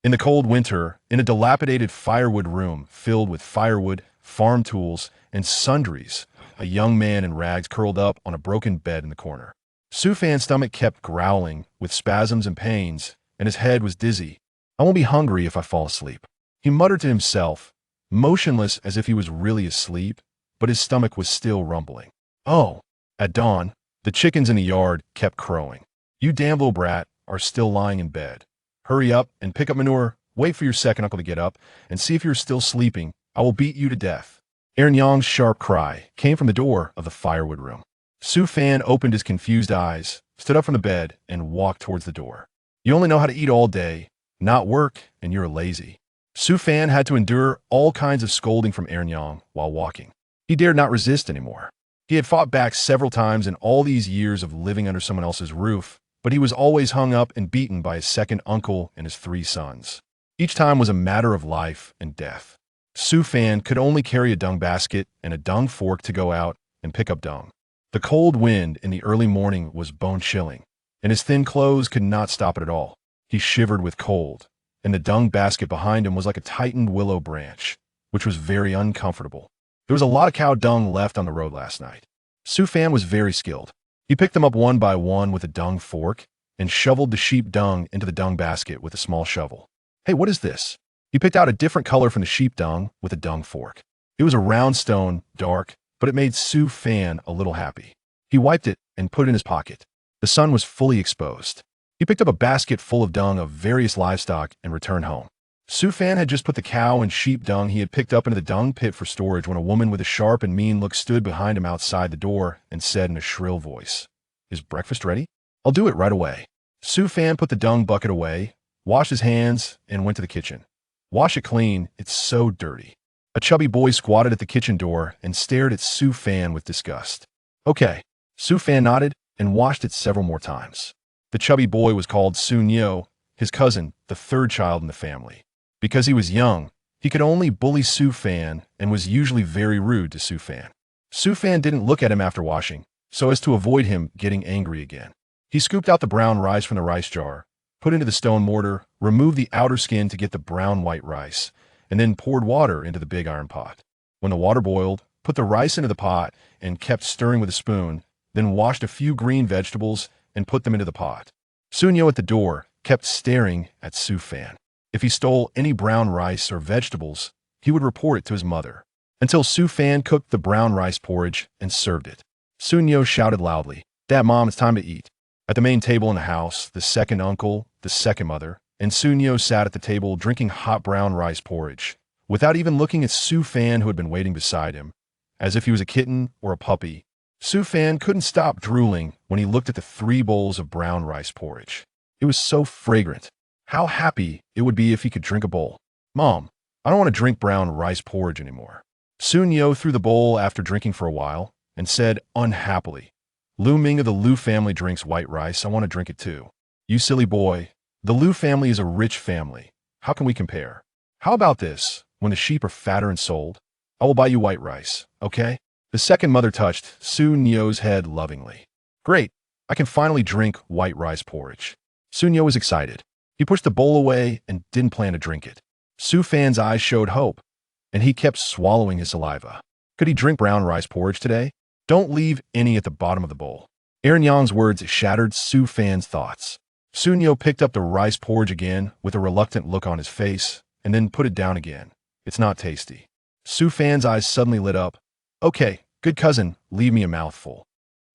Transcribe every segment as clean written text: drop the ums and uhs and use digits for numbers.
In the cold winter, in a dilapidated firewood room filled with firewood, farm tools, and sundries, a young man in rags curled up on a broken bed in the corner. Su Fan's stomach kept growling with spasms and pains, and his head was dizzy. I won't be hungry if I fall asleep, he muttered to himself, motionless as if he was really asleep, but his stomach was still rumbling. Oh! At dawn, the chickens in the yard kept crowing. You damn little brat are still lying in bed. Hurry up and pick up manure, wait for your second uncle to get up, and see if you're still sleeping. I will beat you to death. Aaron Yang's sharp cry came from the door of the firewood room. Su Fan opened his confused eyes, stood up from the bed, and walked towards the door. You only know how to eat all day, not work, and you're lazy. Su Fan had to endure all kinds of scolding from Aaron Yang while walking. He dared not resist anymore. He had fought back several times in all these years of living under someone else's roof, but he was always hung up and beaten by his second uncle and his 3 sons. Each time was a matter of life and death. Su Fan could only carry a dung basket and a dung fork to go out and pick up dung. The cold wind in the early morning was bone-chilling, and his thin clothes could not stop it at all. He shivered with cold, and the dung basket behind him was like a tightened willow branch, which was very uncomfortable. There was a lot of cow dung left on the road last night. Su Fan was very skilled. He picked them up one by one with a dung fork and shoveled the sheep dung into the dung basket with a small shovel. Hey, what is this? He picked out a different color from the sheep dung with a dung fork. It was a round stone, dark, but it made Su Fan a little happy. He wiped it and put it in his pocket. The sun was fully exposed. He picked up a basket full of dung of various livestock and returned home. Su Fan had just put the cow and sheep dung he had picked up into the dung pit for storage when a woman with a sharp and mean look stood behind him outside the door and said in a shrill voice, "Is breakfast ready? I'll do it right away." Su Fan put the dung bucket away, washed his hands, and went to the kitchen. Wash it clean, it's so dirty. A chubby boy squatted at the kitchen door and stared at Su Fan with disgust. Okay, Su Fan nodded and washed it several more times. The chubby boy was called Sun Yo, his cousin, the 3rd child in the family. Because he was young, he could only bully Su Fan and was usually very rude to Su Fan. Su Fan didn't look at him after washing, so as to avoid him getting angry again. He scooped out the brown rice from the rice jar, put into the stone mortar, removed the outer skin to get the brown white rice, and then poured water into the big iron pot. When the water boiled, put the rice into the pot and kept stirring with a spoon, then washed a few green vegetables and put them into the pot. Sun Yo at the door kept staring at Su Fan. If he stole any brown rice or vegetables, he would report it to his mother, until Su Fan cooked the brown rice porridge and served it. Sun Yo shouted loudly, "Dad, Mom, it's time to eat." At the main table in the house, the second uncle, the second mother, and Sun Yo sat at the table drinking hot brown rice porridge, without even looking at Su Fan, who had been waiting beside him, as if he was a kitten or a puppy. Su Fan couldn't stop drooling when he looked at the 3 bowls of brown rice porridge. It was so fragrant. How happy it would be if he could drink a bowl. "Mom, I don't want to drink brown rice porridge anymore." Sun Yo threw the bowl after drinking for a while and said unhappily, "Lu Ming of the Lu family drinks white rice. I want to drink it too." "You silly boy. The Lu family is a rich family. How can we compare? How about this? When the sheep are fatter and sold, I will buy you white rice, okay?" The second mother touched Sun Yo's head lovingly. "Great. I can finally drink white rice porridge." Sun Yo was excited. He pushed the bowl away and didn't plan to drink it. Su Fan's eyes showed hope, and he kept swallowing his saliva. Could he drink brown rice porridge today? Don't leave any at the bottom of the bowl. Aaron Yang's words shattered Su Fan's thoughts. Sun Yo picked up the rice porridge again with a reluctant look on his face, and then put it down again. "It's not tasty." Su Fan's eyes suddenly lit up. "Okay, good cousin, leave me a mouthful."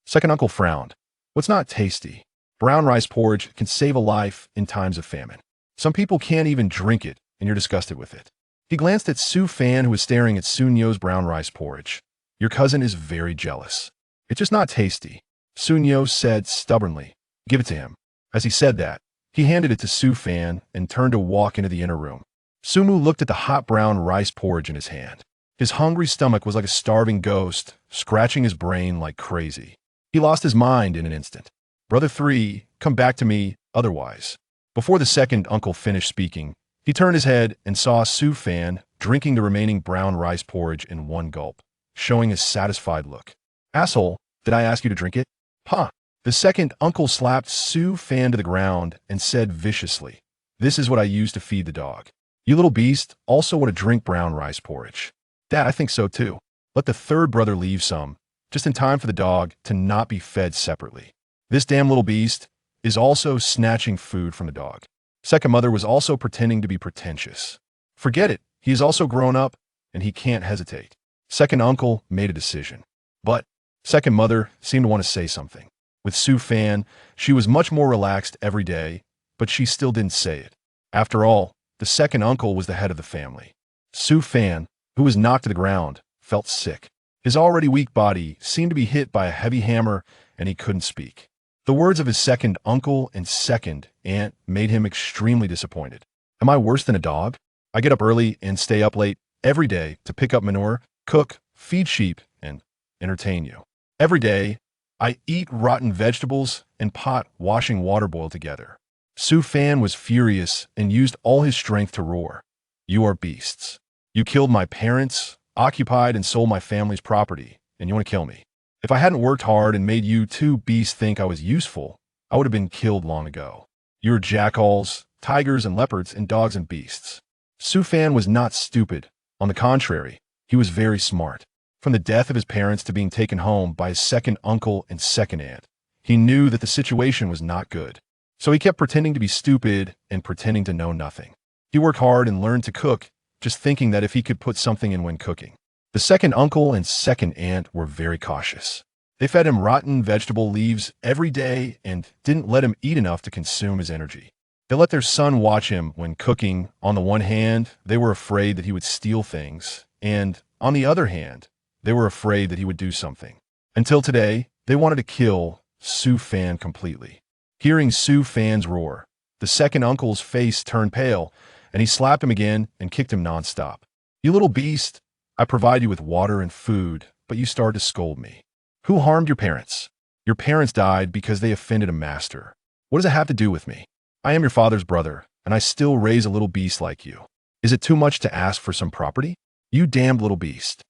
Second uncle frowned. "What's not tasty? Brown rice porridge can save a life in times of famine. Some people can't even drink it, and you're disgusted with it." He glanced at Su Fan, who was staring at Sun Yo's brown rice porridge. "Your cousin is very jealous. It's just not tasty," Sun Yo said stubbornly. "Give it to him." As he said that, he handed it to Su Fan and turned to walk into the inner room. Sumu looked at the hot brown rice porridge in his hand. His hungry stomach was like a starving ghost, scratching his brain like crazy. He lost his mind in an instant. "Brother 3, come back to me, otherwise." Before the second uncle finished speaking, he turned his head and saw Su Fan drinking the remaining brown rice porridge in one gulp, showing a satisfied look. "Asshole, did I ask you to drink it?" "Huh." The second uncle slapped Su Fan to the ground and said viciously, This is what I use to feed the dog. You little beast also want to drink brown rice porridge. Dad, I think so too. Let the third brother leave some, just in time for the dog to not be fed separately. This damn little beast is also snatching food from the dog. Second mother was also pretending to be pretentious. Forget it, he is also grown up, and he can't hesitate. Second uncle made a decision. But second mother seemed to want to say something. With Sue Fan, she was much more relaxed every day, but she still didn't say it. After all, the second uncle was the head of the family. Sue Fan, who was knocked to the ground, felt sick. His already weak body seemed to be hit by a heavy hammer, and he couldn't speak. The words of his second uncle and second aunt made him extremely disappointed. Am I worse than a dog? I get up early and stay up late every day to pick up manure, cook, feed sheep, and entertain you. Every day, I eat rotten vegetables and pot washing water boiled together. Sue Fan was furious and used all his strength to roar. You are beasts. You killed my parents, occupied and sold my family's property, and you want to kill me. If I hadn't worked hard and made you two beasts think I was useful, I would have been killed long ago. You're jackals, tigers and leopards, and dogs and beasts. Sue Fan was not stupid. On the contrary, he was very smart. From the death of his parents to being taken home by his second uncle and second aunt, he knew that the situation was not good. So he kept pretending to be stupid and pretending to know nothing. He worked hard and learned to cook, just thinking that if he could put something in when cooking. The second uncle and second aunt were very cautious. They fed him rotten vegetable leaves every day and didn't let him eat enough to consume his energy. They let their son watch him when cooking. On the one hand, they were afraid that he would steal things, and on the other hand, they were afraid that he would do something. Until today, they wanted to kill Sue Fan completely. Hearing Sue Fan's roar, the second uncle's face turned pale, and he slapped him again and kicked him nonstop. You little beast, I provide you with water and food, but you started to scold me. Who harmed your parents? Your parents died because they offended a master. What does it have to do with me? I am your father's brother, and I still raise a little beast like you. Is it too much to ask for some property? You damned little beast.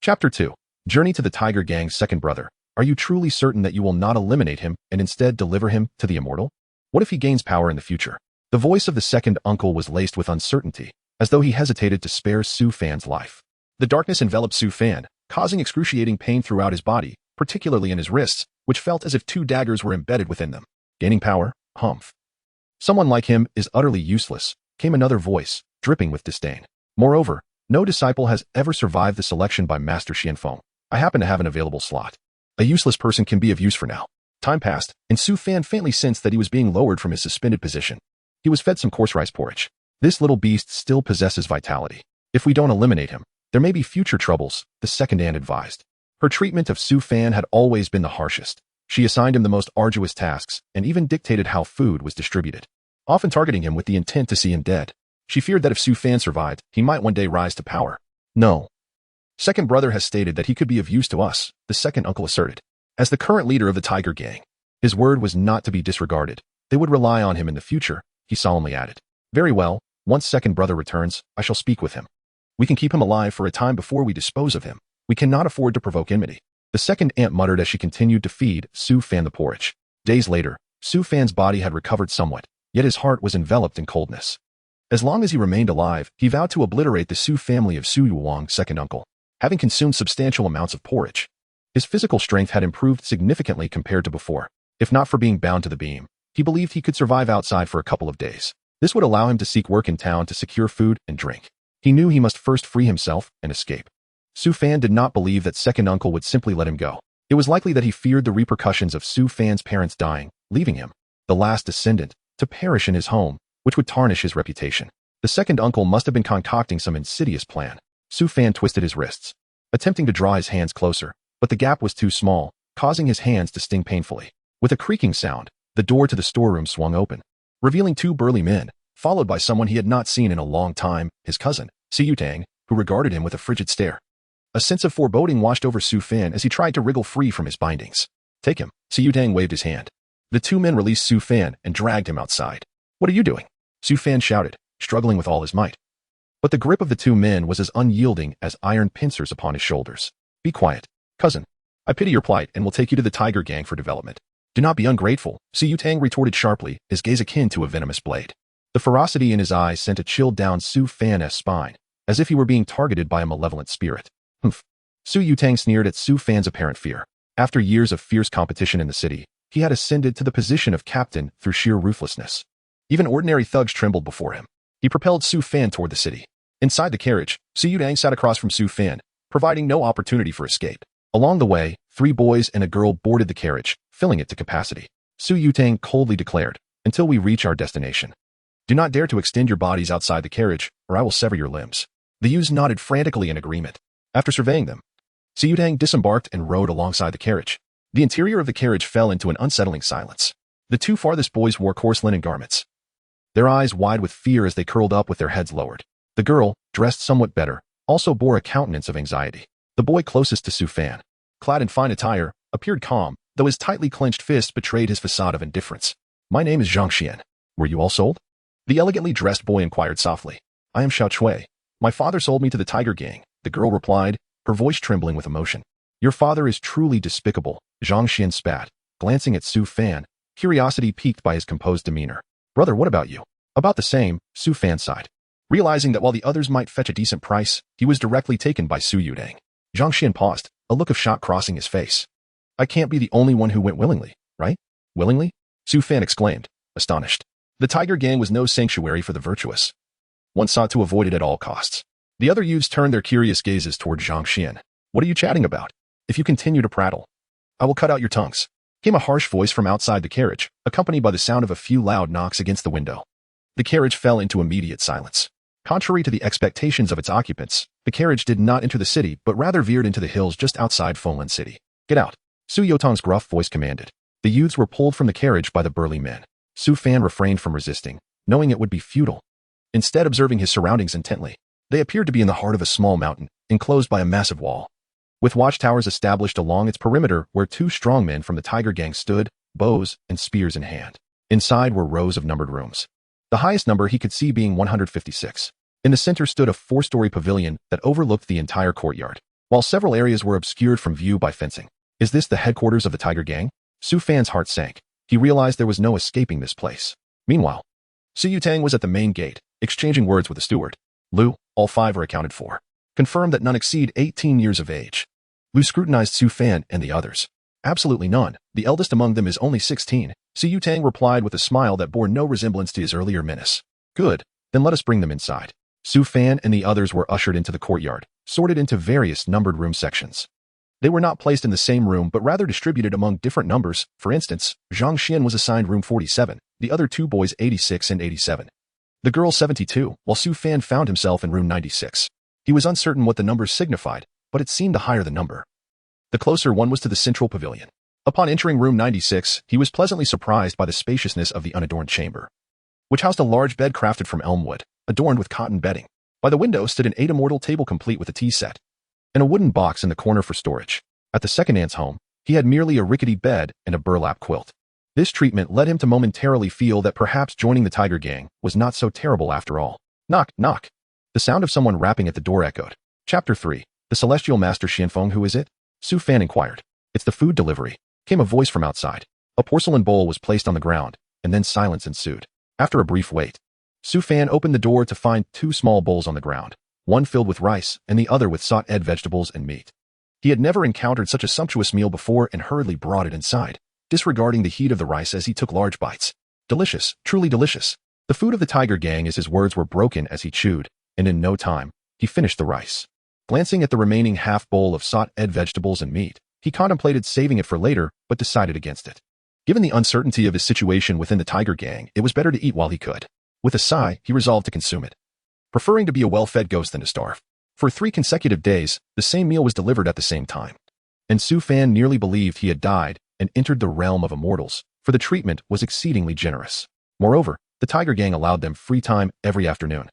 Chapter 2. Journey to the Tiger Gang's second brother. Are you truly certain that you will not eliminate him and instead deliver him to the immortal? What if he gains power in the future? The voice of the second uncle was laced with uncertainty, as though he hesitated to spare Sue Fan's life. The darkness enveloped Sue Fan, causing excruciating pain throughout his body, particularly in his wrists, which felt as if two daggers were embedded within them. Gaining power? Humph. Someone like him is utterly useless, came another voice, dripping with disdain. Moreover, no disciple has ever survived the selection by Master Xianfeng. I happen to have an available slot. A useless person can be of use for now. Time passed, and Sue Fan faintly sensed that he was being lowered from his suspended position. He was fed some coarse rice porridge. This little beast still possesses vitality. If we don't eliminate him, there may be future troubles, the second aunt advised. Her treatment of Sue Fan had always been the harshest. She assigned him the most arduous tasks and even dictated how food was distributed, often targeting him with the intent to see him dead. She feared that if Sue Fan survived, he might one day rise to power. No. Second brother has stated that he could be of use to us, the second uncle asserted. As the current leader of the Tiger Gang, his word was not to be disregarded. They would rely on him in the future, he solemnly added. Very well, once second brother returns, I shall speak with him. We can keep him alive for a time before we dispose of him. We cannot afford to provoke enmity. The second aunt muttered as she continued to feed Sue Fan the porridge. Days later, Sue Fan's body had recovered somewhat, yet his heart was enveloped in coldness. As long as he remained alive, he vowed to obliterate the Sue family of Su Yuang, second uncle, having consumed substantial amounts of porridge. His physical strength had improved significantly compared to before. If not for being bound to the beam, he believed he could survive outside for a couple of days. This would allow him to seek work in town to secure food and drink. He knew he must first free himself and escape. Sue Fan did not believe that second uncle would simply let him go. It was likely that he feared the repercussions of Sue Fan's parents dying, leaving him, the last descendant, to perish in his home, which would tarnish his reputation. The second uncle must have been concocting some insidious plan. Sue Fan twisted his wrists, attempting to draw his hands closer, but the gap was too small, causing his hands to sting painfully. With a creaking sound, the door to the storeroom swung open, revealing two burly men, followed by someone he had not seen in a long time, his cousin, Si Yutang, who regarded him with a frigid stare. A sense of foreboding washed over Sue Fan as he tried to wriggle free from his bindings. Take him. Si Yutang waved his hand. The two men released Sue Fan and dragged him outside. What are you doing? Sue Fan shouted, struggling with all his might. But the grip of the two men was as unyielding as iron pincers upon his shoulders. Be quiet, cousin. I pity your plight and will take you to the Tiger Gang for development. Do not be ungrateful, Si Yutang retorted sharply, his gaze akin to a venomous blade. The ferocity in his eyes sent a chill down Su Fan's spine, as if he were being targeted by a malevolent spirit. Humph. Su Yutang sneered at Su Fan's apparent fear. After years of fierce competition in the city, he had ascended to the position of captain through sheer ruthlessness. Even ordinary thugs trembled before him. He propelled Su Fan toward the city. Inside the carriage, Su Yutang sat across from Su Fan, providing no opportunity for escape. Along the way, 3 boys and a girl boarded the carriage, filling it to capacity. Su Yutang coldly declared, "Until we reach our destination, do not dare to extend your bodies outside the carriage, or I will sever your limbs." The youths nodded frantically in agreement. After surveying them, Su Yutang disembarked and rode alongside the carriage. The interior of the carriage fell into an unsettling silence. The 2 farthest boys wore coarse linen garments, their eyes wide with fear as they curled up with their heads lowered. The girl, dressed somewhat better, also bore a countenance of anxiety. The boy closest to Su Fan, clad in fine attire, appeared calm, though his tightly clenched fists betrayed his facade of indifference. "My name is Zhang Xian. Were you all sold?" The elegantly dressed boy inquired softly. "I am Xiao Chui. My father sold me to the Tiger Gang," the girl replied, her voice trembling with emotion. "Your father is truly despicable," Zhang Xian spat, glancing at Su Fan, curiosity piqued by his composed demeanor. "Brother, what about you?" "About the same," Su Fan sighed. Realizing that while the others might fetch a decent price, he was directly taken by Su Yutang. Zhang Xian paused, a look of shock crossing his face. "I can't be the only one who went willingly, right?" "Willingly?" Su Fan exclaimed, astonished. The Tiger Gang was no sanctuary for the virtuous. One sought to avoid it at all costs. The other youths turned their curious gazes toward Zhang Xian. "What are you chatting about? If you continue to prattle, I will cut out your tongues," came a harsh voice from outside the carriage, accompanied by the sound of a few loud knocks against the window. The carriage fell into immediate silence. Contrary to the expectations of its occupants, the carriage did not enter the city but rather veered into the hills just outside Fenglan City. "Get out," Su Yutang's gruff voice commanded. The youths were pulled from the carriage by the burly men. Su Fan refrained from resisting, knowing it would be futile. Instead, observing his surroundings intently, they appeared to be in the heart of a small mountain, enclosed by a massive wall, with watchtowers established along its perimeter where 2 strong men from the Tiger Gang stood, bows and spears in hand. Inside were rows of numbered rooms, the highest number he could see being 156. In the center stood a 4-story pavilion that overlooked the entire courtyard, while several areas were obscured from view by fencing. Is this the headquarters of the Tiger Gang? Su Fan's heart sank. He realized there was no escaping this place. Meanwhile, Su Yutang was at the main gate, exchanging words with the steward. "Lu, all 5 are accounted for. Confirm that none exceed 18 years of age." Lu scrutinized Su Fan and the others. "Absolutely none. The eldest among them is only 16. Su Yutang replied with a smile that bore no resemblance to his earlier menace. "Good. Then let us bring them inside." Su Fan and the others were ushered into the courtyard, sorted into various numbered room sections. They were not placed in the same room but rather distributed among different numbers. For instance, Zhang Xian was assigned room 47, the other 2 boys 86 and 87. The girl 72, while Su Fan found himself in room 96. He was uncertain what the numbers signified, but it seemed to higher the number. The closer one was to the central pavilion. Upon entering room 96, he was pleasantly surprised by the spaciousness of the unadorned chamber, which housed a large bed crafted from elm wood, adorned with cotton bedding. By the window stood an 8 immortal table complete with a tea set, and a wooden box in the corner for storage. At the second aunt's home, he had merely a rickety bed and a burlap quilt. This treatment led him to momentarily feel that perhaps joining the Tiger Gang was not so terrible after all. Knock, knock. The sound of someone rapping at the door echoed. Chapter 3. The Celestial Master Xianfeng, who is it? Su Fan inquired. "It's the food delivery," came a voice from outside. A porcelain bowl was placed on the ground, and then silence ensued. After a brief wait, Su Fan opened the door to find 2 small bowls on the ground, one filled with rice and the other with sautéed vegetables and meat. He had never encountered such a sumptuous meal before and hurriedly brought it inside, disregarding the heat of the rice as he took large bites. "Delicious, truly delicious." The food of the Tiger Gang, as his words were broken as he chewed, and in no time, he finished the rice. Glancing at the remaining half bowl of sautéed vegetables and meat, he contemplated saving it for later, but decided against it. Given the uncertainty of his situation within the Tiger Gang, it was better to eat while he could. With a sigh, he resolved to consume it, preferring to be a well-fed ghost than to starve. For 3 consecutive days, the same meal was delivered at the same time, and Su Fan nearly believed he had died and entered the realm of immortals, for the treatment was exceedingly generous. Moreover, the Tiger Gang allowed them free time every afternoon,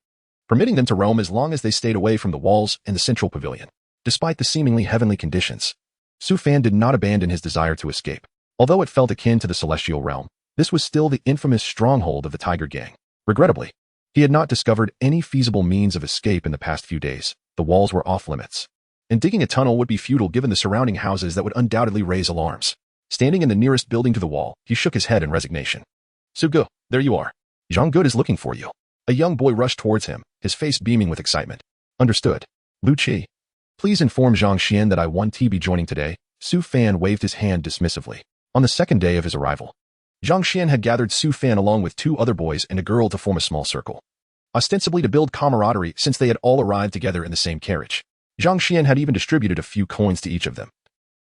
permitting them to roam as long as they stayed away from the walls and the central pavilion. Despite the seemingly heavenly conditions, Su Fan did not abandon his desire to escape. Although it felt akin to the celestial realm, this was still the infamous stronghold of the Tiger Gang. Regrettably, he had not discovered any feasible means of escape in the past few days. The walls were off limits, and digging a tunnel would be futile given the surrounding houses that would undoubtedly raise alarms. Standing in the nearest building to the wall, he shook his head in resignation. "Sugu, there you are. Zhang Good is looking for you. A young boy rushed towards him, his face beaming with excitement. Understood. Lu Qi. Please inform Zhang Xian that I won't be joining today. Su Fan waved his hand dismissively. On the second day of his arrival, Zhang Xian had gathered Su Fan along with 2 other boys and a girl to form a small circle, ostensibly to build camaraderie since they had all arrived together in the same carriage. Zhang Xian had even distributed a few coins to each of them,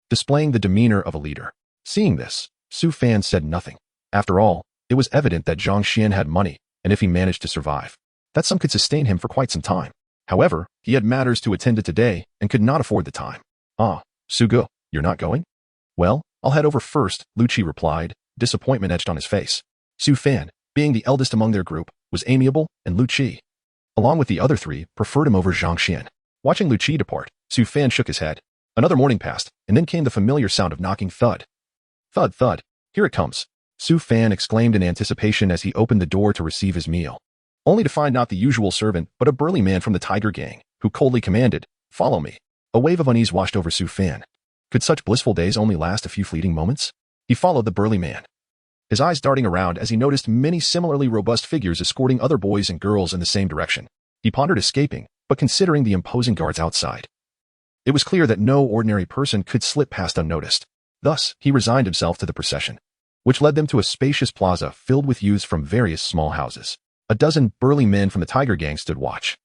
displaying the demeanor of a leader. Seeing this, Su Fan said nothing. After all, it was evident that Zhang Xian had money, and if he managed to survive, that sum could sustain him for quite some time. However, he had matters to attend to today and could not afford the time. Ah, Su Ge, you're not going? Well, I'll head over first, Lu Qi replied, disappointment etched on his face. Su Fan, being the eldest among their group, was amiable, and Lu Qi, along with the other 3, preferred him over Zhang Xian. Watching Lu Qi depart, Su Fan shook his head. Another morning passed, and then came the familiar sound of knocking thud. Thud, thud, here it comes. Su Fan exclaimed in anticipation as he opened the door to receive his meal, only to find not the usual servant, but a burly man from the Tiger Gang, who coldly commanded, "Follow me." A wave of unease washed over Su Fan. Could such blissful days only last a few fleeting moments? He followed the burly man, his eyes darting around as he noticed many similarly robust figures escorting other boys and girls in the same direction. He pondered escaping, but considering the imposing guards outside, it was clear that no ordinary person could slip past unnoticed. Thus, he resigned himself to the procession, which led them to a spacious plaza filled with youths from various small houses. A dozen burly men from the Tiger Gang stood watch.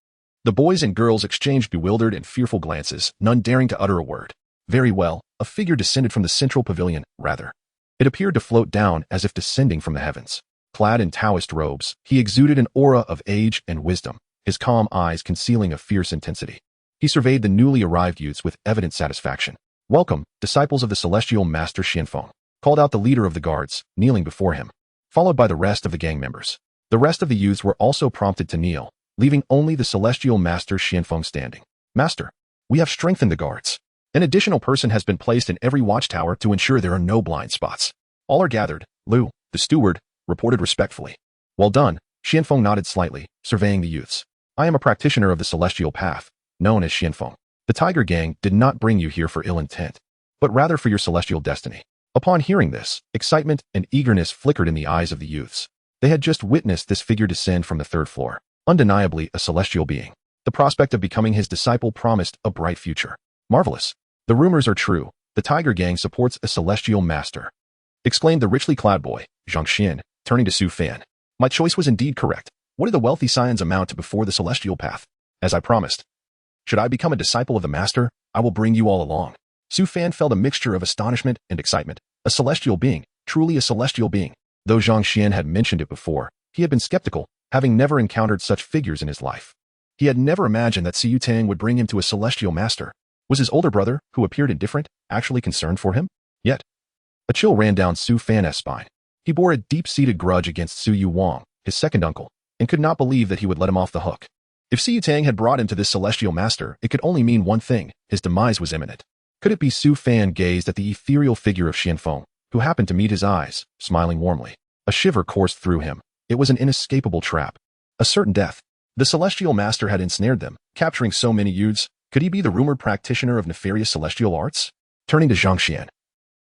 The boys and girls exchanged bewildered and fearful glances, none daring to utter a word. Very well, a figure descended from the central pavilion, rather. It appeared to float down as if descending from the heavens. Clad in Taoist robes, he exuded an aura of age and wisdom, his calm eyes concealing a fierce intensity. He surveyed the newly arrived youths with evident satisfaction. "Welcome, disciples of the celestial master Xianfeng," called out the leader of the guards, kneeling before him, followed by the rest of the gang members. The rest of the youths were also prompted to kneel, leaving only the celestial master Xianfeng standing. "Master, we have strengthened the guards. An additional person has been placed in every watchtower to ensure there are no blind spots. All are gathered," Lu, the steward, reported respectfully. "Well done," Xianfeng nodded slightly, surveying the youths. "I am a practitioner of the celestial path, known as Xianfeng. The Tiger Gang did not bring you here for ill intent, but rather for your celestial destiny." Upon hearing this, excitement and eagerness flickered in the eyes of the youths. They had just witnessed this figure descend from the 3rd floor, undeniably a celestial being. The prospect of becoming his disciple promised a bright future. "Marvelous. The rumors are true. The Tiger Gang supports a celestial master," exclaimed the richly clad boy, Zhang Xian, turning to Su Fan. "My choice was indeed correct. What do the wealthy scions amount to before the celestial path? As I promised, should I become a disciple of the master, I will bring you all along." Su Fan felt a mixture of astonishment and excitement. A celestial being, truly a celestial being. Though Zhang Xian had mentioned it before, he had been skeptical, having never encountered such figures in his life. He had never imagined that Siyu Tang would bring him to a celestial master. Was his older brother, who appeared indifferent, actually concerned for him? Yet, a chill ran down Su Fan's spine. He bore a deep-seated grudge against Su Yu Wang, his second uncle, and could not believe that he would let him off the hook. If Siyu Tang had brought him to this celestial master, it could only mean one thing: his demise was imminent. Could it be? Su Fan gazed at the ethereal figure of Xianfeng, who happened to meet his eyes, smiling warmly. A shiver coursed through him. It was an inescapable trap, a certain death. The celestial master had ensnared them, capturing so many youths. Could he be the rumored practitioner of nefarious celestial arts? Turning to Zhang Xian,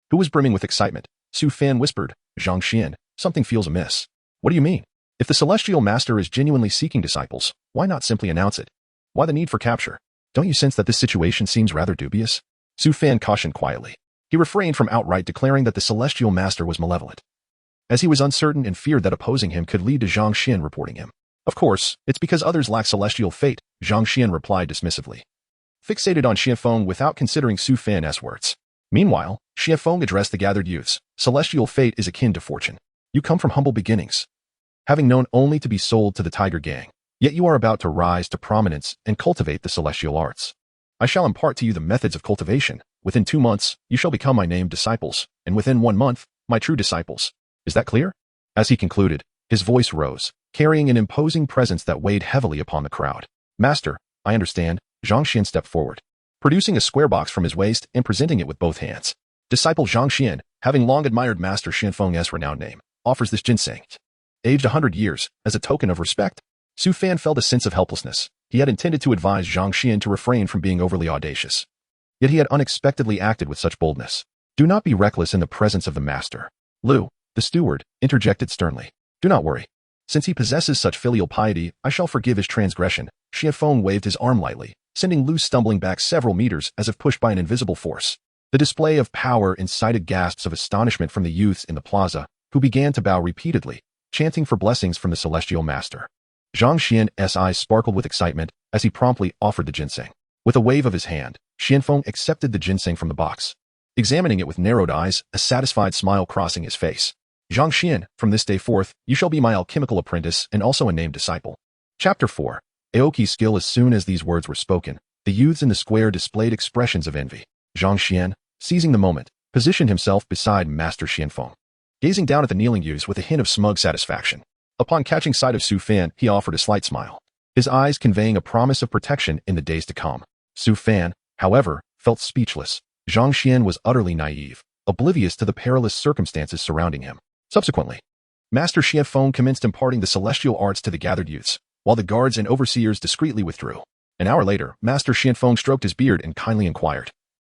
who was brimming with excitement, Su Fan whispered, "Zhang Xian, something feels amiss." "What do you mean? If the celestial master is genuinely seeking disciples, why not simply announce it? Why the need for capture? Don't you sense that this situation seems rather dubious?" Su Fan cautioned quietly. He refrained from outright declaring that the celestial master was malevolent, as he was uncertain and feared that opposing him could lead to Zhang Xian reporting him. "Of course, it's because others lack celestial fate," Zhang Xian replied dismissively, fixated on Xianfeng without considering Su Fan's words. Meanwhile, Xianfeng addressed the gathered youths. "Celestial fate is akin to fortune. You come from humble beginnings, having known only to be sold to the Tiger Gang, yet you are about to rise to prominence and cultivate the celestial arts. I shall impart to you the methods of cultivation. Within 2 months, you shall become my named disciples, and within 1 month, my true disciples. Is that clear?" As he concluded, his voice rose, carrying an imposing presence that weighed heavily upon the crowd. "Master, I understand." Zhang Xian stepped forward, producing a square box from his waist and presenting it with both hands. "Disciple Zhang Xian, having long admired Master Xianfeng's renowned name, offers this ginseng, aged 100 years, as a token of respect." Su Fan felt a sense of helplessness. He had intended to advise Zhang Xian to refrain from being overly audacious, yet he had unexpectedly acted with such boldness. "Do not be reckless in the presence of the master." Lu, the steward, interjected sternly. "Do not worry. Since he possesses such filial piety, I shall forgive his transgression. Xianfeng waved his arm lightly, sending Lu stumbling back several meters as if pushed by an invisible force. The display of power incited gasps of astonishment from the youths in the plaza, who began to bow repeatedly, chanting for blessings from the celestial master. Zhang Xian's eyes sparkled with excitement as he promptly offered the ginseng. With a wave of his hand, Xianfeng accepted the ginseng from the box. Examining it with narrowed eyes, a satisfied smile crossing his face. Zhang Xian, from this day forth, you shall be my alchemical apprentice and also a named disciple. Chapter 4. Aoki's skill. As soon as these words were spoken, the youths in the square displayed expressions of envy. Zhang Xian, seizing the moment, positioned himself beside Master Xianfeng, gazing down at the kneeling youths with a hint of smug satisfaction. Upon catching sight of Su Fan, he offered a slight smile, his eyes conveying a promise of protection in the days to come. Su Fan, however, felt speechless. Zhang Xian was utterly naive, oblivious to the perilous circumstances surrounding him. Subsequently, Master Xianfeng commenced imparting the celestial arts to the gathered youths, while the guards and overseers discreetly withdrew. An hour later, Master Xianfeng stroked his beard and kindly inquired,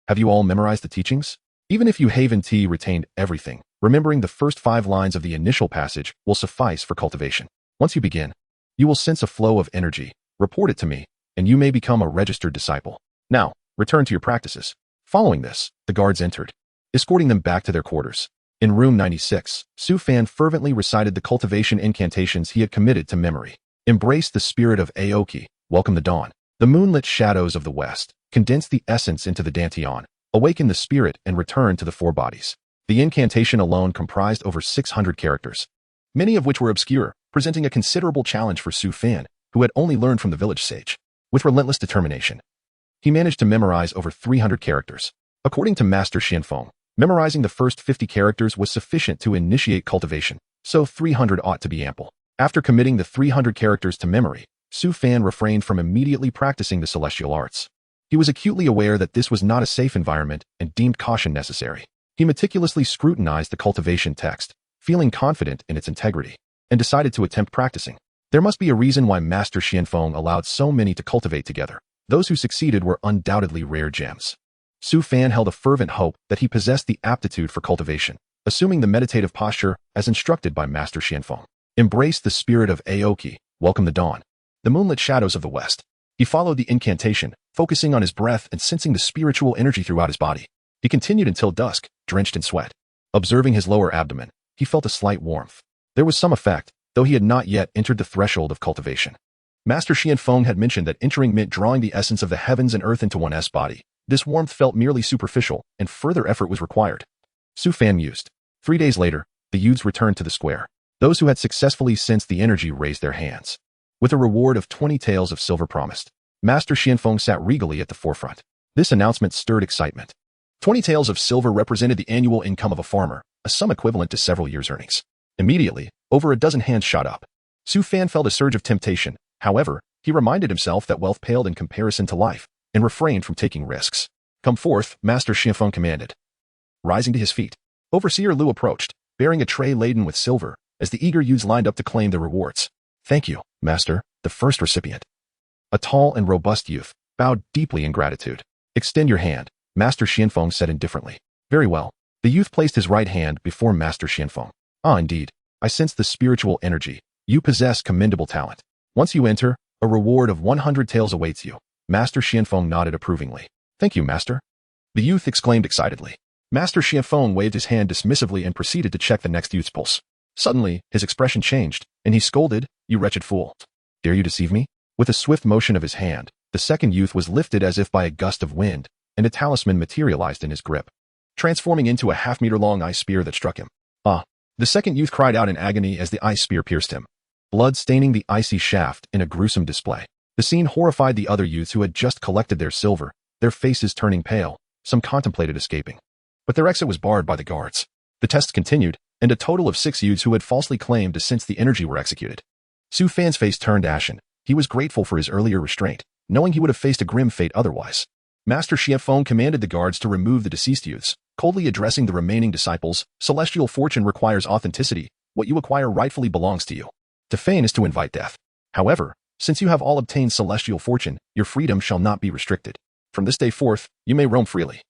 have you all memorized the teachings? Even if you haven't retained everything, remembering the first 5 lines of the initial passage will suffice for cultivation. Once you begin, you will sense a flow of energy, report it to me, and you may become a registered disciple. Now, return to your practices. Following this, the guards entered, escorting them back to their quarters. In room 96, Su Fan fervently recited the cultivation incantations he had committed to memory. Embrace the spirit of Aoki, welcome the dawn. The moonlit shadows of the west, condense the essence into the dantian, awaken the spirit and return to the 4 bodies. The incantation alone comprised over 600 characters, many of which were obscure, presenting a considerable challenge for Su Fan, who had only learned from the village sage. With relentless determination, he managed to memorize over 300 characters. According to Master Xianfeng, memorizing the first 50 characters was sufficient to initiate cultivation, so 300 ought to be ample. After committing the 300 characters to memory, Su Fan refrained from immediately practicing the celestial arts. He was acutely aware that this was not a safe environment and deemed caution necessary. He meticulously scrutinized the cultivation text, feeling confident in its integrity, and decided to attempt practicing. There must be a reason why Master Xianfeng allowed so many to cultivate together. Those who succeeded were undoubtedly rare gems. Su Fan held a fervent hope that he possessed the aptitude for cultivation, assuming the meditative posture as instructed by Master Xianfeng. Embrace the spirit of Aoki, welcome the dawn. The moonlit shadows of the west. He followed the incantation, focusing on his breath and sensing the spiritual energy throughout his body. He continued until dusk, drenched in sweat. Observing his lower abdomen, he felt a slight warmth. There was some effect, though he had not yet entered the threshold of cultivation. Master Xianfeng had mentioned that entering meant drawing the essence of the heavens and earth into one's body. This warmth felt merely superficial, and further effort was required. Su Fan mused. 3 days later, the youths returned to the square. Those who had successfully sensed the energy raised their hands, with a reward of 20 taels of silver promised. Master Xianfeng sat regally at the forefront. This announcement stirred excitement. 20 taels of silver represented the annual income of a farmer, a sum equivalent to several years' earnings. Immediately, over a dozen hands shot up. Su Fan felt a surge of temptation. However, he reminded himself that wealth paled in comparison to life, and refrained from taking risks. Come forth, Master Xianfeng commanded. Rising to his feet, Overseer Lu approached, bearing a tray laden with silver, as the eager youths lined up to claim their rewards. Thank you, Master, the first recipient. A tall and robust youth bowed deeply in gratitude. Extend your hand, Master Xianfeng said indifferently. Very well. The youth placed his right hand before Master Xianfeng. Ah, indeed. I sense the spiritual energy. You possess commendable talent. Once you enter, a reward of 100 taels awaits you. Master Xianfeng nodded approvingly. Thank you, Master. The youth exclaimed excitedly. Master Xianfeng waved his hand dismissively and proceeded to check the next youth's pulse. Suddenly, his expression changed, and he scolded, You wretched fool. Dare you deceive me? With a swift motion of his hand, the second youth was lifted as if by a gust of wind, and a talisman materialized in his grip, transforming into a half-meter-long ice spear that struck him. Ah! The second youth cried out in agony as the ice spear pierced him, blood staining the icy shaft in a gruesome display. The scene horrified the other youths who had just collected their silver, their faces turning pale. Some contemplated escaping, but their exit was barred by the guards. The test continued, and a total of 6 youths who had falsely claimed to sense the energy were executed. Su Fan's face turned ashen. He was grateful for his earlier restraint, knowing he would have faced a grim fate otherwise. Master Xianfeng commanded the guards to remove the deceased youths, coldly addressing the remaining disciples. Celestial fortune requires authenticity. What you acquire rightfully belongs to you. To feign is to invite death. However, since you have all obtained celestial fortune, your freedom shall not be restricted. From this day forth, you may roam freely.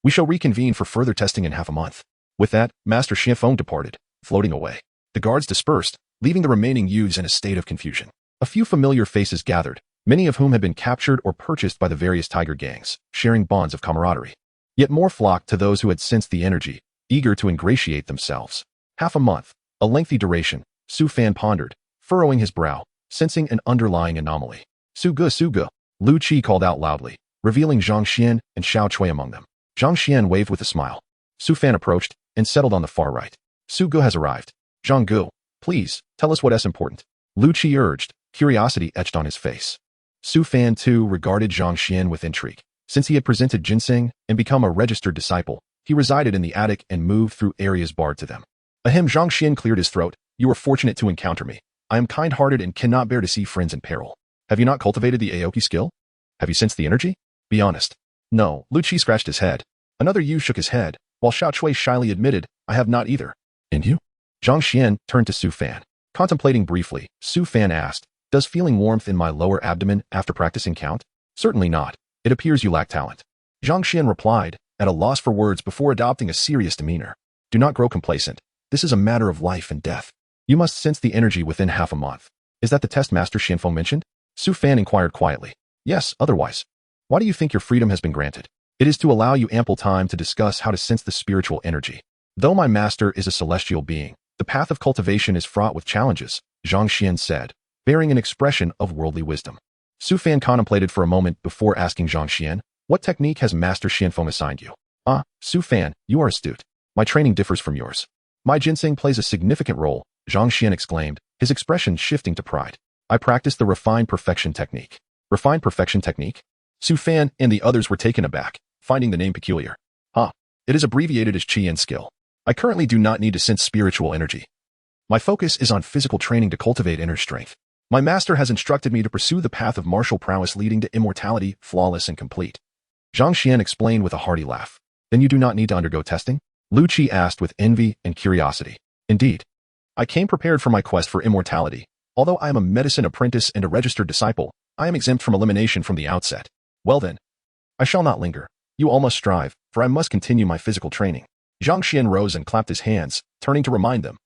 We shall reconvene for further testing in half a month. With that, Master Xianfeng departed, floating away. The guards dispersed, leaving the remaining youths in a state of confusion. A few familiar faces gathered, many of whom had been captured or purchased by the various tiger gangs, sharing bonds of camaraderie. Yet more flocked to those who had sensed the energy, eager to ingratiate themselves. Half a month, a lengthy duration, Su Fan pondered, furrowing his brow, sensing an underlying anomaly. Suga, Lu Qi called out loudly, revealing Zhang Xian and Xiao Cui among them. Zhang Xian waved with a smile. Su Fan approached and settled on the far right. Suga has arrived. Zhang Gu, please, tell us what's important. Lu Qi urged, curiosity etched on his face. Su Fan, too, regarded Zhang Xian with intrigue. Since he had presented ginseng and become a registered disciple, he resided in the attic and moved through areas barred to them. Ahem, Zhang Xian cleared his throat. You are fortunate to encounter me. I am kind-hearted and cannot bear to see friends in peril. Have you not cultivated the Aoki skill? Have you sensed the energy? Be honest. No, Lu Qi scratched his head. Another youth shook his head, while Xiao Cui shyly admitted, I have not either. And you? Zhang Xian turned to Su Fan. Contemplating briefly, Su Fan asked, does feeling warmth in my lower abdomen after practicing count? Certainly not. It appears you lack talent. Zhang Xian replied, at a loss for words before adopting a serious demeanor. Do not grow complacent. This is a matter of life and death. You must sense the energy within half a month. Is that the test Master Xianfeng mentioned? Su Fan inquired quietly. Yes, otherwise. Why do you think your freedom has been granted? It is to allow you ample time to discuss how to sense the spiritual energy. Though my master is a celestial being, the path of cultivation is fraught with challenges, Zhang Xian said, bearing an expression of worldly wisdom. Su Fan contemplated for a moment before asking Zhang Xian, what technique has Master Xianfeng assigned you? Ah, Su Fan, you are astute. My training differs from yours. My ginseng plays a significant role, Zhang Xian exclaimed, his expression shifting to pride. I practice the refined perfection technique. Refined perfection technique? Su Fan and the others were taken aback, finding the name peculiar. It is abbreviated as Qi and skill. I currently do not need to sense spiritual energy. My focus is on physical training to cultivate inner strength. My master has instructed me to pursue the path of martial prowess leading to immortality, flawless and complete. Zhang Xian explained with a hearty laugh. Then you do not need to undergo testing? Lu Qi asked with envy and curiosity. Indeed. I came prepared for my quest for immortality. Although I am a medicine apprentice and a registered disciple, I am exempt from elimination from the outset. Well then, I shall not linger. You all must strive, for I must continue my physical training. Zhang Xian rose and clapped his hands, turning to remind them.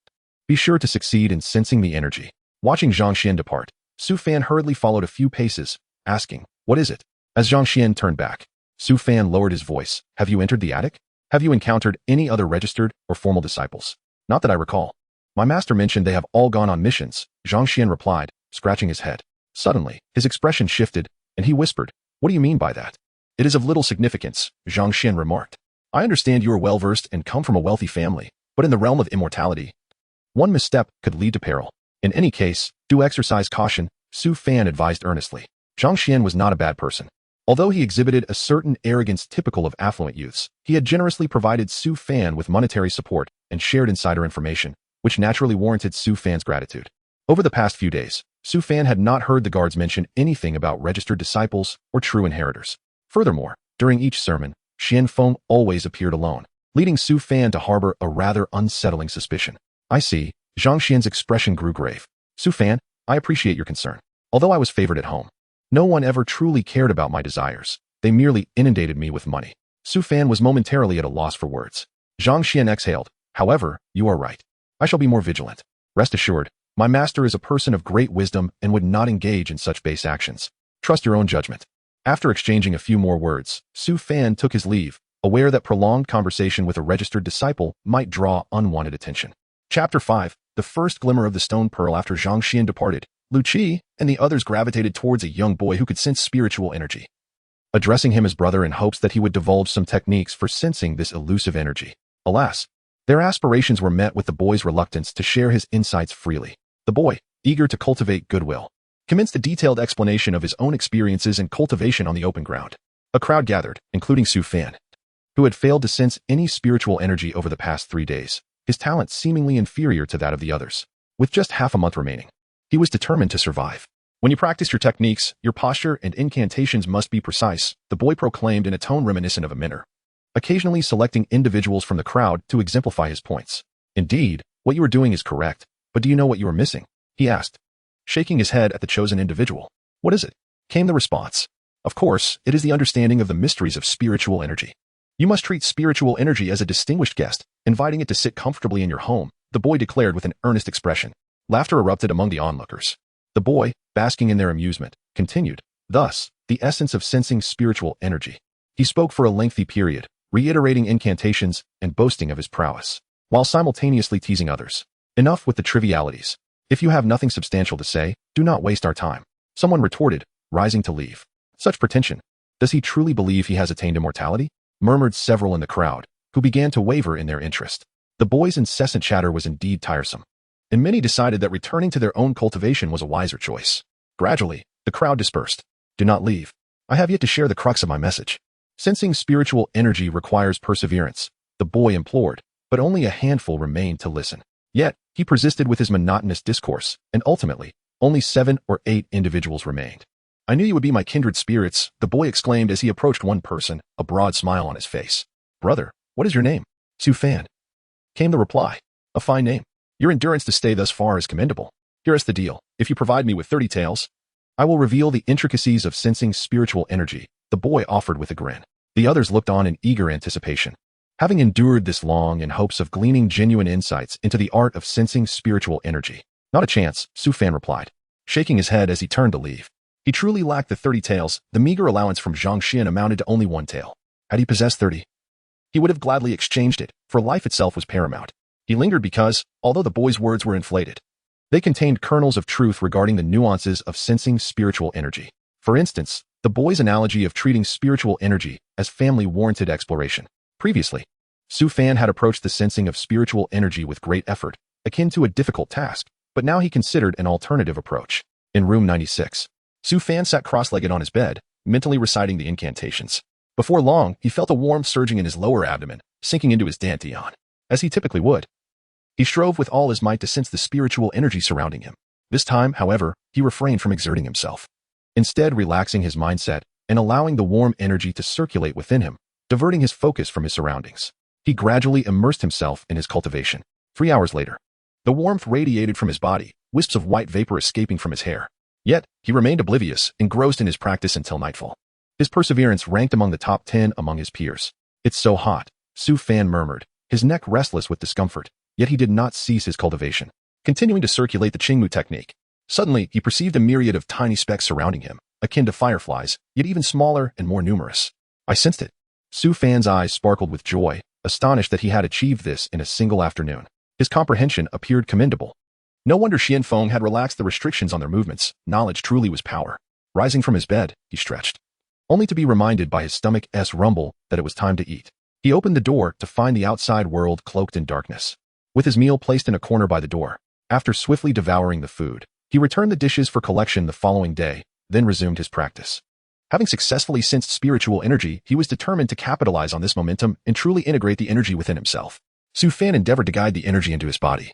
Be sure to succeed in sensing the energy. Watching Zhang Xian depart, Su Fan hurriedly followed a few paces, asking, what is it? As Zhang Xian turned back, Su Fan lowered his voice. Have you entered the attic? Have you encountered any other registered or formal disciples? Not that I recall. My master mentioned they have all gone on missions, Zhang Xian replied, scratching his head. Suddenly, his expression shifted, and he whispered, what do you mean by that? It is of little significance, Zhang Xian remarked. I understand you are well-versed and come from a wealthy family, but in the realm of immortality, one misstep could lead to peril. In any case, do exercise caution, Su Fan advised earnestly. Zhang Xian was not a bad person. Although he exhibited a certain arrogance typical of affluent youths, he had generously provided Su Fan with monetary support and shared insider information, which naturally warranted Su Fan's gratitude. Over the past few days, Su Fan had not heard the guards mention anything about registered disciples or true inheritors. Furthermore, during each sermon, Xianfeng always appeared alone, leading Su Fan to harbor a rather unsettling suspicion. I see. Zhang Xian's expression grew grave. Su Fan, I appreciate your concern. Although I was favored at home, no one ever truly cared about my desires. They merely inundated me with money. Su Fan was momentarily at a loss for words. Zhang Xian exhaled. However, you are right. I shall be more vigilant. Rest assured, my master is a person of great wisdom and would not engage in such base actions. Trust your own judgment. After exchanging a few more words, Su Fan took his leave, aware that prolonged conversation with a registered disciple might draw unwanted attention. Chapter 5. The first glimmer of the stone pearl. After Zhang Xian departed, Lu Qi and the others gravitated towards a young boy who could sense spiritual energy, addressing him as brother in hopes that he would divulge some techniques for sensing this elusive energy. Alas, their aspirations were met with the boy's reluctance to share his insights freely. The boy, eager to cultivate goodwill, commenced a detailed explanation of his own experiences and cultivation on the open ground. A crowd gathered, including Su Fan, who had failed to sense any spiritual energy over the past 3 days, his talent seemingly inferior to that of the others. With just half a month remaining, he was determined to survive. When you practice your techniques, your posture and incantations must be precise, the boy proclaimed in a tone reminiscent of a minor, occasionally selecting individuals from the crowd to exemplify his points. Indeed, what you are doing is correct, but do you know what you are missing? He asked, shaking his head at the chosen individual. What is it? Came the response. Of course, it is the understanding of the mysteries of spiritual energy. You must treat spiritual energy as a distinguished guest, inviting it to sit comfortably in your home, the boy declared with an earnest expression. Laughter erupted among the onlookers. The boy, basking in their amusement, continued. Thus, the essence of sensing spiritual energy. He spoke for a lengthy period, reiterating incantations and boasting of his prowess, while simultaneously teasing others. Enough with the trivialities. If you have nothing substantial to say, do not waste our time. Someone retorted, rising to leave. Such pretension. Does he truly believe he has attained immortality? Murmured several in the crowd, who began to waver in their interest. The boy's incessant chatter was indeed tiresome, and many decided that returning to their own cultivation was a wiser choice. Gradually, the crowd dispersed. Do not leave. I have yet to share the crux of my message. Sensing spiritual energy requires perseverance, the boy implored, but only a handful remained to listen. Yet, he persisted with his monotonous discourse, and ultimately, only 7 or 8 individuals remained. I knew you would be my kindred spirits, the boy exclaimed as he approached one person, a broad smile on his face. Brother, what is your name? Su Fan. Came the reply. A fine name. Your endurance to stay thus far is commendable. Here is the deal. If you provide me with 30 taels, I will reveal the intricacies of sensing spiritual energy, the boy offered with a grin. The others looked on in eager anticipation. Having endured this long in hopes of gleaning genuine insights into the art of sensing spiritual energy. Not a chance, Su Fan replied, shaking his head as he turned to leave. He truly lacked the 30 taels. The meager allowance from Zhang Xian amounted to only 1 tael. Had he possessed 30, he would have gladly exchanged it, for life itself was paramount. He lingered because, although the boy's words were inflated, they contained kernels of truth regarding the nuances of sensing spiritual energy. For instance, the boy's analogy of treating spiritual energy as family warranted exploration. Previously, Su Fan had approached the sensing of spiritual energy with great effort, akin to a difficult task, but now he considered an alternative approach. In room 96, Su Fan sat cross-legged on his bed, mentally reciting the incantations. Before long, he felt a warmth surging in his lower abdomen, sinking into his dantian, as he typically would. He strove with all his might to sense the spiritual energy surrounding him. This time, however, he refrained from exerting himself, instead relaxing his mindset and allowing the warm energy to circulate within him, diverting his focus from his surroundings. He gradually immersed himself in his cultivation. 3 hours later, the warmth radiated from his body, wisps of white vapor escaping from his hair. Yet, he remained oblivious, engrossed in his practice until nightfall. His perseverance ranked among the top 10 among his peers. It's so hot, Su Fan murmured, his neck restless with discomfort, yet he did not cease his cultivation, continuing to circulate the Qingmu technique. Suddenly, he perceived a myriad of tiny specks surrounding him, akin to fireflies, yet even smaller and more numerous. I sensed it. Su Fan's eyes sparkled with joy, astonished that he had achieved this in a single afternoon. His comprehension appeared commendable. No wonder Xian Feng had relaxed the restrictions on their movements. Knowledge truly was power. Rising from his bed, he stretched, only to be reminded by his stomach's rumble that it was time to eat. He opened the door to find the outside world cloaked in darkness. With his meal placed in a corner by the door, after swiftly devouring the food, he returned the dishes for collection the following day, then resumed his practice. Having successfully sensed spiritual energy, he was determined to capitalize on this momentum and truly integrate the energy within himself. Su Fan endeavored to guide the energy into his body.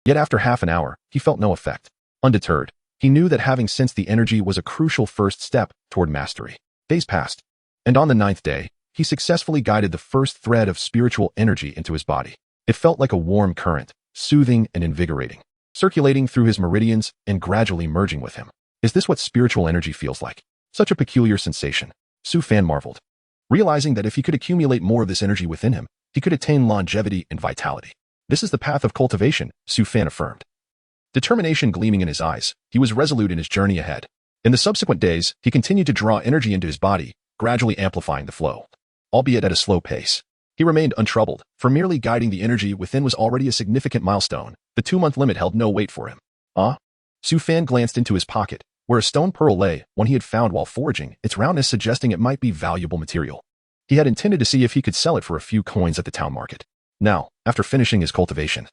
Yet after half an hour, he felt no effect. Undeterred, he knew that having sensed the energy was a crucial first step toward mastery. Days passed, and on the 9th day, he successfully guided the first thread of spiritual energy into his body. It felt like a warm current, soothing and invigorating, circulating through his meridians and gradually merging with him. Is this what spiritual energy feels like? Such a peculiar sensation. Su Fan marveled, realizing that if he could accumulate more of this energy within him, he could attain longevity and vitality. This is the path of cultivation, Su Fan affirmed. Determination gleaming in his eyes, he was resolute in his journey ahead. In the subsequent days, he continued to draw energy into his body, gradually amplifying the flow, albeit at a slow pace. He remained untroubled, for merely guiding the energy within was already a significant milestone. The 2-month limit held no weight for him. Su Fan glanced into his pocket, where a stone pearl lay, one he had found while foraging, its roundness suggesting it might be valuable material. He had intended to see if he could sell it for a few coins at the town market. Now, after finishing his cultivation,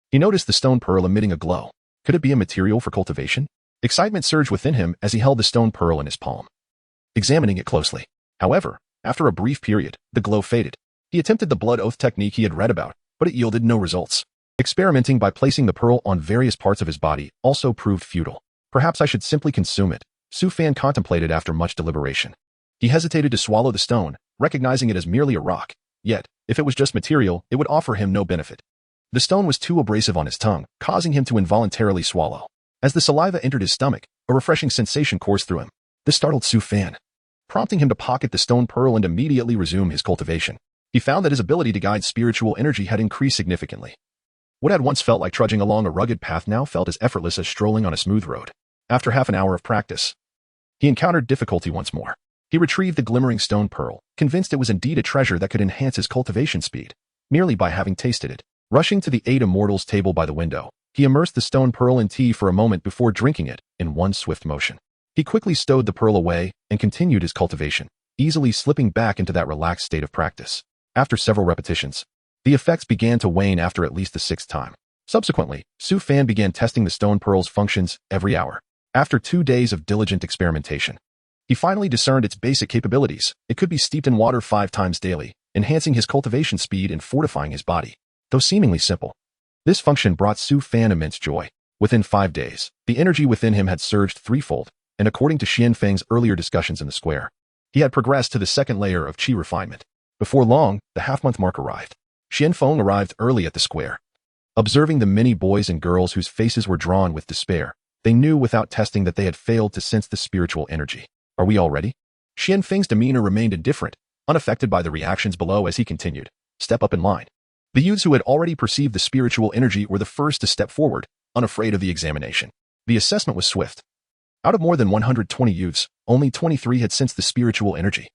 he noticed the stone pearl emitting a glow. Could it be a material for cultivation? Excitement surged within him as he held the stone pearl in his palm, examining it closely. However, after a brief period, the glow faded. He attempted the blood oath technique he had read about, but it yielded no results. Experimenting by placing the pearl on various parts of his body also proved futile. Perhaps I should simply consume it, Su Fan contemplated after much deliberation. He hesitated to swallow the stone, recognizing it as merely a rock. Yet, if it was just material, it would offer him no benefit. The stone was too abrasive on his tongue, causing him to involuntarily swallow. As the saliva entered his stomach, a refreshing sensation coursed through him. This startled Su Fan, prompting him to pocket the stone pearl and immediately resume his cultivation. He found that his ability to guide spiritual energy had increased significantly. What had once felt like trudging along a rugged path now felt as effortless as strolling on a smooth road. After half an hour of practice, he encountered difficulty once more. He retrieved the glimmering stone pearl, convinced it was indeed a treasure that could enhance his cultivation speed, merely by having tasted it. Rushing to the 8 immortals table by the window, he immersed the stone pearl in tea for a moment before drinking it in one swift motion. He quickly stowed the pearl away and continued his cultivation, easily slipping back into that relaxed state of practice. After several repetitions, the effects began to wane after at least the 6th time. Subsequently, Su Fan began testing the stone pearl's functions every hour. After 2 days of diligent experimentation, he finally discerned its basic capabilities. It could be steeped in water 5 times daily, enhancing his cultivation speed and fortifying his body. Though seemingly simple, this function brought Su Fan immense joy. Within 5 days, the energy within him had surged threefold, and according to Xian Feng's earlier discussions in the square, he had progressed to the 2nd layer of qi refinement. Before long, the half-month mark arrived. Xian Feng arrived early at the square. Observing the many boys and girls whose faces were drawn with despair, they knew without testing that they had failed to sense the spiritual energy. Are we all ready? Xian Feng's demeanor remained indifferent, unaffected by the reactions below as he continued. Step up in line. The youths who had already perceived the spiritual energy were the first to step forward, unafraid of the examination. The assessment was swift. Out of more than 120 youths, only 23 had sensed the spiritual energy.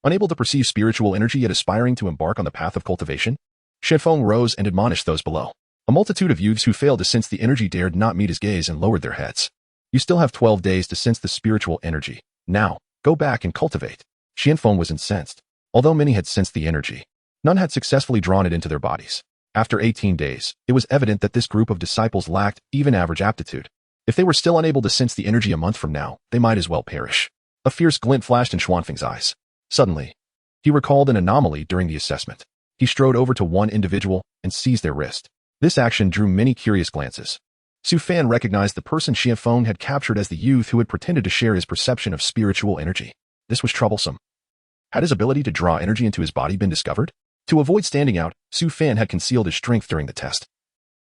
Unable to perceive spiritual energy yet aspiring to embark on the path of cultivation? Xian Feng rose and admonished those below. A multitude of youths who failed to sense the energy dared not meet his gaze and lowered their heads. You still have 12 days to sense the spiritual energy. Now, go back and cultivate. Xian Feng was incensed. Although many had sensed the energy, none had successfully drawn it into their bodies. After 18 days, it was evident that this group of disciples lacked even average aptitude. If they were still unable to sense the energy a month from now, they might as well perish. A fierce glint flashed in Xuanfeng's eyes. Suddenly, he recalled an anomaly during the assessment. He strode over to one individual and seized their wrist. This action drew many curious glances. Su Fan recognized the person Xian Feng had captured as the youth who had pretended to share his perception of spiritual energy. This was troublesome. Had his ability to draw energy into his body been discovered? To avoid standing out, Su Fan had concealed his strength during the test,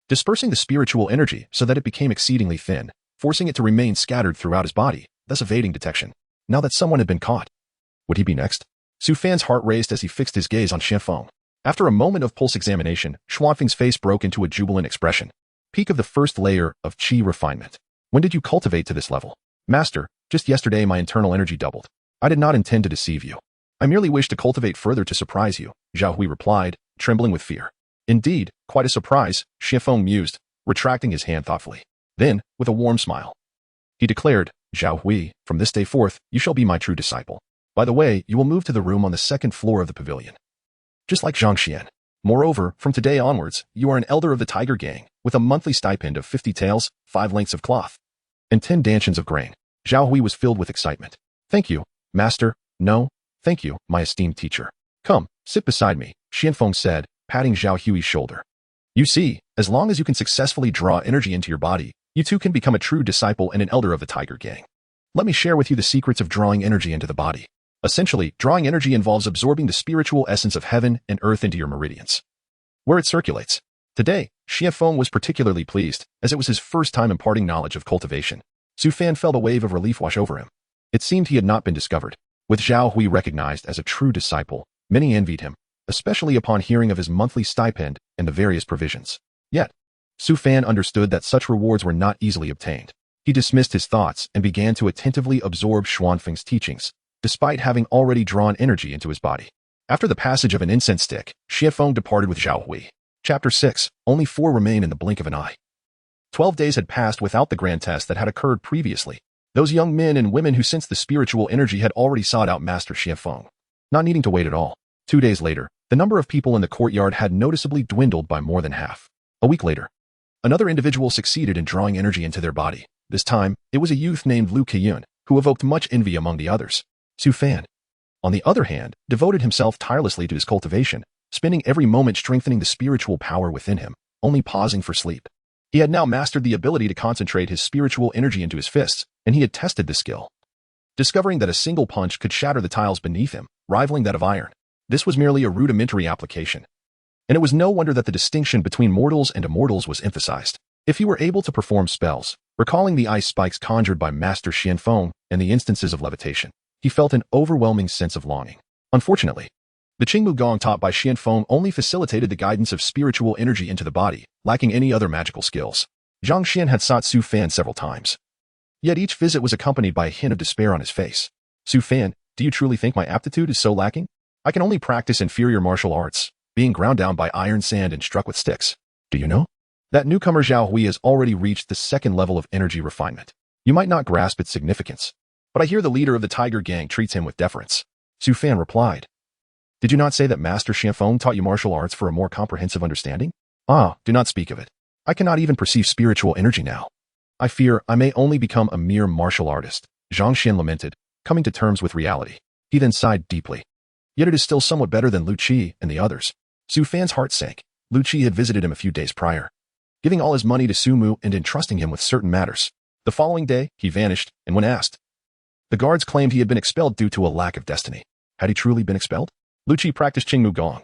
dispersing the spiritual energy so that it became exceedingly thin, forcing it to remain scattered throughout his body, thus evading detection. Now that someone had been caught, would he be next? Su Fan's heart raced as he fixed his gaze on Xian Feng. After a moment of pulse examination, Xuanfeng's face broke into a jubilant expression. Peak of the 1st layer of qi refinement. When did you cultivate to this level? Master, just yesterday my internal energy doubled. I did not intend to deceive you. I merely wished to cultivate further to surprise you, Zhao Hui replied, trembling with fear. Indeed, quite a surprise, Xian Feng mused, retracting his hand thoughtfully. Then, with a warm smile, he declared, Zhao Hui, from this day forth, you shall be my true disciple. By the way, you will move to the room on the 2nd floor of the pavilion, just like Zhang Xian. Moreover, from today onwards, you are an elder of the Tiger Gang, with a monthly stipend of 50 taels, 5 lengths of cloth, and 10 dantians of grain. Zhao Hui was filled with excitement. Thank you, master. No, thank you, my esteemed teacher. Come, sit beside me, Xian Feng said, patting Zhao Hui's shoulder. You see, as long as you can successfully draw energy into your body, you too can become a true disciple and an elder of the Tiger Gang. Let me share with you the secrets of drawing energy into the body. Essentially, drawing energy involves absorbing the spiritual essence of heaven and earth into your meridians, where it circulates. Today, Xian Feng was particularly pleased, as it was his first time imparting knowledge of cultivation. Su Fan felt a wave of relief wash over him. It seemed he had not been discovered. With Zhao Hui recognized as a true disciple, many envied him, especially upon hearing of his monthly stipend and the various provisions. Yet, Su Fan understood that such rewards were not easily obtained. He dismissed his thoughts and began to attentively absorb Xuanfeng's teachings, despite having already drawn energy into his body. After the passage of an incense stick, Xian Feng departed with Zhao Hui. Chapter 6. Only 4 remain in the blink of an eye. 12 days had passed without the grand test that had occurred previously. Those young men and women who sensed the spiritual energy had already sought out Master Xian Feng, not needing to wait at all. 2 days later, the number of people in the courtyard had noticeably dwindled by more than half. A week later, another individual succeeded in drawing energy into their body. This time, it was a youth named Lu Keiyun, who evoked much envy among the others. Su Fan, on the other hand, devoted himself tirelessly to his cultivation, spending every moment strengthening the spiritual power within him, only pausing for sleep. He had now mastered the ability to concentrate his spiritual energy into his fists, and he had tested the skill, discovering that a single punch could shatter the tiles beneath him, rivaling that of iron. This was merely a rudimentary application, and it was no wonder that the distinction between mortals and immortals was emphasized. If he were able to perform spells, recalling the ice spikes conjured by Master Xian Feng and the instances of levitation, he felt an overwhelming sense of longing. Unfortunately, the Qingmu Gong taught by Xian Feng only facilitated the guidance of spiritual energy into the body, lacking any other magical skills. Zhang Xian had sought Su Fan several times. Yet each visit was accompanied by a hint of despair on his face. Su Fan, do you truly think my aptitude is so lacking? I can only practice inferior martial arts, being ground down by iron sand and struck with sticks. Do you know? That newcomer Zhao Hui has already reached the second level of energy refinement. You might not grasp its significance, but I hear the leader of the Tiger Gang treats him with deference. Su Fan replied. Did you not say that Master Xianfeng taught you martial arts for a more comprehensive understanding? Ah, do not speak of it. I cannot even perceive spiritual energy now. I fear I may only become a mere martial artist, Zhang Xian lamented, coming to terms with reality. He then sighed deeply. Yet it is still somewhat better than Lu Qi and the others. Su Fan's heart sank. Lu Qi had visited him a few days prior, giving all his money to Su Mu and entrusting him with certain matters. The following day, he vanished, and when asked, the guards claimed he had been expelled due to a lack of destiny. Had he truly been expelled? Lu Qi practiced Qingmu Gong,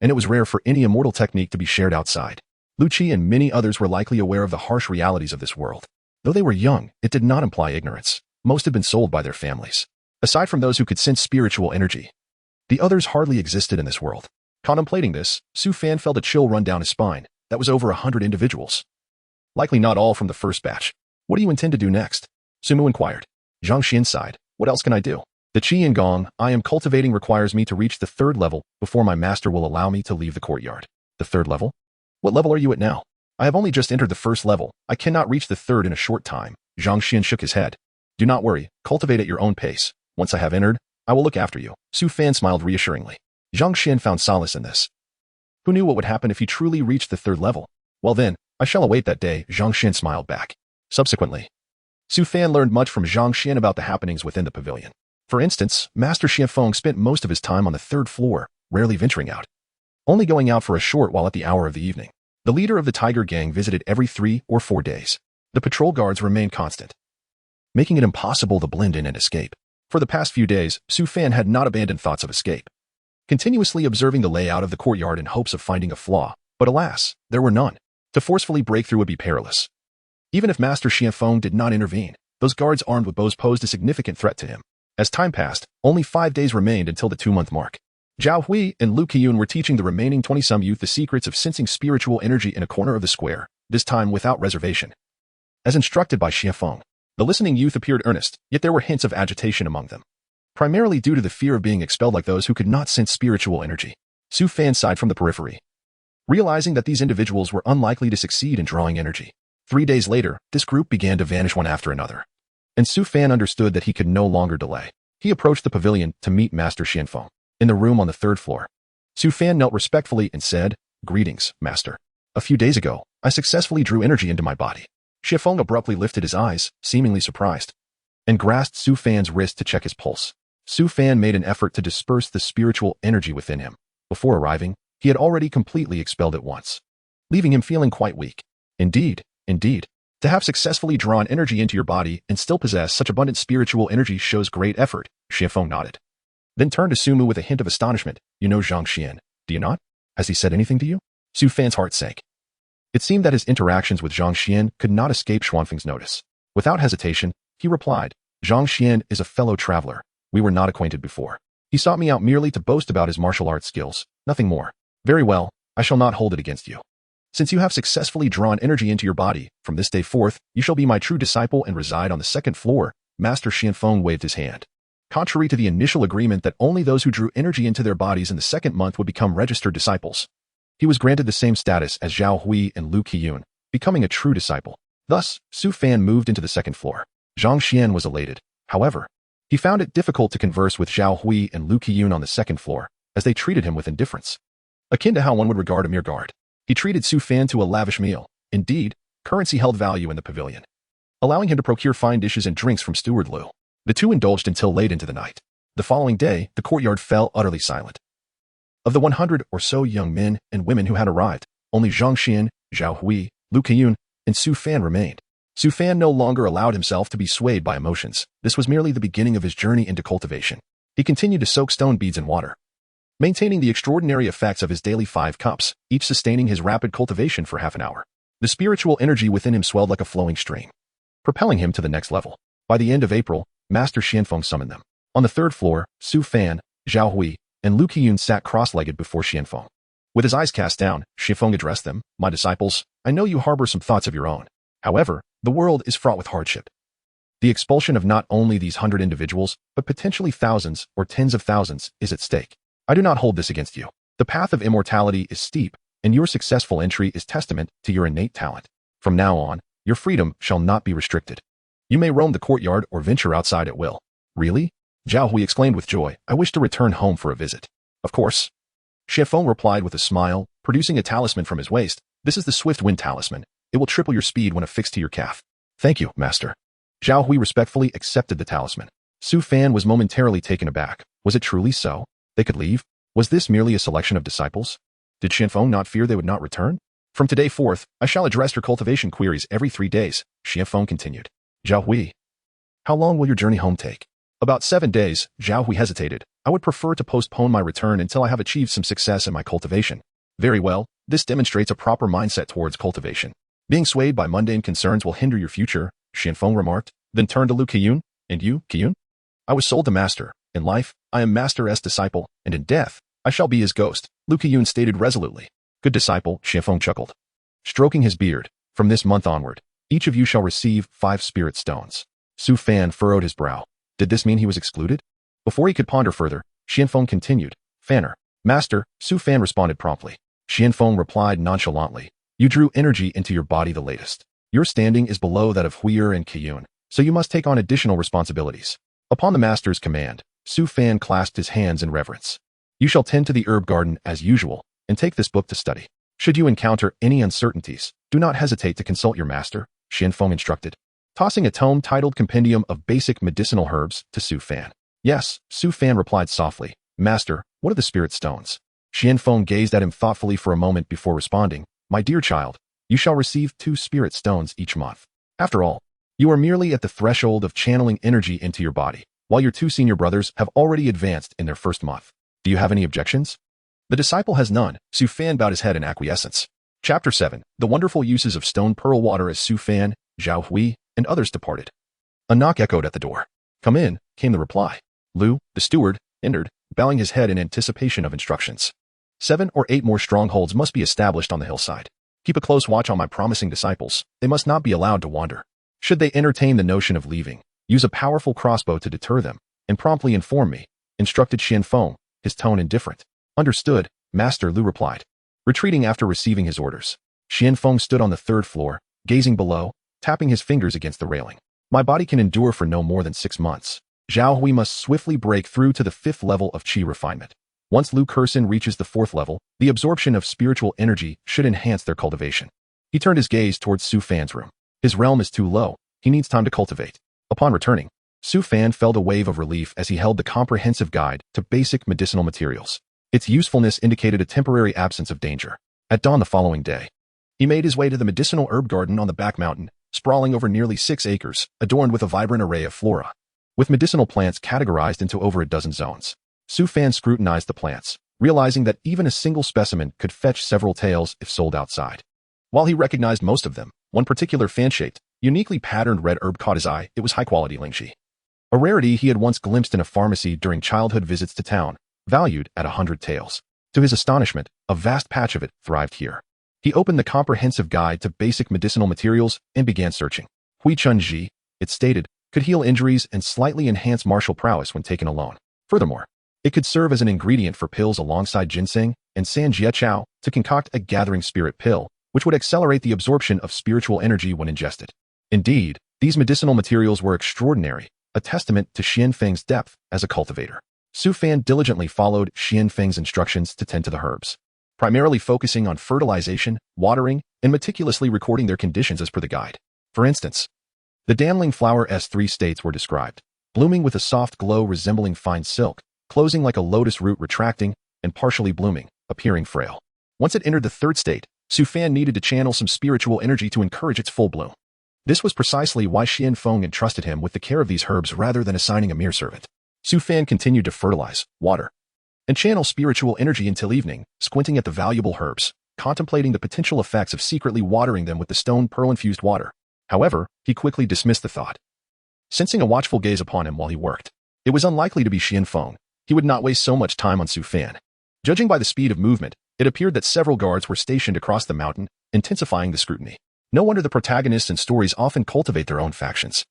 and it was rare for any immortal technique to be shared outside. Lu Qi and many others were likely aware of the harsh realities of this world. Though they were young, it did not imply ignorance. Most had been sold by their families. Aside from those who could sense spiritual energy, the others hardly existed in this world. Contemplating this, Su Fan felt a chill run down his spine. That was over 100 individuals. Likely not all from the first batch. What do you intend to do next? Su Mu inquired. Zhang Xian sighed. What else can I do? The Qi and Gong I am cultivating requires me to reach the third level before my master will allow me to leave the courtyard. The third level? What level are you at now? I have only just entered the first level. I cannot reach the third in a short time. Zhang Xian shook his head. Do not worry. Cultivate at your own pace. Once I have entered, I will look after you. Su Fan smiled reassuringly. Zhang Xian found solace in this. Who knew what would happen if he truly reached the third level? Well then, I shall await that day, Zhang Xian smiled back. Subsequently, Su Fan learned much from Zhang Xian about the happenings within the pavilion. For instance, Master Xianfeng spent most of his time on the third floor, rarely venturing out, only going out for a short while at the hour of the evening. The leader of the Tiger Gang visited every 3 or 4 days. The patrol guards remained constant, making it impossible to blend in and escape. For the past few days, Su Fan had not abandoned thoughts of escape, continuously observing the layout of the courtyard in hopes of finding a flaw, but alas, there were none. To forcefully break through would be perilous. Even if Master Xianfeng did not intervene, those guards armed with bows posed a significant threat to him. As time passed, only 5 days remained until the 2-month mark. Zhao Hui and Lu Qiyun were teaching the remaining 20-some youth the secrets of sensing spiritual energy in a corner of the square, this time without reservation. As instructed by Xianfeng, the listening youth appeared earnest, yet there were hints of agitation among them, primarily due to the fear of being expelled like those who could not sense spiritual energy. Su Fan sighed from the periphery, realizing that these individuals were unlikely to succeed in drawing energy. 3 days later, this group began to vanish one after another, and Su Fan understood that he could no longer delay. He approached the pavilion to meet Master Xianfeng. In the room on the 3rd floor, Su Fan knelt respectfully and said, Greetings, Master. A few days ago, I successfully drew energy into my body. Xianfeng abruptly lifted his eyes, seemingly surprised, and grasped Su Fan's wrist to check his pulse. Su Fan made an effort to disperse the spiritual energy within him. Before arriving, he had already completely expelled it once, leaving him feeling quite weak. Indeed, to have successfully drawn energy into your body and still possess such abundant spiritual energy shows great effort, Xianfeng nodded. Then turned to Su Mu with a hint of astonishment. You know Zhang Xian, do you not? Has he said anything to you? Su Fan's heart sank. It seemed that his interactions with Zhang Xian could not escape Xuanfeng's notice. Without hesitation, he replied, Zhang Xian is a fellow traveler. We were not acquainted before. He sought me out merely to boast about his martial arts skills, nothing more. Very well, I shall not hold it against you. Since you have successfully drawn energy into your body, from this day forth, you shall be my true disciple and reside on the 2nd floor. Master Xianfeng waved his hand. Contrary to the initial agreement that only those who drew energy into their bodies in the 2nd month would become registered disciples, he was granted the same status as Zhao Hui and Lu Qiyun, becoming a true disciple. Thus, Su Fan moved into the 2nd floor. Zhang Xian was elated. However, he found it difficult to converse with Zhao Hui and Lu Qiyun on the 2nd floor, as they treated him with indifference, akin to how one would regard a mere guard. He treated Su Fan to a lavish meal. Indeed, currency held value in the pavilion, allowing him to procure fine dishes and drinks from Steward Lu. The two indulged until late into the night. The following day, the courtyard fell utterly silent. Of the 100 or so young men and women who had arrived, only Zhang Xian, Zhao Hui, Lu Qiyun, and Su Fan remained. Su Fan no longer allowed himself to be swayed by emotions. This was merely the beginning of his journey into cultivation. He continued to soak stone beads in water, maintaining the extraordinary effects of his daily 5 cups, each sustaining his rapid cultivation for half an hour. The spiritual energy within him swelled like a flowing stream, propelling him to the next level. By the end of April, Master Xianfeng summoned them. On the 3rd floor, Su Fan, Zhao Hui, and Lu Qiyun sat cross-legged before Xianfeng. With his eyes cast down, Xianfeng addressed them. My disciples, I know you harbor some thoughts of your own. However, the world is fraught with hardship. The expulsion of not only these 100 individuals, but potentially thousands or tens of thousands is at stake. I do not hold this against you. The path of immortality is steep, and your successful entry is testament to your innate talent. From now on, your freedom shall not be restricted. You may roam the courtyard or venture outside at will. Really? Zhao Hui exclaimed with joy. I wish to return home for a visit. Of course. Xianfeng replied with a smile, producing a talisman from his waist. This is the Swift Wind Talisman. It will triple your speed when affixed to your calf. Thank you, master. Zhao Hui respectfully accepted the talisman. Su Fan was momentarily taken aback. Was it truly so? They could leave? Was this merely a selection of disciples? Did Xianfeng not fear they would not return? From today forth, I shall address your cultivation queries every 3 days, Xianfeng continued. Zhao Hui, how long will your journey home take? About 7 days, Zhao Hui hesitated. I would prefer to postpone my return until I have achieved some success in my cultivation. Very well, this demonstrates a proper mindset towards cultivation. Being swayed by mundane concerns will hinder your future, Xianfeng remarked, then turned to Lu Qiyun. And you, Qiyun? I was sold to master. In life, I am master's disciple, and in death, I shall be his ghost, Lu Qiyun stated resolutely. Good disciple, Xianfeng chuckled. Stroking his beard, from this month onward, each of you shall receive 5 spirit stones. Su Fan furrowed his brow. Did this mean he was excluded? Before he could ponder further, Xianfeng continued. Fanner. Master, Su Fan responded promptly. Xianfeng replied nonchalantly. You drew energy into your body the latest. Your standing is below that of Huier and Qiyun, so you must take on additional responsibilities. Upon the master's command, Su Fan clasped his hands in reverence. You shall tend to the herb garden as usual, and take this book to study. Should you encounter any uncertainties, do not hesitate to consult your master, Xianfeng instructed, tossing a tome titled Compendium of Basic Medicinal Herbs to Su Fan. Yes, Su Fan replied softly. Master, what are the spirit stones? Xianfeng gazed at him thoughtfully for a moment before responding. My dear child, you shall receive 2 spirit stones each month. After all, you are merely at the threshold of channeling energy into your body, while your 2 senior brothers have already advanced in their first month. Do you have any objections? The disciple has none. Su Fan bowed his head in acquiescence. Chapter 7. The wonderful uses of stone pearl water as Su Fan, Zhao Hui, and others departed. A knock echoed at the door. Come in, came the reply. Lu, the steward, entered, bowing his head in anticipation of instructions. 7 or 8 more strongholds must be established on the hillside. Keep a close watch on my promising disciples. They must not be allowed to wander. Should they entertain the notion of leaving, use a powerful crossbow to deter them, and promptly inform me, instructed Xianfeng, his tone indifferent. Understood, Master, Lu replied, retreating after receiving his orders. Xianfeng stood on the 3rd floor, gazing below, tapping his fingers against the railing. My body can endure for no more than 6 months. Zhao Hui must swiftly break through to the 5th level of qi refinement. Once Lu Kursin reaches the 4th level, the absorption of spiritual energy should enhance their cultivation. He turned his gaze towards Su Fan's room. His realm is too low. He needs time to cultivate. Upon returning, Su Fan felt a wave of relief as he held the comprehensive guide to basic medicinal materials. Its usefulness indicated a temporary absence of danger. At dawn the following day, he made his way to the medicinal herb garden on the back mountain, sprawling over nearly 6 acres, adorned with a vibrant array of flora. With medicinal plants categorized into over a dozen zones, Su Fan scrutinized the plants, realizing that even a single specimen could fetch several taels if sold outside. While he recognized most of them, one particular fan-shaped, uniquely patterned red herb caught his eye. It was high-quality lingxi, a rarity he had once glimpsed in a pharmacy during childhood visits to town, valued at 100 taels. To his astonishment, a vast patch of it thrived here. He opened the comprehensive guide to basic medicinal materials and began searching. Hui Chun Ji, it stated, could heal injuries and slightly enhance martial prowess when taken alone. Furthermore, it could serve as an ingredient for pills alongside ginseng and San Jie Chao to concoct a gathering spirit pill, which would accelerate the absorption of spiritual energy when ingested. Indeed, these medicinal materials were extraordinary, a testament to Xianfeng's depth as a cultivator. Su Fan diligently followed Xianfeng's instructions to tend to the herbs, primarily focusing on fertilization, watering, and meticulously recording their conditions as per the guide. For instance, the danling flower S3 states were described, blooming with a soft glow resembling fine silk, closing like a lotus root retracting, and partially blooming, appearing frail. Once it entered the 3rd state, Su Fan needed to channel some spiritual energy to encourage its full bloom. This was precisely why Xianfeng entrusted him with the care of these herbs rather than assigning a mere servant. Su Fan continued to fertilize, water, and channel spiritual energy until evening, squinting at the valuable herbs, contemplating the potential effects of secretly watering them with the stone pearl-infused water. However, he quickly dismissed the thought, sensing a watchful gaze upon him while he worked. It was unlikely to be Xianfeng. He would not waste so much time on Su Fan. Judging by the speed of movement, It appeared that several guards were stationed across the mountain, intensifying the scrutiny. No wonder the protagonists in stories often cultivate their own factions.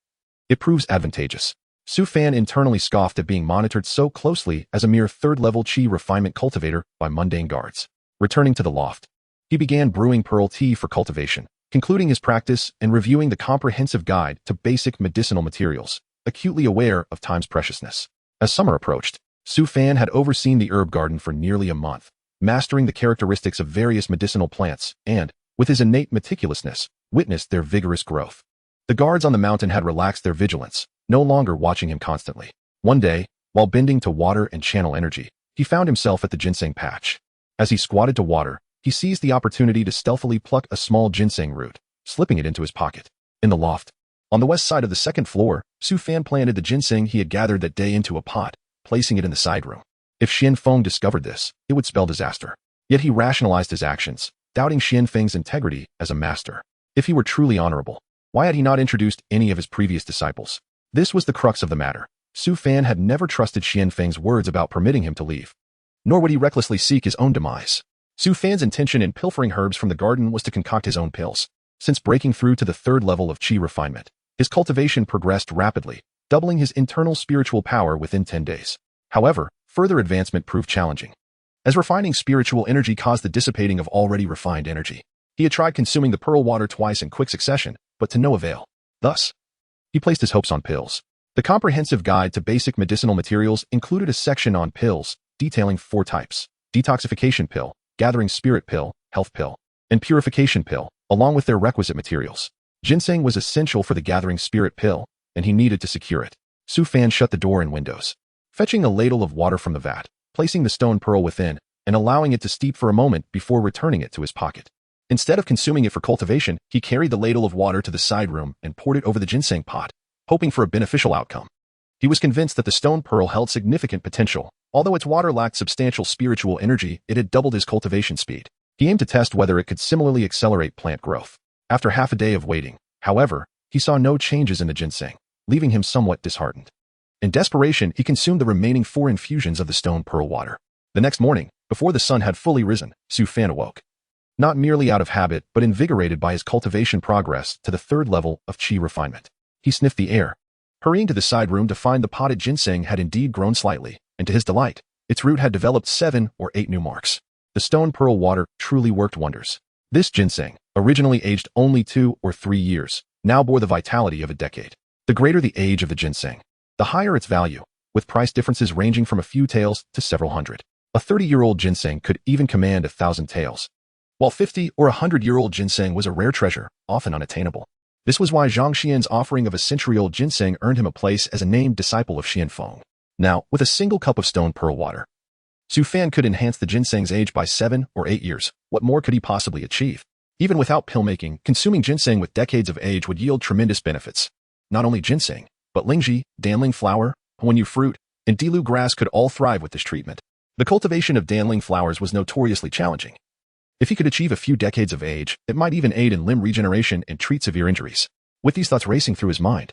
It proves advantageous. Su Fan internally scoffed at being monitored so closely as a mere third-level qi refinement cultivator by mundane guards. Returning to the loft, he began brewing pearl tea for cultivation, concluding his practice and reviewing the comprehensive guide to basic medicinal materials, acutely aware of time's preciousness. As summer approached, Su Fan had overseen the herb garden for nearly a month, mastering the characteristics of various medicinal plants and, with his innate meticulousness, witnessed their vigorous growth. The guards on the mountain had relaxed their vigilance, no longer watching him constantly. One day, while bending to water and channel energy, he found himself at the ginseng patch. As he squatted to water, he seized the opportunity to stealthily pluck a small ginseng root, slipping it into his pocket. In the loft, on the west side of the second floor, Su Fan planted the ginseng he had gathered that day into a pot, placing it in the side room. If Xian Feng discovered this, it would spell disaster. Yet he rationalized his actions, doubting Xian Feng's integrity as a master. If he were truly honorable, why had he not introduced any of his previous disciples? This was the crux of the matter. Su Fan had never trusted Xian Feng's words about permitting him to leave. Nor would he recklessly seek his own demise. Su Fan's intention in pilfering herbs from the garden was to concoct his own pills. Since breaking through to the third level of qi refinement, his cultivation progressed rapidly, doubling his internal spiritual power within 10 days. However, further advancement proved challenging, as refining spiritual energy caused the dissipating of already refined energy. He had tried consuming the pearl water twice in quick succession, but to no avail. Thus, he placed his hopes on pills. The comprehensive guide to basic medicinal materials included a section on pills, detailing 4 types: detoxification pill, gathering spirit pill, health pill, and purification pill, along with their requisite materials. Ginseng was essential for the gathering spirit pill, and he needed to secure it. Su Fan shut the door and windows, fetching a ladle of water from the vat, placing the stone pearl within, and allowing it to steep for a moment before returning it to his pocket. Instead of consuming it for cultivation, he carried the ladle of water to the side room and poured it over the ginseng pot, hoping for a beneficial outcome. He was convinced that the stone pearl held significant potential. Although its water lacked substantial spiritual energy, it had doubled his cultivation speed. He aimed to test whether it could similarly accelerate plant growth. After half a day of waiting, however, he saw no changes in the ginseng, leaving him somewhat disheartened. In desperation, he consumed the remaining 4 infusions of the stone pearl water. The next morning, before the sun had fully risen, Su Fan awoke. Not merely out of habit, but invigorated by his cultivation progress to the third level of qi refinement. He sniffed the air, hurrying to the side room to find the potted ginseng had indeed grown slightly, and to his delight, its root had developed 7 or 8 new marks. The stone pearl water truly worked wonders. This ginseng, originally aged only 2 or 3 years, now bore the vitality of a decade. The greater the age of the ginseng, the higher its value, with price differences ranging from a few taels to several hundred. A 30-year-old ginseng could even command 1,000 taels, while 50 or 100-year-old ginseng was a rare treasure, often unattainable. This was why Zhang Xian's offering of a century-old ginseng earned him a place as a named disciple of Xian Feng. Now, with a single cup of stone pearl water, Su Fan could enhance the ginseng's age by 7 or 8 years. What more could he possibly achieve? Even without pill-making, consuming ginseng with decades of age would yield tremendous benefits. Not only ginseng, but lingji, danling flower, huanyu fruit, and dilu grass could all thrive with this treatment. The cultivation of danling flowers was notoriously challenging. If he could achieve a few decades of age, it might even aid in limb regeneration and treat severe injuries. With these thoughts racing through his mind,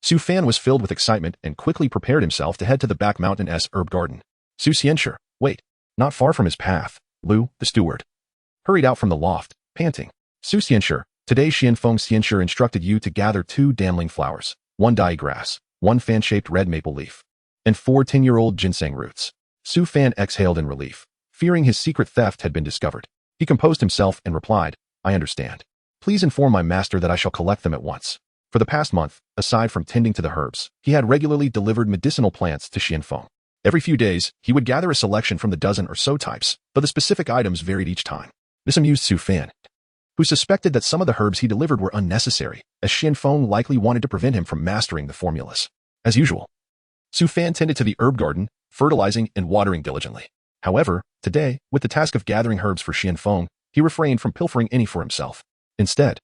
Su Fan was filled with excitement and quickly prepared himself to head to the back mountain-s herb garden. Su Xianshi, wait. Not far from his path, Lu, the steward, hurried out from the loft, panting. Su Xianshi, today Xian Feng Xianshi instructed you to gather 2 damling flowers, 1 dai grass, 1 fan-shaped red maple leaf, and 4 10-year-old ginseng roots. Su Fan exhaled in relief, fearing his secret theft had been discovered. He composed himself and replied, I understand. Please inform my master that I shall collect them at once. For the past month, aside from tending to the herbs, he had regularly delivered medicinal plants to Xian Feng. Every few days, he would gather a selection from the dozen or so types, but the specific items varied each time. This amused Su Fan, who suspected that some of the herbs he delivered were unnecessary, as Xian Feng likely wanted to prevent him from mastering the formulas. As usual, Su Fan tended to the herb garden, fertilizing and watering diligently. However, today, with the task of gathering herbs for Xian Feng, he refrained from pilfering any for himself. Instead,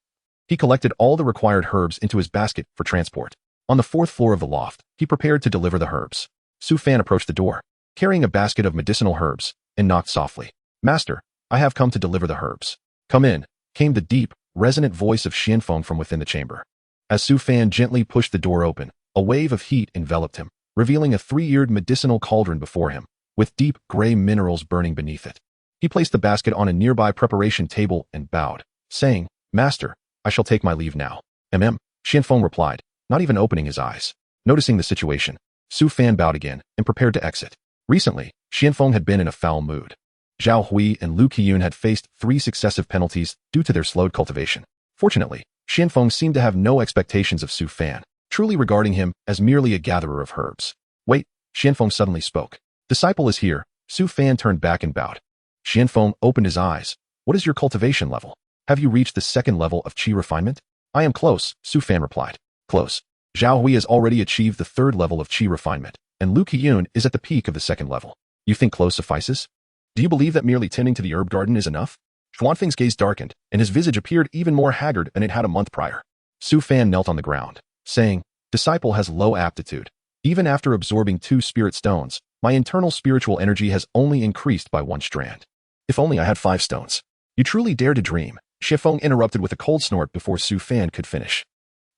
he collected all the required herbs into his basket for transport. On the 4th floor of the loft, he prepared to deliver the herbs. Su Fan approached the door, carrying a basket of medicinal herbs, and knocked softly. Master, I have come to deliver the herbs. Come in, came the deep, resonant voice of Xian Feng from within the chamber. As Su Fan gently pushed the door open, a wave of heat enveloped him, revealing a 3-eared medicinal cauldron before him, with deep gray minerals burning beneath it. He placed the basket on a nearby preparation table and bowed, saying, "Master, I shall take my leave now." Xianfeng replied, not even opening his eyes. Noticing the situation, Su Fan bowed again and prepared to exit. Recently, Xianfeng had been in a foul mood. Zhao Hui and Lu Qiyun had faced 3 successive penalties due to their slowed cultivation. Fortunately, Xianfeng seemed to have no expectations of Su Fan, truly regarding him as merely a gatherer of herbs. "Wait," Xianfeng suddenly spoke. "Disciple is here." Su Fan turned back and bowed. Xianfeng opened his eyes. "What is your cultivation level? Have you reached the 2nd level of qi refinement?" "I am close," Su Fan replied. "Close." Zhao Hui has already achieved the 3rd level of qi refinement, and Lu Qiyun is at the peak of the 2nd level. You think close suffices? Do you believe that merely tending to the herb garden is enough? Xuanfeng's gaze darkened, and his visage appeared even more haggard than it had a month prior. Su Fan knelt on the ground, saying, "Disciple has low aptitude. Even after absorbing 2 spirit stones, my internal spiritual energy has only increased by 1 strand. If only I had 5 stones." "You truly dare to dream," Xianfeng interrupted with a cold snort before Su Fan could finish.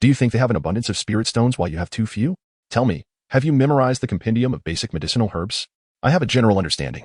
"Do you think they have an abundance of spirit stones while you have too few? Tell me, have you memorized the compendium of basic medicinal herbs?" "I have a general understanding,"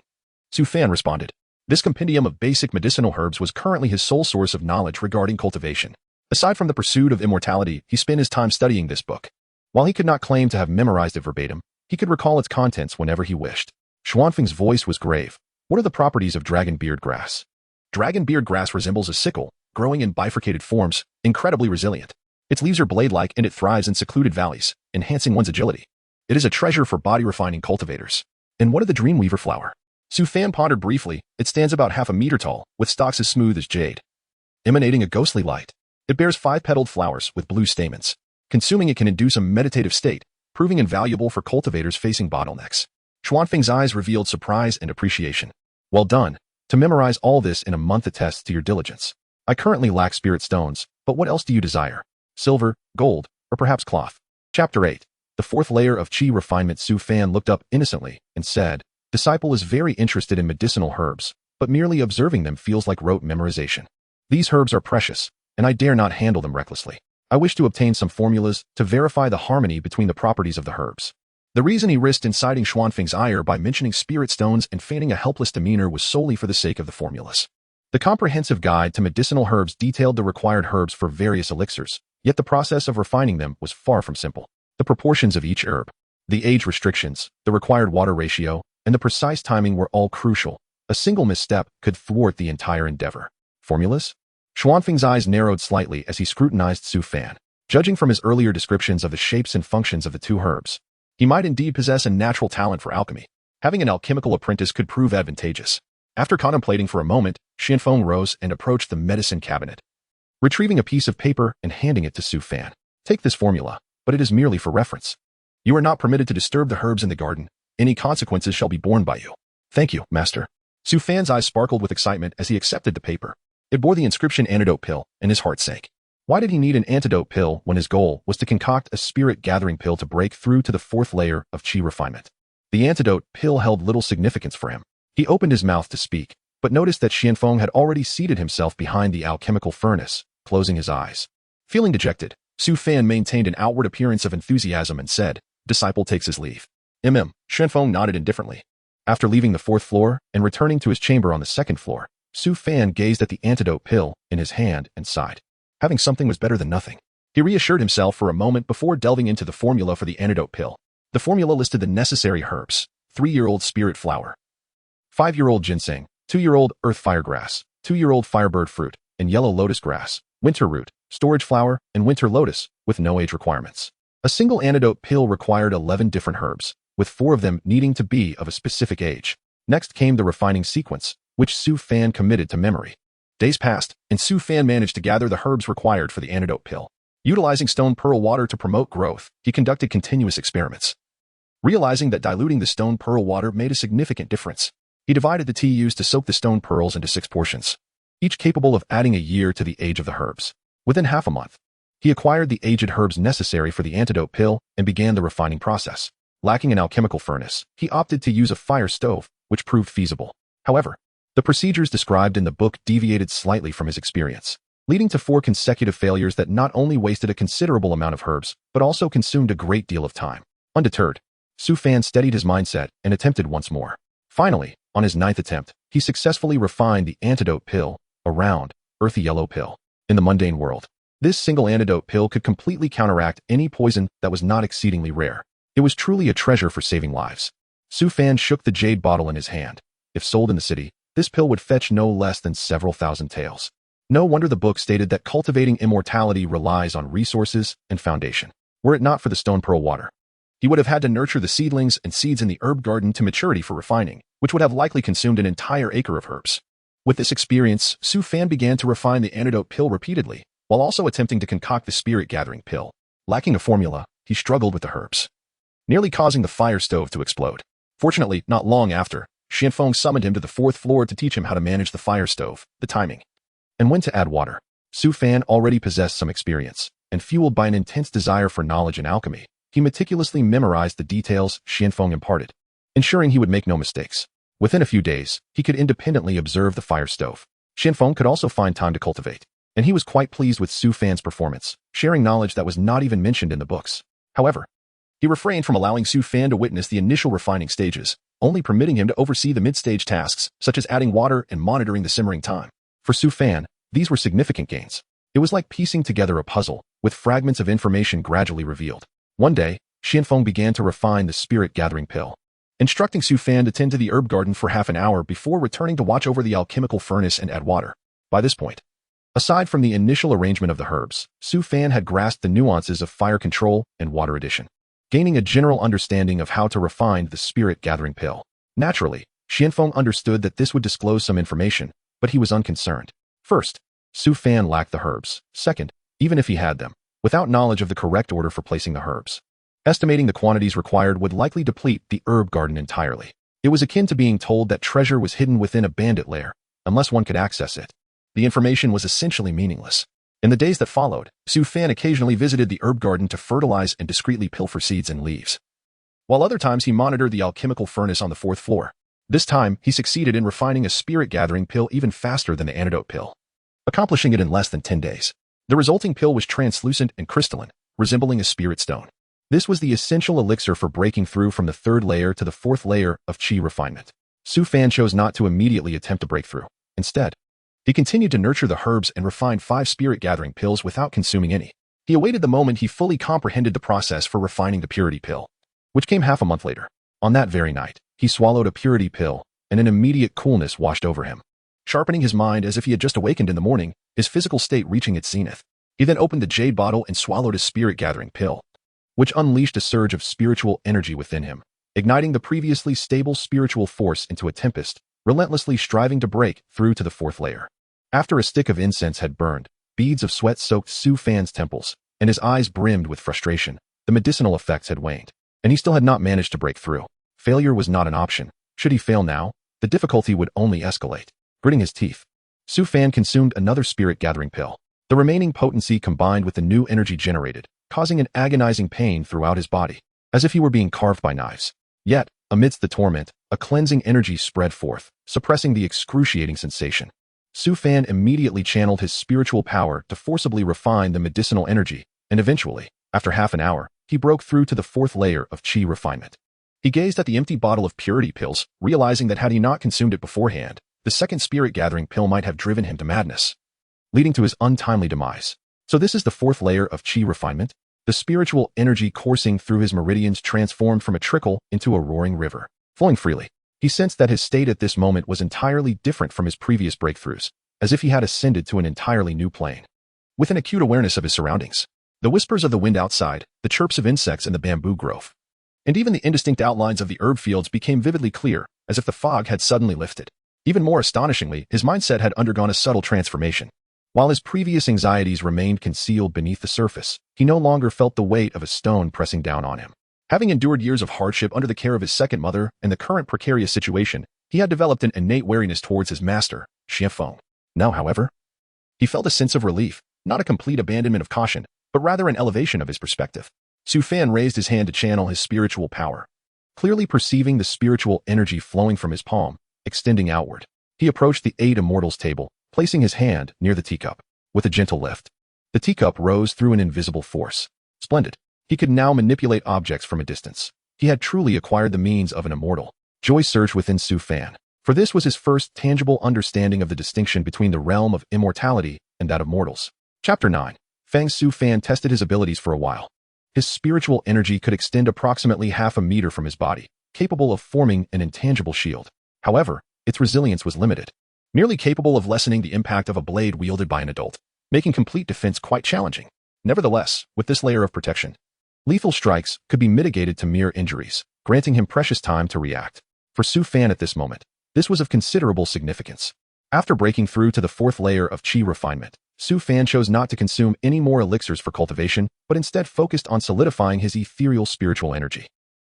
Su Fan responded. This compendium of basic medicinal herbs was currently his sole source of knowledge regarding cultivation. Aside from the pursuit of immortality, he spent his time studying this book. While he could not claim to have memorized it verbatim, he could recall its contents whenever he wished. Xuanfeng's voice was grave. "What are the properties of dragon beard grass?" Dragon beard grass resembles a sickle, growing in bifurcated forms, incredibly resilient. Its leaves are blade-like and it thrives in secluded valleys, enhancing one's agility. It is a treasure for body-refining cultivators. "And what of the dreamweaver flower?" Su Fan pondered briefly. "It stands about half a meter tall, with stalks as smooth as jade, emanating a ghostly light. It bears 5-petaled flowers with blue stamens. Consuming it can induce a meditative state, proving invaluable for cultivators facing bottlenecks." Xuanfeng's eyes revealed surprise and appreciation. "Well done. To memorize all this in a month attests to your diligence. I currently lack spirit stones, but what else do you desire? Silver, gold, or perhaps cloth?" Chapter 8. The 4th layer of qi refinement. Su Fan looked up innocently and said, "Disciple is very interested in medicinal herbs, but merely observing them feels like rote memorization. These herbs are precious, and I dare not handle them recklessly. I wish to obtain some formulas to verify the harmony between the properties of the herbs." The reason he risked inciting Xuanfeng's ire by mentioning spirit stones and feigning a helpless demeanor was solely for the sake of the formulas. The comprehensive guide to medicinal herbs detailed the required herbs for various elixirs, yet the process of refining them was far from simple. The proportions of each herb, the age restrictions, the required water ratio, and the precise timing were all crucial. A single misstep could thwart the entire endeavor. Formulas? Xuanfeng's eyes narrowed slightly as he scrutinized Su Fan. Judging from his earlier descriptions of the shapes and functions of the 2 herbs, he might indeed possess a natural talent for alchemy. Having an alchemical apprentice could prove advantageous. After contemplating for a moment, Xianfeng rose and approached the medicine cabinet, retrieving a piece of paper and handing it to Su Fan. "Take this formula, but it is merely for reference. You are not permitted to disturb the herbs in the garden. Any consequences shall be borne by you." "Thank you, master." Su Fan's eyes sparkled with excitement as he accepted the paper. It bore the inscription "Antidote Pill," and his heart sank. Why did he need an antidote pill when his goal was to concoct a spirit-gathering pill to break through to the 4th layer of qi refinement? The antidote pill held little significance for him. He opened his mouth to speak, but noticed that Xianfeng had already seated himself behind the alchemical furnace, closing his eyes. Feeling dejected, Su Fan maintained an outward appearance of enthusiasm and said, "Disciple takes his leave." Xianfeng nodded indifferently. After leaving the 4th floor and returning to his chamber on the 2nd floor, Su Fan gazed at the antidote pill in his hand and sighed. Having something was better than nothing. He reassured himself for a moment before delving into the formula for the antidote pill. The formula listed the necessary herbs: 3-year-old spirit flower, 5-year-old ginseng, 2-year-old earth firegrass, 2-year-old firebird fruit, and yellow lotus grass, winter root, storage flower, and winter lotus, with no age requirements. A single antidote pill required 11 different herbs, with 4 of them needing to be of a specific age. Next came the refining sequence, which Su Fan committed to memory. Days passed, and Su Fan managed to gather the herbs required for the antidote pill. Utilizing stone pearl water to promote growth, he conducted continuous experiments. Realizing that diluting the stone pearl water made a significant difference, he divided the tea used to soak the stone pearls into 6 portions, each capable of adding a year to the age of the herbs. Within half a month, he acquired the aged herbs necessary for the antidote pill and began the refining process. Lacking an alchemical furnace, he opted to use a fire stove, which proved feasible. However, the procedures described in the book deviated slightly from his experience, leading to 4 consecutive failures that not only wasted a considerable amount of herbs, but also consumed a great deal of time. Undeterred, Su Fan steadied his mindset and attempted once more. Finally, On his 9th attempt, he successfully refined the antidote pill, a round, earthy yellow pill. In the mundane world, this single antidote pill could completely counteract any poison that was not exceedingly rare. It was truly a treasure for saving lives. Su Fan shook the jade bottle in his hand. If sold in the city, this pill would fetch no less than several thousand taels. No wonder the book stated that cultivating immortality relies on resources and foundation. Were it not for the stone pearl water, he would have had to nurture the seedlings and seeds in the herb garden to maturity for refining, which would have likely consumed an entire acre of herbs. With this experience, Su Fan began to refine the antidote pill repeatedly, while also attempting to concoct the spirit-gathering pill. Lacking a formula, he struggled with the herbs, nearly causing the fire stove to explode. Fortunately, not long after, Xianfeng summoned him to the 4th floor to teach him how to manage the fire stove, the timing, and when to add water. Su Fan already possessed some experience, and fueled by an intense desire for knowledge and alchemy, he meticulously memorized the details Xianfeng imparted, ensuring he would make no mistakes. Within a few days, he could independently observe the fire stove. Xianfeng could also find time to cultivate, and he was quite pleased with Su Fan's performance, sharing knowledge that was not even mentioned in the books. However, he refrained from allowing Su Fan to witness the initial refining stages, only permitting him to oversee the mid-stage tasks, such as adding water and monitoring the simmering time. For Su Fan, these were significant gains. It was like piecing together a puzzle, with fragments of information gradually revealed. One day, Xianfeng began to refine the spirit-gathering pill, instructing Su Fan to tend to the herb garden for half an hour before returning to watch over the alchemical furnace and add water. By this point, aside from the initial arrangement of the herbs, Su Fan had grasped the nuances of fire control and water addition, gaining a general understanding of how to refine the spirit-gathering pill. Naturally, Xianfeng understood that this would disclose some information, but he was unconcerned. First, Su Fan lacked the herbs. Second, even if he had them, without knowledge of the correct order for placing the herbs, estimating the quantities required would likely deplete the herb garden entirely. It was akin to being told that treasure was hidden within a bandit lair, unless one could access it. The information was essentially meaningless. In the days that followed, Su Fan occasionally visited the herb garden to fertilize and discreetly pilfer seeds and leaves, while other times he monitored the alchemical furnace on the 4th floor. This time, he succeeded in refining a spirit-gathering pill even faster than the antidote pill, accomplishing it in less than 10 days. The resulting pill was translucent and crystalline, resembling a spirit stone. This was the essential elixir for breaking through from the 3rd layer to the 4th layer of qi refinement. Su Fan chose not to immediately attempt to break through. Instead, he continued to nurture the herbs and refine 5 spirit-gathering pills without consuming any. He awaited the moment he fully comprehended the process for refining the purity pill, which came half a month later. On that very night, he swallowed a purity pill, and an immediate coolness washed over him, sharpening his mind as if he had just awakened in the morning, his physical state reaching its zenith. He then opened the jade bottle and swallowed a spirit-gathering pill, which unleashed a surge of spiritual energy within him, igniting the previously stable spiritual force into a tempest, relentlessly striving to break through to the 4th layer. After a stick of incense had burned, beads of sweat soaked Su Fan's temples, and his eyes brimmed with frustration. The medicinal effects had waned, and he still had not managed to break through. Failure was not an option. Should he fail now, the difficulty would only escalate. Gritting his teeth, Su Fan consumed another spirit-gathering pill. The remaining potency combined with the new energy generated, causing an agonizing pain throughout his body, as if he were being carved by knives. Yet, amidst the torment, a cleansing energy spread forth, suppressing the excruciating sensation. Su Fan immediately channeled his spiritual power to forcibly refine the medicinal energy, and eventually, after half an hour, he broke through to the 4th layer of qi refinement. He gazed at the empty bottle of purity pills, realizing that had he not consumed it beforehand, the second spirit-gathering pill might have driven him to madness, leading to his untimely demise. So this is the 4th layer of qi refinement? The spiritual energy coursing through his meridians transformed from a trickle into a roaring river, flowing freely. He sensed that his state at this moment was entirely different from his previous breakthroughs, as if he had ascended to an entirely new plane. With an acute awareness of his surroundings, the whispers of the wind outside, the chirps of insects in the bamboo grove, and even the indistinct outlines of the herb fields became vividly clear, as if the fog had suddenly lifted. Even more astonishingly, his mindset had undergone a subtle transformation. While his previous anxieties remained concealed beneath the surface, he no longer felt the weight of a stone pressing down on him. Having endured years of hardship under the care of his second mother and the current precarious situation, he had developed an innate wariness towards his master, Xianfeng. Now, however, he felt a sense of relief, not a complete abandonment of caution, but rather an elevation of his perspective. Su Fan raised his hand to channel his spiritual power, clearly perceiving the spiritual energy flowing from his palm, extending outward. He approached the 8 immortals table, placing his hand near the teacup. With a gentle lift, the teacup rose through an invisible force. Splendid. He could now manipulate objects from a distance. He had truly acquired the means of an immortal. Joy surged within Su Fan. for this was his first tangible understanding of the distinction between the realm of immortality and that of mortals. Chapter 9. Fang Su-fan tested his abilities for a while. His spiritual energy could extend approximately half a meter from his body, capable of forming an intangible shield. However, its resilience was limited, merely capable of lessening the impact of a blade wielded by an adult, making complete defense quite challenging. Nevertheless, with this layer of protection, lethal strikes could be mitigated to mere injuries, granting him precious time to react. For Su-fan at this moment, this was of considerable significance. After breaking through to the fourth layer of chi refinement, Su-fan chose not to consume any more elixirs for cultivation, but instead focused on solidifying his ethereal spiritual energy.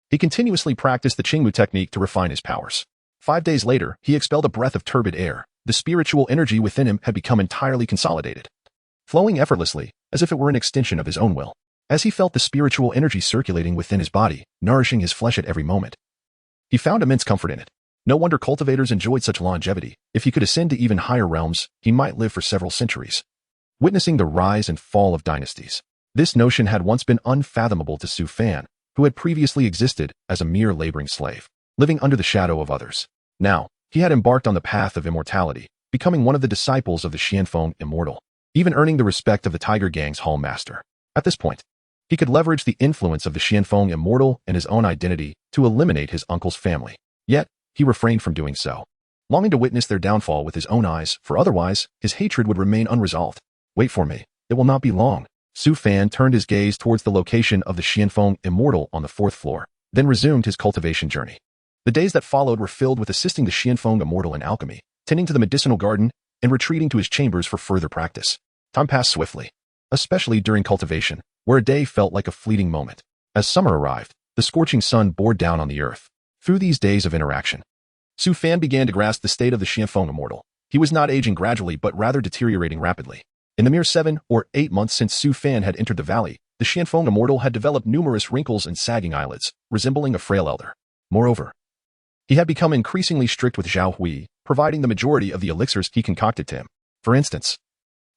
He continuously practiced the Qingmu technique to refine his powers. 5 days later, he expelled a breath of turbid air. The spiritual energy within him had become entirely consolidated, flowing effortlessly, as if it were an extension of his own will. As he felt the spiritual energy circulating within his body, nourishing his flesh at every moment, he found immense comfort in it. No wonder cultivators enjoyed such longevity. If he could ascend to even higher realms, he might live for several centuries, witnessing the rise and fall of dynasties. This notion had once been unfathomable to Su-fan, who had previously existed as a mere laboring slave, living under the shadow of others. Now, he had embarked on the path of immortality, becoming one of the disciples of the Xianfeng immortal, even earning the respect of the Tiger Gang's hall master. At this point, he could leverage the influence of the Xianfeng immortal and his own identity to eliminate his uncle's family. Yet, he refrained from doing so, longing to witness their downfall with his own eyes, for otherwise, his hatred would remain unresolved. Wait for me. It will not be long. Su-fan turned his gaze towards the location of the Xianfeng immortal on the 4th floor, then resumed his cultivation journey. The days that followed were filled with assisting the Xianfeng immortal in alchemy, tending to the medicinal garden, and retreating to his chambers for further practice. Time passed swiftly, especially during cultivation, where a day felt like a fleeting moment. As summer arrived, the scorching sun bore down on the earth. Through these days of interaction, Su-fan began to grasp the state of the Xianfeng immortal. He was not aging gradually but rather deteriorating rapidly. In the mere 7 or 8 months since Su-fan had entered the valley, the Xianfeng immortal had developed numerous wrinkles and sagging eyelids, resembling a frail elder. Moreover, he had become increasingly strict with Zhao Hui, providing the majority of the elixirs he concocted to him. For instance,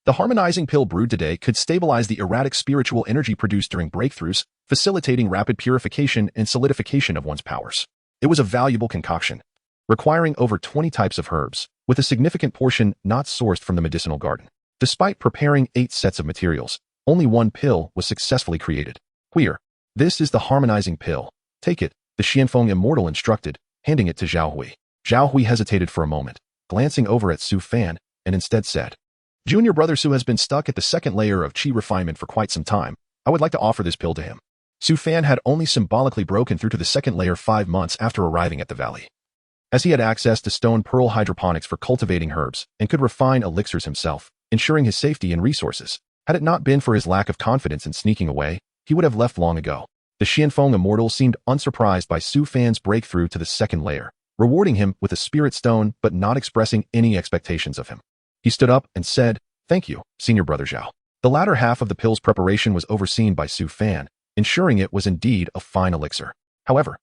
the harmonizing pill brewed today could stabilize the erratic spiritual energy produced during breakthroughs, facilitating rapid purification and solidification of one's powers. It was a valuable concoction, requiring over 20 types of herbs, with a significant portion not sourced from the medicinal garden. Despite preparing 8 sets of materials, only 1 pill was successfully created. Here, this is the harmonizing pill. Take it, the Xianfeng immortal instructed, handing it to Zhao Hui. Zhao Hui hesitated for a moment, glancing over at Su-fan, and instead said, "Junior brother Su has been stuck at the 2nd layer of chi refinement for quite some time. I would like to offer this pill to him." Su-fan had only symbolically broken through to the 2nd layer 5 months after arriving at the valley, as he had access to stone pearl hydroponics for cultivating herbs and could refine elixirs himself, ensuring his safety and resources. Had it not been for his lack of confidence in sneaking away, he would have left long ago. The Xianfeng immortal seemed unsurprised by Su-fan's breakthrough to the 2nd layer, rewarding him with a spirit stone but not expressing any expectations of him. He stood up and said, "Thank you, senior brother Zhao." The latter half of the pill's preparation was overseen by Su-fan, ensuring it was indeed a fine elixir. However,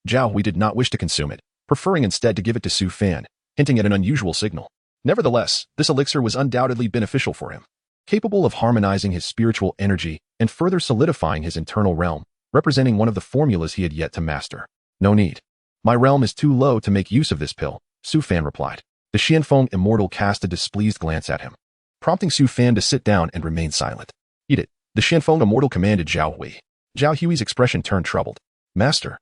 Zhao Hui did not wish to consume it, preferring instead to give it to Su-fan, hinting at an unusual signal. Nevertheless, this elixir was undoubtedly beneficial for him, capable of harmonizing his spiritual energy and further solidifying his internal realm, representing one of the formulas he had yet to master. "No need. My realm is too low to make use of this pill," Su-fan replied. The Xianfeng immortal cast a displeased glance at him, prompting Su-fan to sit down and remain silent. "Eat it," the Xianfeng immortal commanded Zhao Hui. Zhao Hui's expression turned troubled. "Master,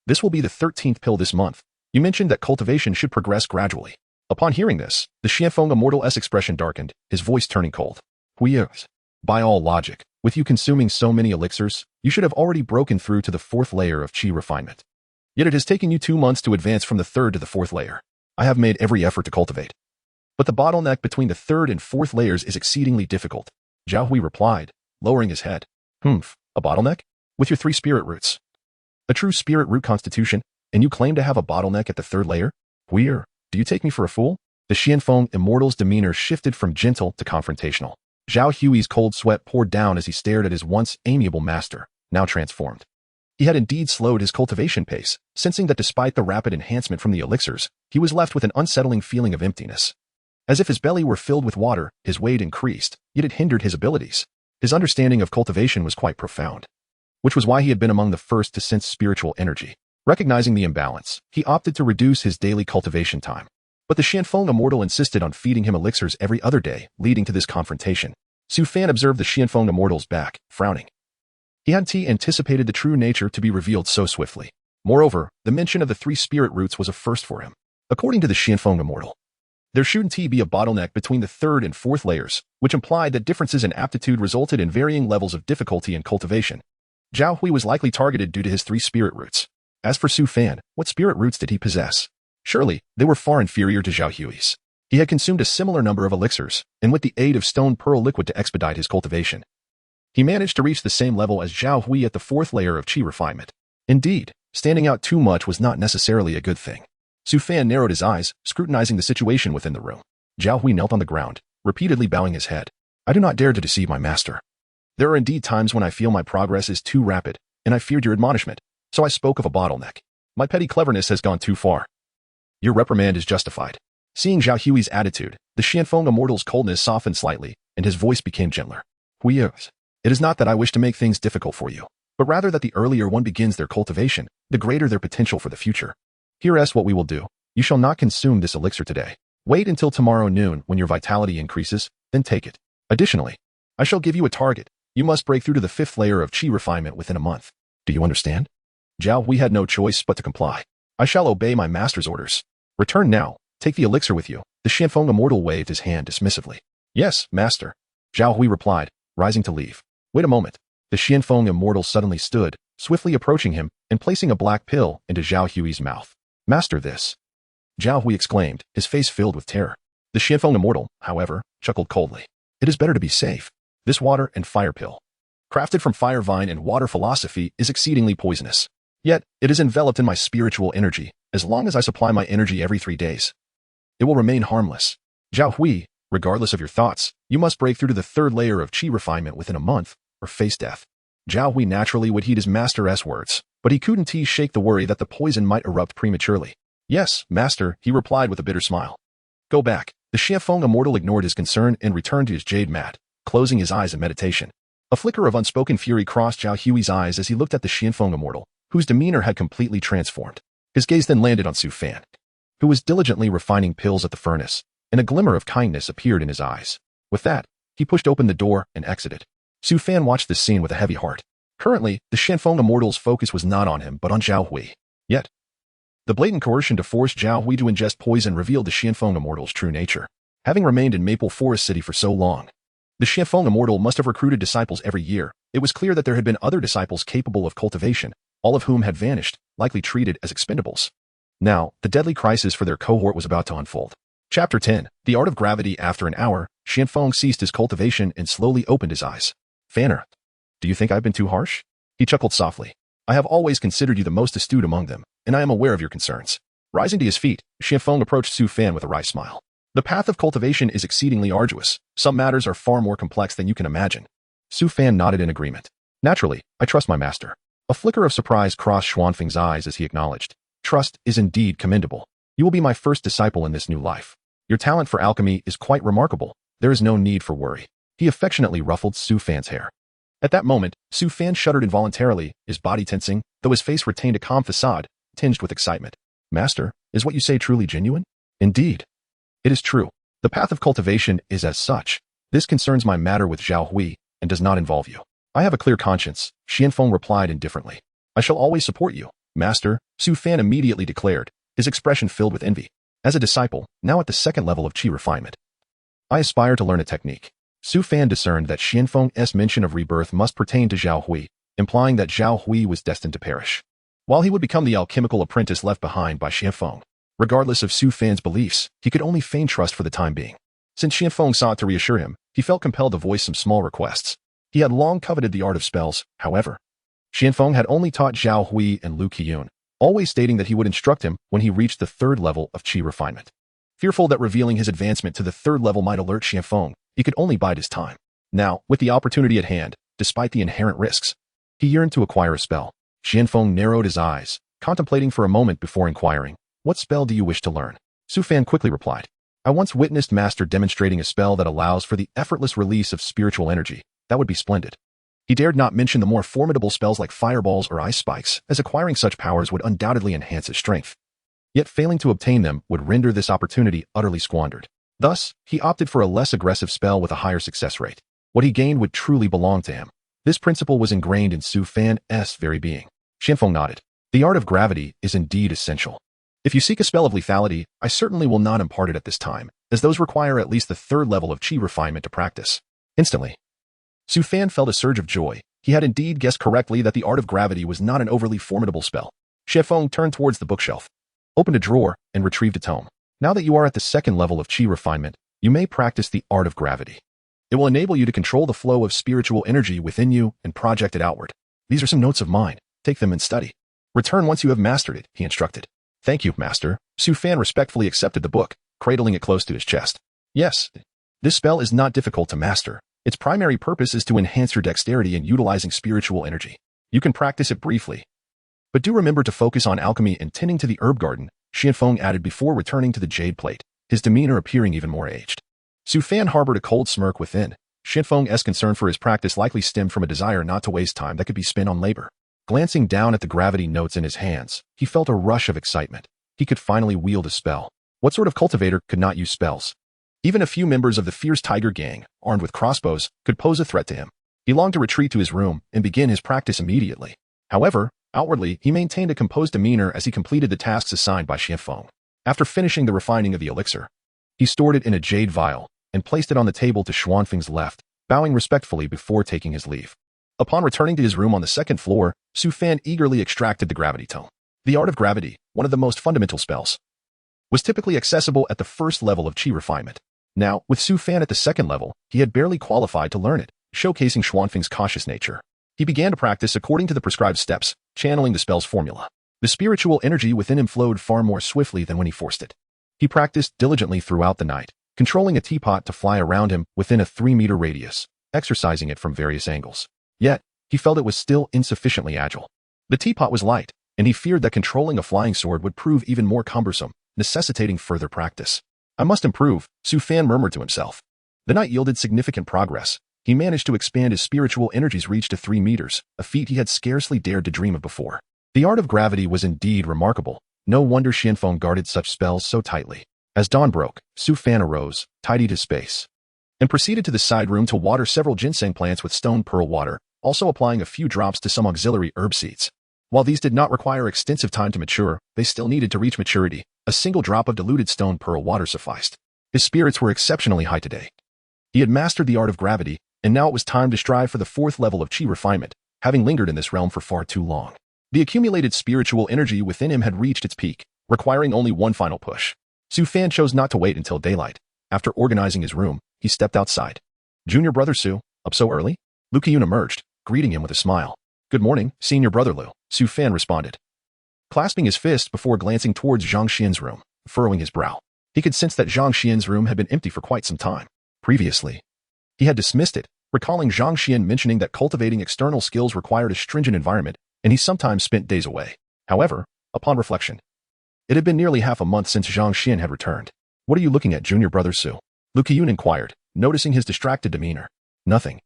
this will be the 13th pill this month. You mentioned that cultivation should progress gradually." Upon hearing this, the Xianfeng immortal's expression darkened, his voice turning cold. "Huiers, by all logic, with you consuming so many elixirs, you should have already broken through to the 4th layer of chi refinement. Yet it has taken you 2 months to advance from the 3rd to the 4th layer. I have made every effort to cultivate, but the bottleneck between the 3rd and 4th layers is exceedingly difficult." Zhao Hui replied, lowering his head. A bottleneck? With your 3 spirit roots. A true spirit root constitution, and you claim to have a bottleneck at the 3rd layer? Huier, do you take me for a fool? The Xianfeng immortal's demeanor shifted from gentle to confrontational. Zhao Hui's cold sweat poured down as he stared at his once amiable master, now transformed. He had indeed slowed his cultivation pace, sensing that despite the rapid enhancement from the elixirs, he was left with an unsettling feeling of emptiness. As if his belly were filled with water, his weight increased, yet it hindered his abilities. His understanding of cultivation was quite profound, which was why he had been among the first to sense spiritual energy. Recognizing the imbalance, he opted to reduce his daily cultivation time. But the Xianfeng immortal insisted on feeding him elixirs every other day, leading to this confrontation. Su Fan observed the Xianfeng immortal's back, frowning. He hadn't anticipated the true nature to be revealed so swiftly. Moreover, the mention of the 3 spirit roots was a first for him. According to the Xianfeng immortal, there shouldn't be a bottleneck between the 3rd and 4th layers, which implied that differences in aptitude resulted in varying levels of difficulty in cultivation. Zhao Hui was likely targeted due to his 3 spirit roots. As for Su Fan, what spirit roots did he possess? Surely, they were far inferior to Zhao Hui's. He had consumed a similar number of elixirs, and with the aid of stone pearl liquid to expedite his cultivation, he managed to reach the same level as Zhao Hui at the 4th layer of qi refinement. Indeed, standing out too much was not necessarily a good thing. Su Fan narrowed his eyes, scrutinizing the situation within the room. Zhao Hui knelt on the ground, repeatedly bowing his head. I do not dare to deceive my master. There are indeed times when I feel my progress is too rapid, and I feared your admonishment, so I spoke of a bottleneck. My petty cleverness has gone too far. Your reprimand is justified. Seeing Zhao Hui's attitude, the Xianfeng immortal's coldness softened slightly, and his voice became gentler. Hui, it is not that I wish to make things difficult for you, but rather that the earlier one begins their cultivation, the greater their potential for the future. Here is what we will do. You shall not consume this elixir today. Wait until tomorrow noon when your vitality increases, then take it. Additionally, I shall give you a target. You must break through to the 5th layer of qi refinement within a month. Do you understand? Zhao Hui had no choice but to comply. I shall obey my master's orders. Return now. Take the elixir with you. The Xianfeng immortal waved his hand dismissively. Yes, master. Zhao Hui replied, rising to leave. Wait a moment. The Xianfeng immortal suddenly stood, swiftly approaching him and placing a black pill into Zhao Hui's mouth. Master, this. Zhao Hui exclaimed, his face filled with terror. The Xianfeng immortal, however, chuckled coldly. It is better to be safe. This water and fire pill, crafted from fire vine and water philosophy, is exceedingly poisonous. Yet, it is enveloped in my spiritual energy. As long as I supply my energy every 3 days, it will remain harmless. Zhao Hui, regardless of your thoughts, you must break through to the 3rd layer of qi refinement within a month, or face death. Zhao Hui naturally would heed his master's words, but he couldn't shake the worry that the poison might erupt prematurely. Yes, master, he replied with a bitter smile. Go back. The Xianfeng immortal ignored his concern and returned to his jade mat, closing his eyes in meditation. A flicker of unspoken fury crossed Zhao Hui's eyes as he looked at the Xianfeng immortal, whose demeanor had completely transformed. His gaze then landed on Su Fan, who was diligently refining pills at the furnace, and a glimmer of kindness appeared in his eyes. With that, he pushed open the door and exited. Su Fan watched this scene with a heavy heart. Currently, the Xianfeng immortal's focus was not on him but on Zhao Hui. Yet, the blatant coercion to force Zhao Hui to ingest poison revealed the Xianfeng immortal's true nature. Having remained in Maple Forest City for so long, the Xianfeng immortal must have recruited disciples every year. It was clear that there had been other disciples capable of cultivation, all of whom had vanished, likely treated as expendables. Now, the deadly crisis for their cohort was about to unfold. Chapter 10, The Art of Gravity. After an hour, Xianfeng ceased his cultivation and slowly opened his eyes. Fanner, do you think I've been too harsh? He chuckled softly. I have always considered you the most astute among them, and I am aware of your concerns. Rising to his feet, Xianfeng approached Su Fan with a wry smile. The path of cultivation is exceedingly arduous. Some matters are far more complex than you can imagine. Su Fan nodded in agreement. Naturally, I trust my master. A flicker of surprise crossed Xuanfeng's eyes as he acknowledged. Trust is indeed commendable. You will be my first disciple in this new life. Your talent for alchemy is quite remarkable. There is no need for worry. He affectionately ruffled Su Fan's hair. At that moment, Su Fan shuddered involuntarily, his body tensing, though his face retained a calm facade, tinged with excitement. Master, is what you say truly genuine? Indeed. It is true. The path of cultivation is as such. This concerns my matter with Zhao Hui, and does not involve you. I have a clear conscience, Xianfeng replied indifferently. I shall always support you, master, Su Fan immediately declared, his expression filled with envy. As a disciple, now at the 2nd level of qi refinement, I aspire to learn a technique. Su Fan discerned that Xianfeng's mention of rebirth must pertain to Zhao Hui, implying that Zhao Hui was destined to perish, while he would become the alchemical apprentice left behind by Xianfeng. Regardless of Su Fan's beliefs, he could only feign trust for the time being. Since Xianfeng sought to reassure him, he felt compelled to voice some small requests. He had long coveted the art of spells, however. Xianfeng had only taught Zhao Hui and Lu Qiyun, always stating that he would instruct him when he reached the 3rd level of qi refinement. Fearful that revealing his advancement to the 3rd level might alert Xianfeng, he could only bide his time. Now, with the opportunity at hand, despite the inherent risks, he yearned to acquire a spell. Xianfeng narrowed his eyes, contemplating for a moment before inquiring, what spell do you wish to learn? Su Fan quickly replied, I once witnessed Master demonstrating a spell that allows for the effortless release of spiritual energy. That would be splendid. He dared not mention the more formidable spells like fireballs or ice spikes, as acquiring such powers would undoubtedly enhance his strength. Yet failing to obtain them would render this opportunity utterly squandered. Thus, he opted for a less aggressive spell with a higher success rate. What he gained would truly belong to him. This principle was ingrained in Su Fan's very being. Xianfeng nodded. The art of gravity is indeed essential. If you seek a spell of lethality, I certainly will not impart it at this time, as those require at least the third level of qi refinement to practice. Instantly, Su Fan felt a surge of joy. He had indeed guessed correctly that the art of gravity was not an overly formidable spell. Xianfeng turned towards the bookshelf, opened a drawer, and retrieved a tome. Now that you are at the second level of qi refinement, you may practice the art of gravity. It will enable you to control the flow of spiritual energy within you and project it outward. These are some notes of mine. Take them and study. Return once you have mastered it, he instructed. Thank you, master. Su Fan respectfully accepted the book, cradling it close to his chest. Yes, this spell is not difficult to master. Its primary purpose is to enhance your dexterity in utilizing spiritual energy. You can practice it briefly. But do remember to focus on alchemy and tending to the herb garden, Xianfeng added before returning to the jade plate, his demeanor appearing even more aged. Su Fan harbored a cold smirk within. Xianfeng's concern for his practice likely stemmed from a desire not to waste time that could be spent on labor. Glancing down at the gravity notes in his hands, he felt a rush of excitement. He could finally wield a spell. What sort of cultivator could not use spells? Even a few members of the fierce tiger gang, armed with crossbows, could pose a threat to him. He longed to retreat to his room and begin his practice immediately. However, outwardly, he maintained a composed demeanor as he completed the tasks assigned by Xianfeng. After finishing the refining of the elixir, he stored it in a jade vial and placed it on the table to Xuanfeng's left, bowing respectfully before taking his leave. Upon returning to his room on the second floor, Su Fan eagerly extracted the gravity tome. The art of gravity, one of the most fundamental spells, was typically accessible at the first level of qi refinement. Now, with Su Fan at the second level, he had barely qualified to learn it, showcasing Xuanfeng's cautious nature. He began to practice according to the prescribed steps, channeling the spell's formula. The spiritual energy within him flowed far more swiftly than when he forced it. He practiced diligently throughout the night, controlling a teapot to fly around him within a 3-meter radius, exercising it from various angles. Yet, he felt it was still insufficiently agile. The teapot was light, and he feared that controlling a flying sword would prove even more cumbersome, necessitating further practice. I must improve, Su Fan murmured to himself. The night yielded significant progress. He managed to expand his spiritual energies reach to 3 meters, a feat he had scarcely dared to dream of before. The art of gravity was indeed remarkable. No wonder Xianfeng guarded such spells so tightly. As dawn broke, Su Fan arose, tidied his space, and proceeded to the side room to water several ginseng plants with stone pearl water, also applying a few drops to some auxiliary herb seeds. While these did not require extensive time to mature, they still needed to reach maturity. A single drop of diluted stone pearl water sufficed. His spirits were exceptionally high today. He had mastered the art of gravity, and now it was time to strive for the fourth level of qi refinement, having lingered in this realm for far too long. The accumulated spiritual energy within him had reached its peak, requiring only one final push. Su Fan chose not to wait until daylight. After organizing his room, he stepped outside. Junior brother Su, up so early? Lu Qiyun emerged, greeting him with a smile. Good morning, senior brother Lu, Su Fan responded, clasping his fist before glancing towards Zhang Xian's room, furrowing his brow. He could sense that Zhang Xian's room had been empty for quite some time. Previously, he had dismissed it, recalling Zhang Xian mentioning that cultivating external skills required a stringent environment, and he sometimes spent days away. However, upon reflection, it had been nearly half a month since Zhang Xian had returned. What are you looking at, junior brother Su? Lu Qiyun inquired, noticing his distracted demeanor. Nothing.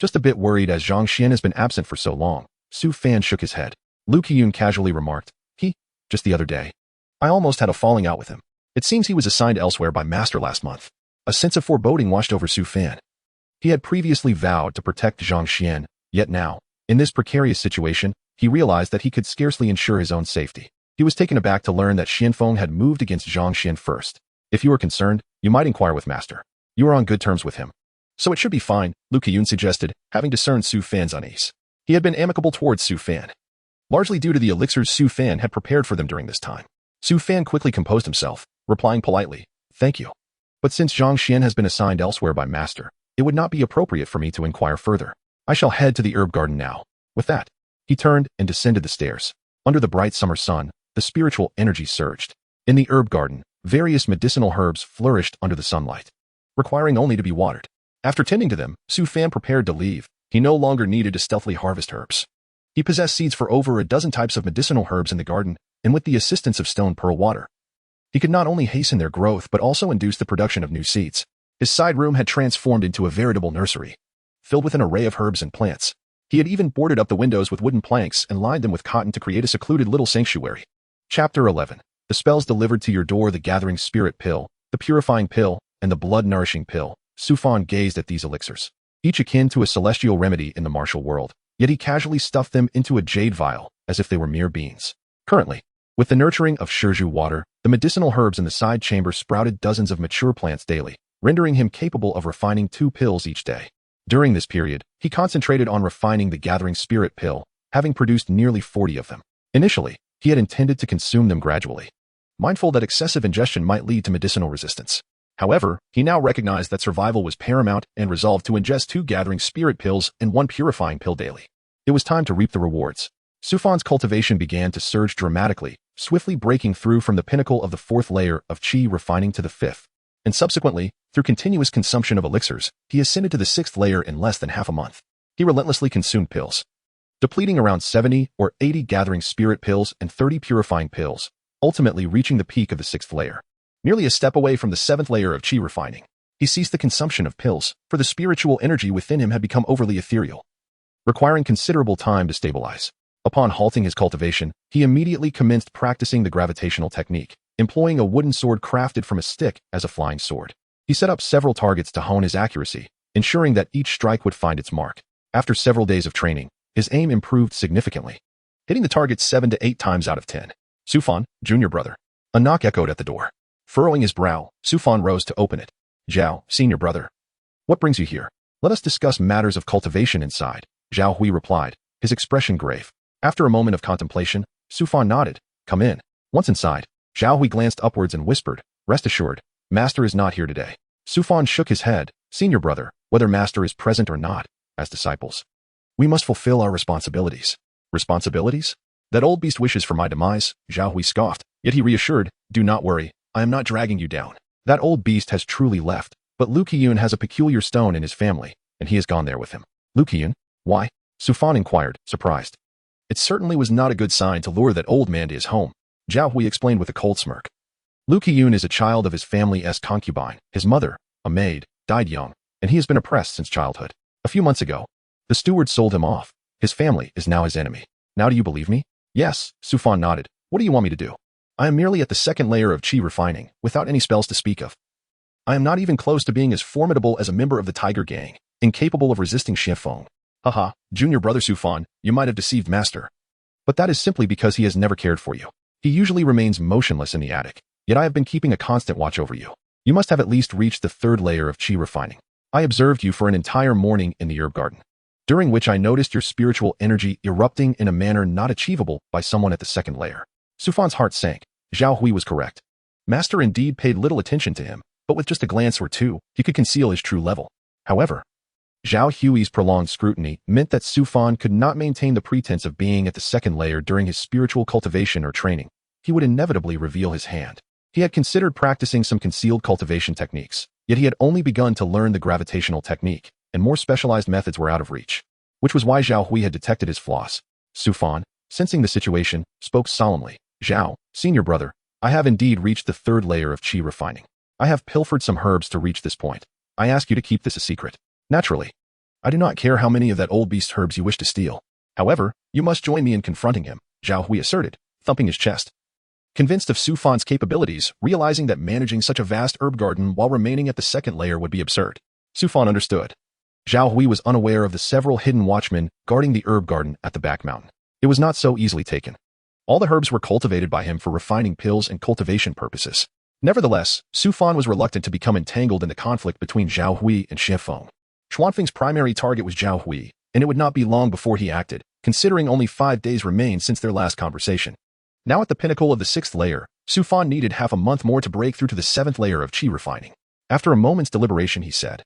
Just a bit worried as Zhang Xian has been absent for so long. Su Fan shook his head. Lu Qiyun casually remarked, just the other day, I almost had a falling out with him. It seems he was assigned elsewhere by Master last month. A sense of foreboding washed over Su Fan. He had previously vowed to protect Zhang Xian, yet now, in this precarious situation, he realized that he could scarcely ensure his own safety. He was taken aback to learn that Xianfeng had moved against Zhang Xian first. If you are concerned, you might inquire with Master. You are on good terms with him. So it should be fine, Lu Qiyun suggested, having discerned Su Fan's unease. He had been amicable towards Su Fan, largely due to the elixirs Su Fan had prepared for them during this time. Su Fan quickly composed himself, replying politely, thank you. But since Zhang Xian has been assigned elsewhere by Master, it would not be appropriate for me to inquire further. I shall head to the herb garden now. With that, he turned and descended the stairs. Under the bright summer sun, the spiritual energy surged. In the herb garden, various medicinal herbs flourished under the sunlight, requiring only to be watered. After tending to them, Su Fan prepared to leave. He no longer needed to stealthily harvest herbs. He possessed seeds for over a dozen types of medicinal herbs in the garden, and with the assistance of stone pearl water, he could not only hasten their growth but also induce the production of new seeds. His side room had transformed into a veritable nursery, filled with an array of herbs and plants. He had even boarded up the windows with wooden planks and lined them with cotton to create a secluded little sanctuary. Chapter 11. The spells delivered to your door: the gathering spirit pill, the purifying pill, and the blood-nourishing pill. Sufan gazed at these elixirs, each akin to a celestial remedy in the martial world, yet he casually stuffed them into a jade vial, as if they were mere beans. Currently, with the nurturing of Shirju water, the medicinal herbs in the side chamber sprouted dozens of mature plants daily, rendering him capable of refining 2 pills each day. During this period, he concentrated on refining the gathering spirit pill, having produced nearly 40 of them. Initially, he had intended to consume them gradually, mindful that excessive ingestion might lead to medicinal resistance. However, he now recognized that survival was paramount and resolved to ingest 2 gathering spirit pills and 1 purifying pill daily. It was time to reap the rewards. Sufan's cultivation began to surge dramatically, swiftly breaking through from the pinnacle of the 4th layer of qi refining to the 5th. And subsequently, through continuous consumption of elixirs, he ascended to the 6th layer in less than half a month. He relentlessly consumed pills, depleting around 70 or 80 gathering spirit pills and 30 purifying pills, ultimately reaching the peak of the 6th layer. Nearly a step away from the 7th layer of qi refining, he ceased the consumption of pills, for the spiritual energy within him had become overly ethereal, requiring considerable time to stabilize. Upon halting his cultivation, he immediately commenced practicing the gravitational technique, employing a wooden sword crafted from a stick as a flying sword. He set up several targets to hone his accuracy, ensuring that each strike would find its mark. After several days of training, his aim improved significantly, hitting the target 7 to 8 times out of 10. Sufan, junior brother. A knock echoed at the door. Furrowing his brow, Sufan rose to open it. Zhao, senior brother. What brings you here? Let us discuss matters of cultivation inside, Zhao Hui replied, his expression grave. After a moment of contemplation, Sufan nodded. Come in. Once inside, Zhao Hui glanced upwards and whispered, rest assured, Master is not here today. Sufan shook his head. Senior brother, whether Master is present or not, as disciples, we must fulfill our responsibilities. Responsibilities? That old beast wishes for my demise, Zhao Hui scoffed, yet he reassured, do not worry, I am not dragging you down. That old beast has truly left, but Lu Qiyun has a peculiar stone in his family, and he has gone there with him. Lu Qiyun? Why? Sufan inquired, surprised. It certainly was not a good sign to lure that old man to his home, Zhao Hui explained with a cold smirk. Lu Qiyun is a child of his family's concubine. His mother, a maid, died young, and he has been oppressed since childhood. A few months ago, the steward sold him off. His family is now his enemy. Now do you believe me? Yes, Sufan nodded. What do you want me to do? I am merely at the 2nd layer of qi refining, without any spells to speak of. I am not even close to being as formidable as a member of the Tiger Gang, incapable of resisting Xiefeng. Haha, junior brother Sufan, you might have deceived Master. But that is simply because he has never cared for you. He usually remains motionless in the attic, yet I have been keeping a constant watch over you. You must have at least reached the 3rd layer of qi refining. I observed you for an entire morning in the herb garden, during which I noticed your spiritual energy erupting in a manner not achievable by someone at the 2nd layer. Sufan's heart sank. Zhao Hui was correct. Master indeed paid little attention to him, but with just a glance or two, he could conceal his true level. However, Zhao Hui's prolonged scrutiny meant that Sufan could not maintain the pretense of being at the 2nd layer during his spiritual cultivation or training. He would inevitably reveal his hand. He had considered practicing some concealed cultivation techniques, yet he had only begun to learn the gravitational technique, and more specialized methods were out of reach, which was why Zhao Hui had detected his flaws. Sufan, sensing the situation, spoke solemnly. Zhao, senior brother, I have indeed reached the 3rd layer of qi refining. I have pilfered some herbs to reach this point. I ask you to keep this a secret. Naturally, I do not care how many of that old beast's herbs you wish to steal. However, you must join me in confronting him, Zhao Hui asserted, thumping his chest. Convinced of Sufan's capabilities, realizing that managing such a vast herb garden while remaining at the 2nd layer would be absurd, Sufan understood. Zhao Hui was unaware of the several hidden watchmen guarding the herb garden at the back mountain. It was not so easily taken. All the herbs were cultivated by him for refining pills and cultivation purposes. Nevertheless, Sufan was reluctant to become entangled in the conflict between Zhao Hui and Xiefeng. Xuanfeng's primary target was Zhao Hui, and it would not be long before he acted, considering only 5 days remained since their last conversation. Now at the pinnacle of the 6th layer, Sufan needed half a month more to break through to the 7th layer of qi refining. After a moment's deliberation, he said,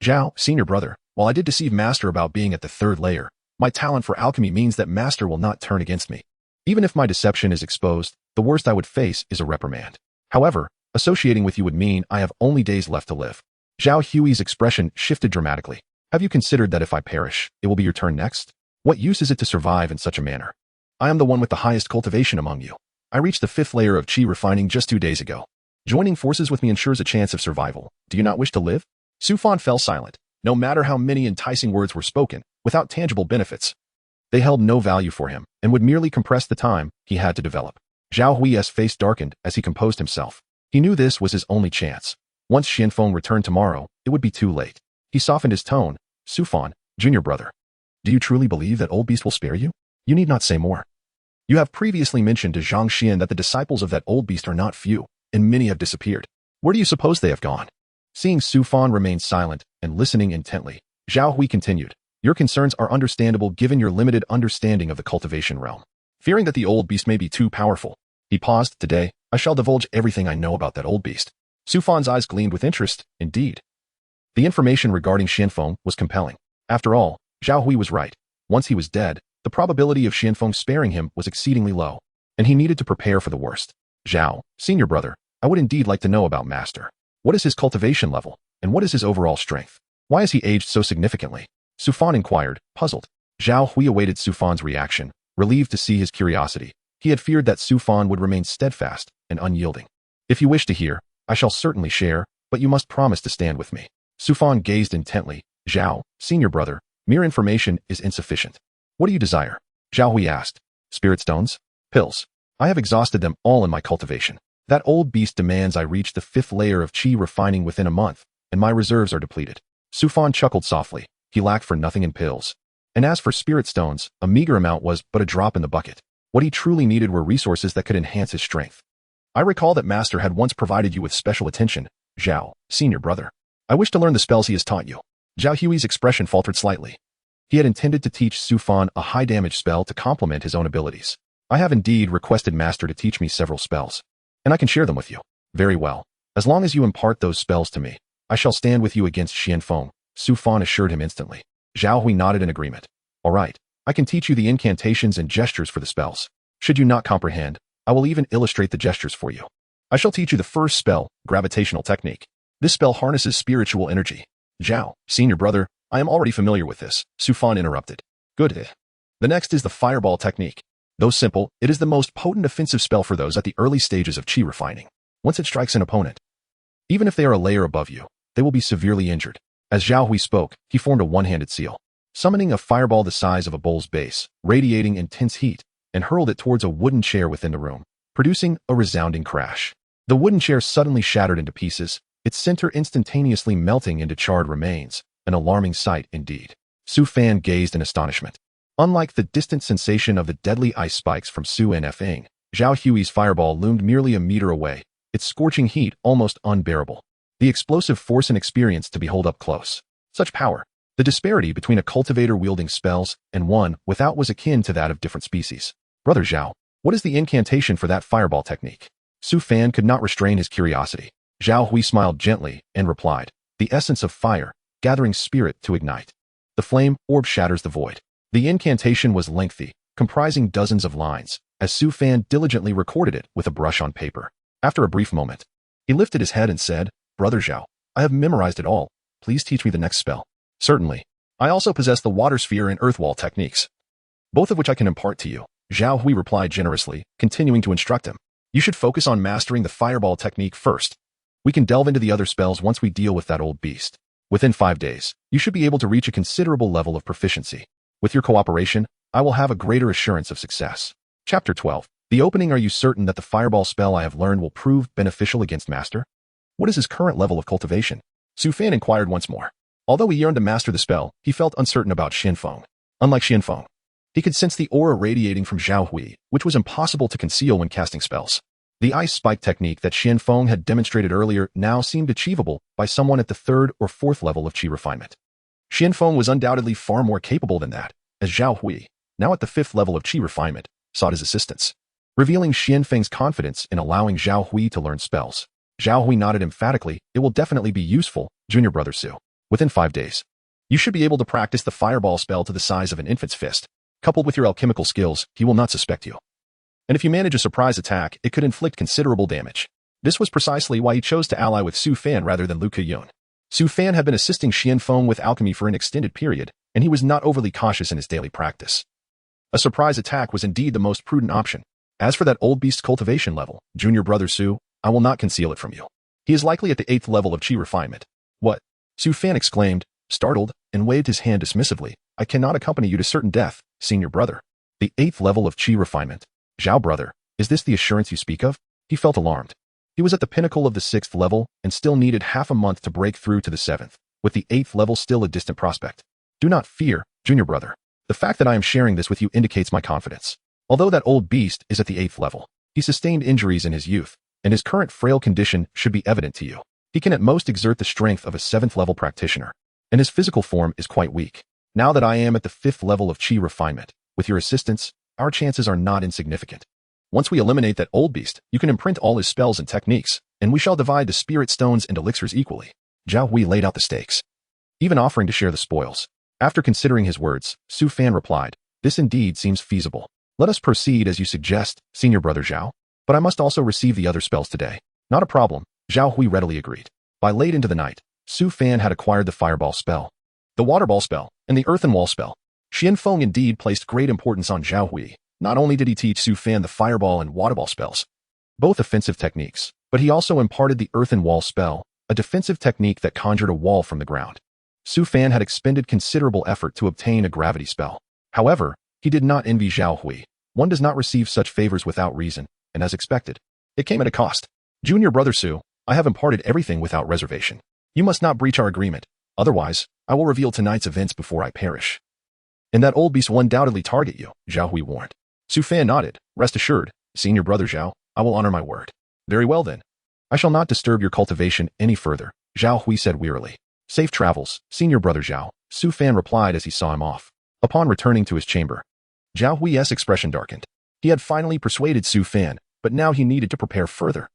Zhao, senior brother, while I did deceive Master about being at the 3rd layer, my talent for alchemy means that Master will not turn against me. Even if my deception is exposed, the worst I would face is a reprimand. However, associating with you would mean I have only days left to live. Zhao Hui's expression shifted dramatically. Have you considered that if I perish, it will be your turn next? What use is it to survive in such a manner? I am the one with the highest cultivation among you. I reached the 5th layer of qi refining just 2 days ago. Joining forces with me ensures a chance of survival. Do you not wish to live? Sufan fell silent. No matter how many enticing words were spoken, without tangible benefits, they held no value for him and would merely compress the time he had to develop. Zhao Hui's face darkened as he composed himself. He knew this was his only chance. Once Xianfeng returned tomorrow, it would be too late. He softened his tone. Su Fan, junior brother. Do you truly believe that old beast will spare you? You need not say more. You have previously mentioned to Zhang Xian that the disciples of that old beast are not few, and many have disappeared. Where do you suppose they have gone? Seeing Su Fan remain silent and listening intently, Zhao Hui continued, your concerns are understandable given your limited understanding of the cultivation realm. Fearing that the old beast may be too powerful, he paused. Today, I shall divulge everything I know about that old beast. Su Fan's eyes gleamed with interest, indeed. The information regarding Xianfeng was compelling. After all, Zhao Hui was right. Once he was dead, the probability of Xianfeng sparing him was exceedingly low, and he needed to prepare for the worst. Zhao, senior brother, I would indeed like to know about Master. What is his cultivation level, and what is his overall strength? Why has he aged so significantly? Su Fan inquired, puzzled. Zhao Hui awaited Su Fan's reaction, relieved to see his curiosity. He had feared that Su Fan would remain steadfast and unyielding. If you wish to hear, I shall certainly share, but you must promise to stand with me. Su Fan gazed intently. Zhao, senior brother, mere information is insufficient. What do you desire? Zhao Hui asked. Spirit stones? Pills. I have exhausted them all in my cultivation. That old beast demands I reach the 5th layer of qi refining within a month, and my reserves are depleted. Su Fan chuckled softly. He lacked for nothing in pills. And as for spirit stones, a meager amount was but a drop in the bucket. What he truly needed were resources that could enhance his strength. I recall that Master had once provided you with special attention, Zhao, senior brother. I wish to learn the spells he has taught you. Zhao Hui's expression faltered slightly. He had intended to teach Su Fan a high-damage spell to complement his own abilities. I have indeed requested Master to teach me several spells, and I can share them with you. Very well. As long as you impart those spells to me, I shall stand with you against Xianfeng, Su Fan assured him instantly. Zhao Hui nodded in agreement. All right, I can teach you the incantations and gestures for the spells. Should you not comprehend, I will even illustrate the gestures for you. I shall teach you the first spell, gravitational technique. This spell harnesses spiritual energy. Zhao, senior brother, I am already familiar with this, Su Fan interrupted. Good. The next is the fireball technique. Though simple, it is the most potent offensive spell for those at the early stages of qi refining. Once it strikes an opponent, even if they are a layer above you, they will be severely injured. As Zhao Hui spoke, he formed a one-handed seal, summoning a fireball the size of a bowl's base, radiating intense heat, and hurled it towards a wooden chair within the room, producing a resounding crash. The wooden chair suddenly shattered into pieces, its center instantaneously melting into charred remains, an alarming sight indeed. Su Fan gazed in astonishment. Unlike the distant sensation of the deadly ice spikes from Su Nfeng, Zhao Hui's fireball loomed merely a meter away, its scorching heat almost unbearable. The explosive force and experience to behold up close. Such power. The disparity between a cultivator wielding spells and one without was akin to that of different species. Brother Zhao, what is the incantation for that fireball technique? Su Fan could not restrain his curiosity. Zhao Hui smiled gently and replied, the essence of fire, gathering spirit to ignite. The flame orb shatters the void. The incantation was lengthy, comprising dozens of lines, as Su Fan diligently recorded it with a brush on paper. After a brief moment, he lifted his head and said, Brother Zhao, I have memorized it all. Please teach me the next spell. Certainly. I also possess the water sphere and earth wall techniques, both of which I can impart to you. Zhao Hui replied generously, continuing to instruct him. You should focus on mastering the fireball technique first. We can delve into the other spells once we deal with that old beast. Within 5 days, you should be able to reach a considerable level of proficiency. With your cooperation, I will have a greater assurance of success. Chapter 12. The opening. Are you certain that the fireball spell I have learned will prove beneficial against Master? What is his current level of cultivation? Su Fan inquired once more. Although he yearned to master the spell, he felt uncertain about Xianfeng. Unlike Xianfeng, he could sense the aura radiating from Zhao Hui, which was impossible to conceal when casting spells. The ice spike technique that Xianfeng had demonstrated earlier now seemed achievable by someone at the 3rd or 4th level of qi refinement. Xianfeng was undoubtedly far more capable than that, as Zhao Hui, now at the 5th level of qi refinement, sought his assistance, revealing Xianfeng's confidence in allowing Zhao Hui to learn spells. Zhao Hui nodded emphatically. It will definitely be useful, junior brother Su. Within 5 days, you should be able to practice the fireball spell to the size of an infant's fist. Coupled with your alchemical skills, he will not suspect you. And if you manage a surprise attack, it could inflict considerable damage. This was precisely why he chose to ally with Su Fan rather than Lu Keyun. Su Fan had been assisting Xianfeng with alchemy for an extended period, and he was not overly cautious in his daily practice. A surprise attack was indeed the most prudent option. As for that old beast's cultivation level, junior brother Su, I will not conceal it from you. He is likely at the 8th level of qi refinement. What? Su Fan exclaimed, startled, and waved his hand dismissively. I cannot accompany you to certain death, senior brother. The 8th level of qi refinement. Zhao brother, Is this the assurance you speak of? He felt alarmed. He was at the pinnacle of the 6th level and still needed half a month to break through to the 7th, with the 8th level still a distant prospect. Do not fear, junior brother. The fact that I am sharing this with you indicates my confidence. Although that old beast is at the 8th level, he sustained injuries in his youth, and his current frail condition should be evident to you. He can at most exert the strength of a 7th level practitioner, and his physical form is quite weak. Now that I am at the 5th level of chi refinement, with your assistance, our chances are not insignificant. Once we eliminate that old beast, you can imprint all his spells and techniques, and we shall divide the spirit stones and elixirs equally. Zhao Hui laid out the stakes, even offering to share the spoils. After considering his words, Su Fan replied, "This indeed seems feasible. Let us proceed as you suggest, senior brother Zhao. But I must also receive the other spells today." "Not a problem," Zhao Hui readily agreed. By late into the night, Su Fan had acquired the fireball spell, the water ball spell, and the earthen wall spell. Xian Feng indeed placed great importance on Zhao Hui. Not only did he teach Su Fan the fireball and water ball spells, both offensive techniques, but he also imparted the earthen wall spell, a defensive technique that conjured a wall from the ground. Su Fan had expended considerable effort to obtain a gravity spell. However, he did not envy Zhao Hui. One does not receive such favors without reason, and as expected, it came at a cost. "Junior brother Su, I have imparted everything without reservation. You must not breach our agreement, otherwise, I will reveal tonight's events before I perish. And that old beast will undoubtedly target you," Zhao Hui warned. Su Fan nodded. "Rest assured, senior brother Zhao, I will honor my word." "Very well then. I shall not disturb your cultivation any further," Zhao Hui said wearily. "Safe travels, senior brother Zhao," Su Fan replied as he saw him off. Upon returning to his chamber, Zhao Hui's expression darkened. He had finally persuaded Su Fan, but now he needed to prepare further.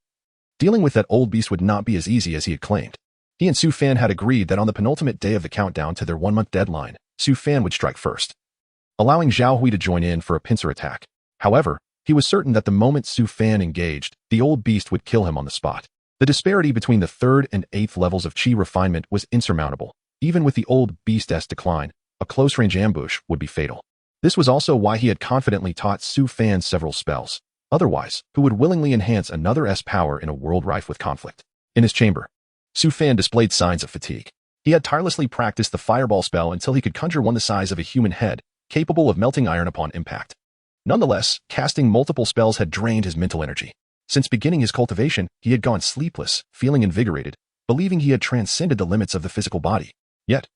Dealing with that old beast would not be as easy as he had claimed. He and Su Fan had agreed that on the penultimate day of the countdown to their 1-month deadline, Su Fan would strike first, allowing Zhao Hui to join in for a pincer attack. However, he was certain that the moment Su Fan engaged, the old beast would kill him on the spot. The disparity between the 3rd and 8th levels of chi refinement was insurmountable. Even with the old beast's decline, a close-range ambush would be fatal. This was also why he had confidently taught Su Fan several spells. Otherwise, who would willingly enhance another's power in a world rife with conflict? In his chamber, Su Fan displayed signs of fatigue. He had tirelessly practiced the fireball spell until he could conjure one the size of a human head, capable of melting iron upon impact. Nonetheless, casting multiple spells had drained his mental energy. Since beginning his cultivation, he had gone sleepless, feeling invigorated, believing he had transcended the limits of the physical body. Yet,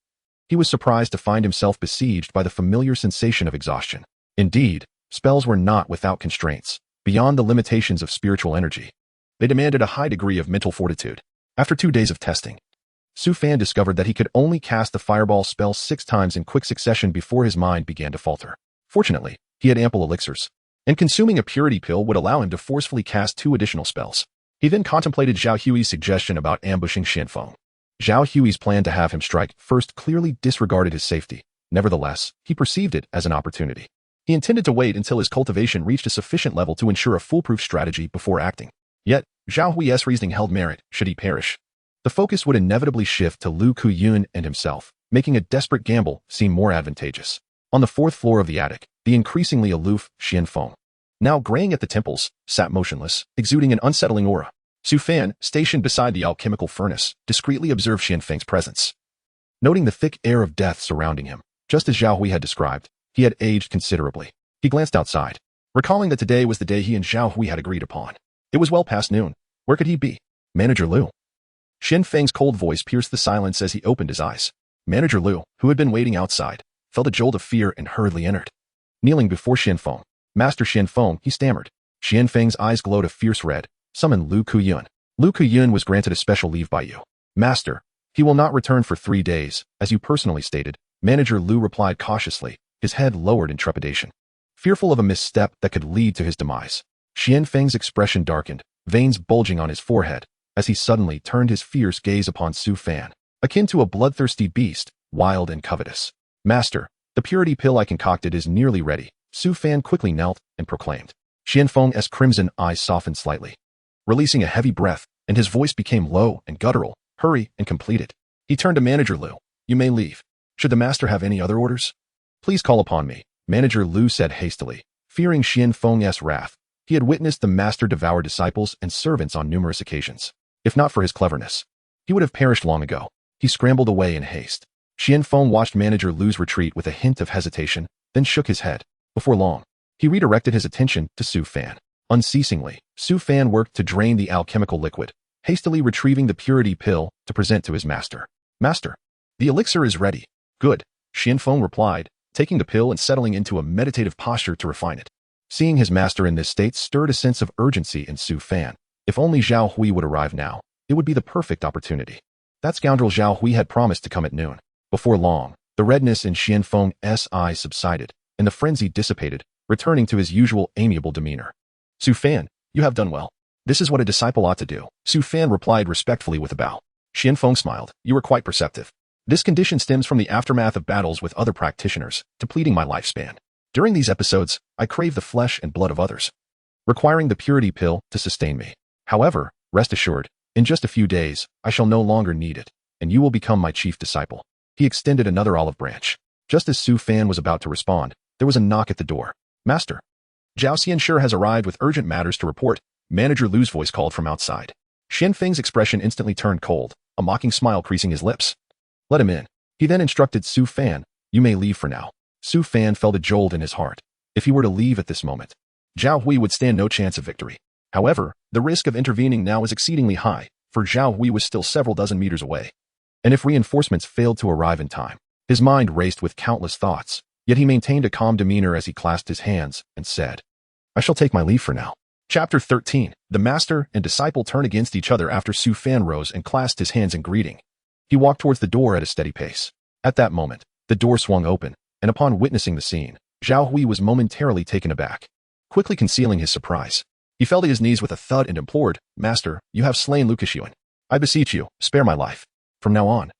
he was surprised to find himself besieged by the familiar sensation of exhaustion. Indeed, spells were not without constraints, beyond the limitations of spiritual energy. They demanded a high degree of mental fortitude. After 2 days of testing, Su Fan discovered that he could only cast the fireball spell 6 times in quick succession before his mind began to falter. Fortunately, he had ample elixirs, and consuming a purity pill would allow him to forcefully cast 2 additional spells. He then contemplated Zhao Hui's suggestion about ambushing Xian Feng. Zhao Hui's plan to have him strike first clearly disregarded his safety. Nevertheless, he perceived it as an opportunity. He intended to wait until his cultivation reached a sufficient level to ensure a foolproof strategy before acting. Yet, Zhao Hui's reasoning held merit should he perish. The focus would inevitably shift to Lu Kuyun and himself, making a desperate gamble seem more advantageous. On the 4th floor of the attic, the increasingly aloof Xian Feng, now graying at the temples, sat motionless, exuding an unsettling aura. Su Fan, stationed beside the alchemical furnace, discreetly observed Xian Feng's presence. Noting the thick air of death surrounding him, just as Zhao Hui had described, he had aged considerably. He glanced outside, recalling that today was the day he and Zhao Hui had agreed upon. It was well past noon. Where could he be? Manager Lu. Xian Feng's cold voice pierced the silence as he opened his eyes. Manager Lu, who had been waiting outside, felt a jolt of fear and hurriedly entered. Kneeling before Xian Feng, Master Xian Feng, he stammered. Xian Feng's eyes glowed a fierce red. Summon Lu Kuyun. Lu Kuyun was granted a special leave by you. Master, he will not return for 3 days, as you personally stated. Manager Lu replied cautiously, his head lowered in trepidation, fearful of a misstep that could lead to his demise. Xian Feng's expression darkened, veins bulging on his forehead, as he suddenly turned his fierce gaze upon Su Fan, akin to a bloodthirsty beast, wild and covetous. Master, the purity pill I concocted is nearly ready. Su Fan quickly knelt and proclaimed. Xian Feng's crimson eyes softened slightly, releasing a heavy breath, and his voice became low and guttural. Hurry and complete it. He turned to Manager Lu. You may leave. Should the master have any other orders? Please call upon me, Manager Lu said hastily, fearing Xian Feng's wrath. He had witnessed the master devour disciples and servants on numerous occasions. If not for his cleverness, he would have perished long ago. He scrambled away in haste. Xian Feng watched Manager Lu's retreat with a hint of hesitation, then shook his head. Before long, he redirected his attention to Su Fan. Unceasingly, Su Fan worked to drain the alchemical liquid, hastily retrieving the purity pill to present to his master. Master, the elixir is ready. Good, Xianfeng replied, taking the pill and settling into a meditative posture to refine it. Seeing his master in this state stirred a sense of urgency in Su Fan. If only Zhao Hui would arrive now, it would be the perfect opportunity. That scoundrel Zhao Hui had promised to come at noon. Before long, the redness in Xianfeng's eyes subsided, and the frenzy dissipated, returning to his usual amiable demeanor. Su Fan, you have done well. This is what a disciple ought to do, Su Fan replied respectfully with a bow. Xianfeng smiled. You were quite perceptive. This condition stems from the aftermath of battles with other practitioners, depleting my lifespan. During these episodes, I crave the flesh and blood of others, requiring the purity pill to sustain me. However, rest assured, in just a few days, I shall no longer need it, and you will become my chief disciple. He extended another olive branch. Just as Su Fan was about to respond, there was a knock at the door. Master, Zhao Xianshi has arrived with urgent matters to report, Manager Lu's voice called from outside. Xianfeng's expression instantly turned cold, a mocking smile creasing his lips. Let him in. He then instructed Su Fan, you may leave for now. Su Fan felt a jolt in his heart. If he were to leave at this moment, Zhao Hui would stand no chance of victory. However, the risk of intervening now was exceedingly high, for Zhao Hui was still several dozen meters away. And if reinforcements failed to arrive in time, his mind raced with countless thoughts, yet he maintained a calm demeanor as he clasped his hands and said, I shall take my leave for now. Chapter 13. The master and disciple turn against each other after Su Fan rose and clasped his hands in greeting. He walked towards the door at a steady pace. At that moment, the door swung open, and upon witnessing the scene, Zhao Hui was momentarily taken aback. Quickly concealing his surprise, he fell to his knees with a thud and implored, Master, you have slain Lucashuan. I beseech you, spare my life. From now on,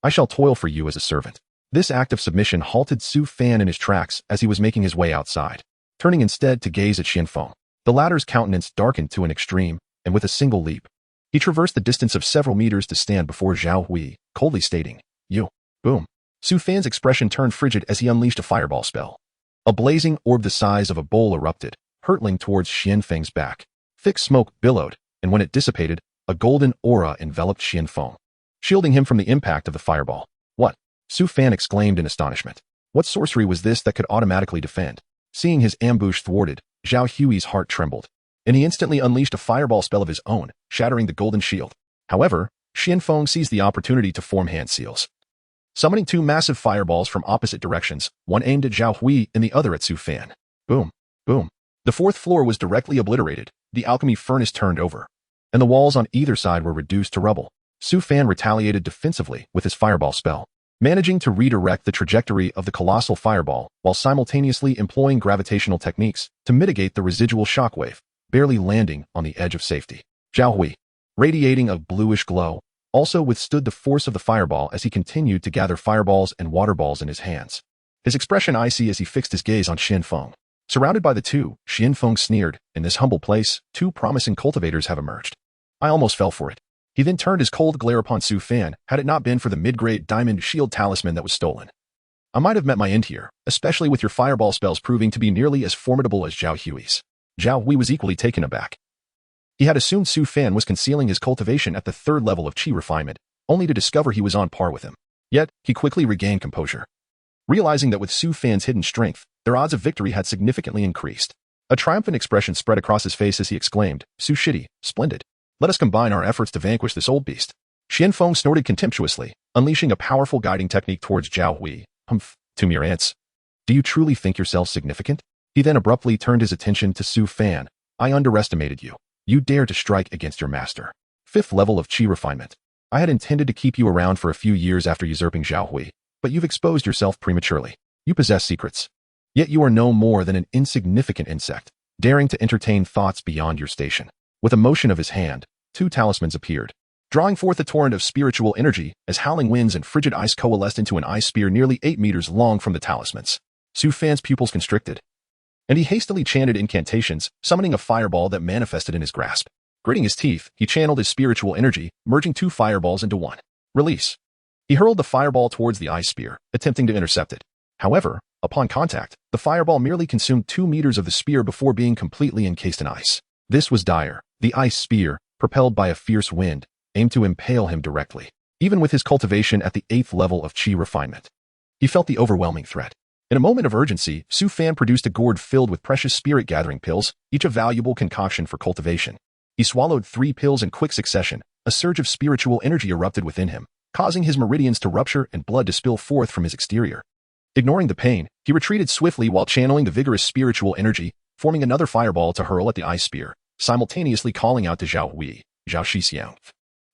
I shall toil for you as a servant. This act of submission halted Su Fan in his tracks as he was making his way outside, turning instead to gaze at Xianfeng. The latter's countenance darkened to an extreme, and with a single leap, he traversed the distance of several meters to stand before Zhao Hui, coldly stating, You. Boom. Su Fan's expression turned frigid as he unleashed a fireball spell. A blazing orb the size of a bowl erupted, hurtling towards Xianfeng's back. Thick smoke billowed, and when it dissipated, a golden aura enveloped Xianfeng, shielding him from the impact of the fireball. What? Su Fan exclaimed in astonishment. What sorcery was this that could automatically defend? Seeing his ambush thwarted, Zhao Hui's heart trembled, and he instantly unleashed a fireball spell of his own, shattering the golden shield. However, Xianfeng seized the opportunity to form hand seals, summoning two massive fireballs from opposite directions, one aimed at Zhao Hui and the other at Su Fan. Boom, boom. The fourth floor was directly obliterated, the alchemy furnace turned over, and the walls on either side were reduced to rubble. Su Fan retaliated defensively with his fireball spell, managing to redirect the trajectory of the colossal fireball while simultaneously employing gravitational techniques to mitigate the residual shockwave, barely landing on the edge of safety. Zhao Hui, radiating a bluish glow, also withstood the force of the fireball as he continued to gather fireballs and water balls in his hands. His expression icy as he fixed his gaze on Xianfeng. Surrounded by the two, Xianfeng sneered, in this humble place, two promising cultivators have emerged. I almost fell for it. He then turned his cold glare upon Su Fan, had it not been for the mid-grade diamond shield talisman that was stolen. I might have met my end here, especially with your fireball spells proving to be nearly as formidable as Zhao Hui's. Zhao Hui was equally taken aback. He had assumed Su Fan was concealing his cultivation at the third level of qi refinement, only to discover he was on par with him. Yet, he quickly regained composure, realizing that with Su Fan's hidden strength, their odds of victory had significantly increased. A triumphant expression spread across his face as he exclaimed, Su Shidi, splendid. Let us combine our efforts to vanquish this old beast. Xianfeng snorted contemptuously, unleashing a powerful guiding technique towards Zhao Hui. Humph, two mere ants. Do you truly think yourself significant? He then abruptly turned his attention to Su Fan. I underestimated you. You dared to strike against your master. Fifth level of qi refinement. I had intended to keep you around for a few years after usurping Zhao Hui, but you've exposed yourself prematurely. You possess secrets. Yet you are no more than an insignificant insect, daring to entertain thoughts beyond your station. With a motion of his hand, two talismans appeared, drawing forth a torrent of spiritual energy as howling winds and frigid ice coalesced into an ice spear nearly 8 meters long from the talismans. Su Fan's pupils constricted, and he hastily chanted incantations, summoning a fireball that manifested in his grasp. Gritting his teeth, he channeled his spiritual energy, merging two fireballs into one. Release. He hurled the fireball towards the ice spear, attempting to intercept it. However, upon contact, the fireball merely consumed 2 meters of the spear before being completely encased in ice. This was dire. The ice spear, propelled by a fierce wind, aimed to impale him directly. Even with his cultivation at the 8th level of qi refinement, he felt the overwhelming threat. In a moment of urgency, Su Fan produced a gourd filled with precious spirit-gathering pills, each a valuable concoction for cultivation. He swallowed 3 pills in quick succession. A surge of spiritual energy erupted within him, causing his meridians to rupture and blood to spill forth from his exterior. Ignoring the pain, he retreated swiftly while channeling the vigorous spiritual energy, forming another fireball to hurl at the ice spear, simultaneously calling out to Zhao Hui, Zhao Shixiang.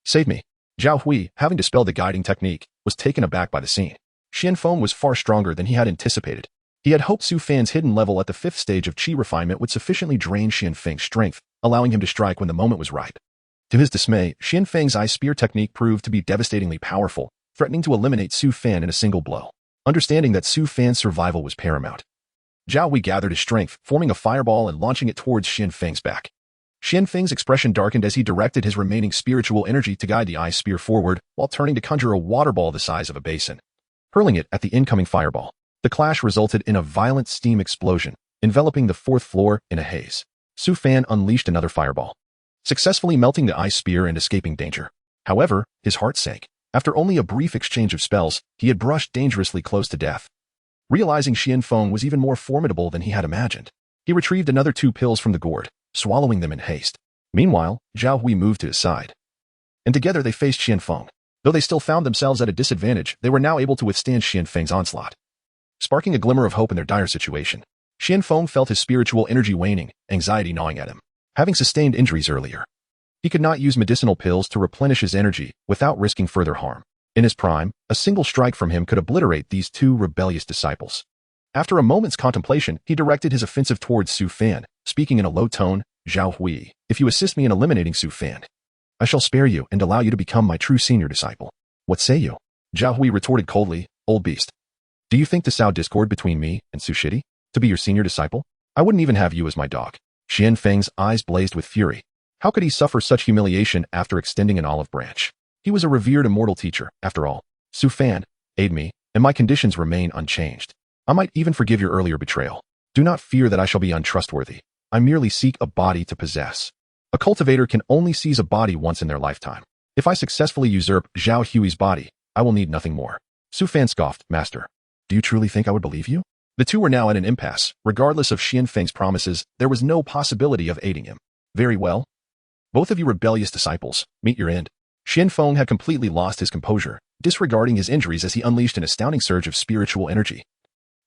Save me. Zhao Hui, having dispelled the guiding technique, was taken aback by the scene. Xianfeng was far stronger than he had anticipated. He had hoped Su Fan's hidden level at the 5th stage of qi refinement would sufficiently drain Xianfeng's strength, allowing him to strike when the moment was ripe. To his dismay, Xianfeng's ice spear technique proved to be devastatingly powerful, threatening to eliminate Su Fan in a single blow. Understanding that Su Fan's survival was paramount, Zhao Hui gathered his strength, forming a fireball and launching it towards Xianfeng's back. Xianfeng's expression darkened as he directed his remaining spiritual energy to guide the ice spear forward, while turning to conjure a water ball the size of a basin. Hurling it at the incoming fireball, the clash resulted in a violent steam explosion, enveloping the 4th floor in a haze. Su Fan unleashed another fireball, successfully melting the ice spear and escaping danger. However, his heart sank. After only a brief exchange of spells, he had brushed dangerously close to death. Realizing Xianfeng was even more formidable than he had imagined, he retrieved another 2 pills from the gourd, swallowing them in haste. Meanwhile, Zhao Hui moved to his side, and together they faced Xianfeng. Though they still found themselves at a disadvantage, they were now able to withstand Xianfeng's onslaught. Sparking a glimmer of hope in their dire situation, Xianfeng felt his spiritual energy waning, anxiety gnawing at him. Having sustained injuries earlier, he could not use medicinal pills to replenish his energy without risking further harm. In his prime, a single strike from him could obliterate these 2 rebellious disciples. After a moment's contemplation, he directed his offensive towards Su Fan, speaking in a low tone, Zhao Hui, if you assist me in eliminating Su Fan, I shall spare you and allow you to become my true senior disciple. What say you? Zhao Hui retorted coldly, old beast. Do you think to sow discord between me and Su Shidi? To be your senior disciple? I wouldn't even have you as my dog. Xianfeng's eyes blazed with fury. How could he suffer such humiliation after extending an olive branch? He was a revered immortal teacher, after all. Su Fan, aid me, and my conditions remain unchanged. I might even forgive your earlier betrayal. Do not fear that I shall be untrustworthy. I merely seek a body to possess. A cultivator can only seize a body once in their lifetime. If I successfully usurp Zhao Hui's body, I will need nothing more. Su Fan scoffed, Master. Do you truly think I would believe you? The two were now at an impasse. Regardless of Xianfeng's promises, there was no possibility of aiding him. Very well. Both of you rebellious disciples, meet your end. Xianfeng had completely lost his composure, disregarding his injuries as he unleashed an astounding surge of spiritual energy.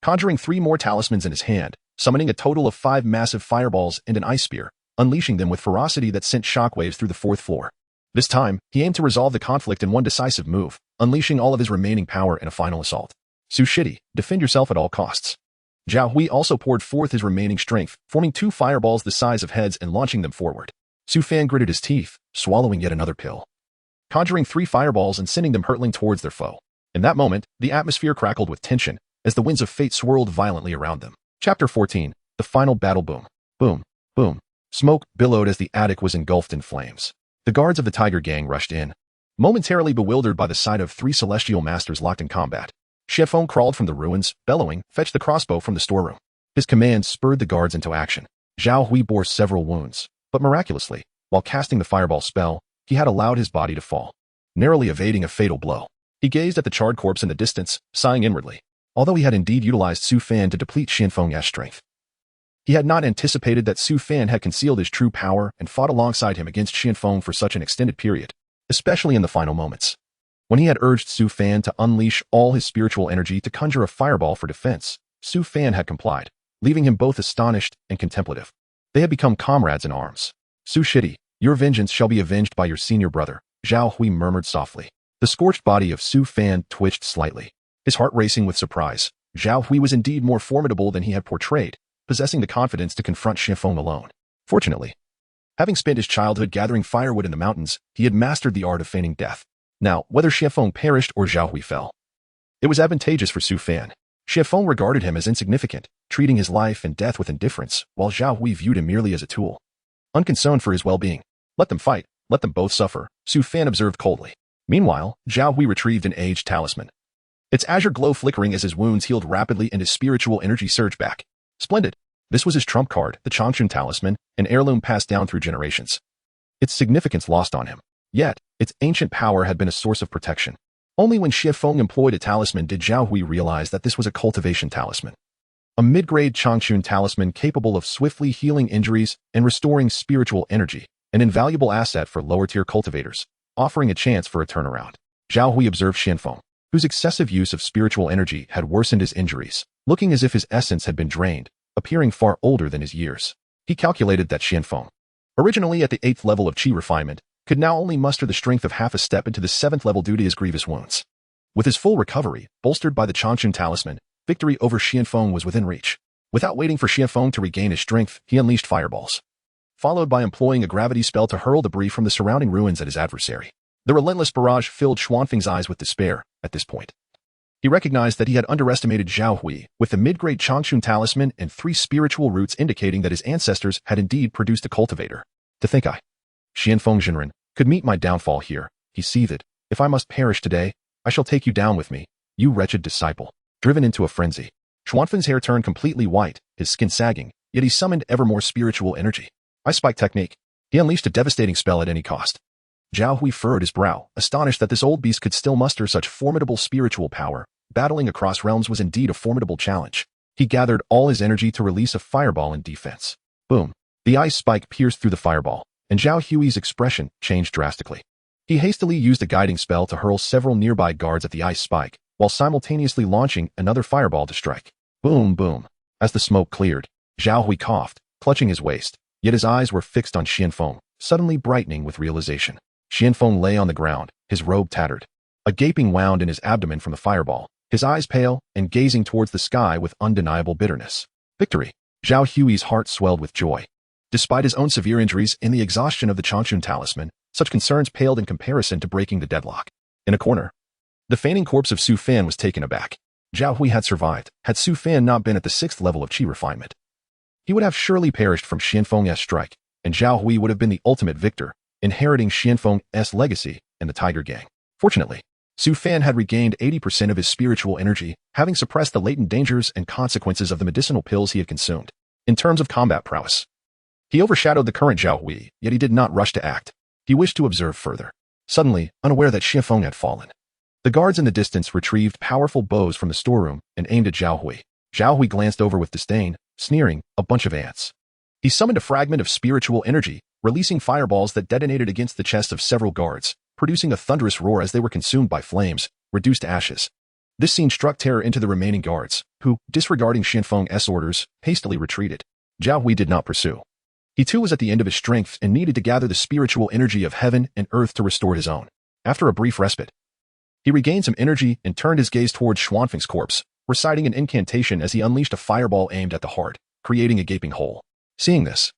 Conjuring 3 more talismans in his hand, summoning a total of 5 massive fireballs and an ice spear, unleashing them with ferocity that sent shockwaves through the 4th floor. This time, he aimed to resolve the conflict in one decisive move, unleashing all of his remaining power in a final assault. Su Shidi, defend yourself at all costs. Zhao Hui also poured forth his remaining strength, forming 2 fireballs the size of heads and launching them forward. Su Fan gritted his teeth, swallowing yet another pill, conjuring 3 fireballs and sending them hurtling towards their foe. In that moment, the atmosphere crackled with tension, as the winds of fate swirled violently around them. Chapter 14. The Final Battle. Boom. Boom. Boom. Smoke billowed as the attic was engulfed in flames. The guards of the Tiger Gang rushed in, momentarily bewildered by the sight of 3 celestial masters locked in combat. Xianfeng crawled from the ruins, bellowing, fetch the crossbow from the storeroom. His command spurred the guards into action. Zhao Hui bore several wounds, but miraculously, while casting the fireball spell, he had allowed his body to fall, narrowly evading a fatal blow. He gazed at the charred corpse in the distance, sighing inwardly. Although he had indeed utilized Su Fan to deplete Xianfeng's strength, he had not anticipated that Su Fan had concealed his true power and fought alongside him against Xianfeng for such an extended period, especially in the final moments. When he had urged Su Fan to unleash all his spiritual energy to conjure a fireball for defense, Su Fan had complied, leaving him both astonished and contemplative. They had become comrades in arms. Su Shidi, your vengeance shall be avenged by your senior brother, Zhao Hui murmured softly. The scorched body of Su Fan twitched slightly, his heart racing with surprise. Zhao Hui was indeed more formidable than he had portrayed, possessing the confidence to confront Xianfeng alone. Fortunately, having spent his childhood gathering firewood in the mountains, he had mastered the art of feigning death. Now, whether Xianfeng perished or Zhao Hui fell, it was advantageous for Su Fan. Xianfeng regarded him as insignificant, treating his life and death with indifference, while Zhao Hui viewed him merely as a tool, unconcerned for his well-being. Let them fight, let them both suffer, Su Fan observed coldly. Meanwhile, Zhao Hui retrieved an aged talisman, its azure glow flickering as his wounds healed rapidly and his spiritual energy surged back. Splendid. This was his trump card, the Changchun talisman, an heirloom passed down through generations. Its significance lost on him. Yet, its ancient power had been a source of protection. Only when Xie Feng employed a talisman did Zhao Hui realize that this was a cultivation talisman. A mid-grade Changchun talisman capable of swiftly healing injuries and restoring spiritual energy, an invaluable asset for lower-tier cultivators, offering a chance for a turnaround. Zhao Hui observed Xian Feng, whose excessive use of spiritual energy had worsened his injuries, looking as if his essence had been drained, appearing far older than his years. He calculated that Xian Feng, originally at the 8th level of qi refinement, could now only muster the strength of half a step into the 7th level due to his grievous wounds. With his full recovery, bolstered by the Changchun talisman, victory over Xian Feng was within reach. Without waiting for Xian Feng to regain his strength, he unleashed fireballs, followed by employing a gravity spell to hurl debris from the surrounding ruins at his adversary. The relentless barrage filled Xuanfeng's eyes with despair at this point. He recognized that he had underestimated Zhao Hui, with the mid-grade Changchun talisman and 3 spiritual roots indicating that his ancestors had indeed produced a cultivator. To think Xian Feng Jinren, could meet my downfall here, he seethed. If I must perish today, I shall take you down with me, you wretched disciple. Driven into a frenzy, Xuanfeng's hair turned completely white, his skin sagging, yet he summoned ever more spiritual energy. Ice Spike technique. He unleashed a devastating spell at any cost. Zhao Hui furrowed his brow, astonished that this old beast could still muster such formidable spiritual power. Battling across realms was indeed a formidable challenge. He gathered all his energy to release a fireball in defense. Boom. The ice spike pierced through the fireball, and Zhao Hui's expression changed drastically. He hastily used a guiding spell to hurl several nearby guards at the ice spike, while simultaneously launching another fireball to strike. Boom, boom. As the smoke cleared, Zhao Hui coughed, clutching his waist, yet his eyes were fixed on Xian Feng, suddenly brightening with realization. Xian Feng lay on the ground, his robe tattered, a gaping wound in his abdomen from the fireball, his eyes pale and gazing towards the sky with undeniable bitterness. Victory! Zhao Hui's heart swelled with joy. Despite his own severe injuries and the exhaustion of the Changchun talisman, such concerns paled in comparison to breaking the deadlock. In a corner, the feigning corpse of Su Fan was taken aback. Zhao Hui had survived, had Su Fan not been at the 6th level of qi refinement. He would have surely perished from Xian Feng's strike, and Zhao Hui would have been the ultimate victor, inheriting Xian Feng's legacy and the Tiger Gang. Fortunately, Su Fan had regained 80% of his spiritual energy, having suppressed the latent dangers and consequences of the medicinal pills he had consumed. In terms of combat prowess, he overshadowed the current Zhao Hui, yet he did not rush to act. He wished to observe further. Suddenly, unaware that Xian Feng had fallen, the guards in the distance retrieved powerful bows from the storeroom and aimed at Zhao Hui. Zhao Hui glanced over with disdain, sneering, a bunch of ants. He summoned a fragment of spiritual energy, releasing fireballs that detonated against the chests of several guards, producing a thunderous roar as they were consumed by flames, reduced to ashes. This scene struck terror into the remaining guards, who, disregarding Xian Feng's orders, hastily retreated. Zhao Hui did not pursue. He too was at the end of his strength and needed to gather the spiritual energy of heaven and earth to restore his own. After a brief respite, he regained some energy and turned his gaze towards Xuanfeng's corpse, reciting an incantation as he unleashed a fireball aimed at the heart, creating a gaping hole. Seeing this,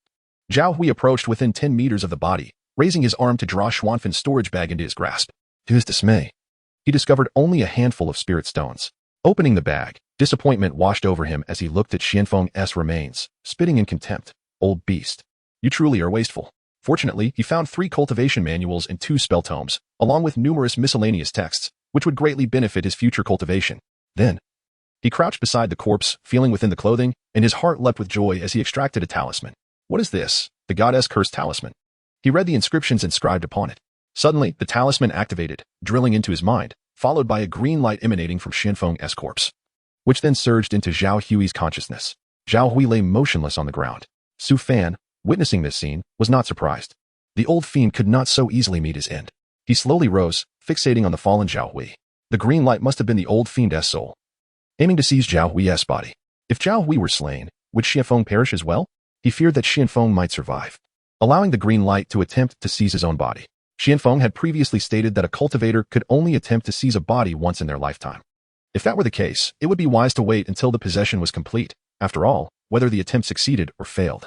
Zhao Hui approached within 10 meters of the body, raising his arm to draw Xuanfeng's storage bag into his grasp. To his dismay, he discovered only a handful of spirit stones. Opening the bag, disappointment washed over him as he looked at Xian Feng's remains, spitting in contempt. Old beast. You truly are wasteful. Fortunately, he found 3 cultivation manuals and 2 spell tomes, along with numerous miscellaneous texts, which would greatly benefit his future cultivation. Then, he crouched beside the corpse, feeling within the clothing, and his heart leapt with joy as he extracted a talisman. What is this? The goddess cursed talisman. He read the inscriptions inscribed upon it. Suddenly, the talisman activated, drilling into his mind, followed by a green light emanating from Xian Feng's corpse, which then surged into Zhao Hui's consciousness. Zhao Hui lay motionless on the ground. Su Fan, witnessing this scene, was not surprised. The old fiend could not so easily meet his end. He slowly rose, fixating on the fallen Zhao Hui. The green light must have been the old fiend's soul, aiming to seize Zhao Hui's body. If Zhao Hui were slain, would Xian Feng perish as well? He feared that Xian Feng might survive, allowing the green light to attempt to seize his own body. Xian Feng had previously stated that a cultivator could only attempt to seize a body once in their lifetime. If that were the case, it would be wise to wait until the possession was complete. After all, whether the attempt succeeded or failed,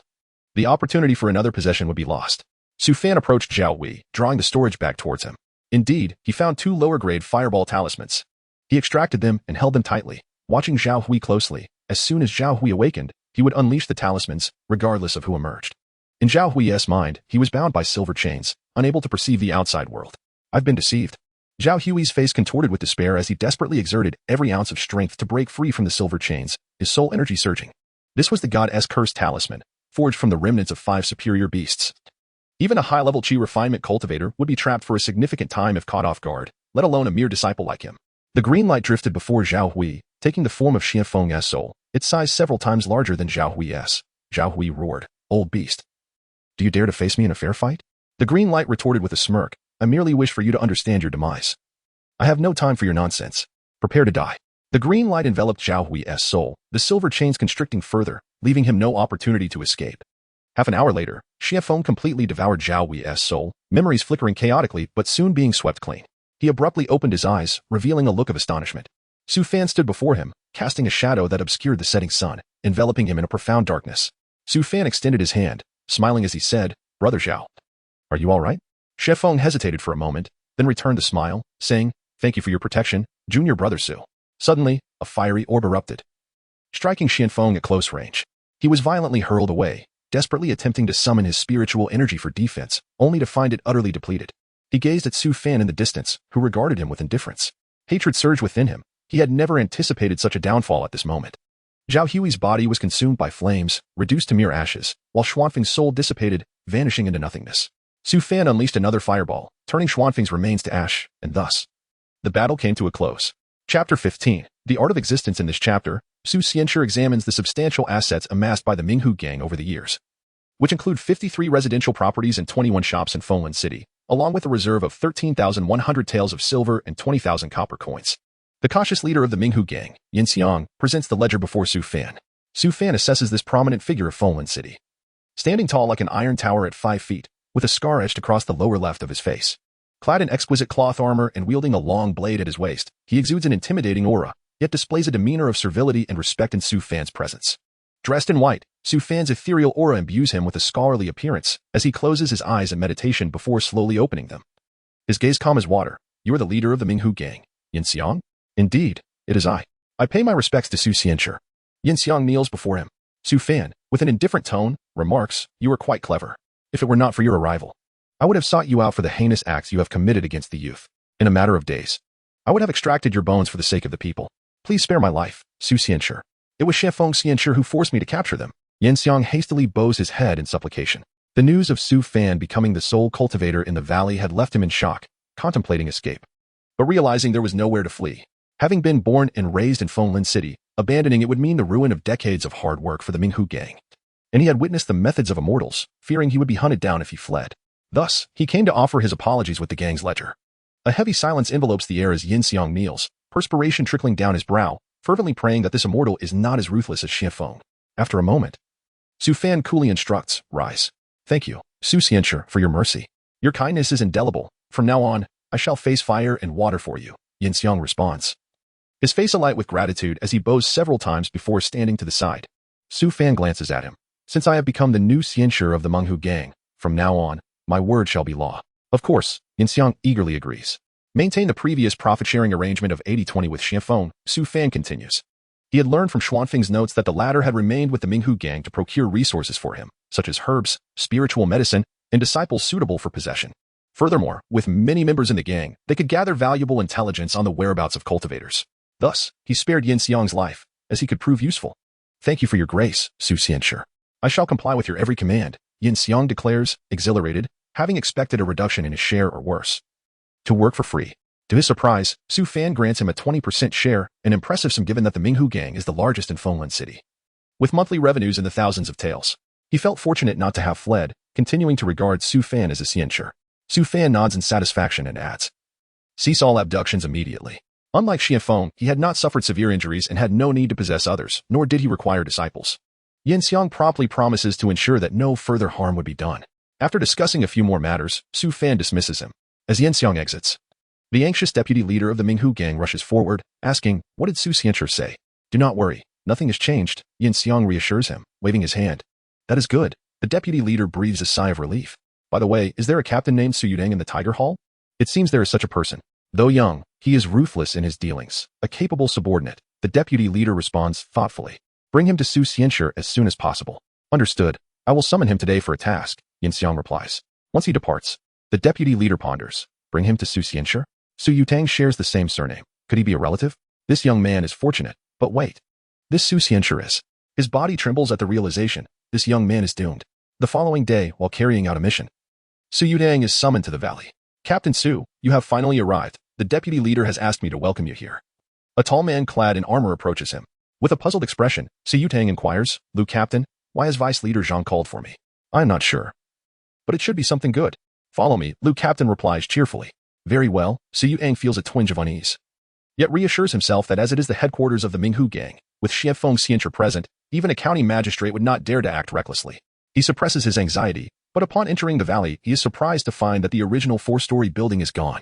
the opportunity for another possession would be lost. Su Fan approached Zhao Hui, drawing the storage bag towards him. Indeed, he found 2 lower-grade fireball talismans. He extracted them and held them tightly, watching Zhao Hui closely. As soon as Zhao Hui awakened, he would unleash the talismans, regardless of who emerged. In Zhao Hui's mind, he was bound by silver chains, unable to perceive the outside world. I've been deceived. Zhao Hui's face contorted with despair as he desperately exerted every ounce of strength to break free from the silver chains, his soul energy surging. This was the goddess cursed talisman, forged from the remnants of 5 superior beasts. Even a high-level qi refinement cultivator would be trapped for a significant time if caught off guard, let alone a mere disciple like him. The green light drifted before Zhao Hui, taking the form of Xianfeng's soul, its size several times larger than Zhao Hui's. Zhao Hui roared, "Old beast. Do you dare to face me in a fair fight?" The green light retorted with a smirk, "I merely wish for you to understand your demise. I have no time for your nonsense. Prepare to die." The green light enveloped Zhao Hui's soul, the silver chains constricting further, leaving him no opportunity to escape. Half an hour later, Xianfeng completely devoured Zhao Hui's soul, memories flickering chaotically but soon being swept clean. He abruptly opened his eyes, revealing a look of astonishment. Su Fan stood before him, casting a shadow that obscured the setting sun, enveloping him in a profound darkness. Su Fan extended his hand, smiling as he said, "Brother Zhao, are you all right?" Xianfeng hesitated for a moment, then returned the smile, saying, "Thank you for your protection, junior brother Su." Suddenly, a fiery orb erupted, striking Xianfeng at close range. He was violently hurled away, desperately attempting to summon his spiritual energy for defense, only to find it utterly depleted. He gazed at Su Fan in the distance, who regarded him with indifference. Hatred surged within him. He had never anticipated such a downfall at this moment. Zhao Hui's body was consumed by flames, reduced to mere ashes, while Xuanfeng's soul dissipated, vanishing into nothingness. Su Fan unleashed another fireball, turning Xuanfeng's remains to ash, and thus, the battle came to a close. Chapter 15. The Art of Existence. In this chapter, Su Xianxue examines the substantial assets amassed by the Minghu gang over the years, which include 53 residential properties and 21 shops in Fenglin City, along with a reserve of 13,100 taels of silver and 20,000 copper coins. The cautious leader of the Minghu gang, Yin Xiang, presents the ledger before Su Fan. Su Fan assesses this prominent figure of Fenglin City. Standing tall like an iron tower at 5 feet, with a scar etched across the lower left of his face. Clad in exquisite cloth armor and wielding a long blade at his waist, he exudes an intimidating aura, yet displays a demeanor of servility and respect in Su Fan's presence. Dressed in white, Su Fan's ethereal aura imbues him with a scholarly appearance as he closes his eyes in meditation before slowly opening them. His gaze calm as water. "You are the leader of the Minghu gang, Yin Xiang?" "Indeed, it is I. I pay my respects to Su Xianxue." Yin Xiang kneels before him. Su Fan, with an indifferent tone, remarks, "You are quite clever. If it were not for your arrival, I would have sought you out for the heinous acts you have committed against the youth. In a matter of days, I would have extracted your bones for the sake of the people. Please spare my life, Su Xianxue. It was Xianfeng Xianxue who forced me to capture them." Yin Xiang hastily bows his head in supplication. The news of Su Fan becoming the sole cultivator in the valley had left him in shock, contemplating escape. But realizing there was nowhere to flee, having been born and raised in Fenglin City, abandoning it would mean the ruin of decades of hard work for the Minghu gang. And he had witnessed the methods of immortals, fearing he would be hunted down if he fled. Thus, he came to offer his apologies with the gang's ledger. A heavy silence envelopes the air as Yin Xiang kneels, perspiration trickling down his brow, fervently praying that this immortal is not as ruthless as Xianfeng. After a moment, Su Fan coolly instructs, "Rise." "Thank you, Su Xianxue, for your mercy. Your kindness is indelible. From now on, I shall face fire and water for you," Yin Xiang responds, his face alight with gratitude as he bows several times before standing to the side. Su Fan glances at him. "Since I have become the new Xianxue of the Minghu gang, from now on, my word shall be law." "Of course," Yin Xiang eagerly agrees. Maintain the previous profit-sharing arrangement of 80-20 with Xianfeng, Su Fan continues. He had learned from Xuanfeng's notes that the latter had remained with the Minghu gang to procure resources for him, such as herbs, spiritual medicine, and disciples suitable for possession. Furthermore, with many members in the gang, they could gather valuable intelligence on the whereabouts of cultivators. Thus, he spared Yin Xiang's life, as he could prove useful. "Thank you for your grace, Su Xianxue. I shall comply with your every command," Yin Xiang declares, exhilarated, having expected a reduction in his share or worse. To work for free. To his surprise, Su Fan grants him a 20% share, an impressive sum given that the Minghu gang is the largest in Fenglin City. With monthly revenues in the thousands of taels, he felt fortunate not to have fled, continuing to regard Su Fan as a Xianxue. Su Fan nods in satisfaction and adds, "Cease all abductions immediately." Unlike Xianfeng, he had not suffered severe injuries and had no need to possess others, nor did he require disciples. Yin Xiang promptly promises to ensure that no further harm would be done. After discussing a few more matters, Su Fan dismisses him. As Yin Xiang exits, the anxious deputy leader of the Minghu gang rushes forward, asking, "What did Su Xianxue say?" "Do not worry, nothing has changed," Yin Xiang reassures him, waving his hand. "That is good." The deputy leader breathes a sigh of relief. "By the way, is there a captain named Su Yudeng in the Tiger Hall?" "It seems there is such a person. Though young, he is ruthless in his dealings, a capable subordinate," the deputy leader responds thoughtfully. "Bring him to Su Xianxue as soon as possible." "Understood. I will summon him today for a task," Yin Xiang replies. Once he departs, the deputy leader ponders. Bring him to Su Xianxue? Su Yutang shares the same surname. Could he be a relative? This young man is fortunate, but wait. This Su Xianxue is. His body trembles at the realization. This young man is doomed. The following day, while carrying out a mission, Su Yutang is summoned to the valley. "Captain Su, you have finally arrived," the deputy leader has asked me to welcome you here. A tall man clad in armor approaches him. With a puzzled expression, Su Tang inquires, Liu Captain, why has Vice Leader Zhang called for me? I am not sure. But it should be something good. Follow me, Liu Captain replies cheerfully. Very well, Su Tang feels a twinge of unease. Yet reassures himself that as it is the headquarters of the Minghu gang, with Xianfeng Xiancher present, even a county magistrate would not dare to act recklessly. He suppresses his anxiety, but upon entering the valley, he is surprised to find that the original 4-story building is gone,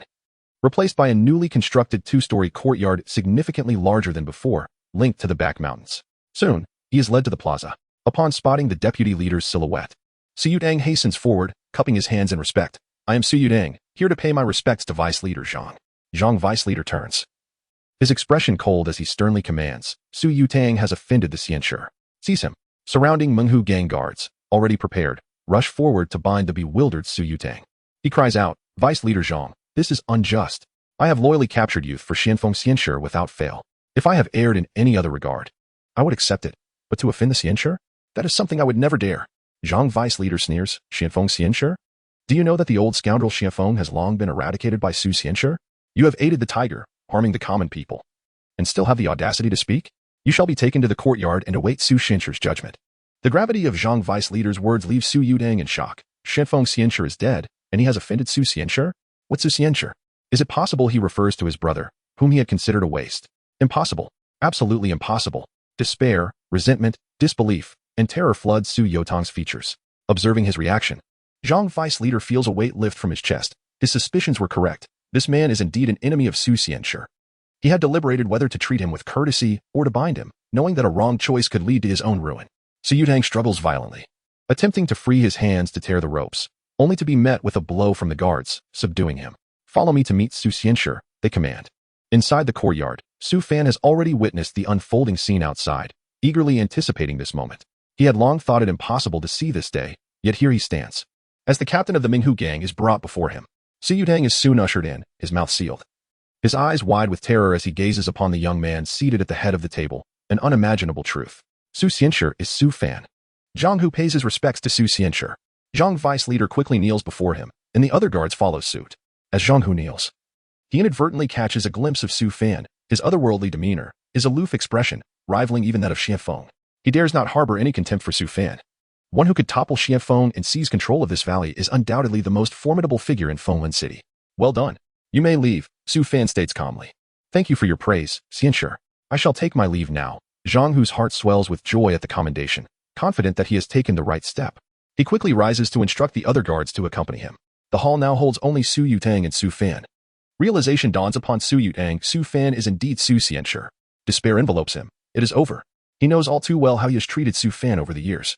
replaced by a newly constructed 2-story courtyard significantly larger than before, linked to the back mountains. Soon, he is led to the plaza. Upon spotting the deputy leader's silhouette, Su Tang hastens forward, cupping his hands in respect. I am Su Tang, here to pay my respects to Vice Leader Zhang. Zhang Vice Leader turns. His expression cold as he sternly commands. Su Tang has offended the Xiancher. Seize him. Surrounding Menghu gang guards, already prepared, rush forward to bind the bewildered Su Tang. He cries out, Vice Leader Zhang, this is unjust. I have loyally captured youth for Xianfeng Xiancher without fail. If I have erred in any other regard, I would accept it. But to offend the Xiancher? That is something I would never dare. Zhang Vice Leader sneers, Xianfeng Xiancher? Do you know that the old scoundrel Xianfeng has long been eradicated by Su Xiancher? You have aided the tiger, harming the common people, and still have the audacity to speak? You shall be taken to the courtyard and await Su Xiancher's judgment. The gravity of Zhang Vice Leader's words leaves Su Tang in shock. Xianfeng Xiancher is dead, and he has offended Su Xiancher? What's Su Xiancher? Is it possible he refers to his brother, whom he had considered a waste? Impossible. Absolutely impossible. Despair, resentment, disbelief, and terror flood Su Tang's features. Observing his reaction, Zhang Vice Leader feels a weight lift from his chest. His suspicions were correct. This man is indeed an enemy of Su Xiancher. He had deliberated whether to treat him with courtesy or to bind him, knowing that a wrong choice could lead to his own ruin. Su Tang struggles violently, attempting to free his hands to tear the ropes, only to be met with a blow from the guards, subduing him. Follow me to meet Su Xiancher, they command. Inside the courtyard, Su Fan has already witnessed the unfolding scene outside, eagerly anticipating this moment. He had long thought it impossible to see this day, yet here he stands. As the captain of the Minghu gang is brought before him, Su Tang is soon ushered in, his mouth sealed. His eyes wide with terror as he gazes upon the young man seated at the head of the table, an unimaginable truth. Su Xiancher is Su Fan. Zhang Hu pays his respects to Su Xiancher. Zhang Vice Leader quickly kneels before him, and the other guards follow suit. As Zhang Hu kneels, he inadvertently catches a glimpse of Su Fan, his otherworldly demeanor, his aloof expression, rivaling even that of Xianfeng. He dares not harbor any contempt for Su Fan. One who could topple Xianfeng and seize control of this valley is undoubtedly the most formidable figure in Fenglin City. Well done. You may leave, Su Fan states calmly. Thank you for your praise, Xiancher. I shall take my leave now. Zhang Hu's heart swells with joy at the commendation, confident that he has taken the right step. He quickly rises to instruct the other guards to accompany him. The hall now holds only Su Tang and Su Fan. Realization dawns upon Su Tang. Su Fan is indeed Su Xiancher. Despair envelopes him. It is over. He knows all too well how he has treated Su Fan over the years,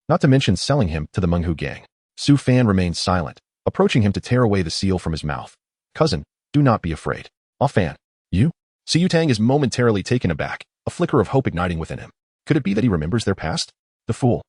not to mention selling him to the Menghu gang. Su Fan remains silent, approaching him to tear away the seal from his mouth. Cousin, do not be afraid. Ah Fan, you? Su Tang is momentarily taken aback, a flicker of hope igniting within him. Could it be that he remembers their past? The fool,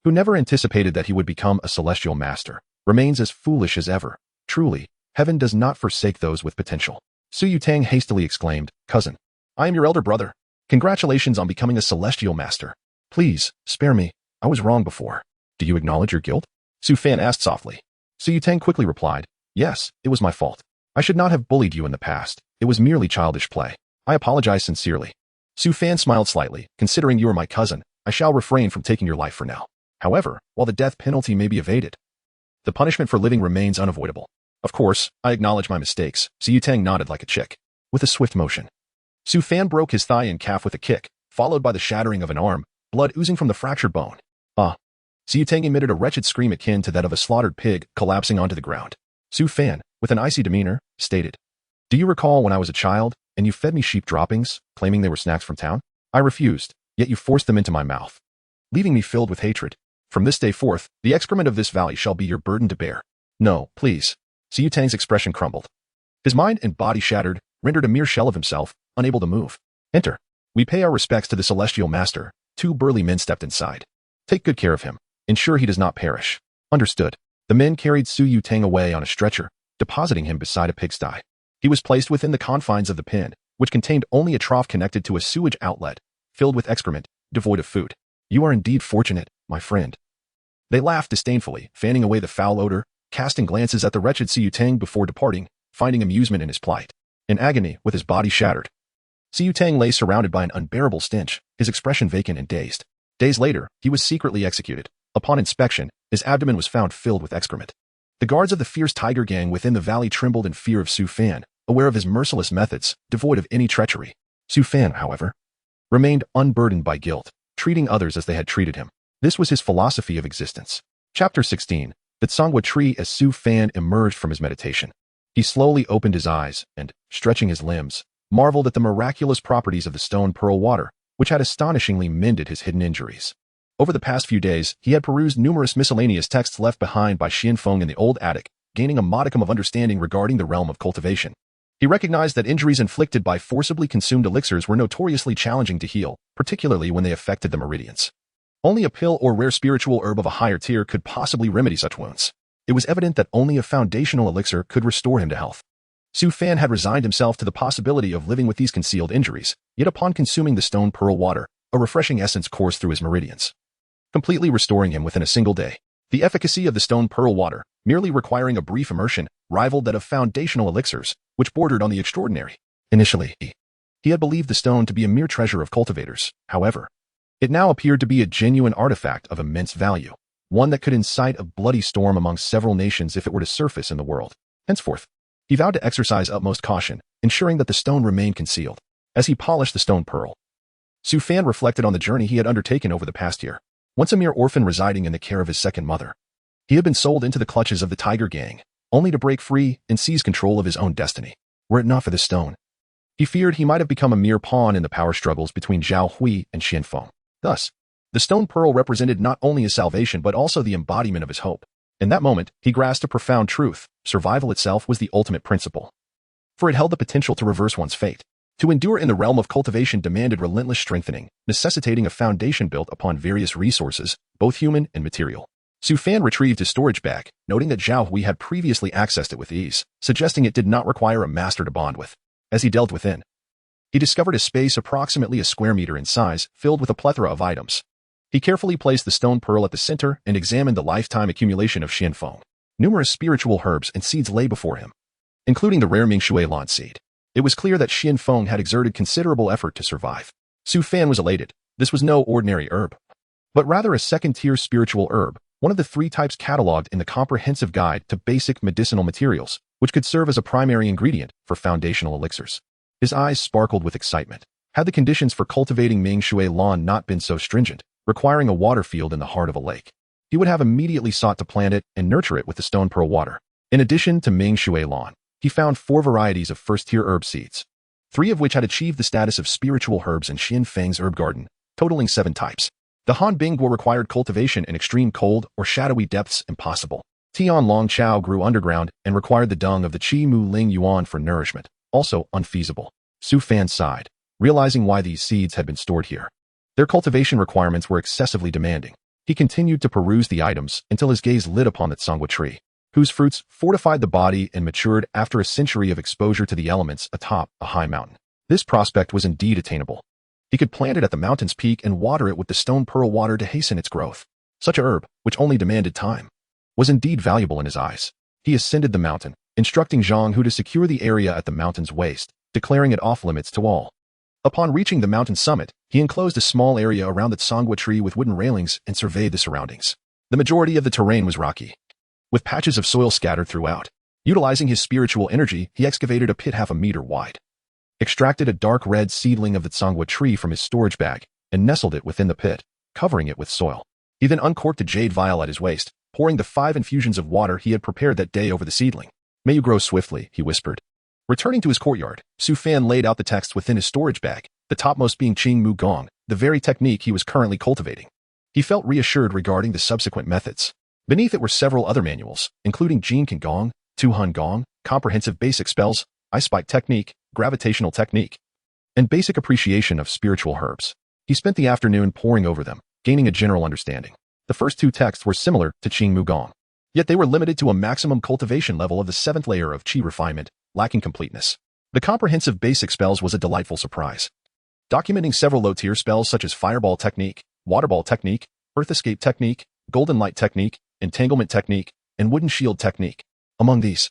who never anticipated that he would become a celestial master, remains as foolish as ever. Truly, heaven does not forsake those with potential. Su Tang hastily exclaimed, Cousin, I am your elder brother. Congratulations on becoming a celestial master. Please, spare me. I was wrong before. Do you acknowledge your guilt? Su Fan asked softly. Su Tang quickly replied, Yes, it was my fault. I should not have bullied you in the past. It was merely childish play. I apologize sincerely. Su Fan smiled slightly. Considering you are my cousin, I shall refrain from taking your life for now. However, while the death penalty may be evaded, the punishment for living remains unavoidable. Of course, I acknowledge my mistakes. Su Tang nodded like a chick. With a swift motion, Su Fan broke his thigh and calf with a kick, followed by the shattering of an arm, blood oozing from the fractured bone. Ah! Su Tang emitted a wretched scream akin to that of a slaughtered pig collapsing onto the ground. Su Fan, with an icy demeanor, stated, Do you recall when I was a child, and you fed me sheep droppings, claiming they were snacks from town? I refused, yet you forced them into my mouth, leaving me filled with hatred. From this day forth, the excrement of this valley shall be your burden to bear. No, please. Su Tang's expression crumbled. His mind and body shattered, rendered a mere shell of himself, unable to move. Enter. We pay our respects to the celestial master. 2 burly men stepped inside. Take good care of him. Ensure he does not perish. Understood. The men carried Su Tang away on a stretcher, depositing him beside a pigsty. He was placed within the confines of the pen, which contained only a trough connected to a sewage outlet, filled with excrement, devoid of food. You are indeed fortunate, my friend. They laughed disdainfully, fanning away the foul odor, casting glances at the wretched Su Tang before departing, finding amusement in his plight. in agony with his body shattered. Siu Tang lay surrounded by an unbearable stench, his expression vacant and dazed. Days later, he was secretly executed. Upon inspection, his abdomen was found filled with excrement. The guards of the fierce tiger gang within the valley trembled in fear of Su Fan, aware of his merciless methods, devoid of any treachery. Su Fan, however, remained unburdened by guilt, treating others as they had treated him. This was his philosophy of existence. Chapter 16. The Tsangwa Tree. As Su Fan emerged from his meditation, he slowly opened his eyes and, stretching his limbs, marveled at the miraculous properties of the stone pearl water, which had astonishingly mended his hidden injuries. Over the past few days, he had perused numerous miscellaneous texts left behind by Xianfeng in the old attic, gaining a modicum of understanding regarding the realm of cultivation. He recognized that injuries inflicted by forcibly consumed elixirs were notoriously challenging to heal, particularly when they affected the meridians. Only a pill or rare spiritual herb of a higher tier could possibly remedy such wounds. It was evident that only a foundational elixir could restore him to health. Su Fan had resigned himself to the possibility of living with these concealed injuries, yet upon consuming the stone pearl water, a refreshing essence coursed through his meridians, completely restoring him within a single day. The efficacy of the stone pearl water, merely requiring a brief immersion, rivaled that of foundational elixirs, which bordered on the extraordinary. Initially, he had believed the stone to be a mere treasure of cultivators. However, it now appeared to be a genuine artifact of immense value, one that could incite a bloody storm among several nations if it were to surface in the world. Henceforth, he vowed to exercise utmost caution, ensuring that the stone remained concealed. As he polished the stone pearl, Su Fan reflected on the journey he had undertaken over the past year. Once a mere orphan residing in the care of his second mother, he had been sold into the clutches of the tiger gang, only to break free and seize control of his own destiny. Were it not for this stone, he feared he might have become a mere pawn in the power struggles between Zhao Hui and Xianfeng. Thus, the stone pearl represented not only his salvation but also the embodiment of his hope. In that moment, he grasped a profound truth: survival itself was the ultimate principle, for it held the potential to reverse one's fate. To endure in the realm of cultivation demanded relentless strengthening, necessitating a foundation built upon various resources, both human and material. Su Fan retrieved his storage bag, noting that Zhao Hui had previously accessed it with ease, suggesting it did not require a master to bond with. As he delved within, he discovered a space approximately a square meter in size, filled with a plethora of items. He carefully placed the stone pearl at the center and examined the lifetime accumulation of Xianfeng. Numerous spiritual herbs and seeds lay before him, including the rare Mingshui Lan seed. It was clear that Xianfeng had exerted considerable effort to survive. Su Fan was elated. This was no ordinary herb, but rather a second-tier spiritual herb, one of the 3 types cataloged in the Comprehensive Guide to Basic Medicinal Materials, which could serve as a primary ingredient for foundational elixirs. His eyes sparkled with excitement. Had the conditions for cultivating Mingshui Lan not been so stringent, requiring a water field in the heart of a lake, he would have immediately sought to plant it and nurture it with the stone pearl water. In addition to Mingshui Lan, he found 4 varieties of first-tier herb seeds, 3 of which had achieved the status of spiritual herbs in Xianfeng's herb garden, totaling 7 types. The Han Bingguo required cultivation in extreme cold or shadowy depths impossible. Tian Long Chao grew underground and required the dung of the Qi Mu Ling Yuan for nourishment, also unfeasible. Su Fan sighed, realizing why these seeds had been stored here. Their cultivation requirements were excessively demanding. He continued to peruse the items until his gaze lit upon the Tsangwa tree, whose fruits fortified the body and matured after a century of exposure to the elements atop a high mountain. This prospect was indeed attainable. He could plant it at the mountain's peak and water it with the stone pearl water to hasten its growth. Such a herb, which only demanded time, was indeed valuable in his eyes. He ascended the mountain, instructing Zhang Hu to secure the area at the mountain's waist, declaring it off-limits to all. Upon reaching the mountain summit, he enclosed a small area around the Tsangwa tree with wooden railings and surveyed the surroundings. The majority of the terrain was rocky, with patches of soil scattered throughout. Utilizing his spiritual energy, he excavated a pit half a meter wide, extracted a dark red seedling of the Tsangwa tree from his storage bag, and nestled it within the pit, covering it with soil. He then uncorked a jade vial at his waist, pouring the 5 infusions of water he had prepared that day over the seedling. "May you grow swiftly," he whispered. Returning to his courtyard, Su Fan laid out the text within his storage bag, the topmost being Qing Mu Gong, the very technique he was currently cultivating. He felt reassured regarding the subsequent methods. Beneath it were several other manuals, including Jin Kan Gong, Tu Han Gong, Comprehensive Basic Spells, Ice Spike Technique, Gravitational Technique, and Basic Appreciation of Spiritual Herbs. He spent the afternoon poring over them, gaining a general understanding. The first 2 texts were similar to Qing Mu Gong, yet they were limited to a maximum cultivation level of the 7th layer of Qi refinement, lacking completeness. The Comprehensive Basic Spells was a delightful surprise, documenting several low-tier spells such as Fireball Technique, Waterball Technique, Earth Escape Technique, Golden Light Technique, Entanglement Technique, and Wooden Shield Technique. Among these,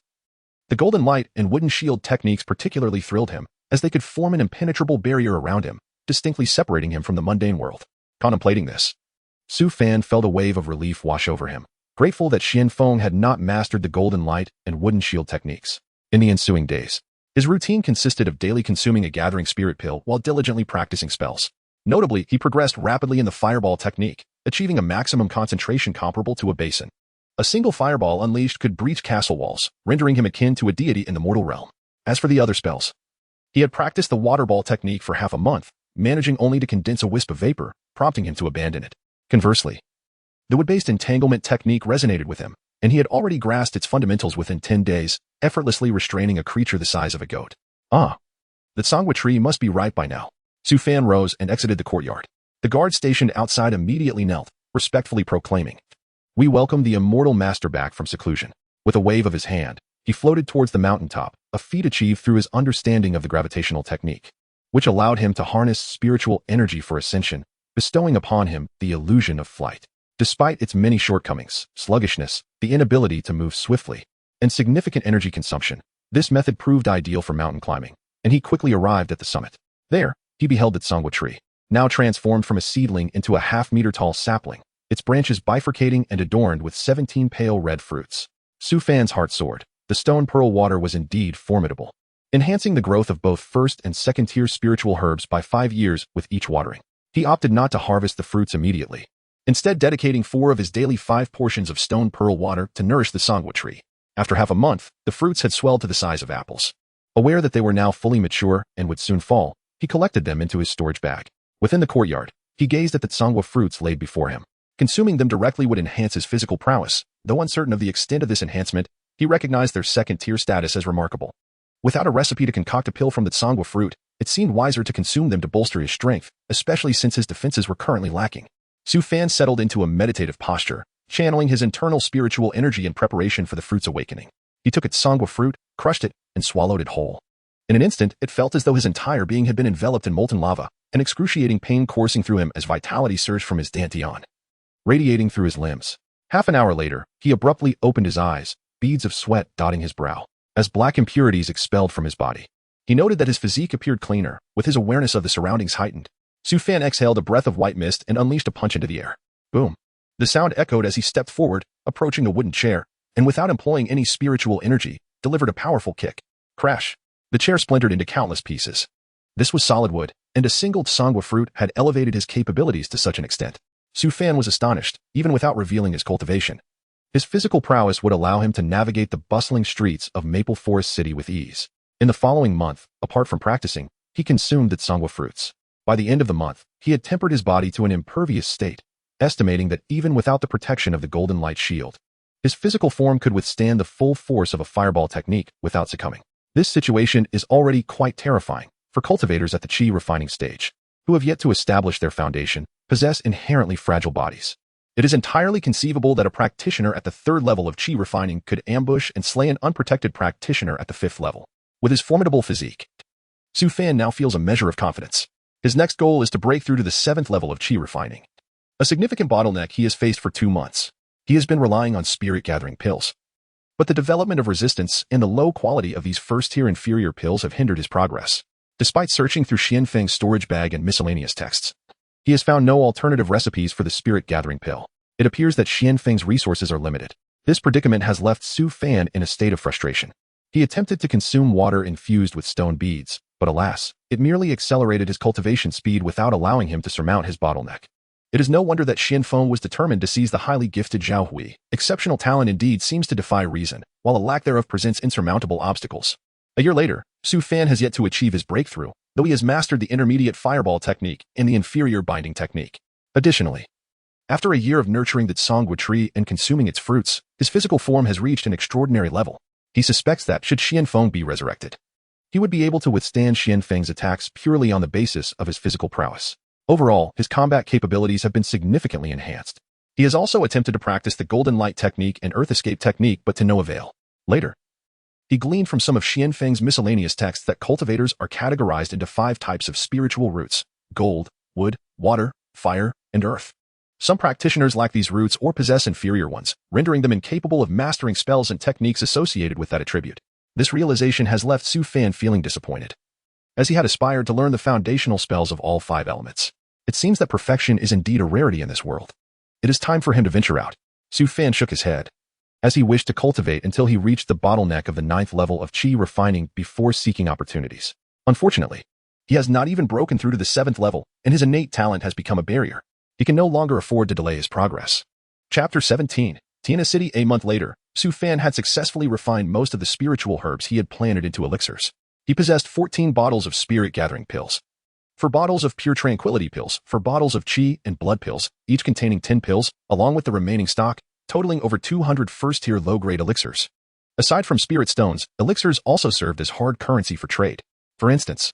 The golden light and wooden shield techniques particularly thrilled him, as they could form an impenetrable barrier around him, distinctly separating him from the mundane world. Contemplating this, Su Fan felt a wave of relief wash over him, grateful that Xian Feng had not mastered the golden light and wooden shield techniques. In the ensuing days, his routine consisted of daily consuming a gathering spirit pill while diligently practicing spells. Notably, he progressed rapidly in the fireball technique, achieving a maximum concentration comparable to a basin. A single fireball unleashed could breach castle walls, rendering him akin to a deity in the mortal realm. As for the other spells, he had practiced the water ball technique for half a month, managing only to condense a wisp of vapor, prompting him to abandon it. Conversely, the wood-based entanglement technique resonated with him, and he had already grasped its fundamentals within 10 days, effortlessly restraining a creature the size of a goat. Ah, the Sangwa tree must be ripe by now. Su Fan rose and exited the courtyard. The guard stationed outside immediately knelt, respectfully proclaiming, "We welcome the immortal master back from seclusion." With a wave of his hand, he floated towards the mountaintop, a feat achieved through his understanding of the gravitational technique, which allowed him to harness spiritual energy for ascension, bestowing upon him the illusion of flight. Despite its many shortcomings, sluggishness, the inability to move swiftly, and significant energy consumption, this method proved ideal for mountain climbing, and he quickly arrived at the summit. There, he beheld the Sangwa tree, now transformed from a seedling into a half-meter-tall sapling, its branches bifurcating and adorned with 17 pale red fruits. Su Fan's heart soared. The stone pearl water was indeed formidable, enhancing the growth of both first and second-tier spiritual herbs by 5 years with each watering. He opted not to harvest the fruits immediately, instead dedicating 4 of his daily 5 portions of stone pearl water to nourish the Sangwa tree. After half a month, the fruits had swelled to the size of apples. Aware that they were now fully mature and would soon fall, he collected them into his storage bag. Within the courtyard, he gazed at the Sangwa fruits laid before him. Consuming them directly would enhance his physical prowess. Though uncertain of the extent of this enhancement, he recognized their second-tier status as remarkable. Without a recipe to concoct a pill from the Sangwa fruit, it seemed wiser to consume them to bolster his strength, especially since his defenses were currently lacking. Su Fan settled into a meditative posture, channeling his internal spiritual energy in preparation for the fruit's awakening. He took its Sangwa fruit, crushed it, and swallowed it whole. In an instant, it felt as though his entire being had been enveloped in molten lava, an excruciating pain coursing through him as vitality surged from his dantian, radiating through his limbs. Half an hour later, he abruptly opened his eyes, beads of sweat dotting his brow, as black impurities expelled from his body. He noted that his physique appeared cleaner, with his awareness of the surroundings heightened. Su Fan exhaled a breath of white mist and unleashed a punch into the air. Boom. The sound echoed as he stepped forward, approaching a wooden chair, and without employing any spiritual energy, delivered a powerful kick. Crash. The chair splintered into countless pieces. This was solid wood, and a single Sangwa fruit had elevated his capabilities to such an extent. Su Fan was astonished, even without revealing his cultivation. His physical prowess would allow him to navigate the bustling streets of Maple Forest City with ease. In the following month, apart from practicing, he consumed the Sangwa fruits. By the end of the month, he had tempered his body to an impervious state, estimating that even without the protection of the golden light shield, his physical form could withstand the full force of a fireball technique without succumbing. This situation is already quite terrifying for cultivators at the chi refining stage, who have yet to establish their foundation, possess inherently fragile bodies. It is entirely conceivable that a practitioner at the 3rd level of chi refining could ambush and slay an unprotected practitioner at the 5th level. With his formidable physique, Su Fan now feels a measure of confidence. His next goal is to break through to the 7th level of chi refining, a significant bottleneck he has faced for 2 months. He has been relying on spirit-gathering pills, but the development of resistance and the low quality of these first-tier inferior pills have hindered his progress. Despite searching through Xian Feng's storage bag and miscellaneous texts, he has found no alternative recipes for the spirit-gathering pill. It appears that Xian Feng's resources are limited. This predicament has left Su Fan in a state of frustration. He attempted to consume water infused with stone beads, but alas, it merely accelerated his cultivation speed without allowing him to surmount his bottleneck. It is no wonder that Xian Feng was determined to seize the highly gifted Zhao Hui. Exceptional talent indeed seems to defy reason, while a lack thereof presents insurmountable obstacles. A year later, Su Fan has yet to achieve his breakthrough, though he has mastered the intermediate fireball technique and the inferior binding technique. Additionally, after a year of nurturing the Sangwa tree and consuming its fruits, his physical form has reached an extraordinary level. He suspects that, should Xian Feng be resurrected, he would be able to withstand Xian Feng's attacks purely on the basis of his physical prowess. Overall, his combat capabilities have been significantly enhanced. He has also attempted to practice the Golden Light technique and Earth Escape technique, but to no avail. Later, he gleaned from some of Xian Feng's miscellaneous texts that cultivators are categorized into 5 types of spiritual roots: gold, wood, water, fire, and earth. Some practitioners lack these roots or possess inferior ones, rendering them incapable of mastering spells and techniques associated with that attribute. This realization has left Su Fan feeling disappointed, as he had aspired to learn the foundational spells of all 5 elements. It seems that perfection is indeed a rarity in this world. It is time for him to venture out. Su Fan shook his head, as he wished to cultivate until he reached the bottleneck of the 9th level of Qi refining before seeking opportunities. Unfortunately, he has not even broken through to the 7th level, and his innate talent has become a barrier. He can no longer afford to delay his progress. Chapter 17. Tiana City. A month later, Su Fan had successfully refined most of the spiritual herbs he had planted into elixirs. He possessed 14 bottles of spirit-gathering pills, 4 bottles of pure tranquility pills, 4 bottles of Qi and blood pills, each containing 10 pills, along with the remaining stock, totaling over 200 first-tier low-grade elixirs. Aside from spirit stones, elixirs also served as hard currency for trade. For instance,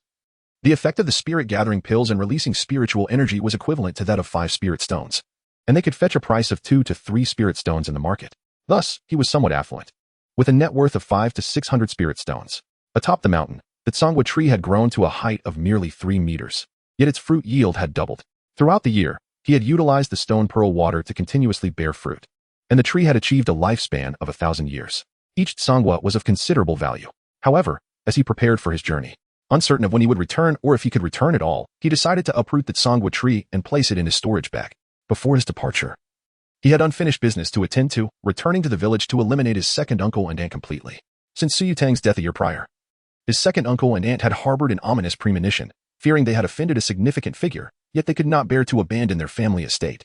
the effect of the spirit-gathering pills in releasing spiritual energy was equivalent to that of 5 spirit stones, and they could fetch a price of 2 to 3 spirit stones in the market. Thus, he was somewhat affluent, with a net worth of 5 to 600 spirit stones. Atop the mountain, the tsangwa tree had grown to a height of merely 3 meters, yet its fruit yield had doubled. Throughout the year, he had utilized the stone pearl water to continuously bear fruit, and the tree had achieved a lifespan of 1,000 years. Each tsangwa was of considerable value. However, as he prepared for his journey, uncertain of when he would return or if he could return at all, he decided to uproot the tsangwa tree and place it in his storage bag. Before his departure, he had unfinished business to attend to, returning to the village to eliminate his second uncle and aunt completely. Since Su Yutang's death a year prior, his second uncle and aunt had harbored an ominous premonition, fearing they had offended a significant figure, yet they could not bear to abandon their family estate.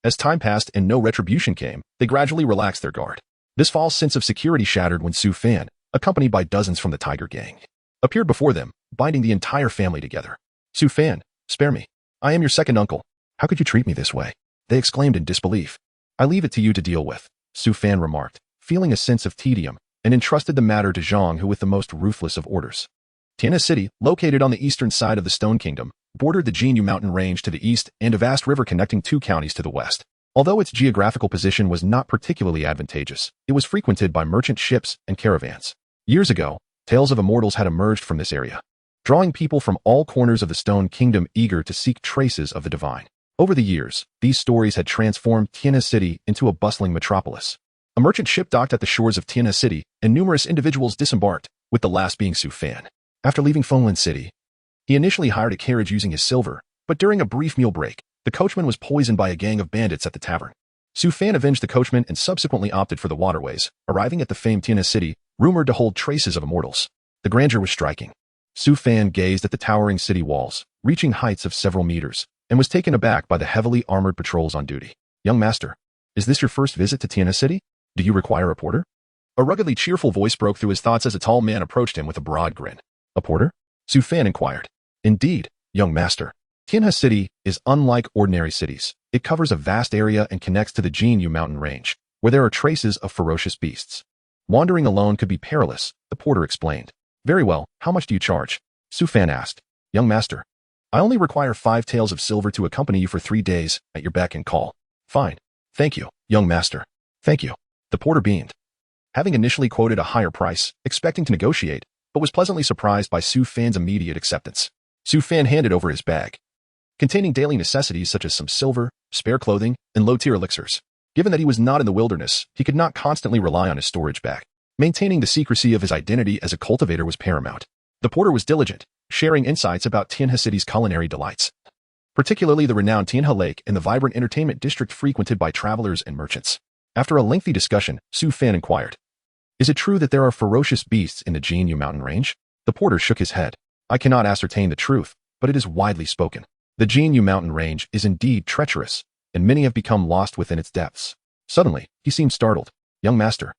As time passed and no retribution came, they gradually relaxed their guard. This false sense of security shattered when Su Fan, accompanied by dozens from the Tiger Gang, appeared before them, binding the entire family together. Su Fan, spare me. I am your second uncle. How could you treat me this way? They exclaimed in disbelief. I leave it to you to deal with, Su Fan remarked, feeling a sense of tedium, and entrusted the matter to Zhang, who with the most ruthless of orders. Tiana City, located on the eastern side of the Stone Kingdom, bordered the Jinyu mountain range to the east and a vast river connecting 2 counties to the west. Although its geographical position was not particularly advantageous, it was frequented by merchant ships and caravans. Years ago, tales of immortals had emerged from this area, drawing people from all corners of the Stone Kingdom eager to seek traces of the divine. Over the years, these stories had transformed Tiana City into a bustling metropolis. A merchant ship docked at the shores of Tiana City, and numerous individuals disembarked, with the last being Su Fan. After leaving Fenglin City, he initially hired a carriage using his silver, but during a brief meal break, the coachman was poisoned by a gang of bandits at the tavern. Su Fan avenged the coachman and subsequently opted for the waterways, arriving at the famed Tiana City, rumored to hold traces of immortals. The grandeur was striking. Su Fan gazed at the towering city walls, reaching heights of several meters, and was taken aback by the heavily armored patrols on duty. Young master, is this your first visit to Tiana City? Do you require a porter? A ruggedly cheerful voice broke through his thoughts as a tall man approached him with a broad grin. A porter? Su Fan inquired. Indeed, young master. Tiana City is unlike ordinary cities. It covers a vast area and connects to the Jinyu mountain range, where there are traces of ferocious beasts. Wandering alone could be perilous, the porter explained. Very well, how much do you charge? Su Fan asked. Young master, I only require 5 taels of silver to accompany you for 3 days, at your beck and call. Fine. Thank you, young master. Thank you. The porter beamed, having initially quoted a higher price, expecting to negotiate, but was pleasantly surprised by Su Fan's immediate acceptance. Su Fan handed over his bag, containing daily necessities such as some silver, spare clothing, and low-tier elixirs. Given that he was not in the wilderness, he could not constantly rely on his storage bag. Maintaining the secrecy of his identity as a cultivator was paramount. The porter was diligent, sharing insights about Tianhe City's culinary delights, particularly the renowned Tianhe Lake and the vibrant entertainment district frequented by travelers and merchants. After a lengthy discussion, Su Fan inquired, is it true that there are ferocious beasts in the Jinyu mountain range? The porter shook his head. I cannot ascertain the truth, but it is widely spoken. The Jinyu mountain range is indeed treacherous, and many have become lost within its depths. Suddenly, he seemed startled. Young master,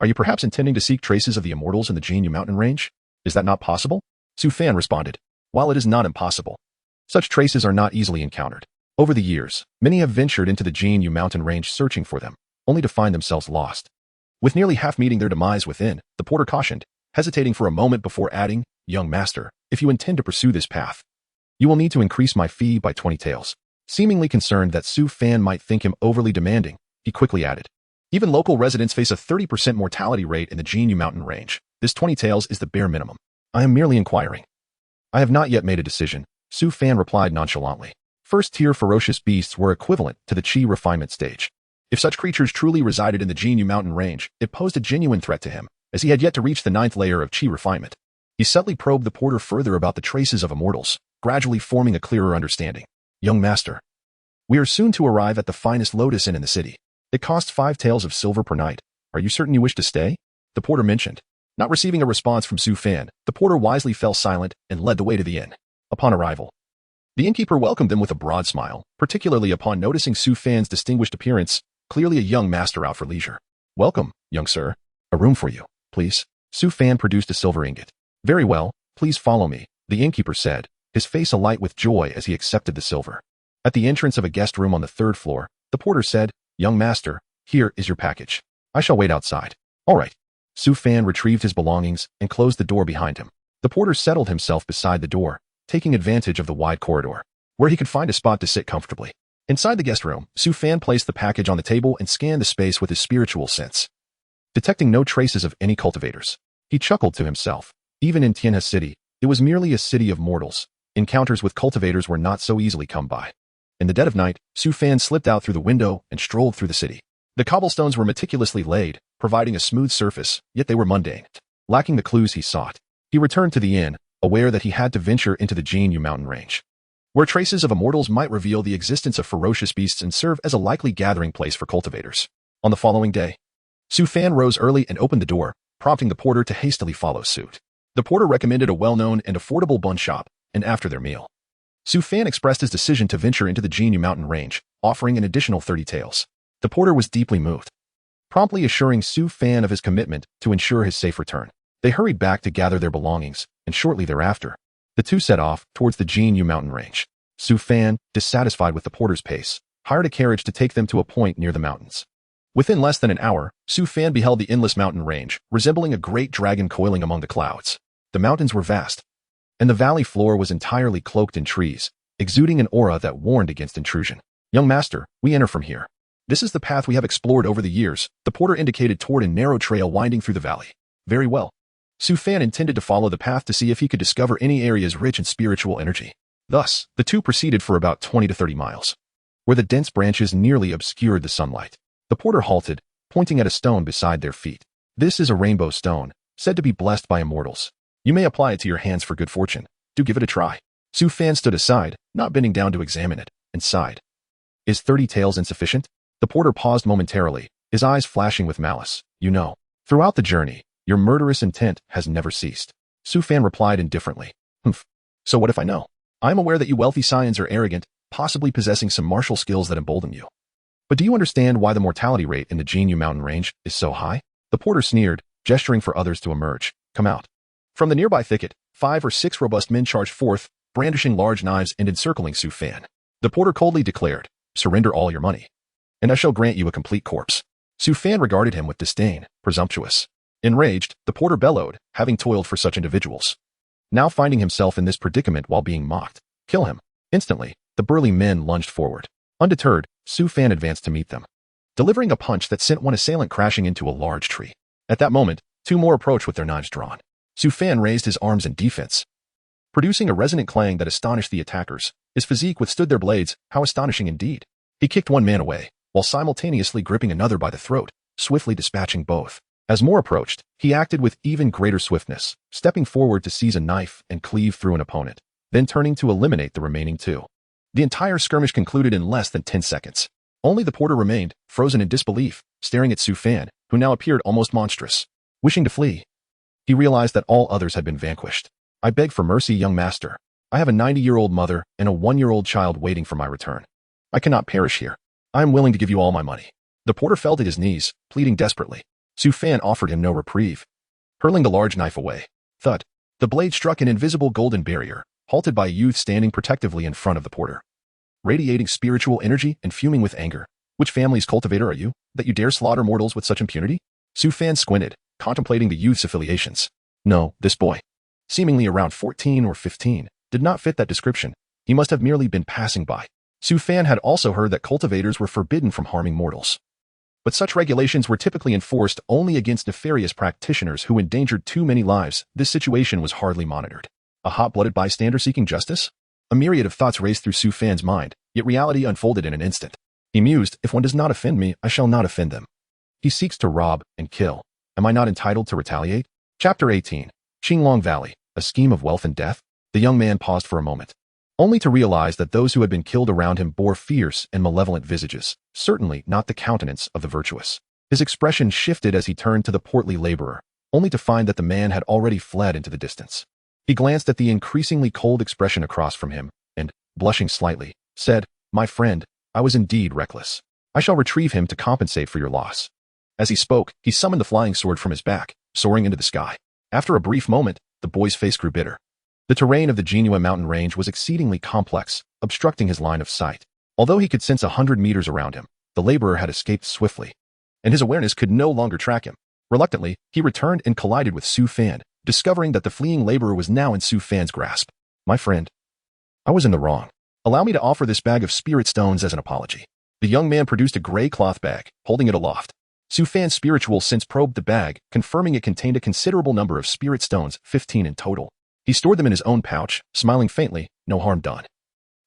are you perhaps intending to seek traces of the immortals in the Jinyu mountain range? Is that not possible? Su Fan responded. While it is not impossible, such traces are not easily encountered. Over the years, many have ventured into the Jinyu mountain range searching for them, only to find themselves lost. With nearly half meeting their demise within, the porter cautioned, hesitating for a moment before adding, young master, if you intend to pursue this path, you will need to increase my fee by 20 taels. Seemingly concerned that Su Fan might think him overly demanding, he quickly added, even local residents face a 30% mortality rate in the Jinyu mountain range. This 20 taels is the bare minimum. I am merely inquiring. I have not yet made a decision, Su Fan replied nonchalantly. First-tier ferocious beasts were equivalent to the Qi refinement stage. If such creatures truly resided in the Jinyu mountain range, it posed a genuine threat to him, as he had yet to reach the 9th layer of chi refinement. He subtly probed the porter further about the traces of immortals, gradually forming a clearer understanding. Young master, we are soon to arrive at the finest lotus inn in the city. It costs 5 taels of silver per night. Are you certain you wish to stay? The porter mentioned. Not receiving a response from Su Fan, the porter wisely fell silent and led the way to the inn. Upon arrival, the innkeeper welcomed them with a broad smile, particularly upon noticing Su Fan's distinguished appearance, clearly a young master out for leisure. Welcome, young sir. A room for you, please. Su Fan produced a silver ingot. Very well, please follow me, the innkeeper said, his face alight with joy as he accepted the silver. At the entrance of a guest room on the 3rd floor, the porter said, Young master, here is your package. I shall wait outside. All right. Su Fan retrieved his belongings and closed the door behind him. The porter settled himself beside the door, taking advantage of the wide corridor, where he could find a spot to sit comfortably. Inside the guest room, Su Fan placed the package on the table and scanned the space with his spiritual sense. Detecting no traces of any cultivators, he chuckled to himself. Even in Tianhe City, it was merely a city of mortals. Encounters with cultivators were not so easily come by. In the dead of night, Su Fan slipped out through the window and strolled through the city. The cobblestones were meticulously laid, providing a smooth surface, yet they were mundane, lacking the clues he sought. He returned to the inn, aware that he had to venture into the Jinyu mountain range, where traces of immortals might reveal the existence of ferocious beasts and serve as a likely gathering place for cultivators. On the following day, Su Fan rose early and opened the door, prompting the porter to hastily follow suit. The porter recommended a well-known and affordable bun shop, and after their meal, Su Fan expressed his decision to venture into the Jinyu mountain range, offering an additional 30 taels. The porter was deeply moved, promptly assuring Su Fan of his commitment to ensure his safe return. They hurried back to gather their belongings, and shortly thereafter, the two set off towards the Jinyu mountain range. Su Fan, dissatisfied with the porter's pace, hired a carriage to take them to a point near the mountains. Within less than an hour, Su Fan beheld the endless mountain range, resembling a great dragon coiling among the clouds. The mountains were vast, and the valley floor was entirely cloaked in trees, exuding an aura that warned against intrusion. Young master, we enter from here. This is the path we have explored over the years, the porter indicated toward a narrow trail winding through the valley. Very well. Su Fan intended to follow the path to see if he could discover any areas rich in spiritual energy. Thus, the two proceeded for about 20 to 30 miles, where the dense branches nearly obscured the sunlight. The porter halted, pointing at a stone beside their feet. This is a rainbow stone, said to be blessed by immortals. You may apply it to your hands for good fortune. Do give it a try. Su Fan stood aside, not bending down to examine it, and sighed. Is 30 taels insufficient? The porter paused momentarily, his eyes flashing with malice. You know, throughout the journey, your murderous intent has never ceased. Su Fan replied indifferently. Humph. So what if I know? I am aware that you wealthy scions are arrogant, possibly possessing some martial skills that embolden you. But do you understand why the mortality rate in the Jinyu mountain range is so high? The porter sneered, gesturing for others to emerge. Come out. From the nearby thicket, 5 or 6 robust men charged forth, brandishing large knives and encircling Su Fan. The porter coldly declared, surrender all your money, and I shall grant you a complete corpse. Su Fan regarded him with disdain, presumptuous. Enraged, the porter bellowed, having toiled for such individuals, now finding himself in this predicament while being mocked. Kill him. Instantly, the burly men lunged forward. Undeterred, Su Fan advanced to meet them, delivering a punch that sent one assailant crashing into a large tree. At that moment, 2 more approached with their knives drawn. Su Fan raised his arms in defense, producing a resonant clang that astonished the attackers. His physique withstood their blades. How astonishing indeed. He kicked one man away, while simultaneously gripping another by the throat, swiftly dispatching both. As more approached, he acted with even greater swiftness, stepping forward to seize a knife and cleave through an opponent, then turning to eliminate the remaining 2. The entire skirmish concluded in less than 10 seconds. Only the porter remained, frozen in disbelief, staring at Su Fan, who now appeared almost monstrous. Wishing to flee, he realized that all others had been vanquished. I beg for mercy, young master. I have a 90-year-old mother and a 1-year-old child waiting for my return. I cannot perish here. I am willing to give you all my money. The porter fell to his knees, pleading desperately. Su Fan offered him no reprieve, hurling the large knife away. Thud. The blade struck an invisible golden barrier, halted by a youth standing protectively in front of the porter, radiating spiritual energy and fuming with anger. Which family's cultivator are you, that you dare slaughter mortals with such impunity? Su Fan squinted, contemplating the youth's affiliations. No, this boy, seemingly around 14 or 15, did not fit that description. He must have merely been passing by. Su Fan had also heard that cultivators were forbidden from harming mortals, but such regulations were typically enforced only against nefarious practitioners who endangered too many lives. This situation was hardly monitored. A hot-blooded bystander seeking justice? A myriad of thoughts raced through Su Fan's mind, yet reality unfolded in an instant. He mused, if one does not offend me, I shall not offend them. He seeks to rob and kill. Am I not entitled to retaliate? Chapter 18. Qinglong Valley, a scheme of wealth and death? The young man paused for a moment, only to realize that those who had been killed around him bore fierce and malevolent visages, certainly not the countenance of the virtuous. His expression shifted as he turned to the portly laborer, only to find that the man had already fled into the distance. He glanced at the increasingly cold expression across from him, and, blushing slightly, said, "My friend, I was indeed reckless. I shall retrieve him to compensate for your loss." As he spoke, he summoned the flying sword from his back, soaring into the sky. After a brief moment, the boy's face grew bitter. The terrain of the Jinhua mountain range was exceedingly complex, obstructing his line of sight. Although he could sense 100 meters around him, the laborer had escaped swiftly, and his awareness could no longer track him. Reluctantly, he returned and collided with Su Fan, discovering that the fleeing laborer was now in Su Fan's grasp. "My friend, I was in the wrong. Allow me to offer this bag of spirit stones as an apology." The young man produced a gray cloth bag, holding it aloft. Su Fan's spiritual sense probed the bag, confirming it contained a considerable number of spirit stones, 15 in total. He stored them in his own pouch, smiling faintly, no harm done.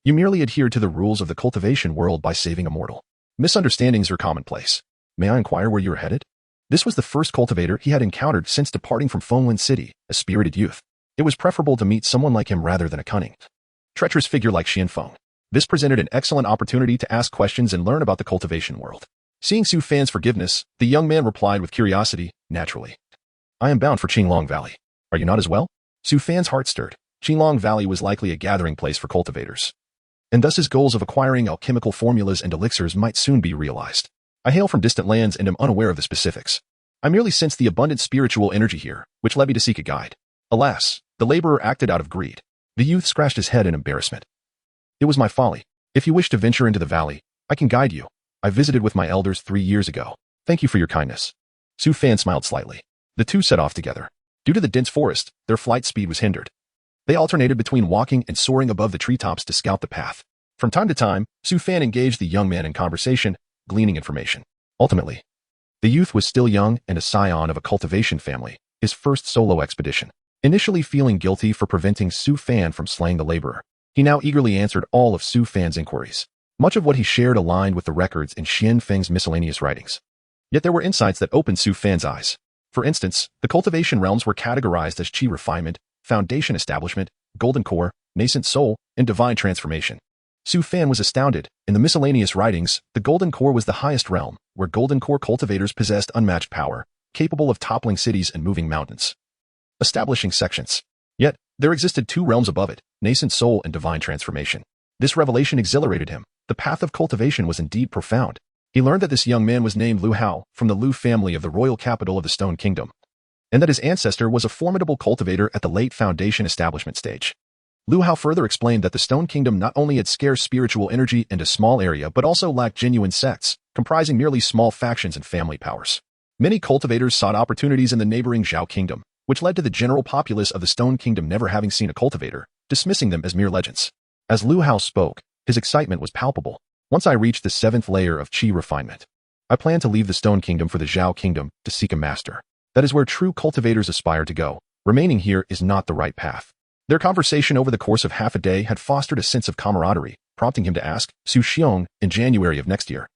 "You merely adhered to the rules of the cultivation world by saving immortal. Misunderstandings are commonplace. May I inquire where you are headed?" This was the first cultivator he had encountered since departing from Fenglin City, a spirited youth. It was preferable to meet someone like him rather than a cunning, treacherous figure like Xianfeng. This presented an excellent opportunity to ask questions and learn about the cultivation world. Seeing Su Fan's forgiveness, the young man replied with curiosity, naturally. "I am bound for Qinglong Valley. Are you not as well?" Su Fan's heart stirred. Qinglong Valley was likely a gathering place for cultivators, and thus his goals of acquiring alchemical formulas and elixirs might soon be realized. "I hail from distant lands and am unaware of the specifics. I merely sense the abundant spiritual energy here, which led me to seek a guide." Alas, the laborer acted out of greed. The youth scratched his head in embarrassment. "It was my folly. If you wish to venture into the valley, I can guide you. I visited with my elders 3 years ago. Thank you for your kindness." Su Fan smiled slightly. The two set off together. Due to the dense forest, their flight speed was hindered. They alternated between walking and soaring above the treetops to scout the path. From time to time, Su Fan engaged the young man in conversation, gleaning information. Ultimately, the youth was still young and a scion of a cultivation family, his first solo expedition. Initially feeling guilty for preventing Su Fan from slaying the laborer, he now eagerly answered all of Su Fan's inquiries. Much of what he shared aligned with the records in Xianfeng's miscellaneous writings. Yet there were insights that opened Su Fan's eyes. For instance, the cultivation realms were categorized as Qi refinement, foundation establishment, golden core, nascent soul, and divine transformation. Su Fan was astounded. In the miscellaneous writings, the golden core was the highest realm, where golden core cultivators possessed unmatched power, capable of toppling cities and moving mountains, establishing sections. Yet, there existed 2 realms above it, nascent soul and divine transformation. This revelation exhilarated him. The path of cultivation was indeed profound. He learned that this young man was named Lu Hao, from the Lu family of the royal capital of the Stone Kingdom, and that his ancestor was a formidable cultivator at the late foundation establishment stage. Lu Hao further explained that the Stone Kingdom not only had scarce spiritual energy and a small area but also lacked genuine sects, comprising merely small factions and family powers. Many cultivators sought opportunities in the neighboring Zhao Kingdom, which led to the general populace of the Stone Kingdom never having seen a cultivator, dismissing them as mere legends. As Lu Hao spoke, his excitement was palpable. "Once I reach the 7th layer of Qi refinement, I plan to leave the Stone Kingdom for the Zhao Kingdom to seek a master. That is where true cultivators aspire to go. Remaining here is not the right path." Their conversation over the course of half a day had fostered a sense of camaraderie, prompting him to ask, "Su Xiong, in January of next year,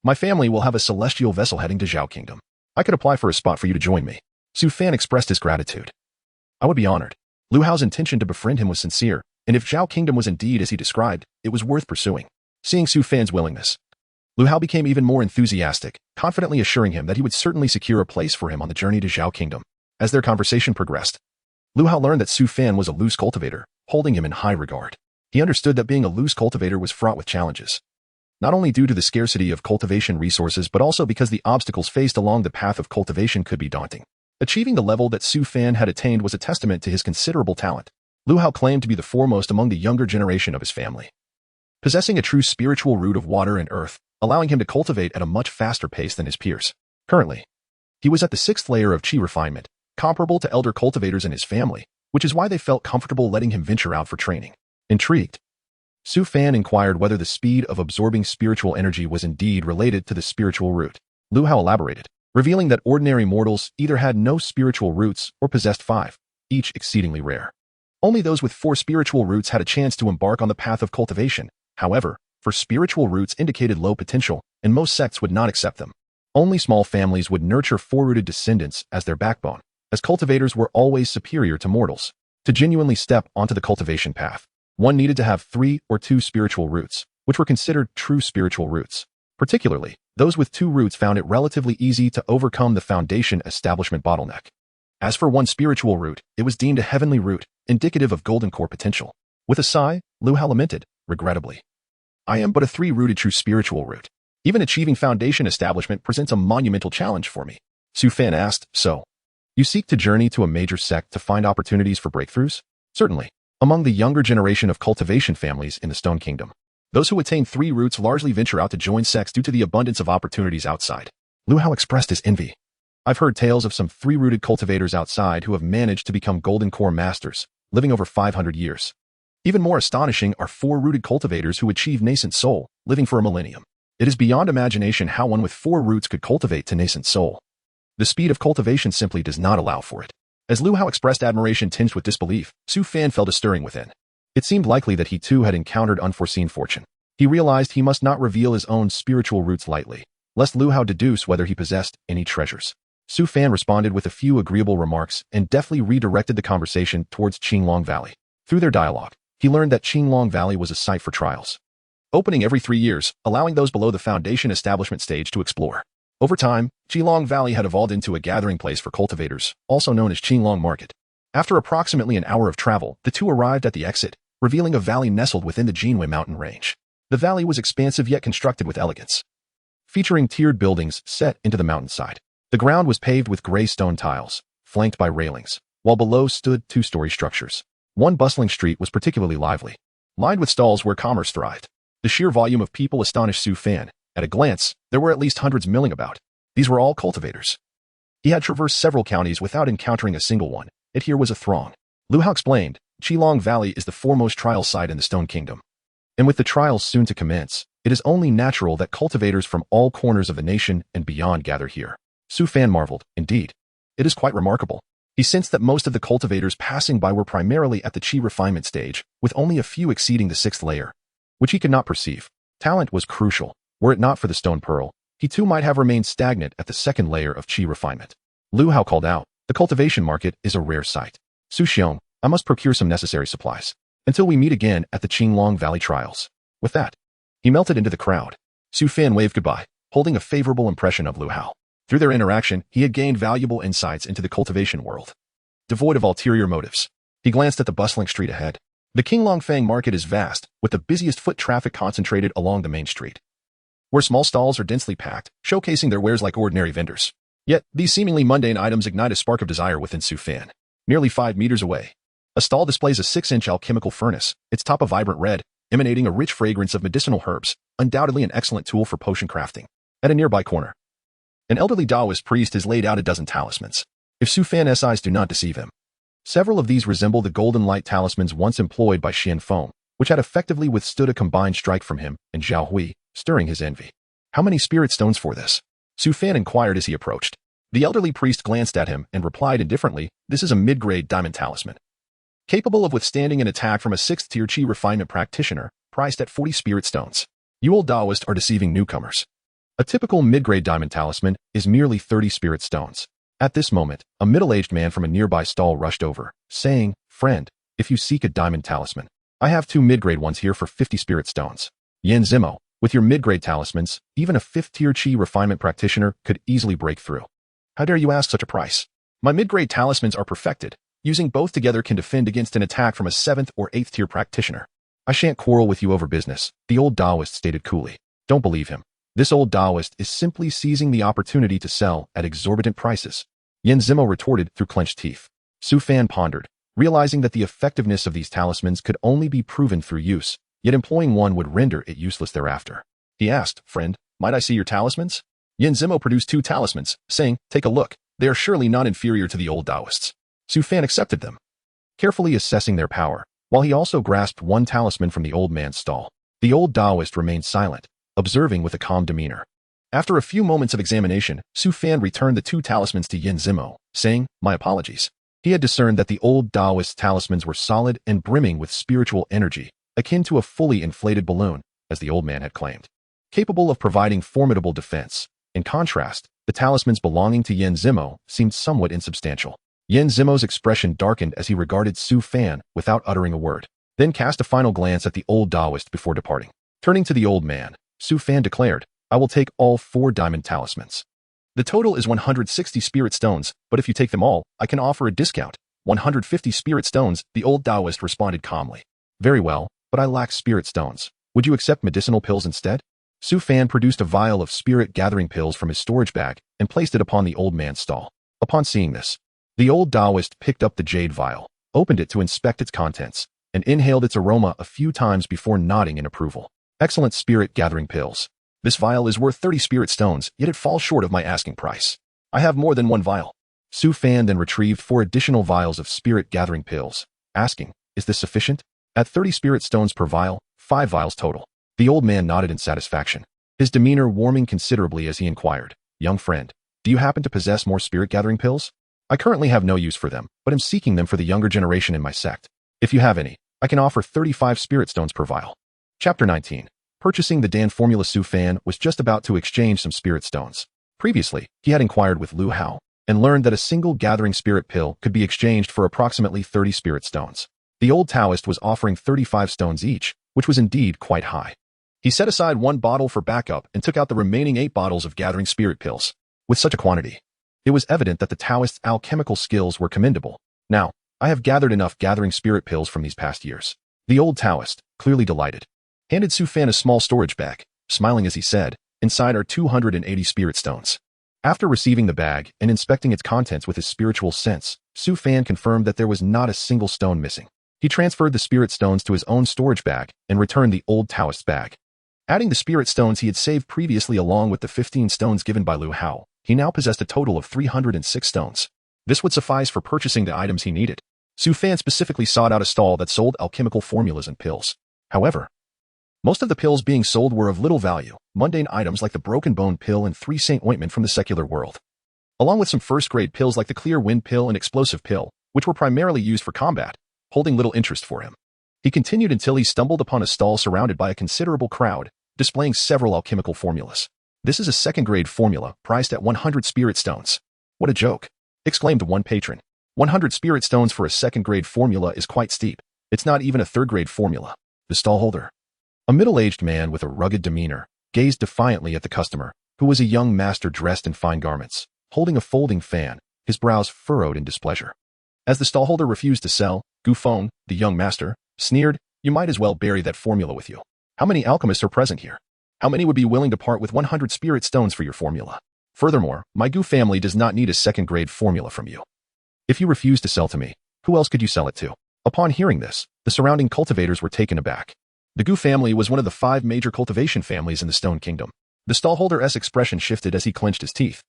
my family will have a celestial vessel heading to Zhao Kingdom. I could apply for a spot for you to join me." Su Fan expressed his gratitude. "I would be honored." Lu Hao's intention to befriend him was sincere, and if Zhao Kingdom was indeed as he described, it was worth pursuing. Seeing Su Fan's willingness, Lu Hao became even more enthusiastic, confidently assuring him that he would certainly secure a place for him on the journey to Zhao Kingdom. As their conversation progressed, Lu Hao learned that Su Fan was a loose cultivator, holding him in high regard. He understood that being a loose cultivator was fraught with challenges, not only due to the scarcity of cultivation resources but also because the obstacles faced along the path of cultivation could be daunting. Achieving the level that Su Fan had attained was a testament to his considerable talent. Lu Hao claimed to be the foremost among the younger generation of his family, possessing a true spiritual root of water and earth, allowing him to cultivate at a much faster pace than his peers. Currently, he was at the 6th layer of Qi refinement, comparable to elder cultivators in his family, which is why they felt comfortable letting him venture out for training. Intrigued, Su Fan inquired whether the speed of absorbing spiritual energy was indeed related to the spiritual root. Lu Hao elaborated, revealing that ordinary mortals either had no spiritual roots or possessed 5, each exceedingly rare. Only those with 4 spiritual roots had a chance to embark on the path of cultivation. However, for spiritual roots indicated low potential, and most sects would not accept them. Only small families would nurture four-rooted descendants as their backbone, as cultivators were always superior to mortals. To genuinely step onto the cultivation path, one needed to have 3 or 2 spiritual roots, which were considered true spiritual roots. Particularly, those with 2 roots found it relatively easy to overcome the foundation establishment bottleneck. As for one spiritual root, it was deemed a heavenly root, indicative of golden core potential. With a sigh, Lu Hao lamented, regrettably, "I am but a 3-rooted true spiritual root. Even achieving foundation establishment presents a monumental challenge for me." Su Fan asked, "So, you seek to journey to a major sect to find opportunities for breakthroughs?" "Certainly. Among the younger generation of cultivation families in the Stone Kingdom, those who attain 3 roots largely venture out to join sects due to the abundance of opportunities outside." Lu Hao expressed his envy. "I've heard tales of some 3-rooted cultivators outside who have managed to become golden core masters, living over 500 years. Even more astonishing are 4-rooted cultivators who achieve nascent soul, living for a millennium. It is beyond imagination how one with 4 roots could cultivate to nascent soul. The speed of cultivation simply does not allow for it." As Lu Hao expressed admiration tinged with disbelief, Su Fan felt a stirring within. It seemed likely that he too had encountered unforeseen fortune. He realized he must not reveal his own spiritual roots lightly, lest Lu Hao deduce whether he possessed any treasures. Su Fan responded with a few agreeable remarks and deftly redirected the conversation towards Qinglong Valley. Through their dialogue, he learned that Qinglong Valley was a site for trials, opening every 3 years, allowing those below the foundation establishment stage to explore. Over time, Qinglong Valley had evolved into a gathering place for cultivators, also known as Qinglong Market. After approximately an hour of travel, the two arrived at the exit, revealing a valley nestled within the Jinwei mountain range. The valley was expansive yet constructed with elegance, featuring tiered buildings set into the mountainside. The ground was paved with gray stone tiles, flanked by railings, while below stood 2-story structures. One bustling street was particularly lively, lined with stalls where commerce thrived. The sheer volume of people astonished Su Fan. At a glance, there were at least hundreds milling about. These were all cultivators. He had traversed several counties without encountering a single one, yet here was a throng. Lu Hao explained, "Qilong Valley is the foremost trial site in the Stone Kingdom. And with the trials soon to commence, it is only natural that cultivators from all corners of the nation and beyond gather here." Su Fan marveled, "Indeed. It is quite remarkable." He sensed that most of the cultivators passing by were primarily at the Qi refinement stage, with only a few exceeding the 6th layer, which he could not perceive. Talent was crucial. Were it not for the stone pearl, he too might have remained stagnant at the 2nd layer of Qi refinement. Lu Hao called out, "The cultivation market is a rare sight. Su Xiong, I must procure some necessary supplies. Until we meet again at the Qinglong Valley trials." With that, he melted into the crowd. Su Fan waved goodbye, holding a favorable impression of Lu Hao. Through their interaction, he had gained valuable insights into the cultivation world, devoid of ulterior motives. He glanced at the bustling street ahead. The Qinglong Fang market is vast, with the busiest foot traffic concentrated along the main street, where small stalls are densely packed, showcasing their wares like ordinary vendors. Yet, these seemingly mundane items ignite a spark of desire within Su Fan. Nearly 5 meters away, a stall displays a 6-inch alchemical furnace, its top a vibrant red, emanating a rich fragrance of medicinal herbs, undoubtedly an excellent tool for potion crafting. At a nearby corner, an elderly Taoist priest has laid out a dozen talismans. If Su Fan's eyes do not deceive him, several of these resemble the golden light talismans once employed by Xian Feng, which had effectively withstood a combined strike from him and Zhao Hui, stirring his envy. "How many spirit stones for this?" Su Fan inquired as he approached. The elderly priest glanced at him and replied indifferently, "This is a mid-grade diamond talisman, capable of withstanding an attack from a 6th-tier Qi refinement practitioner, priced at 40 spirit stones. You old Taoists are deceiving newcomers. A typical mid-grade diamond talisman is merely 30 spirit stones." At this moment, a middle-aged man from a nearby stall rushed over, saying, "Friend, if you seek a diamond talisman, I have 2 mid-grade ones here for 50 spirit stones. Yen Zimo, with your mid-grade talismans, even a 5th-tier Qi refinement practitioner could easily break through. How dare you ask such a price? My mid-grade talismans are perfected. Using both together can defend against an attack from a 7th or 8th-tier practitioner. I shan't quarrel with you over business," the old Taoist stated coolly. Don't believe him. This old Taoist is simply seizing the opportunity to sell at exorbitant prices. Yen Zimo retorted through clenched teeth. Su Fan pondered, realizing that the effectiveness of these talismans could only be proven through use, yet employing one would render it useless thereafter. He asked, "Friend, might I see your talismans?" Yen Zimo produced 2 talismans, saying, "Take a look. They are surely not inferior to the old Taoists." Su Fan accepted them, carefully assessing their power, while he also grasped one talisman from the old man's stall. The old Taoist remained silent, observing with a calm demeanor. After a few moments of examination, Su Fan returned the 2 talismans to Yen Zimo, saying, "My apologies." He had discerned that the old Taoist talismans were solid and brimming with spiritual energy, akin to a fully inflated balloon, as the old man had claimed, capable of providing formidable defense. In contrast, the talismans belonging to Yen Zimo seemed somewhat insubstantial. Yen Zimo's expression darkened as he regarded Su Fan without uttering a word, then cast a final glance at the old Taoist before departing. Turning to the old man, Su Fan declared, "I will take all 4 diamond talismans. The total is 160 spirit stones, but if you take them all, I can offer a discount. 150 spirit stones," the old Taoist responded calmly. "Very well, but I lack spirit stones. Would you accept medicinal pills instead?" Su Fan produced a vial of spirit-gathering pills from his storage bag and placed it upon the old man's stall. Upon seeing this, the old Taoist picked up the jade vial, opened it to inspect its contents, and inhaled its aroma a few times before nodding in approval. "Excellent spirit-gathering pills. This vial is worth 30 spirit stones, yet it falls short of my asking price. I have more than 1 vial." Su Fan then retrieved 4 additional vials of spirit-gathering pills, asking, "Is this sufficient?" At 30 spirit stones per vial, 5 vials total. The old man nodded in satisfaction, his demeanor warming considerably as he inquired, "Young friend, do you happen to possess more spirit-gathering pills? I currently have no use for them, but am seeking them for the younger generation in my sect. If you have any, I can offer 35 spirit stones per vial." Chapter 19. Purchasing the Dan formula. Su Fan was just about to exchange some spirit stones. Previously, he had inquired with Lu Hao and learned that a single gathering spirit pill could be exchanged for approximately 30 spirit stones. The old Taoist was offering 35 stones each, which was indeed quite high. He set aside 1 bottle for backup and took out the remaining 8 bottles of gathering spirit pills. With such a quantity, it was evident that the Taoist's alchemical skills were commendable. "Now, I have gathered enough gathering spirit pills from these past years." The old Taoist, clearly delighted, handed Su Fan a small storage bag, smiling as he said, "Inside are 280 spirit stones." After receiving the bag and inspecting its contents with his spiritual sense, Su Fan confirmed that there was not a single stone missing. He transferred the spirit stones to his own storage bag and returned the old Taoist's bag. Adding the spirit stones he had saved previously along with the 15 stones given by Lu Hao, he now possessed a total of 306 stones. This would suffice for purchasing the items he needed. Su Fan specifically sought out a stall that sold alchemical formulas and pills. However, most of the pills being sold were of little value, mundane items like the broken bone pill and 3 saint ointment from the secular world, along with some first-grade pills like the clear wind pill and explosive pill, which were primarily used for combat, holding little interest for him. He continued until he stumbled upon a stall surrounded by a considerable crowd, displaying several alchemical formulas. "This is a second-grade formula, priced at 100 spirit stones." "What a joke," exclaimed one patron. 100 spirit stones for a second-grade formula is quite steep. It's not even a third-grade formula. The stallholder, a middle-aged man with a rugged demeanor, gazed defiantly at the customer, who was a young master dressed in fine garments, holding a folding fan, his brows furrowed in displeasure. As the stallholder refused to sell, Gu Feng, the young master, sneered, "You might as well bury that formula with you. How many alchemists are present here? How many would be willing to part with 100 spirit stones for your formula? Furthermore, my Gu family does not need a second-grade formula from you. If you refuse to sell to me, who else could you sell it to?" Upon hearing this, the surrounding cultivators were taken aback. The Gu family was one of the 5 major cultivation families in the Stone Kingdom. The stallholder's expression shifted as he clenched his teeth.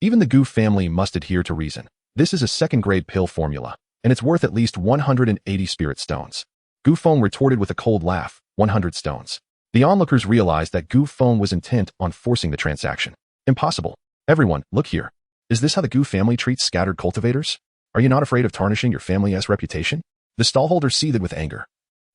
Even the Gu family must adhere to reason. This is a second-grade pill formula, and it's worth at least 180 spirit stones. Gu Feng retorted with a cold laugh, 100 stones. The onlookers realized that Gu Feng was intent on forcing the transaction. "Impossible. Everyone, look here. Is this how the Gu family treats scattered cultivators? Are you not afraid of tarnishing your family's reputation?" The stallholder seethed with anger.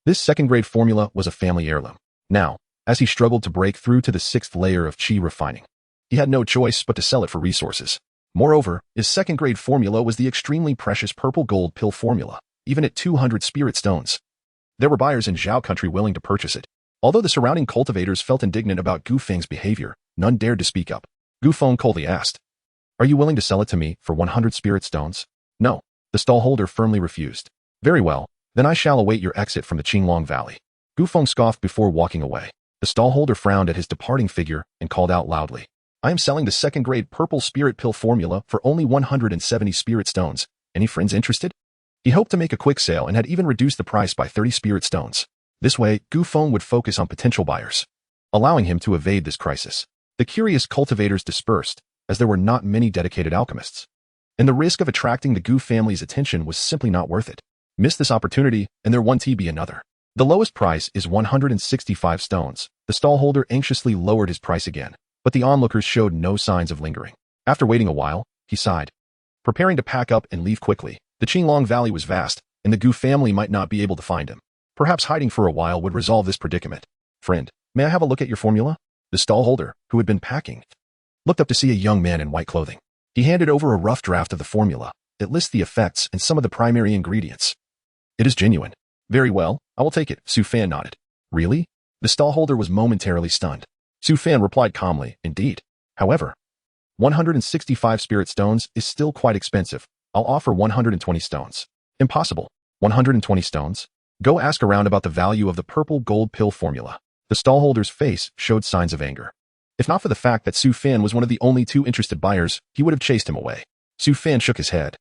This second-grade formula was a family heirloom. Now, as he struggled to break through to the 6th layer of qi refining, he had no choice but to sell it for resources. Moreover, his second-grade formula was the extremely precious purple gold pill formula, even at 200 spirit stones. There were buyers in Zhao country willing to purchase it. Although the surrounding cultivators felt indignant about Gu Feng's behavior, none dared to speak up. Gu Feng coldly asked, "Are you willing to sell it to me for 100 spirit stones?" "No." The stallholder firmly refused. "Very well, then I shall await your exit from the Qinglong Valley." Gu Feng scoffed before walking away. The stallholder frowned at his departing figure and called out loudly, "I am selling the second-grade purple spirit pill formula for only 170 spirit stones. Any friends interested?" He hoped to make a quick sale and had even reduced the price by 30 spirit stones. This way, Gu Feng would focus on potential buyers, allowing him to evade this crisis. The curious cultivators dispersed, as there were not many dedicated alchemists, and the risk of attracting the Gu family's attention was simply not worth it. Miss this opportunity, and there won't be another. The lowest price is 165 stones. The stallholder anxiously lowered his price again, but the onlookers showed no signs of lingering. After waiting a while, he sighed, preparing to pack up and leave quickly. The Qinglong Valley was vast, and the Gu family might not be able to find him. Perhaps hiding for a while would resolve this predicament. "Friend, may I have a look at your formula?" The stallholder, who had been packing, looked up to see a young man in white clothing. He handed over a rough draft of the formula. It lists the effects and some of the primary ingredients. It is genuine. Very well, I will take it, Su Fan nodded. Really? The stallholder was momentarily stunned. Su Fan replied calmly, indeed. However, 165 spirit stones is still quite expensive. I'll offer 120 stones. Impossible. 120 stones? Go ask around about the value of the purple gold pill formula. The stallholder's face showed signs of anger. If not for the fact that Su Fan was one of the only two interested buyers, he would have chased him away. Su Fan shook his head.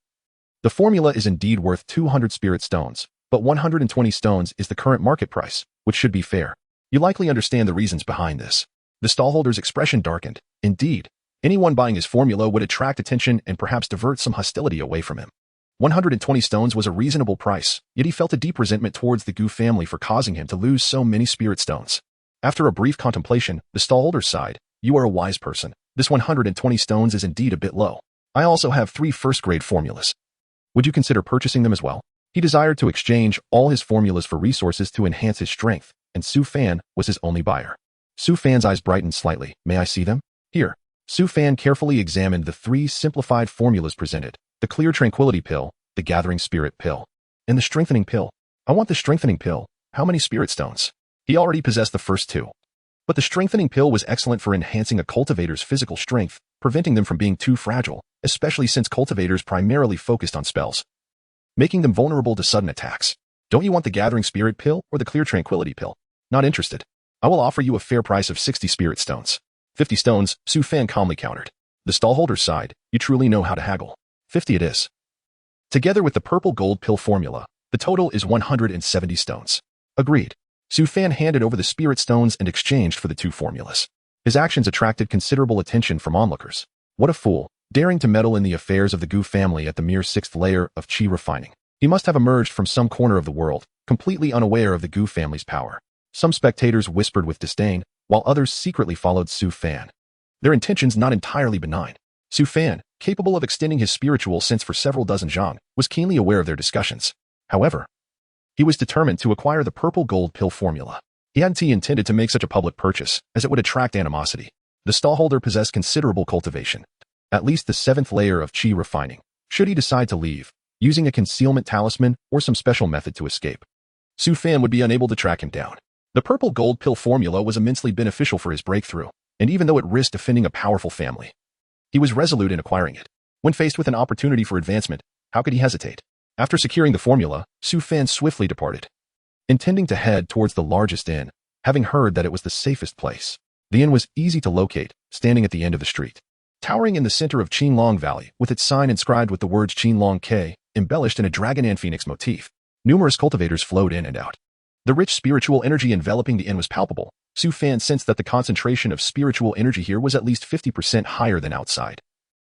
The formula is indeed worth 200 spirit stones, but 120 stones is the current market price, which should be fair. You likely understand the reasons behind this. The stallholder's expression darkened. Indeed, anyone buying his formula would attract attention and perhaps divert some hostility away from him. 120 stones was a reasonable price, yet he felt a deep resentment towards the Gu family for causing him to lose so many spirit stones. After a brief contemplation, the stallholder sighed. You are a wise person. This 120 stones is indeed a bit low. I also have 3 first-grade formulas. Would you consider purchasing them as well? He desired to exchange all his formulas for resources to enhance his strength, and Su Fan was his only buyer. Su Fan's eyes brightened slightly. May I see them? Here. Su Fan carefully examined the 3 simplified formulas presented. The Clear Tranquility Pill, the Gathering Spirit Pill, and the Strengthening Pill. I want the Strengthening Pill. How many spirit stones? He already possessed the first 2. But the Strengthening Pill was excellent for enhancing a cultivator's physical strength, preventing them from being too fragile, especially since cultivators primarily focused on spells, making them vulnerable to sudden attacks. Don't you want the Gathering Spirit Pill or the Clear Tranquility Pill? Not interested. I will offer you a fair price of 60 spirit stones. 50 stones, Su Fan calmly countered. The stallholder sighed. You truly know how to haggle. 50 it is. Together with the purple gold pill formula, the total is 170 stones. Agreed. Su Fan handed over the spirit stones and exchanged for the 2 formulas. His actions attracted considerable attention from onlookers. What a fool, daring to meddle in the affairs of the Gu family at the mere 6th layer of qi refining. He must have emerged from some corner of the world, completely unaware of the Gu family's power. Some spectators whispered with disdain, while others secretly followed Su Fan. Their intentions not entirely benign. Su Fan, capable of extending his spiritual sense for several dozen zhang, was keenly aware of their discussions. However, he was determined to acquire the purple gold pill formula. He hadn't intended to make such a public purchase, as it would attract animosity. The stallholder possessed considerable cultivation, at least the 7th layer of qi refining, should he decide to leave, using a concealment talisman or some special method to escape. Su Fan would be unable to track him down. The purple gold pill formula was immensely beneficial for his breakthrough, and even though it risked offending a powerful family, he was resolute in acquiring it. When faced with an opportunity for advancement, how could he hesitate? After securing the formula, Su Fan swiftly departed, intending to head towards the largest inn, having heard that it was the safest place. The inn was easy to locate, standing at the end of the street. Towering in the center of Qinglong Valley, with its sign inscribed with the words Qinglong K, embellished in a dragon and phoenix motif, numerous cultivators flowed in and out. The rich spiritual energy enveloping the inn was palpable. Su Fan sensed that the concentration of spiritual energy here was at least 50% higher than outside.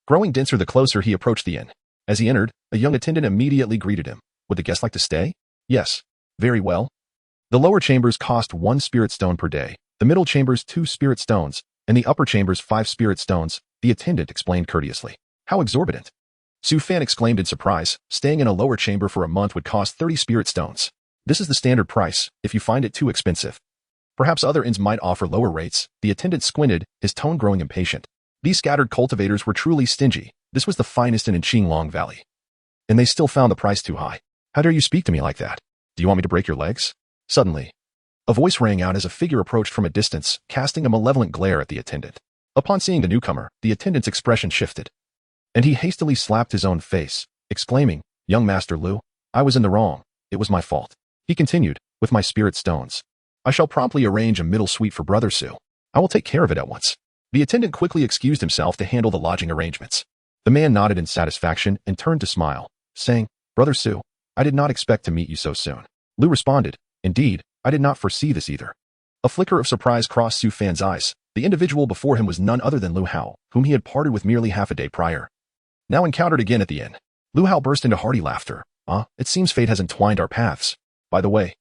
Growing denser the closer he approached the inn. As he entered, a young attendant immediately greeted him. Would the guest like to stay? Yes. Very well. The lower chambers cost 1 spirit stone per day, the middle chambers 2 spirit stones, and the upper chambers 5 spirit stones, the attendant explained courteously. How exorbitant. Su Fan exclaimed in surprise. Staying in a lower chamber for a month would cost 30 spirit stones. This is the standard price, if you find it too expensive. Perhaps other inns might offer lower rates. The attendant squinted, his tone growing impatient. These scattered cultivators were truly stingy. This was the finest inn in Qinglong Valley. And they still found the price too high. How dare you speak to me like that? Do you want me to break your legs? Suddenly, a voice rang out as a figure approached from a distance, casting a malevolent glare at the attendant. Upon seeing the newcomer, the attendant's expression shifted, and he hastily slapped his own face, exclaiming, Young Master Lu, I was in the wrong. It was my fault. He continued, with my spirit stones. I shall promptly arrange a middle suite for Brother Su. I will take care of it at once. The attendant quickly excused himself to handle the lodging arrangements. The man nodded in satisfaction and turned to smile, saying, Brother Su, I did not expect to meet you so soon. Lu responded, Indeed, I did not foresee this either. A flicker of surprise crossed Su Fan's eyes. The individual before him was none other than Lu Hao, whom he had parted with merely half a day prior. Now encountered again at the inn. Lu Hao burst into hearty laughter. It seems fate has entwined our paths. By the way,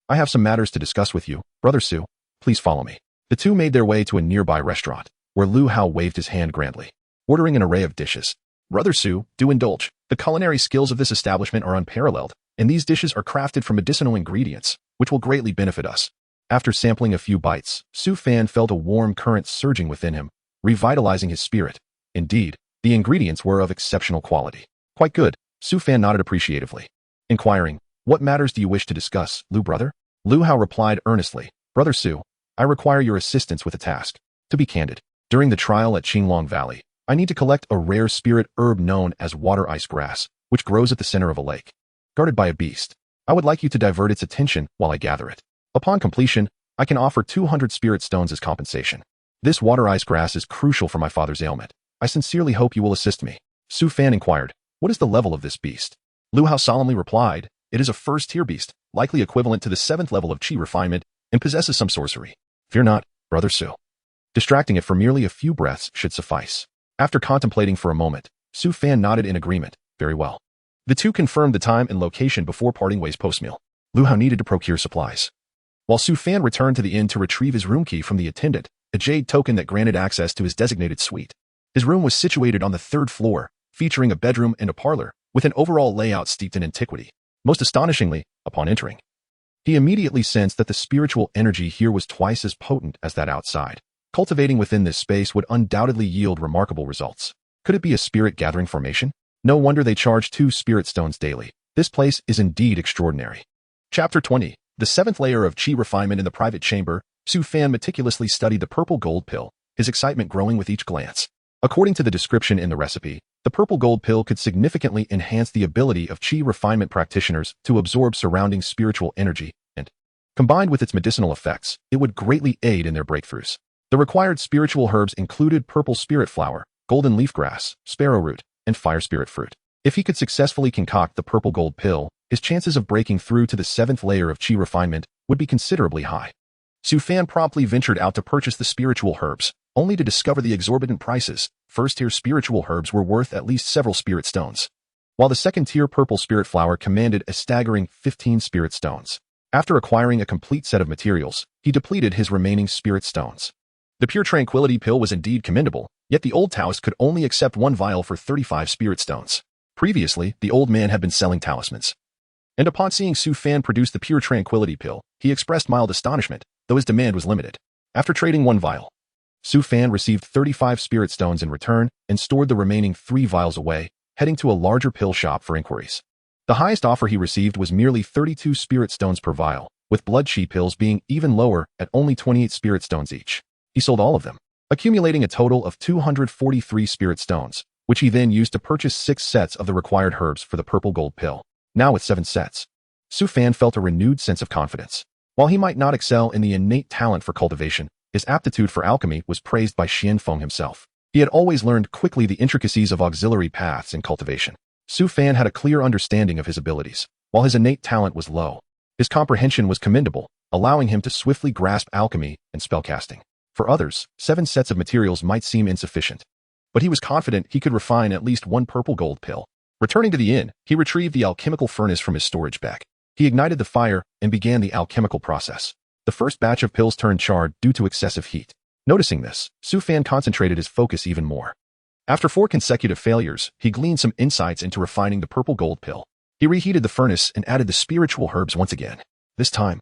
I have some matters to discuss with you. Brother Su, please follow me. The two made their way to a nearby restaurant, where Lu Hao waved his hand grandly, ordering an array of dishes. Brother Su, do indulge. The culinary skills of this establishment are unparalleled, and these dishes are crafted from medicinal ingredients, which will greatly benefit us. After sampling a few bites, Su Fan felt a warm current surging within him, revitalizing his spirit. Indeed, the ingredients were of exceptional quality. Quite good, Su Fan nodded appreciatively. Inquiring, what matters do you wish to discuss, Lu brother? Lu Hao replied earnestly, Brother Su, I require your assistance with a task. To be candid, during the trial at Qinglong Valley, I need to collect a rare spirit herb known as water ice grass, which grows at the center of a lake. Guarded by a beast, I would like you to divert its attention while I gather it. Upon completion, I can offer 200 spirit stones as compensation. This water ice grass is crucial for my father's ailment. I sincerely hope you will assist me. Su Fan inquired, what is the level of this beast? Lu Hao solemnly replied, it is a first-tier beast, likely equivalent to the 7th level of qi refinement, and possesses some sorcery. Fear not, Brother Su. Distracting it for merely a few breaths should suffice. After contemplating for a moment, Su Fan nodded in agreement. Very well. The two confirmed the time and location before parting ways post-meal. Lu Hao needed to procure supplies. While Su Fan returned to the inn to retrieve his room key from the attendant, a jade token that granted access to his designated suite. His room was situated on the 3rd floor, featuring a bedroom and a parlor, with an overall layout steeped in antiquity. Most astonishingly, upon entering, he immediately sensed that the spiritual energy here was twice as potent as that outside. Cultivating within this space would undoubtedly yield remarkable results. Could it be a spirit gathering formation? No wonder they charge 2 spirit stones daily. This place is indeed extraordinary. Chapter 20. The 7th layer of qi refinement in the private chamber. Su Fan meticulously studied the purple gold pill, his excitement growing with each glance. According to the description in the recipe, the purple gold pill could significantly enhance the ability of qi refinement practitioners to absorb surrounding spiritual energy, and, combined with its medicinal effects, it would greatly aid in their breakthroughs. The required spiritual herbs included purple spirit flower, golden leaf grass, sparrow root, and fire spirit fruit. If he could successfully concoct the purple gold pill, his chances of breaking through to the 7th layer of qi refinement would be considerably high. Su Fan promptly ventured out to purchase the spiritual herbs, only to discover the exorbitant prices. First-tier spiritual herbs were worth at least several spirit stones, while the second-tier purple spirit flower commanded a staggering 15 spirit stones. After acquiring a complete set of materials, he depleted his remaining spirit stones. The pure tranquility pill was indeed commendable, yet the old Taoist could only accept 1 vial for 35 spirit stones. Previously, the old man had been selling talismans, and upon seeing Su Fan produce the pure tranquility pill, he expressed mild astonishment, though his demand was limited. After trading 1 vial, Su Fan received 35 spirit stones in return and stored the remaining 3 vials away, heading to a larger pill shop for inquiries. The highest offer he received was merely 32 spirit stones per vial, with blood qi pills being even lower at only 28 spirit stones each. He sold all of them, accumulating a total of 243 spirit stones, which he then used to purchase 6 sets of the required herbs for the purple gold pill. Now with 7 sets, Su Fan felt a renewed sense of confidence. While he might not excel in the innate talent for cultivation, his aptitude for alchemy was praised by Xian Feng himself. He had always learned quickly the intricacies of auxiliary paths in cultivation. Su Fan had a clear understanding of his abilities. While his innate talent was low, his comprehension was commendable, allowing him to swiftly grasp alchemy and spellcasting. For others, 7 sets of materials might seem insufficient, but he was confident he could refine at least 1 purple gold pill. Returning to the inn, he retrieved the alchemical furnace from his storage bag. He ignited the fire and began the alchemical process. The first batch of pills turned charred due to excessive heat. Noticing this, Su Fan concentrated his focus even more. After 4 consecutive failures, he gleaned some insights into refining the purple gold pill. He reheated the furnace and added the spiritual herbs once again. This time,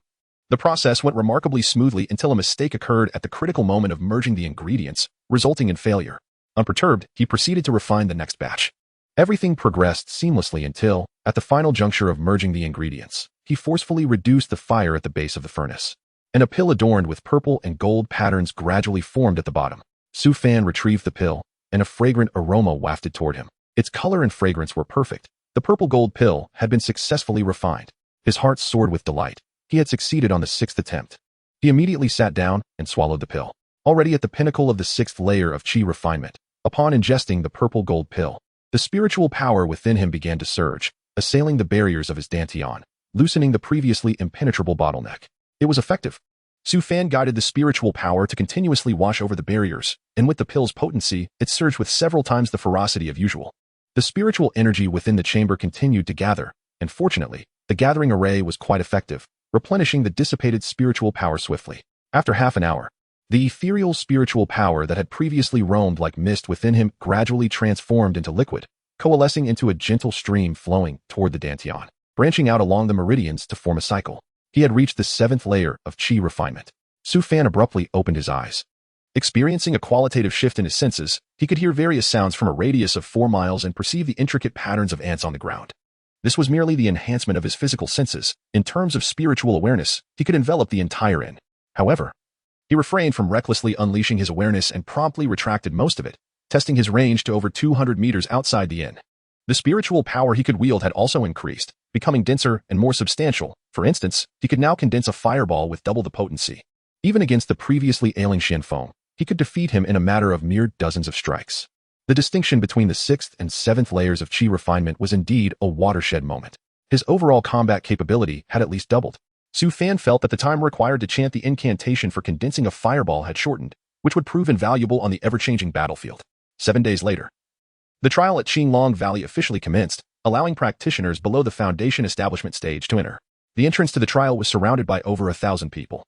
the process went remarkably smoothly until a mistake occurred at the critical moment of merging the ingredients, resulting in failure. Unperturbed, he proceeded to refine the next batch. Everything progressed seamlessly until, at the final juncture of merging the ingredients, he forcefully reduced the fire at the base of the furnace, and a pill adorned with purple and gold patterns gradually formed at the bottom. Su Fan retrieved the pill, and a fragrant aroma wafted toward him. Its color and fragrance were perfect. The purple gold pill had been successfully refined. His heart soared with delight. He had succeeded on the 6th attempt. He immediately sat down and swallowed the pill. Already at the pinnacle of the 6th layer of qi refinement, upon ingesting the purple gold pill, the spiritual power within him began to surge, assailing the barriers of his dantian, loosening the previously impenetrable bottleneck. It was effective. Su Fan guided the spiritual power to continuously wash over the barriers, and with the pill's potency, it surged with several times the ferocity of usual. The spiritual energy within the chamber continued to gather, and fortunately, the gathering array was quite effective, replenishing the dissipated spiritual power swiftly. After half an hour, the ethereal spiritual power that had previously roamed like mist within him gradually transformed into liquid, coalescing into a gentle stream flowing toward the dantian, branching out along the meridians to form a cycle. He had reached the 7th layer of qi refinement. Su Fan abruptly opened his eyes. Experiencing a qualitative shift in his senses, he could hear various sounds from a radius of 4 miles and perceive the intricate patterns of ants on the ground. This was merely the enhancement of his physical senses. In terms of spiritual awareness, he could envelop the entire inn. However, he refrained from recklessly unleashing his awareness and promptly retracted most of it, testing his range to over 200 meters outside the inn. The spiritual power he could wield had also increased, becoming denser and more substantial. For instance, he could now condense a fireball with double the potency. Even against the previously ailing Xianfeng, he could defeat him in a matter of mere dozens of strikes. The distinction between the 6th and 7th layers of qi refinement was indeed a watershed moment. His overall combat capability had at least doubled. Su Fan felt that the time required to chant the incantation for condensing a fireball had shortened, which would prove invaluable on the ever-changing battlefield. 7 days later, the trial at Qinglong Valley officially commenced, allowing practitioners below the foundation establishment stage to enter. The entrance to the trial was surrounded by over 1,000 people.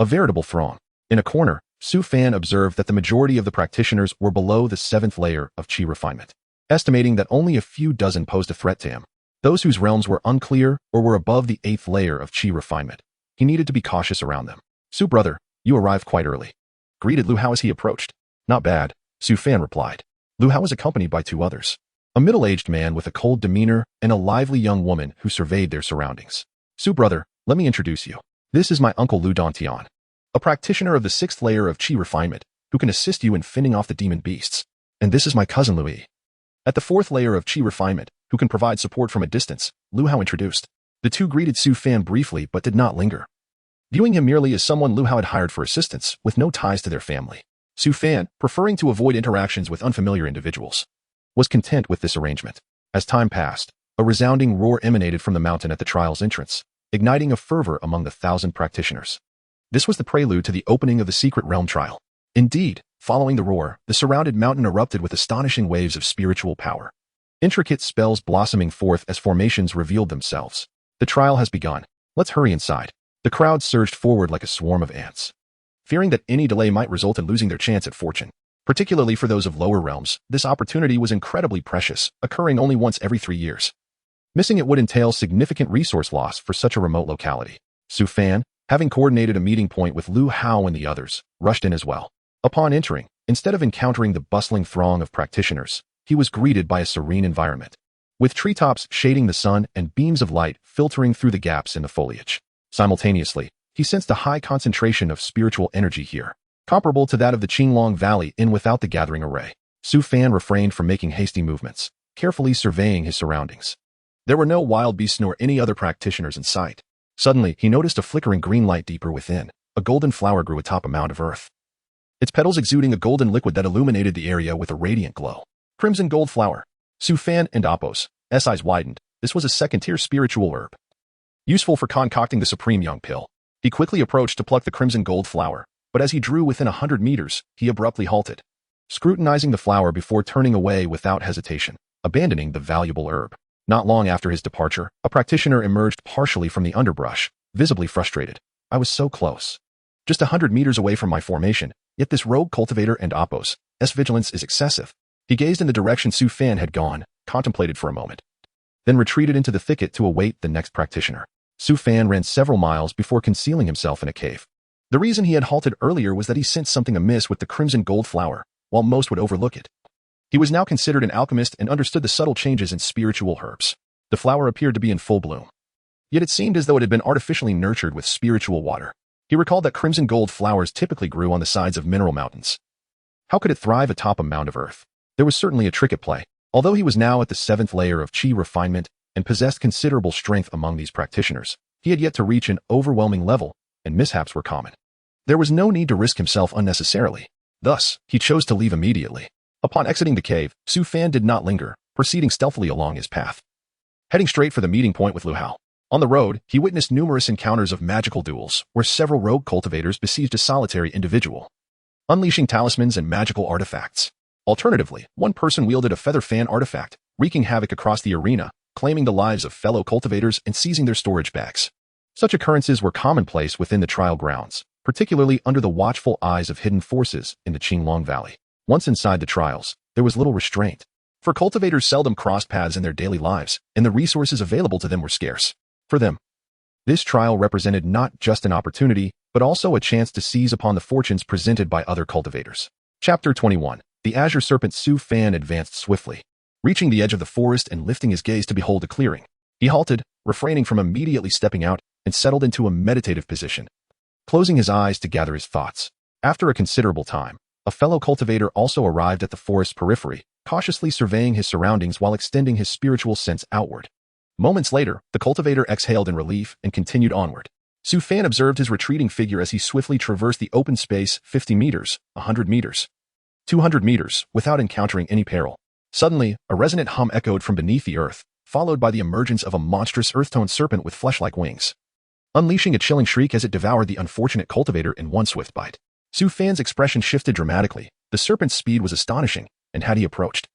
A veritable throng. In a corner, Su Fan observed that the majority of the practitioners were below the 7th layer of qi refinement, estimating that only a few dozen posed a threat to him. Those whose realms were unclear or were above the 8th layer of qi refinement. He needed to be cautious around them. "Su brother, you arrived quite early," greeted Lu Hao as he approached. "Not bad," Su Fan replied. Lu Hao was accompanied by 2 others, a middle-aged man with a cold demeanor and a lively young woman who surveyed their surroundings. "Su brother, let me introduce you. This is my uncle Lu Dantian, a practitioner of the 6th layer of qi refinement, who can assist you in fending off the demon beasts. And this is my cousin Louis, at the 4th layer of qi refinement, who can provide support from a distance," Lu Hao introduced. The 2 greeted Su Fan briefly but did not linger, viewing him merely as someone Lu Hao had hired for assistance with no ties to their family. Su Fan, preferring to avoid interactions with unfamiliar individuals, was content with this arrangement. As time passed, a resounding roar emanated from the mountain at the trial's entrance, igniting a fervor among the 1,000 practitioners. This was the prelude to the opening of the secret realm trial. Indeed, following the roar, the surrounded mountain erupted with astonishing waves of spiritual power. Intricate spells blossoming forth as formations revealed themselves. "The trial has begun. Let's hurry inside." The crowd surged forward like a swarm of ants, fearing that any delay might result in losing their chance at fortune. Particularly for those of lower realms, this opportunity was incredibly precious, occurring only once every 3 years. Missing it would entail significant resource loss for such a remote locality. Su Fan, having coordinated a meeting point with Lu Hao and the others, rushed in as well. Upon entering, instead of encountering the bustling throng of practitioners, he was greeted by a serene environment, with treetops shading the sun and beams of light filtering through the gaps in the foliage. Simultaneously, he sensed a high concentration of spiritual energy here, comparable to that of the Qinglong Valley Inn without the gathering array. Su Fan refrained from making hasty movements, carefully surveying his surroundings. There were no wild beasts nor any other practitioners in sight. Suddenly, he noticed a flickering green light deeper within. A golden flower grew atop a mound of earth, its petals exuding a golden liquid that illuminated the area with a radiant glow. Crimson gold flower. Su Fan and Appo's eyes widened. This was a second-tier spiritual herb, useful for concocting the supreme young pill. He quickly approached to pluck the crimson gold flower, but as he drew within 100 meters, he abruptly halted, scrutinizing the flower before turning away without hesitation, abandoning the valuable herb. Not long after his departure, a practitioner emerged partially from the underbrush, visibly frustrated. "I was so close. Just 100 meters away from my formation, yet this rogue cultivator and Appo's vigilance is excessive." He gazed in the direction Su Fan had gone, contemplated for a moment, then retreated into the thicket to await the next practitioner. Su Fan ran several miles before concealing himself in a cave. The reason he had halted earlier was that he sensed something amiss with the crimson gold flower, while most would overlook it. He was now considered an alchemist and understood the subtle changes in spiritual herbs. The flower appeared to be in full bloom, yet it seemed as though it had been artificially nurtured with spiritual water. He recalled that crimson gold flowers typically grew on the sides of mineral mountains. How could it thrive atop a mound of earth? There was certainly a trick at play. Although he was now at the 7th layer of qi refinement and possessed considerable strength among these practitioners, he had yet to reach an overwhelming level, and mishaps were common. There was no need to risk himself unnecessarily. Thus, he chose to leave immediately. Upon exiting the cave, Su Fan did not linger, proceeding stealthily along his path, heading straight for the meeting point with Lu Hao. On the road, he witnessed numerous encounters of magical duels, where several rogue cultivators besieged a solitary individual, unleashing talismans and magical artifacts. Alternatively, one person wielded a feather fan artifact, wreaking havoc across the arena, claiming the lives of fellow cultivators and seizing their storage bags. Such occurrences were commonplace within the trial grounds, particularly under the watchful eyes of hidden forces in the Qinglong Valley. Once inside the trials, there was little restraint, for cultivators seldom crossed paths in their daily lives, and the resources available to them were scarce. For them, this trial represented not just an opportunity, but also a chance to seize upon the fortunes presented by other cultivators. Chapter 21. The azure serpent Su Fan advanced swiftly, reaching the edge of the forest and lifting his gaze to behold a clearing. He halted, refraining from immediately stepping out, and settled into a meditative position, closing his eyes to gather his thoughts. After a considerable time, a fellow cultivator also arrived at the forest's periphery, cautiously surveying his surroundings while extending his spiritual sense outward. Moments later, the cultivator exhaled in relief and continued onward. Su Fan observed his retreating figure as he swiftly traversed the open space 50 meters, 100 meters, 200 meters, without encountering any peril. Suddenly, a resonant hum echoed from beneath the earth, followed by the emergence of a monstrous earth-toned serpent with flesh-like wings, unleashing a chilling shriek as it devoured the unfortunate cultivator in one swift bite. Su Fan's expression shifted dramatically. The serpent's speed was astonishing, and had he approached,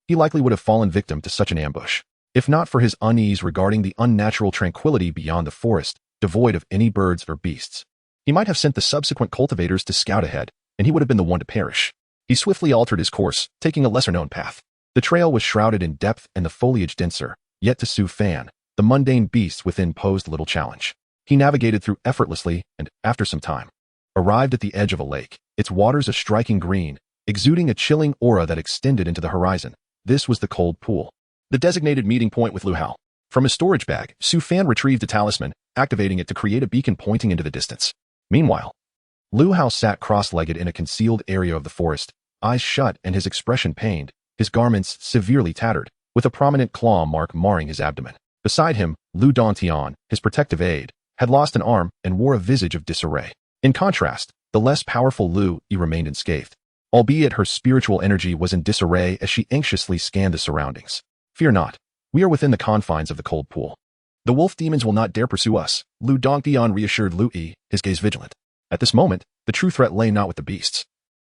he likely would have fallen victim to such an ambush, if not for his unease regarding the unnatural tranquility beyond the forest, devoid of any birds or beasts. He might have sent the subsequent cultivators to scout ahead, and he would have been the one to perish. He swiftly altered his course, taking a lesser-known path. The trail was shrouded in depth and the foliage denser, yet to Su Fan, the mundane beasts within posed little challenge. He navigated through effortlessly and, after some time, arrived at the edge of a lake, its waters a striking green, exuding a chilling aura that extended into the horizon. This was the cold pool, the designated meeting point with Lu Hao. From his storage bag, Su Fan retrieved a talisman, activating it to create a beacon pointing into the distance. Meanwhile, Lu Hao sat cross-legged in a concealed area of the forest, eyes shut and his expression pained, his garments severely tattered, with a prominent claw mark marring his abdomen. Beside him, Lu Dongtian, his protective aide, had lost an arm and wore a visage of disarray. In contrast, the less powerful Lu Yi remained unscathed, albeit her spiritual energy was in disarray as she anxiously scanned the surroundings. Fear not, we are within the confines of the cold pool. The wolf demons will not dare pursue us, Lu Dongtian reassured Lu Yi, his gaze vigilant. At this moment, the true threat lay not with the beasts,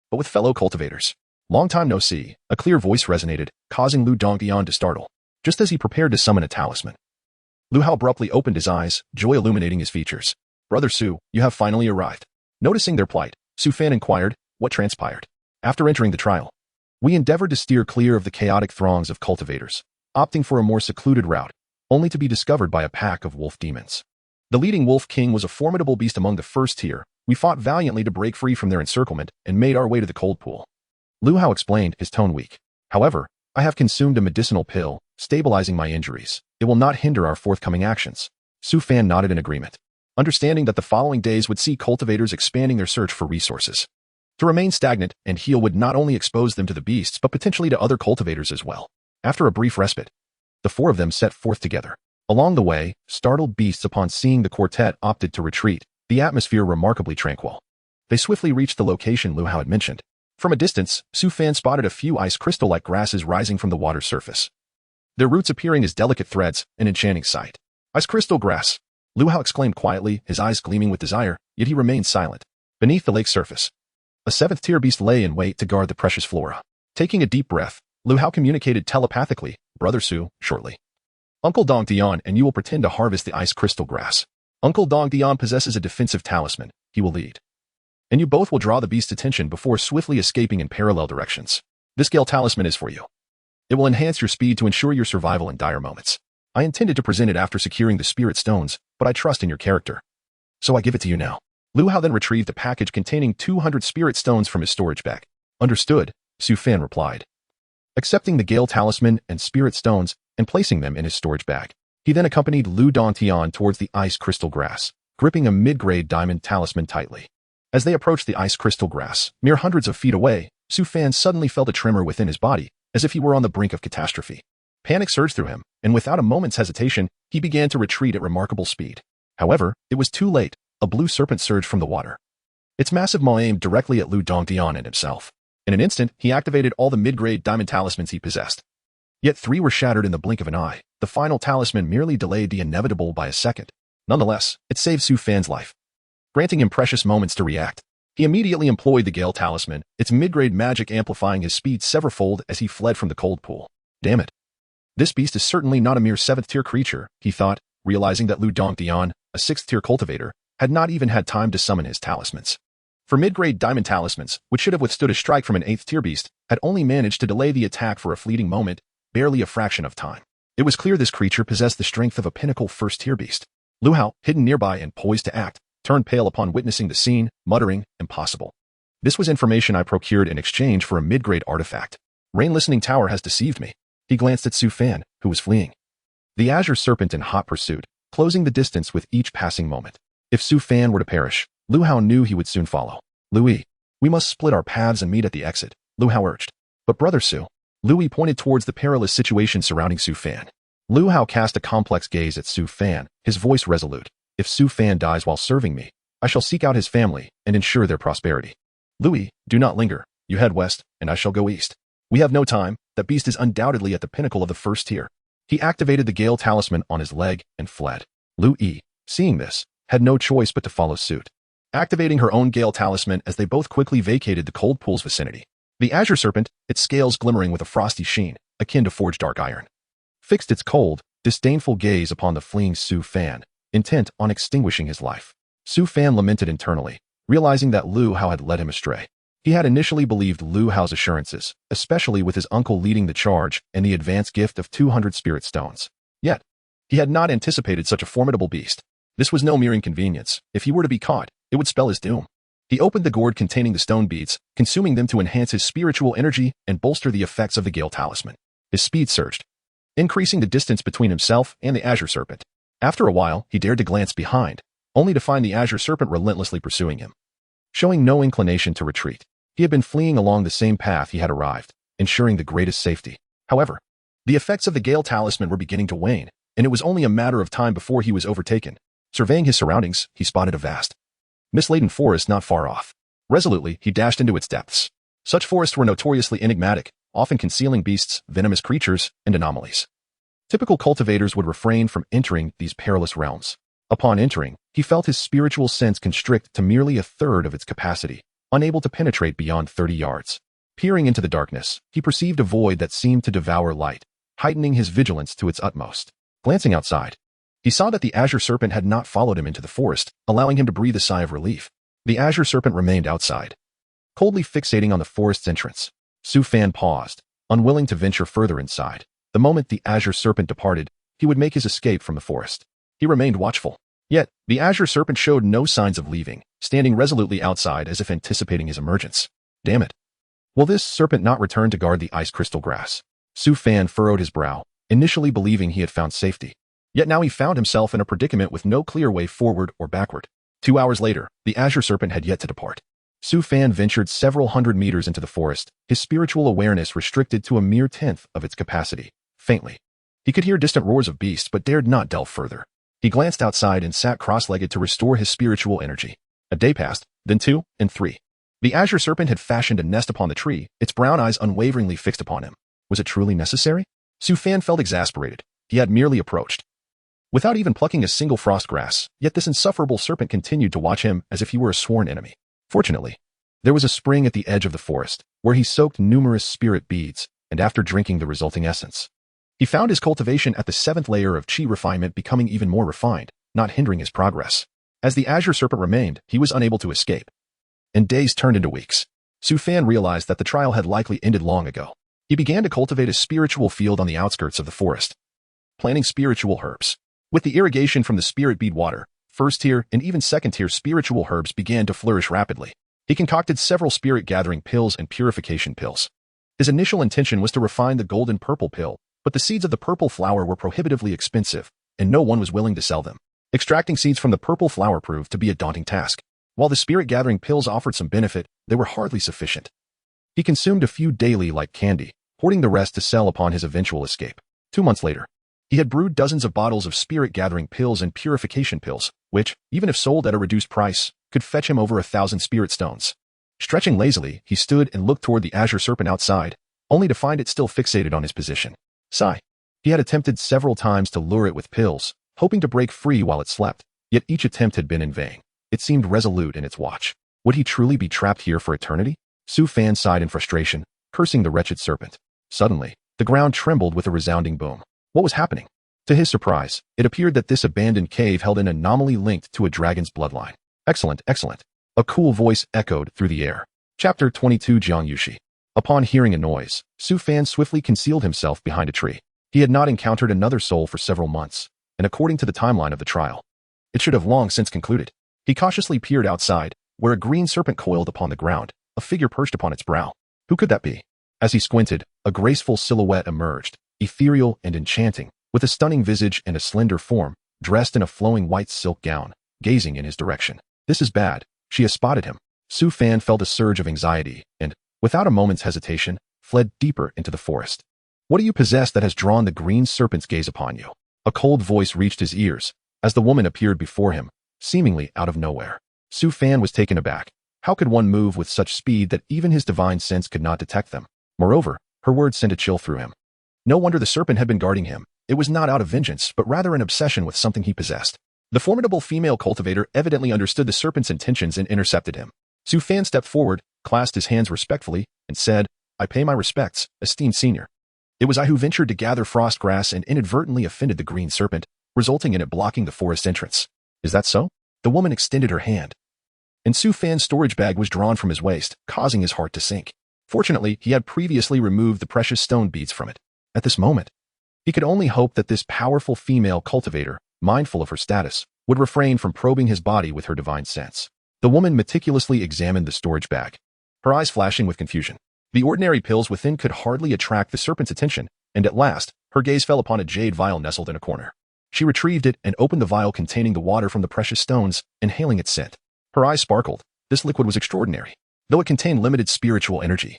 but with fellow cultivators. Long time no see, a clear voice resonated, causing Lu Dongtian to startle, just as he prepared to summon a talisman. Lu Hao abruptly opened his eyes, joy illuminating his features. Brother Su, you have finally arrived. Noticing their plight, Su Fan inquired, what transpired? After entering the trial, we endeavored to steer clear of the chaotic throngs of cultivators, opting for a more secluded route, only to be discovered by a pack of wolf demons. The leading wolf king was a formidable beast among the first tier. We fought valiantly to break free from their encirclement and made our way to the cold pool. Lu Hao explained, his tone weak. However, I have consumed a medicinal pill, stabilizing my injuries. It will not hinder our forthcoming actions. Su Fan nodded in agreement, understanding that the following days would see cultivators expanding their search for resources. To remain stagnant and heal would not only expose them to the beasts but potentially to other cultivators as well. After a brief respite, the four of them set forth together. Along the way, startled beasts upon seeing the quartet opted to retreat, the atmosphere remarkably tranquil. They swiftly reached the location Lu Hao had mentioned. From a distance, Su Fan spotted a few ice crystal-like grasses rising from the water's surface, their roots appearing as delicate threads, an enchanting sight. Ice crystal grass, Lu Hao exclaimed quietly, his eyes gleaming with desire, yet he remained silent. Beneath the lake's surface, a seventh-tier beast lay in wait to guard the precious flora. Taking a deep breath, Lu Hao communicated telepathically, Brother Su, shortly. Uncle Dongtian and you will pretend to harvest the ice crystal grass. Uncle Dongtian possesses a defensive talisman. He will lead, and you both will draw the beast's attention before swiftly escaping in parallel directions. This Gale talisman is for you. It will enhance your speed to ensure your survival in dire moments. I intended to present it after securing the spirit stones, but I trust in your character, so I give it to you now. Lu Hao then retrieved a package containing 200 spirit stones from his storage bag. Understood, Su Fan replied, accepting the Gale talisman and spirit stones and placing them in his storage bag. He then accompanied Lu Dongtian towards the ice crystal grass, gripping a mid-grade diamond talisman tightly. As they approached the ice crystal grass, mere hundreds of feet away, Su Fan suddenly felt a tremor within his body, as if he were on the brink of catastrophe. Panic surged through him, and without a moment's hesitation, he began to retreat at remarkable speed. However, it was too late. A blue serpent surged from the water, its massive maw aimed directly at Lu Dongtian and himself. In an instant, he activated all the mid-grade diamond talismans he possessed. Yet 3 were shattered in the blink of an eye. The final talisman merely delayed the inevitable by a second. Nonetheless, it saved Su Fan's life, granting him precious moments to react. He immediately employed the Gale talisman, its mid-grade magic amplifying his speed severfold as he fled from the cold pool. Damn it. This beast is certainly not a mere 7th-tier creature, he thought, realizing that Lu Dongtian, a 6th-tier cultivator, had not even had time to summon his talismans. For mid-grade diamond talismans, which should have withstood a strike from an 8th-tier beast, had only managed to delay the attack for a fleeting moment, barely a fraction of time. It was clear this creature possessed the strength of a pinnacle 1st-tier beast. Lu Hao, hidden nearby and poised to act, turned pale upon witnessing the scene, muttering, "Impossible. This was information I procured in exchange for a mid-grade artifact. Rain Listening Tower has deceived me." He glanced at Su Fan, who was fleeing. The Azure Serpent in hot pursuit, closing the distance with each passing moment. If Su Fan were to perish, Lu Hao knew he would soon follow. "Louis, we must split our paths and meet at the exit," Lu Hao urged. "But brother Su," Louis pointed towards the perilous situation surrounding Su Fan. Lu Hao cast a complex gaze at Su Fan, his voice resolute. "If Su Fan dies while serving me, I shall seek out his family and ensure their prosperity. Louis, do not linger. You head west, and I shall go east. We have no time. That beast is undoubtedly at the pinnacle of the first tier." He activated the Gale Talisman on his leg and fled. Lu Yi, seeing this, had no choice but to follow suit, activating her own Gale Talisman as they both quickly vacated the cold pool's vicinity. The Azure Serpent, its scales glimmering with a frosty sheen, akin to forged dark iron, fixed its cold, disdainful gaze upon the fleeing Su Fan, intent on extinguishing his life. Su Fan lamented internally, realizing that Lu Hao had led him astray. He had initially believed Lu Hao's assurances, especially with his uncle leading the charge and the advance gift of 200 spirit stones. Yet, he had not anticipated such a formidable beast. This was no mere inconvenience. If he were to be caught, it would spell his doom. He opened the gourd containing the stone beads, consuming them to enhance his spiritual energy and bolster the effects of the Gale Talisman. His speed surged, increasing the distance between himself and the Azure Serpent. After a while, he dared to glance behind, only to find the Azure Serpent relentlessly pursuing him. Showing no inclination to retreat, he had been fleeing along the same path he had arrived, ensuring the greatest safety. However, the effects of the Gale Talisman were beginning to wane, and it was only a matter of time before he was overtaken. Surveying his surroundings, he spotted a vast, mist-laden forest not far off. Resolutely, he dashed into its depths. Such forests were notoriously enigmatic, often concealing beasts, venomous creatures, and anomalies. Typical cultivators would refrain from entering these perilous realms. Upon entering, he felt his spiritual sense constrict to merely a third of its capacity, unable to penetrate beyond 30 yards. Peering into the darkness, he perceived a void that seemed to devour light, heightening his vigilance to its utmost. Glancing outside, he saw that the Azure Serpent had not followed him into the forest, allowing him to breathe a sigh of relief. The Azure Serpent remained outside, coldly fixating on the forest's entrance. Su Fan paused, unwilling to venture further inside. The moment the Azure Serpent departed, he would make his escape from the forest. He remained watchful. Yet, the Azure Serpent showed no signs of leaving, standing resolutely outside as if anticipating his emergence. Damn it. Will this serpent not return to guard the ice crystal grass? Su Fan furrowed his brow, initially believing he had found safety. Yet now he found himself in a predicament with no clear way forward or backward. 2 hours later, the Azure Serpent had yet to depart. Su Fan ventured several hundred meters into the forest, his spiritual awareness restricted to a mere tenth of its capacity. Faintly, he could hear distant roars of beasts but dared not delve further. He glanced outside and sat cross-legged to restore his spiritual energy. A day passed, then 2 and 3. The Azure Serpent had fashioned a nest upon the tree, its brown eyes unwaveringly fixed upon him. Was it truly necessary? Su Fan felt exasperated. He had merely approached, without even plucking a single frost grass, yet this insufferable serpent continued to watch him as if he were a sworn enemy. Fortunately, there was a spring at the edge of the forest, where he soaked numerous spirit beads, and after drinking the resulting essence, he found his cultivation at the 7th layer of chi refinement becoming even more refined, not hindering his progress. As the Azure Serpent remained, he was unable to escape, and days turned into weeks. Su Fan realized that the trial had likely ended long ago. He began to cultivate a spiritual field on the outskirts of the forest, planting spiritual herbs. With the irrigation from the spirit bead water, 1st tier and even 2nd tier spiritual herbs began to flourish rapidly. He concocted several spirit gathering pills and purification pills. His initial intention was to refine the golden purple pill, but the seeds of the purple flower were prohibitively expensive, and no one was willing to sell them. Extracting seeds from the purple flower proved to be a daunting task. While the spirit gathering pills offered some benefit, they were hardly sufficient. He consumed a few daily like candy, hoarding the rest to sell upon his eventual escape. 2 months later, he had brewed dozens of bottles of spirit-gathering pills and purification pills, which, even if sold at a reduced price, could fetch him over 1,000 spirit stones. Stretching lazily, he stood and looked toward the Azure Serpent outside, only to find it still fixated on his position. Sigh. He had attempted several times to lure it with pills, hoping to break free while it slept, yet each attempt had been in vain. It seemed resolute in its watch. Would he truly be trapped here for eternity? Su Fan sighed in frustration, cursing the wretched serpent. Suddenly, the ground trembled with a resounding boom. What was happening? To his surprise, it appeared that this abandoned cave held an anomaly linked to a dragon's bloodline. Excellent, excellent. A cool voice echoed through the air. Chapter 22 Jiang Yushi. Upon hearing a noise, Su Fan swiftly concealed himself behind a tree. He had not encountered another soul for several months, and according to the timeline of the trial, it should have long since concluded. He cautiously peered outside, where a green serpent coiled upon the ground, a figure perched upon its brow. Who could that be? As he squinted, a graceful silhouette emerged, ethereal and enchanting, with a stunning visage and a slender form, dressed in a flowing white silk gown, gazing in his direction. This is bad. She has spotted him. Su Fan felt a surge of anxiety and, without a moment's hesitation, fled deeper into the forest. What do you possess that has drawn the green serpent's gaze upon you? A cold voice reached his ears, as the woman appeared before him, seemingly out of nowhere. Su Fan was taken aback. How could one move with such speed that even his divine sense could not detect them? Moreover, her words sent a chill through him. No wonder the serpent had been guarding him. It was not out of vengeance, but rather an obsession with something he possessed. The formidable female cultivator evidently understood the serpent's intentions and intercepted him. Su Fan stepped forward, clasped his hands respectfully, and said, "I pay my respects, esteemed senior. It was I who ventured to gather frost grass and inadvertently offended the green serpent, resulting in it blocking the forest entrance. Is that so?" The woman extended her hand, and Su Fan's storage bag was drawn from his waist, causing his heart to sink. Fortunately, he had previously removed the precious stone beads from it. At this moment, he could only hope that this powerful female cultivator, mindful of her status, would refrain from probing his body with her divine sense. The woman meticulously examined the storage bag, her eyes flashing with confusion. The ordinary pills within could hardly attract the serpent's attention, and at last, her gaze fell upon a jade vial nestled in a corner. She retrieved it and opened the vial containing the water from the precious stones, inhaling its scent. Her eyes sparkled. This liquid was extraordinary. Though it contained limited spiritual energy,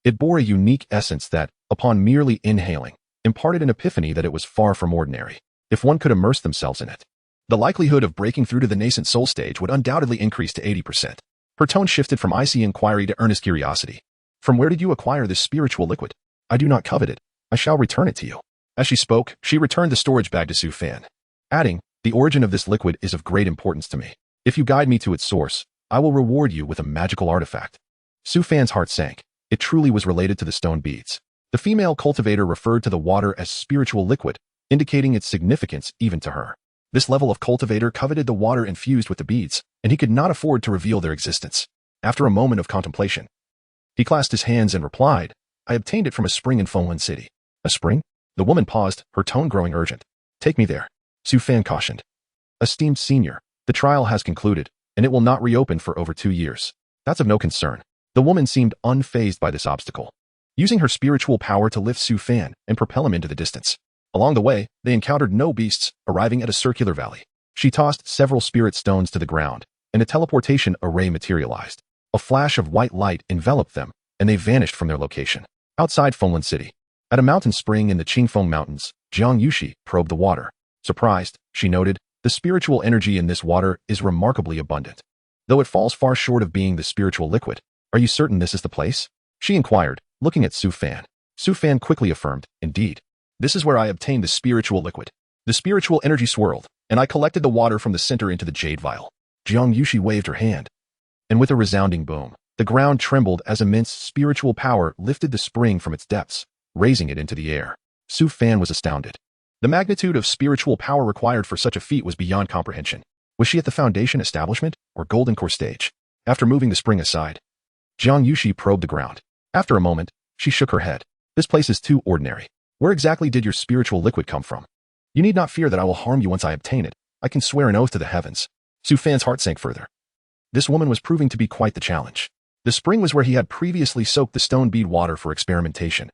it bore a unique essence that, upon merely inhaling, imparted an epiphany that it was far from ordinary. If one could immerse themselves in it, the likelihood of breaking through to the nascent soul stage would undoubtedly increase to 80%. Her tone shifted from icy inquiry to earnest curiosity. "From where did you acquire this spiritual liquid? I do not covet it. I shall return it to you." As she spoke, she returned the storage bag to Su Fan, adding, "The origin of this liquid is of great importance to me. If you guide me to its source, I will reward you with a magical artifact." Su Fan's heart sank. It truly was related to the stone beads. The female cultivator referred to the water as spiritual liquid, indicating its significance even to her. This level of cultivator coveted the water infused with the beads, and he could not afford to reveal their existence. After a moment of contemplation, he clasped his hands and replied, "I obtained it from a spring in Fengwen City." "A spring?" The woman paused, her tone growing urgent. "Take me there," Su Fan cautioned. "Esteemed senior, the trial has concluded, and it will not reopen for over 2 years. That's of no concern." The woman seemed unfazed by this obstacle, using her spiritual power to lift Su Fan and propel him into the distance. Along the way, they encountered no beasts, arriving at a circular valley. She tossed several spirit stones to the ground, and a teleportation array materialized. A flash of white light enveloped them, and they vanished from their location. Outside Fengwen City, at a mountain spring in the Qingfeng Mountains, Jiang Yushi probed the water. Surprised, she noted, "The spiritual energy in this water is remarkably abundant. Though it falls far short of being the spiritual liquid. Are you certain this is the place?" she inquired, looking at Su Fan. Su Fan quickly affirmed, "Indeed. This is where I obtained the spiritual liquid." The spiritual energy swirled, and I collected the water from the center into the jade vial. Jiang Yushi waved her hand, and with a resounding boom, the ground trembled as immense spiritual power lifted the spring from its depths, raising it into the air. Su Fan was astounded. The magnitude of spiritual power required for such a feat was beyond comprehension. Was she at the Foundation establishment or Golden Core stage? After moving the spring aside, Jiang Yushi probed the ground. After a moment, she shook her head. "This place is too ordinary. Where exactly did your spiritual liquid come from? You need not fear that I will harm you once I obtain it. I can swear an oath to the heavens." Su Fan's heart sank further. This woman was proving to be quite the challenge. The spring was where he had previously soaked the stone bead water for experimentation,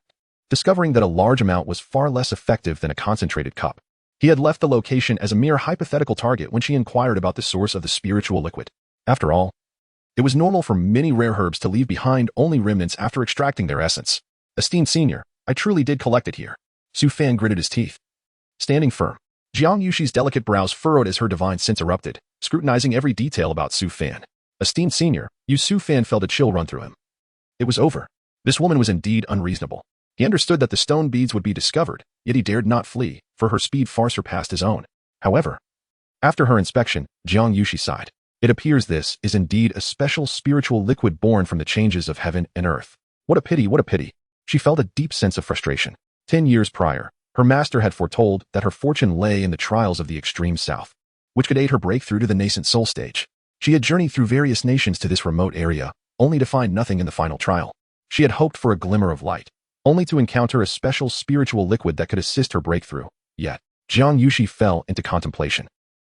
discovering that a large amount was far less effective than a concentrated cup. He had left the location as a mere hypothetical target when she inquired about the source of the spiritual liquid. After all, it was normal for many rare herbs to leave behind only remnants after extracting their essence. "Esteemed senior, I truly did collect it here." Su Fan gritted his teeth. Standing firm, Jiang Yushi's delicate brows furrowed as her divine sense erupted, scrutinizing every detail about Su Fan. "Esteemed senior," Su Fan felt a chill run through him. It was over. This woman was indeed unreasonable. He understood that the stone beads would be discovered, yet he dared not flee, for her speed far surpassed his own. However, after her inspection, Jiang Yushi sighed. "It appears this is indeed a special spiritual liquid born from the changes of heaven and earth. What a pity, what a pity." She felt a deep sense of frustration. 10 years prior, her master had foretold that her fortune lay in the trials of the extreme south, which could aid her breakthrough to the nascent soul stage. She had journeyed through various nations to this remote area, only to find nothing in the final trial. She had hoped for a glimmer of light, only to encounter a special spiritual liquid that could assist her breakthrough. Yet, Jiang Yushi fell into contemplation.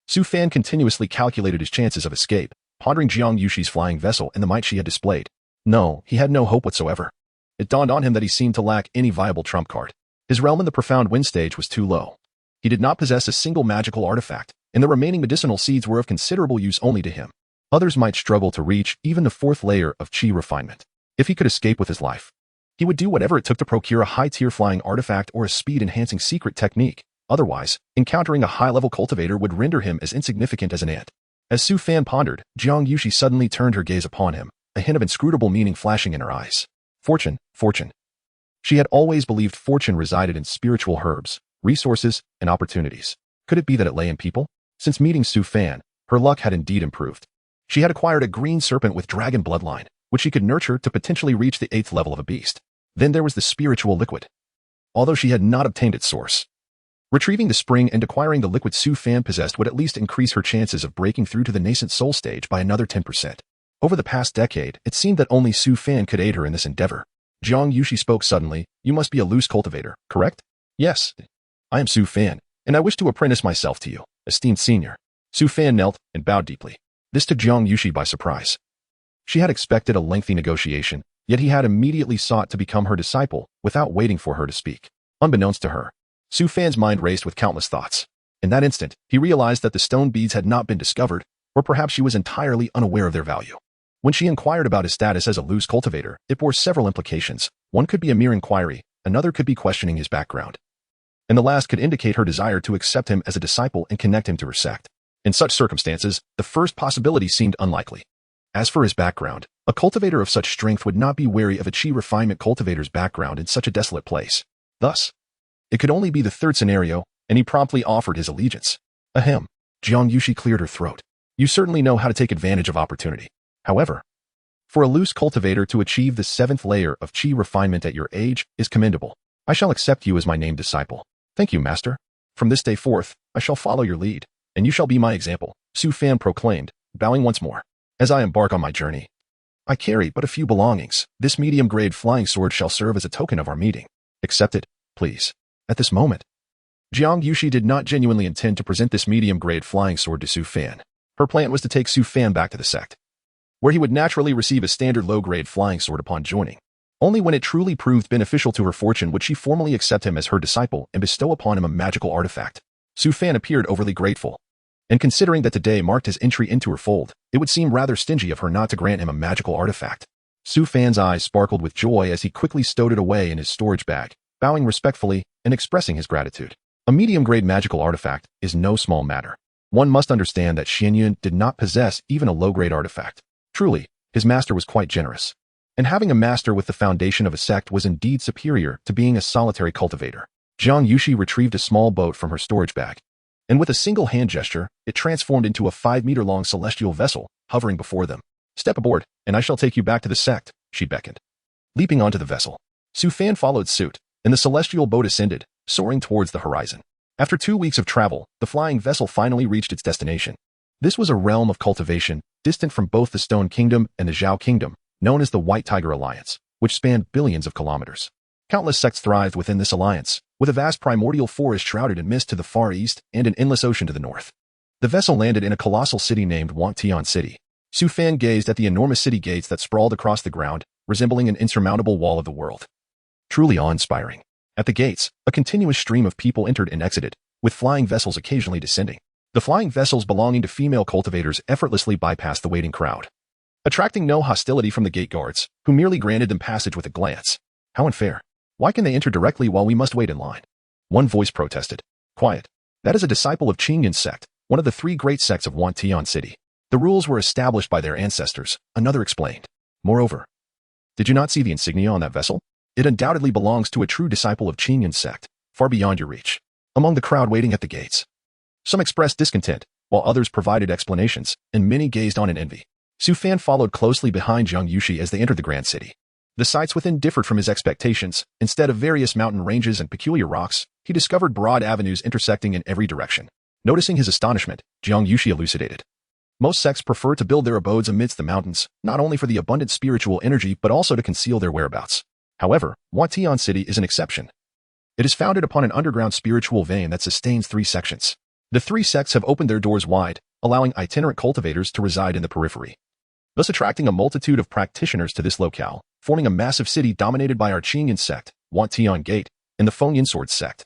Su Fan continuously calculated his chances of escape, pondering Jiang Yushi's flying vessel and the might she had displayed. No, he had no hope whatsoever. It dawned on him that he seemed to lack any viable trump card. His realm in the profound wind stage was too low. He did not possess a single magical artifact, and the remaining medicinal seeds were of considerable use only to him. Others might struggle to reach even the fourth layer of chi refinement. If he could escape with his life, he would do whatever it took to procure a high-tier flying artifact or a speed-enhancing secret technique. Otherwise, encountering a high-level cultivator would render him as insignificant as an ant. As Su Fan pondered, Jiang Yushi suddenly turned her gaze upon him, a hint of inscrutable meaning flashing in her eyes. Fortune, fortune. She had always believed fortune resided in spiritual herbs, resources, and opportunities. Could it be that it lay in people? Since meeting Su Fan, her luck had indeed improved. She had acquired a green serpent with dragon bloodline, which she could nurture to potentially reach the 8th level of a beast. Then there was the spiritual liquid. Although she had not obtained its source, retrieving the spring and acquiring the liquid Su Fan possessed would at least increase her chances of breaking through to the nascent soul stage by another 10%. Over the past decade, it seemed that only Su Fan could aid her in this endeavor. Jiang Yushi spoke suddenly. You must be a loose cultivator, correct? Yes. I am Su Fan, and I wish to apprentice myself to you, esteemed senior. Su Fan knelt and bowed deeply. This took Jiang Yushi by surprise. She had expected a lengthy negotiation, yet he had immediately sought to become her disciple without waiting for her to speak. Unbeknownst to her, Su Fan's mind raced with countless thoughts. In that instant, he realized that the stone beads had not been discovered, or perhaps she was entirely unaware of their value. When she inquired about his status as a loose cultivator, it bore several implications. One could be a mere inquiry, another could be questioning his background, and the last could indicate her desire to accept him as a disciple and connect him to her sect. In such circumstances, the first possibility seemed unlikely. As for his background, a cultivator of such strength would not be wary of a chi refinement cultivator's background in such a desolate place. Thus, it could only be the third scenario, and he promptly offered his allegiance. Ahem. Jiang Yushi cleared her throat. You certainly know how to take advantage of opportunity. However, for a loose cultivator to achieve the 7th layer of chi refinement at your age is commendable. I shall accept you as my named disciple. Thank you, master. From this day forth, I shall follow your lead, and you shall be my example, Su Fan proclaimed, bowing once more. As I embark on my journey, I carry but a few belongings. This medium-grade flying sword shall serve as a token of our meeting. Accept it, please. At this moment, Jiang Yushi did not genuinely intend to present this medium-grade flying sword to Su Fan. Her plan was to take Su Fan back to the sect, where he would naturally receive a standard low-grade flying sword upon joining. Only when it truly proved beneficial to her fortune would she formally accept him as her disciple and bestow upon him a magical artifact. Su Fan appeared overly grateful, and considering that today marked his entry into her fold, it would seem rather stingy of her not to grant him a magical artifact. Su Fan's eyes sparkled with joy as he quickly stowed it away in his storage bag, bowing respectfully and expressing his gratitude. A medium-grade magical artifact is no small matter. One must understand that Xianyun did not possess even a low-grade artifact. Truly, his master was quite generous. And having a master with the foundation of a sect was indeed superior to being a solitary cultivator. Jiang Yushi retrieved a small boat from her storage bag, and with a single hand gesture, it transformed into a 5-meter-long celestial vessel, hovering before them. Step aboard, and I shall take you back to the sect, she beckoned. Leaping onto the vessel, Su Fan followed suit, and the celestial boat ascended, soaring towards the horizon. After 2 weeks of travel, the flying vessel finally reached its destination. This was a realm of cultivation, distant from both the Stone Kingdom and the Zhao Kingdom, known as the White Tiger Alliance, which spanned billions of kilometers. Countless sects thrived within this alliance, with a vast primordial forest shrouded in mist to the far east and an endless ocean to the north. The vessel landed in a colossal city named Wangtian City. Su Fan gazed at the enormous city gates that sprawled across the ground, resembling an insurmountable wall of the world. Truly awe-inspiring. At the gates, a continuous stream of people entered and exited, with flying vessels occasionally descending. The flying vessels belonging to female cultivators effortlessly bypassed the waiting crowd, attracting no hostility from the gate guards, who merely granted them passage with a glance. How unfair. Why can they enter directly while we must wait in line? One voice protested. Quiet. That is a disciple of Qingyun's sect, one of the 3 great sects of Wangtian City. The rules were established by their ancestors, another explained. Moreover, did you not see the insignia on that vessel? It undoubtedly belongs to a true disciple of Qingyun's sect, far beyond your reach. Among the crowd waiting at the gates, some expressed discontent, while others provided explanations, and many gazed on in envy. Su Fan followed closely behind Jiang Yushi as they entered the grand city. The sights within differed from his expectations. Instead of various mountain ranges and peculiar rocks, he discovered broad avenues intersecting in every direction. Noticing his astonishment, Jiang Yushi elucidated. Most sects prefer to build their abodes amidst the mountains, not only for the abundant spiritual energy but also to conceal their whereabouts. However, Wangtian City is an exception. It is founded upon an underground spiritual vein that sustains 3 sections. The three sects have opened their doors wide, allowing itinerant cultivators to reside in the periphery, thus attracting a multitude of practitioners to this locale, forming a massive city dominated by our Qingyan sect, Wantian Gate, and the Fengyan Sword sect.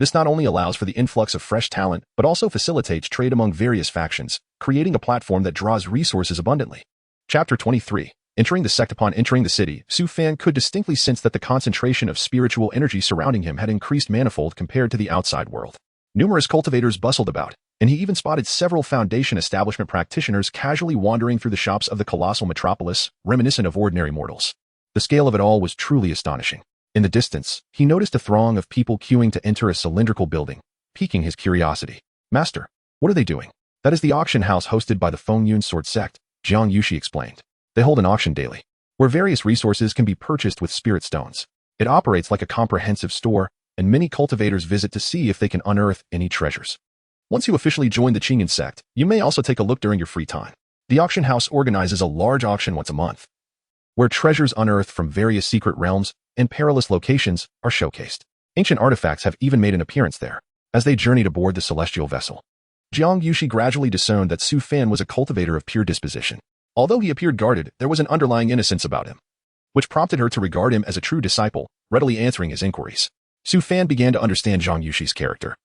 This not only allows for the influx of fresh talent, but also facilitates trade among various factions, creating a platform that draws resources abundantly. Chapter 23. Entering the sect. Upon entering the city, Su Fan could distinctly sense that the concentration of spiritual energy surrounding him had increased manifold compared to the outside world. Numerous cultivators bustled about, and he even spotted several Foundation establishment practitioners casually wandering through the shops of the colossal metropolis, reminiscent of ordinary mortals. The scale of it all was truly astonishing. In the distance, he noticed a throng of people queuing to enter a cylindrical building, piquing his curiosity. Master, what are they doing? That is the auction house hosted by the Fengyan Sword sect, Jiang Yushi explained. They hold an auction daily, where various resources can be purchased with spirit stones. It operates like a comprehensive store, and many cultivators visit to see if they can unearth any treasures. Once you officially join the Qingyan sect, you may also take a look during your free time. The auction house organizes a large auction once a month, where treasures unearthed from various secret realms and perilous locations are showcased. Ancient artifacts have even made an appearance there, as they journeyed aboard the celestial vessel. Jiang Yushi gradually discerned that Su Fan was a cultivator of pure disposition. Although he appeared guarded, there was an underlying innocence about him, which prompted her to regard him as a true disciple, readily answering his inquiries. Su Fan began to understand Jiang Yushi's character.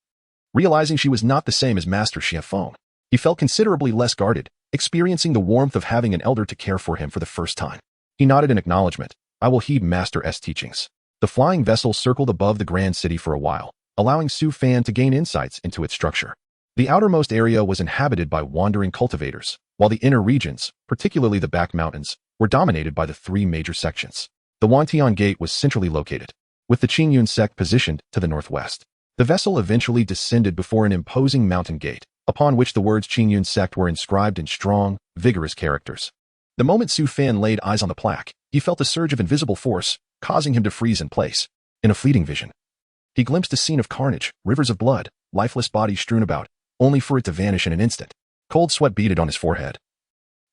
Realizing she was not the same as Master Xie Feng, he felt considerably less guarded, experiencing the warmth of having an elder to care for him for the first time. He nodded in acknowledgement. I will heed Master's teachings. The flying vessel circled above the grand city for a while, allowing Su Fan to gain insights into its structure. The outermost area was inhabited by wandering cultivators, while the inner regions, particularly the back mountains, were dominated by the three major sections. The Wantian Gate was centrally located, with the Qingyun sect positioned to the northwest. The vessel eventually descended before an imposing mountain gate, upon which the words Qingyun sect were inscribed in strong, vigorous characters. The moment Su Fan laid eyes on the plaque, he felt a surge of invisible force, causing him to freeze in place. In a fleeting vision, he glimpsed a scene of carnage, rivers of blood, lifeless bodies strewn about, only for it to vanish in an instant. Cold sweat beaded on his forehead.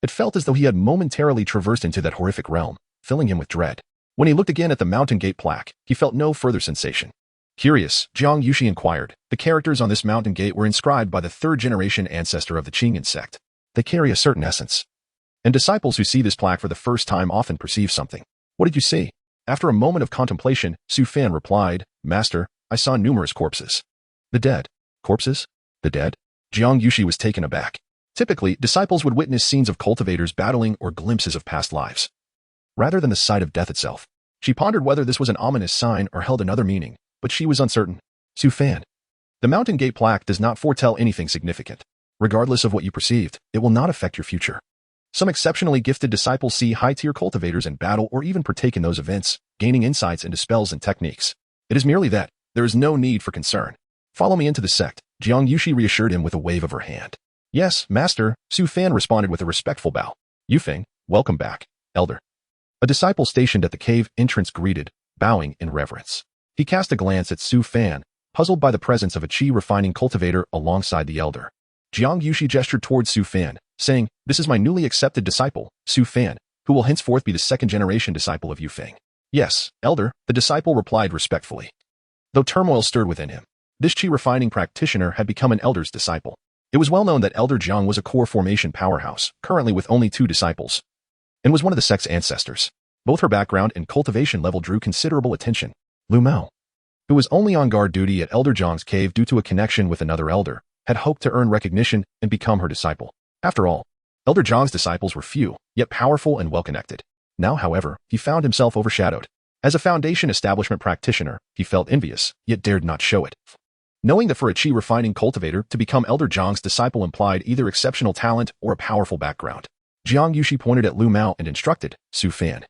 It felt as though he had momentarily traversed into that horrific realm, filling him with dread. When he looked again at the mountain gate plaque, he felt no further sensation. Curious, Jiang Yushi inquired. The characters on this mountain gate were inscribed by the third-generation ancestor of the Qingyan sect. They carry a certain essence, and disciples who see this plaque for the first time often perceive something. What did you see? After a moment of contemplation, Su Fan replied, Master, I saw numerous corpses. The dead. Corpses? The dead? Jiang Yushi was taken aback. Typically, disciples would witness scenes of cultivators battling or glimpses of past lives, rather than the sight of death itself. She pondered whether this was an ominous sign or held another meaning, but she was uncertain. Su Fan. The mountain gate plaque does not foretell anything significant. Regardless of what you perceived, it will not affect your future. Some exceptionally gifted disciples see high-tier cultivators in battle or even partake in those events, gaining insights into spells and techniques. It is merely that. There is no need for concern. Follow me into the sect, Jiang Yushi reassured him with a wave of her hand. Yes, Master, Su Fan responded with a respectful bow. Yufeng, welcome back, Elder. A disciple stationed at the cave entrance greeted, bowing in reverence. He cast a glance at Su Fan, puzzled by the presence of a chi-refining cultivator alongside the elder. Jiang Yushi gestured towards Su Fan, saying, This is my newly accepted disciple, Su Fan, who will henceforth be the second-generation disciple of Yufeng. Yes, Elder, the disciple replied respectfully. Though turmoil stirred within him, this chi-refining practitioner had become an elder's disciple. It was well known that Elder Jiang was a core formation powerhouse, currently with only 2 disciples, and was one of the sect's ancestors. Both her background and cultivation level drew considerable attention. Lu Mao, who was only on guard duty at Elder Jiang's cave due to a connection with another elder, had hoped to earn recognition and become her disciple. After all, Elder Jiang's disciples were few, yet powerful and well-connected. Now, however, he found himself overshadowed. As a Foundation establishment practitioner, he felt envious, yet dared not show it. Knowing that for a chi-refining cultivator to become Elder Jiang's disciple implied either exceptional talent or a powerful background. Jiang Yushi pointed at Lu Mao and instructed, Su Fan.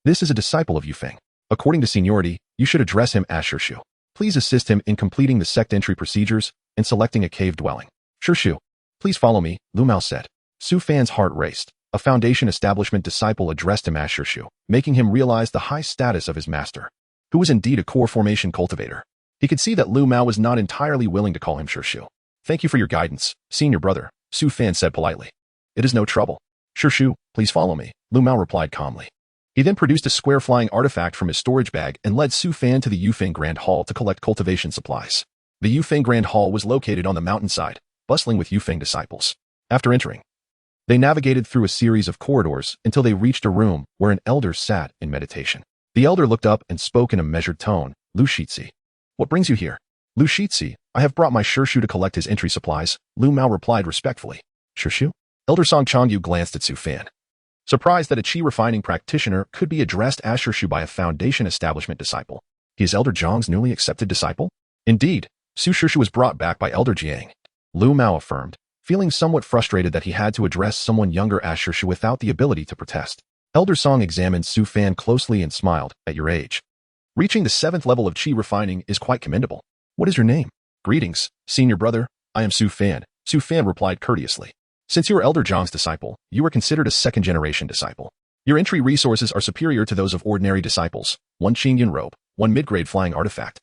This is a disciple of Yufeng. According to seniority, you should address him as Shirshu. Please assist him in completing the sect entry procedures and selecting a cave dwelling. Shirshu, please follow me, Lu Mao said. Su Fan's heart raced. A Foundation establishment disciple addressed him as Shirshu, making him realize the high status of his master, who was indeed a core formation cultivator. He could see that Lu Mao was not entirely willing to call him Shirshu. Thank you for your guidance, senior brother, Su Fan said politely. It is no trouble. Shirshu, please follow me, Lu Mao replied calmly. He then produced a square flying artifact from his storage bag and led Su Fan to the Yufeng Grand Hall to collect cultivation supplies. The Yufeng Grand Hall was located on the mountainside, bustling with Yufeng disciples. After entering, they navigated through a series of corridors until they reached a room where an elder sat in meditation. The elder looked up and spoke in a measured tone. Lu Shizhi, what brings you here? Lu Shizhi, I have brought my Shirshu to collect his entry supplies, Lu Mao replied respectfully. Shirshu? Elder Song Changyu glanced at Su Fan, surprised that a qi refining practitioner could be addressed as Shirshu by a foundation establishment disciple. He is Elder Zhang's newly accepted disciple? Indeed, Su Shirshu was brought back by Elder Jiang. Lu Mao affirmed, feeling somewhat frustrated that he had to address someone younger as Shirshu without the ability to protest. Elder Song examined Su Fan closely and smiled. At your age, reaching the 7th level of qi refining is quite commendable. What is your name? Greetings, senior brother. I am Su Fan. Su Fan replied courteously. Since you are Elder Zhang's disciple, you are considered a second-generation disciple. Your entry resources are superior to those of ordinary disciples. 1 Qingyan robe, 1 mid-grade flying artifact,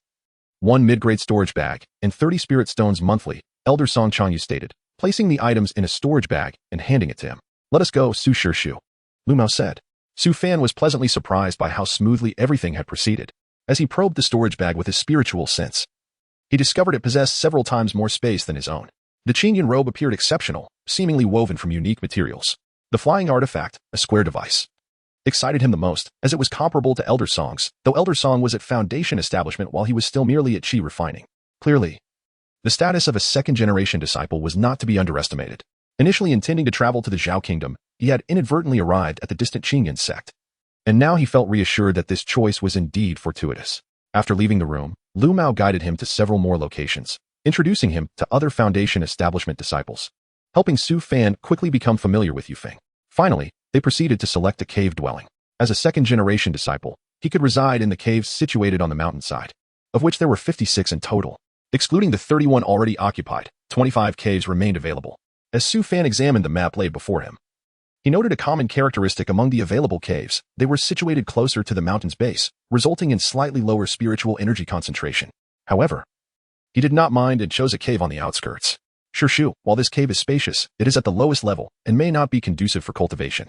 1 mid-grade storage bag, and 30 spirit stones monthly, Elder Song Changyu stated, placing the items in a storage bag and handing it to him. Let us go, Su Shirshu, Lu Mao said. Su Fan was pleasantly surprised by how smoothly everything had proceeded. As he probed the storage bag with his spiritual sense, he discovered it possessed several times more space than his own. The Qingyan robe appeared exceptional, seemingly woven from unique materials. The flying artifact, a square device, excited him the most, as it was comparable to Elder Song's, though Elder Song was at Foundation establishment while he was still merely at qi refining. Clearly, the status of a second-generation disciple was not to be underestimated. Initially intending to travel to the Zhao Kingdom, he had inadvertently arrived at the distant Qingyan sect. And now he felt reassured that this choice was indeed fortuitous. After leaving the room, Lu Mao guided him to several more locations, introducing him to other Foundation establishment disciples, helping Su Fan quickly become familiar with Yufeng. Finally, they proceeded to select a cave dwelling. As a second-generation disciple, he could reside in the caves situated on the mountainside, of which there were 56 in total. Excluding the 31 already occupied, 25 caves remained available. As Su Fan examined the map laid before him, he noted a common characteristic among the available caves. They were situated closer to the mountain's base, resulting in slightly lower spiritual energy concentration. However, he did not mind and chose a cave on the outskirts. Shirshu, while this cave is spacious, it is at the lowest level and may not be conducive for cultivation.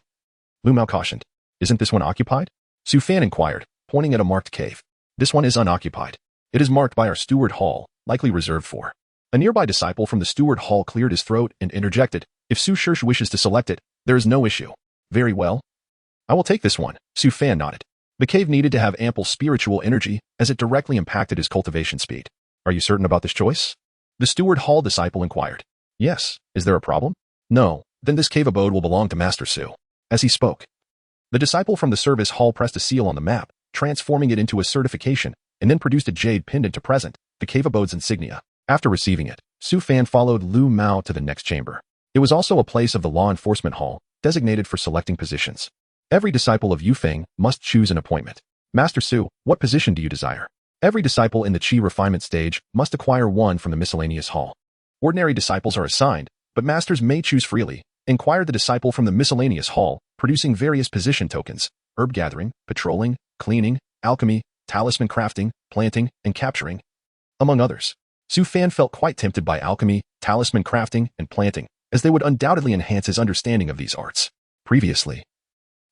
Lu Mao cautioned. Isn't this one occupied? Su Fan inquired, pointing at a marked cave. This one is unoccupied. It is marked by our steward hall, likely reserved for. A nearby disciple from the steward hall cleared his throat and interjected. If Su Shirshu wishes to select it, there is no issue. Very well. I will take this one, Su Fan nodded. The cave needed to have ample spiritual energy as it directly impacted his cultivation speed. Are you certain about this choice? The steward hall disciple inquired. Yes. Is there a problem? No. Then this cave abode will belong to Master Su. As he spoke, the disciple from the service hall pressed a seal on the map, transforming it into a certification, and then produced a jade pendant to present, the cave abode's insignia. After receiving it, Su Fan followed Lu Mao to the next chamber. It was also a place of the law enforcement hall, designated for selecting positions. Every disciple of Yufeng must choose an appointment. Master Su, what position do you desire? Every disciple in the qi refinement stage must acquire one from the miscellaneous hall. Ordinary disciples are assigned, but masters may choose freely. Inquired the disciple from the miscellaneous hall, producing various position tokens: herb gathering, patrolling, cleaning, alchemy, talisman crafting, planting, and capturing, among others. Su Fan felt quite tempted by alchemy, talisman crafting, and planting, as they would undoubtedly enhance his understanding of these arts. Previously,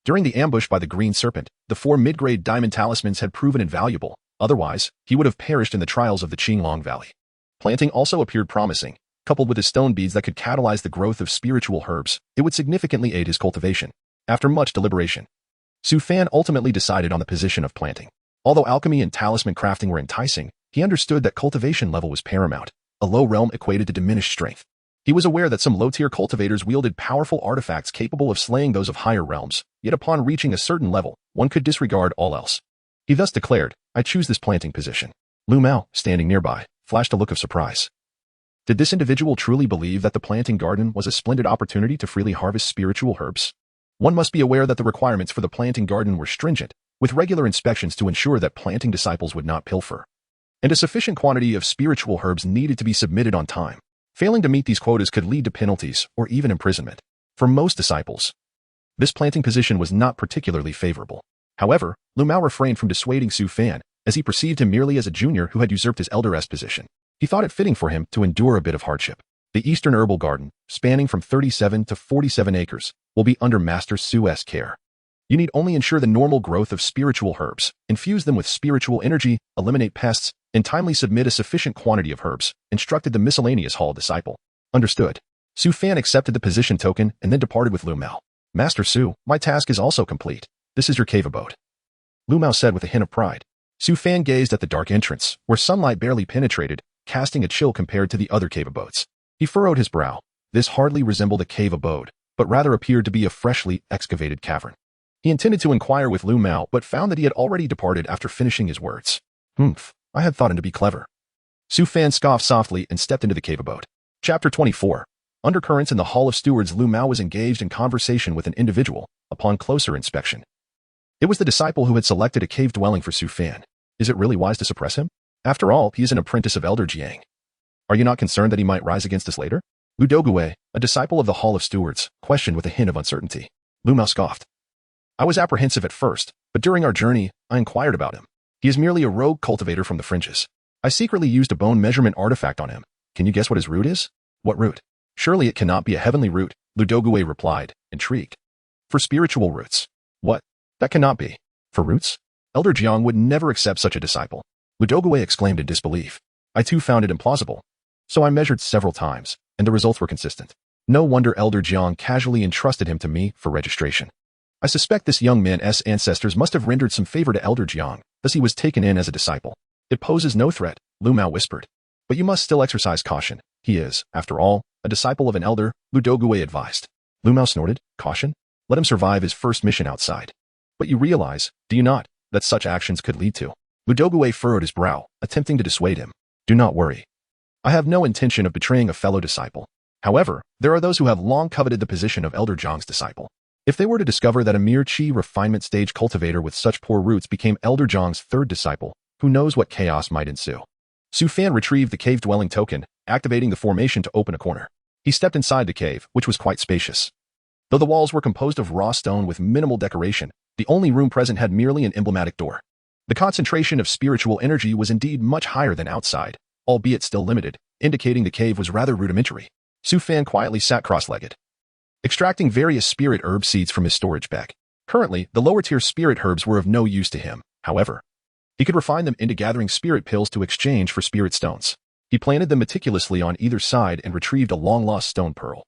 during the ambush by the Green Serpent, the 4 mid-grade diamond talismans had proven invaluable. Otherwise, he would have perished in the trials of the Qinglong Valley. Planting also appeared promising. Coupled with his stone beads that could catalyze the growth of spiritual herbs, it would significantly aid his cultivation. After much deliberation, Su Fan ultimately decided on the position of planting. Although alchemy and talisman crafting were enticing, he understood that cultivation level was paramount. A low realm equated to diminished strength. He was aware that some low-tier cultivators wielded powerful artifacts capable of slaying those of higher realms, yet upon reaching a certain level, one could disregard all else. He thus declared, I choose this planting position. Lu Mao, standing nearby, flashed a look of surprise. Did this individual truly believe that the planting garden was a splendid opportunity to freely harvest spiritual herbs? One must be aware that the requirements for the planting garden were stringent, with regular inspections to ensure that planting disciples would not pilfer. And a sufficient quantity of spiritual herbs needed to be submitted on time. Failing to meet these quotas could lead to penalties or even imprisonment. For most disciples, this planting position was not particularly favorable. However, Lu Mao refrained from dissuading Su Fan, as he perceived him merely as a junior who had usurped his elder-est position. He thought it fitting for him to endure a bit of hardship. The Eastern Herbal Garden, spanning from 37 to 47 acres, will be under Master Su's care. You need only ensure the normal growth of spiritual herbs, infuse them with spiritual energy, eliminate pests, and timely submit a sufficient quantity of herbs, instructed the miscellaneous hall disciple. Understood. Su Fan accepted the position token and then departed with Lu Mao. Master Su, my task is also complete. This is your cave abode. Lu Mao said with a hint of pride. Su Fan gazed at the dark entrance, where sunlight barely penetrated, casting a chill compared to the other cave abodes. He furrowed his brow. This hardly resembled a cave abode, but rather appeared to be a freshly excavated cavern. He intended to inquire with Lu Mao, but found that he had already departed after finishing his words. I had thought him to be clever. Su Fan scoffed softly and stepped into the cave abode. Chapter 24. Undercurrents in the Hall of Stewards. Lu Mao was engaged in conversation with an individual, upon closer inspection. It was the disciple who had selected a cave dwelling for Su Fan. Is it really wise to suppress him? After all, he is an apprentice of Elder Jiang. Are you not concerned that he might rise against us later? Lu Dogue, a disciple of the Hall of Stewards, questioned with a hint of uncertainty. Lu Mao scoffed. I was apprehensive at first, but during our journey, I inquired about him. He is merely a rogue cultivator from the fringes. I secretly used a bone measurement artifact on him. Can you guess what his root is? What root? Surely it cannot be a heavenly root, Lu Dogue replied, intrigued. For spiritual roots. What? That cannot be. For roots? Elder Jiang would never accept such a disciple. Lu Dogue exclaimed in disbelief. I too found it implausible. So I measured several times, and the results were consistent. No wonder Elder Jiang casually entrusted him to me for registration. I suspect this young man's ancestors must have rendered some favor to Elder Jiang, thus he was taken in as a disciple. It poses no threat, Lu Mao whispered. But you must still exercise caution. He is, after all, a disciple of an elder, Lu Dogue advised. Lu Mao snorted. Caution? Let him survive his first mission outside. But you realize, do you not, that such actions could lead to? Lu Dogue furrowed his brow, attempting to dissuade him. Do not worry. I have no intention of betraying a fellow disciple. However, there are those who have long coveted the position of Elder Jiang's disciple. If they were to discover that a mere chi refinement stage cultivator with such poor roots became Elder Jiang's third disciple, who knows what chaos might ensue. Su Fan retrieved the cave dwelling token, activating the formation to open a corner. He stepped inside the cave, which was quite spacious. Though the walls were composed of raw stone with minimal decoration, the only room present had merely an emblematic door. The concentration of spiritual energy was indeed much higher than outside, albeit still limited, indicating the cave was rather rudimentary. Su Fan quietly sat cross-legged, extracting various spirit herb seeds from his storage bag. Currently, the lower-tier spirit herbs were of no use to him, however. He could refine them into gathering spirit pills to exchange for spirit stones. He planted them meticulously on either side and retrieved a long-lost stone pearl.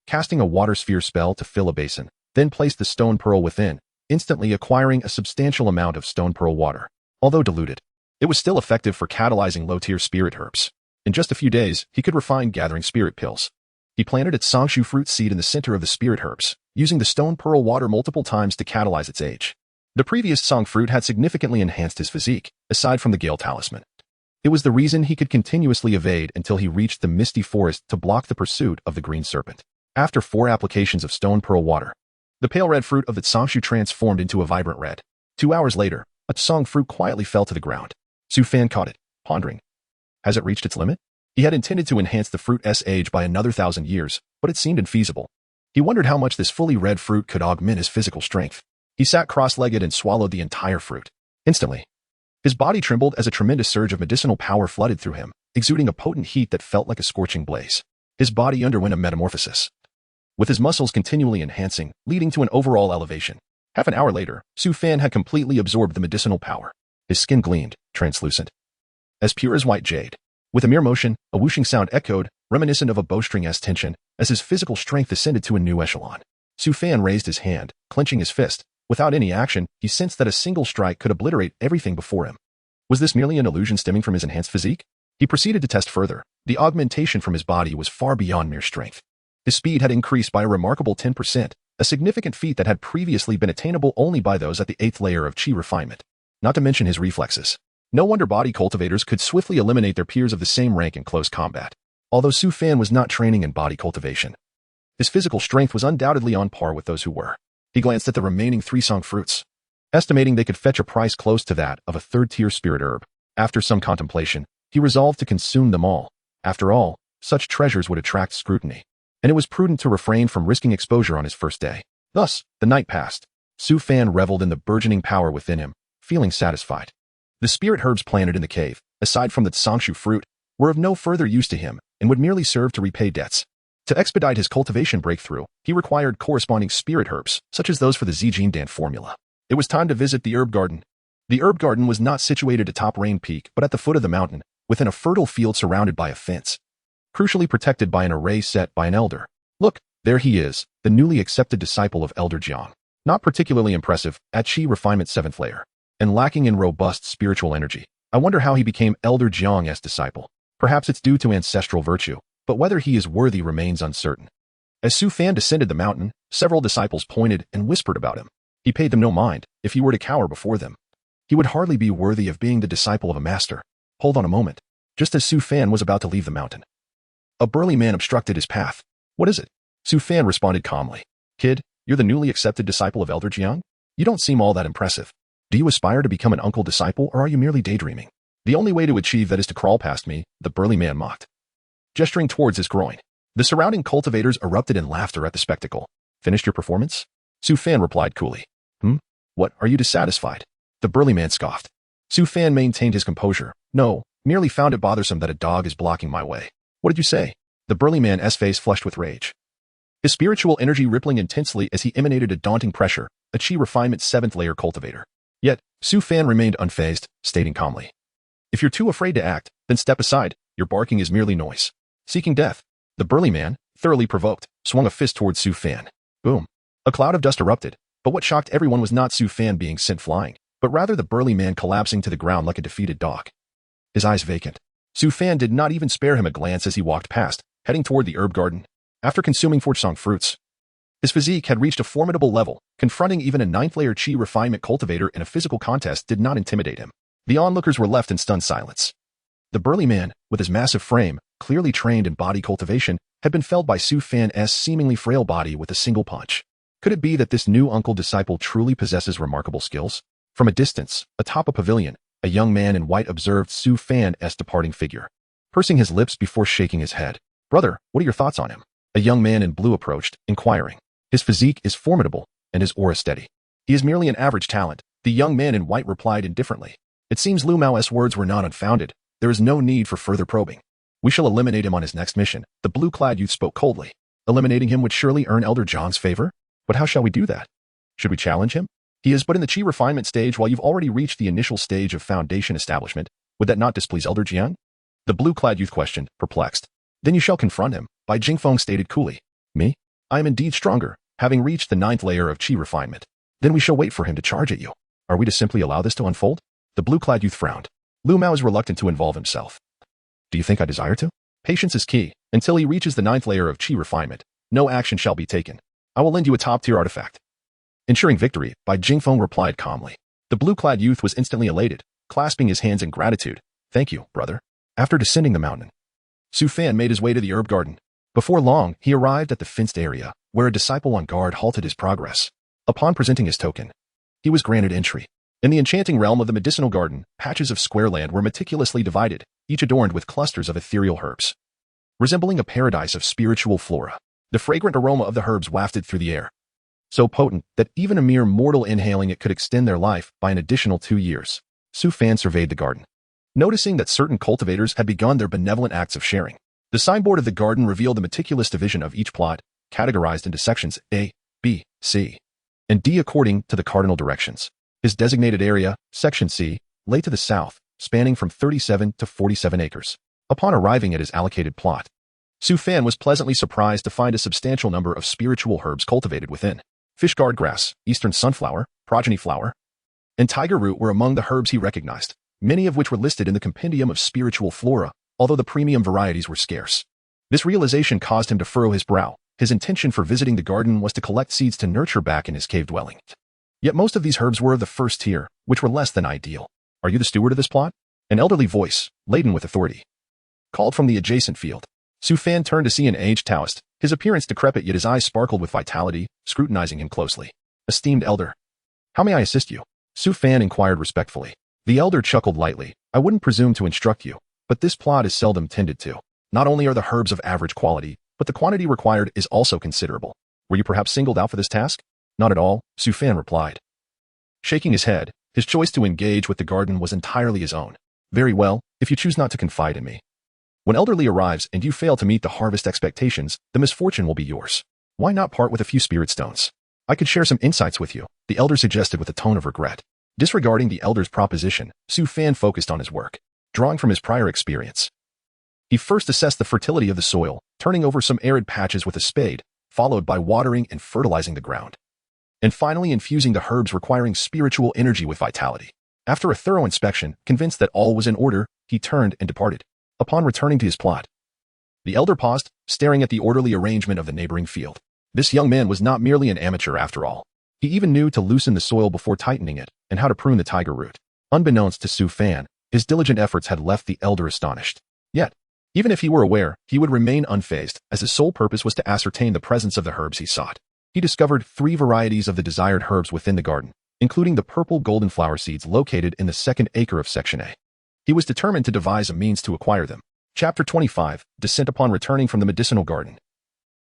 Casting a water sphere spell to fill a basin, then placed the stone pearl within, instantly acquiring a substantial amount of stone pearl water. Although diluted, it was still effective for catalyzing low-tier spirit herbs. In just a few days, he could refine gathering spirit pills. He planted its sangshu fruit seed in the center of the spirit herbs, using the stone pearl water multiple times to catalyze its age. The previous song fruit had significantly enhanced his physique, aside from the Gale talisman. It was the reason he could continuously evade until he reached the misty forest to block the pursuit of the green serpent. After 4 applications of stone pearl water, the pale red fruit of the sangshu transformed into a vibrant red. 2 hours later, a song fruit quietly fell to the ground. Su Fan caught it, pondering. Has it reached its limit? He had intended to enhance the fruit's age by another 1,000 years, but it seemed infeasible. He wondered how much this fully red fruit could augment his physical strength. He sat cross-legged and swallowed the entire fruit. Instantly, his body trembled as a tremendous surge of medicinal power flooded through him, exuding a potent heat that felt like a scorching blaze. His body underwent a metamorphosis, with his muscles continually enhancing, leading to an overall elevation. Half an hour later, Su Fan had completely absorbed the medicinal power. His skin gleamed, translucent, as pure as white jade. With a mere motion, a whooshing sound echoed, reminiscent of a bowstring's tension, as his physical strength ascended to a new echelon. Su Fan raised his hand, clenching his fist. Without any action, he sensed that a single strike could obliterate everything before him. Was this merely an illusion stemming from his enhanced physique? He proceeded to test further. The augmentation from his body was far beyond mere strength. His speed had increased by a remarkable 10%, a significant feat that had previously been attainable only by those at the 8th layer of chi refinement. Not to mention his reflexes. No wonder body cultivators could swiftly eliminate their peers of the same rank in close combat. Although Su Fan was not training in body cultivation, his physical strength was undoubtedly on par with those who were. He glanced at the remaining 3 song fruits, estimating they could fetch a price close to that of a 3rd-tier spirit herb. After some contemplation, he resolved to consume them all. After all, such treasures would attract scrutiny, and it was prudent to refrain from risking exposure on his first day. Thus, the night passed. Su Fan reveled in the burgeoning power within him, feeling satisfied. The spirit herbs planted in the cave, aside from the sangshu fruit, were of no further use to him and would merely serve to repay debts. To expedite his cultivation breakthrough, he required corresponding spirit herbs, such as those for the Zijindan formula. It was time to visit the herb garden. The herb garden was not situated atop Rain Peak, but at the foot of the mountain, within a fertile field surrounded by a fence, crucially protected by an array set by an elder. Look, there he is, the newly accepted disciple of Elder Jiang. Not particularly impressive, at Qi Refinement 7th layer, and lacking in robust spiritual energy. I wonder how he became Elder Jiang's disciple. Perhaps it's due to ancestral virtue, but whether he is worthy remains uncertain. As Su Fan descended the mountain, several disciples pointed and whispered about him. He paid them no mind. If he were to cower before them, he would hardly be worthy of being the disciple of a master. Hold on a moment. Just as Su Fan was about to leave the mountain, a burly man obstructed his path. What is it? Su Fan responded calmly. Kid, you're the newly accepted disciple of Elder Jiang? You don't seem all that impressive. Do you aspire to become an uncle disciple, or are you merely daydreaming? The only way to achieve that is to crawl past me, the burly man mocked, gesturing towards his groin. The surrounding cultivators erupted in laughter at the spectacle. Finished your performance? Su Fan replied coolly. What, are you dissatisfied? The burly man scoffed. Su Fan maintained his composure. No, merely found it bothersome that a dog is blocking my way. What did you say? The burly man's face flushed with rage, his spiritual energy rippling intensely as he emanated a daunting pressure, a Qi Refinement 7th layer cultivator. Yet, Su Fan remained unfazed, stating calmly. If you're too afraid to act, then step aside. Your barking is merely noise. Seeking death. The burly man, thoroughly provoked, swung a fist towards Su Fan. Boom. A cloud of dust erupted, but what shocked everyone was not Su Fan being sent flying, but rather the burly man collapsing to the ground like a defeated dog, his eyes vacant. Su Fan did not even spare him a glance as he walked past, heading toward the herb garden. After consuming Fortsong fruits, his physique had reached a formidable level. Confronting even a 9th layer Qi Refinement cultivator in a physical contest did not intimidate him. The onlookers were left in stunned silence. The burly man, with his massive frame, clearly trained in body cultivation, had been felled by Su Fan's seemingly frail body with a single punch. Could it be that this new uncle disciple truly possesses remarkable skills? From a distance, atop a pavilion, a young man in white observed Su Fan's departing figure, pursing his lips before shaking his head. Brother, what are your thoughts on him? A young man in blue approached, inquiring. His physique is formidable, and his aura steady. He is merely an average talent. The young man in white replied indifferently. It seems Lu Mao's words were not unfounded. There is no need for further probing. We shall eliminate him on his next mission. The blue-clad youth spoke coldly. Eliminating him would surely earn Elder Jiang's favor? But how shall we do that? Should we challenge him? He is but in the Qi Refinement stage while you've already reached the initial stage of foundation establishment. Would that not displease Elder Jiang? The blue-clad youth questioned, perplexed. Then you shall confront him, Bai Jingfeng stated coolly. Me? I am indeed stronger, having reached the 9th layer of Qi Refinement. Then we shall wait for him to charge at you. Are we to simply allow this to unfold? The blue-clad youth frowned. Lu Mao is reluctant to involve himself. Do you think I desire to? Patience is key. Until he reaches the 9th layer of Qi Refinement, no action shall be taken. I will lend you a top-tier artifact. Ensuring victory, Bai Jingfeng replied calmly. The blue-clad youth was instantly elated, clasping his hands in gratitude. Thank you, brother. After descending the mountain, Su Fan made his way to the herb garden. Before long, he arrived at the fenced area, where a disciple on guard halted his progress. Upon presenting his token, he was granted entry. In the enchanting realm of the medicinal garden, patches of square land were meticulously divided, each adorned with clusters of ethereal herbs, resembling a paradise of spiritual flora. The fragrant aroma of the herbs wafted through the air, so potent that even a mere mortal inhaling it could extend their life by an additional 2 years. Su Fan surveyed the garden, noticing that certain cultivators had begun their benevolent acts of sharing. The signboard of the garden revealed the meticulous division of each plot, categorized into sections A, B, C, and D according to the cardinal directions. His designated area, Section C, lay to the south, spanning from 37 to 47 acres. Upon arriving at his allocated plot, Su Fan was pleasantly surprised to find a substantial number of spiritual herbs cultivated within. Fishguard grass, eastern sunflower, progeny flower, and tiger root were among the herbs he recognized, many of which were listed in the compendium of spiritual flora, although the premium varieties were scarce. This realization caused him to furrow his brow. His intention for visiting the garden was to collect seeds to nurture back in his cave dwelling. Yet most of these herbs were of the first tier, which were less than ideal. Are you the steward of this plot? An elderly voice, laden with authority, called from the adjacent field. Su Fan turned to see an aged Taoist, his appearance decrepit yet his eyes sparkled with vitality, scrutinizing him closely. Esteemed elder, how may I assist you? Su Fan inquired respectfully. The elder chuckled lightly. I wouldn't presume to instruct you, but this plot is seldom tended to. Not only are the herbs of average quality, but the quantity required is also considerable. Were you perhaps singled out for this task? Not at all, Su Fan replied, shaking his head. His choice to engage with the garden was entirely his own. Very well, if you choose not to confide in me, When elderly arrives and you fail to meet the harvest expectations, the misfortune will be yours. Why not part with a few spirit stones? I could share some insights with you, the elder suggested with a tone of regret. Disregarding the elder's proposition, Su Fan focused on his work, drawing from his prior experience. He first assessed the fertility of the soil, turning over some arid patches with a spade, followed by watering and fertilizing the ground, and finally infusing the herbs requiring spiritual energy with vitality. After a thorough inspection, convinced that all was in order, he turned and departed. Upon returning to his plot, the elder paused, staring at the orderly arrangement of the neighboring field. This young man was not merely an amateur after all. He even knew to loosen the soil before tightening it, and how to prune the tiger root. Unbeknownst to Su Fan, his diligent efforts had left the elder astonished. Yet, even if he were aware, he would remain unfazed, as his sole purpose was to ascertain the presence of the herbs he sought. He discovered 3 varieties of the desired herbs within the garden, including the purple golden flower seeds located in the 2nd acre of Section A. He was determined to devise a means to acquire them. Chapter 25, Descent. Upon returning from the medicinal garden,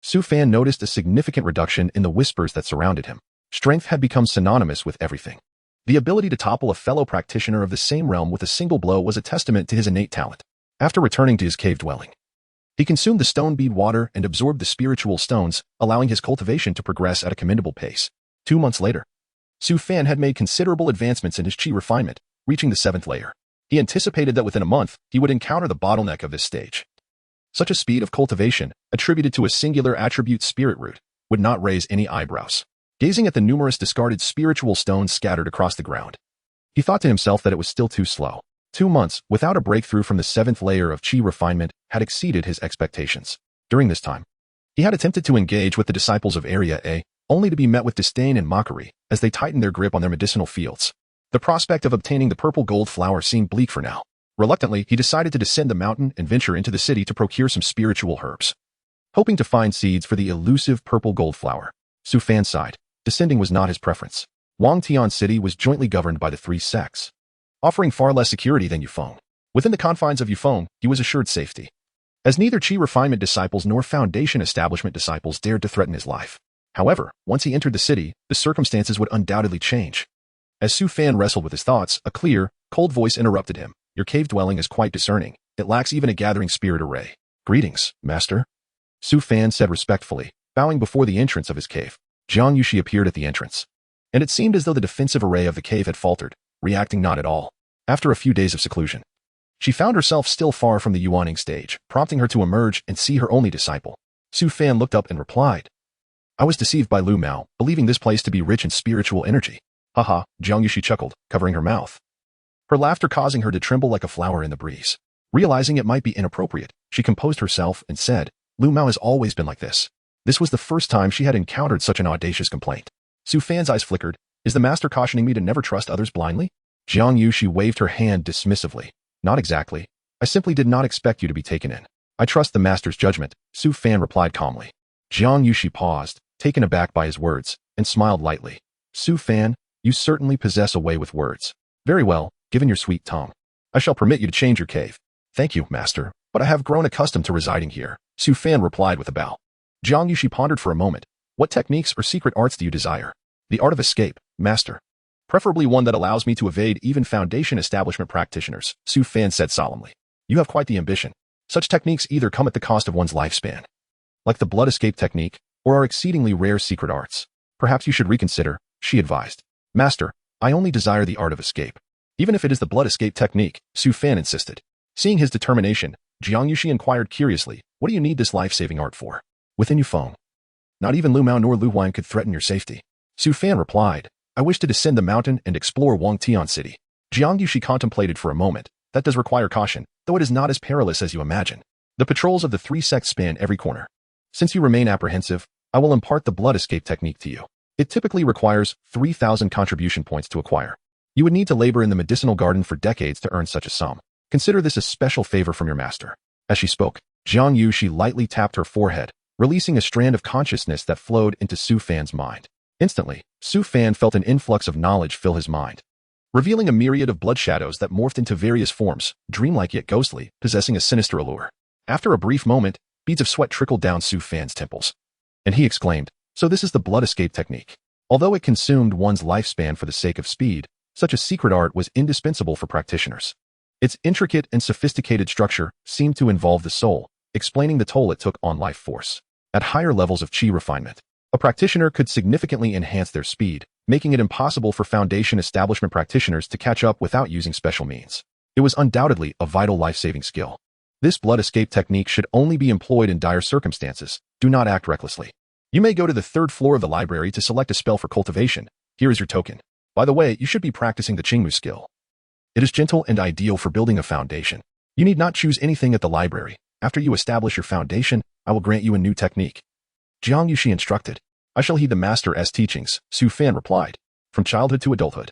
Su Fan noticed a significant reduction in the whispers that surrounded him. Strength had become synonymous with everything. The ability to topple a fellow practitioner of the same realm with a single blow was a testament to his innate talent. After returning to his cave dwelling, he consumed the stone bead water and absorbed the spiritual stones, allowing his cultivation to progress at a commendable pace. 2 months later, Su Fan had made considerable advancements in his chi refinement, reaching the 7th layer. He anticipated that within a month, he would encounter the bottleneck of this stage. Such a speed of cultivation, attributed to a singular attribute spirit root, would not raise any eyebrows. Gazing at the numerous discarded spiritual stones scattered across the ground, he thought to himself that it was still too slow. 2 months, without a breakthrough from the 7th layer of chi refinement, had exceeded his expectations. During this time, he had attempted to engage with the disciples of Area A, only to be met with disdain and mockery as they tightened their grip on their medicinal fields. The prospect of obtaining the purple gold flower seemed bleak for now. Reluctantly, he decided to descend the mountain and venture into the city to procure some spiritual herbs. Hoping to find seeds for the elusive purple gold flower, Su Fan sighed. Descending was not his preference. Wangtian City was jointly governed by the 3 sects, offering far less security than Yufeng. Within the confines of Yufeng, he was assured safety, as neither chi refinement disciples nor foundation establishment disciples dared to threaten his life. However, once he entered the city, the circumstances would undoubtedly change. As Su Fan wrestled with his thoughts, a clear, cold voice interrupted him. Your cave dwelling is quite discerning. It lacks even a gathering spirit array. Greetings, master. Su Fan said respectfully, bowing before the entrance of his cave. Jiang Yushi appeared at the entrance, and it seemed as though the defensive array of the cave had faltered, reacting not at all. After a few days of seclusion, she found herself still far from the Yuaning stage, prompting her to emerge and see her only disciple. Su Fan looked up and replied, I was deceived by Lu Mao, believing this place to be rich in spiritual energy. Haha, Jiang Yushi chuckled, covering her mouth, her laughter causing her to tremble like a flower in the breeze. Realizing it might be inappropriate, she composed herself and said, Lu Mao has always been like this. This was the first time she had encountered such an audacious complaint. Su Fan's eyes flickered. Is the master cautioning me to never trust others blindly? Jiang Yushi waved her hand dismissively. Not exactly. I simply did not expect you to be taken in. I trust the master's judgment, Su Fan replied calmly. Jiang Yushi paused, taken aback by his words, and smiled lightly. Su Fan, you certainly possess a way with words. Very well, given your sweet tongue, I shall permit you to change your cave. Thank you, master, but I have grown accustomed to residing here, Su Fan replied with a bow. Jiang Yushi pondered for a moment. What techniques or secret arts do you desire? The art of escape, master. Preferably one that allows me to evade even foundation establishment practitioners, Su Fan said solemnly. You have quite the ambition. Such techniques either come at the cost of one's lifespan, like the blood escape technique, or are exceedingly rare secret arts. Perhaps you should reconsider, she advised. Master, I only desire the art of escape. Even if it is the blood escape technique, Su Fan insisted. Seeing his determination, Jiang Yushi inquired curiously, what do you need this life-saving art for? Within Yufeng, not even Lu Mao nor Lu Huan could threaten your safety. Su Fan replied, I wish to descend the mountain and explore Wangtian City. Jiang Yushi contemplated for a moment. That does require caution, though it is not as perilous as you imagine. The patrols of the 3 sects span every corner. Since you remain apprehensive, I will impart the blood escape technique to you. It typically requires 3,000 contribution points to acquire. You would need to labor in the medicinal garden for decades to earn such a sum. Consider this a special favor from your master. As she spoke, Jiang Yushi lightly tapped her forehead, releasing a strand of consciousness that flowed into Su Fan's mind. Instantly, Su Fan felt an influx of knowledge fill his mind, revealing a myriad of blood shadows that morphed into various forms, dreamlike yet ghostly, possessing a sinister allure. After a brief moment, beads of sweat trickled down Su Fan's temples, and he exclaimed, so this is the blood escape technique. Although it consumed one's lifespan for the sake of speed, such a secret art was indispensable for practitioners. Its intricate and sophisticated structure seemed to involve the soul, explaining the toll it took on life force. At higher levels of qi refinement, a practitioner could significantly enhance their speed, making it impossible for foundation establishment practitioners to catch up without using special means. It was undoubtedly a vital life-saving skill. This blood escape technique should only be employed in dire circumstances. Do not act recklessly. You may go to the third floor of the library to select a spell for cultivation. Here is your token. By the way, you should be practicing the Qingmu skill. It is gentle and ideal for building a foundation. You need not choose anything at the library. After you establish your foundation, I will grant you a new technique. Jiang Yushi instructed. I shall heed the master's teachings, Su Fan replied. From childhood to adulthood.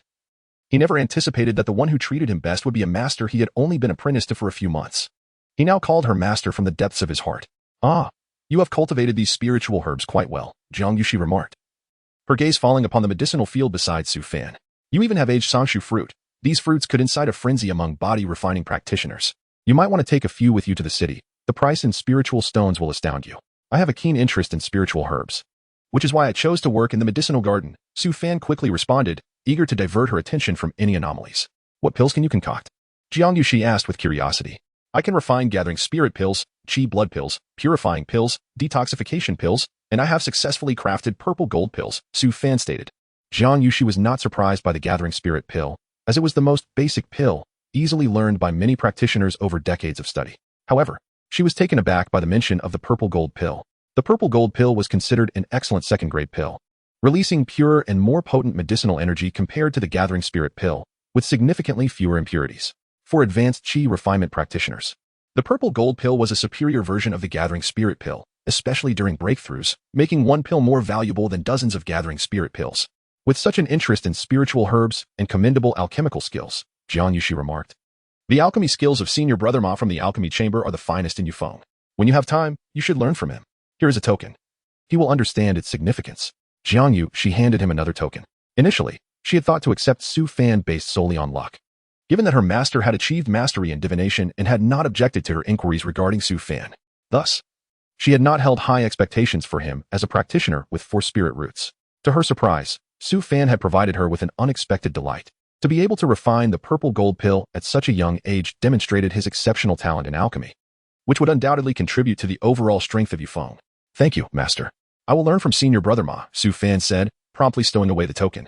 He never anticipated that the one who treated him best would be a master he had only been apprenticed to for a few months. He now called her master from the depths of his heart. Ah, you have cultivated these spiritual herbs quite well, Jiang Yushi remarked. Her gaze falling upon the medicinal field beside Su Fan. You even have aged sangshu fruit. These fruits could incite a frenzy among body-refining practitioners. You might want to take a few with you to the city. The price in spiritual stones will astound you. I have a keen interest in spiritual herbs. Which is why I chose to work in the medicinal garden, Su Fan quickly responded, eager to divert her attention from any anomalies. What pills can you concoct? Jiang Yushi asked with curiosity. I can refine gathering spirit pills, qi blood pills, purifying pills, detoxification pills, and I have successfully crafted purple gold pills, Su Fan stated. Jiang Yushi was not surprised by the gathering spirit pill, as it was the most basic pill, easily learned by many practitioners over decades of study. However, she was taken aback by the mention of the purple gold pill. The purple gold pill was considered an excellent second-grade pill, releasing purer and more potent medicinal energy compared to the gathering spirit pill, with significantly fewer impurities. For advanced qi refinement practitioners, the purple gold pill was a superior version of the gathering spirit pill, especially during breakthroughs, making one pill more valuable than dozens of gathering spirit pills. With such an interest in spiritual herbs and commendable alchemical skills, Jiang Yushi remarked. The alchemy skills of Senior Brother Ma from the alchemy chamber are the finest in Yufeng. When you have time, you should learn from him. Here is a token. He will understand its significance. Jiang Yushi handed him another token. Initially, she had thought to accept Su Fan based solely on luck. Given that her master had achieved mastery in divination and had not objected to her inquiries regarding Su Fan. Thus, she had not held high expectations for him as a practitioner with 4 spirit roots. To her surprise, Su Fan had provided her with an unexpected delight. To be able to refine the purple gold pill at such a young age demonstrated his exceptional talent in alchemy, which would undoubtedly contribute to the overall strength of Yufeng. Thank you, master. I will learn from Senior Brother Ma, Su Fan said, promptly stowing away the token.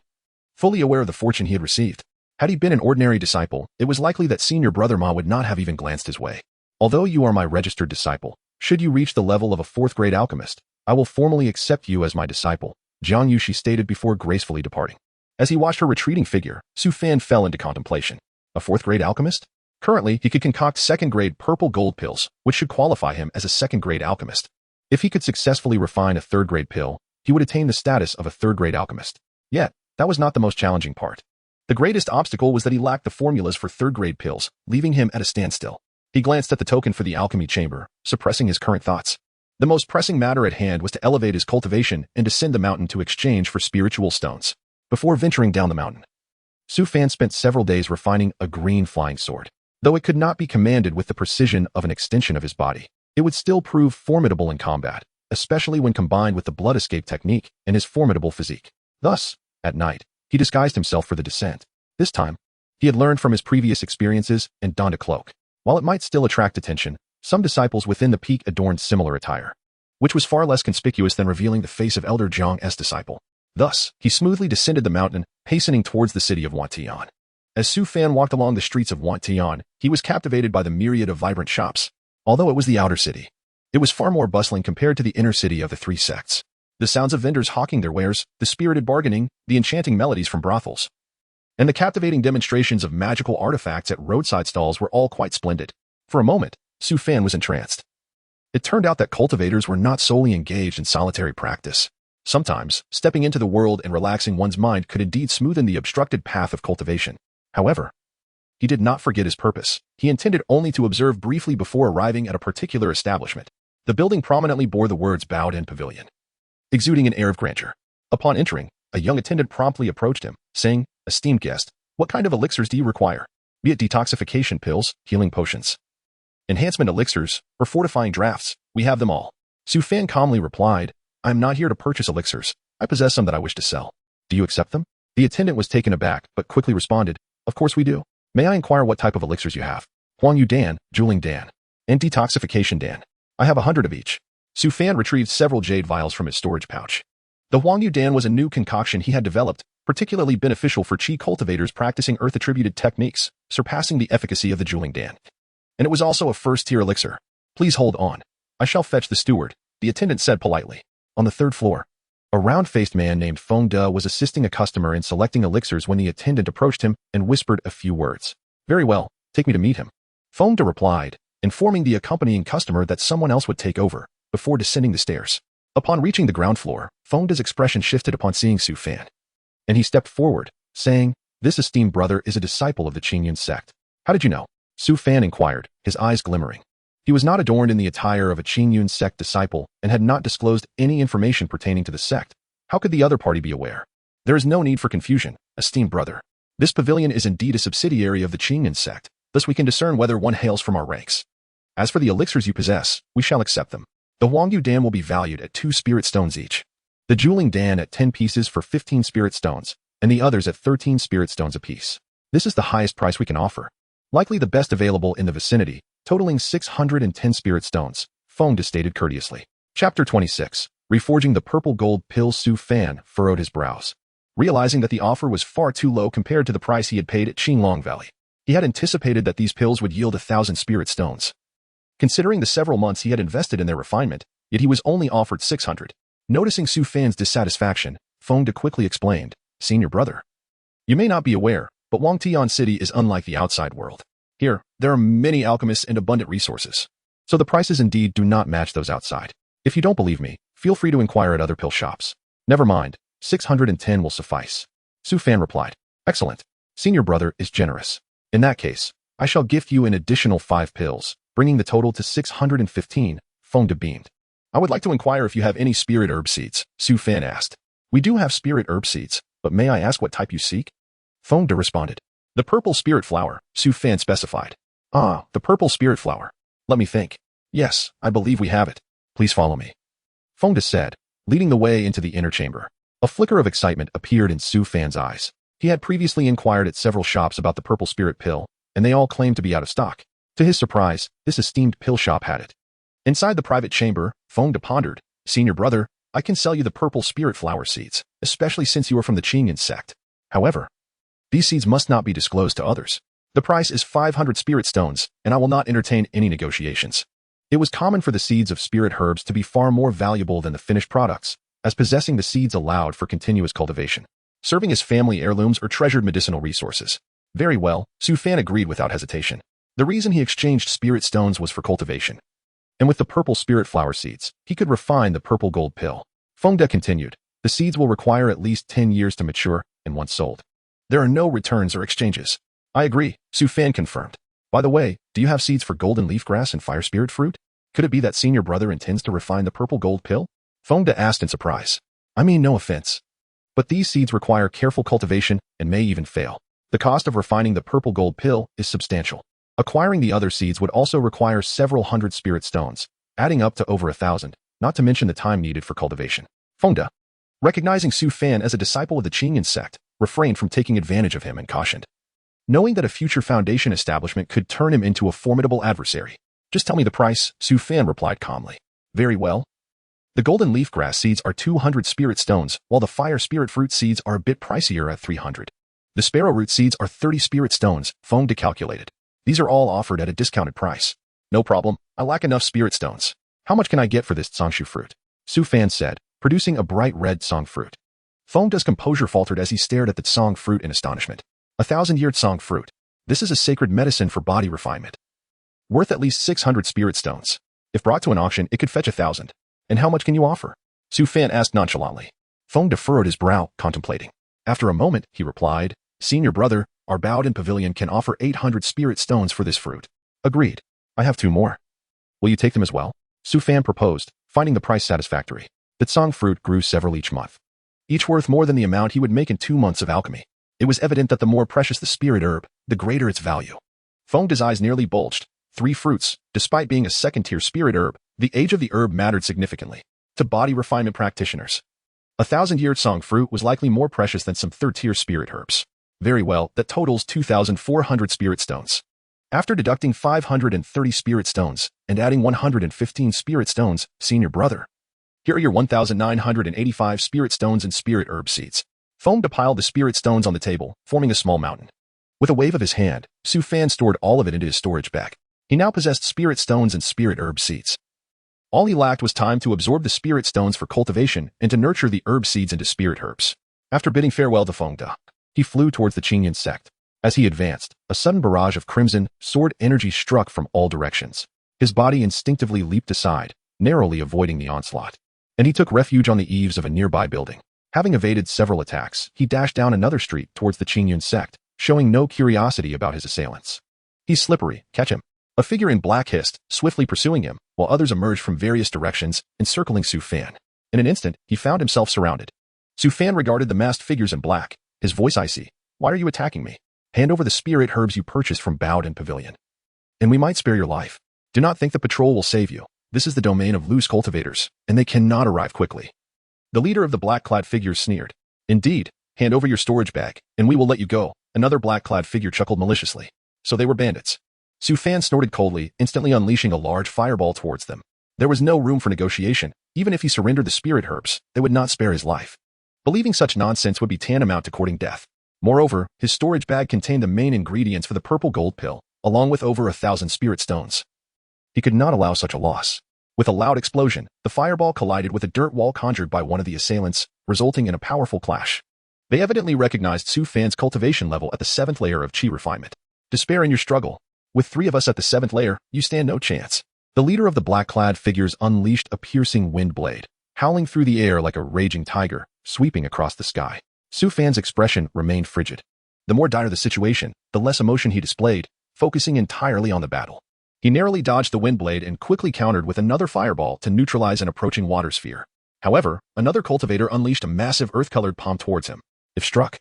Fully aware of the fortune he had received, had he been an ordinary disciple, it was likely that Senior Brother Ma would not have even glanced his way. Although you are my registered disciple, should you reach the level of a 4th-grade alchemist, I will formally accept you as my disciple, Jiang Yushi stated before gracefully departing. As he watched her retreating figure, Su Fan fell into contemplation. A 4th-grade alchemist? Currently, he could concoct 2nd-grade purple gold pills, which should qualify him as a 2nd-grade alchemist. If he could successfully refine a 3rd-grade pill, he would attain the status of a 3rd-grade alchemist. Yet, that was not the most challenging part. The greatest obstacle was that he lacked the formulas for 3rd-grade pills, leaving him at a standstill. He glanced at the token for the alchemy chamber, suppressing his current thoughts. The most pressing matter at hand was to elevate his cultivation and descend the mountain to exchange for spiritual stones. Before venturing down the mountain, Su Fan spent several days refining a green flying sword. Though it could not be commanded with the precision of an extension of his body, it would still prove formidable in combat, especially when combined with the blood escape technique and his formidable physique. Thus, at night, he disguised himself for the descent. This time, he had learned from his previous experiences and donned a cloak. While it might still attract attention, some disciples within the peak adorned similar attire, which was far less conspicuous than revealing the face of Elder Zhang's disciple. Thus, he smoothly descended the mountain, hastening towards the city of Wantian. As Su Fan walked along the streets of Wantian, he was captivated by the myriad of vibrant shops. Although it was the outer city, it was far more bustling compared to the inner city of the 3 sects. The sounds of vendors hawking their wares, the spirited bargaining, the enchanting melodies from brothels, and the captivating demonstrations of magical artifacts at roadside stalls were all quite splendid. For a moment, Su Fan was entranced. It turned out that cultivators were not solely engaged in solitary practice. Sometimes, stepping into the world and relaxing one's mind could indeed smoothen the obstructed path of cultivation. However, he did not forget his purpose. He intended only to observe briefly before arriving at a particular establishment. The building prominently bore the words Bowed-in Pavilion, exuding an air of grandeur. Upon entering, a young attendant promptly approached him, saying, "Esteemed guest, what kind of elixirs do you require? Be it detoxification pills, healing potions, enhancement elixirs, or fortifying drafts, we have them all." Su Fan calmly replied, "I am not here to purchase elixirs. I possess some that I wish to sell. Do you accept them?" The attendant was taken aback, but quickly responded, "Of course we do. May I inquire what type of elixirs you have?" Huang Yu Dan, Juling Dan, and Detoxification Dan. I have 100 of each. Su Fan retrieved several jade vials from his storage pouch. The Huang Yu Dan was a new concoction he had developed, particularly beneficial for Qi cultivators practicing earth-attributed techniques, surpassing the efficacy of the Juling Dan. And it was also a first-tier elixir. Please hold on. I shall fetch the steward, the attendant said politely. On the third floor, a round-faced man named Feng De was assisting a customer in selecting elixirs when the attendant approached him and whispered a few words. Very well, take me to meet him. Feng De replied, informing the accompanying customer that someone else would take over, before descending the stairs. Upon reaching the ground floor, Feng De's expression shifted upon seeing Su Fan. And he stepped forward, saying, "This esteemed brother is a disciple of the Qingyun sect. How did you know?" Su Fan inquired, his eyes glimmering. He was not adorned in the attire of a Qingyun sect disciple and had not disclosed any information pertaining to the sect. How could the other party be aware? There is no need for confusion, esteemed brother. This pavilion is indeed a subsidiary of the Qingyun sect, thus we can discern whether one hails from our ranks. As for the elixirs you possess, we shall accept them. The Huang Yu Dan will be valued at 2 spirit stones each. The Juling Dan at 10 pieces for 15 spirit stones, and the others at 13 spirit stones apiece. This is the highest price we can offer. Likely the best available in the vicinity, totaling 610 spirit stones, Feng De stated courteously. Chapter 26. Reforging the purple gold pill. Su Fan furrowed his brows, realizing that the offer was far too low compared to the price he had paid at Qinglong Valley. He had anticipated that these pills would yield 1,000 spirit stones. Considering the several months he had invested in their refinement, yet he was only offered 600. Noticing Su Fan's dissatisfaction, Feng De quickly explained, "Senior brother, you may not be aware, but Wangtian City is unlike the outside world. Here, there are many alchemists and abundant resources. So the prices indeed do not match those outside. If you don't believe me, feel free to inquire at other pill shops. Never mind, 610 will suffice." Su Fan replied, "Excellent. Senior brother is generous. In that case, I shall gift you an additional 5 pills, bringing the total to 615, Feng De beamed. "I would like to inquire if you have any spirit herb seeds," Su Fan asked. "We do have spirit herb seeds, but may I ask what type you seek?" Feng De responded. "The purple spirit flower," Su Fan specified. "Ah, the purple spirit flower. Let me think. Yes, I believe we have it. Please follow me," Feng De said, leading the way into the inner chamber. A flicker of excitement appeared in Su Fan's eyes. He had previously inquired at several shops about the purple spirit pill, and they all claimed to be out of stock. To his surprise, this esteemed pill shop had it. Inside the private chamber, Feng De pondered, "Senior brother, I can sell you the purple spirit flower seeds, especially since you are from the Qingyun sect. However, these seeds must not be disclosed to others. The price is 500 spirit stones, and I will not entertain any negotiations." It was common for the seeds of spirit herbs to be far more valuable than the finished products, as possessing the seeds allowed for continuous cultivation, serving as family heirlooms or treasured medicinal resources. Very well, Su Fan agreed without hesitation. The reason he exchanged spirit stones was for cultivation. And with the purple spirit flower seeds, he could refine the purple gold pill. Feng De continued, "The seeds will require at least 10 years to mature, and once sold, there are no returns or exchanges." "I agree," Su Fan confirmed. "By the way, do you have seeds for golden leaf grass and fire spirit fruit? Could it be that senior brother intends to refine the purple gold pill?" Feng De asked in surprise. "I mean no offense, but these seeds require careful cultivation and may even fail. The cost of refining the purple gold pill is substantial. Acquiring the other seeds would also require several hundred spirit stones, adding up to over 1,000, not to mention the time needed for cultivation." Feng De, recognizing Su Fan as a disciple of the Qingyun sect, refrained from taking advantage of him and cautioned, knowing that a future foundation establishment could turn him into a formidable adversary. "Just tell me the price," Su Fan replied calmly. "Very well. The golden leaf grass seeds are 200 spirit stones, while the fire spirit fruit seeds are a bit pricier at 300. The sparrow root seeds are 30 spirit stones," Feng De calculated. "These are all offered at a discounted price." "No problem. I lack enough spirit stones. How much can I get for this Songshu fruit?" Su Fan said, producing a bright red song fruit. Feng De's composure faltered as he stared at the song fruit in astonishment. 1,000-year song fruit. This is a sacred medicine for body refinement, worth at least 600 spirit stones. If brought to an auction, it could fetch 1,000. "And how much can you offer?" Su Fan asked nonchalantly. Feng De furrowed his brow, contemplating. After a moment, he replied, "Senior brother, our Bowden Pavilion can offer 800 spirit stones for this fruit." "Agreed. I have 2 more. Will you take them as well?" Su Fan proposed, finding the price satisfactory. The song fruit grew several each month, each worth more than the amount he would make in 2 months of alchemy. It was evident that the more precious the spirit herb, the greater its value. Feng De's eyes nearly bulged. 3 fruits, despite being a second-tier spirit herb, the age of the herb mattered significantly to body refinement practitioners. 1,000-year song fruit was likely more precious than some third-tier spirit herbs. "Very well, that totals 2,400 spirit stones." After deducting 530 spirit stones and adding 115 spirit stones, senior brother, here are your 1,985 spirit stones and spirit herb seeds. Foam piled the spirit stones on the table, forming a small mountain. With a wave of his hand, Su Fan stored all of it into his storage bag. He now possessed spirit stones and spirit herb seeds. All he lacked was time to absorb the spirit stones for cultivation and to nurture the herb seeds into spirit herbs. After bidding farewell to Feng Da, he flew towards the Qingyan sect. As he advanced, a sudden barrage of crimson sword energy struck from all directions. His body instinctively leaped aside, narrowly avoiding the onslaught. And he took refuge on the eaves of a nearby building. Having evaded several attacks, he dashed down another street towards the Qingyan sect, showing no curiosity about his assailants. He's slippery, catch him. A figure in black hissed, swiftly pursuing him, while others emerged from various directions, encircling Su Fan. In an instant, he found himself surrounded. Su Fan regarded the masked figures in black, his voice icy. Why are you attacking me? Hand over the spirit herbs you purchased from Bowden Pavilion, and we might spare your life. Do not think the patrol will save you. This is the domain of loose cultivators, and they cannot arrive quickly. The leader of the black-clad figures sneered. Indeed, hand over your storage bag, and we will let you go. Another black-clad figure chuckled maliciously. So they were bandits. Su Fan snorted coldly, instantly unleashing a large fireball towards them. There was no room for negotiation. Even if he surrendered the spirit herbs, they would not spare his life. Believing such nonsense would be tantamount to courting death. Moreover, his storage bag contained the main ingredients for the purple gold pill, along with over 1,000 spirit stones. He could not allow such a loss. With a loud explosion, the fireball collided with a dirt wall conjured by one of the assailants, resulting in a powerful clash. They evidently recognized Su Fan's cultivation level at the 7th layer of Qi refinement. Despair in your struggle. With 3 of us at the 7th layer, you stand no chance. The leader of the black-clad figures unleashed a piercing wind blade, howling through the air like a raging tiger, sweeping across the sky. Su Fan's expression remained frigid. The more dire the situation, the less emotion he displayed, focusing entirely on the battle. He narrowly dodged the wind blade and quickly countered with another fireball to neutralize an approaching water sphere. However, another cultivator unleashed a massive earth-colored palm towards him. If struck,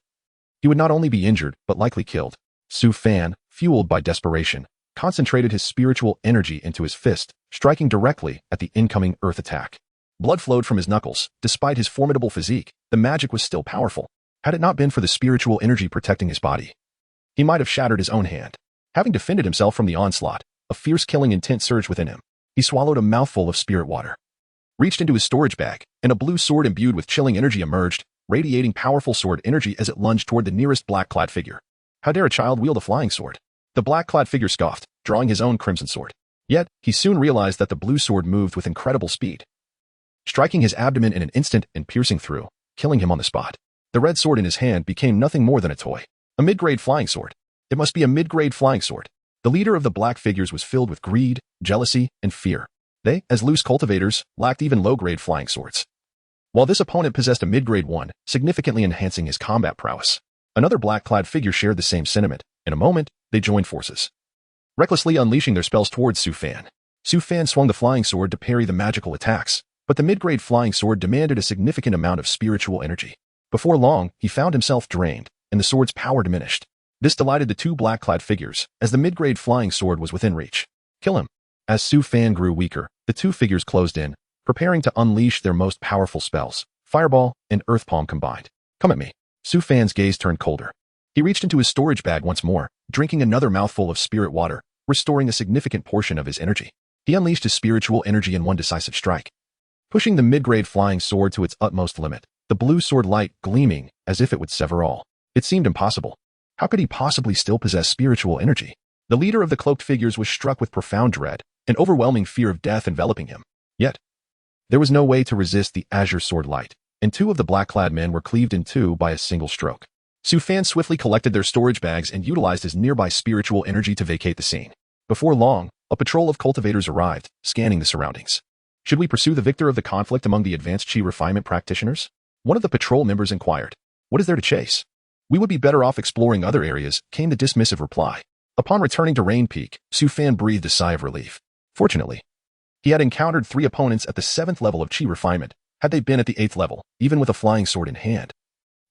he would not only be injured, but likely killed. Su Fan, fueled by desperation, concentrated his spiritual energy into his fist, striking directly at the incoming earth attack. Blood flowed from his knuckles. Despite his formidable physique, the magic was still powerful. Had it not been for the spiritual energy protecting his body, he might have shattered his own hand. Having defended himself from the onslaught, a fierce killing intent surged within him. He swallowed a mouthful of spirit water, reached into his storage bag, and a blue sword imbued with chilling energy emerged, radiating powerful sword energy as it lunged toward the nearest black-clad figure. How dare a child wield a flying sword? The black-clad figure scoffed, drawing his own crimson sword. Yet, he soon realized that the blue sword moved with incredible speed, striking his abdomen in an instant and piercing through, killing him on the spot. The red sword in his hand became nothing more than a toy. A mid-grade flying sword. It must be a mid-grade flying sword. The leader of the black figures was filled with greed, jealousy, and fear. They, as loose cultivators, lacked even low-grade flying swords, while this opponent possessed a mid-grade one, significantly enhancing his combat prowess. Another black-clad figure shared the same sentiment. In a moment, they joined forces, recklessly unleashing their spells towards Su Fan. Su Fan swung the flying sword to parry the magical attacks, but the mid-grade flying sword demanded a significant amount of spiritual energy. Before long, he found himself drained, and the sword's power diminished. This delighted the 2 black-clad figures, as the mid-grade flying sword was within reach. Kill him. As Su Fan grew weaker, the 2 figures closed in, preparing to unleash their most powerful spells, Fireball and Earth Palm combined. Come at me. Su Fan's gaze turned colder. He reached into his storage bag once more, drinking another mouthful of spirit water, restoring a significant portion of his energy. He unleashed his spiritual energy in one decisive strike, pushing the mid-grade flying sword to its utmost limit, the blue sword light gleaming as if it would sever all. It seemed impossible. How could he possibly still possess spiritual energy? The leader of the cloaked figures was struck with profound dread, an overwhelming fear of death enveloping him. Yet, there was no way to resist the azure sword light, and 2 of the black-clad men were cleaved in 2 by a single stroke. Su Fan swiftly collected their storage bags and utilized his nearby spiritual energy to vacate the scene. Before long, a patrol of cultivators arrived, scanning the surroundings. Should we pursue the victor of the conflict among the advanced Qi refinement practitioners? One of the patrol members inquired. What is there to chase? We would be better off exploring other areas, came the dismissive reply. Upon returning to Rain Peak, Su Fan breathed a sigh of relief. Fortunately, he had encountered 3 opponents at the 7th level of Qi refinement. Had they been at the 8th level, even with a flying sword in hand,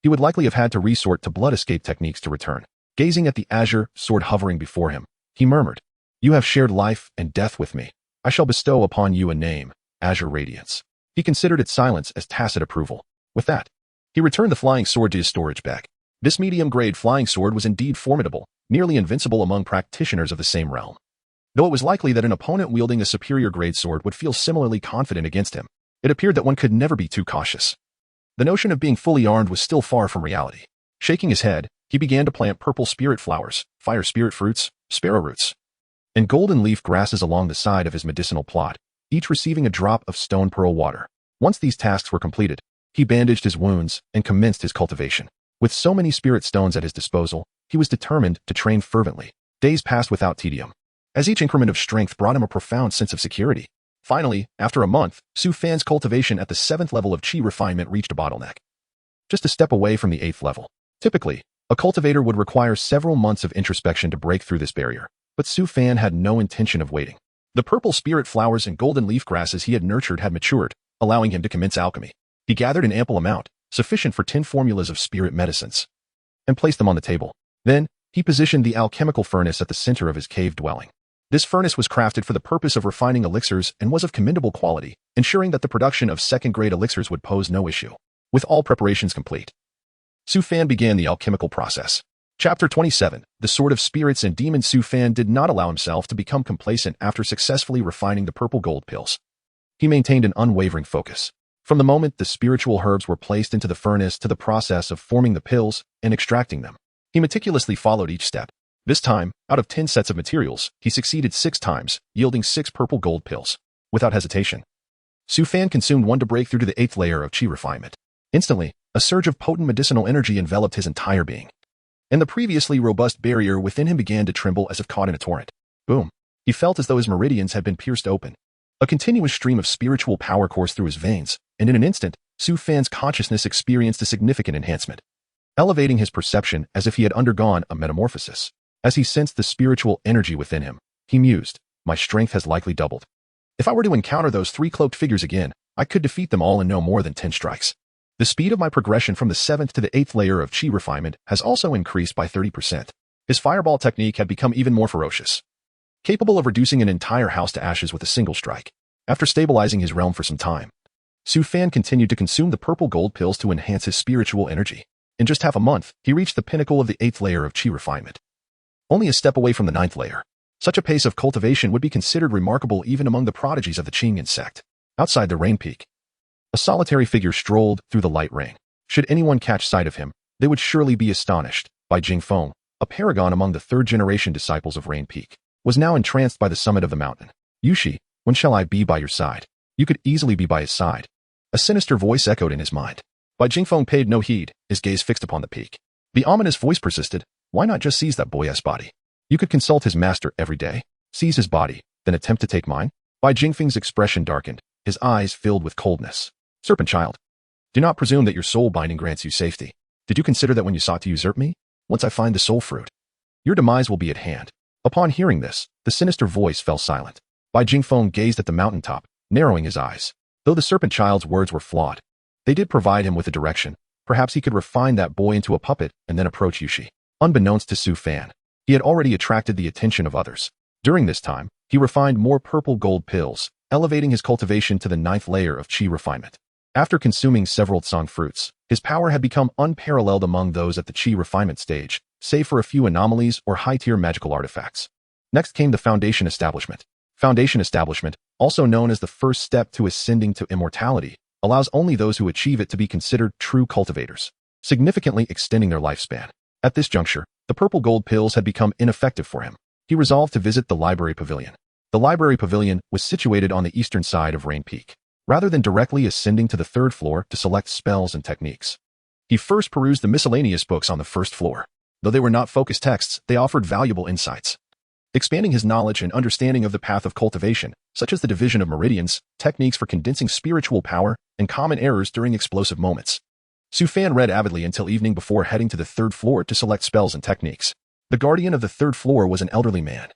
he would likely have had to resort to blood escape techniques to return. Gazing at the azure sword hovering before him, he murmured, You have shared life and death with me. I shall bestow upon you a name, Azure Radiance. He considered its silence as tacit approval. With that, he returned the flying sword to his storage bag. This medium-grade flying sword was indeed formidable, nearly invincible among practitioners of the same realm. Though it was likely that an opponent wielding a superior grade sword would feel similarly confident against him, it appeared that one could never be too cautious. The notion of being fully armed was still far from reality. Shaking his head, he began to plant purple spirit flowers, fire spirit fruits, sparrow roots, and golden leaf grasses along the side of his medicinal plot, each receiving a drop of stone pearl water. Once these tasks were completed, he bandaged his wounds and commenced his cultivation. With so many spirit stones at his disposal, he was determined to train fervently. Days passed without tedium, as each increment of strength brought him a profound sense of security. Finally, after a month, Su Fan's cultivation at the 7th level of Qi refinement reached a bottleneck, just a step away from the 8th level. Typically, a cultivator would require several months of introspection to break through this barrier, but Su Fan had no intention of waiting. The purple spirit flowers and golden leaf grasses he had nurtured had matured, allowing him to commence alchemy. He gathered an ample amount, sufficient for 10 formulas of spirit medicines, and placed them on the table. Then, he positioned the alchemical furnace at the center of his cave dwelling. This furnace was crafted for the purpose of refining elixirs and was of commendable quality, ensuring that the production of second-grade elixirs would pose no issue. With all preparations complete, Su Fan began the alchemical process. Chapter 27. The Sword of Spirits and Demons. Su Fan did not allow himself to become complacent after successfully refining the purple gold pills. He maintained an unwavering focus. From the moment the spiritual herbs were placed into the furnace to the process of forming the pills and extracting them, he meticulously followed each step. This time, out of 10 sets of materials, he succeeded 6 times, yielding 6 purple gold pills. Without hesitation, Su Fan consumed one to break through to the 8th layer of Qi refinement. Instantly, a surge of potent medicinal energy enveloped his entire being, and the previously robust barrier within him began to tremble as if caught in a torrent. Boom! He felt as though his meridians had been pierced open. A continuous stream of spiritual power coursed through his veins, and in an instant, Su Fan's consciousness experienced a significant enhancement, elevating his perception as if he had undergone a metamorphosis. As he sensed the spiritual energy within him, he mused, "My strength has likely doubled. If I were to encounter those 3 cloaked figures again, I could defeat them all in no more than 10 strikes." The speed of my progression from the 7th to the 8th layer of Qi refinement has also increased by 30%. His fireball technique had become even more ferocious, capable of reducing an entire house to ashes with a single strike. After stabilizing his realm for some time, Su Fan continued to consume the purple gold pills to enhance his spiritual energy. In just half a month, he reached the pinnacle of the 8th layer of Qi refinement, only a step away from the 9th layer. Such a pace of cultivation would be considered remarkable even among the prodigies of the Qing sect. Outside the rain peak, a solitary figure strolled through the light rain. Should anyone catch sight of him, they would surely be astonished. Bai Jingfeng, a paragon among the 3rd-generation disciples of Rain Peak, was now entranced by the summit of the mountain. "Yushi, when shall I be by your side?" You could easily be by his side. A sinister voice echoed in his mind. Bai Jingfeng paid no heed, his gaze fixed upon the peak. The ominous voice persisted. "Why not just seize that boy's body? You could consult his master every day. Seize his body, then attempt to take mine?" Bai Jingfeng's expression darkened, his eyes filled with coldness. "Serpent child, do not presume that your soul binding grants you safety. Did you consider that when you sought to usurp me? Once I find the soul fruit, your demise will be at hand." Upon hearing this, the sinister voice fell silent. Bai Jingfeng gazed at the mountaintop, narrowing his eyes. Though the serpent child's words were flawed, they did provide him with a direction. Perhaps he could refine that boy into a puppet and then approach Yushi. Unbeknownst to Su Fan, he had already attracted the attention of others. During this time, he refined more purple gold pills, elevating his cultivation to the 9th layer of Qi refinement. After consuming several tsang fruits, his power had become unparalleled among those at the Qi refinement stage, save for a few anomalies or high-tier magical artifacts. Next came the Foundation Establishment. Foundation Establishment, also known as the first step to ascending to immortality, allows only those who achieve it to be considered true cultivators, significantly extending their lifespan. At this juncture, the purple gold pills had become ineffective for him. He resolved to visit the library pavilion. The library pavilion was situated on the eastern side of Rain Peak. Rather than directly ascending to the 3rd floor to select spells and techniques, he first perused the miscellaneous books on the 1st floor. Though they were not focused texts, they offered valuable insights, expanding his knowledge and understanding of the path of cultivation, such as the division of meridians, techniques for condensing spiritual power, and common errors during explosive moments. Su Fan read avidly until evening before heading to the 3rd floor to select spells and techniques. The guardian of the 3rd floor was an elderly man,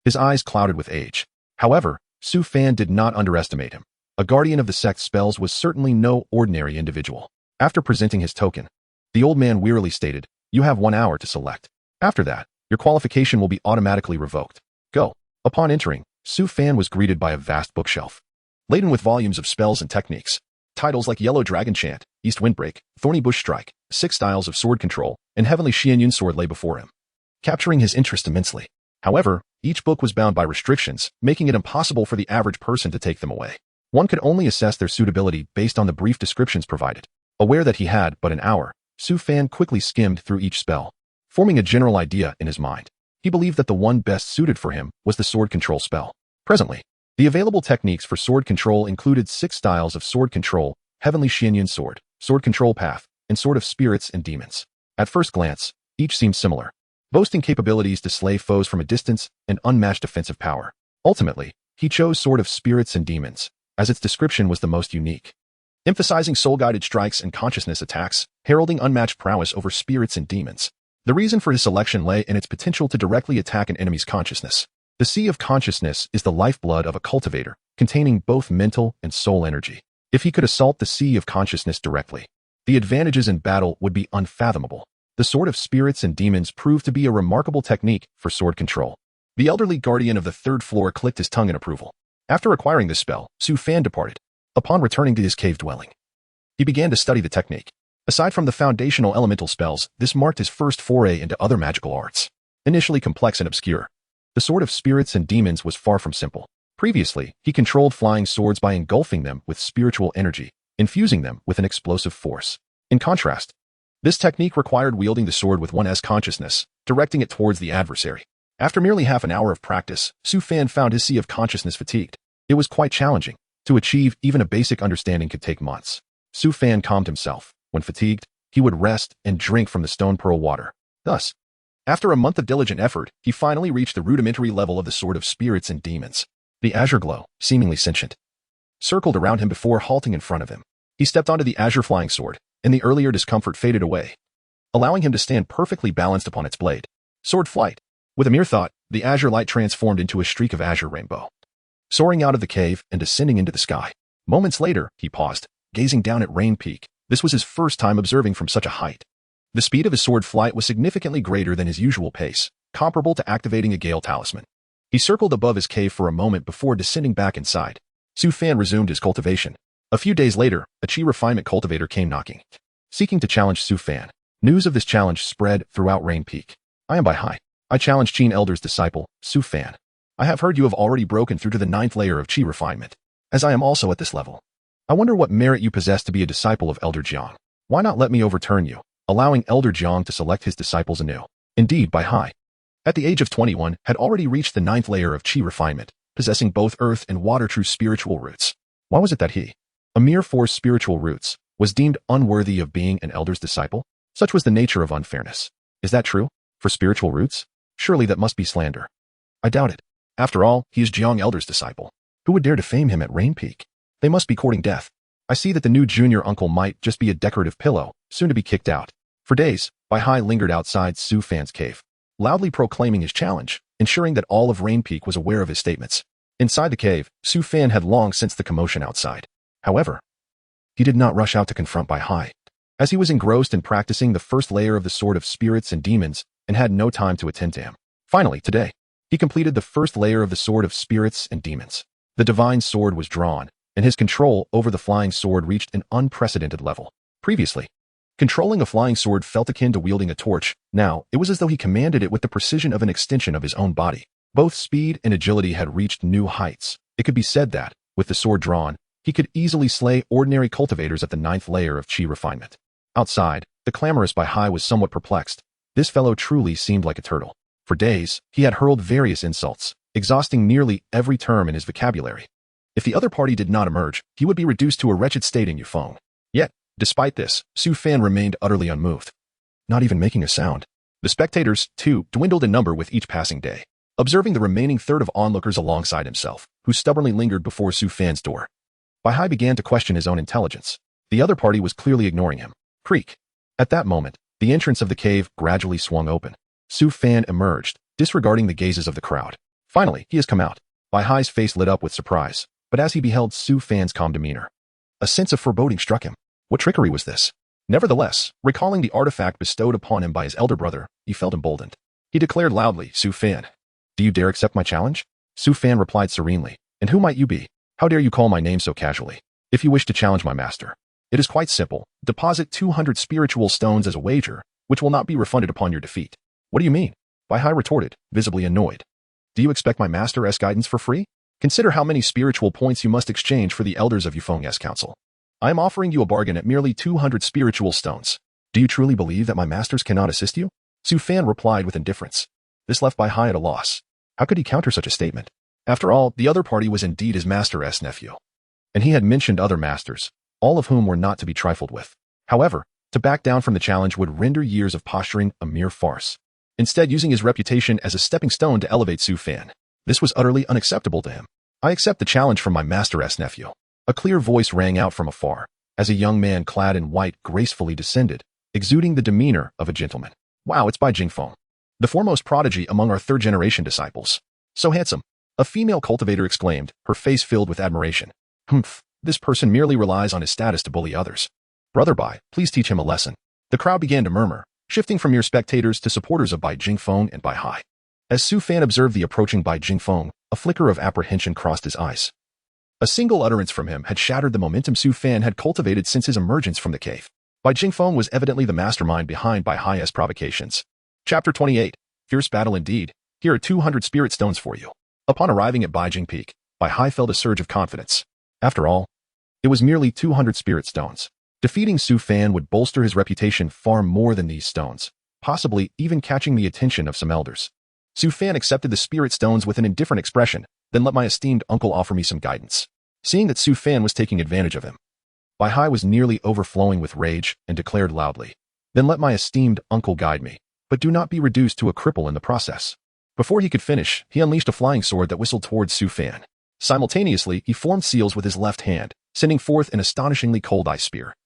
his eyes clouded with age. However, Su Fan did not underestimate him. A guardian of the sect's spells was certainly no ordinary individual. After presenting his token, the old man wearily stated, "You have 1 hour to select. After that, your qualification will be automatically revoked. Go." Upon entering, Su Fan was greeted by a vast bookshelf, laden with volumes of spells and techniques. Titles like Yellow Dragon Chant, East Windbreak, Thorny Bush Strike, 6 Styles of Sword Control, and Heavenly Xianyun Sword lay before him. capturing his interest immensely. However, each book was bound by restrictions, making it impossible for the average person to take them away. One could only assess their suitability based on the brief descriptions provided. Aware that he had but an hour, Su Fan quickly skimmed through each spell, forming a general idea in his mind. He believed that the one best suited for him was the sword control spell. Presently, the available techniques for sword control included 6 styles of sword control: Heavenly Xianyan Sword, Sword Control Path, and Sword of Spirits and Demons. At first glance, each seemed similar, boasting capabilities to slay foes from a distance and unmatched defensive power. Ultimately, he chose Sword of Spirits and Demons, as its description was the most unique, emphasizing soul-guided strikes and consciousness attacks, heralding unmatched prowess over spirits and demons. The reason for his selection lay in its potential to directly attack an enemy's consciousness. The Sea of Consciousness is the lifeblood of a cultivator, containing both mental and soul energy. If he could assault the Sea of Consciousness directly, the advantages in battle would be unfathomable. The Sword of Spirits and Demons proved to be a remarkable technique for sword control. The elderly guardian of the 3rd floor clicked his tongue in approval. After acquiring this spell, Su Fan departed. Upon returning to his cave dwelling, he began to study the technique. Aside from the foundational elemental spells, this marked his first foray into other magical arts. Initially complex and obscure, the Sword of Spirits and Demons was far from simple. Previously, he controlled flying swords by engulfing them with spiritual energy, infusing them with an explosive force. In contrast, this technique required wielding the sword with one's consciousness, directing it towards the adversary. After merely half an hour of practice, Su Fan found his Sea of Consciousness fatigued. It was quite challenging. To achieve even a basic understanding could take months. Su Fan calmed himself. When fatigued, he would rest and drink from the stone pearl water. Thus, after a month of diligent effort, he finally reached the rudimentary level of the Sword of Spirits and Demons. The azure glow, seemingly sentient, circled around him before halting in front of him. He stepped onto the azure flying sword, and the earlier discomfort faded away, allowing him to stand perfectly balanced upon its blade. Sword flight. With a mere thought, the azure light transformed into a streak of azure rainbow, soaring out of the cave and descending into the sky. Moments later, he paused, gazing down at Rain Peak. This was his first time observing from such a height. The speed of his sword flight was significantly greater than his usual pace, comparable to activating a Gale talisman. He circled above his cave for a moment before descending back inside. Su Fan resumed his cultivation. A few days later, a Qi refinement cultivator came knocking, seeking to challenge Su Fan. News of this challenge spread throughout Rain Peak. I am Bai Hai. I challenge Qin Elder's disciple, Su Fan. I have heard you have already broken through to the 9th layer of Qi refinement, as I am also at this level. I wonder what merit you possess to be a disciple of Elder Jiang. Why not let me overturn you, allowing Elder Jiang to select his disciples anew? Indeed, Bai Hai, at the age of 21, had already reached the 9th layer of Qi refinement, possessing both earth and water true spiritual roots. Why was it that he, a mere 4 spiritual roots, was deemed unworthy of being an elder's disciple? Such was the nature of unfairness. Is that true? For spiritual roots? Surely that must be slander. I doubt it. After all, he is Jiang Elder's disciple. Who would dare defame him at Rain Peak? They must be courting death. I see that the new junior uncle might just be a decorative pillow, soon to be kicked out. For days, Bai Hai lingered outside Su Fan's cave, loudly proclaiming his challenge, ensuring that all of Rain Peak was aware of his statements. Inside the cave, Su Fan had long sensed the commotion outside. However, he did not rush out to confront Bai Hai, as he was engrossed in practicing the first layer of the Sword of Spirits and Demons and had no time to attend to him. Finally, today, he completed the first layer of the Sword of Spirits and Demons. The divine sword was drawn, and his control over the flying sword reached an unprecedented level. Previously, controlling a flying sword felt akin to wielding a torch. Now, it was as though he commanded it with the precision of an extension of his own body. Both speed and agility had reached new heights. It could be said that, with the sword drawn, he could easily slay ordinary cultivators at the 9th layer of Qi refinement. Outside, the clamorous Bai Hai was somewhat perplexed. This fellow truly seemed like a turtle. For days, he had hurled various insults, exhausting nearly every term in his vocabulary. If the other party did not emerge, he would be reduced to a wretched state in Yufeng. Yet, despite this, Su Fan remained utterly unmoved, not even making a sound. The spectators, too, dwindled in number with each passing day. Observing the remaining third of onlookers alongside himself, who stubbornly lingered before Su Fan's door, Bai Hai began to question his own intelligence. The other party was clearly ignoring him. Creak. At that moment, the entrance of the cave gradually swung open. Su Fan emerged, disregarding the gazes of the crowd. Finally, he has come out. Bai Hai's face lit up with surprise, but as he beheld Su Fan's calm demeanor, a sense of foreboding struck him. What trickery was this? Nevertheless, recalling the artifact bestowed upon him by his elder brother, he felt emboldened. He declared loudly, Su Fan, do you dare accept my challenge? Su Fan replied serenely, and who might you be? How dare you call my name so casually? If you wish to challenge my master, it is quite simple. Deposit 200 spiritual stones as a wager, which will not be refunded upon your defeat. What do you mean? Bai Hai retorted, visibly annoyed. Do you expect my master's guidance for free? Consider how many spiritual points you must exchange for the elders of Yufeng's council. I am offering you a bargain at merely 200 spiritual stones. Do you truly believe that my masters cannot assist you? Su Fan replied with indifference. This left Bai Hai at a loss. How could he counter such a statement? After all, the other party was indeed his master's nephew. And he had mentioned other masters, all of whom were not to be trifled with. However, to back down from the challenge would render years of posturing a mere farce. Instead, using his reputation as a stepping stone to elevate Su Fan. This was utterly unacceptable to him. I accept the challenge from my master's nephew. A clear voice rang out from afar, as a young man clad in white gracefully descended, exuding the demeanor of a gentleman. Wow, it's Bai Jingfeng, the foremost prodigy among our third-generation disciples. So handsome, a female cultivator exclaimed, her face filled with admiration. Humph, this person merely relies on his status to bully others. Brother Bai, please teach him a lesson. The crowd began to murmur, shifting from mere spectators to supporters of Bai Jingfeng and Bai Hai. As Su Fan observed the approaching Bai Jingfeng, a flicker of apprehension crossed his eyes. A single utterance from him had shattered the momentum Su Fan had cultivated since his emergence from the cave. Bai Jingfeng was evidently the mastermind behind Bai Hai's provocations. Chapter 28. Fierce battle indeed. Here are 200 spirit stones for you. Upon arriving at Bai Jing Peak, Bai Hai felt a surge of confidence. After all, it was merely 200 spirit stones. Defeating Su Fan would bolster his reputation far more than these stones, possibly even catching the attention of some elders. Su Fan accepted the spirit stones with an indifferent expression, then let my esteemed uncle offer me some guidance. Seeing that Su Fan was taking advantage of him, Bai Hai was nearly overflowing with rage and declared loudly, Then let my esteemed uncle guide me, but do not be reduced to a cripple in the process. Before he could finish, he unleashed a flying sword that whistled towards Su Fan. Simultaneously, he formed seals with his left hand, sending forth an astonishingly cold ice spear,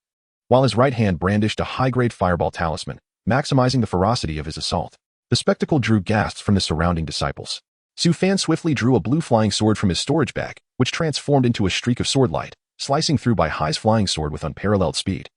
while his right hand brandished a high-grade fireball talisman, maximizing the ferocity of his assault. The spectacle drew gasps from the surrounding disciples. Su Fan swiftly drew a blue flying sword from his storage bag, which transformed into a streak of sword light, slicing through Bai Hai's flying sword with unparalleled speed,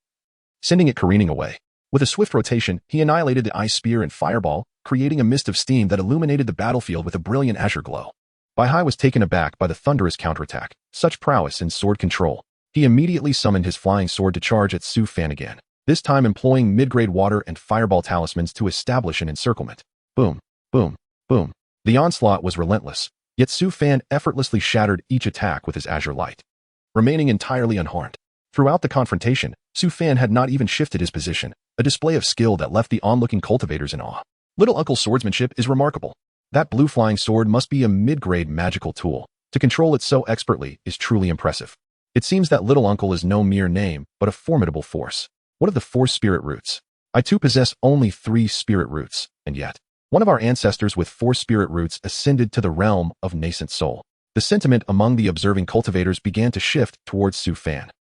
sending it careening away. With a swift rotation, he annihilated the ice spear and fireball, creating a mist of steam that illuminated the battlefield with a brilliant azure glow. Bai Hai was taken aback by the thunderous counterattack. Such prowess in sword control. He immediately summoned his flying sword to charge at Su Fan again, this time employing mid-grade water and fireball talismans to establish an encirclement. Boom, boom, boom. The onslaught was relentless, yet Su Fan effortlessly shattered each attack with his azure light, remaining entirely unharmed. Throughout the confrontation, Su Fan had not even shifted his position, a display of skill that left the onlooking cultivators in awe. Little Uncle's swordsmanship is remarkable. That blue flying sword must be a mid-grade magical tool. To control it so expertly is truly impressive. It seems that Little Uncle is no mere name, but a formidable force. What of the 4 spirit roots? I too possess only 3 spirit roots, and yet, one of our ancestors with 4 spirit roots ascended to the realm of nascent soul. The sentiment among the observing cultivators began to shift towards Su Fan.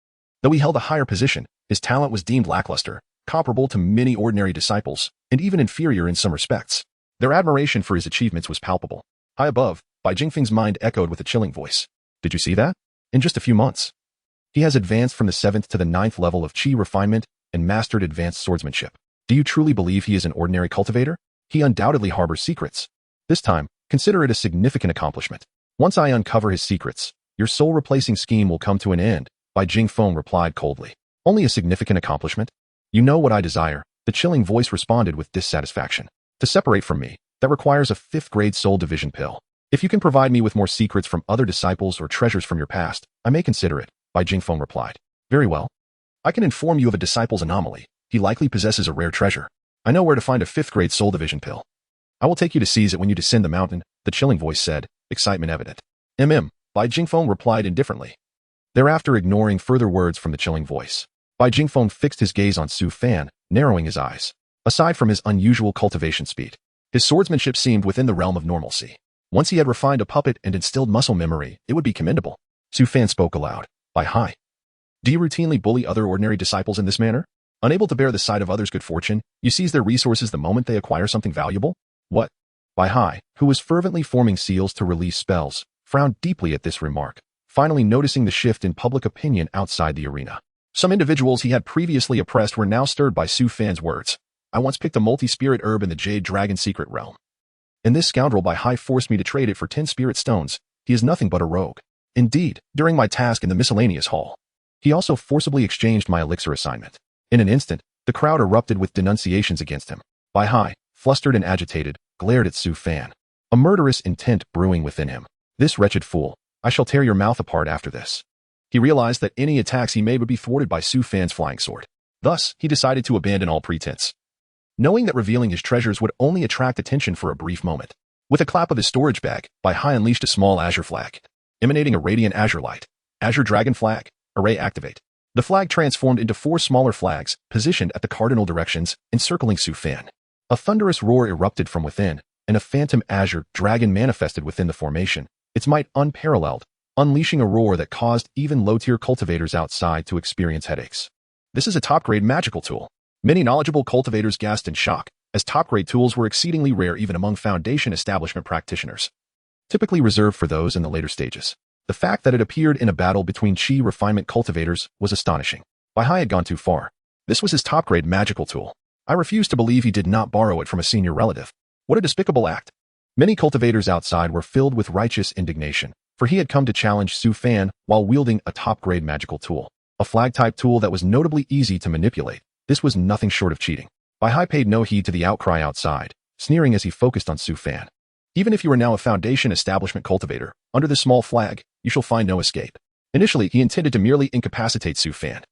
Though he held a higher position, his talent was deemed lackluster, comparable to many ordinary disciples, and even inferior in some respects. Their admiration for his achievements was palpable. High above, Bai Jingfeng's mind echoed with a chilling voice. Did you see that? In just a few months, he has advanced from the 7th to the 9th level of Qi refinement and mastered advanced swordsmanship. Do you truly believe he is an ordinary cultivator? He undoubtedly harbors secrets. This time, consider it a significant accomplishment. Once I uncover his secrets, your soul-replacing scheme will come to an end, Bai Jingfeng replied coldly. Only a significant accomplishment? You know what I desire, the chilling voice responded with dissatisfaction. To separate from me, that requires a 5th-grade soul division pill. If you can provide me with more secrets from other disciples or treasures from your past, I may consider it, Bai Jingfeng replied. Very well. I can inform you of a disciple's anomaly. He likely possesses a rare treasure. I know where to find a 5th-grade soul division pill. I will take you to seize it when you descend the mountain, the chilling voice said, excitement evident. Bai Jingfeng replied indifferently. Thereafter ignoring further words from the chilling voice, Bai Jingfeng fixed his gaze on Su Fan, narrowing his eyes. Aside from his unusual cultivation speed, his swordsmanship seemed within the realm of normalcy. Once he had refined a puppet and instilled muscle memory, it would be commendable. Su Fan spoke aloud. Bai Hai, do you routinely bully other ordinary disciples in this manner? Unable to bear the sight of others' good fortune, you seize their resources the moment they acquire something valuable? What? Bai Hai, who was fervently forming seals to release spells, frowned deeply at this remark, finally noticing the shift in public opinion outside the arena. Some individuals he had previously oppressed were now stirred by Su Fan's words. I once picked a multi-spirit herb in the Jade Dragon secret realm, and this scoundrel Bai Hai forced me to trade it for 10 spirit stones. He is nothing but a rogue. Indeed, during my task in the miscellaneous hall, he also forcibly exchanged my elixir assignment. In an instant, the crowd erupted with denunciations against him. Bai Hai, flustered and agitated, glared at Su Fan, a murderous intent brewing within him. This wretched fool, I shall tear your mouth apart after this. He realized that any attacks he made would be thwarted by Su Fan's flying sword. Thus, he decided to abandon all pretense, knowing that revealing his treasures would only attract attention for a brief moment. With a clap of his storage bag, Bai Hai unleashed a small azure flag, emanating a radiant azure light. Azure Dragon Flag, Array Activate. The flag transformed into 4 smaller flags, positioned at the cardinal directions, encircling Su Fan. A thunderous roar erupted from within, and a phantom azure dragon manifested within the formation, its might unparalleled, unleashing a roar that caused even low-tier cultivators outside to experience headaches. This is a top-grade magical tool. Many knowledgeable cultivators gasped in shock, as top-grade tools were exceedingly rare even among Foundation establishment practitioners, typically reserved for those in the later stages. The fact that it appeared in a battle between Qi refinement cultivators was astonishing. Bai Hai had gone too far. This was his top-grade magical tool. I refuse to believe he did not borrow it from a senior relative. What a despicable act. Many cultivators outside were filled with righteous indignation, for he had come to challenge Su Fan while wielding a top-grade magical tool. A flag-type tool that was notably easy to manipulate. This was nothing short of cheating. Bai Hai paid no heed to the outcry outside, sneering as he focused on Su Fan. Even if you are now a Foundation establishment cultivator, under this small flag, you shall find no escape. Initially, he intended to merely incapacitate Su Fan,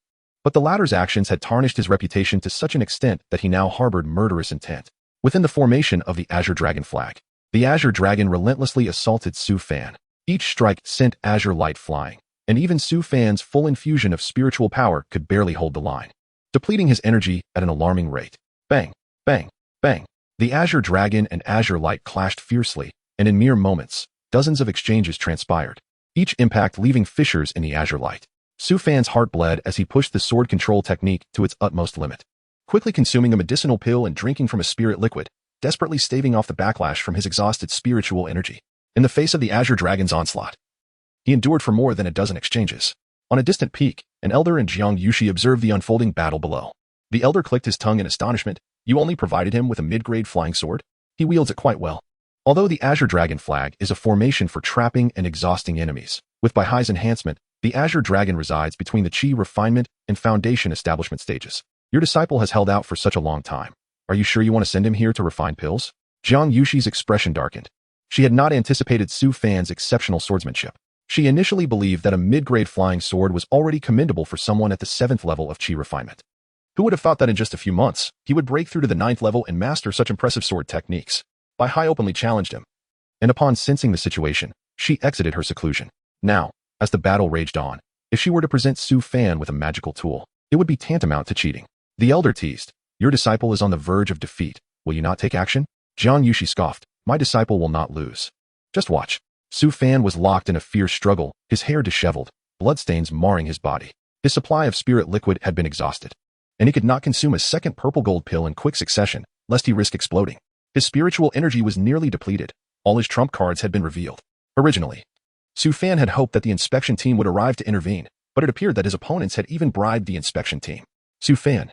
but the latter's actions had tarnished his reputation to such an extent that he now harbored murderous intent. Within the formation of the Azure Dragon Flag, the Azure Dragon relentlessly assaulted Su Fan. Each strike sent azure light flying, and even Su Fan's full infusion of spiritual power could barely hold the line, depleting his energy at an alarming rate. Bang, bang, bang. The Azure Dragon and Azure Light clashed fiercely, and in mere moments, dozens of exchanges transpired, each impact leaving fissures in the Azure Light. Su Fan's heart bled as he pushed the sword control technique to its utmost limit, quickly consuming a medicinal pill and drinking from a spirit liquid, desperately staving off the backlash from his exhausted spiritual energy. In the face of the Azure Dragon's onslaught, he endured for more than a dozen exchanges. On a distant peak, an elder and Jiang Yushi observed the unfolding battle below. The elder clicked his tongue in astonishment. You only provided him with a mid-grade flying sword? He wields it quite well. Although the Azure Dragon Flag is a formation for trapping and exhausting enemies, with Bai Hai's enhancement, the Azure Dragon resides between the Qi refinement and Foundation establishment stages. Your disciple has held out for such a long time. Are you sure you want to send him here to refine pills? Jiang Yushi's expression darkened. She had not anticipated Su Fan's exceptional swordsmanship. She initially believed that a mid-grade flying sword was already commendable for someone at the 7th level of Qi refinement. Who would have thought that in just a few months, he would break through to the 9th level and master such impressive sword techniques? Bai Hai openly challenged him, and upon sensing the situation, she exited her seclusion. Now, as the battle raged on, if she were to present Su Fan with a magical tool, it would be tantamount to cheating. The elder teased, your disciple is on the verge of defeat. Will you not take action? Jiang Yushi scoffed, my disciple will not lose. Just watch. Su Fan was locked in a fierce struggle, his hair disheveled, bloodstains marring his body. His supply of spirit liquid had been exhausted, and he could not consume a second purple gold pill in quick succession, lest he risk exploding. His spiritual energy was nearly depleted. All his trump cards had been revealed. Originally, Su Fan had hoped that the inspection team would arrive to intervene, but it appeared that his opponents had even bribed the inspection team. Su Fan.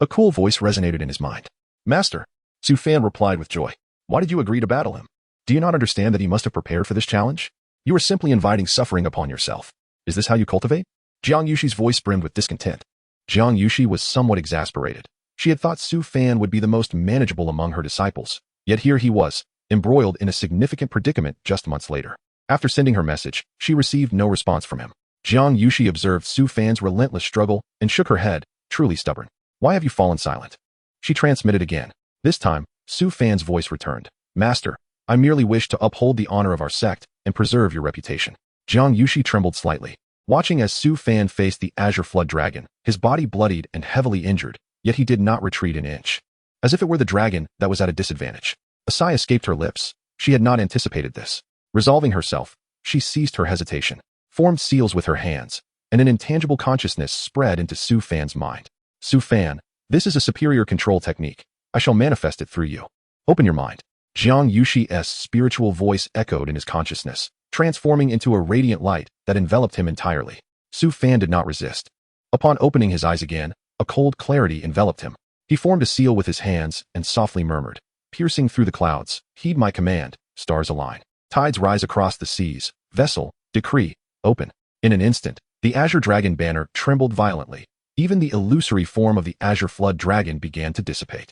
A cool voice resonated in his mind. Master. Su Fan replied with joy. Why did you agree to battle him? Do you not understand that he must have prepared for this challenge? You are simply inviting suffering upon yourself. Is this how you cultivate? Jiang Yushi's voice brimmed with discontent. Jiang Yushi was somewhat exasperated. She had thought Su Fan would be the most manageable among her disciples, yet here he was, embroiled in a significant predicament just months later. After sending her message, she received no response from him. Jiang Yushi observed Su Fan's relentless struggle and shook her head, truly stubborn. Why have you fallen silent? She transmitted again. This time, Su Fan's voice returned. Master, I merely wish to uphold the honor of our sect and preserve your reputation. Jiang Yushi trembled slightly, watching as Su Fan faced the Azure Flood Dragon, his body bloodied and heavily injured, yet he did not retreat an inch. As if it were the dragon that was at a disadvantage. A sigh escaped her lips. She had not anticipated this. Resolving herself, she ceased her hesitation, formed seals with her hands, and an intangible consciousness spread into Su Fan's mind. Su Fan, this is a superior control technique. I shall manifest it through you. Open your mind. Jiang Yushi's spiritual voice echoed in his consciousness, transforming into a radiant light that enveloped him entirely. Su Fan did not resist. Upon opening his eyes again, a cold clarity enveloped him. He formed a seal with his hands and softly murmured, piercing through the clouds, heed my command, stars align. Tides rise across the seas, vessel, decree, open. In an instant, the Azure Dragon banner trembled violently. Even the illusory form of the Azure Flood Dragon began to dissipate.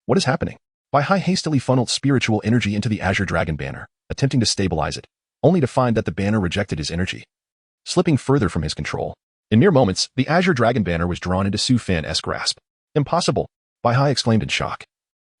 What is happening? Bai Hai hastily funneled spiritual energy into the Azure Dragon banner, attempting to stabilize it, only to find that the banner rejected his energy, slipping further from his control. In mere moments, the Azure Dragon banner was drawn into Su Fan's grasp. Impossible! Bai Hai exclaimed in shock,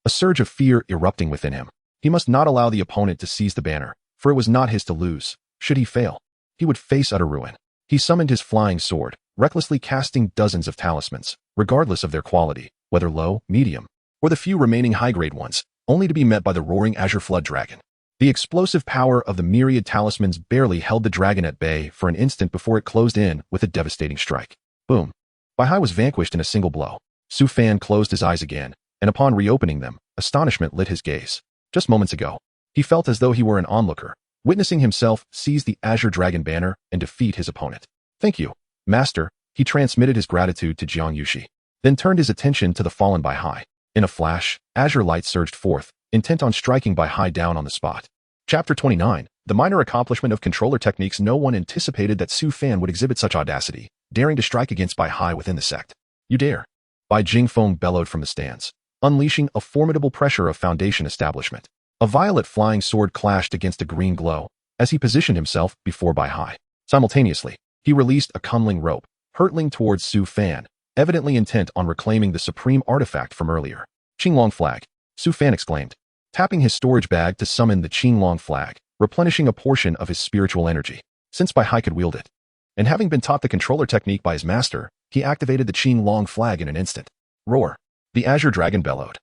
a surge of fear erupting within him. He must not allow the opponent to seize the banner, for it was not his to lose. Should he fail, he would face utter ruin. He summoned his flying sword, recklessly casting dozens of talismans, regardless of their quality, whether low, medium, or the few remaining high-grade ones, only to be met by the roaring Azure Flood Dragon. The explosive power of the myriad talismans barely held the dragon at bay for an instant before it closed in with a devastating strike. Boom! Bai Hai was vanquished in a single blow. Su Fan closed his eyes again, and upon reopening them, astonishment lit his gaze. Just moments ago, he felt as though he were an onlooker, witnessing himself seize the Azure Dragon banner and defeat his opponent. Thank you, Master. He transmitted his gratitude to Jiang Yushi, then turned his attention to the fallen Bai Hai. In a flash, Azure light surged forth, intent on striking Bai Hai down on the spot. Chapter 29. The minor accomplishment of controller techniques. No one anticipated that Su Fan would exhibit such audacity, daring to strike against Bai Hai within the sect. You dare! Bai Jingfeng bellowed from the stands, unleashing a formidable pressure of foundation establishment. A violet flying sword clashed against a green glow as he positioned himself before Bai Hai. Simultaneously, he released a cumling rope, hurtling towards Su Fan, evidently intent on reclaiming the supreme artifact from earlier. Qinglong flag, Su Fan exclaimed, tapping his storage bag to summon the Qinglong flag, replenishing a portion of his spiritual energy, since Bai Hai could wield it. And having been taught the controller technique by his master, he activated the Qinglong flag in an instant. Roar! The Azure Dragon bellowed,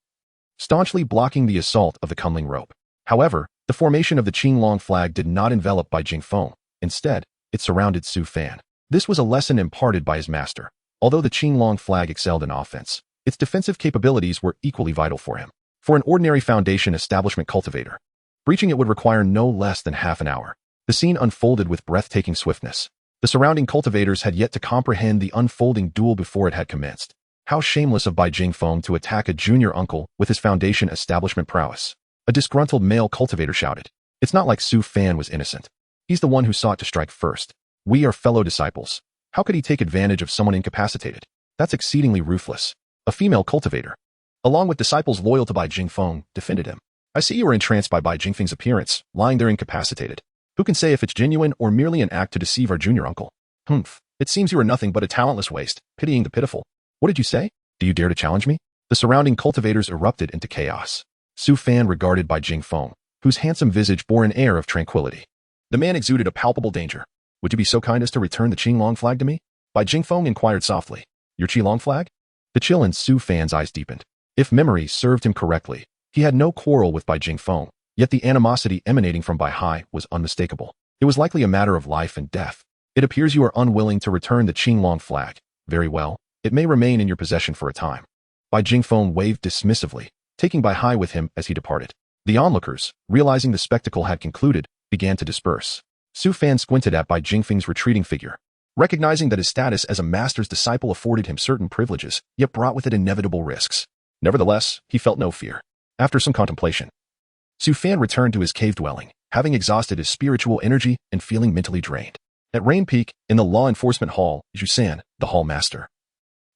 staunchly blocking the assault of the cumling rope. However, the formation of the Qinglong flag did not envelop Bai Jingfeng. Instead, it surrounded Su Fan. This was a lesson imparted by his master. Although the Qinglong flag excelled in offense, its defensive capabilities were equally vital for him. For an ordinary foundation establishment cultivator, breaching it would require no less than half an hour. The scene unfolded with breathtaking swiftness. The surrounding cultivators had yet to comprehend the unfolding duel before it had commenced. How shameless of Bai Jingfeng to attack a junior uncle with his foundation establishment prowess. A disgruntled male cultivator shouted. It's not like Su Fan was innocent. He's the one who sought to strike first. We are fellow disciples. How could he take advantage of someone incapacitated? That's exceedingly ruthless. A female cultivator, along with disciples loyal to Bai Jingfeng, defended him. I see you are entranced by Bai Jingfeng's appearance, lying there incapacitated. Who can say if it's genuine or merely an act to deceive our junior uncle? Humph. It seems you are nothing but a talentless waste, pitying the pitiful. What did you say? Do you dare to challenge me? The surrounding cultivators erupted into chaos. Su Fan regarded Bai Jingfeng, whose handsome visage bore an air of tranquility. The man exuded a palpable danger. Would you be so kind as to return the Qinglong flag to me? Bai Jingfeng inquired softly. Your Qinglong flag? The chill in Su Fan's eyes deepened. If memory served him correctly, he had no quarrel with Bai Jingfeng, yet the animosity emanating from Bai Hai was unmistakable. It was likely a matter of life and death. It appears you are unwilling to return the Qinglong flag. Very well. It may remain in your possession for a time. Bai Jingfeng waved dismissively, taking Bai Hai with him as he departed. The onlookers, realizing the spectacle had concluded, began to disperse. Su Fan squinted at Bai Jingfeng's retreating figure, recognizing that his status as a master's disciple afforded him certain privileges, yet brought with it inevitable risks. Nevertheless, he felt no fear. After some contemplation, Su Fan returned to his cave dwelling, having exhausted his spiritual energy and feeling mentally drained. At Rain Peak, in the law enforcement hall, Zhusan, the hall master,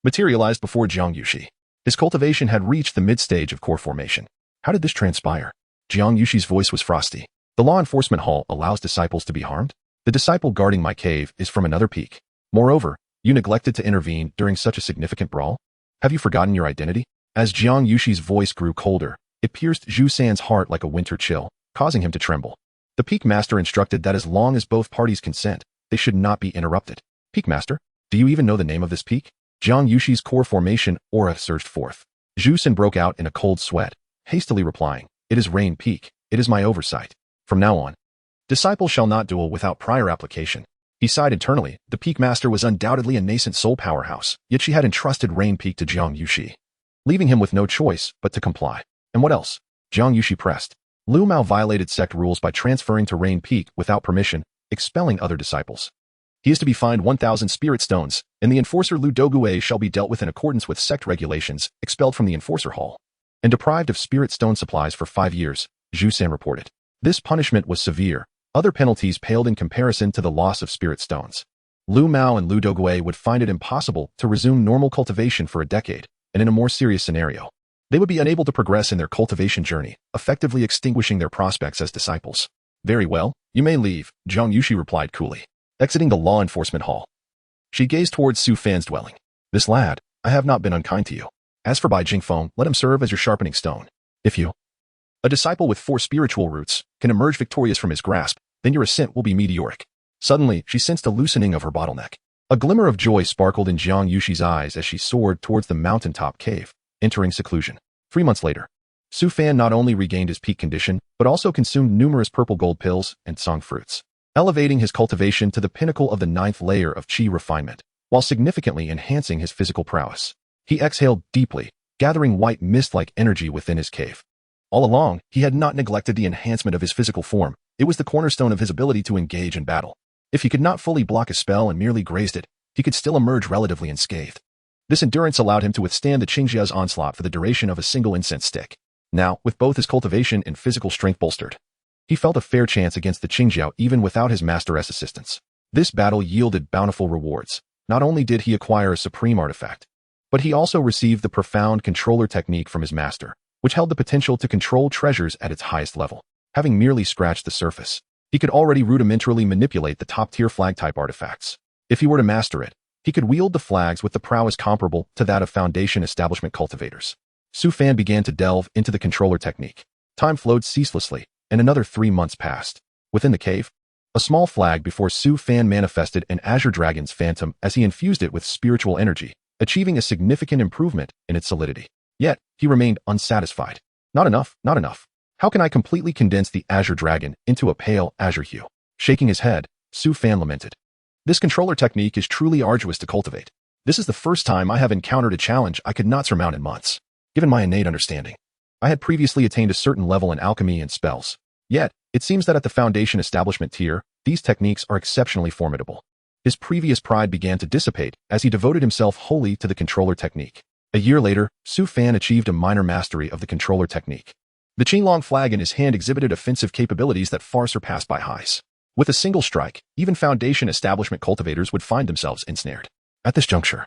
materialized before Jiang Yushi. His cultivation had reached the mid-stage of core formation. How did this transpire? Jiang Yushi's voice was frosty. The law enforcement hall allows disciples to be harmed? The disciple guarding my cave is from another peak. Moreover, you neglected to intervene during such a significant brawl? Have you forgotten your identity? As Jiang Yushi's voice grew colder, it pierced Zhu San's heart like a winter chill, causing him to tremble. The peak master instructed that as long as both parties consent, they should not be interrupted. Peak master, do you even know the name of this peak? Jiang Yushi's core formation aura surged forth. Zhu San broke out in a cold sweat, hastily replying, it is Rain Peak. It is my oversight. From now on, disciples shall not duel without prior application. He sighed internally. The Peak Master was undoubtedly a nascent soul powerhouse, yet she had entrusted Rain Peak to Jiang Yushi, leaving him with no choice but to comply. And what else? Jiang Yushi pressed. Lu Mao violated sect rules by transferring to Rain Peak without permission, expelling other disciples. He is to be fined 1,000 spirit stones, and the enforcer Lu Dogue shall be dealt with in accordance with sect regulations, expelled from the enforcer hall, and deprived of spirit stone supplies for 5 years, Zhu San reported. This punishment was severe. Other penalties paled in comparison to the loss of spirit stones. Lu Mao and Lu Dogue would find it impossible to resume normal cultivation for a decade, and in a more serious scenario, They would be unable to progress in their cultivation journey, effectively extinguishing their prospects as disciples. Very well, you may leave, Jiang Yushi replied coolly, exiting the law enforcement hall. She gazed towards Su Fan's dwelling. This lad, I have not been unkind to you. As for Bai Jingfeng, let him serve as your sharpening stone. If you, a disciple with 4 spiritual roots, can emerge victorious from his grasp, then your ascent will be meteoric. Suddenly, she sensed a loosening of her bottleneck. A glimmer of joy sparkled in Jiang Yushi's eyes as she soared towards the mountaintop cave, entering seclusion. 3 months later, Su Fan not only regained his peak condition, but also consumed numerous purple gold pills and song fruits, elevating his cultivation to the pinnacle of the 9th layer of qi refinement, while significantly enhancing his physical prowess. He exhaled deeply, gathering white mist-like energy within his cave. All along, he had not neglected the enhancement of his physical form. It was the cornerstone of his ability to engage in battle. If he could not fully block a spell and merely grazed it, he could still emerge relatively unscathed. This endurance allowed him to withstand the Qingjia's onslaught for the duration of a single incense stick. Now, with both his cultivation and physical strength bolstered, he felt a fair chance against the Qingjiao even without his master's assistance. This battle yielded bountiful rewards. Not only did he acquire a supreme artifact, but he also received the profound controller technique from his master, which held the potential to control treasures at its highest level. Having merely scratched the surface, he could already rudimentarily manipulate the top-tier flag-type artifacts. If he were to master it, he could wield the flags with the prowess comparable to that of Foundation establishment cultivators. Su Fan began to delve into the controller technique. Time flowed ceaselessly, and another 3 months passed. Within the cave, a small flag before Su Fan manifested an azure dragon's phantom as he infused it with spiritual energy, achieving a significant improvement in its solidity. Yet, he remained unsatisfied. Not enough, not enough. How can I completely condense the azure dragon into a pale azure hue? Shaking his head, Su Fan lamented. This controller technique is truly arduous to cultivate. This is the first time I have encountered a challenge I could not surmount in months. Given my innate understanding, I had previously attained a certain level in alchemy and spells. Yet, it seems that at the Foundation establishment tier, these techniques are exceptionally formidable. His previous pride began to dissipate as he devoted himself wholly to the controller technique. A year later, Su Fan achieved a minor mastery of the controller technique. The Qinglong flag in his hand exhibited offensive capabilities that far surpassed Bai Hai's. With a single strike, even Foundation establishment cultivators would find themselves ensnared. At this juncture,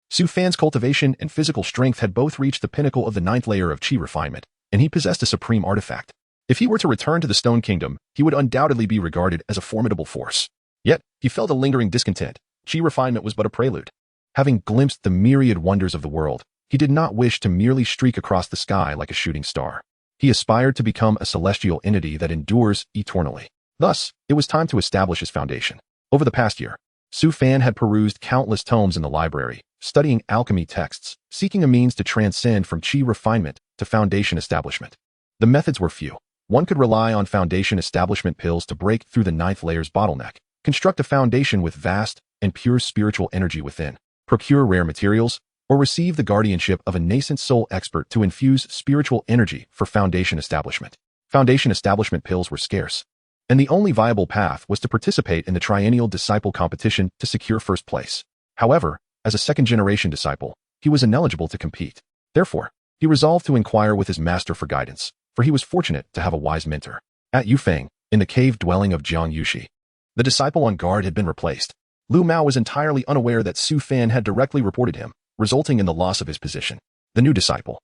Su Fan's cultivation and physical strength had both reached the pinnacle of the 9th layer of qi refinement, and he possessed a supreme artifact. If he were to return to the Stone Kingdom, he would undoubtedly be regarded as a formidable force. Yet, he felt a lingering discontent. Qi refinement was but a prelude. Having glimpsed the myriad wonders of the world, he did not wish to merely streak across the sky like a shooting star. He aspired to become a celestial entity that endures eternally. Thus, it was time to establish his foundation. Over the past year, Su Fan had perused countless tomes in the library, studying alchemy texts, seeking a means to transcend from qi refinement to Foundation establishment. The methods were few. One could rely on Foundation establishment pills to break through the 9th layer's bottleneck, construct a foundation with vast and pure spiritual energy within, procure rare materials, or receive the guardianship of a nascent soul expert to infuse spiritual energy for Foundation establishment. Foundation establishment pills were scarce, and the only viable path was to participate in the triennial disciple competition to secure first place. However, as a second-generation disciple, he was ineligible to compete. Therefore, he resolved to inquire with his master for guidance, for he was fortunate to have a wise mentor. At Yufeng, in the cave dwelling of Jiang Yushi, the disciple on guard had been replaced. Lu Mao was entirely unaware that Su Fan had directly reported him, resulting in the loss of his position. The new disciple,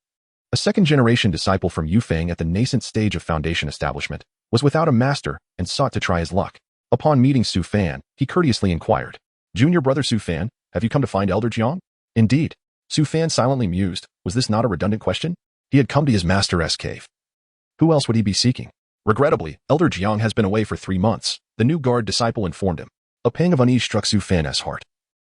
a second-generation disciple from Yufeng at the nascent stage of Foundation establishment, was without a master and sought to try his luck. Upon meeting Su Fan, he courteously inquired, "Junior brother Su Fan, have you come to find Elder Jiang?" Indeed. Su Fan silently mused. Was this not a redundant question? He had come to his master's cave. Who else would he be seeking? Regrettably, Elder Jiang has been away for 3 months, the new guard disciple informed him. A pang of unease struck Su Fan's heart.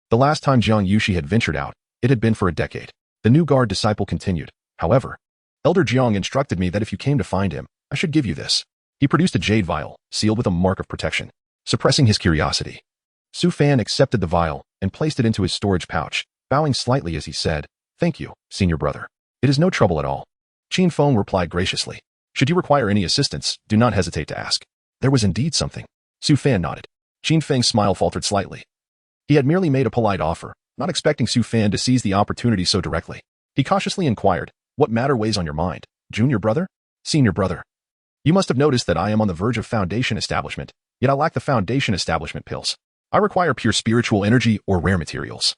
The last time Jiang Yushi had ventured out, it had been for a decade. The new guard disciple continued. However, Elder Jiang instructed me that if you came to find him, I should give you this. He produced a jade vial, sealed with a mark of protection. Suppressing his curiosity, Su Fan accepted the vial and placed it into his storage pouch, bowing slightly as he said, "Thank you, senior brother. It is no trouble at all." Qin Feng replied graciously, "Should you require any assistance, do not hesitate to ask." There was indeed something. Su Fan nodded. Qin Feng's smile faltered slightly. He had merely made a polite offer, not expecting Su Fan to seize the opportunity so directly. He cautiously inquired, "What matter weighs on your mind, junior brother? Senior brother? You must have noticed that I am on the verge of Foundation establishment, yet I lack the Foundation establishment pills. I require pure spiritual energy or rare materials.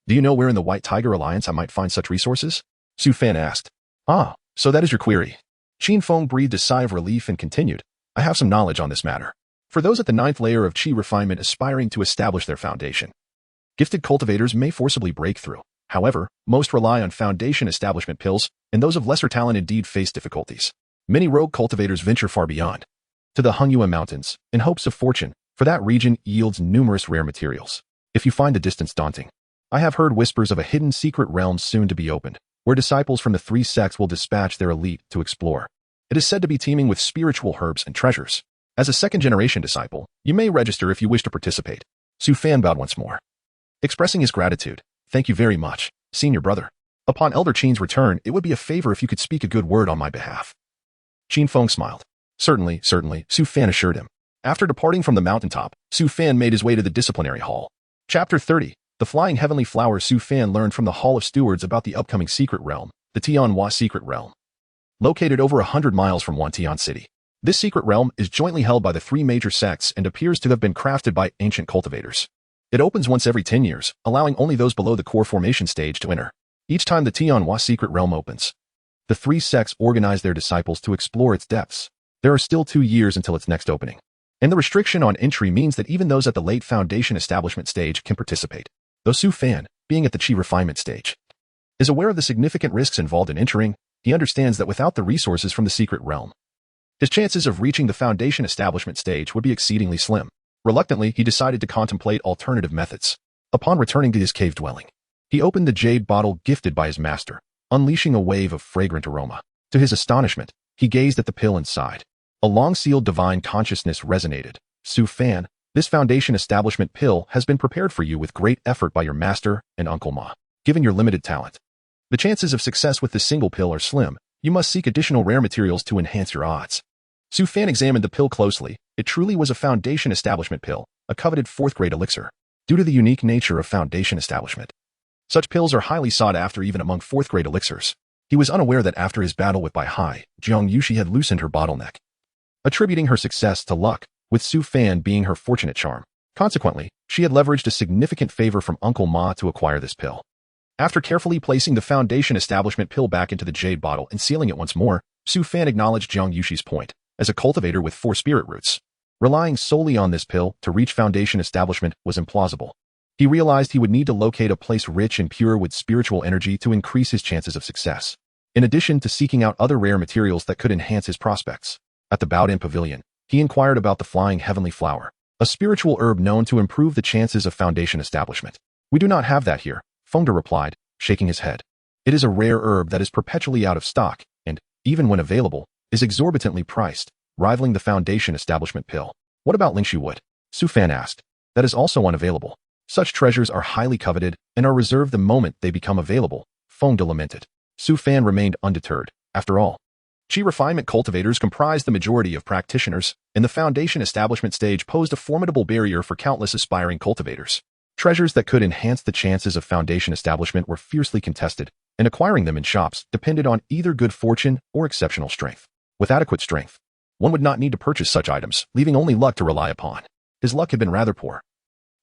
Do you know where in the White Tiger Alliance I might find such resources?" Su Fan asked. Ah, so that is your query. Qin Feng breathed a sigh of relief and continued, I have some knowledge on this matter. For those at the ninth layer of Qi refinement aspiring to establish their foundation, gifted cultivators may forcibly break through. However, most rely on foundation establishment pills, and those of lesser talent indeed face difficulties. Many rogue cultivators venture far beyond, to the Hongyue Mountains, in hopes of fortune, for that region yields numerous rare materials. If you find the distance daunting, I have heard whispers of a hidden secret realm soon to be opened, where disciples from the three sects will dispatch their elite to explore. It is said to be teeming with spiritual herbs and treasures. As a second-generation disciple, you may register if you wish to participate. Su Fan bowed once more, expressing his gratitude. Thank you very much, senior brother. Upon Elder Qin's return, it would be a favor if you could speak a good word on my behalf. Qin Feng smiled. Certainly, Su Fan assured him. After departing from the mountaintop, Su Fan made his way to the disciplinary hall. Chapter 30. The Flying Heavenly Flower. Su Fan learned from the Hall of Stewards about the upcoming secret realm, the Tianhua Secret Realm. Located over 100 miles from Wantian City, this secret realm is jointly held by the three major sects and appears to have been crafted by ancient cultivators. It opens once every 10 years, allowing only those below the core formation stage to enter. Each time the Tianhua Secret Realm opens, the three sects organize their disciples to explore its depths. There are still 2 years until its next opening, and the restriction on entry means that even those at the late foundation establishment stage can participate. Though Su Fan, being at the Qi refinement stage, is aware of the significant risks involved in entering, he understands that without the resources from the secret realm, his chances of reaching the foundation establishment stage would be exceedingly slim. Reluctantly, he decided to contemplate alternative methods. Upon returning to his cave dwelling, he opened the jade bottle gifted by his master, unleashing a wave of fragrant aroma. To his astonishment, he gazed at the pill inside. A long-sealed divine consciousness resonated. Su Fan, this foundation establishment pill has been prepared for you with great effort by your master and Uncle Ma. Given your limited talent, the chances of success with this single pill are slim. You must seek additional rare materials to enhance your odds. Su Fan examined the pill closely. It truly was a foundation establishment pill, a coveted 4th-grade elixir. Due to the unique nature of foundation establishment, such pills are highly sought after even among 4th-grade elixirs. He was unaware that after his battle with Bai Hai, Jiang Yushi had loosened her bottleneck, attributing her success to luck, with Su Fan being her fortunate charm. Consequently, she had leveraged a significant favor from Uncle Ma to acquire this pill. After carefully placing the foundation establishment pill back into the jade bottle and sealing it once more, Su Fan acknowledged Jiang Yushi's point. As a cultivator with 4 spirit roots, relying solely on this pill to reach foundation establishment was implausible. He realized he would need to locate a place rich and pure with spiritual energy to increase his chances of success, in addition to seeking out other rare materials that could enhance his prospects. At the Baodin Pavilion, he inquired about the Flying Heavenly Flower, a spiritual herb known to improve the chances of foundation establishment. We do not have that here, Fengde replied, shaking his head. It is a rare herb that is perpetually out of stock, and, even when available, is exorbitantly priced, rivaling the foundation establishment pill. What about Lingshu wood? Su Fan asked. That is also unavailable. Such treasures are highly coveted and are reserved the moment they become available, Fengde lamented. Su Fan remained undeterred. After all, Qi refinement cultivators comprised the majority of practitioners, and the foundation establishment stage posed a formidable barrier for countless aspiring cultivators. Treasures that could enhance the chances of foundation establishment were fiercely contested, and acquiring them in shops depended on either good fortune or exceptional strength. With adequate strength, one would not need to purchase such items, leaving only luck to rely upon. His luck had been rather poor.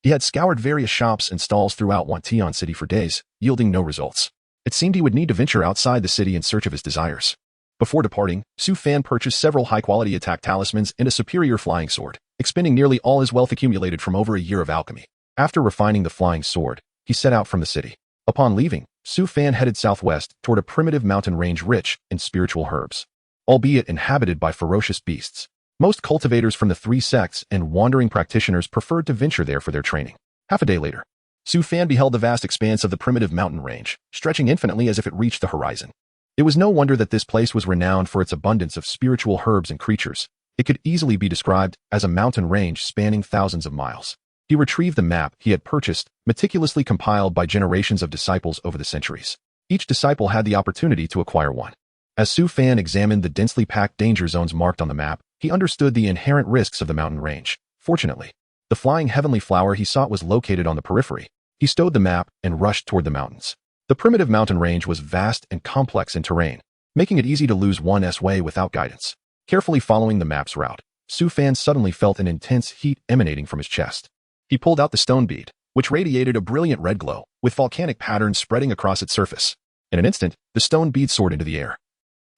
He had scoured various shops and stalls throughout Wantian City for days, yielding no results. It seemed he would need to venture outside the city in search of his desires. Before departing, Su Fan purchased several high-quality attack talismans and a superior flying sword, expending nearly all his wealth accumulated from over a year of alchemy. After refining the flying sword, he set out from the city. Upon leaving, Su Fan headed southwest toward a primitive mountain range rich in spiritual herbs, albeit inhabited by ferocious beasts. Most cultivators from the 3 sects and wandering practitioners preferred to venture there for their training. Half a day later, Su Fan beheld the vast expanse of the primitive mountain range, stretching infinitely as if it reached the horizon. It was no wonder that this place was renowned for its abundance of spiritual herbs and creatures. It could easily be described as a mountain range spanning thousands of miles. He retrieved the map he had purchased, meticulously compiled by generations of disciples over the centuries. Each disciple had the opportunity to acquire one. As Su Fan examined the densely packed danger zones marked on the map, he understood the inherent risks of the mountain range. Fortunately, the Flying Heavenly Flower he sought was located on the periphery. He stowed the map and rushed toward the mountains. The primitive mountain range was vast and complex in terrain, making it easy to lose one's way without guidance. Carefully following the map's route, Su Fan suddenly felt an intense heat emanating from his chest. He pulled out the stone bead, which radiated a brilliant red glow, with volcanic patterns spreading across its surface. In an instant, the stone bead soared into the air.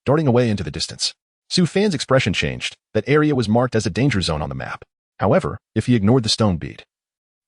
darting away into the distance. Su Fan's expression changed. That area was marked as a danger zone on the map. However, if he ignored the stone bead,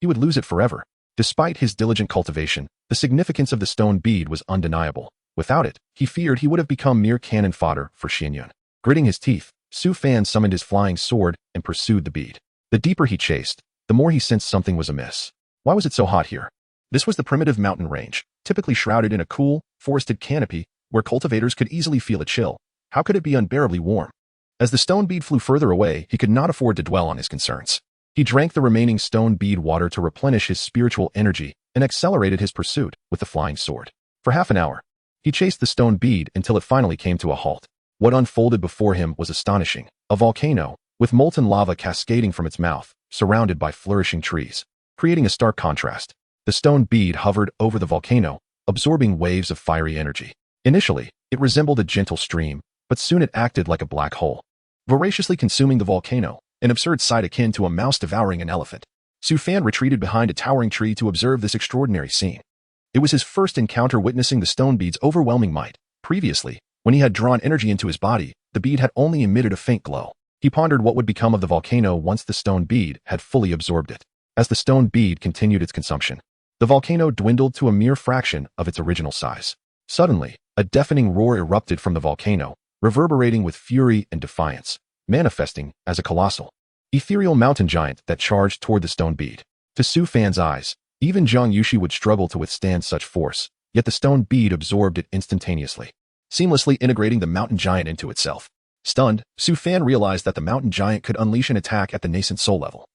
he would lose it forever. Despite his diligent cultivation, the significance of the stone bead was undeniable. Without it, he feared he would have become mere cannon fodder for Xianyun. Gritting his teeth, Su Fan summoned his flying sword and pursued the bead. The deeper he chased, the more he sensed something was amiss. Why was it so hot here? This was the primitive mountain range, typically shrouded in a cool, forested canopy where cultivators could easily feel a chill. How could it be unbearably warm? As the stone bead flew further away, he could not afford to dwell on his concerns. He drank the remaining stone bead water to replenish his spiritual energy and accelerated his pursuit with the flying sword. For half an hour, he chased the stone bead until it finally came to a halt. What unfolded before him was astonishing. A volcano, with molten lava cascading from its mouth, surrounded by flourishing trees, creating a stark contrast. The stone bead hovered over the volcano, absorbing waves of fiery energy. Initially, it resembled a gentle stream, but soon it acted like a black hole, voraciously consuming the volcano, an absurd sight akin to a mouse devouring an elephant. Su Fan retreated behind a towering tree to observe this extraordinary scene. It was his first encounter witnessing the stone bead's overwhelming might. Previously, when he had drawn energy into his body, the bead had only emitted a faint glow. He pondered what would become of the volcano once the stone bead had fully absorbed it. As the stone bead continued its consumption, the volcano dwindled to a mere fraction of its original size. Suddenly, a deafening roar erupted from the volcano, reverberating with fury and defiance, manifesting as a colossal, ethereal mountain giant that charged toward the stone bead. To Su Fan's eyes, even Zhang Yushi would struggle to withstand such force, yet the stone bead absorbed it instantaneously, seamlessly integrating the mountain giant into itself. Stunned, Su Fan realized that the mountain giant could unleash an attack at the nascent soul level.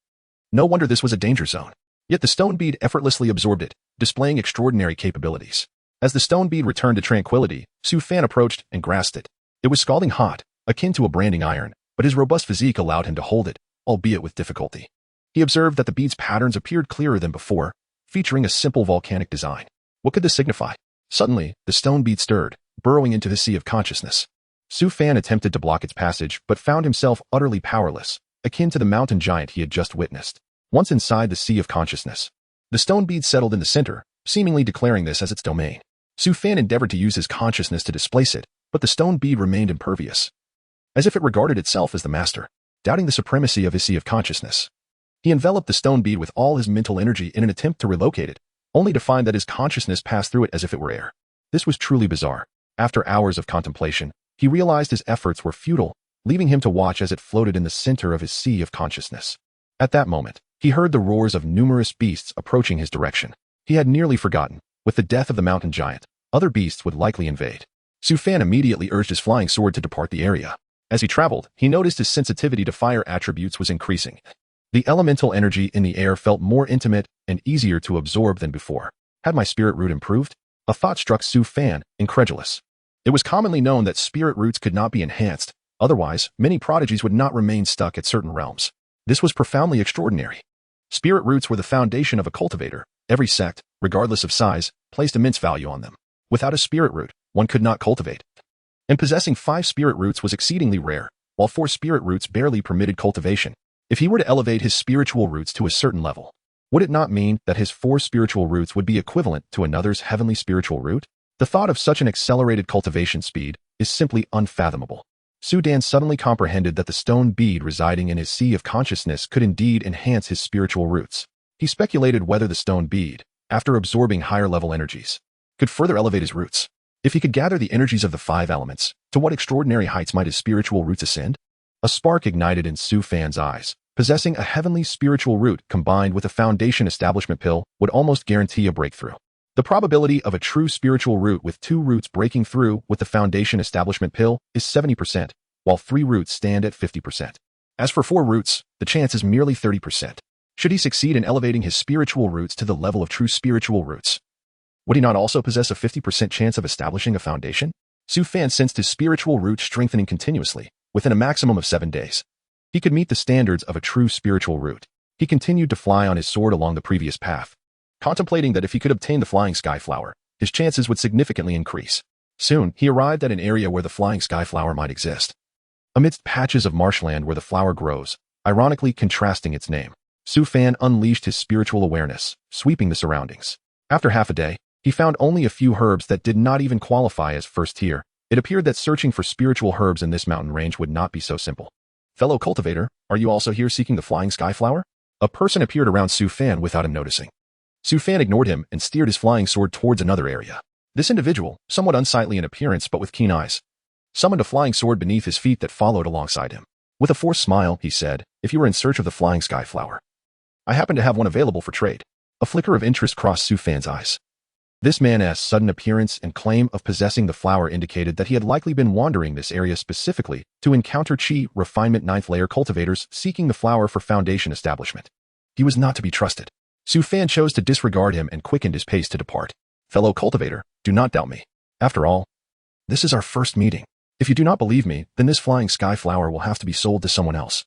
No wonder this was a danger zone. Yet the stone bead effortlessly absorbed it, displaying extraordinary capabilities. As the stone bead returned to tranquility, Su Fan approached and grasped it. It was scalding hot, akin to a branding iron, but his robust physique allowed him to hold it, albeit with difficulty. He observed that the bead's patterns appeared clearer than before, featuring a simple volcanic design. What could this signify? Suddenly, the stone bead stirred, burrowing into the sea of consciousness. Su Fan attempted to block its passage, but found himself utterly powerless, akin to the mountain giant he had just witnessed. Once inside the sea of consciousness, the stone bead settled in the center, seemingly declaring this as its domain. Su Fan endeavored to use his consciousness to displace it, but the stone bead remained impervious, as if it regarded itself as the master. Doubting the supremacy of his sea of consciousness, he enveloped the stone bead with all his mental energy in an attempt to relocate it, only to find that his consciousness passed through it as if it were air. This was truly bizarre. After hours of contemplation, he realized his efforts were futile, leaving him to watch as it floated in the center of his sea of consciousness. At that moment, he heard the roars of numerous beasts approaching his direction. He had nearly forgotten, with the death of the mountain giant, other beasts would likely invade. Su Fan immediately urged his flying sword to depart the area. As he traveled, he noticed his sensitivity to fire attributes was increasing. The elemental energy in the air felt more intimate and easier to absorb than before. Had my spirit root improved? A thought struck Su Fan, incredulous. It was commonly known that spirit roots could not be enhanced, otherwise, many prodigies would not remain stuck at certain realms. This was profoundly extraordinary. Spirit roots were the foundation of a cultivator. Every sect, regardless of size, placed immense value on them. Without a spirit root, one could not cultivate. And possessing 5 spirit roots was exceedingly rare, while 4 spirit roots barely permitted cultivation. If he were to elevate his spiritual roots to a certain level, would it not mean that his 4 spiritual roots would be equivalent to another's heavenly spiritual root? The thought of such an accelerated cultivation speed is simply unfathomable. Su Dan suddenly comprehended that the stone bead residing in his sea of consciousness could indeed enhance his spiritual roots. He speculated whether the stone bead, after absorbing higher-level energies, could further elevate his roots. If he could gather the energies of the 5 elements, to what extraordinary heights might his spiritual roots ascend? A spark ignited in Su Fan's eyes. Possessing a heavenly spiritual root combined with a foundation establishment pill would almost guarantee a breakthrough. The probability of a true spiritual root with 2 roots breaking through with the foundation establishment pill is 70%, while 3 roots stand at 50%. As for 4 roots, the chance is merely 30%. Should he succeed in elevating his spiritual roots to the level of true spiritual roots, would he not also possess a 50% chance of establishing a foundation? Su Fan sensed his spiritual roots strengthening continuously, within a maximum of 7 days. He could meet the standards of a true spiritual root. He continued to fly on his sword along the previous path, contemplating that if he could obtain the flying sky flower, his chances would significantly increase. Soon, he arrived at an area where the flying sky flower might exist. Amidst patches of marshland where the flower grows, ironically contrasting its name, Su Fan unleashed his spiritual awareness, sweeping the surroundings. After half a day, he found only a few herbs that did not even qualify as first tier, It appeared that searching for spiritual herbs in this mountain range would not be so simple. Fellow cultivator, are you also here seeking the flying sky flower? A person appeared around Su Fan without him noticing. Su Fan ignored him and steered his flying sword towards another area. This individual, somewhat unsightly in appearance but with keen eyes, summoned a flying sword beneath his feet that followed alongside him. With a forced smile, he said, if you were in search of the flying sky flower, I happen to have one available for trade. A flicker of interest crossed Su Fan's eyes. This man's sudden appearance and claim of possessing the flower indicated that he had likely been wandering this area specifically to encounter Qi refinement 9th layer cultivators seeking the flower for foundation establishment. He was not to be trusted. Su Fan chose to disregard him and quickened his pace to depart. Fellow cultivator, do not doubt me. After all, this is our first meeting. If you do not believe me, then this flying sky flower will have to be sold to someone else.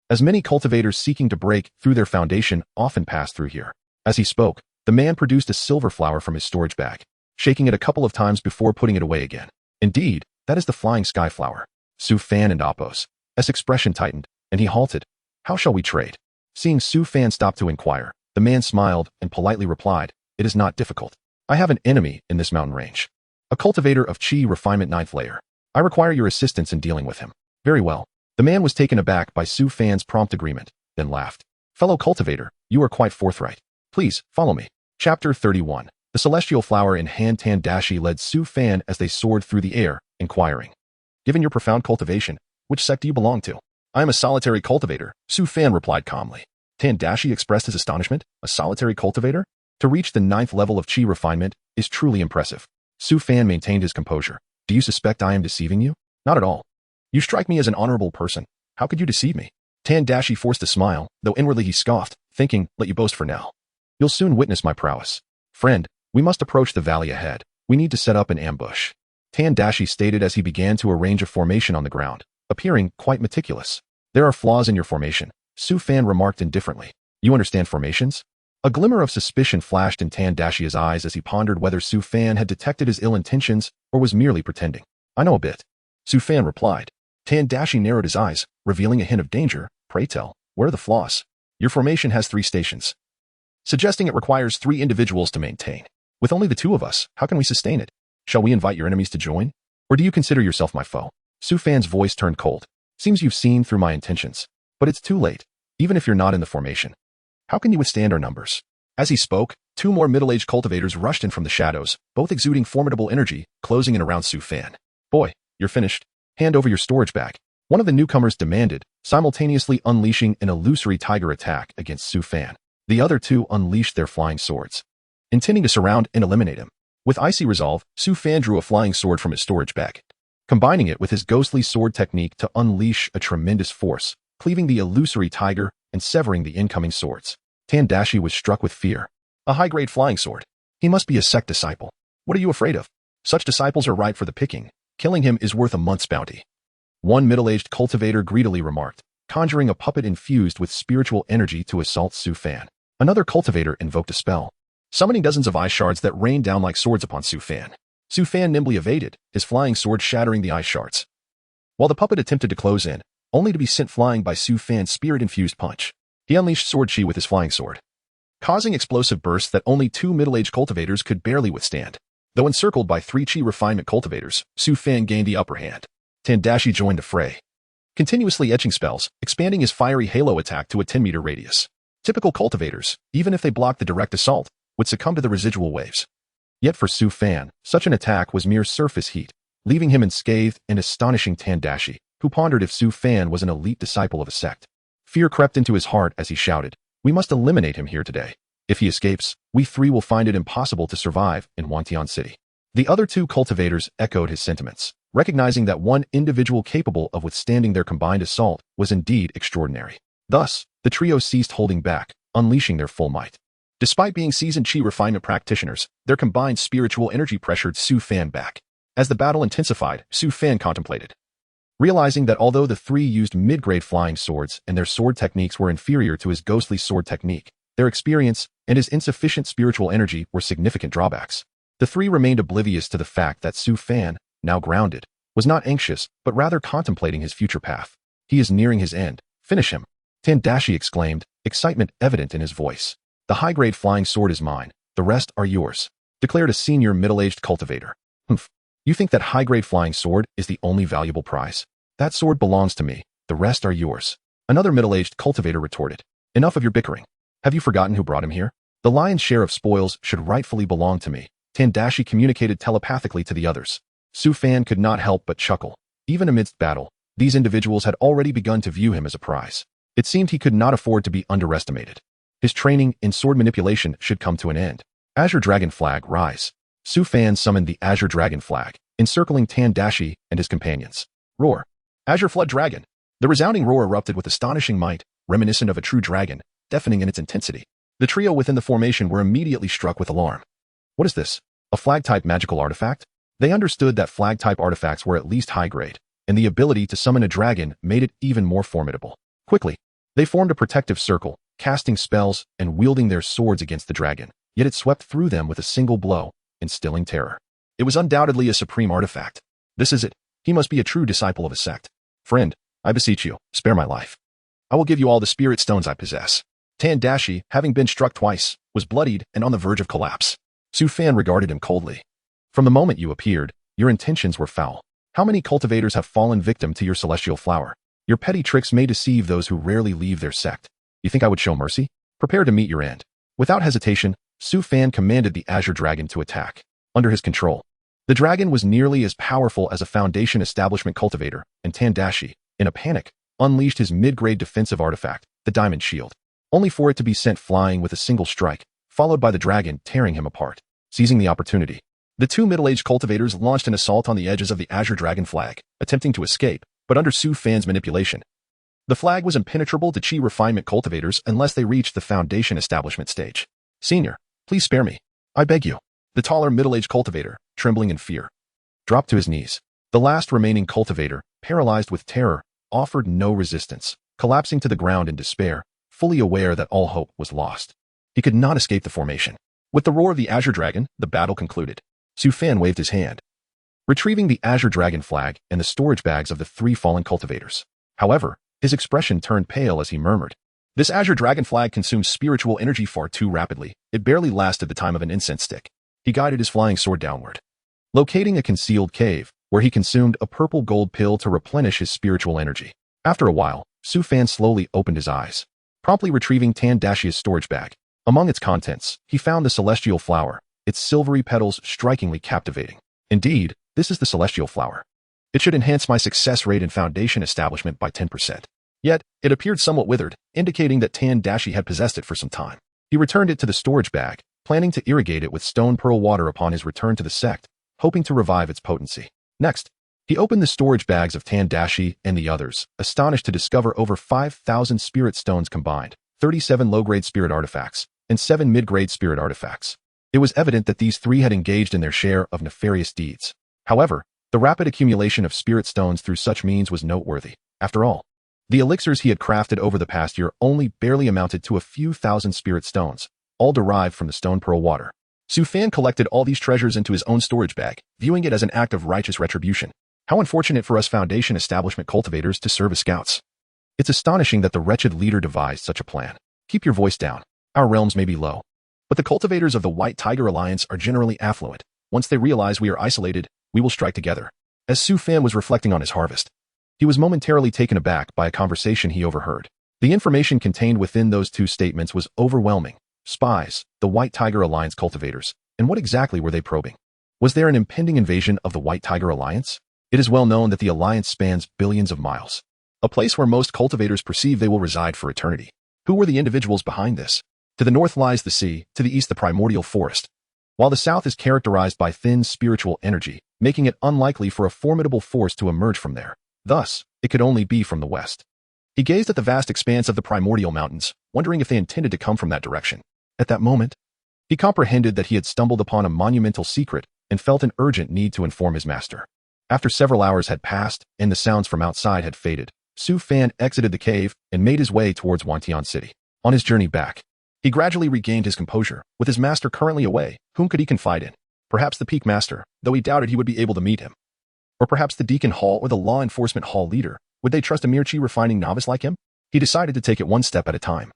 As many cultivators seeking to break through their foundation often pass through here. As he spoke, the man produced a silver flower from his storage bag, shaking it a couple of times before putting it away again. Indeed, that is the flying sky flower. Su Fan and Apos. S expression tightened, and he halted. How shall we trade? Seeing Su Fan stop to inquire, the man smiled and politely replied, it is not difficult. I have an enemy in this mountain range. A cultivator of Qi refinement 9th layer. I require your assistance in dealing with him. Very well. The man was taken aback by Su Fan's prompt agreement, then laughed. Fellow cultivator, you are quite forthright. Please, follow me. Chapter 31. The celestial flower in hand Tandashi led Su Fan as they soared through the air, inquiring. Given your profound cultivation, which sect do you belong to? I am a solitary cultivator, Su Fan replied calmly. Tandashi expressed his astonishment. A solitary cultivator? To reach the 9th level of Qi refinement is truly impressive. Su Fan maintained his composure. Do you suspect I am deceiving you? Not at all. You strike me as an honorable person. How could you deceive me? Tandashi forced a smile, though inwardly he scoffed, thinking, let you boast for now. You'll soon witness my prowess. Friend, we must approach the valley ahead. We need to set up an ambush. Tandashi stated as he began to arrange a formation on the ground, appearing quite meticulous. There are flaws in your formation, Su Fan remarked indifferently. You understand formations? A glimmer of suspicion flashed in Tandashi's eyes as he pondered whether Su Fan had detected his ill intentions or was merely pretending. I know a bit. Su Fan replied. Tandashi narrowed his eyes, revealing a hint of danger. Pray tell, where are the flaws? Your formation has 3 stations, suggesting it requires 3 individuals to maintain. With only the 2 of us, how can we sustain it? Shall we invite your enemies to join? Or do you consider yourself my foe? Su Fan's voice turned cold. Seems you've seen through my intentions. But it's too late, even if you're not in the formation. How can you withstand our numbers? As he spoke, 2 more middle-aged cultivators rushed in from the shadows, both exuding formidable energy, closing in around Su Fan. Boy, you're finished. Hand over your storage bag. One of the newcomers demanded, simultaneously unleashing an illusory tiger attack against Su Fan. The other 2 unleashed their flying swords, intending to surround and eliminate him. With icy resolve, Su Fan drew a flying sword from his storage bag, combining it with his ghostly sword technique to unleash a tremendous force, cleaving the illusory tiger and severing the incoming swords. Tandashi was struck with fear. A high-grade flying sword. He must be a sect disciple. What are you afraid of? Such disciples are ripe for the picking. Killing him is worth a month's bounty. One middle-aged cultivator greedily remarked, conjuring a puppet infused with spiritual energy to assault Su Fan. Another cultivator invoked a spell, summoning dozens of ice shards that rained down like swords upon Su Fan. Su Fan nimbly evaded, his flying sword shattering the ice shards, while the puppet attempted to close in, only to be sent flying by Su Fan's spirit-infused punch. He unleashed sword chi with his flying sword, causing explosive bursts that only 2 middle-aged cultivators could barely withstand. Though encircled by 3 Qi refinement cultivators, Su Fan gained the upper hand. Tandashi joined the fray, continuously etching spells, expanding his fiery halo attack to a 10-meter radius. Typical cultivators, even if they blocked the direct assault, would succumb to the residual waves. Yet for Su Fan, such an attack was mere surface heat, leaving him unscathed and astonishing Tandashi, who pondered if Su Fan was an elite disciple of a sect. Fear crept into his heart as he shouted, we must eliminate him here today. If he escapes, we 3 will find it impossible to survive in Wantian City. The other 2 cultivators echoed his sentiments, recognizing that one individual capable of withstanding their combined assault was indeed extraordinary. Thus, the trio ceased holding back, unleashing their full might. Despite being seasoned Qi refinement practitioners, their combined spiritual energy pressured Su Fan back. As the battle intensified, Su Fan contemplated, realizing that although the 3 used mid-grade flying swords and their sword techniques were inferior to his ghostly sword technique, their experience and his insufficient spiritual energy were significant drawbacks. The 3 remained oblivious to the fact that Su Fan, now grounded, was not anxious, but rather contemplating his future path. He is nearing his end. Finish him. Tandashi exclaimed, excitement evident in his voice. The high-grade flying sword is mine. The rest are yours, declared a senior middle-aged cultivator. Humph. You think that high-grade flying sword is the only valuable prize? That sword belongs to me. The rest are yours. Another middle-aged cultivator retorted. Enough of your bickering. Have you forgotten who brought him here? The lion's share of spoils should rightfully belong to me. Tandashi communicated telepathically to the others. Su Fan could not help but chuckle. Even amidst battle, these individuals had already begun to view him as a prize. It seemed he could not afford to be underestimated. His training in sword manipulation should come to an end. Azure Dragon Flag, rise. Su Fan summoned the Azure Dragon Flag, encircling Tandashi and his companions. Roar. Azure Flood Dragon. The resounding roar erupted with astonishing might, reminiscent of a true dragon, deafening in its intensity. The trio within the formation were immediately struck with alarm. What is this? A flag-type magical artifact? They understood that flag-type artifacts were at least high-grade, and the ability to summon a dragon made it even more formidable. Quickly, they formed a protective circle, casting spells and wielding their swords against the dragon, yet it swept through them with a single blow, instilling terror. It was undoubtedly a supreme artifact. This is it. He must be a true disciple of a sect. Friend, I beseech you, spare my life. I will give you all the spirit stones I possess. Tandashi, having been struck twice, was bloodied and on the verge of collapse. Su Fan regarded him coldly. From the moment you appeared, your intentions were foul. How many cultivators have fallen victim to your celestial flower? Your petty tricks may deceive those who rarely leave their sect. You think I would show mercy? Prepare to meet your end. Without hesitation, Su Fan commanded the Azure Dragon to attack. Under his control, the dragon was nearly as powerful as a Foundation Establishment cultivator, and Tandashi, in a panic, unleashed his mid-grade defensive artifact, the Diamond Shield, only for it to be sent flying with a single strike, followed by the dragon tearing him apart. Seizing the opportunity, the two middle-aged cultivators launched an assault on the edges of the Azure Dragon Flag, attempting to escape, but under Su Fan's manipulation. The flag was impenetrable to Chi refinement cultivators unless they reached the Foundation Establishment stage. Senior, please spare me. I beg you. The taller middle-aged cultivator, trembling in fear, dropped to his knees. The last remaining cultivator, paralyzed with terror, offered no resistance, collapsing to the ground in despair, fully aware that all hope was lost. He could not escape the formation. With the roar of the Azure Dragon, the battle concluded. Su Fan waved his hand, retrieving the Azure Dragon Flag and the storage bags of the three fallen cultivators. However, his expression turned pale as he murmured, "This Azure Dragon Flag consumes spiritual energy far too rapidly. It barely lasted the time of an incense stick." He guided his flying sword downward, locating a concealed cave, where he consumed a purple gold pill to replenish his spiritual energy. After a while, Su Fan slowly opened his eyes, promptly retrieving Tandashi's storage bag. Among its contents, he found the celestial flower, its silvery petals strikingly captivating. Indeed, this is the celestial flower. It should enhance my success rate in Foundation Establishment by 10%. Yet, it appeared somewhat withered, indicating that Tandashi had possessed it for some time. He returned it to the storage bag, planning to irrigate it with stone pearl water upon his return to the sect, hoping to revive its potency. Next, he opened the storage bags of Tandashi and the others, astonished to discover over 5,000 spirit stones combined, 37 low-grade spirit artifacts, and 7 mid-grade spirit artifacts. It was evident that these three had engaged in their share of nefarious deeds. However, the rapid accumulation of spirit stones through such means was noteworthy. After all, the elixirs he had crafted over the past year only barely amounted to a few thousand spirit stones, all derived from the stone pearl water. Su Fan collected all these treasures into his own storage bag, viewing it as an act of righteous retribution. How unfortunate for us Foundation Establishment cultivators to serve as scouts. It's astonishing that the wretched leader devised such a plan. Keep your voice down. Our realms may be low, but the cultivators of the White Tiger Alliance are generally affluent. Once they realize we are isolated, we will strike together. As Su Fan was reflecting on his harvest, he was momentarily taken aback by a conversation he overheard. The information contained within those two statements was overwhelming. Spies, the White Tiger Alliance cultivators, and what exactly were they probing? Was there an impending invasion of the White Tiger Alliance? It is well known that the alliance spans billions of miles, a place where most cultivators perceive they will reside for eternity. Who were the individuals behind this? To the north lies the sea, to the east the primordial forest, while the south is characterized by thin spiritual energy, making it unlikely for a formidable force to emerge from there. Thus, it could only be from the west. He gazed at the vast expanse of the primordial mountains, wondering if they intended to come from that direction. At that moment, he comprehended that he had stumbled upon a monumental secret and felt an urgent need to inform his master. After several hours had passed and the sounds from outside had faded, Su Fan exited the cave and made his way towards Wantian City. On his journey back, he gradually regained his composure. With his master currently away, whom could he confide in? Perhaps the Peak Master, though he doubted he would be able to meet him. Or perhaps the Deacon Hall or the Law Enforcement Hall leader. Would they trust a mere chi-refining novice like him? He decided to take it one step at a time,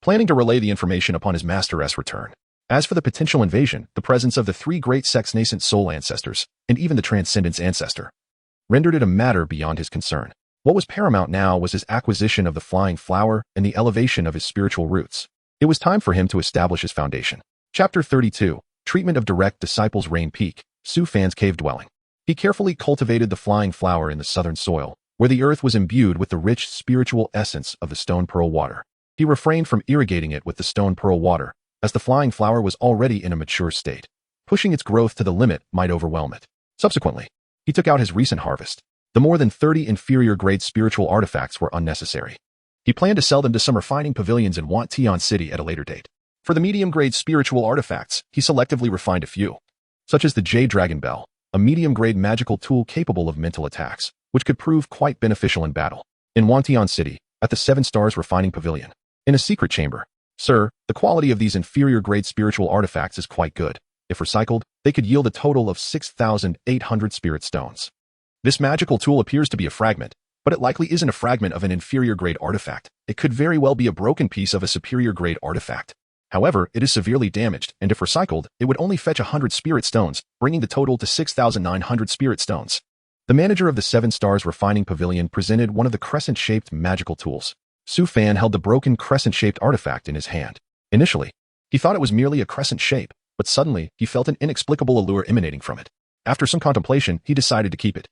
planning to relay the information upon his master's return. As for the potential invasion, the presence of the three great sects' nascent soul ancestors, and even the Transcendence ancestor, rendered it a matter beyond his concern. What was paramount now was his acquisition of the flying flower and the elevation of his spiritual roots. It was time for him to establish his foundation. Chapter 32. Treatment of Direct Disciples Rain Peak, Su Fan's Cave Dwelling. He carefully cultivated the flying flower in the southern soil, where the earth was imbued with the rich spiritual essence of the stone pearl water. He refrained from irrigating it with the stone pearl water, as the flying flower was already in a mature state. Pushing its growth to the limit might overwhelm it. Subsequently, he took out his recent harvest. The more than 30 inferior-grade spiritual artifacts were unnecessary. He planned to sell them to some refining pavilions in Wantion City at a later date. For the medium-grade spiritual artifacts, he selectively refined a few, such as the Jade Dragon Bell, a medium-grade magical tool capable of mental attacks, which could prove quite beneficial in battle. In Wantion City, at the 7 Stars Refining Pavilion, in a secret chamber. Sir, the quality of these inferior-grade spiritual artifacts is quite good. If recycled, they could yield a total of 6,800 spirit stones. This magical tool appears to be a fragment, but it likely isn't a fragment of an inferior-grade artifact. It could very well be a broken piece of a superior-grade artifact. However, it is severely damaged, and if recycled, it would only fetch 100 spirit stones, bringing the total to 6,900 spirit stones. The manager of the 7 Stars Refining Pavilion presented one of the crescent-shaped magical tools. Su Fan held the broken crescent-shaped artifact in his hand. Initially, he thought it was merely a crescent shape, but suddenly he felt an inexplicable allure emanating from it. After some contemplation, he decided to keep it.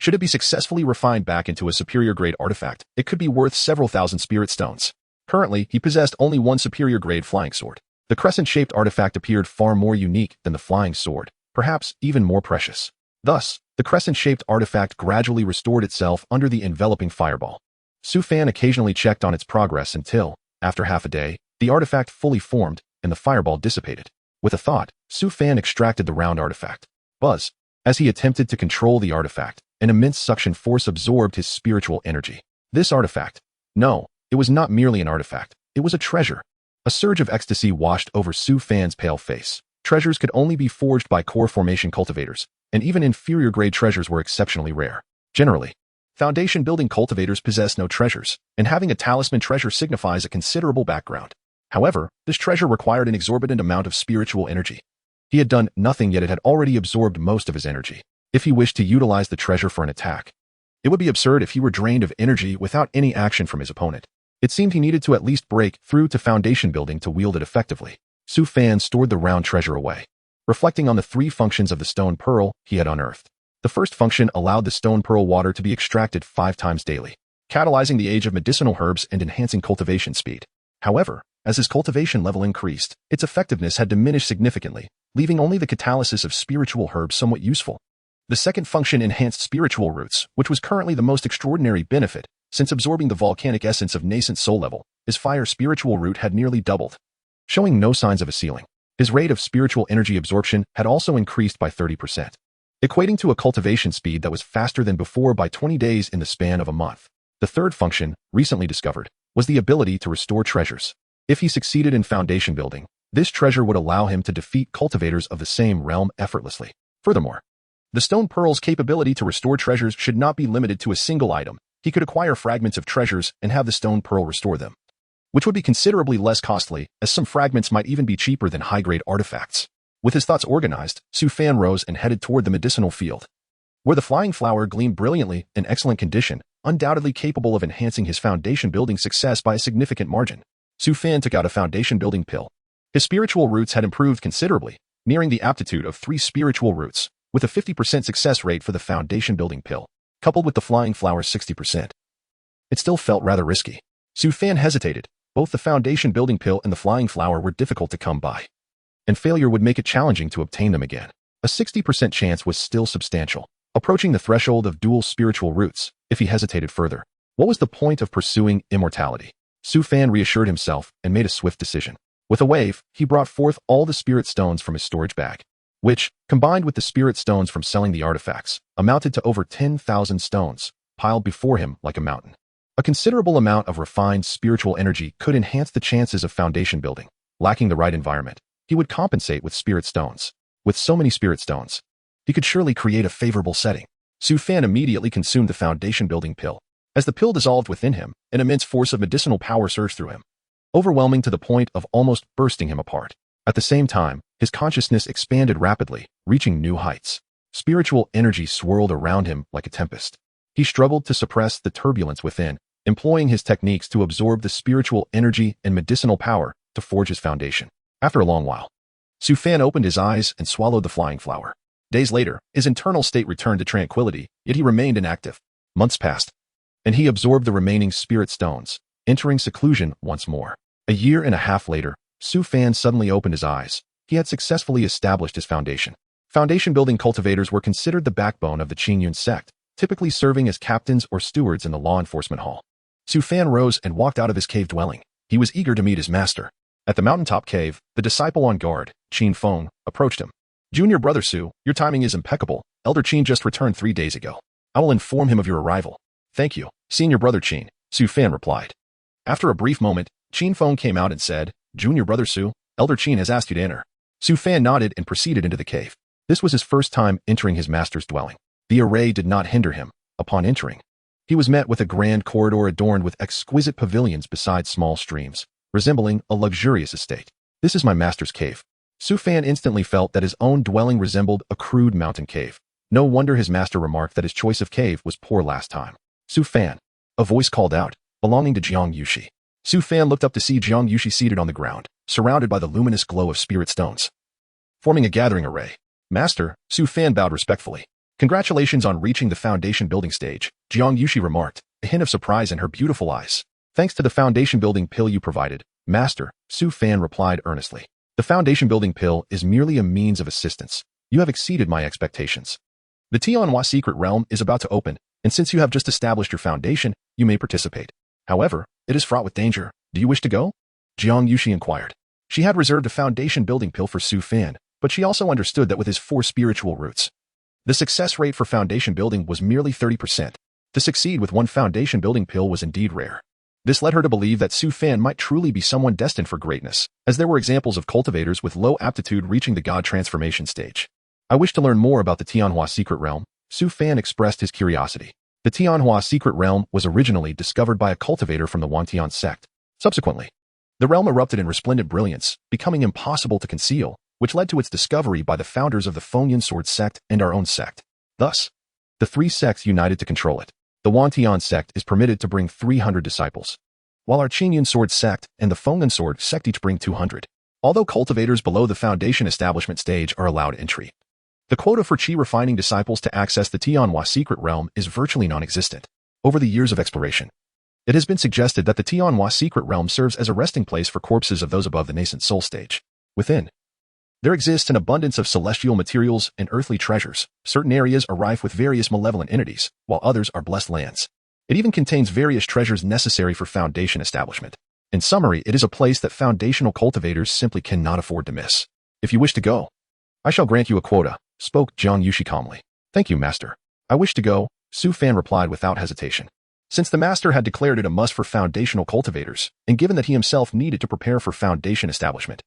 Should it be successfully refined back into a superior-grade artifact, it could be worth several thousand spirit stones. Currently, he possessed only one superior-grade flying sword. The crescent-shaped artifact appeared far more unique than the flying sword, perhaps even more precious. Thus, the crescent-shaped artifact gradually restored itself under the enveloping fireball. Su Fan occasionally checked on its progress until, after half a day, the artifact fully formed and the fireball dissipated. With a thought, Su Fan extracted the round artifact. Buzz. As he attempted to control the artifact, an immense suction force absorbed his spiritual energy. This artifact. No, it was not merely an artifact. It was a treasure. A surge of ecstasy washed over Su Fan's pale face. Treasures could only be forged by core formation cultivators, and even inferior-grade treasures were exceptionally rare. Generally, foundation building cultivators possess no treasures, and having a talisman treasure signifies a considerable background. However, this treasure required an exorbitant amount of spiritual energy. He had done nothing, yet it had already absorbed most of his energy. If he wished to utilize the treasure for an attack, it would be absurd if he were drained of energy without any action from his opponent. It seemed he needed to at least break through to foundation building to wield it effectively. Su Fan stored the round treasure away, reflecting on the 3 functions of the stone pearl he had unearthed. The first function allowed the stone pearl water to be extracted 5 times daily, catalyzing the age of medicinal herbs and enhancing cultivation speed. However, as his cultivation level increased, its effectiveness had diminished significantly, leaving only the catalysis of spiritual herbs somewhat useful. The second function enhanced spiritual roots, which was currently the most extraordinary benefit, since absorbing the volcanic essence of nascent soul level, his fire spiritual root had nearly doubled. Showing no signs of a ceiling, his rate of spiritual energy absorption had also increased by 30%, equating to a cultivation speed that was faster than before by 20 days in the span of a month. The third function, recently discovered, was the ability to restore treasures. If he succeeded in foundation building, this treasure would allow him to defeat cultivators of the same realm effortlessly. Furthermore, the stone pearl's capability to restore treasures should not be limited to a single item. He could acquire fragments of treasures and have the stone pearl restore them, which would be considerably less costly, as some fragments might even be cheaper than high-grade artifacts. With his thoughts organized, Su Fan rose and headed toward the medicinal field, where the flying flower gleamed brilliantly, in excellent condition, undoubtedly capable of enhancing his foundation building success by a significant margin. Su Fan took out a foundation building pill. His spiritual roots had improved considerably, nearing the aptitude of 3 spiritual roots, with a 50% success rate for the foundation building pill, coupled with the flying flower's 60%. It still felt rather risky. Su Fan hesitated. Both the foundation building pill and the flying flower were difficult to come by, and failure would make it challenging to obtain them again. A 60% chance was still substantial, approaching the threshold of dual spiritual roots. If he hesitated further, what was the point of pursuing immortality? Su Fan reassured himself and made a swift decision. With a wave, he brought forth all the spirit stones from his storage bag, which, combined with the spirit stones from selling the artifacts, amounted to over 10,000 stones, piled before him like a mountain. A considerable amount of refined spiritual energy could enhance the chances of foundation building. Lacking the right environment, he would compensate with spirit stones. With so many spirit stones, he could surely create a favorable setting. Su Fan immediately consumed the foundation building pill. As the pill dissolved within him, an immense force of medicinal power surged through him, overwhelming to the point of almost bursting him apart. At the same time, his consciousness expanded rapidly, reaching new heights. Spiritual energy swirled around him like a tempest. He struggled to suppress the turbulence within, employing his techniques to absorb the spiritual energy and medicinal power to forge his foundation. After a long while, Su Fan opened his eyes and swallowed the flying flower. Days later, his internal state returned to tranquility, yet he remained inactive. Months passed, and he absorbed the remaining spirit stones, entering seclusion once more. A year and a half later, Su Fan suddenly opened his eyes. He had successfully established his foundation. Foundation-building cultivators were considered the backbone of the Qingyun sect, typically serving as captains or stewards in the law enforcement hall. Su Fan rose and walked out of his cave dwelling. He was eager to meet his master. At the mountaintop cave, the disciple on guard, Qin Feng, approached him. "Junior brother Su, your timing is impeccable. Elder Qin just returned 3 days ago. I will inform him of your arrival." "Thank you, senior brother Qin," Su Fan replied. After a brief moment, Qin Feng came out and said, "Junior brother Su, Elder Qin has asked you to enter." Su Fan nodded and proceeded into the cave. This was his first time entering his master's dwelling. The array did not hinder him. Upon entering, he was met with a grand corridor adorned with exquisite pavilions beside small streams, resembling a luxurious estate. "This is my master's cave." Su Fan instantly felt that his own dwelling resembled a crude mountain cave. No wonder his master remarked that his choice of cave was poor last time. "Su Fan," a voice called out, belonging to Jiang Yushi. Su Fan looked up to see Jiang Yushi seated on the ground, surrounded by the luminous glow of spirit stones, forming a gathering array. "Master," Su Fan bowed respectfully. "Congratulations on reaching the foundation building stage," Jiang Yushi remarked, a hint of surprise in her beautiful eyes. "Thanks to the foundation building pill you provided, Master," Su Fan replied earnestly. "The foundation building pill is merely a means of assistance. You have exceeded my expectations. The Tianhua secret realm is about to open, and since you have just established your foundation, you may participate. However, it is fraught with danger. Do you wish to go?" Jiang Yushi inquired. She had reserved a foundation building pill for Su Fan, but she also understood that with his 4 spiritual roots, the success rate for foundation building was merely 30%. To succeed with one foundation building pill was indeed rare. This led her to believe that Su Fan might truly be someone destined for greatness, as there were examples of cultivators with low aptitude reaching the god transformation stage. "I wish to learn more about the Tianhua secret realm," Su Fan expressed his curiosity. The Tianhua secret realm was originally discovered by a cultivator from the Wantian sect. Subsequently, the realm erupted in resplendent brilliance, becoming impossible to conceal, which led to its discovery by the founders of the Fengyan Sword sect and our own sect. Thus, the 3 sects united to control it. The Wantian sect is permitted to bring 300 disciples, while our Qingyun Sword sect and the Fengyan Sword sect each bring 200. Although cultivators below the foundation establishment stage are allowed entry, the quota for qi refining disciples to access the Tianhua secret realm is virtually non-existent. Over the years of exploration, it has been suggested that the Tianhua secret realm serves as a resting place for corpses of those above the nascent soul stage. Within, there exists an abundance of celestial materials and earthly treasures. Certain areas are rife with various malevolent entities, while others are blessed lands. It even contains various treasures necessary for foundation establishment. In summary, it is a place that foundational cultivators simply cannot afford to miss. "If you wish to go, I shall grant you a quota," spoke Jiang Yushi calmly. "Thank you, Master. I wish to go," Su Fan replied without hesitation. Since the Master had declared it a must for foundational cultivators, and given that he himself needed to prepare for foundation establishment,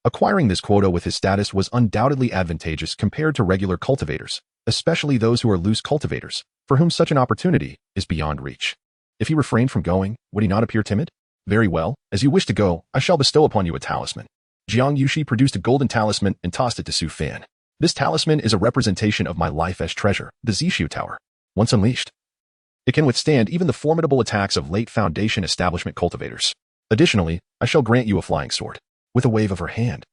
acquiring this quota with his status was undoubtedly advantageous compared to regular cultivators, especially those who are loose cultivators, for whom such an opportunity is beyond reach. If he refrained from going, would he not appear timid? "Very well, as you wish to go, I shall bestow upon you a talisman." Jiang Yushi produced a golden talisman and tossed it to Su Fan. "This talisman is a representation of my life as treasure, the Zishu Tower. Once unleashed, it can withstand even the formidable attacks of late foundation establishment cultivators. Additionally, I shall grant you a flying sword." With a wave of her hand,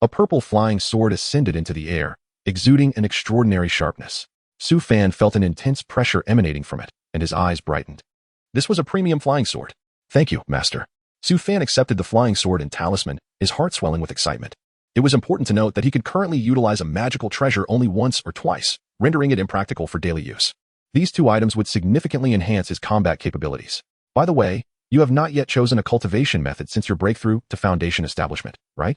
a purple flying sword ascended into the air, exuding an extraordinary sharpness. Su Fan felt an intense pressure emanating from it, and his eyes brightened. This was a premium flying sword. "Thank you, Master." Su Fan accepted the flying sword and talisman, his heart swelling with excitement. It was important to note that he could currently utilize a magical treasure only once or twice, rendering it impractical for daily use. These 2 items would significantly enhance his combat capabilities. By the way, you have not yet chosen a cultivation method since your breakthrough to foundation establishment, right?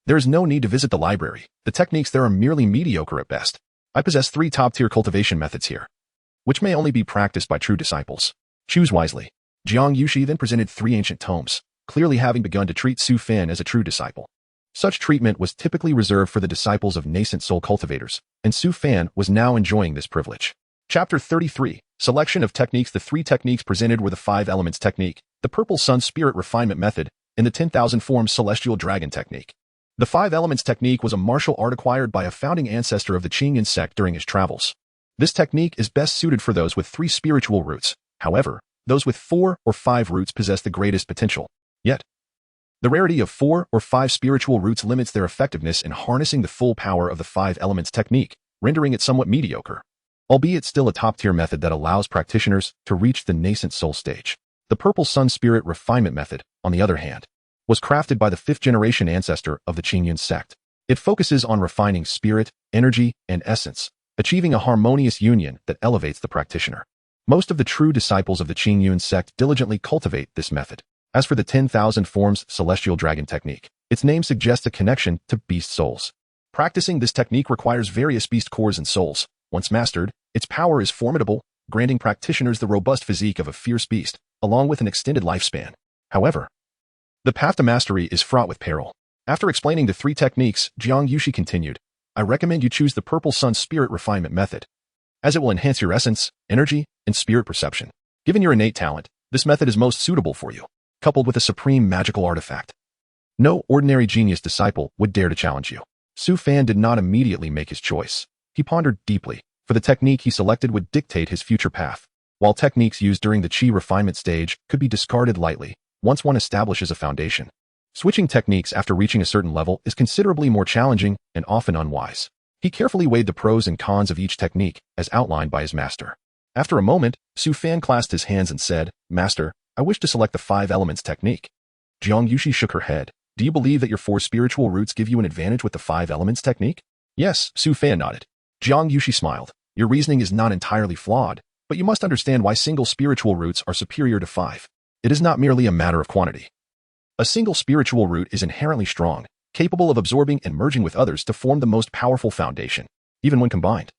There is no need to visit the library. The techniques there are merely mediocre at best. I possess 3 top-tier cultivation methods here, which may only be practiced by true disciples. Choose wisely. Jiang Yushi then presented 3 ancient tomes, clearly having begun to treat Su Fan as a true disciple. Such treatment was typically reserved for the disciples of nascent soul cultivators, and Su Fan was now enjoying this privilege. Chapter 33, Selection of Techniques. The 3 techniques presented were the 5 Elements Technique, the Purple Sun Spirit Refinement Method, and the 10,000 Forms Celestial Dragon Technique. The Five Elements technique was a martial art acquired by a founding ancestor of the Qingyun sect during his travels. This technique is best suited for those with 3 spiritual roots. However, those with 4 or 5 roots possess the greatest potential. Yet, the rarity of 4 or 5 spiritual roots limits their effectiveness in harnessing the full power of the Five Elements technique, rendering it somewhat mediocre. Albeit still a top-tier method that allows practitioners to reach the nascent soul stage. The Purple Sun Spirit Refinement Method, on the other hand, was crafted by the 5th-generation ancestor of the Qingyun sect. It focuses on refining spirit, energy, and essence, achieving a harmonious union that elevates the practitioner. Most of the true disciples of the Qingyun sect diligently cultivate this method. As for the 10,000 Forms Celestial Dragon Technique, its name suggests a connection to beast souls. Practicing this technique requires various beast cores and souls. Once mastered, its power is formidable, granting practitioners the robust physique of a fierce beast, along with an extended lifespan. However, the path to mastery is fraught with peril. After explaining the 3 techniques, Jiang Yushi continued, I recommend you choose the Purple Sun Spirit Refinement Method, as it will enhance your essence, energy, and spirit perception. Given your innate talent, this method is most suitable for you, coupled with a supreme magical artifact. No ordinary genius disciple would dare to challenge you. Su Fan did not immediately make his choice. He pondered deeply, for the technique he selected would dictate his future path. While techniques used during the Qi refinement stage could be discarded lightly, once one establishes a foundation, switching techniques after reaching a certain level is considerably more challenging and often unwise. He carefully weighed the pros and cons of each technique, as outlined by his master. After a moment, Su Fan clasped his hands and said, Master, I wish to select the 5 Elements technique. Jiang Yushi shook her head. Do you believe that your 4 spiritual roots give you an advantage with the 5 Elements technique? Yes, Su Fan nodded. Jiang Yushi smiled. Your reasoning is not entirely flawed, but you must understand why single spiritual roots are superior to 5. It is not merely a matter of quantity. A single spiritual root is inherently strong, capable of absorbing and merging with others to form the most powerful foundation, even when combined.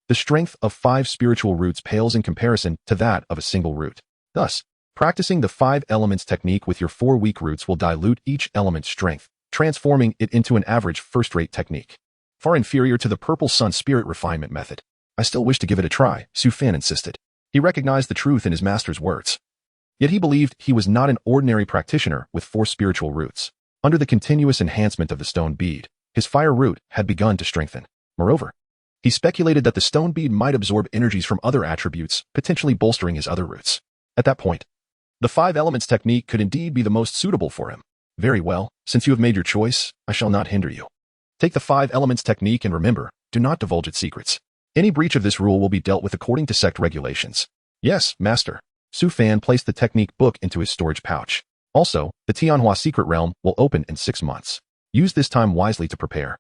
The strength of 5 spiritual roots pales in comparison to that of a single root. Thus, practicing the 5 Elements technique with your 4 weak roots will dilute each element's strength, transforming it into an average first-rate technique, far inferior to the Purple Sun Spirit Refinement Method. I still wish to give it a try, Su Fan insisted. He recognized the truth in his master's words. Yet he believed he was not an ordinary practitioner with 4 spiritual roots. Under the continuous enhancement of the stone bead, his fire root had begun to strengthen. Moreover, he speculated that the stone bead might absorb energies from other attributes, potentially bolstering his other roots. At that point, the 5 Elements technique could indeed be the most suitable for him. Very well, since you have made your choice, I shall not hinder you. Take the 5 Elements technique and remember, do not divulge its secrets. Any breach of this rule will be dealt with according to sect regulations. Yes, Master. Su Fan placed the technique book into his storage pouch. Also, the Tianhua Secret Realm will open in 6 months. Use this time wisely to prepare.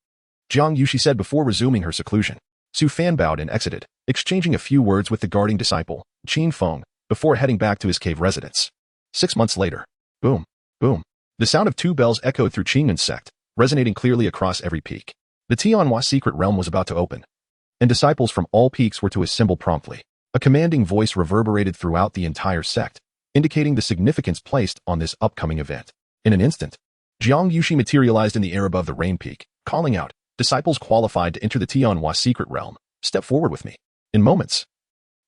Jiang Yushi said before resuming her seclusion. Su Fan bowed and exited, exchanging a few words with the guarding disciple, Qin Feng, before heading back to his cave residence. 6 months later. Boom, boom. The sound of 2 bells echoed through Qingyun sect, resonating clearly across every peak. The Tianhua Secret Realm was about to open, and disciples from all peaks were to assemble promptly. A commanding voice reverberated throughout the entire sect, indicating the significance placed on this upcoming event. In an instant, Jiang Yushi materialized in the air above the Rain Peak, calling out, disciples qualified to enter the Tianhua Secret Realm, step forward with me. In moments,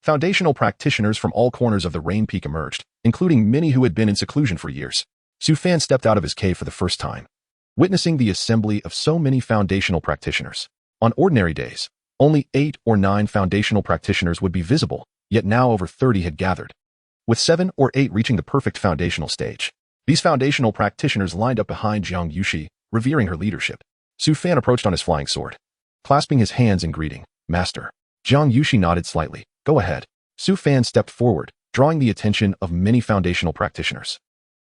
foundational practitioners from all corners of the Rain Peak emerged, including many who had been in seclusion for years. Su Fan stepped out of his cave for the first time, witnessing the assembly of so many foundational practitioners. On ordinary days, only 8 or 9 foundational practitioners would be visible, yet now over 30 had gathered, with 7 or 8 reaching the perfect foundational stage. These foundational practitioners lined up behind Jiang Yushi, revering her leadership. Su Fan approached on his flying sword, clasping his hands in greeting. Master. Jiang Yushi nodded slightly. Go ahead. Su Fan stepped forward, drawing the attention of many foundational practitioners.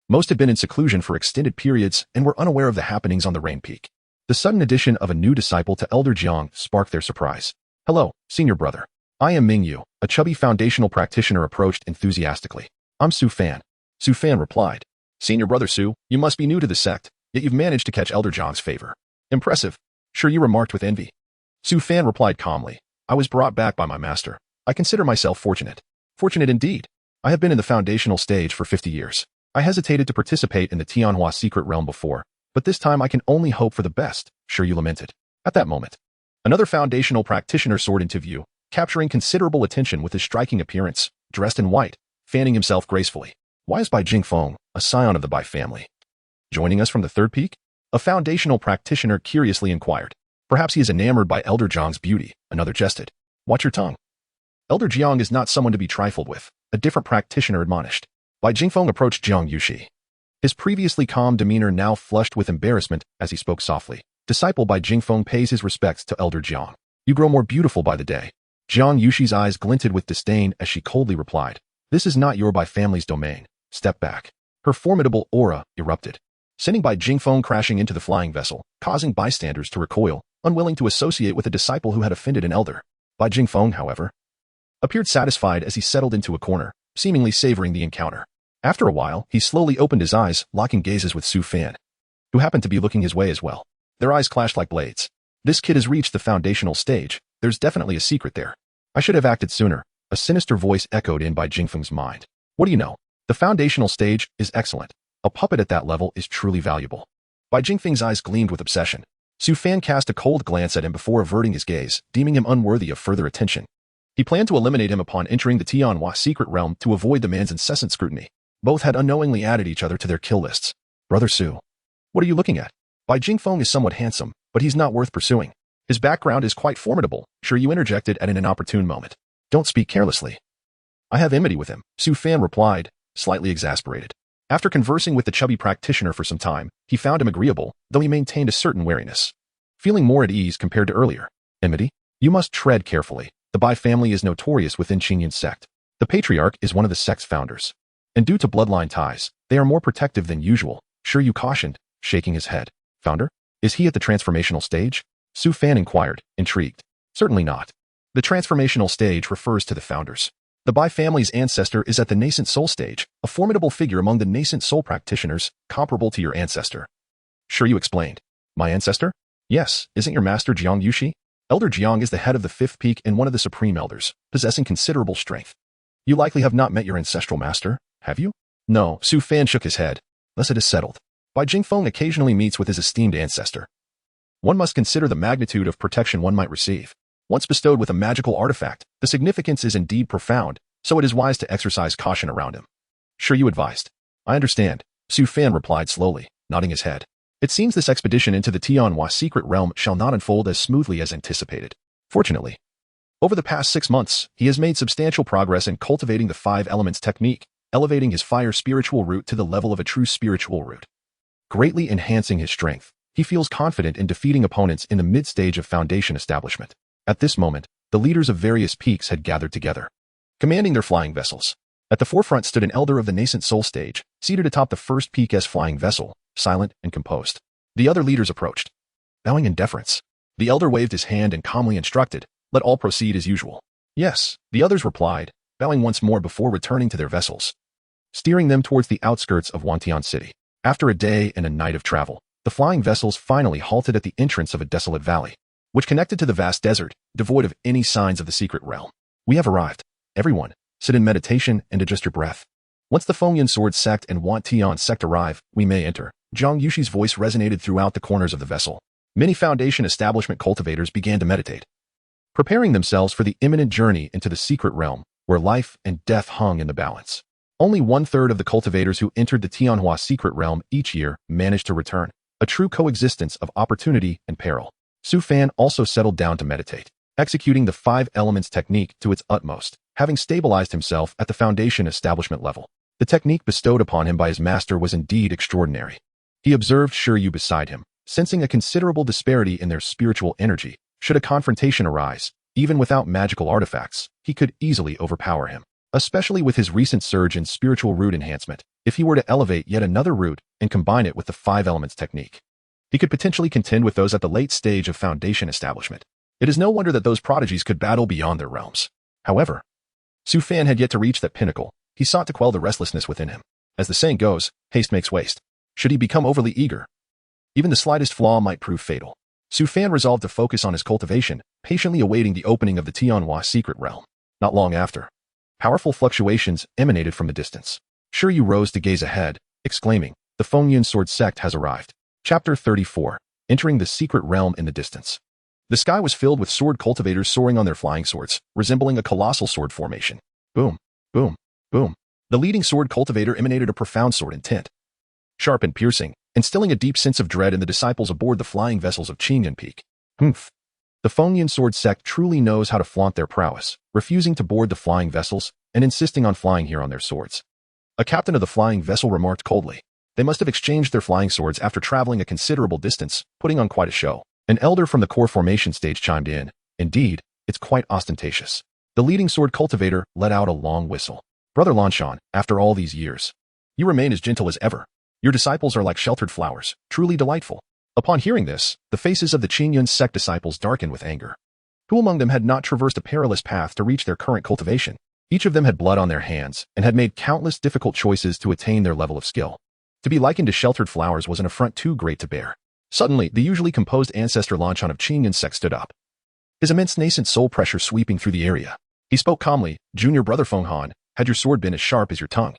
Most had been in seclusion for extended periods and were unaware of the happenings on the Rain Peak. The sudden addition of a new disciple to Elder Jiang sparked their surprise. Hello, senior brother. I am Ming Yu. A chubby foundational practitioner approached enthusiastically. I'm Su Fan. Su Fan replied. Senior brother Su, you must be new to the sect, yet you've managed to catch Elder Jiang's favor. Impressive. Sure you remarked with envy. Su Fan replied calmly. I was brought back by my master. I consider myself fortunate. Fortunate indeed. I have been in the foundational stage for 50 years. I hesitated to participate in the Tianhua Secret Realm before, but this time I can only hope for the best, sure you lamented. At that moment, another foundational practitioner soared into view, capturing considerable attention with his striking appearance, dressed in white, fanning himself gracefully. Wise by Jing Feng, a scion of the Bai family. Joining us from the 3rd peak? A foundational practitioner curiously inquired. Perhaps he is enamored by Elder Jiang's beauty, another jested. Watch your tongue. Elder Jiang is not someone to be trifled with, a different practitioner admonished. Bai Jingfeng approached Jiang Yushi. His previously calm demeanor now flushed with embarrassment as he spoke softly. Disciple Bai Jingfeng pays his respects to Elder Jiang. You grow more beautiful by the day. Jiang Yushi's eyes glinted with disdain as she coldly replied. This is not your Bai family's domain. Step back. Her formidable aura erupted, sending Bai Jingfeng crashing into the flying vessel, causing bystanders to recoil, unwilling to associate with a disciple who had offended an elder. Bai Jingfeng, however, appeared satisfied as he settled into a corner, seemingly savoring the encounter. After a while, he slowly opened his eyes, locking gazes with Su Fan, who happened to be looking his way as well. Their eyes clashed like blades. This kid has reached the foundational stage. There's definitely a secret there. I should have acted sooner. A sinister voice echoed in Bai Jingfeng's mind. What do you know? The foundational stage is excellent. A puppet at that level is truly valuable. Bai Jingfeng's eyes gleamed with obsession. Su Fan cast a cold glance at him before averting his gaze, deeming him unworthy of further attention. He planned to eliminate him upon entering the Tianhua secret realm to avoid the man's incessant scrutiny. Both had unknowingly added each other to their kill lists. Brother Su. What are you looking at? Bai Jingfeng is somewhat handsome, but he's not worth pursuing. His background is quite formidable. Sure, you interjected at an inopportune moment. Don't speak carelessly. I have enmity with him, Su Fan replied, slightly exasperated. After conversing with the chubby practitioner for some time, he found him agreeable, though he maintained a certain wariness. Feeling more at ease compared to earlier. Enmity? You must tread carefully. The Bai family is notorious within Qinyan's sect. The patriarch is one of the sect's founders. And due to bloodline ties, they are more protective than usual. Sure, you cautioned, shaking his head. Founder? Is he at the transformational stage? Su Fan inquired, intrigued. Certainly not. The transformational stage refers to the founders. The Bai family's ancestor is at the nascent soul stage, a formidable figure among the nascent soul practitioners, comparable to your ancestor. Sure, you explained. My ancestor? Yes, isn't your master Jiang Yushi? Elder Jiang is the head of the fifth peak and one of the supreme elders, possessing considerable strength. You likely have not met your ancestral master, have you? No, Su Fan shook his head. Thus it is settled. Bai Jingfeng occasionally meets with his esteemed ancestor. One must consider the magnitude of protection one might receive. Once bestowed with a magical artifact, the significance is indeed profound, so it is wise to exercise caution around him. Sure, you advised. I understand, Su Fan replied slowly, nodding his head. It seems this expedition into the Tianhua secret realm shall not unfold as smoothly as anticipated. Fortunately, over the past 6 months, he has made substantial progress in cultivating the 5 elements technique, elevating his fire spiritual root to the level of a true spiritual root. Greatly enhancing his strength, he feels confident in defeating opponents in the mid-stage of foundation establishment. At this moment, the leaders of various peaks had gathered together, commanding their flying vessels. At the forefront stood an elder of the nascent soul stage, seated atop the first peak's flying vessel, silent and composed. The other leaders approached, bowing in deference. The elder waved his hand and calmly instructed, let all proceed as usual. Yes, the others replied, bowing once more before returning to their vessels, steering them towards the outskirts of Wantian City. After a day and a night of travel, the flying vessels finally halted at the entrance of a desolate valley, which connected to the vast desert, devoid of any signs of the secret realm. We have arrived. Everyone, sit in meditation and adjust your breath. Once the Fengyan Sword sect and Wantian sect arrive, we may enter. Jiang Yushi's voice resonated throughout the corners of the vessel. Many foundation establishment cultivators began to meditate, preparing themselves for the imminent journey into the secret realm, where life and death hung in the balance. Only 1/3 of the cultivators who entered the Tianhua secret realm each year managed to return, a true coexistence of opportunity and peril. Su Fan also settled down to meditate, executing the 5 elements technique to its utmost, having stabilized himself at the foundation establishment level. The technique bestowed upon him by his master was indeed extraordinary. He observed Shiryu beside him, sensing a considerable disparity in their spiritual energy. Should a confrontation arise, even without magical artifacts, he could easily overpower him, especially with his recent surge in spiritual root enhancement. If he were to elevate yet another root and combine it with the 5 elements technique, he could potentially contend with those at the late stage of foundation establishment. It is no wonder that those prodigies could battle beyond their realms. However, Su Fan had yet to reach that pinnacle. He sought to quell the restlessness within him. As the saying goes, haste makes waste. Should he become overly eager, even the slightest flaw might prove fatal. Su Fan resolved to focus on his cultivation, patiently awaiting the opening of the Tianhua secret realm. Not long after, powerful fluctuations emanated from the distance. Shiryu rose to gaze ahead, exclaiming, the Fengyan Sword sect has arrived. Chapter 34. Entering the secret realm in the distance. The sky was filled with sword cultivators soaring on their flying swords, resembling a colossal sword formation. Boom, boom, boom. The leading sword cultivator emanated a profound sword intent, sharp and piercing, instilling a deep sense of dread in the disciples aboard the flying vessels of Qingyun Peak. Humph. The Fengyan sword sect truly knows how to flaunt their prowess, refusing to board the flying vessels and insisting on flying here on their swords. A captain of the flying vessel remarked coldly. They must have exchanged their flying swords after traveling a considerable distance, putting on quite a show. An elder from the core formation stage chimed in. Indeed, it's quite ostentatious. The leading sword cultivator let out a long whistle. Brother Lanshan, after all these years, you remain as gentle as ever. Your disciples are like sheltered flowers, truly delightful. Upon hearing this, the faces of the Qingyun sect disciples darkened with anger. Who among them had not traversed a perilous path to reach their current cultivation? Each of them had blood on their hands and had made countless difficult choices to attain their level of skill. To be likened to sheltered flowers was an affront too great to bear. Suddenly, the usually composed ancestor Lanshan of Qingyun sect stood up. His immense nascent soul pressure sweeping through the area. He spoke calmly. Junior brother Fenghan, had your sword been as sharp as your tongue,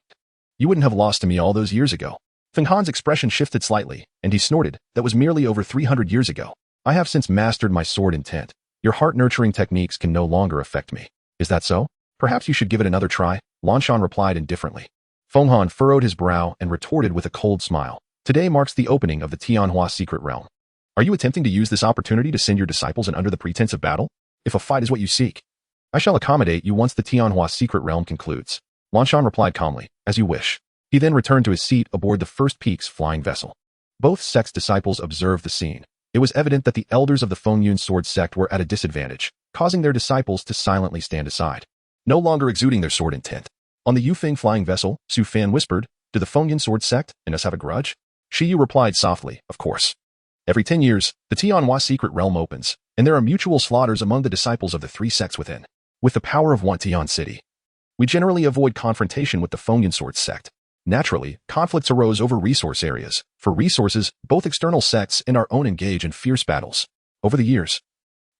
you wouldn't have lost to me all those years ago. Fenghan's expression shifted slightly, and he snorted. That was merely over 300 years ago. I have since mastered my sword intent. Your heart-nurturing techniques can no longer affect me. Is that so? Perhaps you should give it another try, Lanshan replied indifferently. Fenghan furrowed his brow and retorted with a cold smile. Today marks the opening of the Tianhua secret realm. Are you attempting to use this opportunity to send your disciples in under the pretense of battle? If a fight is what you seek, I shall accommodate you once the Tianhua secret realm concludes. Lanshan replied calmly, as you wish. He then returned to his seat aboard the First Peak's flying vessel. Both sects' disciples observed the scene. It was evident that the elders of the Fengyun sword sect were at a disadvantage, causing their disciples to silently stand aside, no longer exuding their sword intent. On the Yufeng flying vessel, Su Fan whispered, do the Fengyun sword sect and us have a grudge? Shi Yu replied softly, of course. Every 10 years, the Tianhua secret realm opens, and there are mutual slaughters among the disciples of the three sects within. With the power of Wantian City, we generally avoid confrontation with the Fengyun sword sect. Naturally, conflicts arose over resource areas. For resources, both external sects and our own engage in fierce battles. Over the years,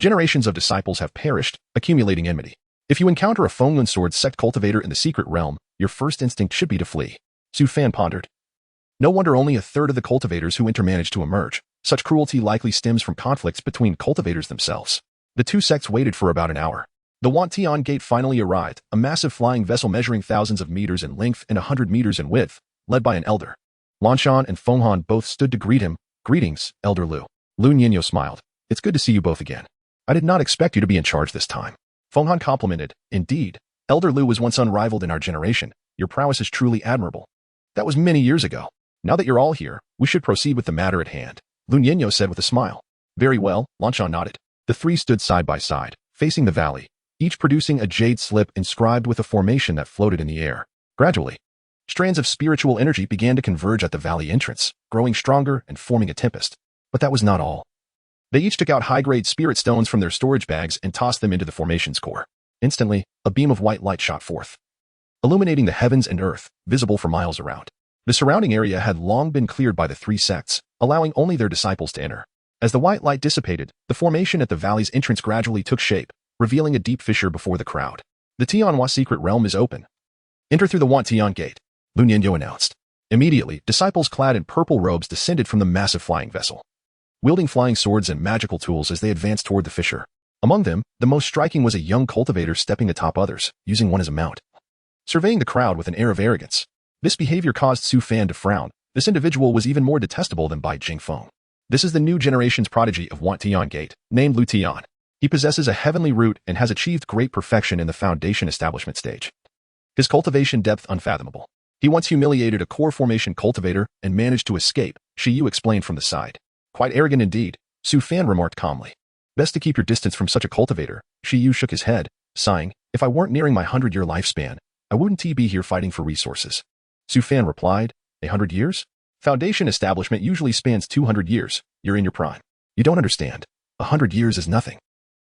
generations of disciples have perished, accumulating enmity. If you encounter a Fengyun sword sect cultivator in the secret realm, your first instinct should be to flee. Su Fan pondered. No wonder only a third of the cultivators who enter manage to emerge. Such cruelty likely stems from conflicts between cultivators themselves. The two sects waited for about an hour. The Wantian Gate finally arrived, a massive flying vessel measuring thousands of meters in length and 100 meters in width, led by an elder. Lanshan and Fenghan both stood to greet him. Greetings, Elder Lu. Lu Nianyo smiled. It's good to see you both again. I did not expect you to be in charge this time. Fenghan complimented. Indeed, Elder Lu was once unrivaled in our generation. Your prowess is truly admirable. That was many years ago. Now that you're all here, we should proceed with the matter at hand. Lu Nianyo said with a smile. Very well, Lanshan nodded. The three stood side by side, facing the valley, each producing a jade slip inscribed with a formation that floated in the air. Gradually, strands of spiritual energy began to converge at the valley entrance, growing stronger and forming a tempest. But that was not all. They each took out high-grade spirit stones from their storage bags and tossed them into the formation's core. Instantly, a beam of white light shot forth, illuminating the heavens and earth, visible for miles around. The surrounding area had long been cleared by the three sects, allowing only their disciples to enter. As the white light dissipated, the formation at the valley's entrance gradually took shape, revealing a deep fissure before the crowd. The Tianhua secret realm is open. Enter through the Wantian Gate, Lu Nianyo announced. Immediately, disciples clad in purple robes descended from the massive flying vessel, wielding flying swords and magical tools as they advanced toward the fissure. Among them, the most striking was a young cultivator stepping atop others, using one as a mount, surveying the crowd with an air of arrogance. This behavior caused Su Fan to frown. This individual was even more detestable than Bai Jingfeng. This is the new generation's prodigy of Wantian Gate, named Lu Tian. He possesses a heavenly root and has achieved great perfection in the foundation establishment stage. His cultivation depth unfathomable. He once humiliated a core formation cultivator and managed to escape, Shi Yu explained from the side. Quite arrogant indeed, Su Fan remarked calmly. Best to keep your distance from such a cultivator. Shi Yu shook his head, sighing. If I weren't nearing my 100-year lifespan, I wouldn't be here fighting for resources. Su Fan replied, 100 years? Foundation establishment usually spans 200 years. You're in your prime. You don't understand. 100 years is nothing.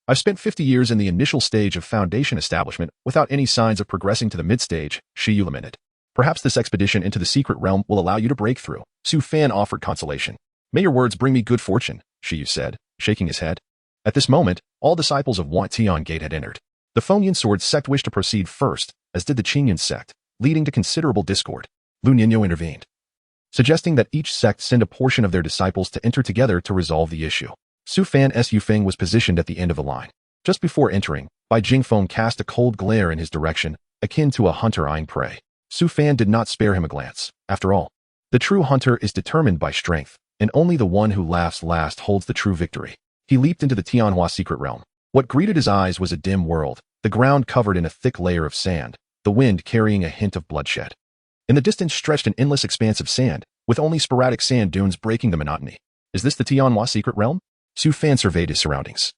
I've spent 50 years in the initial stage of foundation establishment without any signs of progressing to the mid-stage, Shi Yu lamented. Perhaps this expedition into the secret realm will allow you to break through. Su Fan offered consolation. May your words bring me good fortune, Shi Yu said, shaking his head. At this moment, all disciples of Wantian Gate had entered. The Fengyun sword sect wished to proceed first, as did the Qingyun sect, leading to considerable discord. Lu Nianyo intervened, suggesting that each sect send a portion of their disciples to enter together to resolve the issue. Su Fan's Yufeng was positioned at the end of the line. Just before entering, Bai Jingfeng cast a cold glare in his direction, akin to a hunter eyeing prey. Su Fan did not spare him a glance. After all, The true hunter is determined by strength, and only the one who laughs last holds the true victory. He leaped into the Tianhua secret realm. What greeted his eyes was a dim world, the ground covered in a thick layer of sand, the wind carrying a hint of bloodshed. In the distance stretched an endless expanse of sand, with only sporadic sand dunes breaking the monotony. Is this the Tianhua secret realm? Su Fan surveyed his surroundings,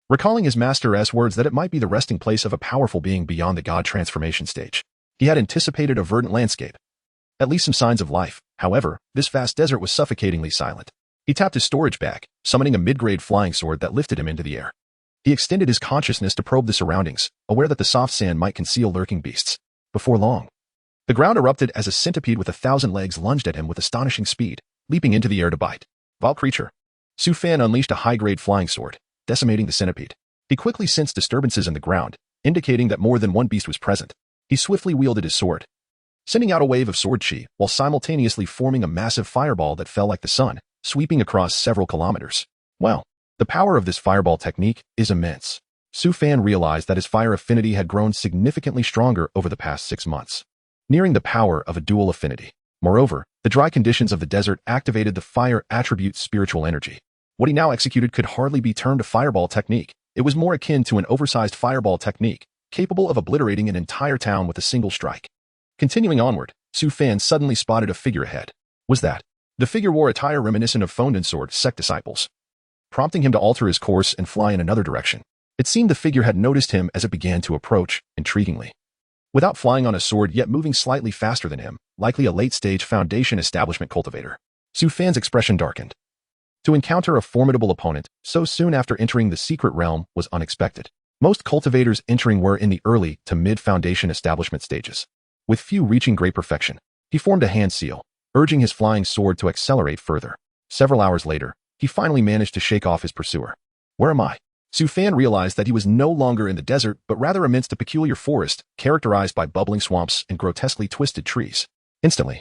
recalling his master's words that it might be the resting place of a powerful being beyond the god transformation stage. He had anticipated a verdant landscape, at least some signs of life. However, this vast desert was suffocatingly silent. He tapped his storage bag, summoning a mid-grade flying sword that lifted him into the air. He extended his consciousness to probe the surroundings, aware that the soft sand might conceal lurking beasts. Before long, the ground erupted as a centipede with 1,000 legs lunged at him with astonishing speed, leaping into the air to bite. Vile creature. Su Fan unleashed a high-grade flying sword, decimating the centipede. He quickly sensed disturbances in the ground, indicating that more than one beast was present. He swiftly wielded his sword, sending out a wave of sword chi, while simultaneously forming a massive fireball that fell like the sun, sweeping across several kilometers. Well, the power of this fireball technique is immense. Su Fan realized that his fire affinity had grown significantly stronger over the past 6 months, nearing the power of a dual affinity. Moreover, the dry conditions of the desert activated the fire attribute's spiritual energy. What he now executed could hardly be termed a fireball technique. It was more akin to an oversized fireball technique, capable of obliterating an entire town with a single strike. Continuing onward, Su Fan suddenly spotted a figure ahead. Was that? The figure wore attire reminiscent of Fonden Sword sect disciples, prompting him to alter his course and fly in another direction. It seemed the figure had noticed him as it began to approach, intriguingly. Without flying on a sword yet moving slightly faster than him, likely a late-stage Foundation establishment cultivator. Su Fan's expression darkened. To encounter a formidable opponent so soon after entering the secret realm was unexpected. Most cultivators entering were in the early to mid-Foundation establishment stages, with few reaching great perfection. He formed a hand seal, urging his flying sword to accelerate further. Several hours later, he finally managed to shake off his pursuer. Where am I? Su Fan realized that he was no longer in the desert, but rather amidst a peculiar forest, characterized by bubbling swamps and grotesquely twisted trees. Instantly,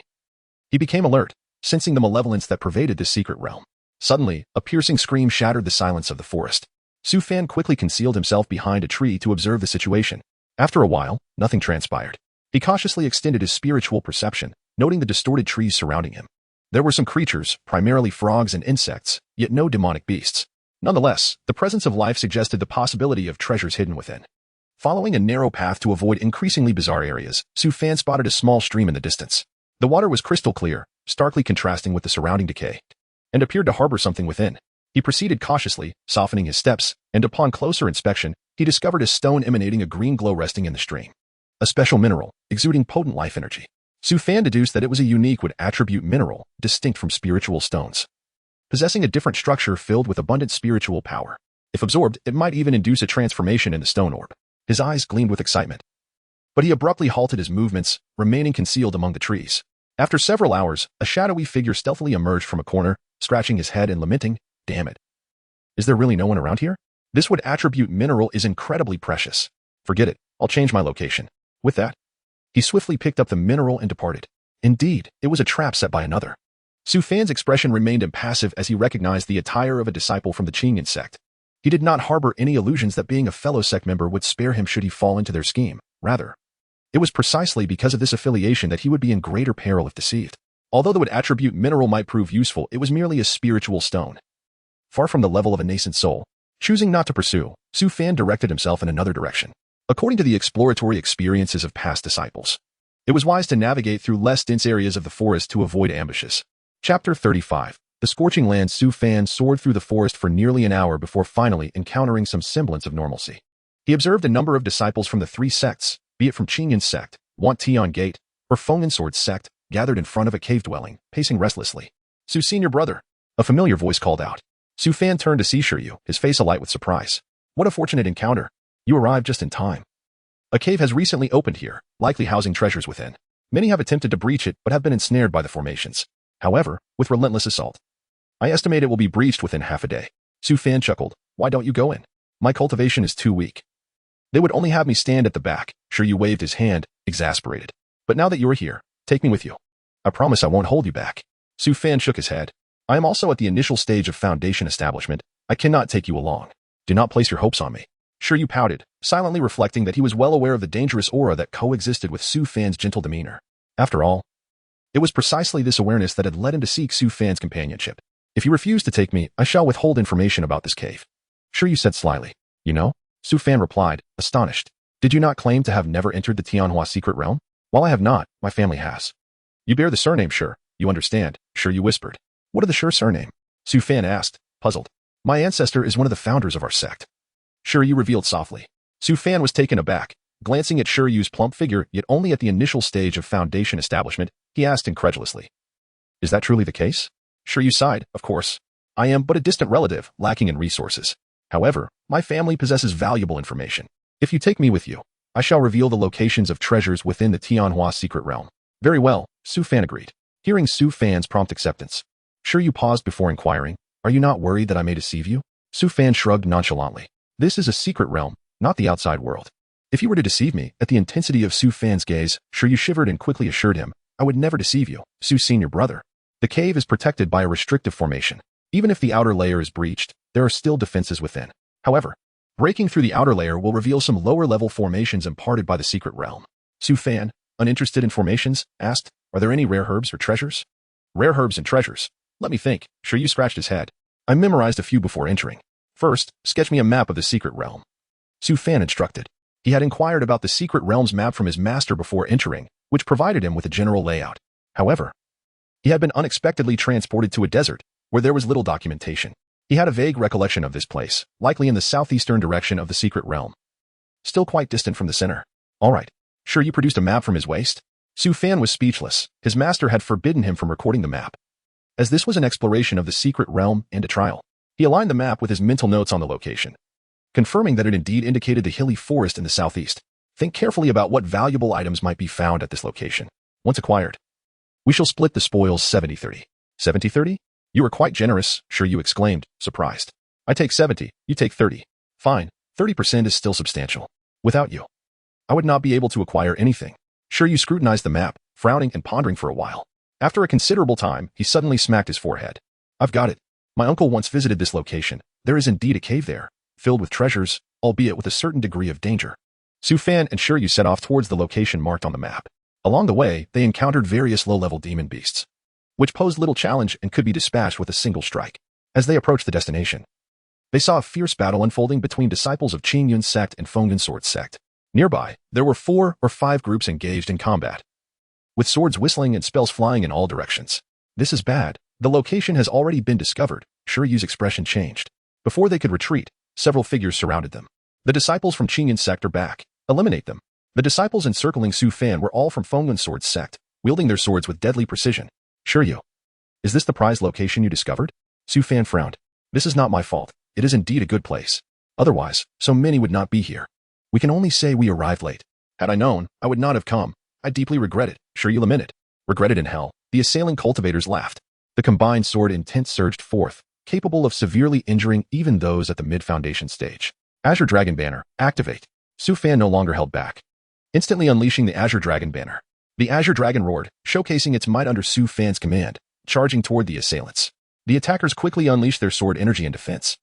he became alert, sensing the malevolence that pervaded this secret realm. Suddenly, a piercing scream shattered the silence of the forest. Su Fan quickly concealed himself behind a tree to observe the situation. After a while, nothing transpired. He cautiously extended his spiritual perception, noting the distorted trees surrounding him. There were some creatures, primarily frogs and insects, yet no demonic beasts. Nonetheless, the presence of life suggested the possibility of treasures hidden within. Following a narrow path to avoid increasingly bizarre areas, Su Fan spotted a small stream in the distance. The water was crystal clear, starkly contrasting with the surrounding decay, and appeared to harbor something within. He proceeded cautiously, softening his steps, and upon closer inspection, he discovered a stone emanating a green glow resting in the stream. A special mineral, exuding potent life energy. Su Fan deduced that it was a unique wood attribute mineral, distinct from spiritual stones, possessing a different structure filled with abundant spiritual power. If absorbed, it might even induce a transformation in the stone orb. His eyes gleamed with excitement, but he abruptly halted his movements, remaining concealed among the trees. After several hours, a shadowy figure stealthily emerged from a corner, scratching his head and lamenting, "Damn it. Is there really no one around here? This wood attribute mineral is incredibly precious. Forget it, I'll change my location." With that, he swiftly picked up the mineral and departed. Indeed, it was a trap set by another. Su Fan's expression remained impassive as he recognized the attire of a disciple from the Qingyan sect. He did not harbor any illusions that being a fellow sect member would spare him should he fall into their scheme. Rather, it was precisely because of this affiliation that he would be in greater peril if deceived. Although the wood attribute mineral might prove useful, it was merely a spiritual stone, far from the level of a nascent soul. Choosing not to pursue, Su Fan directed himself in another direction. According to the exploratory experiences of past disciples, it was wise to navigate through less dense areas of the forest to avoid ambushes. Chapter 35. The scorching land. Su Fan soared through the forest for nearly an hour before finally encountering some semblance of normalcy. He observed a number of disciples from the 3 sects, be it from Qingyan sect, Want Tian Gate, or Fongen Sword sect, gathered in front of a cave dwelling, pacing restlessly. "Su, senior brother," a familiar voice called out. Su Fan turned to see Shiryu, his face alight with surprise. "What a fortunate encounter. You arrived just in time. A cave has recently opened here, likely housing treasures within. Many have attempted to breach it but have been ensnared by the formations. However, with relentless assault, I estimate it will be breached within half a day." Su Fan chuckled. "Why don't you go in? My cultivation is too weak. They would only have me stand at the back." Shiryu waved his hand, exasperated. "But now that you are here, take me with you. I promise I won't hold you back." Su Fan shook his head. "I am also at the initial stage of Foundation establishment. I cannot take you along. Do not place your hopes on me." Shiryu pouted, silently reflecting that he was well aware of the dangerous aura that coexisted with Su Fan's gentle demeanor. After all, It was precisely this awareness that had led him to seek Su Fan's companionship. If you refuse to take me, I shall withhold information about this cave. Sure, you said slyly. You know? Su Fan replied, astonished. Did you not claim to have never entered the Tianhua secret realm? While I have not, my family has. You bear the surname Sure, you understand. Sure, you whispered. What are the Sure surname? Su Fan asked, puzzled. My ancestor is one of the founders of our sect. Sure, you revealed softly. Su Fan was taken aback. Glancing at Sure Yu's plump figure, yet only at the initial stage of foundation establishment, he asked incredulously. Is that truly the case? Sure Yu sighed, of course. I am but a distant relative, lacking in resources. However, my family possesses valuable information. If you take me with you, I shall reveal the locations of treasures within the Tianhua secret realm. Very well, Su Fan agreed. Hearing Su Fan's prompt acceptance, Sure Yu paused before inquiring, are you not worried that I may deceive you? Su Fan shrugged nonchalantly. This is a secret realm, not the outside world. If you were to deceive me, at the intensity of Su Fan's gaze, Sure Yu shivered and quickly assured him, I would never deceive you, Su senior brother. The cave is protected by a restrictive formation. Even if the outer layer is breached, there are still defenses within. However, breaking through the outer layer will reveal some lower-level formations imparted by the secret realm. Su Fan, uninterested in formations, asked, are there any rare herbs or treasures? Rare herbs and treasures. Let me think. Sure Yu scratched his head. I memorized a few before entering. First, sketch me a map of the secret realm. Su Fan instructed. He had inquired about the secret realm's map from his master before entering, which provided him with a general layout. However, he had been unexpectedly transported to a desert, where there was little documentation. He had a vague recollection of this place, likely in the southeastern direction of the secret realm. Still quite distant from the center. All right. Sure Yu produced a map from his waist? Su Fan was speechless. His master had forbidden him from recording the map. As this was an exploration of the secret realm and a trial, he aligned the map with his mental notes on the location, confirming that it indeed indicated the hilly forest in the southeast. Think carefully about what valuable items might be found at this location. Once acquired, we shall split the spoils 70-30. 70-30? You are quite generous, Sure Yu exclaimed, surprised. I take 70, you take 30. Fine, 30% is still substantial. Without you, I would not be able to acquire anything. Sure Yu scrutinized the map, frowning and pondering for a while. After a considerable time, he suddenly smacked his forehead. I've got it. My uncle once visited this location. There is indeed a cave there, filled with treasures, albeit with a certain degree of danger. Su Fan and Sure Yu set off towards the location marked on the map. Along the way, they encountered various low-level demon beasts, which posed little challenge and could be dispatched with a single strike. As they approached the destination, they saw a fierce battle unfolding between disciples of Qing Yun's sect and Feng Yun Sword's sect. Nearby, there were 4 or 5 groups engaged in combat, with swords whistling and spells flying in all directions. This is bad. The location has already been discovered. Sure Yu's expression changed. Before they could retreat, several figures surrounded them. The disciples from Qing Yun's sect are back. Eliminate them. The disciples encircling Su Fan were all from Feng Yun Sword's sect, wielding their swords with deadly precision. Sure Yu. Is this the prized location you discovered? Su Fan frowned. This is not my fault. It is indeed a good place. Otherwise, so many would not be here. We can only say we arrived late. Had I known, I would not have come. I deeply regret it. Sure Yu lamented. Regretted in hell. The assailing cultivators laughed. The combined sword intent surged forth, capable of severely injuring even those at the mid-foundation stage. Azure Dragon Banner, activate. Su Fan no longer held back, instantly unleashing the Azure Dragon Banner. The Azure Dragon roared, showcasing its might under Su Fan's command, charging toward the assailants. The attackers quickly unleashed their sword energy in defense.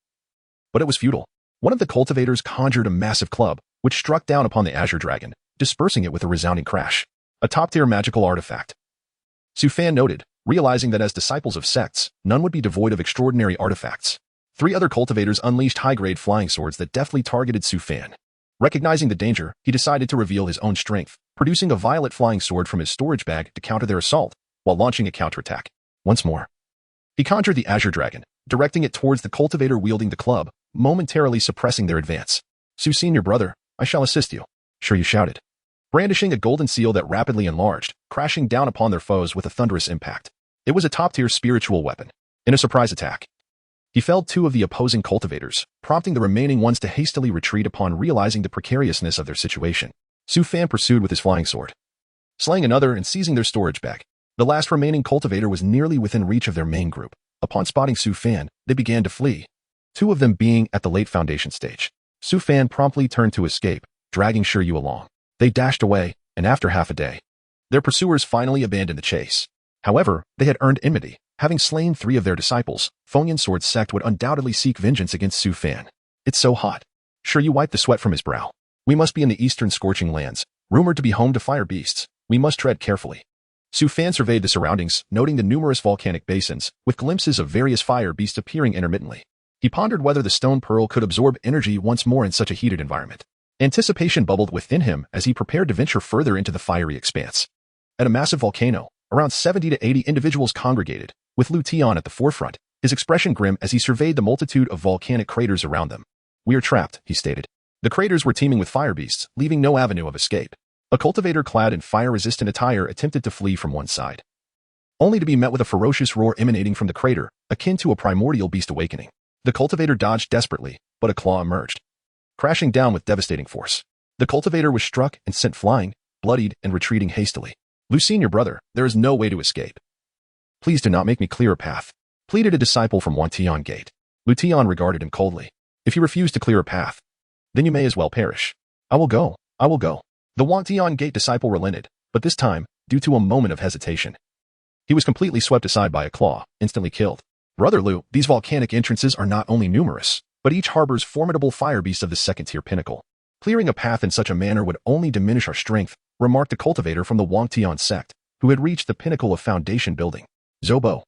But it was futile. One of the cultivators conjured a massive club, which struck down upon the Azure Dragon, dispersing it with a resounding crash. A top-tier magical artifact. Su Fan noted, realizing that as disciples of sects, none would be devoid of extraordinary artifacts. 3 other cultivators unleashed high-grade flying swords that deftly targeted Su Fan. Recognizing the danger, he decided to reveal his own strength, producing a violet flying sword from his storage bag to counter their assault, while launching a counterattack. Once more, he conjured the Azure Dragon, directing it towards the cultivator wielding the club, momentarily suppressing their advance. Su senior brother, I shall assist you. Sure Yu shouted, brandishing a golden seal that rapidly enlarged, crashing down upon their foes with a thunderous impact. It was a top-tier spiritual weapon. In a surprise attack, he felled 2 of the opposing cultivators, prompting the remaining ones to hastily retreat upon realizing the precariousness of their situation. Su Fan pursued with his flying sword, slaying another and seizing their storage bag. The last remaining cultivator was nearly within reach of their main group. Upon spotting Su Fan, they began to flee, 2 of them being at the late foundation stage. Su Fan promptly turned to escape, dragging Sure Yu along. They dashed away, and after half a day, their pursuers finally abandoned the chase. However, they had earned enmity. Having slain 3 of their disciples, Feng Yun Sword's sect would undoubtedly seek vengeance against Su Fan. It's so hot. Sure Yu wiped the sweat from his brow. We must be in the eastern scorching lands, rumored to be home to fire beasts. We must tread carefully. Su Fan surveyed the surroundings, noting the numerous volcanic basins, with glimpses of various fire beasts appearing intermittently. He pondered whether the stone pearl could absorb energy once more in such a heated environment. Anticipation bubbled within him as he prepared to venture further into the fiery expanse. At a massive volcano, around 70 to 80 individuals congregated, with Lu Tian at the forefront, his expression grim as he surveyed the multitude of volcanic craters around them. "We are trapped," he stated. The craters were teeming with fire beasts, leaving no avenue of escape. A cultivator clad in fire-resistant attire attempted to flee from one side, only to be met with a ferocious roar emanating from the crater, akin to a primordial beast awakening. The cultivator dodged desperately, but a claw emerged, crashing down with devastating force. The cultivator was struck and sent flying, bloodied and retreating hastily. "Lu, senior brother, there is no way to escape. Please do not make me clear a path," pleaded a disciple from Wang Tian Gate. Lu Tian regarded him coldly. "If you refuse to clear a path, then you may as well perish." I will go. The Wang Tian Gate disciple relented, but this time, due to a moment of hesitation, he was completely swept aside by a claw, instantly killed. "Brother Lu, these volcanic entrances are not only numerous, but each harbors formidable fire beasts of the second-tier pinnacle. Clearing a path in such a manner would only diminish our strength," remarked a cultivator from the Wang Tian sect, who had reached the pinnacle of foundation building. "Zobo,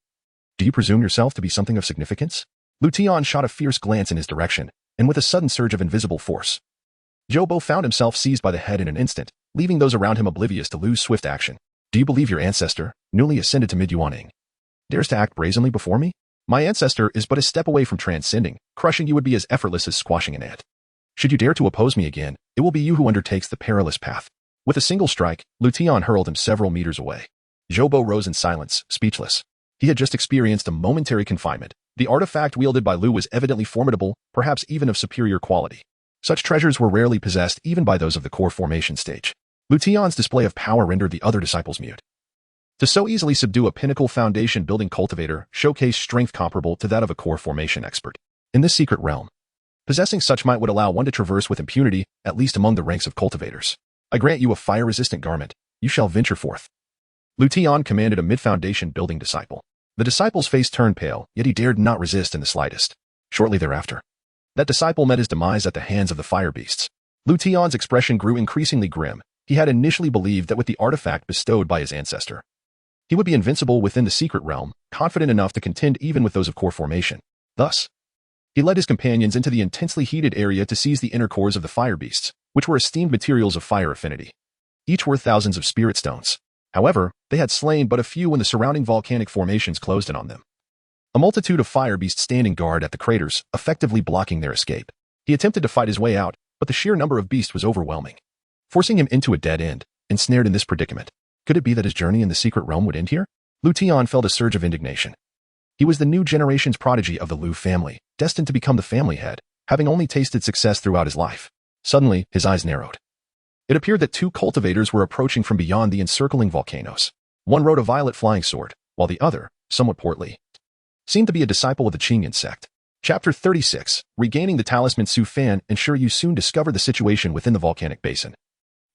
do you presume yourself to be something of significance?" Lu Tian shot a fierce glance in his direction, and with a sudden surge of invisible force, Zobo found himself seized by the head in an instant, leaving those around him oblivious to Lu's swift action. "Do you believe your ancestor, newly ascended to mid-Yuaning, dares to act brazenly before me? My ancestor is but a step away from transcending. Crushing you would be as effortless as squashing an ant. Should you dare to oppose me again, it will be you who undertakes the perilous path." With a single strike, Lu Tian hurled him several meters away. Zobo rose in silence, speechless. He had just experienced a momentary confinement. The artifact wielded by Lu was evidently formidable, perhaps even of superior quality. Such treasures were rarely possessed even by those of the core formation stage. Lu Tian's display of power rendered the other disciples mute. To so easily subdue a pinnacle foundation building cultivator showcased strength comparable to that of a core formation expert. In this secret realm, possessing such might would allow one to traverse with impunity, at least among the ranks of cultivators. "I grant you a fire-resistant garment. You shall venture forth." Lu Tian commanded a mid-foundation building disciple. The disciple's face turned pale, yet he dared not resist in the slightest. Shortly thereafter, that disciple met his demise at the hands of the fire beasts. Lu Tian's expression grew increasingly grim. He had initially believed that with the artifact bestowed by his ancestor, he would be invincible within the secret realm, confident enough to contend even with those of core formation. Thus, he led his companions into the intensely heated area to seize the inner cores of the fire beasts, which were esteemed materials of fire affinity, each worth thousands of spirit stones. However, they had slain but a few when the surrounding volcanic formations closed in on them. A multitude of fire beasts standing guard at the craters, effectively blocking their escape. He attempted to fight his way out, but the sheer number of beasts was overwhelming, forcing him into a dead end. Ensnared in this predicament, could it be that his journey in the secret realm would end here? Lu Tian felt a surge of indignation. He was the new generation's prodigy of the Lu family, destined to become the family head, having only tasted success throughout his life. Suddenly, his eyes narrowed. It appeared that two cultivators were approaching from beyond the encircling volcanoes. One rode a violet flying sword, while the other, somewhat portly, seemed to be a disciple of the Qingyan sect. Chapter 36, Regaining the Talisman. Su Fan ensure you soon discover the situation within the volcanic basin,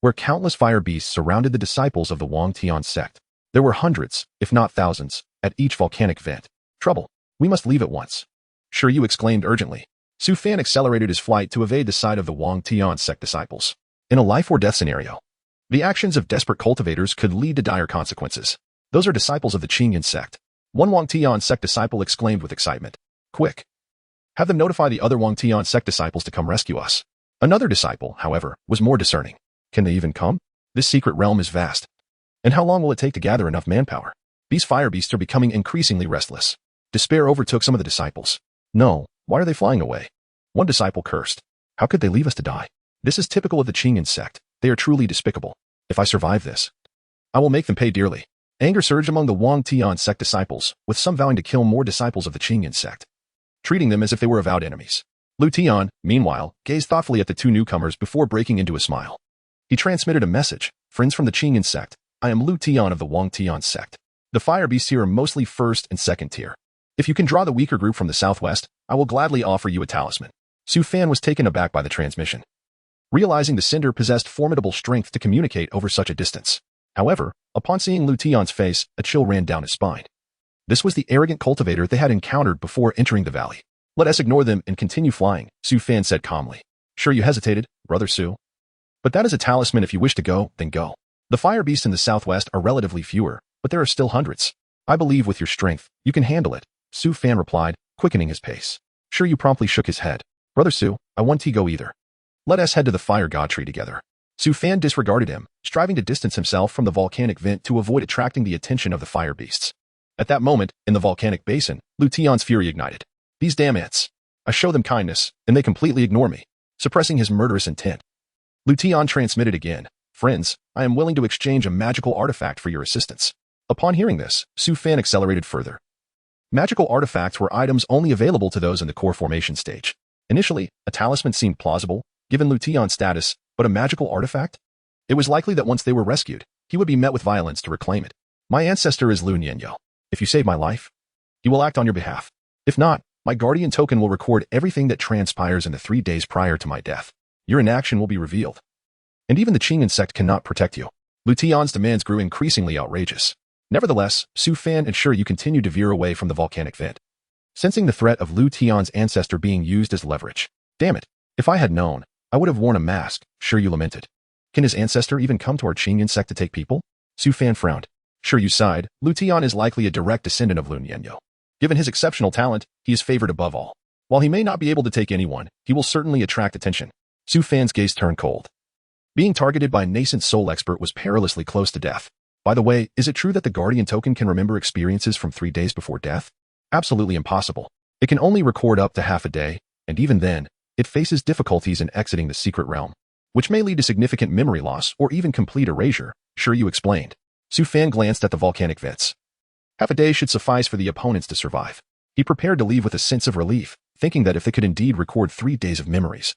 where countless fire beasts surrounded the disciples of the Wang Tian sect. There were hundreds, if not thousands, at each volcanic vent. "Trouble. We must leave at once." "Sure you," exclaimed urgently. Su Fan accelerated his flight to evade the sight of the Wang Tian sect disciples. In a life-or-death scenario, the actions of desperate cultivators could lead to dire consequences. "Those are disciples of the Qingyan sect," one Wang Tian sect disciple exclaimed with excitement. "Quick! Have them notify the other Wang Tian sect disciples to come rescue us." Another disciple, however, was more discerning. "Can they even come? This secret realm is vast. And how long will it take to gather enough manpower? These fire beasts are becoming increasingly restless." Despair overtook some of the disciples. "No, why are they flying away?" One disciple cursed. "How could they leave us to die? This is typical of the Qingyan sect. They are truly despicable. If I survive this, I will make them pay dearly." Anger surged among the Wang Tian sect disciples, with some vowing to kill more disciples of the Qingyan sect, treating them as if they were avowed enemies. Lu Tian, meanwhile, gazed thoughtfully at the two newcomers before breaking into a smile. He transmitted a message. "Friends from the Qingyan sect, I am Lu Tian of the Wang Tian sect. The fire beasts here are mostly first and second tier. If you can draw the weaker group from the southwest, I will gladly offer you a talisman." Su Fan was taken aback by the transmission, realizing the cinder possessed formidable strength to communicate over such a distance. However, upon seeing Lu Tian's face, a chill ran down his spine. This was the arrogant cultivator they had encountered before entering the valley. "Let us ignore them and continue flying," Su Fan said calmly. "Sure you hesitated, Brother Su? But that is a talisman. If you wish to go, then go. The fire beasts in the southwest are relatively fewer, but there are still hundreds. I believe with your strength, you can handle it, Su Fan replied, quickening his pace. Sure Yu promptly shook his head. Brother Su, I won't go either. Let us head to the fire god tree together. Su Fan disregarded him, striving to distance himself from the volcanic vent to avoid attracting the attention of the fire beasts. At that moment, in the volcanic basin, Lu Tian's fury ignited. These damn ants. I show them kindness, and they completely ignore me, suppressing his murderous intent. Lu Tian transmitted again. Friends, I am willing to exchange a magical artifact for your assistance. Upon hearing this, Su Fan accelerated further. Magical artifacts were items only available to those in the core formation stage. Initially, a talisman seemed plausible, given Lu Tian's status, but a magical artifact? It was likely that once they were rescued, he would be met with violence to reclaim it. My ancestor is Lu Nianyo. If you save my life, he will act on your behalf. If not, my guardian token will record everything that transpires in the 3 days prior to my death. Your inaction will be revealed. And even the Qing insect cannot protect you. Lu Tian's demands grew increasingly outrageous. Nevertheless, Su Fan and Shi Yu continued to veer away from the volcanic vent. Sensing the threat of Lu Tian's ancestor being used as leverage. Damn it, if I had known, I would have worn a mask, Shi Yu lamented. Can his ancestor even come to our Qing insect to take people? Su Fan frowned. Shi Yu sighed. Lu Tian is likely a direct descendant of Lu Nianyo. Given his exceptional talent, he is favored above all. While he may not be able to take anyone, he will certainly attract attention. Su Fan's gaze turned cold. Being targeted by a nascent soul expert was perilously close to death. By the way, is it true that the Guardian token can remember experiences from 3 days before death? Absolutely impossible. It can only record up to half a day, and even then, it faces difficulties in exiting the secret realm, which may lead to significant memory loss or even complete erasure, Shi Yu explained. Su Fan glanced at the volcanic vents. Half a day should suffice for the opponents to survive. He prepared to leave with a sense of relief, thinking that if they could indeed record 3 days of memories,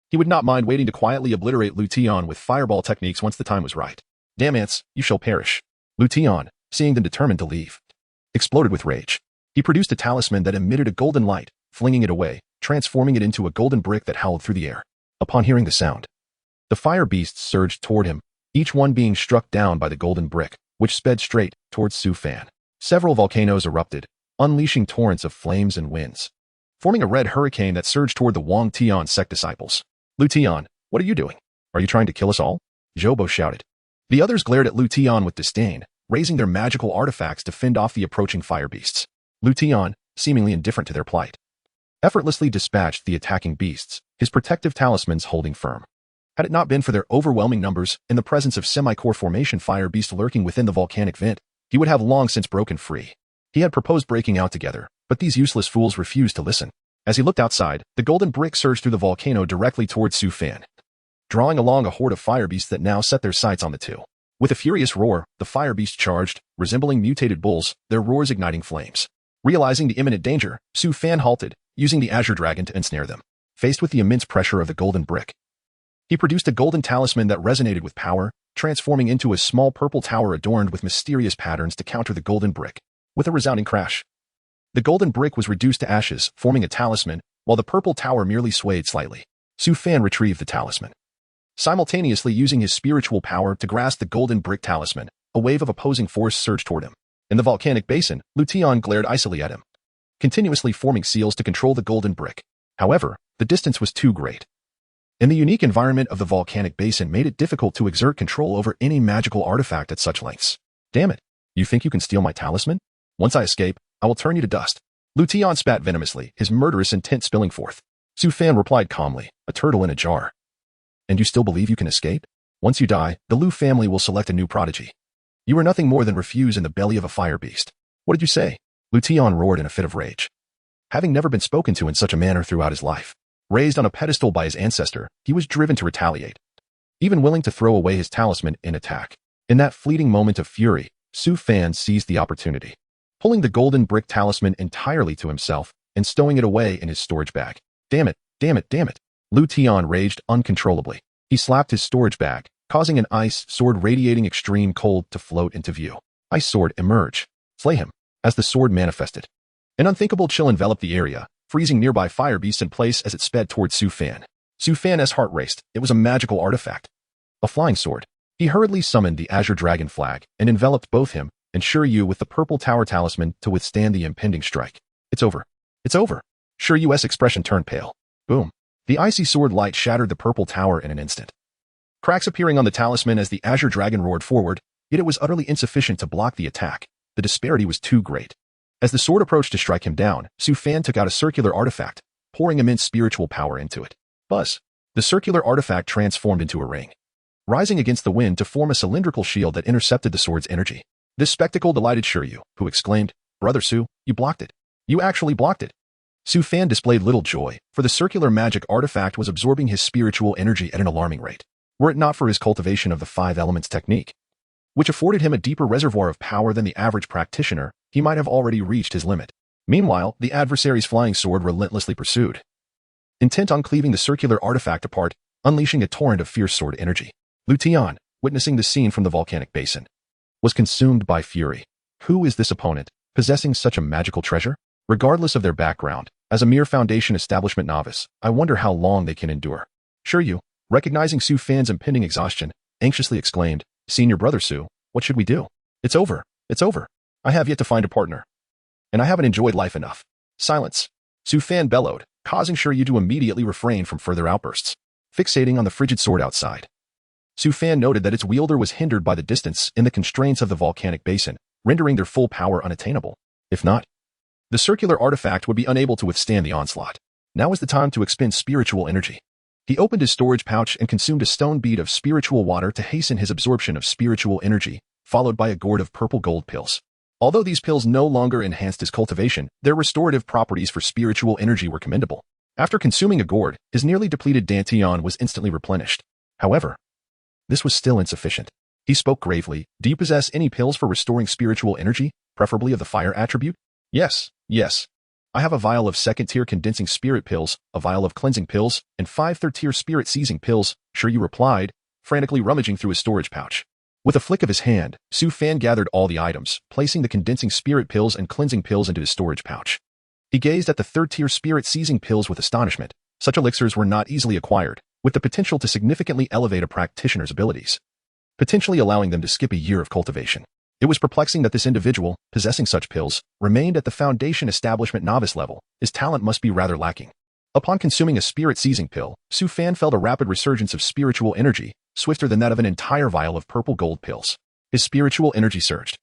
he would not mind waiting to quietly obliterate Lu Tian with fireball techniques once the time was right. Damn ants, you shall perish. Lu Tian, seeing them determined to leave, exploded with rage. He produced a talisman that emitted a golden light, flinging it away, transforming it into a golden brick that howled through the air. Upon hearing the sound, the fire beasts surged toward him, each one being struck down by the golden brick, which sped straight towards Su Fan. Several volcanoes erupted, unleashing torrents of flames and winds, forming a red hurricane that surged toward the Wang Tian sect disciples. Lu Tian, what are you doing? Are you trying to kill us all? Zhoubo shouted. The others glared at Lu Tian with disdain, raising their magical artifacts to fend off the approaching fire beasts. Lu Tian, seemingly indifferent to their plight, effortlessly dispatched the attacking beasts, his protective talismans holding firm. Had it not been for their overwhelming numbers and the presence of semi-core formation fire beasts lurking within the volcanic vent, he would have long since broken free. He had proposed breaking out together, but these useless fools refused to listen. As he looked outside, the golden brick surged through the volcano directly towards Su Fan, drawing along a horde of fire beasts that now set their sights on the two. With a furious roar, the fire beasts charged, resembling mutated bulls, their roars igniting flames. Realizing the imminent danger, Su Fan halted, using the Azure Dragon to ensnare them. Faced with the immense pressure of the golden brick, he produced a golden talisman that resonated with power, transforming into a small purple tower adorned with mysterious patterns to counter the golden brick. With a resounding crash, the golden brick was reduced to ashes, forming a talisman, while the purple tower merely swayed slightly. Su Fan retrieved the talisman, simultaneously using his spiritual power to grasp the golden brick talisman. A wave of opposing force surged toward him. In the volcanic basin, Lu Tian glared icily at him, continuously forming seals to control the golden brick. However, the distance was too great, and the unique environment of the volcanic basin made it difficult to exert control over any magical artifact at such lengths. Damn it, you think you can steal my talisman? Once I escape, I will turn you to dust. Lu Tian spat venomously, his murderous intent spilling forth. Su Fan replied calmly, a turtle in a jar. And you still believe you can escape? Once you die, the Lu family will select a new prodigy. You are nothing more than refuse in the belly of a fire beast. What did you say? Lu Tian roared in a fit of rage. Having never been spoken to in such a manner throughout his life, raised on a pedestal by his ancestor, he was driven to retaliate, even willing to throw away his talisman in attack. In that fleeting moment of fury, Su Fan seized the opportunity, pulling the golden brick talisman entirely to himself and stowing it away in his storage bag. Damn it, damn it, damn it. Lu Tian raged uncontrollably. He slapped his storage bag, causing an ice sword radiating extreme cold to float into view. Ice sword emerge. Slay him. As the sword manifested, an unthinkable chill enveloped the area, freezing nearby fire beasts in place as it sped towards Su Fan. Su Fan's heart raced. It was a magical artifact, a flying sword. He hurriedly summoned the Azure Dragon flag and enveloped both him and Shi Yu with the purple tower talisman to withstand the impending strike. It's over. It's over. Shi Yu's expression turned pale. Boom. The icy sword light shattered the purple tower in an instant, cracks appearing on the talisman as the Azure Dragon roared forward, yet it was utterly insufficient to block the attack. The disparity was too great. As the sword approached to strike him down, Su Fan took out a circular artifact, pouring immense spiritual power into it. Buzz! The circular artifact transformed into a ring, rising against the wind to form a cylindrical shield that intercepted the sword's energy. This spectacle delighted Shiryu, who exclaimed, "Brother Su, you blocked it. You actually blocked it." Su Fan displayed little joy, for the circular magic artifact was absorbing his spiritual energy at an alarming rate. Were it not for his cultivation of the 5 elements technique, which afforded him a deeper reservoir of power than the average practitioner, he might have already reached his limit. Meanwhile, the adversary's flying sword relentlessly pursued, intent on cleaving the circular artifact apart, unleashing a torrent of fierce sword energy. Lu Tian, witnessing the scene from the volcanic basin, was consumed by fury. Who is this opponent, possessing such a magical treasure? Regardless of their background, as a mere foundation establishment novice, I wonder how long they can endure. Shiryu, recognizing Su Fan's impending exhaustion, anxiously exclaimed, "Senior brother Su, what should we do? It's over. It's over. I have yet to find a partner. And I haven't enjoyed life enough." Silence. Su Fan bellowed, causing Shiryu to immediately refrain from further outbursts. Fixating on the frigid sword outside, Su Fan noted that its wielder was hindered by the distance and the constraints of the volcanic basin, rendering their full power unattainable. If not, the circular artifact would be unable to withstand the onslaught. Now is the time to expend spiritual energy. He opened his storage pouch and consumed a stone bead of spiritual water to hasten his absorption of spiritual energy, followed by a gourd of purple gold pills. Although these pills no longer enhanced his cultivation, their restorative properties for spiritual energy were commendable. After consuming a gourd, his nearly depleted dantian was instantly replenished. However, this was still insufficient. He spoke gravely, "Do you possess any pills for restoring spiritual energy, preferably of the fire attribute?" Yes. I have a vial of second-tier condensing spirit pills, a vial of cleansing pills, and 5 third-tier spirit seizing pills, Shiryu replied, frantically rummaging through his storage pouch. With a flick of his hand, Su Fan gathered all the items, placing the condensing spirit pills and cleansing pills into his storage pouch. He gazed at the third-tier spirit seizing pills with astonishment. Such elixirs were not easily acquired, with the potential to significantly elevate a practitioner's abilities, potentially allowing them to skip a year of cultivation. It was perplexing that this individual, possessing such pills, remained at the foundation establishment novice level. His talent must be rather lacking. Upon consuming a spirit seizing pill, Su Fan felt a rapid resurgence of spiritual energy, swifter than that of an entire vial of purple gold pills. His spiritual energy surged,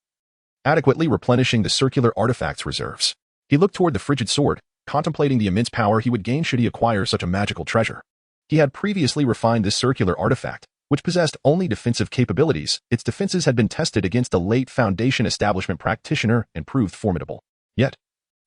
adequately replenishing the circular artifact's reserves. He looked toward the frigid sword, contemplating the immense power he would gain should he acquire such a magical treasure. He had previously refined this circular artifact, which possessed only defensive capabilities. Its defenses had been tested against a late foundation establishment practitioner and proved formidable. Yet,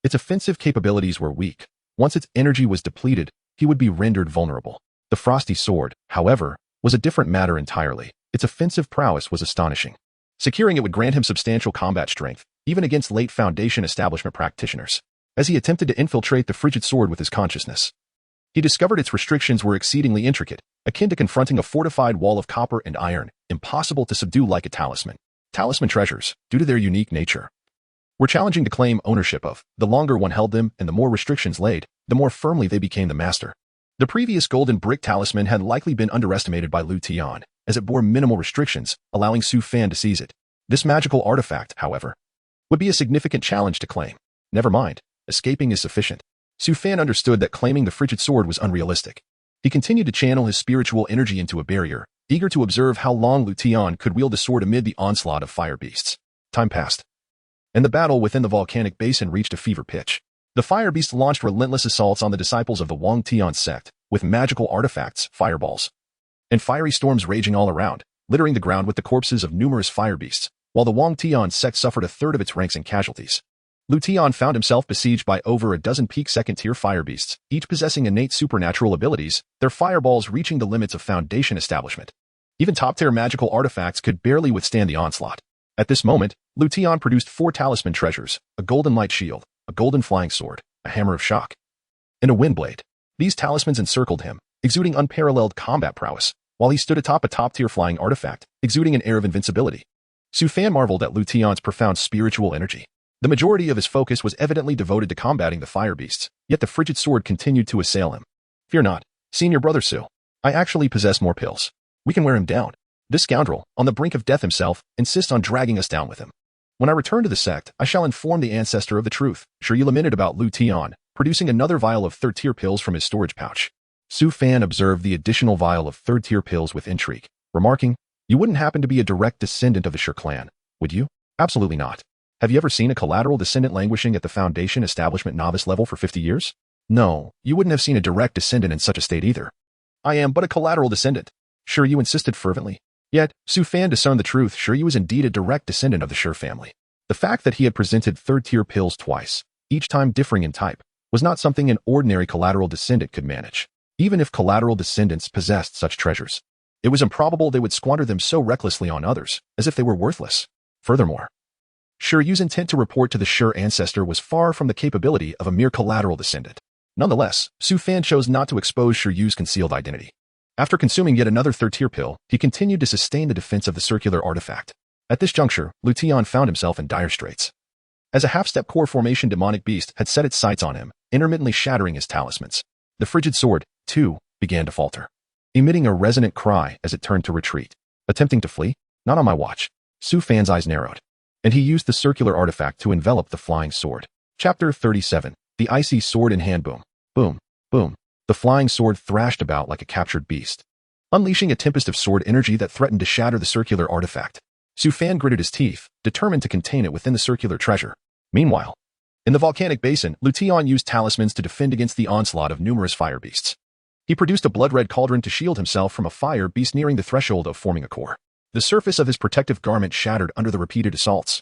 its offensive capabilities were weak. Once its energy was depleted, he would be rendered vulnerable. The frosty sword, however, was a different matter entirely. Its offensive prowess was astonishing. Securing it would grant him substantial combat strength, even against late foundation establishment practitioners. As he attempted to infiltrate the frigid sword with his consciousness, he discovered its restrictions were exceedingly intricate, akin to confronting a fortified wall of copper and iron, impossible to subdue like a talisman. Talisman treasures, due to their unique nature, were challenging to claim ownership of. The longer one held them and the more restrictions laid, the more firmly they became the master. The previous golden brick talisman had likely been underestimated by Lu Tian, as it bore minimal restrictions, allowing Su Fan to seize it. This magical artifact, however, would be a significant challenge to claim. Never mind, escaping is sufficient. Su Fan understood that claiming the frigid sword was unrealistic. He continued to channel his spiritual energy into a barrier, eager to observe how long Lu Tian could wield the sword amid the onslaught of fire beasts. Time passed, and the battle within the volcanic basin reached a fever pitch. The fire beasts launched relentless assaults on the disciples of the Wang Tian sect, with magical artifacts, fireballs, and fiery storms raging all around, littering the ground with the corpses of numerous fire beasts, while the Wang Tian sect suffered a third of its ranks in casualties. Lu Tian found himself besieged by over a dozen peak second-tier fire beasts, each possessing innate supernatural abilities, their fireballs reaching the limits of foundation establishment. Even top-tier magical artifacts could barely withstand the onslaught. At this moment, Lu Tian produced 4 talisman treasures, a golden light shield, a golden flying sword, a hammer of shock, and a wind blade. These talismans encircled him, exuding unparalleled combat prowess, while he stood atop a top-tier flying artifact, exuding an air of invincibility. Su Fan marveled at Lu Tian's profound spiritual energy. The majority of his focus was evidently devoted to combating the fire beasts, yet the frigid sword continued to assail him. "Fear not, senior brother Su. I actually possess more pills. We can wear him down. This scoundrel, on the brink of death himself, insists on dragging us down with him. When I return to the sect, I shall inform the ancestor of the truth." Shiryu lamented about Lu Tian, producing another vial of third-tier pills from his storage pouch. Su Fan observed the additional vial of third-tier pills with intrigue, remarking, You wouldn't happen to be a direct descendant of the Shur clan, would you? Absolutely not. Have you ever seen a collateral descendant languishing at the Foundation Establishment novice level for 50 years? No, you wouldn't have seen a direct descendant in such a state either. I am but a collateral descendant. Shur Yu insisted fervently. Yet, Su Fan discerned the truth. Shur Yu was indeed a direct descendant of the Shur family. The fact that he had presented third-tier pills twice, each time differing in type, was not something an ordinary collateral descendant could manage. Even if collateral descendants possessed such treasures, it was improbable they would squander them so recklessly on others, as if they were worthless. Furthermore, Shur Yu's intent to report to the Shur ancestor was far from the capability of a mere collateral descendant. Nonetheless, Su Fan chose not to expose Shur Yu's concealed identity. After consuming yet another third-tier pill, he continued to sustain the defense of the circular artifact. At this juncture, Lu Tian found himself in dire straits. As a half-step core formation demonic beast had set its sights on him, intermittently shattering his talismans. The frigid sword, too, began to falter, emitting a resonant cry as it turned to retreat. Attempting to flee? Not on my watch. Su Fan's eyes narrowed, and he used the circular artifact to envelop the flying sword. Chapter 37. The icy sword in hand. Boom. Boom. Boom. The flying sword thrashed about like a captured beast, unleashing a tempest of sword energy that threatened to shatter the circular artifact. Su Fan gritted his teeth, determined to contain it within the circular treasure. Meanwhile, in the volcanic basin, Lu Tian used talismans to defend against the onslaught of numerous fire beasts. He produced a blood-red cauldron to shield himself from a fire beast nearing the threshold of forming a core. The surface of his protective garment shattered under the repeated assaults,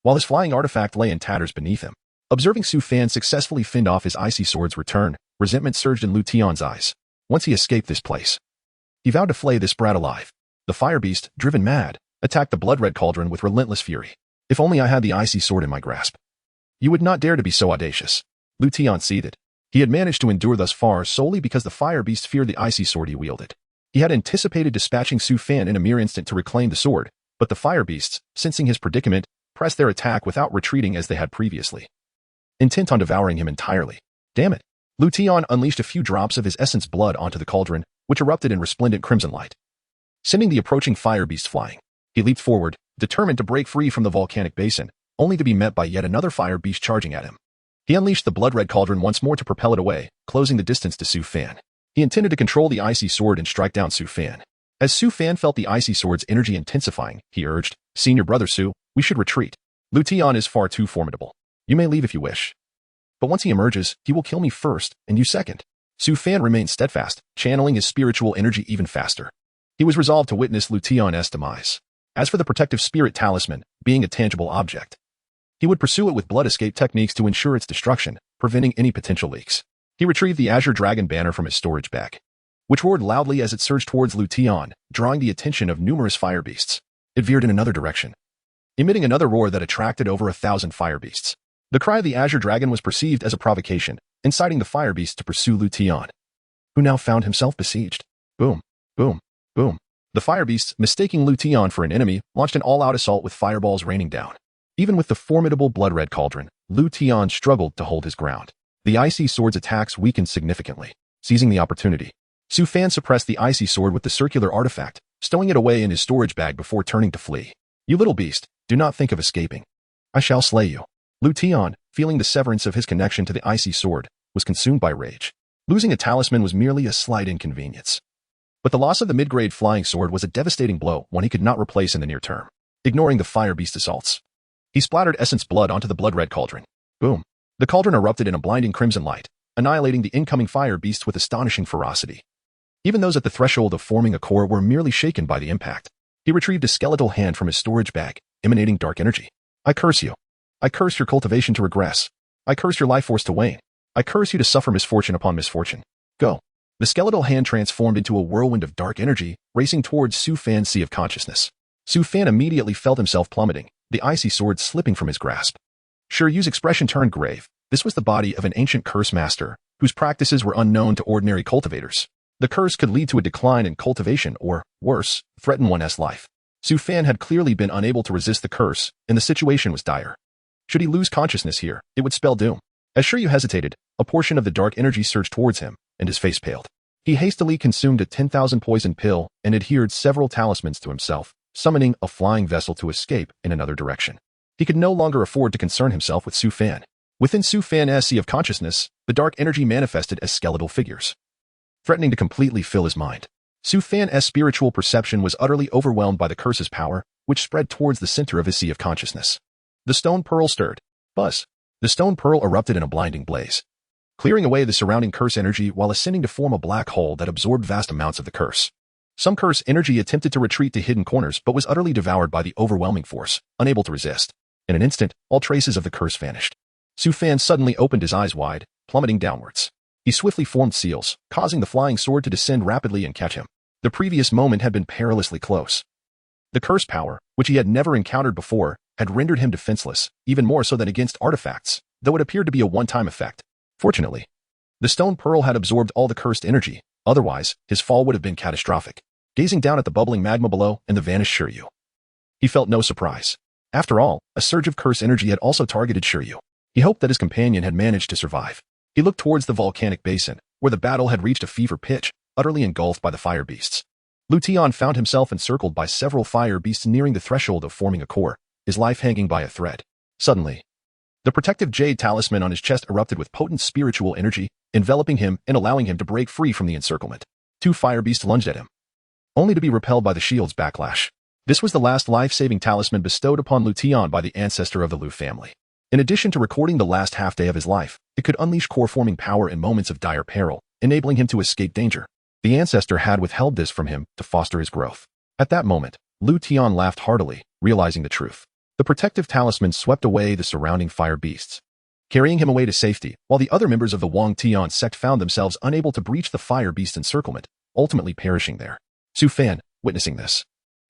while his flying artifact lay in tatters beneath him. Observing Su Fan successfully fend off his icy sword's return, resentment surged in Lu Tian's eyes. Once he escaped this place, he vowed to flay this brat alive. The fire beast, driven mad, attacked the blood-red cauldron with relentless fury. If only I had the icy sword in my grasp. You would not dare to be so audacious. Lu Tian seethed. He had managed to endure thus far solely because the fire beast feared the icy sword he wielded. He had anticipated dispatching Su Fan in a mere instant to reclaim the sword, but the fire beasts, sensing his predicament, pressed their attack without retreating as they had previously, intent on devouring him entirely. Damn it. Lu Tian unleashed a few drops of his essence blood onto the cauldron, which erupted in resplendent crimson light, sending the approaching fire beast flying. He leaped forward, determined to break free from the volcanic basin, only to be met by yet another fire beast charging at him. He unleashed the blood-red cauldron once more to propel it away, closing the distance to Su Fan. He intended to control the icy sword and strike down Su Fan. As Su Fan felt the icy sword's energy intensifying, he urged, "Senior brother Su, we should retreat. Lu Tian is far too formidable. You may leave if you wish, but once he emerges, he will kill me first, and you second." Su Fan remained steadfast, channeling his spiritual energy even faster. He was resolved to witness Lu Tian's demise. As for the protective spirit talisman, being a tangible object, he would pursue it with blood escape techniques to ensure its destruction, preventing any potential leaks. He retrieved the Azure Dragon banner from his storage bag, which roared loudly as it surged towards Lu Tian, drawing the attention of numerous fire beasts. It veered in another direction, emitting another roar that attracted over 1,000 fire beasts. The cry of the Azure Dragon was perceived as a provocation, inciting the fire beasts to pursue Lu Tian, who now found himself besieged. Boom, boom, boom. The fire beasts, mistaking Lu Tian for an enemy, launched an all-out assault with fireballs raining down. Even with the formidable blood-red cauldron, Lu Tian struggled to hold his ground. The icy sword's attacks weakened significantly. Seizing the opportunity, Su Fan suppressed the icy sword with the circular artifact, stowing it away in his storage bag before turning to flee. "You little beast, do not think of escaping. I shall slay you." Lu Tian, feeling the severance of his connection to the icy sword, was consumed by rage. Losing a talisman was merely a slight inconvenience, but the loss of the mid-grade flying sword was a devastating blow, one he could not replace in the near term. Ignoring the fire beast assaults, he splattered essence blood onto the blood-red cauldron. Boom. The cauldron erupted in a blinding crimson light, annihilating the incoming fire beast with astonishing ferocity. Even those at the threshold of forming a core were merely shaken by the impact. He retrieved a skeletal hand from his storage bag, emanating dark energy. "I curse you. I curse your cultivation to regress. I curse your life force to wane. I curse you to suffer misfortune upon misfortune. Go." The skeletal hand transformed into a whirlwind of dark energy, racing towards Su Fan's sea of consciousness. Su Fan immediately felt himself plummeting, the icy sword slipping from his grasp. Shur Yu's expression turned grave. This was the body of an ancient curse master, whose practices were unknown to ordinary cultivators. The curse could lead to a decline in cultivation or, worse, threaten one's life. Su Fan had clearly been unable to resist the curse, and the situation was dire. Should he lose consciousness here, it would spell doom. As Shur Yu hesitated, a portion of the dark energy surged towards him, and his face paled. He hastily consumed a 10,000 poison pill and adhered several talismans to himself, summoning a flying vessel to escape in another direction. He could no longer afford to concern himself with Su Fan. Within Su Fan's sea of consciousness, the dark energy manifested as skeletal figures, threatening to completely fill his mind. Su Fan's spiritual perception was utterly overwhelmed by the curse's power, which spread towards the center of his sea of consciousness. The stone pearl stirred. Buzz. The stone pearl erupted in a blinding blaze, clearing away the surrounding curse energy while ascending to form a black hole that absorbed vast amounts of the curse. Some curse energy attempted to retreat to hidden corners but was utterly devoured by the overwhelming force, unable to resist. In an instant, all traces of the curse vanished. Su Fan suddenly opened his eyes wide, plummeting downwards. He swiftly formed seals, causing the flying sword to descend rapidly and catch him. The previous moment had been perilously close. The curse power, which he had never encountered before, had rendered him defenseless, even more so than against artifacts, though it appeared to be a one-time effect. Fortunately, the stone pearl had absorbed all the cursed energy, otherwise, his fall would have been catastrophic. Gazing down at the bubbling magma below and the vanished Shiryu, he felt no surprise. After all, a surge of curse energy had also targeted Shiryu. He hoped that his companion had managed to survive. He looked towards the volcanic basin, where the battle had reached a fever pitch, utterly engulfed by the fire beasts. Lu Tian found himself encircled by several fire beasts nearing the threshold of forming a core, his life hanging by a thread. Suddenly, the protective jade talisman on his chest erupted with potent spiritual energy, enveloping him and allowing him to break free from the encirclement. 2 fire beasts lunged at him, only to be repelled by the shield's backlash. This was the last life-saving talisman bestowed upon Lu Tian by the ancestor of the Lu family. In addition to recording the last half-day of his life, it could unleash core-forming power in moments of dire peril, enabling him to escape danger. The ancestor had withheld this from him to foster his growth. At that moment, Lu Tian laughed heartily, realizing the truth. The protective talisman swept away the surrounding fire beasts, carrying him away to safety, while the other members of the Wang Tian sect found themselves unable to breach the fire beast encirclement, ultimately perishing there. Su Fan, witnessing this,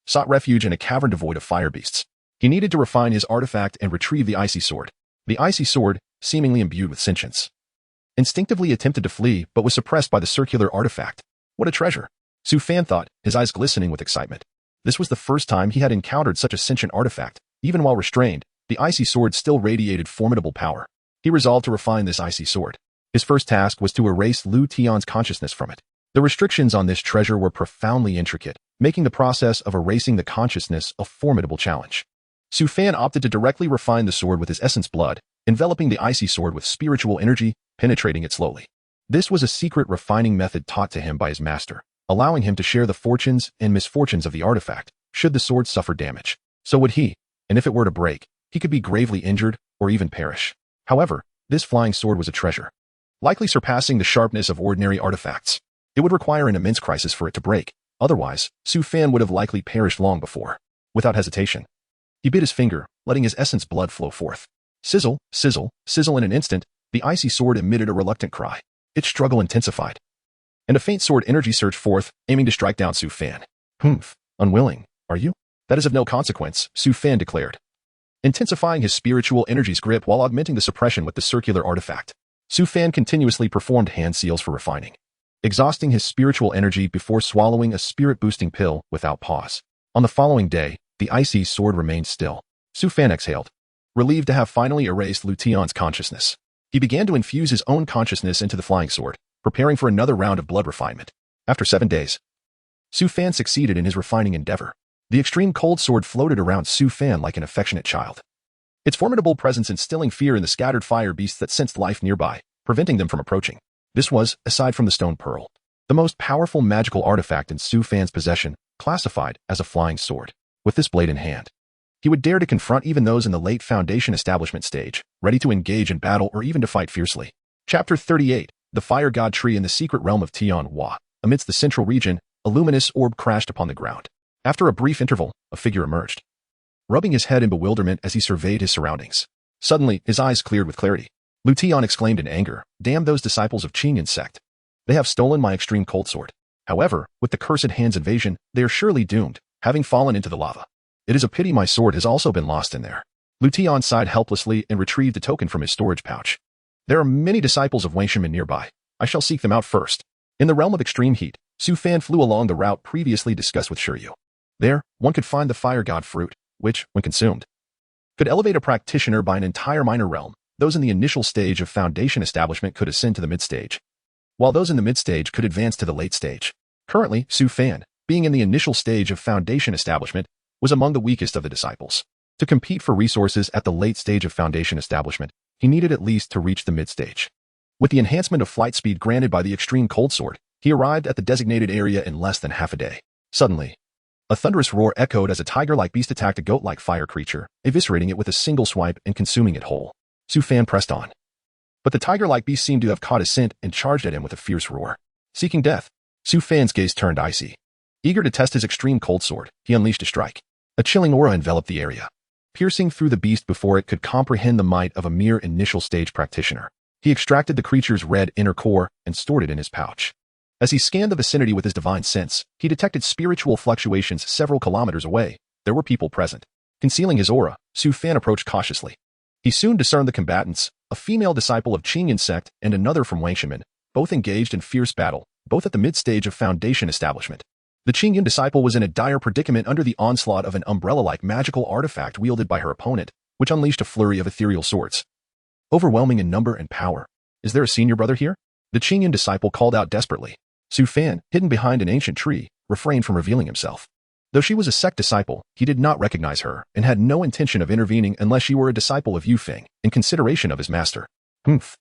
sought refuge in a cavern devoid of fire beasts. He needed to refine his artifact and retrieve the icy sword. The icy sword, seemingly imbued with sentience, instinctively attempted to flee but was suppressed by the circular artifact. What a treasure! Su Fan thought, his eyes glistening with excitement. This was the first time he had encountered such a sentient artifact. Even while restrained, the icy sword still radiated formidable power. He resolved to refine this icy sword. His first task was to erase Lu Tian's consciousness from it. The restrictions on this treasure were profoundly intricate, making the process of erasing the consciousness a formidable challenge. Su Fan opted to directly refine the sword with his essence blood, enveloping the icy sword with spiritual energy, penetrating it slowly. This was a secret refining method taught to him by his master, allowing him to share the fortunes and misfortunes of the artifact, should the sword suffer damage. So would he, and if it were to break, he could be gravely injured or even perish. However, this flying sword was a treasure, likely surpassing the sharpness of ordinary artifacts. It would require an immense crisis for it to break. Otherwise, Su Fan would have likely perished long before. Without hesitation, he bit his finger, letting his essence blood flow forth. Sizzle, sizzle, sizzle. In an instant, the icy sword emitted a reluctant cry. Its struggle intensified, and a faint sword energy surged forth, aiming to strike down Su Fan. Humph, unwilling, are you? That is of no consequence, Su Fan declared, intensifying his spiritual energy's grip while augmenting the suppression with the circular artifact. Su Fan continuously performed hand seals for refining, exhausting his spiritual energy before swallowing a spirit-boosting pill without pause. On the following day, the icy sword remained still. Su Fan exhaled, relieved to have finally erased Lu Tian's consciousness. He began to infuse his own consciousness into the flying sword, preparing for another round of blood refinement. After 7 days, Su Fan succeeded in his refining endeavor. The extreme cold sword floated around Su Fan like an affectionate child, its formidable presence instilling fear in the scattered fire beasts that sensed life nearby, preventing them from approaching. This was, aside from the stone pearl, the most powerful magical artifact in Su Fan's possession, classified as a flying sword. With this blade in hand, he would dare to confront even those in the late Foundation establishment stage, ready to engage in battle or even to fight fiercely. Chapter 38, The Fire God Tree in the Secret Realm of Tianhua. Amidst the central region, a luminous orb crashed upon the ground. After a brief interval, a figure emerged, rubbing his head in bewilderment as he surveyed his surroundings. Suddenly, his eyes cleared with clarity. Lu Tian exclaimed in anger, "Damn those disciples of Qinyan sect. They have stolen my extreme cold sword. However, with the cursed hand's invasion, they are surely doomed, having fallen into the lava. It is a pity my sword has also been lost in there." Lu Tian sighed helplessly and retrieved the token from his storage pouch. "There are many disciples of Wang Shimin nearby. I shall seek them out first." In the realm of extreme heat, Su Fan flew along the route previously discussed with Shiryu. There, one could find the fire god fruit, which, when consumed, could elevate a practitioner by an entire minor realm. Those in the initial stage of Foundation establishment could ascend to the mid-stage, while those in the mid-stage could advance to the late stage. Currently, Su Fan, being in the initial stage of Foundation establishment, was among the weakest of the disciples. To compete for resources at the late stage of Foundation establishment, he needed at least to reach the mid-stage. With the enhancement of flight speed granted by the extreme cold sword, He arrived at the designated area in less than half a day. Suddenly, a thunderous roar echoed as a tiger-like beast attacked a goat-like fire creature, eviscerating it with a single swipe and consuming it whole. Su Fan pressed on. But the tiger-like beast seemed to have caught his scent and charged at him with a fierce roar. Seeking death, Su Fan's gaze turned icy. Eager to test his extreme cold sword, he unleashed a strike. A chilling aura enveloped the area, piercing through the beast before it could comprehend the might of a mere initial stage practitioner. He extracted the creature's red inner core and stored it in his pouch. As he scanned the vicinity with his divine sense, he detected spiritual fluctuations several kilometers away. There were people present. Concealing his aura, Su Fan approached cautiously. He soon discerned the combatants, a female disciple of Qingyan sect and another from Wangshimen, both engaged in fierce battle, both at the mid-stage of Foundation establishment. The Qingyan disciple was in a dire predicament under the onslaught of an umbrella-like magical artifact wielded by her opponent, which unleashed a flurry of ethereal swords. Overwhelming in number and power. Is there a senior brother here? The Qingyan disciple called out desperately. Su Fan, hidden behind an ancient tree, refrained from revealing himself. Though she was a sect disciple, he did not recognize her and had no intention of intervening unless she were a disciple of Yu Feng, in consideration of his master. Humph.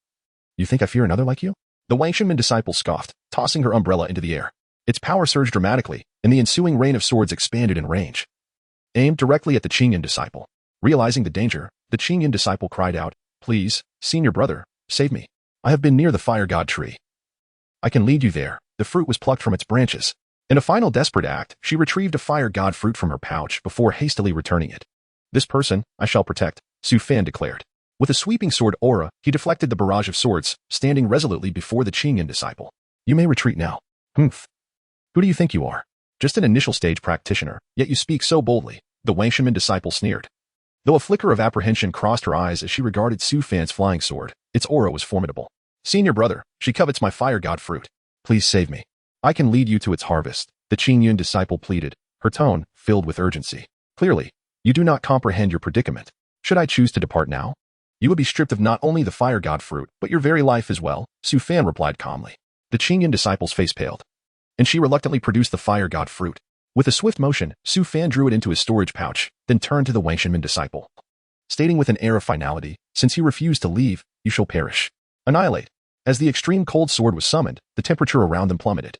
You think I fear another like you? The Wangshimen disciple scoffed, tossing her umbrella into the air. Its power surged dramatically, and the ensuing rain of swords expanded in range. Aimed directly at the Qingyan disciple. Realizing the danger, the Qingyan disciple cried out, "Please, senior brother, save me. I have been near the fire god tree. I can lead you there." The fruit was plucked from its branches. In a final desperate act, she retrieved a fire god fruit from her pouch before hastily returning it. "This person, I shall protect," Su Fan declared. With a sweeping sword aura, he deflected the barrage of swords, standing resolutely before the Qingyan disciple. "You may retreat now." "Humph. Who do you think you are? Just an initial stage practitioner, yet you speak so boldly," the Wangshimen disciple sneered. Though a flicker of apprehension crossed her eyes as she regarded Su Fan's flying sword, its aura was formidable. "Senior brother, she covets my fire god fruit. Please save me. I can lead you to its harvest," the Qingyan disciple pleaded, her tone filled with urgency. "Clearly, you do not comprehend your predicament. Should I choose to depart now, you would be stripped of not only the fire god fruit, but your very life as well," Su Fan replied calmly. The Qingyan disciple's face paled, and she reluctantly produced the fire god fruit. With a swift motion, Su Fan drew it into his storage pouch, then turned to the Wangshimen disciple, stating with an air of finality, "Since you refuse to leave, you shall perish. Annihilate." As the extreme cold sword was summoned, the temperature around them plummeted.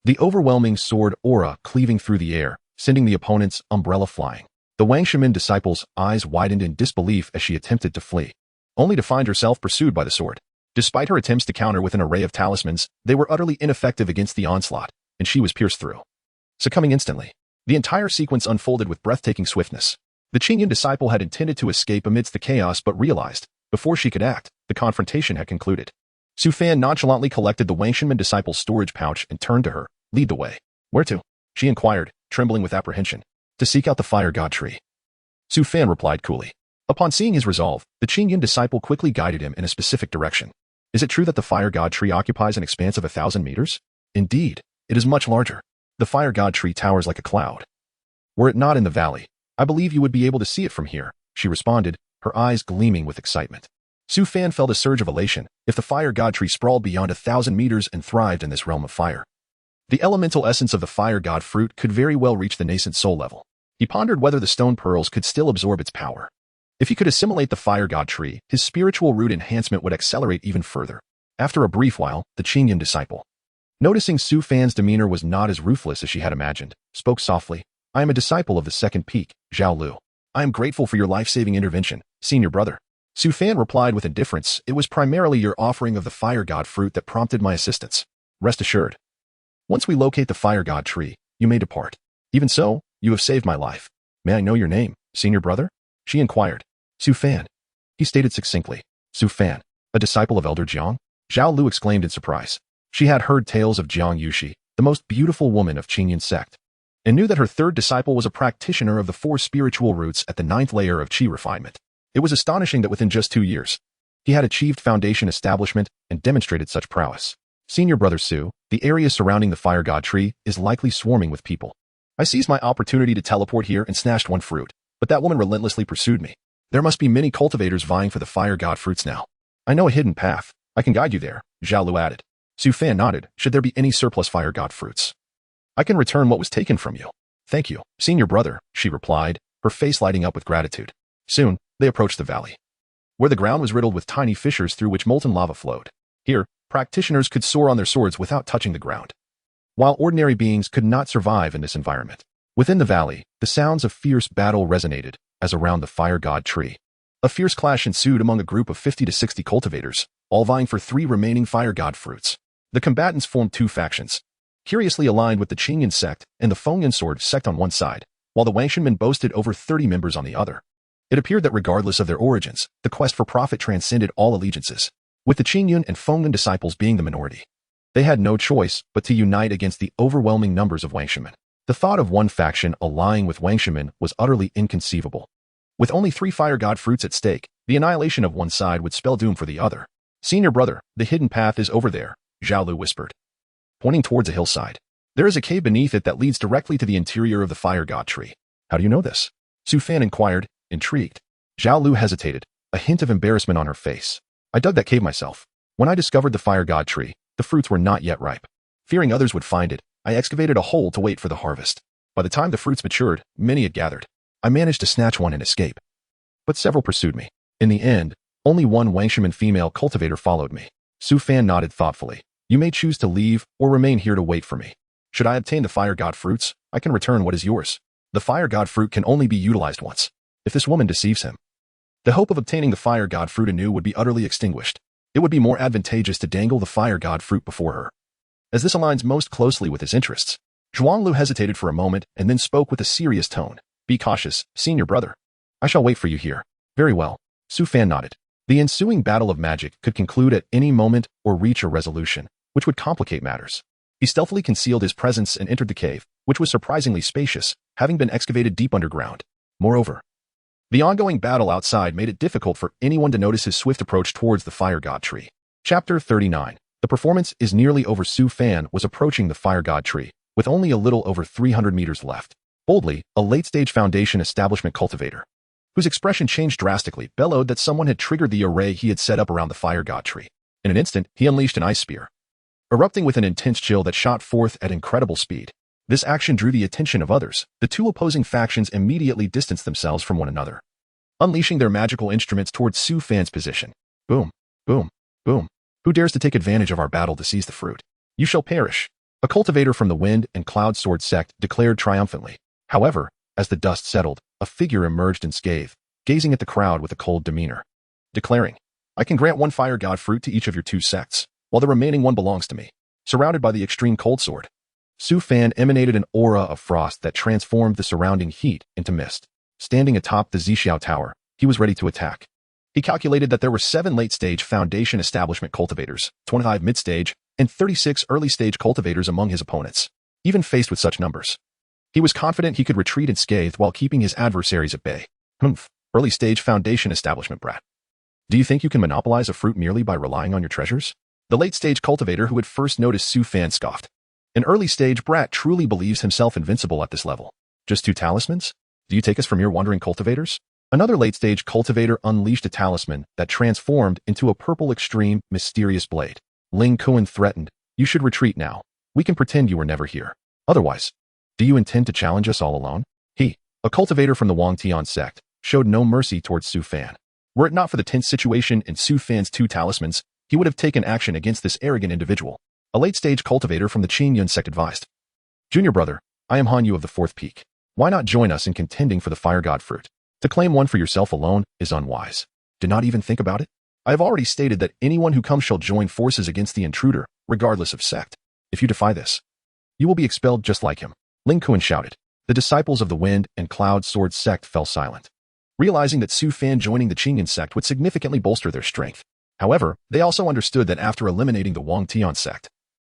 The overwhelming sword aura cleaving through the air, sending the opponent's umbrella flying. The Wangshimen disciple's eyes widened in disbelief as she attempted to flee, only to find herself pursued by the sword. Despite her attempts to counter with an array of talismans, they were utterly ineffective against the onslaught, and she was pierced through, succumbing instantly. The entire sequence unfolded with breathtaking swiftness. The Qingyan disciple had intended to escape amidst the chaos but realized, before she could act, the confrontation had concluded. Su Fan nonchalantly collected the Wangshimen disciple's storage pouch and turned to her. "Lead the way." "Where to?" she inquired, trembling with apprehension. "To seek out the fire god tree." Su Fan replied coolly. Upon seeing his resolve, the Qingyan disciple quickly guided him in a specific direction. "Is it true that the fire god tree occupies an expanse of 1,000 meters? Indeed, it is much larger. The fire god tree towers like a cloud. Were it not in the valley, I believe you would be able to see it from here," she responded, her eyes gleaming with excitement. Su Fan felt a surge of elation. If the fire god tree sprawled beyond 1,000 meters and thrived in this realm of fire, the elemental essence of the fire god fruit could very well reach the nascent soul level. He pondered whether the stone pearls could still absorb its power. If he could assimilate the fire god tree, his spiritual root enhancement would accelerate even further. After a brief while, the Qingyan disciple, noticing Su Fan's demeanor was not as ruthless as she had imagined, spoke softly. "I am a disciple of the second peak, Zhao Lu. I am grateful for your life-saving intervention, senior brother." Su Fan replied with indifference, "It was primarily your offering of the fire god fruit that prompted my assistance. Rest assured, once we locate the fire god tree, you may depart. Even so, you have saved my life. May I know your name, senior brother?" she inquired. "Su Fan," he stated succinctly. "Su Fan, a disciple of Elder Jiang?" Zhao Lu exclaimed in surprise. She had heard tales of Jiang Yushi, the most beautiful woman of Qingyan sect, and knew that her third disciple was a practitioner of the 4 spiritual roots at the 9th layer of qi refinement. It was astonishing that within just 2 years, he had achieved foundation establishment and demonstrated such prowess. "Senior brother Su, the area surrounding the fire god tree is likely swarming with people. I seized my opportunity to teleport here and snatched one fruit, but that woman relentlessly pursued me. There must be many cultivators vying for the fire god fruits now. I know a hidden path. I can guide you there," Zhao Lu added. Su Fan nodded. "Should there be any surplus fire god fruits, I can return what was taken from you." "Thank you, senior brother," she replied, her face lighting up with gratitude. Soon, they approached the valley, where the ground was riddled with tiny fissures through which molten lava flowed. Here, practitioners could soar on their swords without touching the ground. while ordinary beings could not survive in this environment. Within the valley, the sounds of fierce battle resonated, as around the fire god tree. A fierce clash ensued among a group of 50 to 60 cultivators, all vying for 3 remaining fire god fruits. The combatants formed 2 factions, curiously aligned with the Qingyan sect and the Fengyan sword sect on one side, while the Wangshanmen boasted over 30 members on the other. It appeared that regardless of their origins, the quest for profit transcended all allegiances, with the Qingyan and Fengyan disciples being the minority. They had no choice but to unite against the overwhelming numbers of Wangshanmen. The thought of one faction allying with Wangshanmen was utterly inconceivable. With only 3 fire god fruits at stake, the annihilation of one side would spell doom for the other. "Senior brother, the hidden path is over there," Zhao Lu whispered, pointing towards a hillside. "There is a cave beneath it that leads directly to the interior of the fire god tree." "How do you know this?" Su Fan inquired, intrigued. Zhao Lu hesitated, a hint of embarrassment on her face. "I dug that cave myself. When I discovered the fire god tree, the fruits were not yet ripe. Fearing others would find it, I excavated a hole to wait for the harvest. By the time the fruits matured, many had gathered. I managed to snatch one and escape. But several pursued me. In the end, only one Wangshanmen female cultivator followed me." Su Fan nodded thoughtfully. "You may choose to leave or remain here to wait for me. Should I obtain the fire god fruits, I can return what is yours. The fire god fruit can only be utilized once. If this woman deceives him, the hope of obtaining the fire god fruit anew would be utterly extinguished. It would be more advantageous to dangle the fire god fruit before her, as this aligns most closely with his interests." Zhuanglu hesitated for a moment and then spoke with a serious tone. "Be cautious, senior brother. I shall wait for you here." "Very well." Su Fan nodded. The ensuing battle of magic could conclude at any moment or reach a resolution, which would complicate matters. He stealthily concealed his presence and entered the cave, which was surprisingly spacious, having been excavated deep underground. Moreover, the ongoing battle outside made it difficult for anyone to notice his swift approach towards the fire god tree. Chapter 39. The performance is nearly over. Su Fan was approaching the fire god tree, with only a little over 300 meters left. Boldly, a late-stage Foundation establishment cultivator, whose expression changed drastically, bellowed that someone had triggered the array he had set up around the fire god tree. In an instant, he unleashed an ice spear, erupting with an intense chill that shot forth at incredible speed. This action drew the attention of others. The 2 opposing factions immediately distanced themselves from one another, unleashing their magical instruments towards Su Fan's position. Boom, boom, boom. "Who dares to take advantage of our battle to seize the fruit? You shall perish," a cultivator from the Wind and Cloud Sword sect declared triumphantly. However, as the dust settled, a figure emerged in scathe, gazing at the crowd with a cold demeanor, declaring, "I can grant 1 fire god fruit to each of your 2 sects, while the remaining 1 belongs to me." Surrounded by the extreme cold sword, Su Fan emanated an aura of frost that transformed the surrounding heat into mist. Standing atop the Zixiao Tower, he was ready to attack. He calculated that there were 7 late-stage Foundation establishment cultivators, 25 mid-stage, and 36 early-stage cultivators among his opponents. Even faced with such numbers, he was confident he could retreat unscathed while keeping his adversaries at bay. "Humph, early-stage Foundation establishment brat. Do you think you can monopolize a fruit merely by relying on your treasures?" The late-stage cultivator who had first noticed Su Fan scoffed. "An early-stage brat truly believes himself invincible at this level. Just 2 talismans? Do you take us for mere wandering cultivators?" Another late-stage cultivator unleashed a talisman that transformed into a purple extreme, mysterious blade. Ling Kuan threatened, "You should retreat now. We can pretend you were never here. Otherwise, do you intend to challenge us all alone?" He, a cultivator from the Wang Tian sect, showed no mercy towards Su Fan. Were it not for the tense situation in Su Fan's 2 talismans, he would have taken action against this arrogant individual. A late-stage cultivator from the Qingyun sect advised, "Junior brother, I am Han Yu of the 4th Peak. Why not join us in contending for the fire god fruit? To claim one for yourself alone is unwise. Do not even think about it. I have already stated that anyone who comes shall join forces against the intruder, regardless of sect. If you defy this, you will be expelled just like him." Ling Kuan shouted. The disciples of the Wind and Cloud Sword sect fell silent, realizing that Su Fan joining the Qingyun sect would significantly bolster their strength. However, they also understood that after eliminating the Wang Tian sect,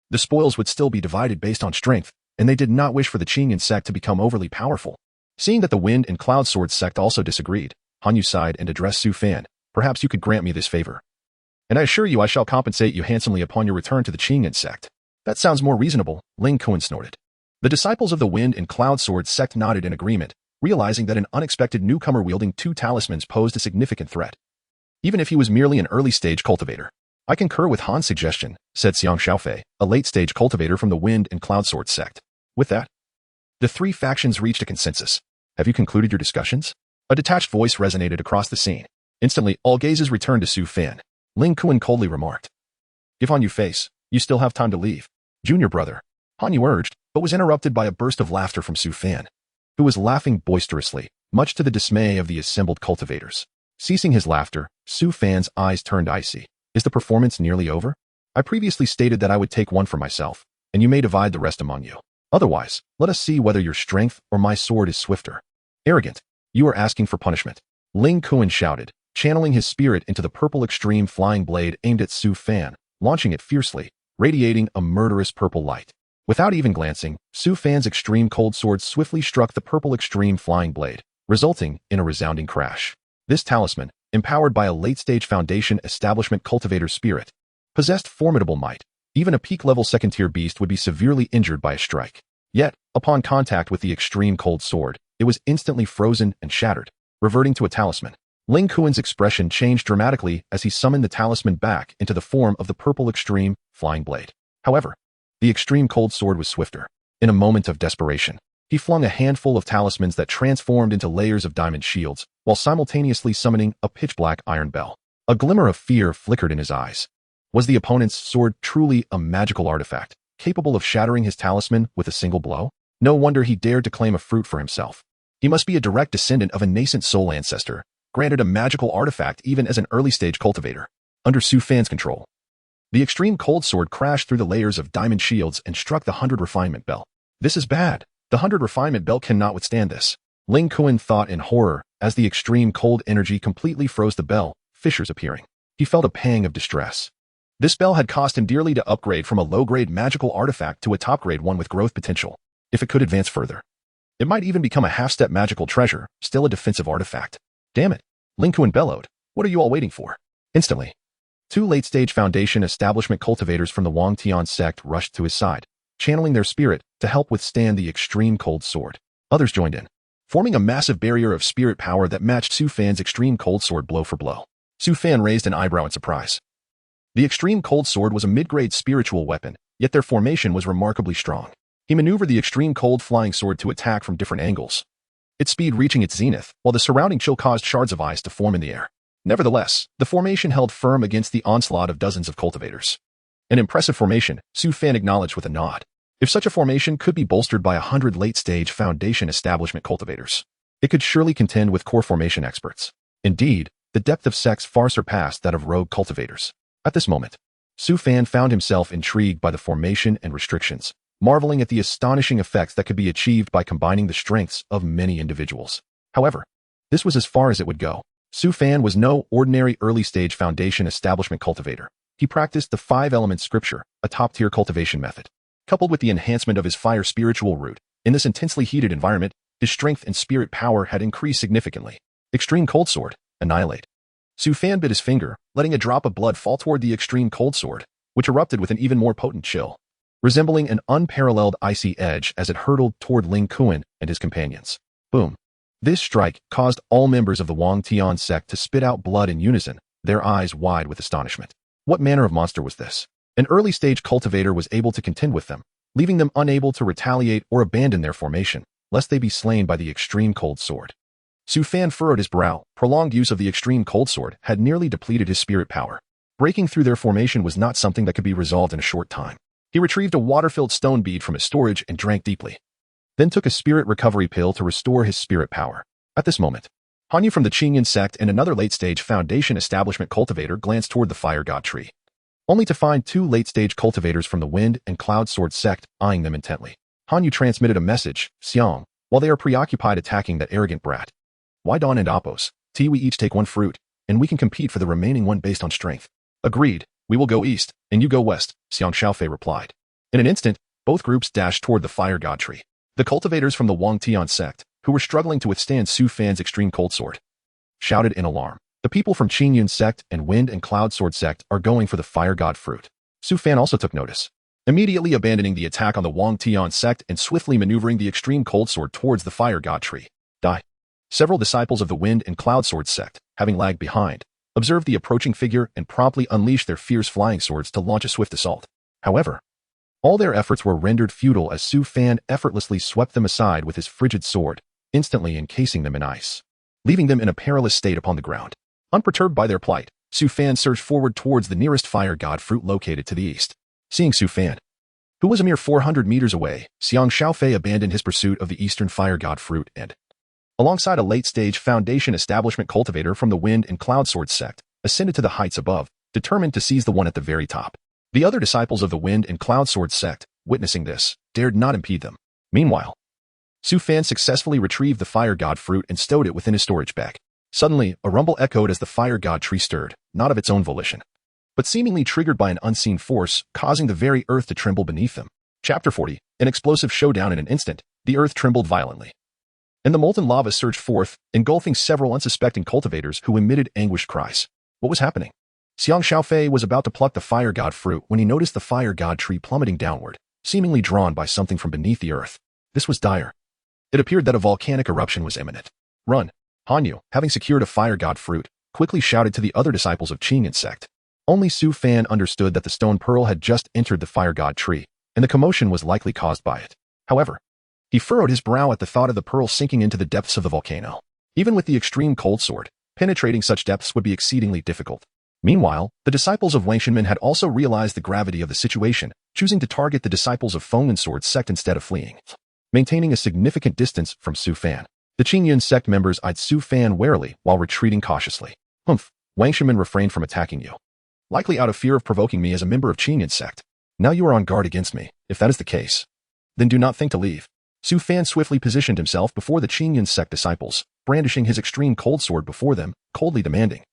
the spoils would still be divided based on strength, and they did not wish for the Qingyun sect to become overly powerful. Seeing that the Wind and Cloud Sword sect also disagreed, Han Yu sighed and addressed Su Fan. "Perhaps you could grant me this favor, and I assure you I shall compensate you handsomely upon your return to the Qingyun sect." "That sounds more reasonable," Ling Kuan snorted. The disciples of the Wind and Cloud Sword sect nodded in agreement, realizing that an unexpected newcomer wielding 2 talismans posed a significant threat, even if he was merely an early-stage cultivator. "I concur with Han's suggestion," said Xiang Xiaofei, a late-stage cultivator from the Wind and Cloud Sword sect. With that, the 3 factions reached a consensus. "Have you concluded your discussions?" A detached voice resonated across the scene. Instantly, all gazes returned to Su Fan. Ling Kuan coldly remarked, "Give Han Yu face. You still have time to leave." "Junior brother." Han Yu urged, but was interrupted by a burst of laughter from Su Fan, who was laughing boisterously, much to the dismay of the assembled cultivators. Ceasing his laughter, Su Fan's eyes turned icy. Is the performance nearly over? I previously stated that I would take one for myself, and you may divide the rest among you. Otherwise, let us see whether your strength or my sword is swifter. Arrogant, you are asking for punishment. Ling Kuan shouted, channeling his spirit into the purple extreme flying blade aimed at Su Fan, launching it fiercely, radiating a murderous purple light. Without even glancing, Su Fan's extreme cold sword swiftly struck the purple extreme flying blade, resulting in a resounding crash. This talisman, empowered by a late-stage foundation establishment cultivator spirit, possessed formidable might. Even a peak-level second-tier beast would be severely injured by a strike. Yet, upon contact with the extreme cold sword, it was instantly frozen and shattered, reverting to a talisman. Ling Kuan's expression changed dramatically as he summoned the talisman back into the form of the purple extreme flying blade. However, the extreme cold sword was swifter. In a moment of desperation, he flung a handful of talismans that transformed into layers of diamond shields, while simultaneously summoning a pitch-black iron bell. A glimmer of fear flickered in his eyes. Was the opponent's sword truly a magical artifact, capable of shattering his talisman with a single blow? No wonder he dared to claim a fruit for himself. He must be a direct descendant of a nascent soul ancestor, granted a magical artifact even as an early-stage cultivator. Under Su Fan's control, the extreme cold sword crashed through the layers of diamond shields and struck the 100 refinement bell. This is bad. The 100 refinement bell cannot withstand this. Ling Kuan thought in horror as the extreme cold energy completely froze the bell, fissures appearing. He felt a pang of distress. This bell had cost him dearly to upgrade from a low-grade magical artifact to a top-grade one with growth potential. If it could advance further, it might even become a half-step magical treasure, still a defensive artifact. Damn it, Ling Kuan bellowed. What are you all waiting for? Instantly, two late-stage foundation establishment cultivators from the Wang Tian sect rushed to his side, channeling their spirit to help withstand the extreme cold sword. Others joined in, forming a massive barrier of spirit power that matched Su Fan's extreme cold sword blow for blow. Su Fan raised an eyebrow in surprise. The extreme cold sword was a mid-grade spiritual weapon, yet their formation was remarkably strong. He maneuvered the extreme cold flying sword to attack from different angles, its speed reaching its zenith, while the surrounding chill caused shards of ice to form in the air. Nevertheless, the formation held firm against the onslaught of dozens of cultivators. An impressive formation, Su Fan acknowledged with a nod. If such a formation could be bolstered by 100 late-stage foundation establishment cultivators, it could surely contend with core formation experts. Indeed, the depth of sects far surpassed that of rogue cultivators. At this moment, Su Fan found himself intrigued by the formation and restrictions, marveling at the astonishing effects that could be achieved by combining the strengths of many individuals. However, this was as far as it would go. Su Fan was no ordinary early-stage foundation establishment cultivator. He practiced the 5-element scripture, a top-tier cultivation method. Coupled with the enhancement of his fire spiritual root, in this intensely heated environment, his strength and spirit power had increased significantly. Extreme Cold Sword, annihilate. Su Fan bit his finger, letting a drop of blood fall toward the extreme cold sword, which erupted with an even more potent chill, resembling an unparalleled icy edge as it hurtled toward Ling Kuan and his companions. Boom. This strike caused all members of the Wang Tian sect to spit out blood in unison, their eyes wide with astonishment. What manner of monster was this? An early-stage cultivator was able to contend with them, leaving them unable to retaliate or abandon their formation, lest they be slain by the extreme cold sword. Su Fan furrowed his brow. Prolonged use of the extreme cold sword had nearly depleted his spirit power. Breaking through their formation was not something that could be resolved in a short time. He retrieved a water-filled stone bead from his storage and drank deeply, then took a spirit recovery pill to restore his spirit power. At this moment, Han Yu from the Qingyan sect and another late-stage foundation establishment cultivator glanced toward the fire god tree, only to find two late-stage cultivators from the Wind and Cloud Sword sect eyeing them intently. Han Yu transmitted a message, Xiang, while they are preoccupied attacking that arrogant brat. Why Dawn and Appos? We each take one fruit, and we can compete for the remaining one based on strength. Agreed, we will go east, and you go west, Xiang Xiaofei replied. In an instant, both groups dashed toward the fire god tree. The cultivators from the Wang Tian sect, who were struggling to withstand Su Fan's extreme cold sword, shouted in alarm. The people from Qingyun sect and Wind and Cloud Sword sect are going for the fire god fruit. Su Fan also took notice, immediately abandoning the attack on the Wang Tian sect and swiftly maneuvering the extreme cold sword towards the fire god tree. Die. Several disciples of the Wind and Cloud Sword sect, having lagged behind, observed the approaching figure and promptly unleashed their fierce flying swords to launch a swift assault. However, all their efforts were rendered futile as Su Fan effortlessly swept them aside with his frigid sword, instantly encasing them in ice, leaving them in a perilous state upon the ground. Unperturbed by their plight, Su Fan surged forward towards the nearest fire god fruit located to the east. Seeing Su Fan, who was a mere 400 meters away. Xiang Xiaofei abandoned his pursuit of the Eastern Fire God fruit and, alongside a late-stage Foundation establishment cultivator from the Wind and Cloud Sword sect, ascended to the heights above, determined to seize the one at the very top. The other disciples of the Wind and Cloud Sword sect, witnessing this, dared not impede them. Meanwhile, Su Fan successfully retrieved the Fire God fruit and stowed it within his storage bag. Suddenly, a rumble echoed as the Fire God tree stirred, not of its own volition, but seemingly triggered by an unseen force, causing the very earth to tremble beneath them. Chapter 40. An explosive showdown. In an instant, the earth trembled violently, and the molten lava surged forth, engulfing several unsuspecting cultivators who emitted anguished cries. What was happening? Xiang Xiaofei was about to pluck the Fire God fruit when he noticed the Fire God tree plummeting downward, seemingly drawn by something from beneath the earth. This was dire. It appeared that a volcanic eruption was imminent. Run! Hanyu, having secured a Fire God fruit, quickly shouted to the other disciples of Qingyan sect. Only Su Fan understood that the stone pearl had just entered the Fire God tree, and the commotion was likely caused by it. However, he furrowed his brow at the thought of the pearl sinking into the depths of the volcano. Even with the extreme cold sword, penetrating such depths would be exceedingly difficult. Meanwhile, the disciples of Wang Shenmin had also realized the gravity of the situation, choosing to target the disciples of Fengyan Sword sect instead of fleeing. Maintaining a significant distance from Su Fan, the Qingyun sect members eyed Su Fan warily while retreating cautiously. Humph, Wang Shenmin refrained from attacking you, likely out of fear of provoking me as a member of Qingyun sect. Now you are on guard against me. If that is the case, then do not think to leave. Su Fan swiftly positioned himself before the Qingyun sect disciples, brandishing his extreme cold sword before them, coldly demanding,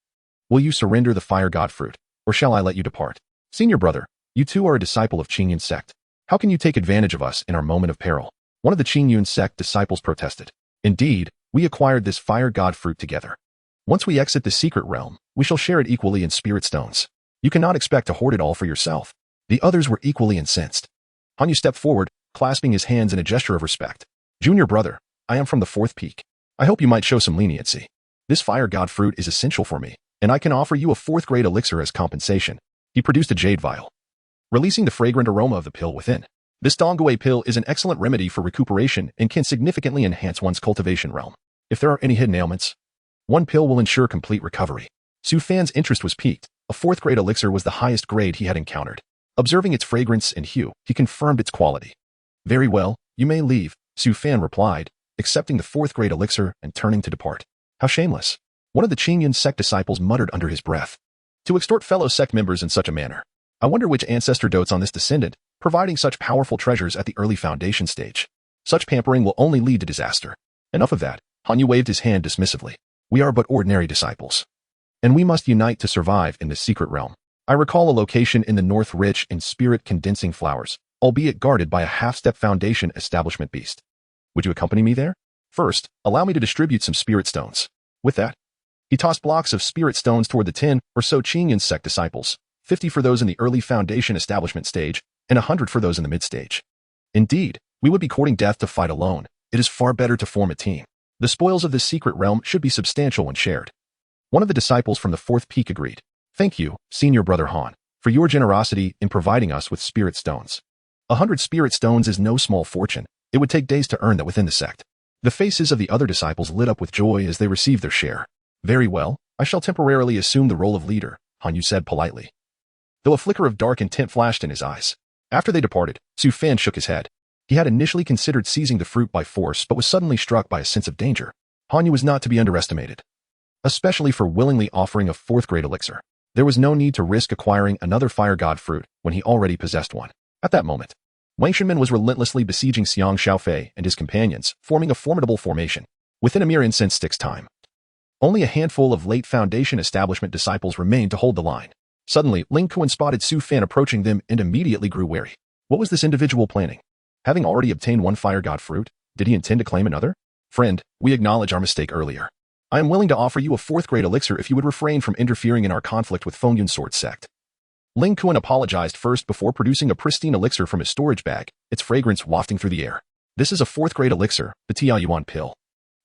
"Will you surrender the Fire God fruit, or shall I let you depart? Senior brother, you too are a disciple of Qingyun sect. How can you take advantage of us in our moment of peril?" One of the Qingyun sect disciples protested. "Indeed, we acquired this Fire God fruit together. Once we exit the secret realm, we shall share it equally in spirit stones. You cannot expect to hoard it all for yourself." The others were equally incensed. Hanyu stepped forward, clasping his hands in a gesture of respect. "Junior brother, I am from the fourth peak. I hope you might show some leniency. This Fire God fruit is essential for me, and I can offer you a fourth-grade elixir as compensation." He produced a jade vial, releasing the fragrant aroma of the pill within. This Dongguei pill is an excellent remedy for recuperation and can significantly enhance one's cultivation realm. If there are any hidden ailments, one pill will ensure complete recovery. Su Fan's interest was piqued. A fourth-grade elixir was the highest grade he had encountered. Observing its fragrance and hue, he confirmed its quality. "Very well, you may leave," Su Fan replied, accepting the fourth-grade elixir and turning to depart. "How shameless," one of the Qingyun sect disciples muttered under his breath. "To extort fellow sect members in such a manner. I wonder which ancestor dotes on this descendant, providing such powerful treasures at the early foundation stage. Such pampering will only lead to disaster." Enough of that, Hanyu waved his hand dismissively. "We are but ordinary disciples, and we must unite to survive in this secret realm. I recall a location in the north rich in spirit-condensing flowers, albeit guarded by a half-step Foundation establishment beast. Would you accompany me there? First, allow me to distribute some spirit stones." With that, he tossed blocks of spirit stones toward the 10 or so Qingyun sect disciples, 50 for those in the early Foundation establishment stage, and 100 for those in the mid-stage. "Indeed, we would be courting death to fight alone. It is far better to form a team. The spoils of this secret realm should be substantial when shared." One of the disciples from the fourth peak agreed. "Thank you, Senior Brother Han, for your generosity in providing us with spirit stones. 100 spirit stones is no small fortune. It would take days to earn that within the sect." The faces of the other disciples lit up with joy as they received their share. "Very well, I shall temporarily assume the role of leader," Hanyu said politely, though a flicker of dark intent flashed in his eyes. After they departed, Su Fan shook his head. He had initially considered seizing the fruit by force but was suddenly struck by a sense of danger. Hanyu was not to be underestimated, especially for willingly offering a fourth-grade elixir. There was no need to risk acquiring another Fire God fruit when he already possessed one. At that moment, Wang Shenmin was relentlessly besieging Xiang Xiaofei and his companions, forming a formidable formation. Within a mere incense stick's time, only a handful of late Foundation establishment disciples remained to hold the line. Suddenly, Ling Kuan spotted Su Fan approaching them and immediately grew wary. What was this individual planning? Having already obtained one Fire God fruit, did he intend to claim another? "Friend, we acknowledge our mistake earlier. I am willing to offer you a fourth-grade elixir if you would refrain from interfering in our conflict with Fengyan Sword sect." Ling Kuan apologized first before producing a pristine elixir from his storage bag, its fragrance wafting through the air. "This is a fourth-grade elixir, the Tia Yuan pill,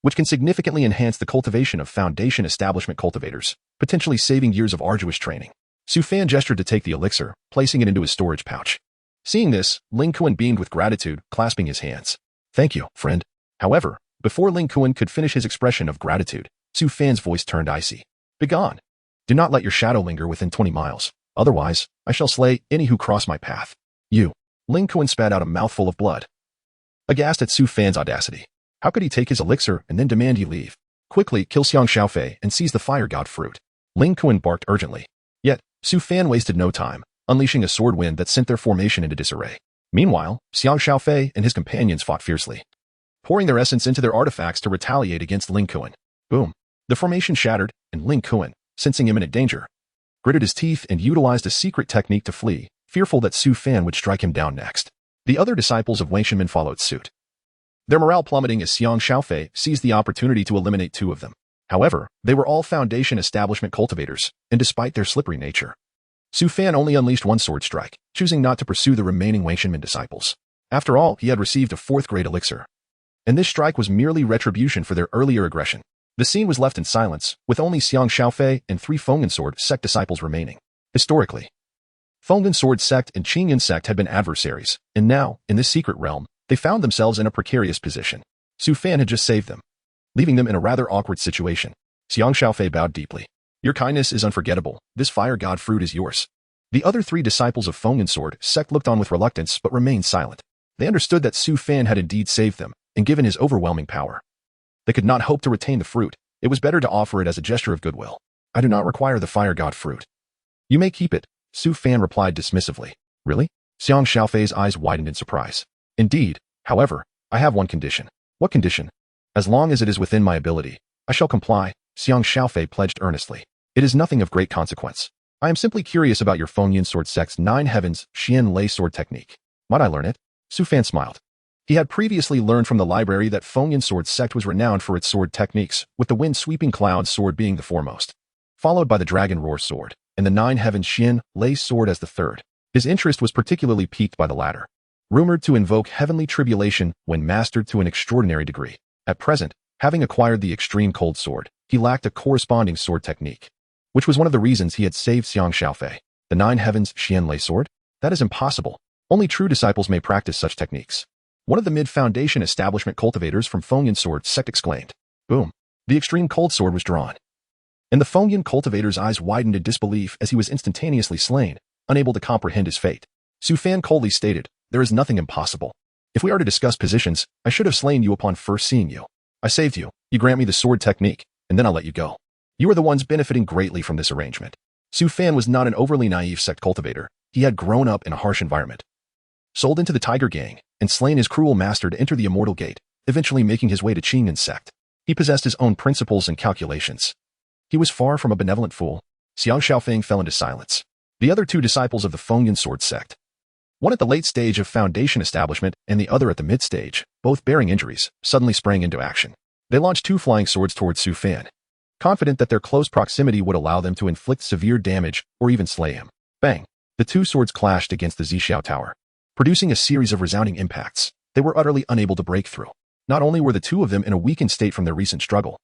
which can significantly enhance the cultivation of Foundation establishment cultivators, potentially saving years of arduous training." Su Fan gestured to take the elixir, placing it into his storage pouch. Seeing this, Ling Kuan beamed with gratitude, clasping his hands. "Thank you, friend." However, before Ling Kuan could finish his expression of gratitude, Su Fan's voice turned icy. "Begone! Do not let your shadow linger within 20 miles. Otherwise, I shall slay any who cross my path." "You." Ling Kuan spat out a mouthful of blood. Aghast at Su Fan's audacity. How could he take his elixir and then demand he leave? Quickly, kill Xiang Xiaofei and seize the fire god fruit. Ling Kuan barked urgently. Yet, Su Fan wasted no time, unleashing a sword wind that sent their formation into disarray. Meanwhile, Xiang Xiaofei and his companions fought fiercely, pouring their essence into their artifacts to retaliate against Ling Kuan. Boom. The formation shattered, and Ling Kuan, sensing imminent danger, gritted his teeth and utilized a secret technique to flee, fearful that Su Fan would strike him down next. The other disciples of Wang Shenmin followed suit, their morale plummeting as Xiang Xiaofei seized the opportunity to eliminate two of them. However, they were all Foundation establishment cultivators, and despite their slippery nature, Su Fan only unleashed one sword strike, choosing not to pursue the remaining Wang Shenmin disciples. After all, he had received a fourth-grade elixir, and this strike was merely retribution for their earlier aggression. The scene was left in silence, with only Xiang Xiaofei and 3 Fengyan Sword sect disciples remaining. Historically, Fengyan Sword sect and Qingyan sect had been adversaries, and now, in this secret realm, they found themselves in a precarious position. Su Fan had just saved them, leaving them in a rather awkward situation. Xiang Xiaofei bowed deeply. Your kindness is unforgettable. This fire god fruit is yours. The other 3 disciples of Fengyan Sword sect looked on with reluctance but remained silent. They understood that Su Fan had indeed saved them, and given his overwhelming power, they could not hope to retain the fruit. It was better to offer it as a gesture of goodwill. I do not require the fire god fruit. You may keep it, Su Fan replied dismissively. Really? Xiang Xiaofei's eyes widened in surprise. Indeed, however, I have one condition. What condition? As long as it is within my ability, I shall comply, Xiang Xiaofei pledged earnestly. It is nothing of great consequence. I am simply curious about your Fengyan Sword sect's 9 Heavens Xian Lei Sword technique. Might I learn it? Su Fan smiled. He had previously learned from the library that Fengyan Sword sect was renowned for its sword techniques, with the wind-sweeping cloud sword being the foremost, followed by the dragon roar sword, and the 9 Heavens Xian Lei sword as the third. His interest was particularly piqued by the latter, rumored to invoke heavenly tribulation when mastered to an extraordinary degree. At present, having acquired the extreme cold sword, he lacked a corresponding sword technique, which was one of the reasons he had saved Xiang Xiaofei. The 9 Heavens Xian Lei sword? That is impossible. Only true disciples may practice such techniques. One of the mid-Foundation establishment cultivators from Fengyan Sword sect exclaimed. Boom. The extreme cold sword was drawn, and the Fengyan cultivator's eyes widened in disbelief as he was instantaneously slain, unable to comprehend his fate. Su Fan coldly stated, there is nothing impossible. If we are to discuss positions, I should have slain you upon first seeing you. I saved you, you grant me the sword technique, and then I'll let you go. You are the ones benefiting greatly from this arrangement. Su Fan was not an overly naive sect cultivator. He had grown up in a harsh environment, sold into the Tiger Gang, and slain his cruel master to enter the Immortal Gate, eventually making his way to Qingyan sect. He possessed his own principles and calculations. He was far from a benevolent fool. Xiang Xiaofei fell into silence. The other 2 disciples of the Fengyan Sword sect, one at the late stage of Foundation establishment and the other at the mid-stage, both bearing injuries, suddenly sprang into action. They launched 2 flying swords towards Su Fan, confident that their close proximity would allow them to inflict severe damage or even slay him. Bang! The 2 swords clashed against the Zixiao Tower, producing a series of resounding impacts. They were utterly unable to break through. Not only were the 2 of them in a weakened state from their recent struggle,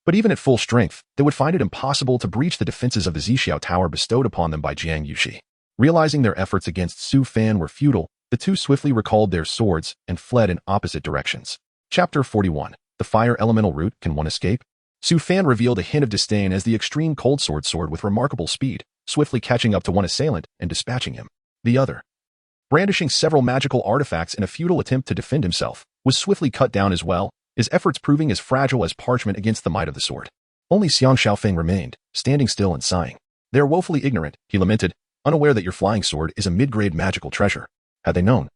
but even at full strength, they would find it impossible to breach the defenses of the Zixiao Tower bestowed upon them by Jiang Yuxi. Realizing their efforts against Su Fan were futile, the 2 swiftly recalled their swords and fled in opposite directions. Chapter 41. The Fire Elemental Root, Can One Escape? Su Fan revealed a hint of disdain as the extreme cold sword soared with remarkable speed, swiftly catching up to one assailant and dispatching him. The other, brandishing several magical artifacts in a futile attempt to defend himself, was swiftly cut down as well, his efforts proving as fragile as parchment against the might of the sword. Only Xiang Xiaofei remained, standing still and sighing. They are woefully ignorant, he lamented, unaware that your flying sword is a mid-grade magical treasure. Had they known,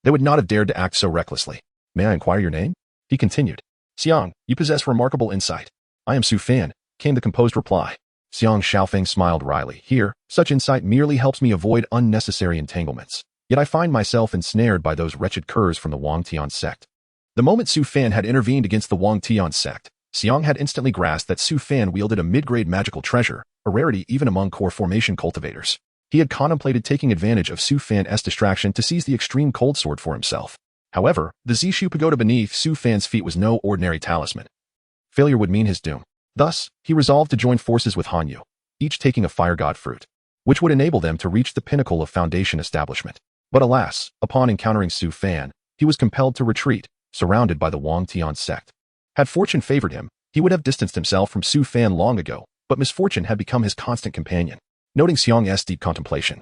they would not have dared to act so recklessly. May I inquire your name? He continued. Xiang, you possess remarkable insight. I am Su Fan, came the composed reply. Xiang Xiaofei smiled wryly. Here, such insight merely helps me avoid unnecessary entanglements. Yet I find myself ensnared by those wretched curs from the Wang Tian sect. The moment Su Fan had intervened against the Wang Tian sect, Xiang had instantly grasped that Su Fan wielded a mid-grade magical treasure, a rarity even among core formation cultivators. He had contemplated taking advantage of Su Fan's distraction to seize the extreme cold sword for himself. However, the Zishu pagoda beneath Su Fan's feet was no ordinary talisman. Failure would mean his doom. Thus, he resolved to join forces with Han Yu, each taking a fire god fruit, which would enable them to reach the pinnacle of Foundation establishment. But alas, upon encountering Su Fan, he was compelled to retreat, surrounded by the Wang Tian sect. Had fortune favored him, he would have distanced himself from Su Fan long ago, but misfortune had become his constant companion. Noting Xiang's deep contemplation,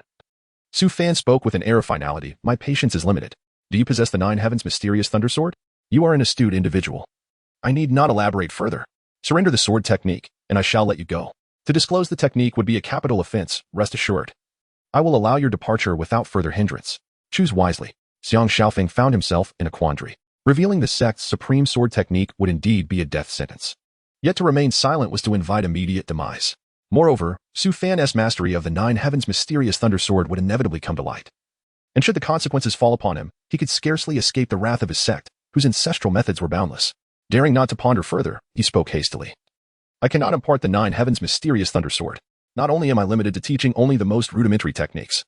Su Fan spoke with an air of finality. My patience is limited. Do you possess the Nine Heavens' mysterious thunder sword? You are an astute individual. I need not elaborate further. Surrender the sword technique, and I shall let you go. To disclose the technique would be a capital offense, rest assured. I will allow your departure without further hindrance. Choose wisely. Xiang Xiaofeng found himself in a quandary. Revealing the sect's supreme sword technique would indeed be a death sentence. Yet to remain silent was to invite immediate demise. Moreover, Su Fan's mastery of the Nine Heavens' mysterious thunder sword would inevitably come to light. And should the consequences fall upon him, he could scarcely escape the wrath of his sect, whose ancestral methods were boundless. Daring not to ponder further, he spoke hastily. I cannot impart the Nine Heavens' mysterious thunder sword. Not only am I limited to teaching only the most rudimentary techniques,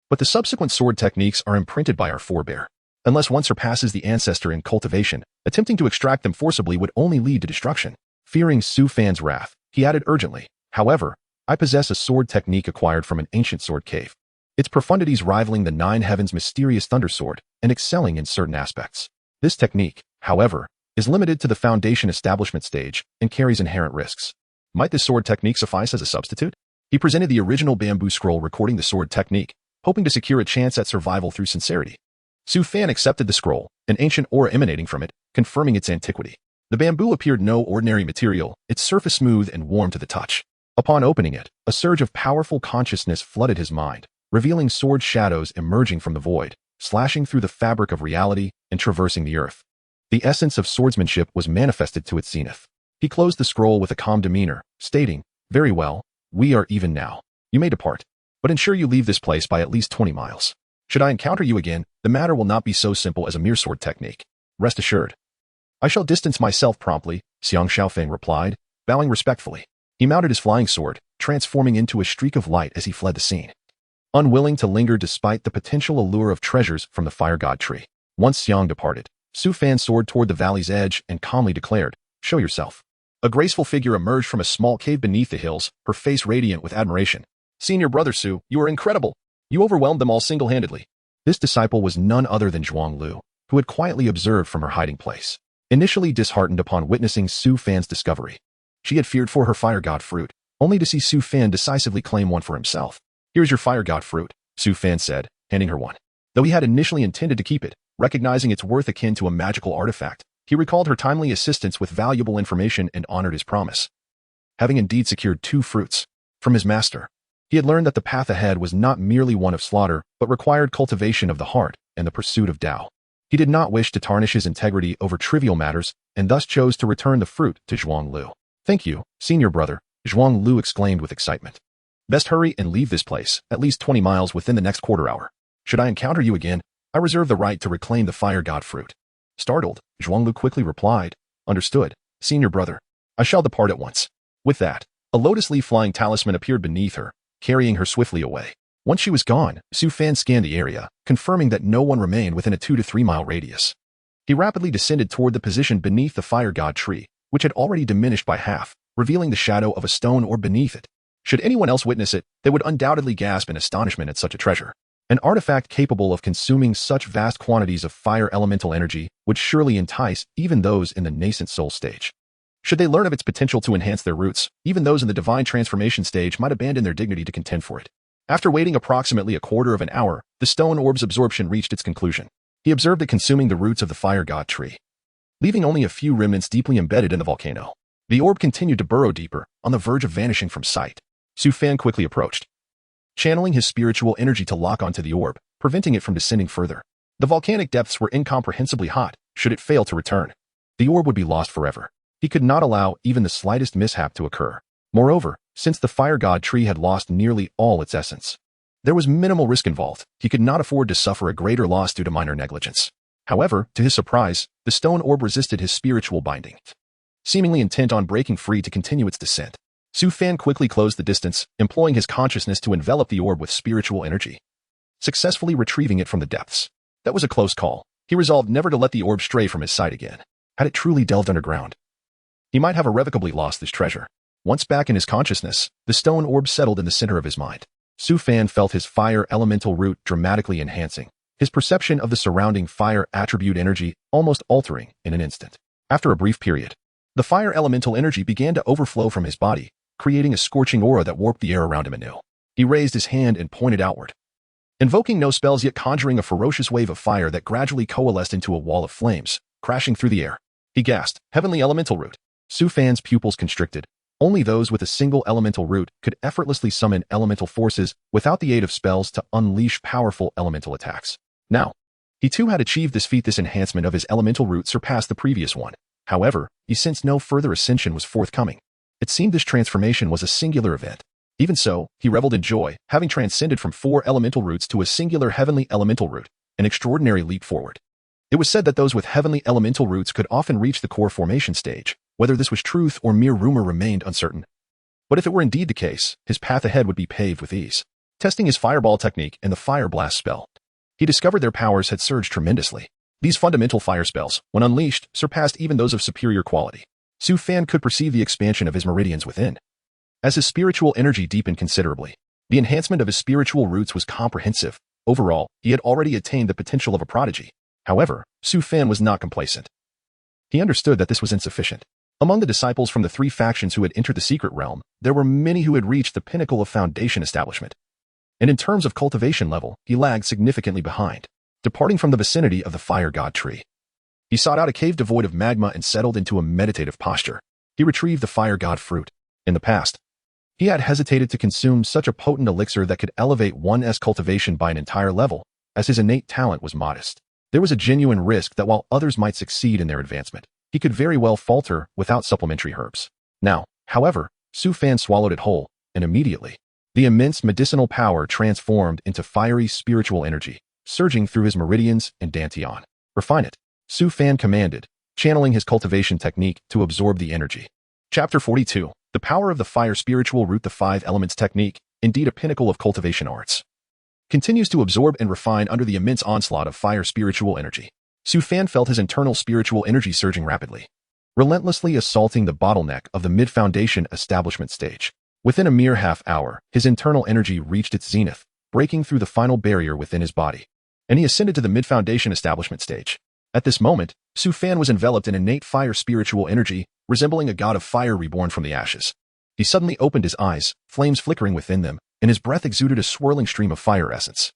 but the subsequent sword techniques are imprinted by our forebear. Unless one surpasses the ancestor in cultivation, attempting to extract them forcibly would only lead to destruction. Fearing Su Fan's wrath, he added urgently, however, I possess a sword technique acquired from an ancient sword cave. Its profundities rivaling the Nine Heavens' mysterious thunder sword and excelling in certain aspects. This technique, however, is limited to the foundation establishment stage and carries inherent risks. Might this sword technique suffice as a substitute? He presented the original bamboo scroll recording the sword technique, hoping to secure a chance at survival through sincerity. Su Fan accepted the scroll, an ancient aura emanating from it, confirming its antiquity. The bamboo appeared no ordinary material, its surface smooth and warm to the touch. Upon opening it, a surge of powerful consciousness flooded his mind, revealing sword shadows emerging from the void, slashing through the fabric of reality and traversing the earth. The essence of swordsmanship was manifested to its zenith. He closed the scroll with a calm demeanor, stating, Very well, we are even now. You may depart, but ensure you leave this place by at least 20 miles. Should I encounter you again, the matter will not be so simple as a mere sword technique. Rest assured. I shall distance myself promptly, Xiang Xiaofeng replied, bowing respectfully. He mounted his flying sword, transforming into a streak of light as he fled the scene. Unwilling to linger despite the potential allure of treasures from the fire god tree. Once Xiang departed, Su Fan soared toward the valley's edge and calmly declared, Show yourself. A graceful figure emerged from a small cave beneath the hills, her face radiant with admiration. Senior brother Su, you are incredible. You overwhelmed them all single-handedly. This disciple was none other than Zhuang Lu, who had quietly observed from her hiding place. Initially disheartened upon witnessing Su Fan's discovery, she had feared for her fire god fruit, only to see Su Fan decisively claim one for himself. Here's your fire god fruit, Su Fan said, handing her one. Though he had initially intended to keep it, recognizing its worth akin to a magical artifact, he recalled her timely assistance with valuable information and honored his promise. Having indeed secured 2 fruits from his master, he had learned that the path ahead was not merely one of slaughter, but required cultivation of the heart and the pursuit of Tao. He did not wish to tarnish his integrity over trivial matters, and thus chose to return the fruit to Zhuang Lu. Thank you, senior brother, Zhuang Lu exclaimed with excitement. Best hurry and leave this place, at least 20 miles within the next quarter hour. Should I encounter you again, I reserve the right to reclaim the fire god fruit. Startled, Zhuang Lu quickly replied, Understood, senior brother. I shall depart at once. With that, a lotus leaf flying talisman appeared beneath her, carrying her swiftly away. Once she was gone, Su Fan scanned the area, confirming that no one remained within a 2 to 3 mile radius. He rapidly descended toward the position beneath the fire god tree, which had already diminished by half, revealing the shadow of a stone orb beneath it. Should anyone else witness it, they would undoubtedly gasp in astonishment at such a treasure. An artifact capable of consuming such vast quantities of fire elemental energy would surely entice even those in the nascent soul stage. Should they learn of its potential to enhance their roots, even those in the divine transformation stage might abandon their dignity to contend for it. After waiting approximately a quarter of an hour, the stone orb's absorption reached its conclusion. He observed it consuming the roots of the fire god tree, leaving only a few remnants deeply embedded in the volcano. The orb continued to burrow deeper, on the verge of vanishing from sight. Su Fan quickly approached, channeling his spiritual energy to lock onto the orb, preventing it from descending further. The volcanic depths were incomprehensibly hot. Should it fail to return, the orb would be lost forever. He could not allow even the slightest mishap to occur. Moreover, since the fire god tree had lost nearly all its essence, there was minimal risk involved. He could not afford to suffer a greater loss due to minor negligence. However, to his surprise, the stone orb resisted his spiritual binding, seemingly intent on breaking free to continue its descent. Su Fan quickly closed the distance, employing his consciousness to envelop the orb with spiritual energy, successfully retrieving it from the depths. That was a close call. He resolved never to let the orb stray from his sight again. Had it truly delved underground, he might have irrevocably lost this treasure. Once back in his consciousness, the stone orb settled in the center of his mind. Su Fan felt his fire elemental root dramatically enhancing, his perception of the surrounding fire attribute energy almost altering in an instant. After a brief period, the fire elemental energy began to overflow from his body, creating a scorching aura that warped the air around him anew. He raised his hand and pointed outward, invoking no spells yet conjuring a ferocious wave of fire that gradually coalesced into a wall of flames, crashing through the air. He gasped, "Heavenly Elemental Root." Su Fan's pupils constricted. Only those with a single elemental root could effortlessly summon elemental forces without the aid of spells to unleash powerful elemental attacks. Now, he too had achieved this feat. This enhancement of his elemental root surpassed the previous one. However, he sensed no further ascension was forthcoming. It seemed this transformation was a singular event. Even so, he reveled in joy, having transcended from 4 elemental roots to a singular heavenly elemental root, an extraordinary leap forward. It was said that those with heavenly elemental roots could often reach the core formation stage. Whether this was truth or mere rumor remained uncertain. But if it were indeed the case, his path ahead would be paved with ease. Testing his fireball technique and the fire blast spell, he discovered their powers had surged tremendously. These fundamental fire spells, when unleashed, surpassed even those of superior quality. Su Fan could perceive the expansion of his meridians within. As his spiritual energy deepened considerably, the enhancement of his spiritual roots was comprehensive. Overall, he had already attained the potential of a prodigy. However, Su Fan was not complacent. He understood that this was insufficient. Among the disciples from the 3 factions who had entered the secret realm, there were many who had reached the pinnacle of foundation establishment. And in terms of cultivation level, he lagged significantly behind, departing from the vicinity of the fire god tree. He sought out a cave devoid of magma and settled into a meditative posture. He retrieved the fire god fruit. In the past, he had hesitated to consume such a potent elixir that could elevate one's cultivation by an entire level, as his innate talent was modest. There was a genuine risk that while others might succeed in their advancement, he could very well falter without supplementary herbs. Now, however, Su Fan swallowed it whole, and immediately, the immense medicinal power transformed into fiery spiritual energy, surging through his meridians and dantian. Refine it, Su Fan commanded, channeling his cultivation technique to absorb the energy. Chapter 42. The Power of the Fire Spiritual Root. The 5 Elements Technique, indeed a pinnacle of cultivation arts, continues to absorb and refine under the immense onslaught of fire spiritual energy. Su Fan felt his internal spiritual energy surging rapidly, relentlessly assaulting the bottleneck of the mid-foundation establishment stage. Within a mere half-hour, his internal energy reached its zenith, breaking through the final barrier within his body, and he ascended to the mid-foundation establishment stage. At this moment, Su Fan was enveloped in innate fire spiritual energy, resembling a god of fire reborn from the ashes. He suddenly opened his eyes, flames flickering within them, and his breath exuded a swirling stream of fire essence.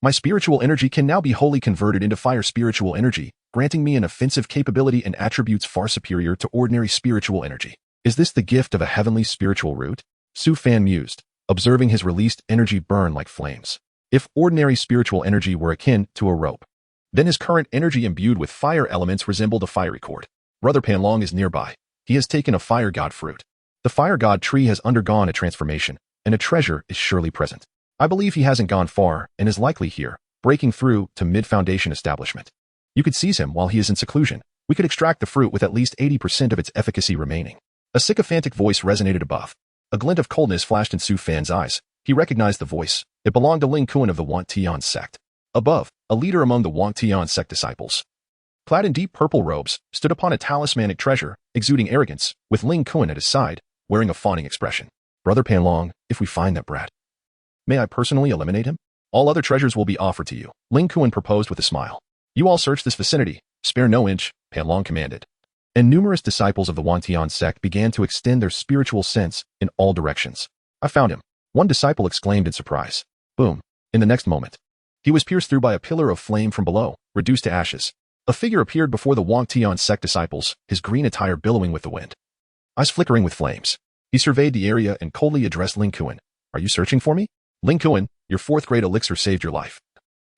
My spiritual energy can now be wholly converted into fire spiritual energy, granting me an offensive capability and attributes far superior to ordinary spiritual energy. Is this the gift of a heavenly spiritual root? Su Fan mused, observing his released energy burn like flames. If ordinary spiritual energy were akin to a rope, then his current energy imbued with fire elements resembled a fiery cord. Brother Panlong is nearby. He has taken a fire god fruit. The fire god tree has undergone a transformation, and a treasure is surely present. I believe he hasn't gone far and is likely here, breaking through to mid-foundation establishment. You could seize him while he is in seclusion. We could extract the fruit with at least 80% of its efficacy remaining. A sycophantic voice resonated above. A glint of coldness flashed in Su Fan's eyes. He recognized the voice. It belonged to Ling Kuan of the Want Tian sect. Above, a leader among the Want Tian sect disciples, clad in deep purple robes, stood upon a talismanic treasure, exuding arrogance, with Ling Kuan at his side, wearing a fawning expression. Brother Panlong, if we find that brat, may I personally eliminate him? All other treasures will be offered to you, Ling Kuan proposed with a smile. You all search this vicinity, spare no inch, Panlong commanded. And numerous disciples of the Wantian sect began to extend their spiritual sense in all directions. I found him, one disciple exclaimed in surprise. Boom. In the next moment, he was pierced through by a pillar of flame from below, reduced to ashes. A figure appeared before the Wantian sect disciples, his green attire billowing with the wind, eyes flickering with flames. He surveyed the area and coldly addressed Ling Kuan. Are you searching for me? Ling Kuan, your 4th grade elixir saved your life.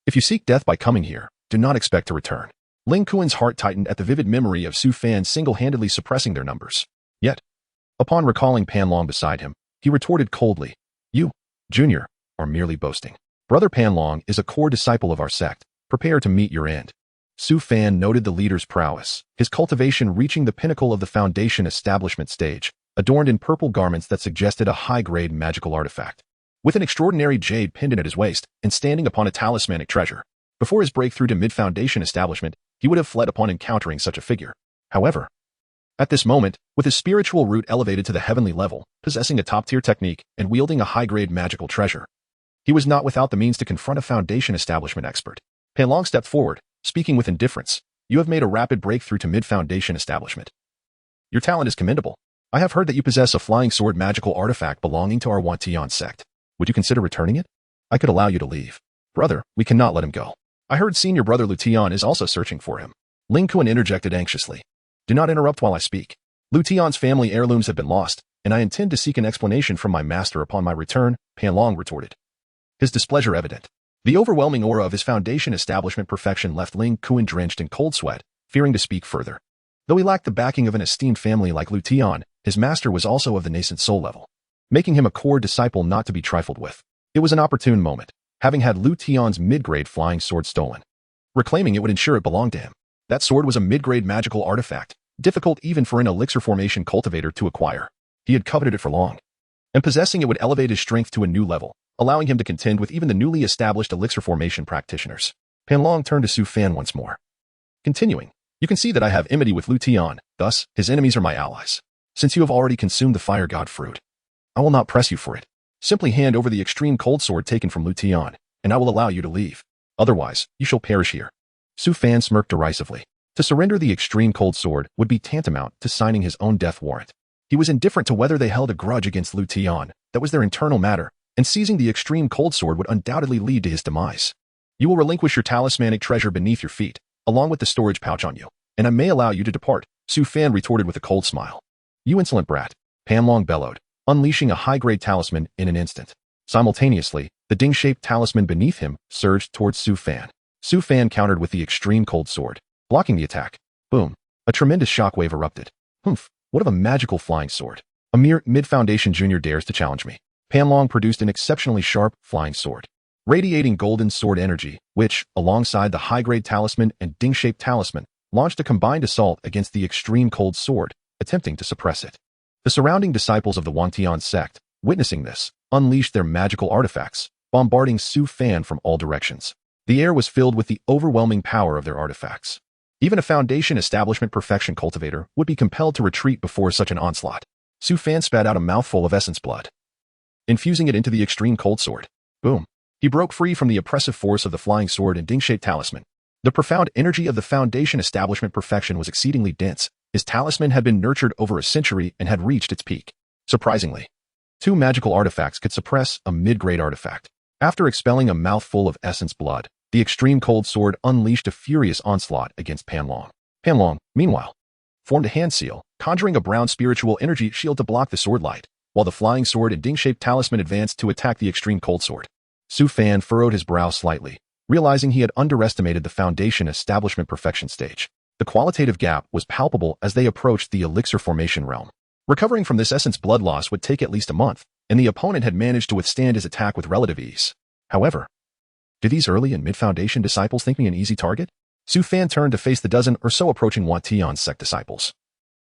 If you seek death by coming here, do not expect to return. Ling Kuan's heart tightened at the vivid memory of Su Fan single-handedly suppressing their numbers. Yet, upon recalling Panlong beside him, he retorted coldly, You, Junior, are merely boasting. Brother Panlong is a core disciple of our sect. Prepare to meet your end. Su Fan noted the leader's prowess, his cultivation reaching the pinnacle of the foundation establishment stage, adorned in purple garments that suggested a high-grade magical artifact. With an extraordinary jade pendant at his waist and standing upon a talismanic treasure. Before his breakthrough to mid-foundation establishment, he would have fled upon encountering such a figure. However, at this moment, with his spiritual root elevated to the heavenly level, possessing a top-tier technique and wielding a high-grade magical treasure, he was not without the means to confront a foundation establishment expert. Panlong stepped forward, speaking with indifference. You have made a rapid breakthrough to mid-foundation establishment. Your talent is commendable. I have heard that you possess a flying sword magical artifact belonging to our Wantian sect. Would you consider returning it? I could allow you to leave. Brother, we cannot let him go. I heard senior brother Lu Tian is also searching for him. Ling Kuan interjected anxiously. Do not interrupt while I speak. Lu Tian's family heirlooms have been lost, and I intend to seek an explanation from my master upon my return, Pan Long retorted. His displeasure evident. The overwhelming aura of his foundation establishment perfection left Ling Kuan drenched in cold sweat, fearing to speak further. Though he lacked the backing of an esteemed family like Lu Tian, his master was also of the nascent soul level, making him a core disciple not to be trifled with. It was an opportune moment, having had Lu Tian's mid-grade flying sword stolen. Reclaiming it would ensure it belonged to him. That sword was a mid-grade magical artifact, difficult even for an elixir formation cultivator to acquire. He had coveted it for long, and possessing it would elevate his strength to a new level, allowing him to contend with even the newly established elixir formation practitioners. Pan Long turned to Su Fan once more. Continuing, you can see that I have enmity with Lu Tian, thus, his enemies are my allies. Since you have already consumed the fire god fruit, I will not press you for it. Simply hand over the extreme cold sword taken from Lu Tian, and I will allow you to leave. Otherwise, you shall perish here. Su Fan smirked derisively. To surrender the extreme cold sword would be tantamount to signing his own death warrant. He was indifferent to whether they held a grudge against Lu Tian, that was their internal matter, and seizing the extreme cold sword would undoubtedly lead to his demise. You will relinquish your talismanic treasure beneath your feet, along with the storage pouch on you, and I may allow you to depart, Su Fan retorted with a cold smile. You insolent brat, Pan Long bellowed, unleashing a high-grade talisman in an instant. Simultaneously, the ding-shaped talisman beneath him surged towards Su Fan. Su Fan countered with the extreme cold sword, blocking the attack. Boom. A tremendous shockwave erupted. Humph, what of a magical flying sword? A mere mid-foundation junior dares to challenge me. Pan Long produced an exceptionally sharp, flying sword, radiating golden sword energy, which, alongside the high-grade talisman and ding-shaped talisman, launched a combined assault against the extreme cold sword, attempting to suppress it. The surrounding disciples of the Wangtian sect, witnessing this, unleashed their magical artifacts, bombarding Su Fan from all directions. The air was filled with the overwhelming power of their artifacts. Even a foundation establishment perfection cultivator would be compelled to retreat before such an onslaught. Su Fan spat out a mouthful of essence blood, infusing it into the extreme cold sword. Boom. He broke free from the oppressive force of the flying sword and ding-shaped talisman. The profound energy of the foundation establishment perfection was exceedingly dense. His talisman had been nurtured over a century and had reached its peak. Surprisingly, 2 magical artifacts could suppress a mid-grade artifact. After expelling a mouthful of essence blood, the extreme cold sword unleashed a furious onslaught against Pan Long. Pan Long, meanwhile, formed a hand seal, conjuring a brown spiritual energy shield to block the sword light, while the flying sword and ding-shaped talisman advanced to attack the extreme cold sword. Su Fan furrowed his brow slightly, realizing he had underestimated the foundation establishment perfection stage. The qualitative gap was palpable as they approached the elixir formation realm. Recovering from this essence blood loss would take at least a month, and the opponent had managed to withstand his attack with relative ease. However, do these early and mid-foundation disciples think me an easy target? Su Fan turned to face the dozen or so approaching Wangtian sect disciples,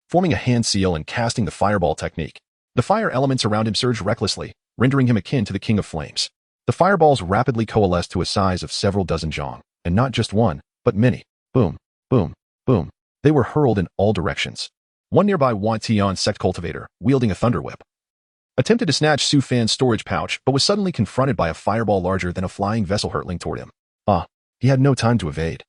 forming a hand seal and casting the fireball technique. The fire elements around him surged recklessly, rendering him akin to the King of Flames. The fireballs rapidly coalesced to a size of several dozen zhong, and not just one, but many. Boom, boom, boom. They were hurled in all directions. One nearby Wangtian sect cultivator, wielding a thunder whip, attempted to snatch Su Fan's storage pouch, but was suddenly confronted by a fireball larger than a flying vessel hurtling toward him. He had no time to evade,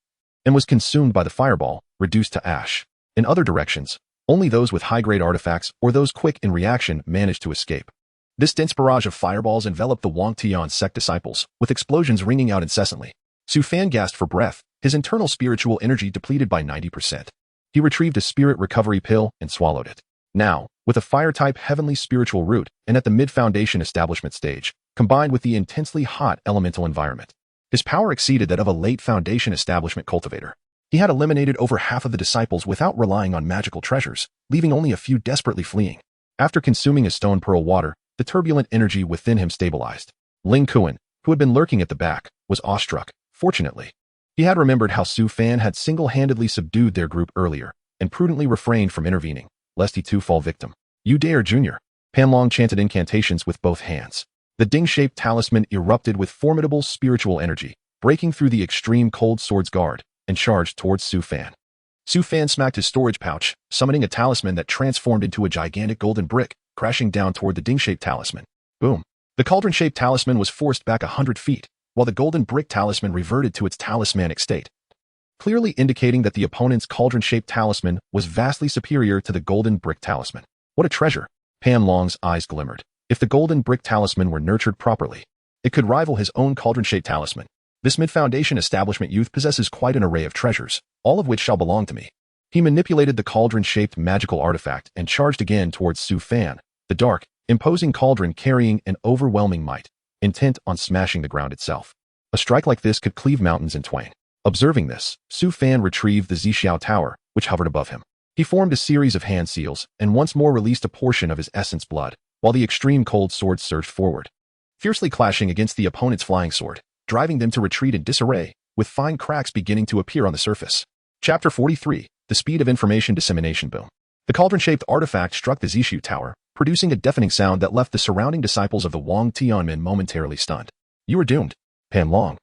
and was consumed by the fireball, reduced to ash. In other directions, only those with high-grade artifacts or those quick in reaction managed to escape. This dense barrage of fireballs enveloped the Wangtian sect disciples, with explosions ringing out incessantly. Su Fan gasped for breath, his internal spiritual energy depleted by 90%. He retrieved a spirit recovery pill and swallowed it. Now, with a fire-type heavenly spiritual root and at the mid-foundation establishment stage, combined with the intensely hot elemental environment, his power exceeded that of a late foundation establishment cultivator. He had eliminated over half of the disciples without relying on magical treasures, leaving only a few desperately fleeing. After consuming a stone pearl water, the turbulent energy within him stabilized. Ling Kuan, who had been lurking at the back, was awestruck. Fortunately, he had remembered how Su Fan had single-handedly subdued their group earlier, and prudently refrained from intervening, lest he too fall victim. You dare, Junior. Pan Long chanted incantations with both hands. The ding-shaped talisman erupted with formidable spiritual energy, breaking through the extreme cold sword's guard, and charged towards Su Fan. Su Fan smacked his storage pouch, summoning a talisman that transformed into a gigantic golden brick, crashing down toward the ding-shaped talisman. Boom. The cauldron-shaped talisman was forced back 100 feet, while the golden brick talisman reverted to its talismanic state, clearly indicating that the opponent's cauldron-shaped talisman was vastly superior to the golden brick talisman. What a treasure! Pan Long's eyes glimmered. If the golden brick talisman were nurtured properly, it could rival his own cauldron-shaped talisman. This mid-foundation establishment youth possesses quite an array of treasures, all of which shall belong to me. He manipulated the cauldron-shaped magical artifact and charged again towards Su Fan, the dark, imposing cauldron carrying an overwhelming might, intent on smashing the ground itself. A strike like this could cleave mountains in twain. Observing this, Su Fan retrieved the Zixiao Tower, which hovered above him. He formed a series of hand seals and once more released a portion of his essence blood, while the extreme cold sword surged forward, fiercely clashing against the opponent's flying sword, driving them to retreat in disarray, with fine cracks beginning to appear on the surface. Chapter 43, The Speed of Information Dissemination Boom. The cauldron-shaped artifact struck the Zixiao Tower, producing a deafening sound that left the surrounding disciples of the Wang Tianmin momentarily stunned. You are doomed, Pan Long.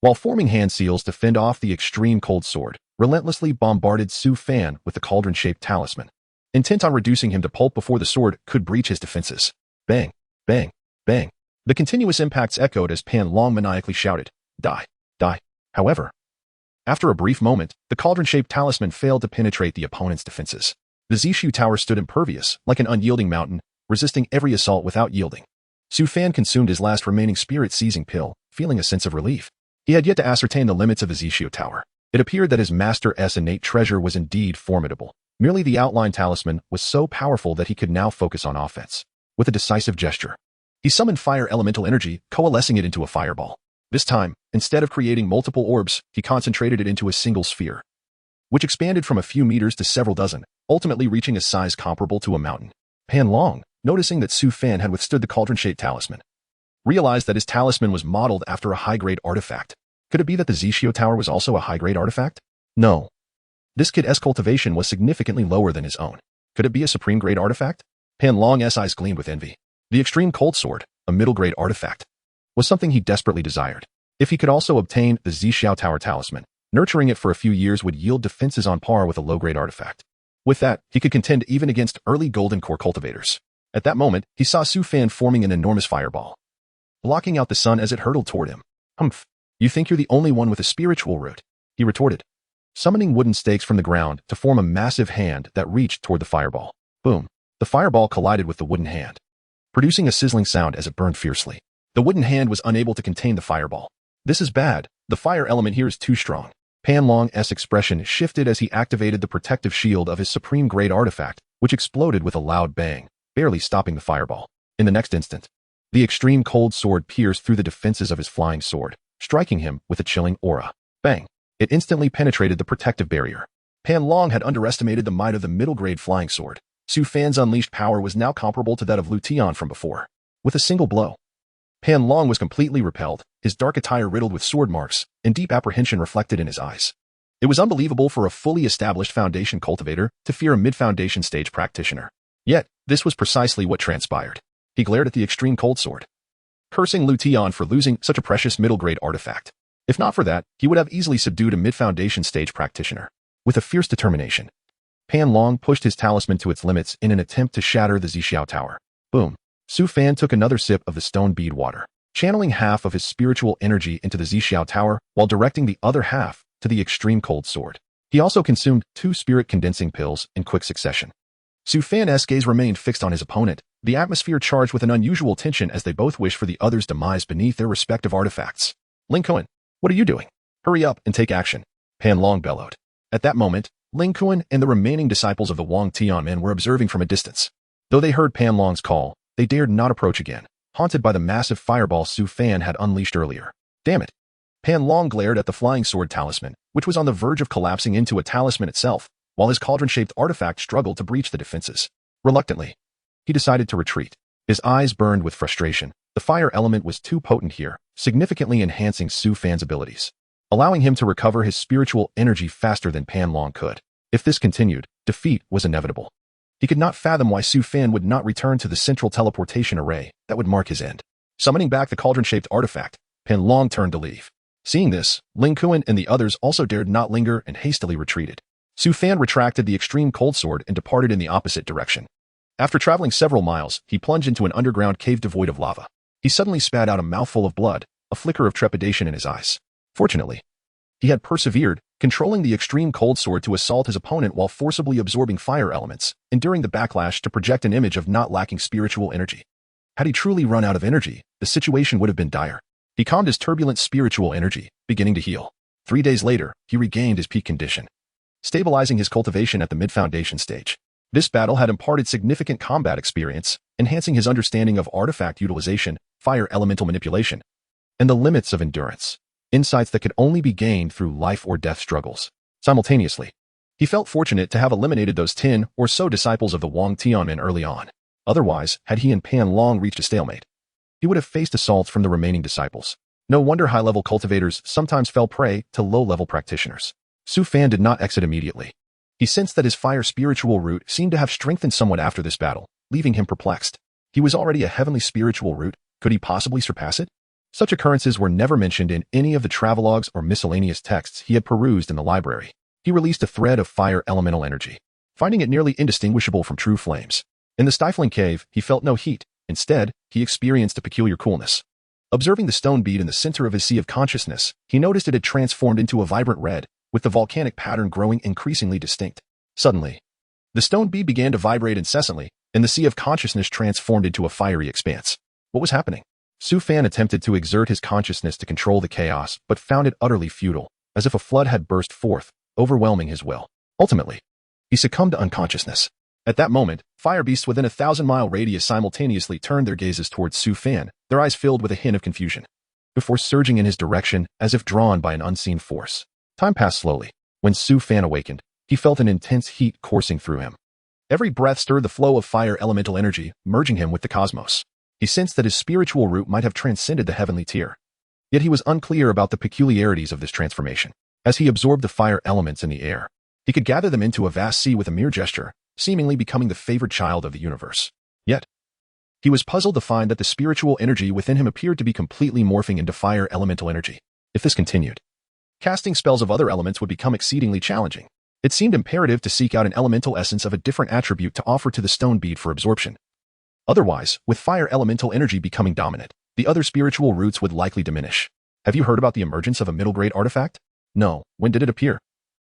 While forming hand seals to fend off the extreme cold sword, relentlessly bombarded Su Fan with the cauldron-shaped talisman, intent on reducing him to pulp before the sword could breach his defenses. Bang, bang, bang. The continuous impacts echoed as Pan Long maniacally shouted, Die, die. However, after a brief moment, the cauldron-shaped talisman failed to penetrate the opponent's defenses. The Zixiao Tower stood impervious, like an unyielding mountain, resisting every assault without yielding. Su Fan consumed his last remaining spirit-seizing pill, feeling a sense of relief. He had yet to ascertain the limits of the Zixiao Tower. It appeared that his master's innate treasure was indeed formidable. Merely the outline talisman was so powerful that he could now focus on offense. With a decisive gesture, he summoned fire elemental energy, coalescing it into a fireball. This time, instead of creating multiple orbs, he concentrated it into a single sphere, which expanded from a few meters to several dozen, ultimately reaching a size comparable to a mountain. Pan Long, noticing that Su Fan had withstood the cauldron-shaped talisman, realized that his talisman was modeled after a high-grade artifact. Could it be that the Zixiao Tower was also a high-grade artifact? No. This kid's cultivation was significantly lower than his own. Could it be a supreme-grade artifact? Pan Long's eyes gleamed with envy. The extreme cold sword, a middle-grade artifact, was something he desperately desired. If he could also obtain the Zixiao Tower talisman, nurturing it for a few years would yield defenses on par with a low-grade artifact. With that, he could contend even against early golden core cultivators. At that moment, he saw Su Fan forming an enormous fireball, blocking out the sun as it hurtled toward him. Humph. You think you're the only one with a spiritual root? He retorted, summoning wooden stakes from the ground to form a massive hand that reached toward the fireball. Boom. The fireball collided with the wooden hand, producing a sizzling sound as it burned fiercely. The wooden hand was unable to contain the fireball. This is bad. The fire element here is too strong. Pan Long's expression shifted as he activated the protective shield of his supreme-grade artifact, which exploded with a loud bang, barely stopping the fireball. In the next instant, the extreme cold sword pierced through the defenses of his flying sword, striking him with a chilling aura. Bang! It instantly penetrated the protective barrier. Pan Long had underestimated the might of the middle-grade flying sword. Su Fan's unleashed power was now comparable to that of Lu Tian from before. With a single blow, Pan Long was completely repelled, his dark attire riddled with sword marks, and deep apprehension reflected in his eyes. It was unbelievable for a fully established foundation cultivator to fear a mid-foundation stage practitioner. Yet, this was precisely what transpired. He glared at the extreme cold sword, cursing Lu Tian for losing such a precious middle-grade artifact. If not for that, he would have easily subdued a mid-foundation stage practitioner. With a fierce determination, Pan Long pushed his talisman to its limits in an attempt to shatter the Zixiao Tower. Boom. Su Fan took another sip of the stone bead water, channeling half of his spiritual energy into the Zixiao Tower while directing the other half to the extreme cold sword. He also consumed 2 spirit condensing pills in quick succession. Su Fan's gaze remained fixed on his opponent, the atmosphere charged with an unusual tension as they both wished for the other's demise beneath their respective artifacts. Ling Kuan, what are you doing? Hurry up and take action, Pan Long bellowed. At that moment, Ling Kuan and the remaining disciples of the Wang Tianmin were observing from a distance. Though they heard Pan Long's call, they dared not approach again, haunted by the massive fireball Su Fan had unleashed earlier. Damn it! Pan Long glared at the flying sword talisman, which was on the verge of collapsing into a talisman itself, while his cauldron-shaped artifact struggled to breach the defenses. Reluctantly, he decided to retreat. His eyes burned with frustration. The fire element was too potent here, significantly enhancing Su Fan's abilities, allowing him to recover his spiritual energy faster than Pan Long could. If this continued, defeat was inevitable. He could not fathom why Su Fan would not return to the central teleportation array that would mark his end. Summoning back the cauldron-shaped artifact, Pan Long turned to leave. Seeing this, Ling Kuan and the others also dared not linger and hastily retreated. Su Fan retracted the extreme cold sword and departed in the opposite direction. After traveling several miles, he plunged into an underground cave devoid of lava. He suddenly spat out a mouthful of blood, a flicker of trepidation in his eyes. Fortunately, he had persevered, controlling the extreme cold sword to assault his opponent while forcibly absorbing fire elements, enduring the backlash to project an image of not lacking spiritual energy. Had he truly run out of energy, the situation would have been dire. He calmed his turbulent spiritual energy, beginning to heal. 3 days later, he regained his peak condition, stabilizing his cultivation at the mid-foundation stage. This battle had imparted significant combat experience, enhancing his understanding of artifact utilization, fire elemental manipulation, and the limits of endurance, insights that could only be gained through life or death struggles. Simultaneously, he felt fortunate to have eliminated those 10 or so disciples of the Wang Tianmin early on. Otherwise, had he and Pan Long reached a stalemate, he would have faced assaults from the remaining disciples. No wonder high-level cultivators sometimes fell prey to low-level practitioners. Su Fan did not exit immediately. He sensed that his fire spiritual root seemed to have strengthened somewhat after this battle, leaving him perplexed. He was already a heavenly spiritual root. Could he possibly surpass it? Such occurrences were never mentioned in any of the travelogues or miscellaneous texts he had perused in the library. He released a thread of fire elemental energy, finding it nearly indistinguishable from true flames. In the stifling cave, he felt no heat. Instead, he experienced a peculiar coolness. Observing the stone bead in the center of his sea of consciousness, he noticed it had transformed into a vibrant red, with the volcanic pattern growing increasingly distinct. Suddenly, the stone bead began to vibrate incessantly, and the sea of consciousness transformed into a fiery expanse. What was happening? Su Fan attempted to exert his consciousness to control the chaos, but found it utterly futile, as if a flood had burst forth, overwhelming his will. Ultimately, he succumbed to unconsciousness. At that moment, fire beasts within a 1,000-mile radius simultaneously turned their gazes towards Su Fan, their eyes filled with a hint of confusion, before surging in his direction as if drawn by an unseen force. Time passed slowly. When Su Fan awakened, he felt an intense heat coursing through him. Every breath stirred the flow of fire elemental energy, merging him with the cosmos. He sensed that his spiritual root might have transcended the heavenly tier. Yet he was unclear about the peculiarities of this transformation. As he absorbed the fire elements in the air, he could gather them into a vast sea with a mere gesture, seemingly becoming the favored child of the universe. Yet, he was puzzled to find that the spiritual energy within him appeared to be completely morphing into fire elemental energy. If this continued, casting spells of other elements would become exceedingly challenging. It seemed imperative to seek out an elemental essence of a different attribute to offer to the stone bead for absorption. Otherwise, with fire elemental energy becoming dominant, the other spiritual roots would likely diminish. Have you heard about the emergence of a middle-grade artifact? No. When did it appear?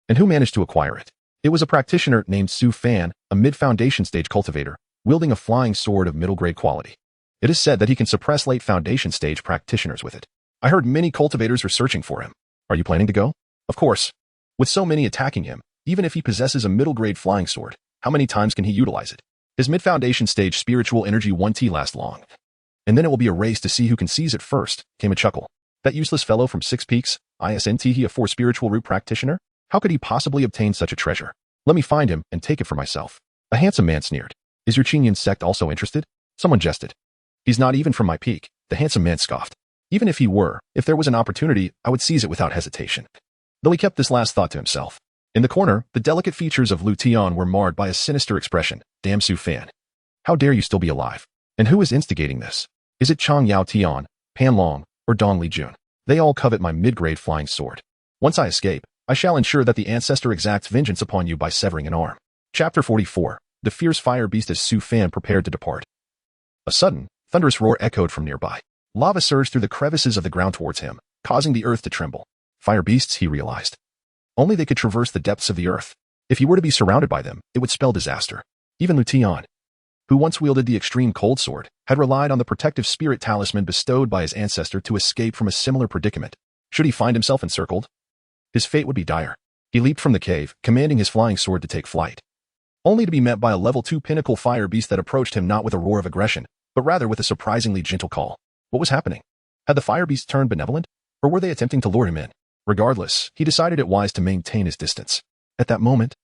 And who managed to acquire it? It was a practitioner named Su Fan, a mid-foundation stage cultivator, wielding a flying sword of middle-grade quality. It is said that he can suppress late foundation stage practitioners with it. I heard many cultivators are searching for him. Are you planning to go? Of course. With so many attacking him, even if he possesses a middle-grade flying sword, how many times can he utilize it? His mid-foundation stage spiritual energy won't last long. And then it will be a race to see who can seize it first, came a chuckle. That useless fellow from Six Peaks, isn't he a 4 spiritual root practitioner? How could he possibly obtain such a treasure? Let me find him and take it for myself. A handsome man sneered. Is your Qinyan sect also interested? Someone jested. He's not even from my peak, the handsome man scoffed. Even if he were, if there was an opportunity, I would seize it without hesitation. Though he kept this last thought to himself. In the corner, the delicate features of Lu Tian were marred by a sinister expression. Damn Su Fan. How dare you still be alive? And who is instigating this? Is it Chang Yao Tian, Pan Long, or Dong Li Jun? They all covet my mid-grade flying sword. Once I escape, I shall ensure that the ancestor exacts vengeance upon you by severing an arm. Chapter 44. The fierce fire beast as Su Fan prepared to depart. A sudden, thunderous roar echoed from nearby. Lava surged through the crevices of the ground towards him, causing the earth to tremble. Fire beasts, he realized. Only they could traverse the depths of the earth. If he were to be surrounded by them, it would spell disaster. Even Lu Tian, who once wielded the extreme cold sword, had relied on the protective spirit talisman bestowed by his ancestor to escape from a similar predicament. Should he find himself encircled, his fate would be dire. He leaped from the cave, commanding his flying sword to take flight, only to be met by a level 2 pinnacle fire beast that approached him not with a roar of aggression, but rather with a surprisingly gentle call. What was happening? Had the fire beast turned benevolent, or were they attempting to lure him in? Regardless, he decided it wise to maintain his distance. At that moment,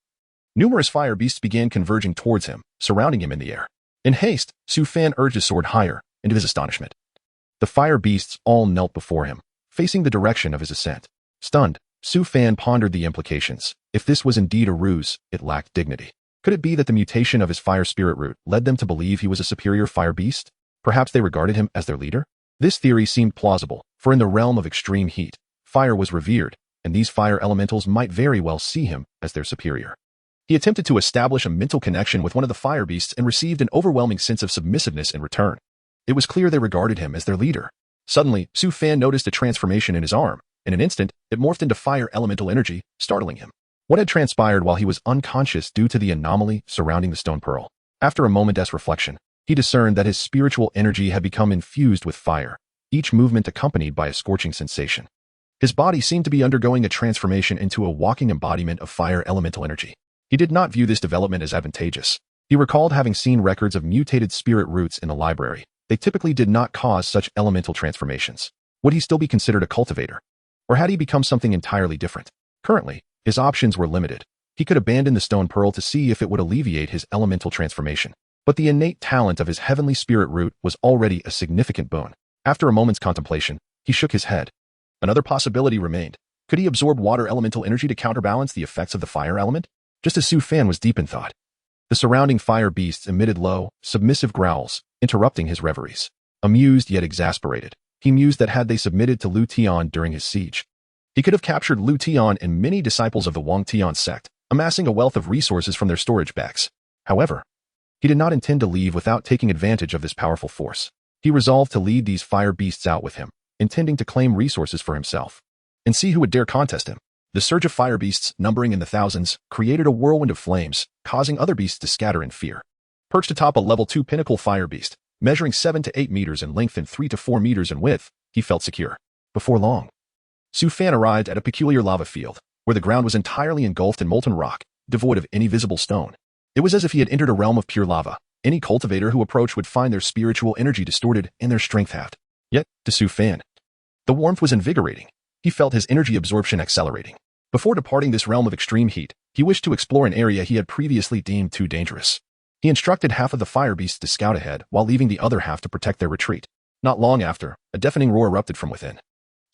numerous fire beasts began converging towards him, surrounding him in the air. In haste, Su Fan urged his sword higher, and to his astonishment, the fire beasts all knelt before him, facing the direction of his ascent. Stunned, Su Fan pondered the implications. If this was indeed a ruse, it lacked dignity. Could it be that the mutation of his fire spirit root led them to believe he was a superior fire beast? Perhaps they regarded him as their leader? This theory seemed plausible, for in the realm of extreme heat, fire was revered, and these fire elementals might very well see him as their superior. He attempted to establish a mental connection with one of the fire beasts and received an overwhelming sense of submissiveness in return. It was clear they regarded him as their leader. Suddenly, Su Fan noticed a transformation in his arm. In an instant, it morphed into fire elemental energy, startling him. What had transpired while he was unconscious due to the anomaly surrounding the stone pearl? After a moment's reflection, he discerned that his spiritual energy had become infused with fire, each movement accompanied by a scorching sensation. His body seemed to be undergoing a transformation into a walking embodiment of fire elemental energy. He did not view this development as advantageous. He recalled having seen records of mutated spirit roots in the library. They typically did not cause such elemental transformations. Would he still be considered a cultivator? Or had he become something entirely different? Currently, his options were limited. He could abandon the stone pearl to see if it would alleviate his elemental transformation. But the innate talent of his heavenly spirit root was already a significant boon. After a moment's contemplation, he shook his head. Another possibility remained. Could he absorb water elemental energy to counterbalance the effects of the fire element? Just as Su Fan was deep in thought, the surrounding fire beasts emitted low, submissive growls, interrupting his reveries. Amused yet exasperated, he mused that had they submitted to Lu Tian during his siege, he could have captured Lu Tian and many disciples of the Wang Tian sect, amassing a wealth of resources from their storage bags. However, he did not intend to leave without taking advantage of this powerful force. He resolved to lead these fire beasts out with him, intending to claim resources for himself, and see who would dare contest him. The surge of fire beasts, numbering in the thousands, created a whirlwind of flames, causing other beasts to scatter in fear. Perched atop a level 2 pinnacle fire beast, measuring 7 to 8 meters in length and 3 to 4 meters in width, he felt secure. Before long, Su Fan arrived at a peculiar lava field, where the ground was entirely engulfed in molten rock, devoid of any visible stone. It was as if he had entered a realm of pure lava. Any cultivator who approached would find their spiritual energy distorted and their strength halved. Yet, to Su Fan, the warmth was invigorating. He felt his energy absorption accelerating. Before departing this realm of extreme heat, he wished to explore an area he had previously deemed too dangerous. He instructed half of the fire beasts to scout ahead while leaving the other half to protect their retreat. Not long after, a deafening roar erupted from within.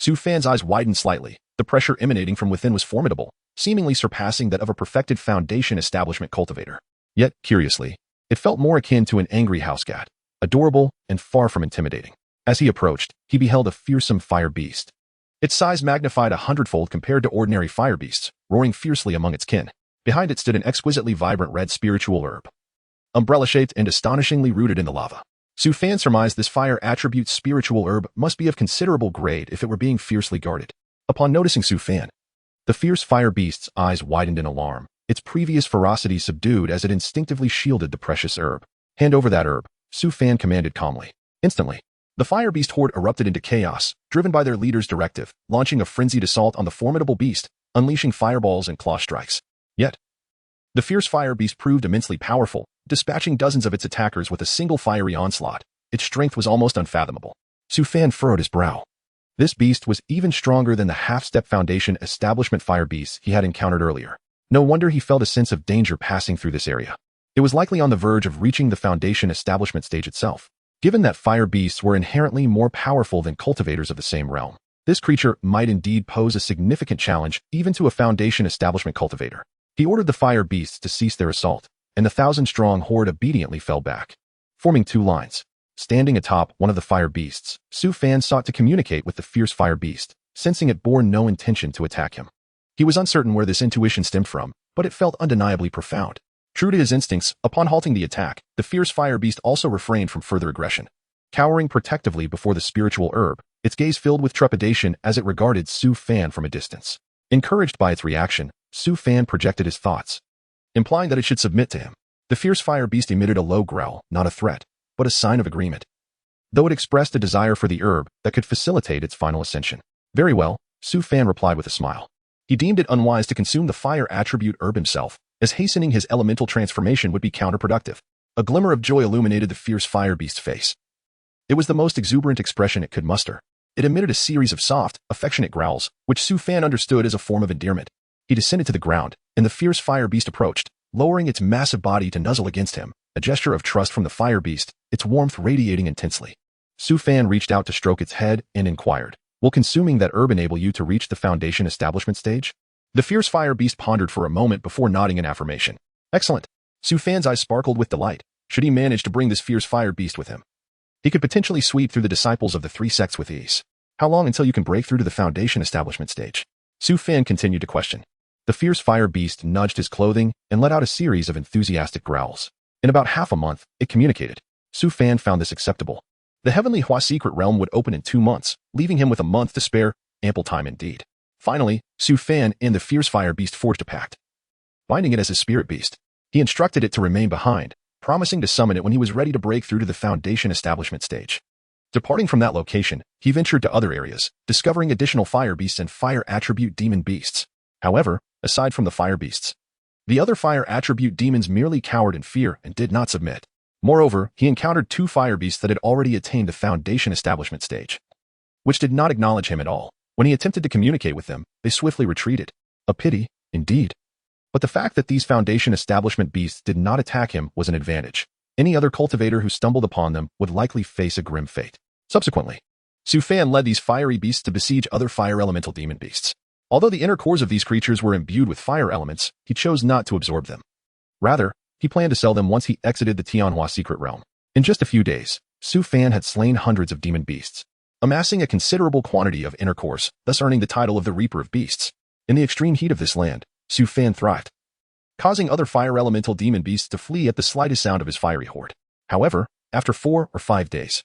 Su Fan's eyes widened slightly. The pressure emanating from within was formidable, seemingly surpassing that of a perfected foundation establishment cultivator. Yet, curiously, it felt more akin to an angry house cat, adorable and far from intimidating. As he approached, he beheld a fearsome fire beast. Its size magnified 100-fold compared to ordinary fire beasts, roaring fiercely among its kin. Behind it stood an exquisitely vibrant red spiritual herb, umbrella-shaped and astonishingly rooted in the lava. Su Fan surmised this fire attribute spiritual herb must be of considerable grade if it were being fiercely guarded. Upon noticing Su Fan, the fierce fire beast's eyes widened in alarm, its previous ferocity subdued as it instinctively shielded the precious herb. Hand over that herb, Su Fan commanded calmly. Instantly, the fire beast horde erupted into chaos, driven by their leader's directive, launching a frenzied assault on the formidable beast, unleashing fireballs and claw strikes. Yet, the fierce fire beast proved immensely powerful, dispatching dozens of its attackers with a single fiery onslaught. Its strength was almost unfathomable. Su Fan furrowed his brow. This beast was even stronger than the half-step foundation establishment fire beasts he had encountered earlier. No wonder he felt a sense of danger passing through this area. It was likely on the verge of reaching the foundation establishment stage itself. Given that fire beasts were inherently more powerful than cultivators of the same realm, this creature might indeed pose a significant challenge even to a foundation establishment cultivator. He ordered the fire beasts to cease their assault, and the 1,000-strong horde obediently fell back, forming two lines. Standing atop one of the fire beasts, Su Fan sought to communicate with the fierce fire beast, sensing it bore no intention to attack him. He was uncertain where this intuition stemmed from, but it felt undeniably profound. True to his instincts, upon halting the attack, the fierce fire beast also refrained from further aggression. Cowering protectively before the spiritual herb, its gaze filled with trepidation as it regarded Su Fan from a distance. Encouraged by its reaction, Su Fan projected his thoughts, implying that it should submit to him. The fierce fire beast emitted a low growl, not a threat, but a sign of agreement, though it expressed a desire for the herb that could facilitate its final ascension. Very well, Su Fan replied with a smile. He deemed it unwise to consume the fire attribute herb himself, as hastening his elemental transformation would be counterproductive. A glimmer of joy illuminated the fierce fire beast's face. It was the most exuberant expression it could muster. It emitted a series of soft, affectionate growls, which Su Fan understood as a form of endearment. He descended to the ground, and the fierce fire beast approached, lowering its massive body to nuzzle against him, a gesture of trust from the fire beast, its warmth radiating intensely. Su Fan reached out to stroke its head and inquired, "Will consuming that herb enable you to reach the foundation establishment stage?" The fierce fire beast pondered for a moment before nodding in affirmation. Excellent. Su Fan's eyes sparkled with delight. Should he manage to bring this fierce fire beast with him, he could potentially sweep through the disciples of the three sects with ease. How long until you can break through to the foundation establishment stage? Su Fan continued to question. The fierce fire beast nudged his clothing and let out a series of enthusiastic growls. In about half a month, it communicated. Su Fan found this acceptable. The heavenly Hua secret realm would open in 2 months, leaving him with a month to spare, ample time indeed. Finally, Su Fan and the fierce fire beast forged a pact. Binding it as his spirit beast, he instructed it to remain behind, promising to summon it when he was ready to break through to the foundation establishment stage. Departing from that location, he ventured to other areas, discovering additional fire beasts and fire attribute demon beasts. However, aside from the fire beasts, the other fire attribute demons merely cowered in fear and did not submit. Moreover, he encountered 2 fire beasts that had already attained the foundation establishment stage, which did not acknowledge him at all. When he attempted to communicate with them, they swiftly retreated. A pity, indeed. But the fact that these foundation establishment beasts did not attack him was an advantage. Any other cultivator who stumbled upon them would likely face a grim fate. Subsequently, Su Fan led these fiery beasts to besiege other fire elemental demon beasts. Although the inner cores of these creatures were imbued with fire elements, he chose not to absorb them. Rather, he planned to sell them once he exited the Tianhua secret realm. In just a few days, Su Fan had slain hundreds of demon beasts, amassing a considerable quantity of inner cores, thus earning the title of the Reaper of Beasts. In the extreme heat of this land, Su Fan thrived, causing other fire elemental demon beasts to flee at the slightest sound of his fiery horde. However, after 4 or 5 days,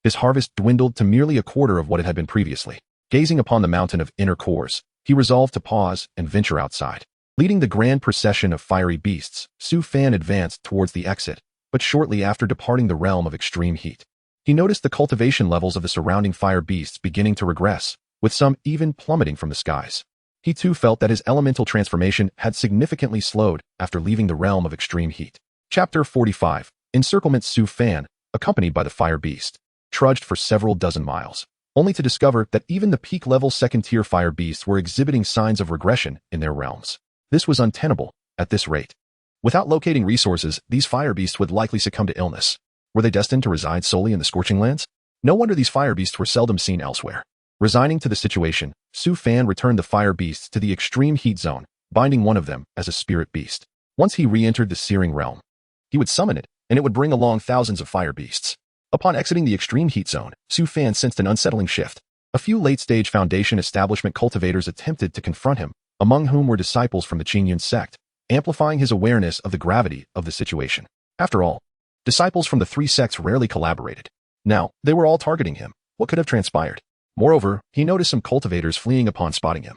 his harvest dwindled to merely a quarter of what it had been previously. Gazing upon the mountain of inner cores, he resolved to pause and venture outside. Leading the grand procession of fiery beasts, Su Fan advanced towards the exit, but shortly after departing the realm of extreme heat, he noticed the cultivation levels of the surrounding fire beasts beginning to regress, with some even plummeting from the skies. He too felt that his elemental transformation had significantly slowed after leaving the realm of extreme heat. Chapter 45. Encirclement. Su Fan, accompanied by the fire beast, trudged for several dozen miles, only to discover that even the peak-level second-tier fire beasts were exhibiting signs of regression in their realms. This was untenable at this rate. Without locating resources, these fire beasts would likely succumb to illness. Were they destined to reside solely in the scorching lands? No wonder these fire beasts were seldom seen elsewhere. Resigning to the situation, Su Fan returned the fire beasts to the extreme heat zone, binding one of them as a spirit beast. Once he re-entered the searing realm, he would summon it, and it would bring along thousands of fire beasts. Upon exiting the extreme heat zone, Su Fan sensed an unsettling shift. A few late-stage foundation establishment cultivators attempted to confront him, among whom were disciples from the Qingyun sect, amplifying his awareness of the gravity of the situation. After all, disciples from the 3 sects rarely collaborated. Now, they were all targeting him. What could have transpired? Moreover, he noticed some cultivators fleeing upon spotting him,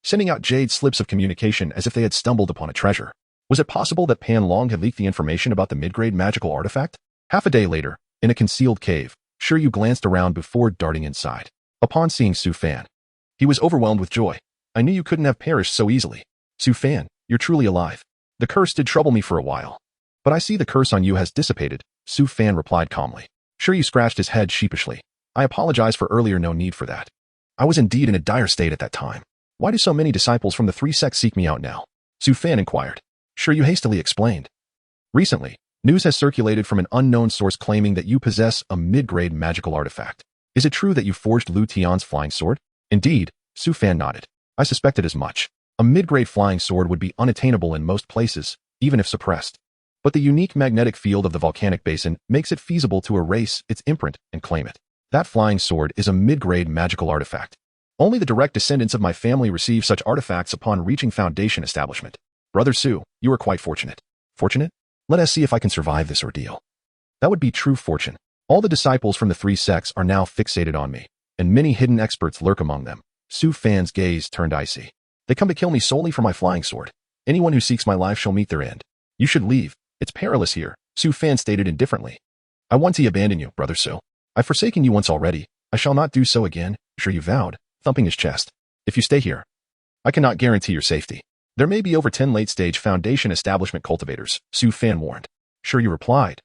sending out jade slips of communication as if they had stumbled upon a treasure. Was it possible that Pan Long had leaked the information about the mid-grade magical artifact? Half a day later, in a concealed cave, Shiryu glanced around before darting inside. Upon seeing Su Fan, he was overwhelmed with joy. I knew you couldn't have perished so easily. Su Fan, you're truly alive. The curse did trouble me for a while, but I see the curse on you has dissipated, Su Fan replied calmly. Shiryu scratched his head sheepishly. I apologize for earlier, no need for that. I was indeed in a dire state at that time. Why do so many disciples from the 3 sects seek me out now? Su Fan inquired. Shiryu hastily explained. Recently, news has circulated from an unknown source claiming that you possess a mid-grade magical artifact. Is it true that you forged Lu Tian's flying sword? Indeed, Su Fan nodded. I suspected as much. A mid-grade flying sword would be unattainable in most places, even if suppressed. But the unique magnetic field of the volcanic basin makes it feasible to erase its imprint and claim it. That flying sword is a mid-grade magical artifact. Only the direct descendants of my family receive such artifacts upon reaching foundation establishment. Brother Su, you are quite fortunate. Fortunate? Let us see if I can survive this ordeal. That would be true fortune. All the disciples from the 3 sects are now fixated on me, and many hidden experts lurk among them. Su Fan's gaze turned icy. They come to kill me solely for my flying sword. Anyone who seeks my life shall meet their end. You should leave. It's perilous here, Su Fan stated indifferently. I want to abandon you, Brother Su. I've forsaken you once already. I shall not do so again, Shiryu vowed, thumping his chest. If you stay here, I cannot guarantee your safety. There may be over 10 late-stage foundation establishment cultivators, Su Fan warned. Shiryu replied.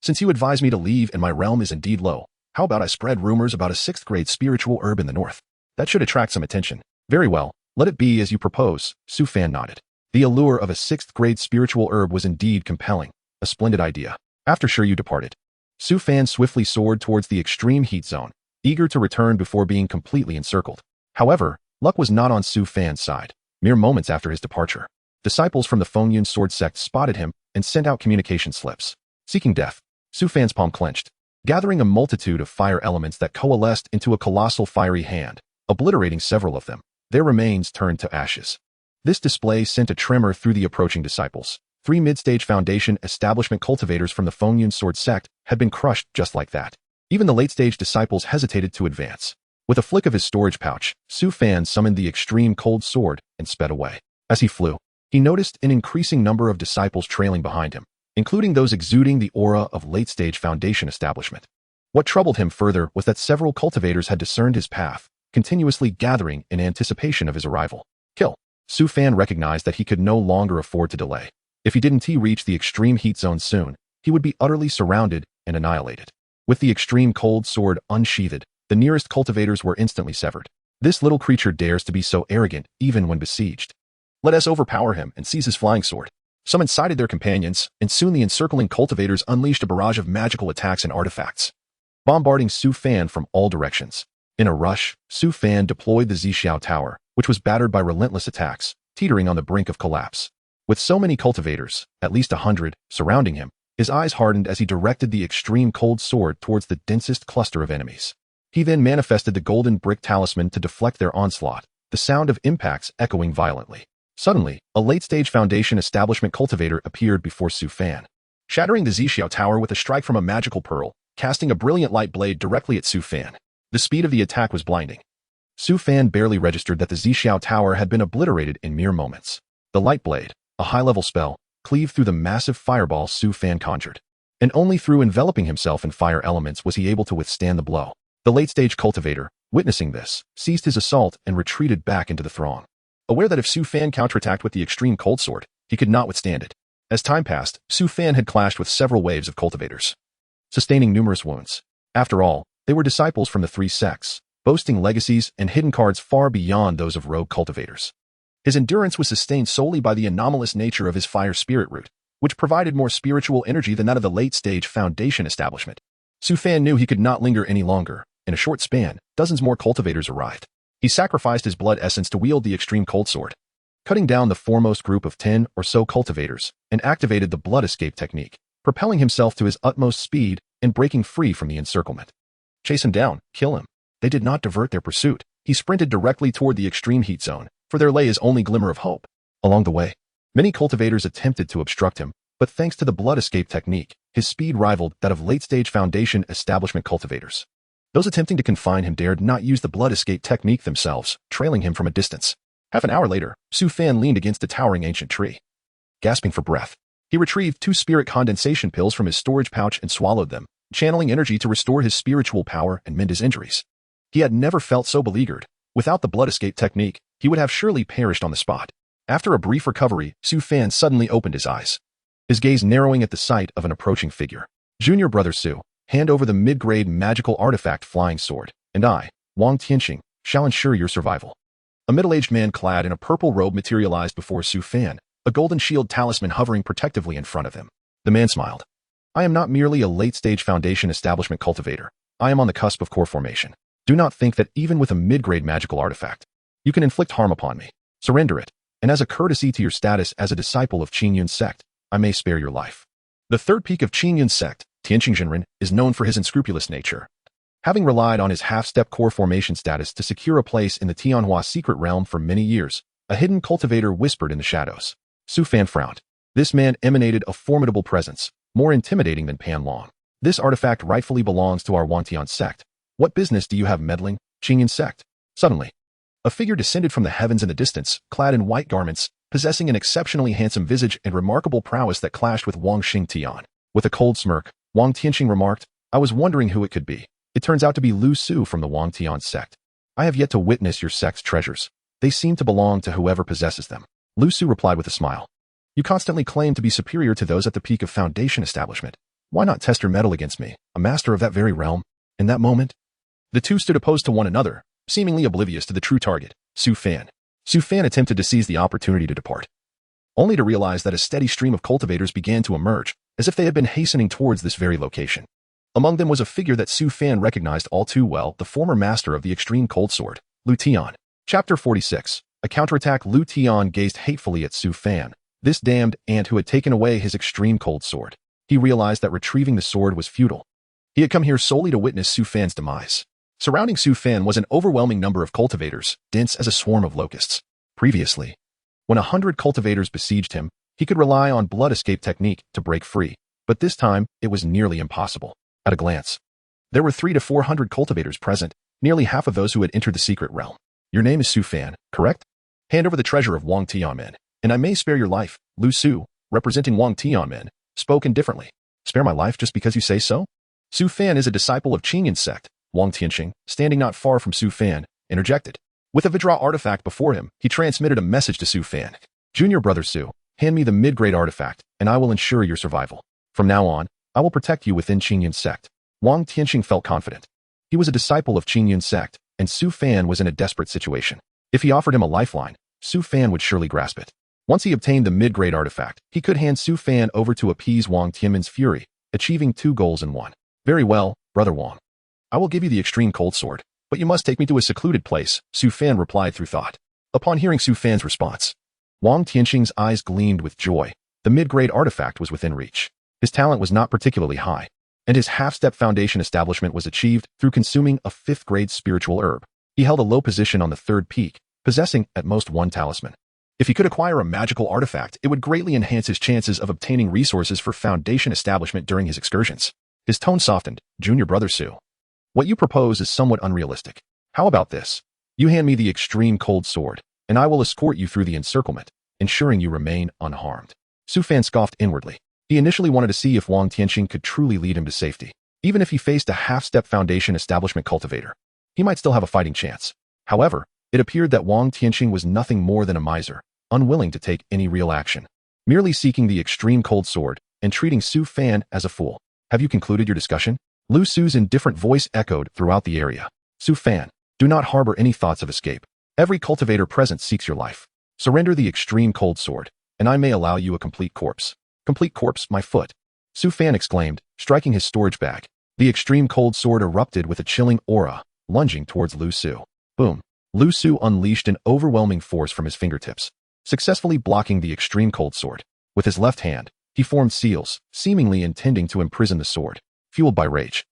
Since you advise me to leave and my realm is indeed low, how about I spread rumors about a 6th-grade spiritual herb in the north? That should attract some attention. Very well, let it be as you propose, Su Fan nodded. The allure of a 6th-grade spiritual herb was indeed compelling, a splendid idea. After Shiryu departed, Su Fan swiftly soared towards the extreme heat zone, eager to return before being completely encircled. However, luck was not on Su Fan's side. Mere moments after his departure, disciples from the Fengyun sword sect spotted him and sent out communication slips. Seeking death, Su Fan's palm clenched, gathering a multitude of fire elements that coalesced into a colossal fiery hand, obliterating several of them. Their remains turned to ashes. This display sent a tremor through the approaching disciples. 3 mid-stage foundation establishment cultivators from the Fengyun sword sect had been crushed just like that. Even the late-stage disciples hesitated to advance. With a flick of his storage pouch, Su Fan summoned the extreme cold sword and sped away. As he flew, he noticed an increasing number of disciples trailing behind him, including those exuding the aura of late-stage foundation establishment. What troubled him further was that several cultivators had discerned his path, continuously gathering in anticipation of his arrival. Kill. Su Fan recognized that he could no longer afford to delay. If he didn't reach the extreme heat zone soon, he would be utterly surrounded and annihilated. With the extreme cold sword unsheathed, the nearest cultivators were instantly severed. This little creature dares to be so arrogant even when besieged. Let us overpower him and seize his flying sword. Some incited their companions, and soon the encircling cultivators unleashed a barrage of magical attacks and artifacts, bombarding Su Fan from all directions. In a rush, Su Fan deployed the Zixiao Tower, which was battered by relentless attacks, teetering on the brink of collapse. With so many cultivators, at least 100, surrounding him, his eyes hardened as he directed the extreme cold sword towards the densest cluster of enemies. He then manifested the golden brick talisman to deflect their onslaught, the sound of impacts echoing violently. Suddenly, a late-stage Foundation establishment cultivator appeared before Su Fan, shattering the Zixiao Tower with a strike from a magical pearl, casting a brilliant light blade directly at Su Fan. The speed of the attack was blinding. Su Fan barely registered that the Zixiao Tower had been obliterated in mere moments. The light blade, a high-level spell, cleaved through the massive fireball Su Fan conjured. And only through enveloping himself in fire elements was he able to withstand the blow. The late-stage cultivator, witnessing this, ceased his assault and retreated back into the throng. Aware that if Su Fan counterattacked with the extreme cold sword, he could not withstand it. As time passed, Su Fan had clashed with several waves of cultivators, sustaining numerous wounds. After all, they were disciples from the three sects, boasting legacies and hidden cards far beyond those of rogue cultivators. His endurance was sustained solely by the anomalous nature of his fire spirit root, which provided more spiritual energy than that of the late-stage Foundation establishment. Su Fan knew he could not linger any longer. In a short span, dozens more cultivators arrived. He sacrificed his blood essence to wield the extreme cold sword, cutting down the foremost group of 10 or so cultivators, and activated the blood escape technique, propelling himself to his utmost speed and breaking free from the encirclement. Chase him down, kill him. They did not divert their pursuit. He sprinted directly toward the extreme heat zone, for there lay his only glimmer of hope. Along the way, many cultivators attempted to obstruct him, but thanks to the blood escape technique, his speed rivaled that of late-stage Foundation establishment cultivators. Those attempting to confine him dared not use the blood escape technique themselves, trailing him from a distance. Half an hour later, Su Fan leaned against a towering ancient tree. Gasping for breath, he retrieved 2 spirit condensation pills from his storage pouch and swallowed them, channeling energy to restore his spiritual power and mend his injuries. He had never felt so beleaguered. Without the blood escape technique, he would have surely perished on the spot. After a brief recovery, Su Fan suddenly opened his eyes, his gaze narrowing at the sight of an approaching figure. Junior brother Su, hand over the mid-grade magical artifact flying sword, and I, Wang Tianxing, shall ensure your survival. A middle-aged man clad in a purple robe materialized before Su Fan, a golden shield talisman hovering protectively in front of him. The man smiled. I am not merely a late-stage Foundation establishment cultivator. I am on the cusp of core formation. Do not think that even with a mid-grade magical artifact, you can inflict harm upon me. Surrender it, and as a courtesy to your status as a disciple of Qingyun's sect, I may spare your life. The third peak of Qingyun's sect, Tianqing is known for his unscrupulous nature. Having relied on his half-step core formation status to secure a place in the Tianhua secret realm for many years, a hidden cultivator whispered in the shadows. Su Fan frowned. This man emanated a formidable presence, more intimidating than Pan Long. This artifact rightfully belongs to our Wantian sect. What business do you have meddling, Qingyun sect? Suddenly, a figure descended from the heavens in the distance, clad in white garments, possessing an exceptionally handsome visage and remarkable prowess that clashed with Wang Xingtian. With a cold smirk, Wang Tianxing remarked, I was wondering who it could be. It turns out to be Lu Su from the Wang Tian sect. I have yet to witness your sect's treasures. They seem to belong to whoever possesses them. Lu Su replied with a smile. You constantly claim to be superior to those at the peak of Foundation establishment. Why not test your mettle against me, a master of that very realm? In that moment, the two stood opposed to one another, seemingly oblivious to the true target, Su Fan. Su Fan attempted to seize the opportunity to depart, only to realize that a steady stream of cultivators began to emerge, as if they had been hastening towards this very location. Among them was a figure that Su Fan recognized all too well, the former master of the extreme cold sword, Lu Tian. Chapter 46. A counterattack. Lu Tian gazed hatefully at Su Fan, this damned ant who had taken away his extreme cold sword. He realized that retrieving the sword was futile. He had come here solely to witness Su Fan's demise. Surrounding Su Fan was an overwhelming number of cultivators, dense as a swarm of locusts. Previously, when 100 cultivators besieged him, he could rely on blood escape technique to break free, but this time it was nearly impossible. At a glance, there were 300 to 400 cultivators present, nearly half of those who had entered the secret realm. Your name is Su Fan, correct? Hand over the treasure of Wang Tianmen, and I may spare your life. Lu Su, representing Wang Tianmen, spoke indifferently. Spare my life just because you say so? Su Fan is a disciple of Qingyun sect. Wang Tianqing, standing not far from Su Fan, interjected. With a Vidra artifact before him, he transmitted a message to Su Fan. Junior brother Su, hand me the mid-grade artifact, and I will ensure your survival. From now on, I will protect you within Qingyun sect. Wang Tianqing felt confident. He was a disciple of Qingyun sect, and Su Fan was in a desperate situation. If he offered him a lifeline, Su Fan would surely grasp it. Once he obtained the mid-grade artifact, he could hand Su Fan over to appease Wang Tianmin's fury, achieving 2 goals in 1. Very well, brother Wang. I will give you the extreme cold sword, but you must take me to a secluded place, Su Fan replied through thought. Upon hearing Su Fan's response, Wang Tianqing's eyes gleamed with joy. The mid-grade artifact was within reach. His talent was not particularly high, and his half-step foundation establishment was achieved through consuming a 5th-grade spiritual herb. He held a low position on the 3rd peak, possessing at most 1 talisman. If he could acquire a magical artifact, it would greatly enhance his chances of obtaining resources for foundation establishment during his excursions. His tone softened. Junior brother Su. What you propose is somewhat unrealistic. How about this? You hand me the extreme cold sword, and I will escort you through the encirclement, ensuring you remain unharmed. Su Fan scoffed inwardly. He initially wanted to see if Wang Tianqing could truly lead him to safety. Even if he faced a half-step foundation establishment cultivator, he might still have a fighting chance. However, it appeared that Wang Tianqing was nothing more than a miser, unwilling to take any real action, merely seeking the extreme cold sword and treating Su Fan as a fool. Have you concluded your discussion? Lu Su's indifferent voice echoed throughout the area. Su Fan, do not harbor any thoughts of escape. Every cultivator present seeks your life. Surrender the extreme cold sword, and I may allow you a complete corpse. Complete corpse, my foot. Su Fan exclaimed, striking his storage bag. The extreme cold sword erupted with a chilling aura, lunging towards Lu Su. Boom. Lu Su unleashed an overwhelming force from his fingertips, successfully blocking the extreme cold sword. With his left hand, he formed seals, seemingly intending to imprison the sword. Fueled by rage,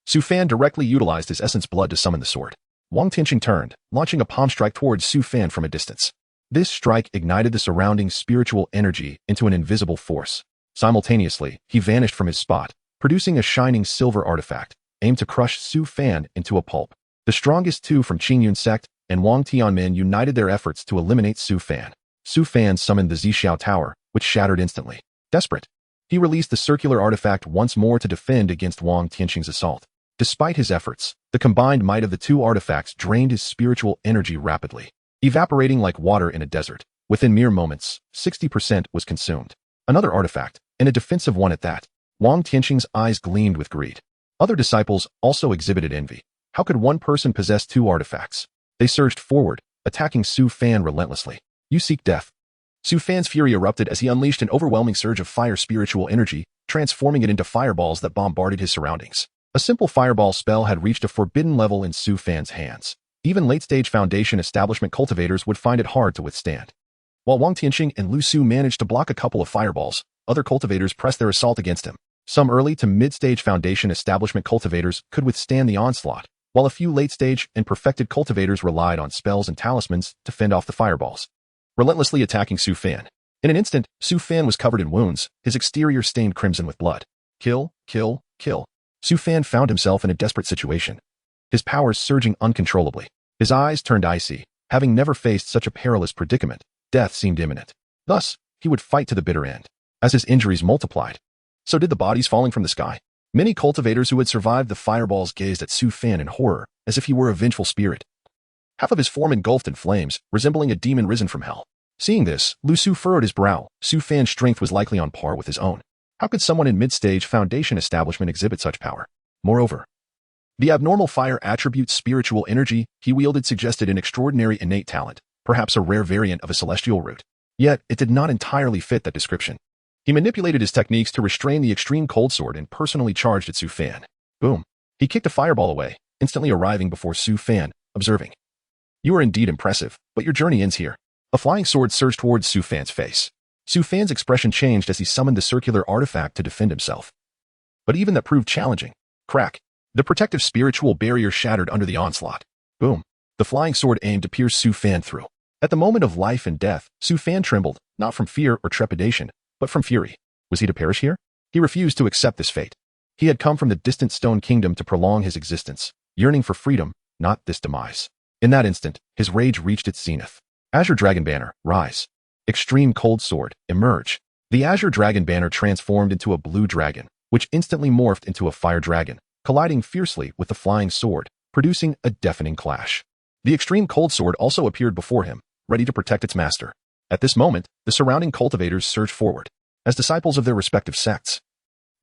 Su Fan directly utilized his essence blood to summon the sword. Wang Tianqing turned, launching a palm strike towards Su Fan from a distance. This strike ignited the surrounding spiritual energy into an invisible force. Simultaneously, he vanished from his spot, producing a shining silver artifact, aimed to crush Su Fan into a pulp. The strongest 2 from Qingyun sect and Wang Tianmin united their efforts to eliminate Su Fan. Su Fan summoned the Zixiao Tower, which shattered instantly. Desperate, he released the circular artifact once more to defend against Wang Tianqing's assault. Despite his efforts, the combined might of the 2 artifacts drained his spiritual energy rapidly, evaporating like water in a desert. Within mere moments, 60% was consumed. Another artifact, and a defensive one at that. Wang Tianqing's eyes gleamed with greed. Other disciples also exhibited envy. How could one person possess 2 artifacts? They surged forward, attacking Su Fan relentlessly. You seek death. Su Fan's fury erupted as he unleashed an overwhelming surge of fire spiritual energy, transforming it into fireballs that bombarded his surroundings. A simple fireball spell had reached a forbidden level in Su Fan's hands. Even late-stage foundation establishment cultivators would find it hard to withstand. While Wang Tianqing and Lu Su managed to block a couple of fireballs, other cultivators pressed their assault against him. Some early to mid-stage foundation establishment cultivators could withstand the onslaught, while a few late-stage and perfected cultivators relied on spells and talismans to fend off the fireballs, relentlessly attacking Su Fan. In an instant, Su Fan was covered in wounds, his exterior stained crimson with blood. Kill, kill, kill. Su Fan found himself in a desperate situation, his powers surging uncontrollably. His eyes turned icy. Having never faced such a perilous predicament, death seemed imminent. Thus, he would fight to the bitter end. As his injuries multiplied, so did the bodies falling from the sky. Many cultivators who had survived the fireballs gazed at Su Fan in horror, as if he were a vengeful spirit. Half of his form engulfed in flames, resembling a demon risen from hell. Seeing this, Lu Su furrowed his brow. Su Fan's strength was likely on par with his own. How could someone in mid-stage foundation establishment exhibit such power? Moreover, the abnormal fire attribute spiritual energy he wielded suggested an extraordinary innate talent, perhaps a rare variant of a celestial root. Yet, it did not entirely fit that description. He manipulated his techniques to restrain the extreme cold sword and personally charged at Su Fan. Boom. He kicked a fireball away, instantly arriving before Su Fan, observing. You are indeed impressive, but your journey ends here. A flying sword surged towards Su Fan's face. Su Fan's expression changed as he summoned the circular artifact to defend himself. But even that proved challenging. Crack. The protective spiritual barrier shattered under the onslaught. Boom. The flying sword aimed to pierce Su Fan through. At the moment of life and death, Su Fan trembled, not from fear or trepidation, but from fury. Was he to perish here? He refused to accept this fate. He had come from the distant stone kingdom to prolong his existence, yearning for freedom, not this demise. In that instant, his rage reached its zenith. Azure Dragon Banner, rise. Extreme Cold Sword, emerge. The Azure Dragon Banner transformed into a blue dragon, which instantly morphed into a fire dragon, colliding fiercely with the flying sword, producing a deafening clash. The extreme cold sword also appeared before him, ready to protect its master. At this moment, the surrounding cultivators surged forward. As disciples of their respective sects,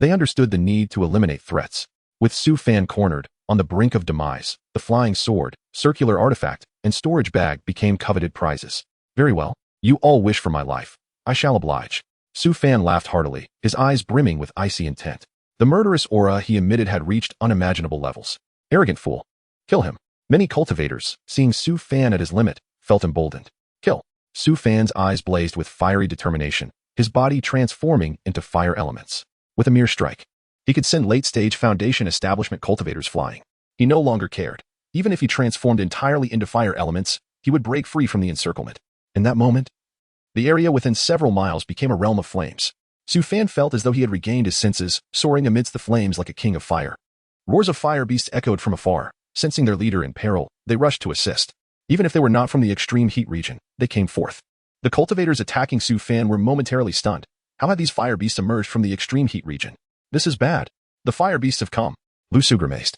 they understood the need to eliminate threats. With Su Fan cornered, on the brink of demise, the flying sword, circular artifact, and storage bag became coveted prizes. Very well. You all wish for my life. I shall oblige. Su Fan laughed heartily, his eyes brimming with icy intent. The murderous aura he emitted had reached unimaginable levels. Arrogant fool. Kill him. Many cultivators, seeing Su Fan at his limit, felt emboldened. Kill. Su Fan's eyes blazed with fiery determination, his body transforming into fire elements. With a mere strike, he could send late-stage Foundation establishment cultivators flying. He no longer cared. Even if he transformed entirely into fire elements, he would break free from the encirclement. In that moment, the area within several miles became a realm of flames. Su Fan felt as though he had regained his senses, soaring amidst the flames like a king of fire. Roars of fire beasts echoed from afar. Sensing their leader in peril, they rushed to assist. Even if they were not from the extreme heat region, they came forth. The cultivators attacking Su Fan were momentarily stunned. How had these fire beasts emerged from the extreme heat region? This is bad. The fire beasts have come. Lu Su grimaced,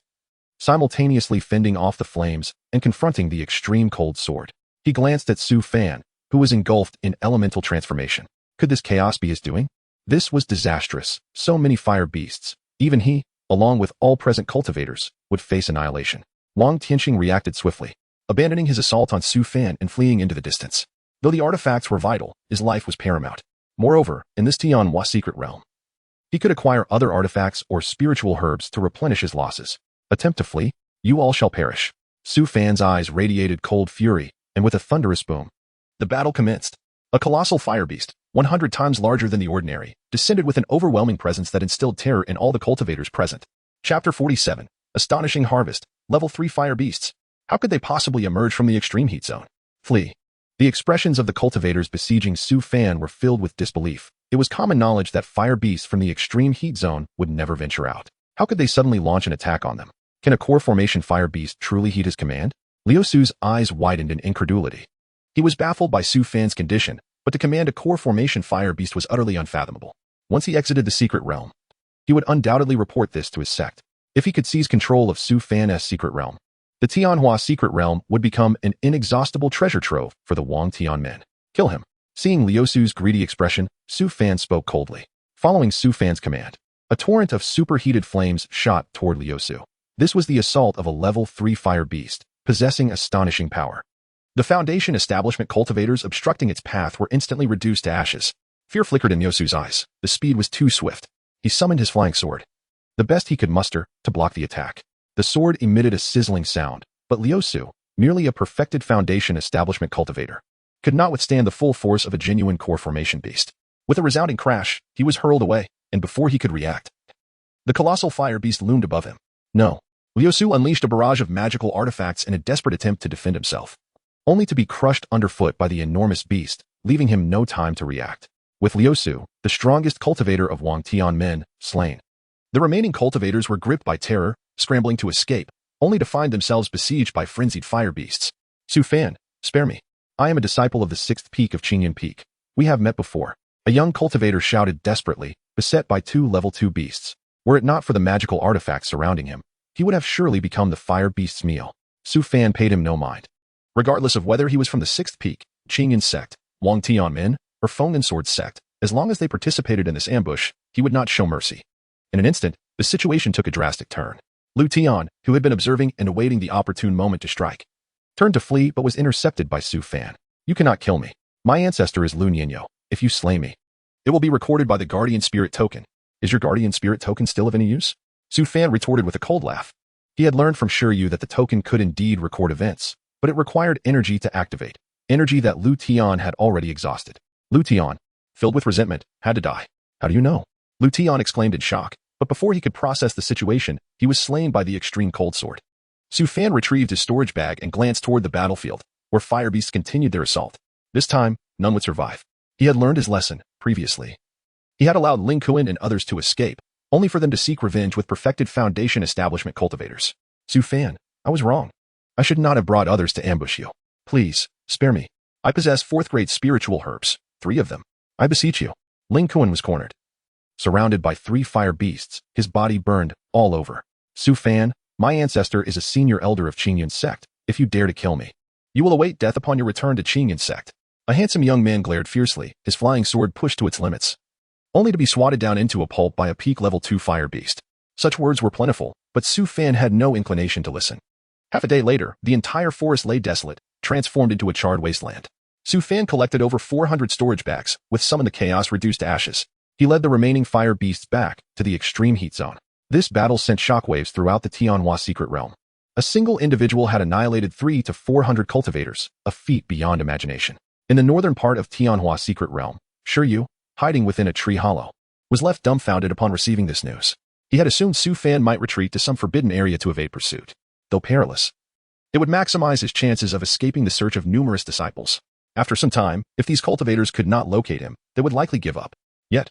simultaneously fending off the flames and confronting the extreme cold sword. He glanced at Su Fan, who was engulfed in elemental transformation. Could this chaos be his doing? This was disastrous. So many fire beasts. Even he, along with all present cultivators, would face annihilation. Wang Tianxing reacted swiftly, abandoning his assault on Su Fan and fleeing into the distance. Though the artifacts were vital, his life was paramount. Moreover, in this Tianhua secret realm, he could acquire other artifacts or spiritual herbs to replenish his losses. Attempt to flee? You all shall perish. Su Fan's eyes radiated cold fury, and with a thunderous boom, the battle commenced. A colossal fire beast, 100 times larger than the ordinary, descended with an overwhelming presence that instilled terror in all the cultivators present. Chapter 47. Astonishing Harvest. Level 3 Fire Beasts. How could they possibly emerge from the extreme heat zone? Flee. The expressions of the cultivators besieging Su Fan were filled with disbelief. It was common knowledge that fire beasts from the extreme heat zone would never venture out. How could they suddenly launch an attack on them? Can a core formation fire beast truly heed his command? Liu Su's eyes widened in incredulity. He was baffled by Su Fan's condition, but to command a core formation fire beast was utterly unfathomable. Once he exited the secret realm, he would undoubtedly report this to his sect. If he could seize control of Su Fan's secret realm, the Tianhua secret realm would become an inexhaustible treasure trove for the Wang Tian men. Kill him. Seeing Liu Su's greedy expression, Su Fan spoke coldly. Following Su Fan's command, a torrent of superheated flames shot toward Liu Su. This was the assault of a level 3 fire beast, possessing astonishing power. The Foundation establishment cultivators obstructing its path were instantly reduced to ashes. Fear flickered in Liu Su's eyes. The speed was too swift. He summoned his flying sword, the best he could muster, to block the attack. The sword emitted a sizzling sound, but Liu Su, merely a perfected Foundation establishment cultivator, could not withstand the full force of a genuine core formation beast. With a resounding crash, he was hurled away, and before he could react, the colossal fire beast loomed above him. No. Liu Su unleashed a barrage of magical artifacts in a desperate attempt to defend himself, only to be crushed underfoot by the enormous beast, leaving him no time to react. With Liu Su, the strongest cultivator of Wang Tian men, slain, the remaining cultivators were gripped by terror, scrambling to escape, only to find themselves besieged by frenzied fire beasts. Su Fan, spare me. I am a disciple of the 6th peak of Qingyan Peak. We have met before. A young cultivator shouted desperately, beset by 2 level 2 beasts. Were it not for the magical artifacts surrounding him, he would have surely become the fire beast's meal. Su Fan paid him no mind. Regardless of whether he was from the 6th peak, Qingyan sect, Wang Tian men, or Fenghan sword sect, as long as they participated in this ambush, he would not show mercy. In an instant, the situation took a drastic turn. Lu Tian, who had been observing and awaiting the opportune moment to strike, turned to flee but was intercepted by Su Fan. You cannot kill me. My ancestor is Lu Nianyo. If you slay me, it will be recorded by the Guardian Spirit Token. Is your Guardian Spirit Token still of any use? Su Fan retorted with a cold laugh. He had learned from Shiryu that the token could indeed record events, but it required energy to activate, energy that Lu Tian had already exhausted. Lu Tian, filled with resentment, had to die. How do you know? Lu Tian exclaimed in shock, but before he could process the situation, he was slain by the extreme cold sword. Su Fan retrieved his storage bag and glanced toward the battlefield, where fire beasts continued their assault. This time, none would survive. He had learned his lesson previously. He had allowed Ling Kuan and others to escape, only for them to seek revenge with perfected Foundation establishment cultivators. Su Fan, I was wrong. I should not have brought others to ambush you. Please, spare me. I possess 4th-grade spiritual herbs, 3 of them. I beseech you. Ling Kuan was cornered. Surrounded by 3 fire beasts, his body burned all over. Su Fan, my ancestor is a senior elder of Qingyun sect. If you dare to kill me, you will await death upon your return to Qingyun sect. A handsome young man glared fiercely, his flying sword pushed to its limits, only to be swatted down into a pulp by a peak level 2 fire beast. Such words were plentiful, but Su Fan had no inclination to listen. Half a day later, the entire forest lay desolate, transformed into a charred wasteland. Su Fan collected over 400 storage bags, with some in the chaos reduced to ashes. He led the remaining fire beasts back to the extreme heat zone. This battle sent shockwaves throughout the Tianhua secret realm. A single individual had annihilated 300 to 400 cultivators, a feat beyond imagination. In the northern part of Tianhua secret realm, Shiryu, hiding within a tree hollow, was left dumbfounded upon receiving this news. He had assumed Su Fan might retreat to some forbidden area to evade pursuit. Though perilous, it would maximize his chances of escaping the search of numerous disciples. After some time, if these cultivators could not locate him, they would likely give up. Yet,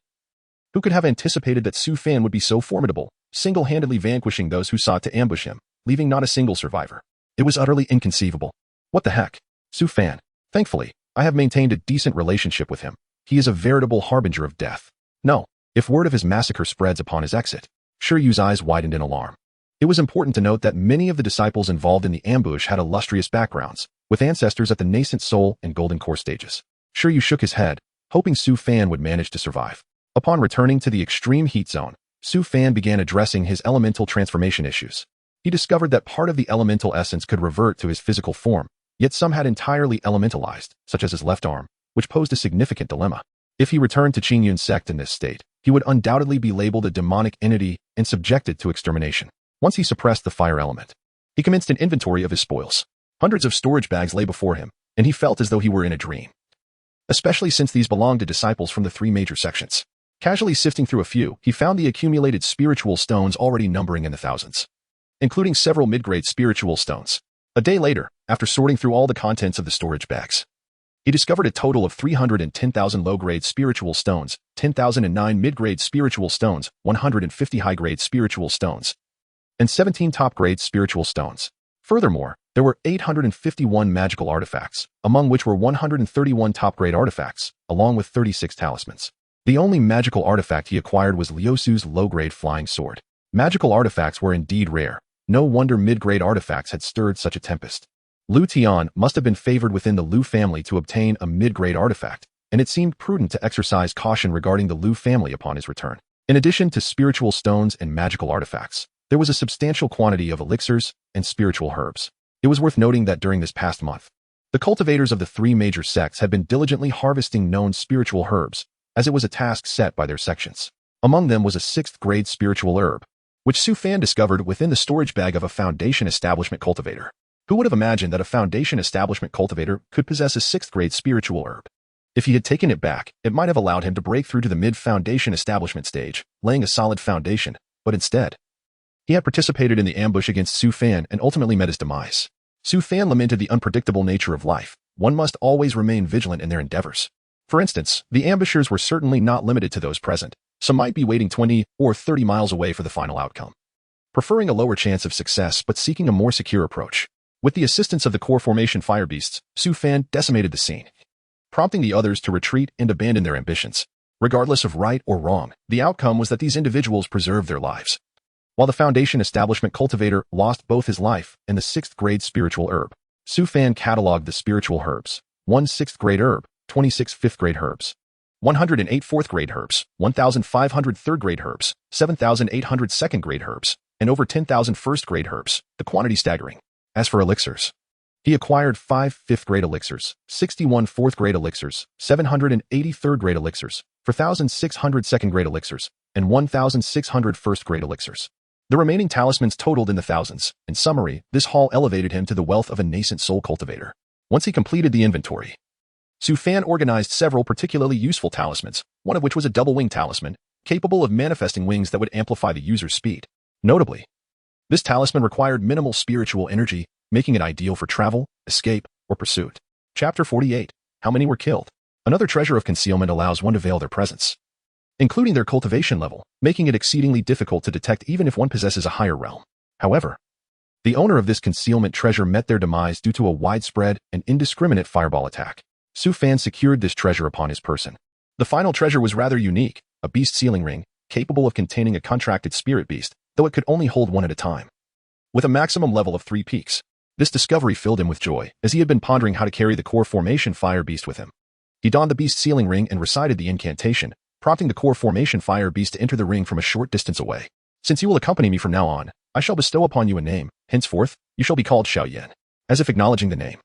who could have anticipated that Su Fan would be so formidable, single-handedly vanquishing those who sought to ambush him, leaving not a single survivor? It was utterly inconceivable. What the heck? Su Fan. Thankfully, I have maintained a decent relationship with him. He is a veritable harbinger of death. No, if word of his massacre spreads upon his exit. Shiryu's eyes widened in alarm. It was important to note that many of the disciples involved in the ambush had illustrious backgrounds, with ancestors at the nascent soul and golden core stages. Shiryu shook his head, hoping Su Fan would manage to survive. Upon returning to the extreme heat zone, Su Fan began addressing his elemental transformation issues. He discovered that part of the elemental essence could revert to his physical form, yet some had entirely elementalized, such as his left arm, which posed a significant dilemma. If he returned to Qingyun sect in this state, he would undoubtedly be labeled a demonic entity and subjected to extermination. Once he suppressed the fire element, he commenced an inventory of his spoils. Hundreds of storage bags lay before him, and he felt as though he were in a dream. Especially since these belonged to disciples from the 3 major sections. Casually sifting through a few, he found the accumulated spiritual stones already numbering in the thousands, including several mid-grade spiritual stones. A day later, after sorting through all the contents of the storage bags, he discovered a total of 310,000 low-grade spiritual stones, 10,009 mid-grade spiritual stones, 150 high-grade spiritual stones, and 17 top-grade spiritual stones. Furthermore, there were 851 magical artifacts, among which were 131 top-grade artifacts, along with 36 talismans. The only magical artifact he acquired was Liusu's low-grade flying sword. Magical artifacts were indeed rare. No wonder mid-grade artifacts had stirred such a tempest. Lu Tian must have been favored within the Lu family to obtain a mid-grade artifact, and it seemed prudent to exercise caution regarding the Lu family upon his return. In addition to spiritual stones and magical artifacts, there was a substantial quantity of elixirs and spiritual herbs. It was worth noting that during this past month, the cultivators of the 3 major sects had been diligently harvesting known spiritual herbs, as it was a task set by their sections. Among them was a 6th-grade spiritual herb, which Su Fan discovered within the storage bag of a Foundation Establishment cultivator. Who would have imagined that a Foundation Establishment cultivator could possess a 6th-grade spiritual herb? If he had taken it back, it might have allowed him to break through to the mid-Foundation Establishment stage, laying a solid foundation, but instead, he had participated in the ambush against Su Fan and ultimately met his demise. Su Fan lamented the unpredictable nature of life. One must always remain vigilant in their endeavors. For instance, the ambushers were certainly not limited to those present. Some might be waiting 20 or 30 miles away for the final outcome, preferring a lower chance of success but seeking a more secure approach. With the assistance of the core formation fire beasts, Su Fan decimated the scene, prompting the others to retreat and abandon their ambitions. Regardless of right or wrong, the outcome was that these individuals preserved their lives, while the Foundation Establishment cultivator lost both his life and the 6th-grade spiritual herb. Su Fan cataloged the spiritual herbs: 1 6th-grade herb, 26 5th-grade herbs, 108 4th-grade herbs, 1,500 3rd-grade herbs, 7,800 2nd-grade herbs, and over 10,000 1st-grade herbs, the quantity staggering. As for elixirs, he acquired 5 5th-grade elixirs, 61 4th-grade elixirs, 780 3rd-grade elixirs, 4,600 2nd-grade elixirs, and 1,600 1st-grade elixirs. The remaining talismans totaled in the thousands. In summary, this haul elevated him to the wealth of a nascent soul cultivator. Once he completed the inventory, Su Fan organized several particularly useful talismans, one of which was a double-wing talisman, capable of manifesting wings that would amplify the user's speed. Notably, this talisman required minimal spiritual energy, making it ideal for travel, escape, or pursuit. Chapter 48. How many were killed? Another treasure of concealment allows one to veil their presence, including their cultivation level, making it exceedingly difficult to detect even if one possesses a higher realm. However, the owner of this concealment treasure met their demise due to a widespread and indiscriminate fireball attack. Su Fan secured this treasure upon his person. The final treasure was rather unique, a beast sealing ring, capable of containing a contracted spirit beast though it could only hold one at a time, with a maximum level of 3 peaks. This discovery filled him with joy, as he had been pondering how to carry the core formation fire beast with him. He donned the beast's sealing ring and recited the incantation, prompting the core formation fire beast to enter the ring from a short distance away. Since you will accompany me from now on, I shall bestow upon you a name. Henceforth, you shall be called Xiao Yan. As if acknowledging the name,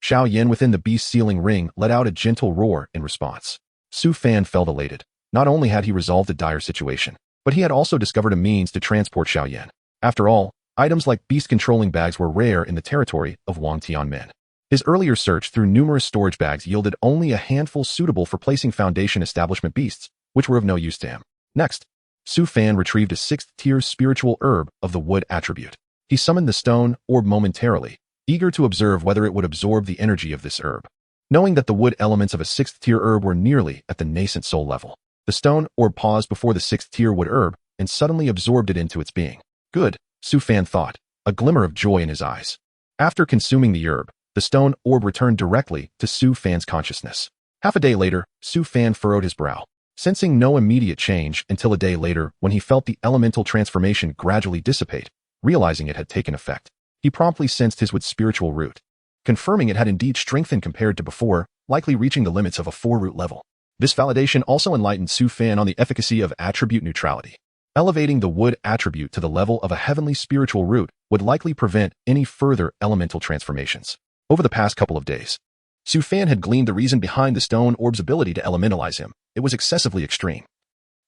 Xiao Yan within the beast's sealing ring let out a gentle roar in response. Su Fan felt elated. Not only had he resolved a dire situation, but he had also discovered a means to transport Xiao Yan. After all, items like beast-controlling bags were rare in the territory of Wang Tianmen. His earlier search through numerous storage bags yielded only a handful suitable for placing Foundation establishment beasts, which were of no use to him. Next, Su Fan retrieved a 6th-tier spiritual herb of the wood attribute. He summoned the stone orb momentarily, eager to observe whether it would absorb the energy of this herb. Knowing that the wood elements of a 6th-tier herb were nearly at the nascent soul level, the stone orb paused before the 6th-tier wood herb and suddenly absorbed it into its being. Good, Su Fan thought, a glimmer of joy in his eyes. After consuming the herb, the stone orb returned directly to Su Fan's consciousness. Half a day later, Su Fan furrowed his brow, sensing no immediate change until a day later when he felt the elemental transformation gradually dissipate, realizing it had taken effect. He promptly sensed his wood spiritual root, confirming it had indeed strengthened compared to before, likely reaching the limits of a 4-root level. This validation also enlightened Su Fan on the efficacy of attribute neutrality. Elevating the wood attribute to the level of a heavenly spiritual root would likely prevent any further elemental transformations. Over the past couple of days, Su Fan had gleaned the reason behind the stone orb's ability to elementalize him. It was excessively extreme,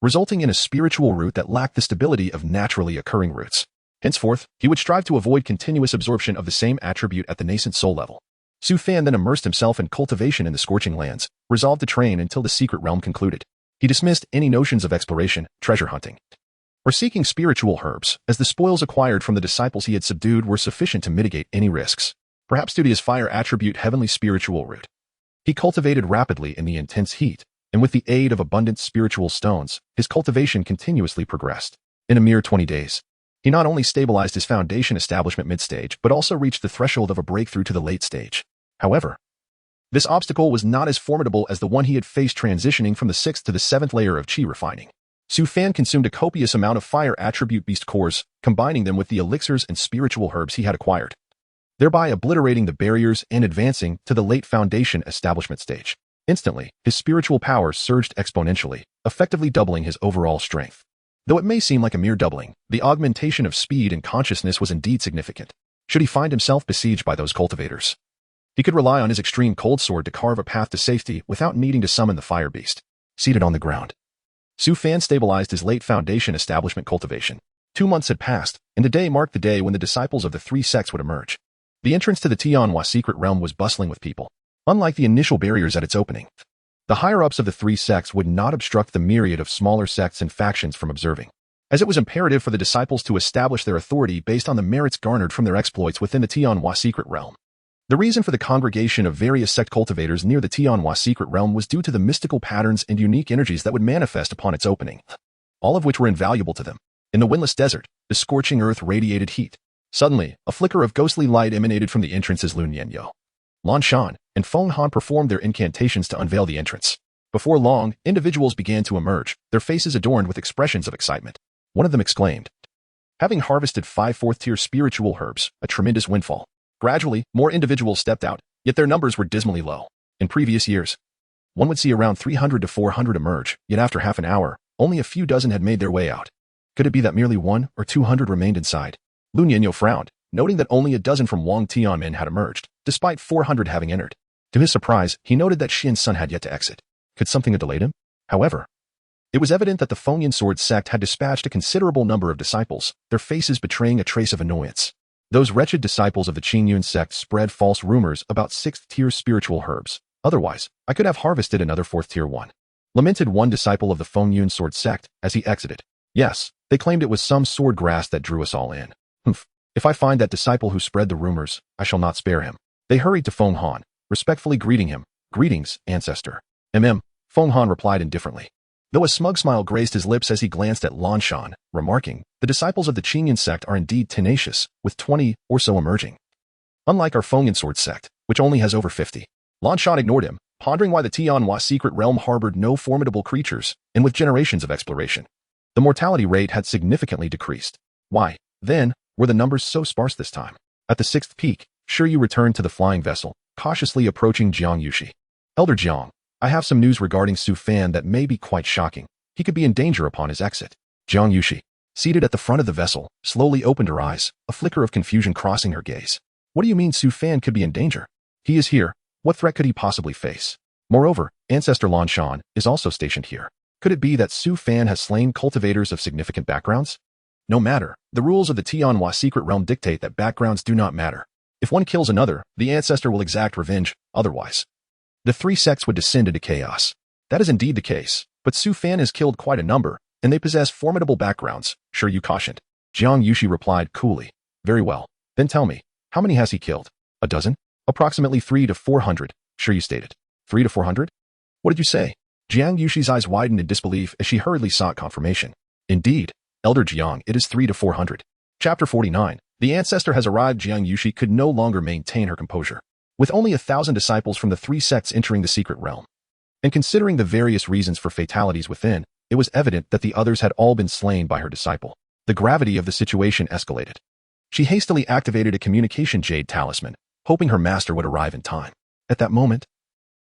resulting in a spiritual root that lacked the stability of naturally occurring roots. Henceforth, he would strive to avoid continuous absorption of the same attribute at the nascent soul level. Su Fan then immersed himself in cultivation in the scorching lands, resolved to train until the secret realm concluded. He dismissed any notions of exploration, treasure hunting, or seeking spiritual herbs, as the spoils acquired from the disciples he had subdued were sufficient to mitigate any risks. Perhaps due to his fire attribute heavenly spiritual root, he cultivated rapidly in the intense heat, and with the aid of abundant spiritual stones, his cultivation continuously progressed. In a mere 20 days, he not only stabilized his foundation establishment mid-stage, but also reached the threshold of a breakthrough to the late stage. However, this obstacle was not as formidable as the one he had faced transitioning from the 6th to the 7th layer of Qi refining. Su Fan consumed a copious amount of fire attribute beast cores, combining them with the elixirs and spiritual herbs he had acquired, thereby obliterating the barriers and advancing to the late foundation establishment stage. Instantly, his spiritual power surged exponentially, effectively doubling his overall strength. Though it may seem like a mere doubling, the augmentation of speed and consciousness was indeed significant. Should he find himself besieged by those cultivators, he could rely on his extreme cold sword to carve a path to safety without needing to summon the fire beast. Seated on the ground, Su Fan stabilized his late foundation establishment cultivation. 2 months had passed, and today marked the day when the disciples of the 3 sects would emerge. The entrance to the Tianhua secret realm was bustling with people. Unlike the initial barriers at its opening, the higher-ups of the 3 sects would not obstruct the myriad of smaller sects and factions from observing, as it was imperative for the disciples to establish their authority based on the merits garnered from their exploits within the Tianhua secret realm. The reason for the congregation of various sect cultivators near the Tianhua secret realm was due to the mystical patterns and unique energies that would manifest upon its opening, all of which were invaluable to them. In the windless desert, the scorching earth radiated heat. Suddenly, a flicker of ghostly light emanated from the entrance as Lun Yanyo, Lan Shan, and Feng Han performed their incantations to unveil the entrance. Before long, individuals began to emerge, their faces adorned with expressions of excitement. One of them exclaimed, having harvested 5 4th-tier spiritual herbs, a tremendous windfall. Gradually, more individuals stepped out, yet their numbers were dismally low. In previous years, one would see around 300 to 400 emerge, yet after half an hour, only a few dozen had made their way out. Could it be that merely 1 or 200 remained inside? Lun Yanyo frowned, noting that only a dozen from Wang Tianmen had emerged, despite 400 having entered. To his surprise, he noted that Xian's son had yet to exit. Could something have delayed him? However, it was evident that the Fengyan Sword sect had dispatched a considerable number of disciples, their faces betraying a trace of annoyance. Those wretched disciples of the Qingyun sect spread false rumors about 6th-tier spiritual herbs. Otherwise, I could have harvested another 4th-tier one, lamented one disciple of the Fengyan Sword sect as he exited. Yes, they claimed it was some sword grass that drew us all in. Humph. If I find that disciple who spread the rumors, I shall not spare him. They hurried to Feng Han, respectfully greeting him. Greetings, ancestor. Feng Han replied indifferently, though a smug smile graced his lips as he glanced at Lan Shan, remarking, the disciples of the Qingyun sect are indeed tenacious, with 20 or so emerging. Unlike our Fengyan Sword sect, which only has over 50. Lan Shan ignored him, pondering why the Tianhua secret realm harbored no formidable creatures, and with generations of exploration, the mortality rate had significantly decreased. Why, then, were the numbers so sparse this time? At the sixth peak, Shiryu returned to the flying vessel, cautiously approaching Jiang Yushi. Elder Jiang, I have some news regarding Su Fan that may be quite shocking. He could be in danger upon his exit. Jiang Yushi, seated at the front of the vessel, slowly opened her eyes, a flicker of confusion crossing her gaze. What do you mean Su Fan could be in danger? He is here. What threat could he possibly face? Moreover, Ancestor Lan Shan is also stationed here. Could it be that Su Fan has slain cultivators of significant backgrounds? No matter. The rules of the Tianhua secret realm dictate that backgrounds do not matter. If one kills another, the ancestor will exact revenge, otherwise the three sects would descend into chaos. That is indeed the case, but Su Fan has killed quite a number, and they possess formidable backgrounds, Shiryu cautioned. Jiang Yushi replied coolly. Very well. Then tell me, how many has he killed? A dozen? Approximately 300 to 400, Shiryu stated. 300 to 400? What did you say? Jiang Yushi's eyes widened in disbelief as she hurriedly sought confirmation. Indeed, Elder Jiang, it is 300 to 400. Chapter 49. The ancestor has arrived. Jiang Yushi could no longer maintain her composure. With only 1,000 disciples from the three sects entering the secret realm, and considering the various reasons for fatalities within, it was evident that the others had all been slain by her disciple. The gravity of the situation escalated. She hastily activated a communication jade talisman, hoping her master would arrive in time. At that moment,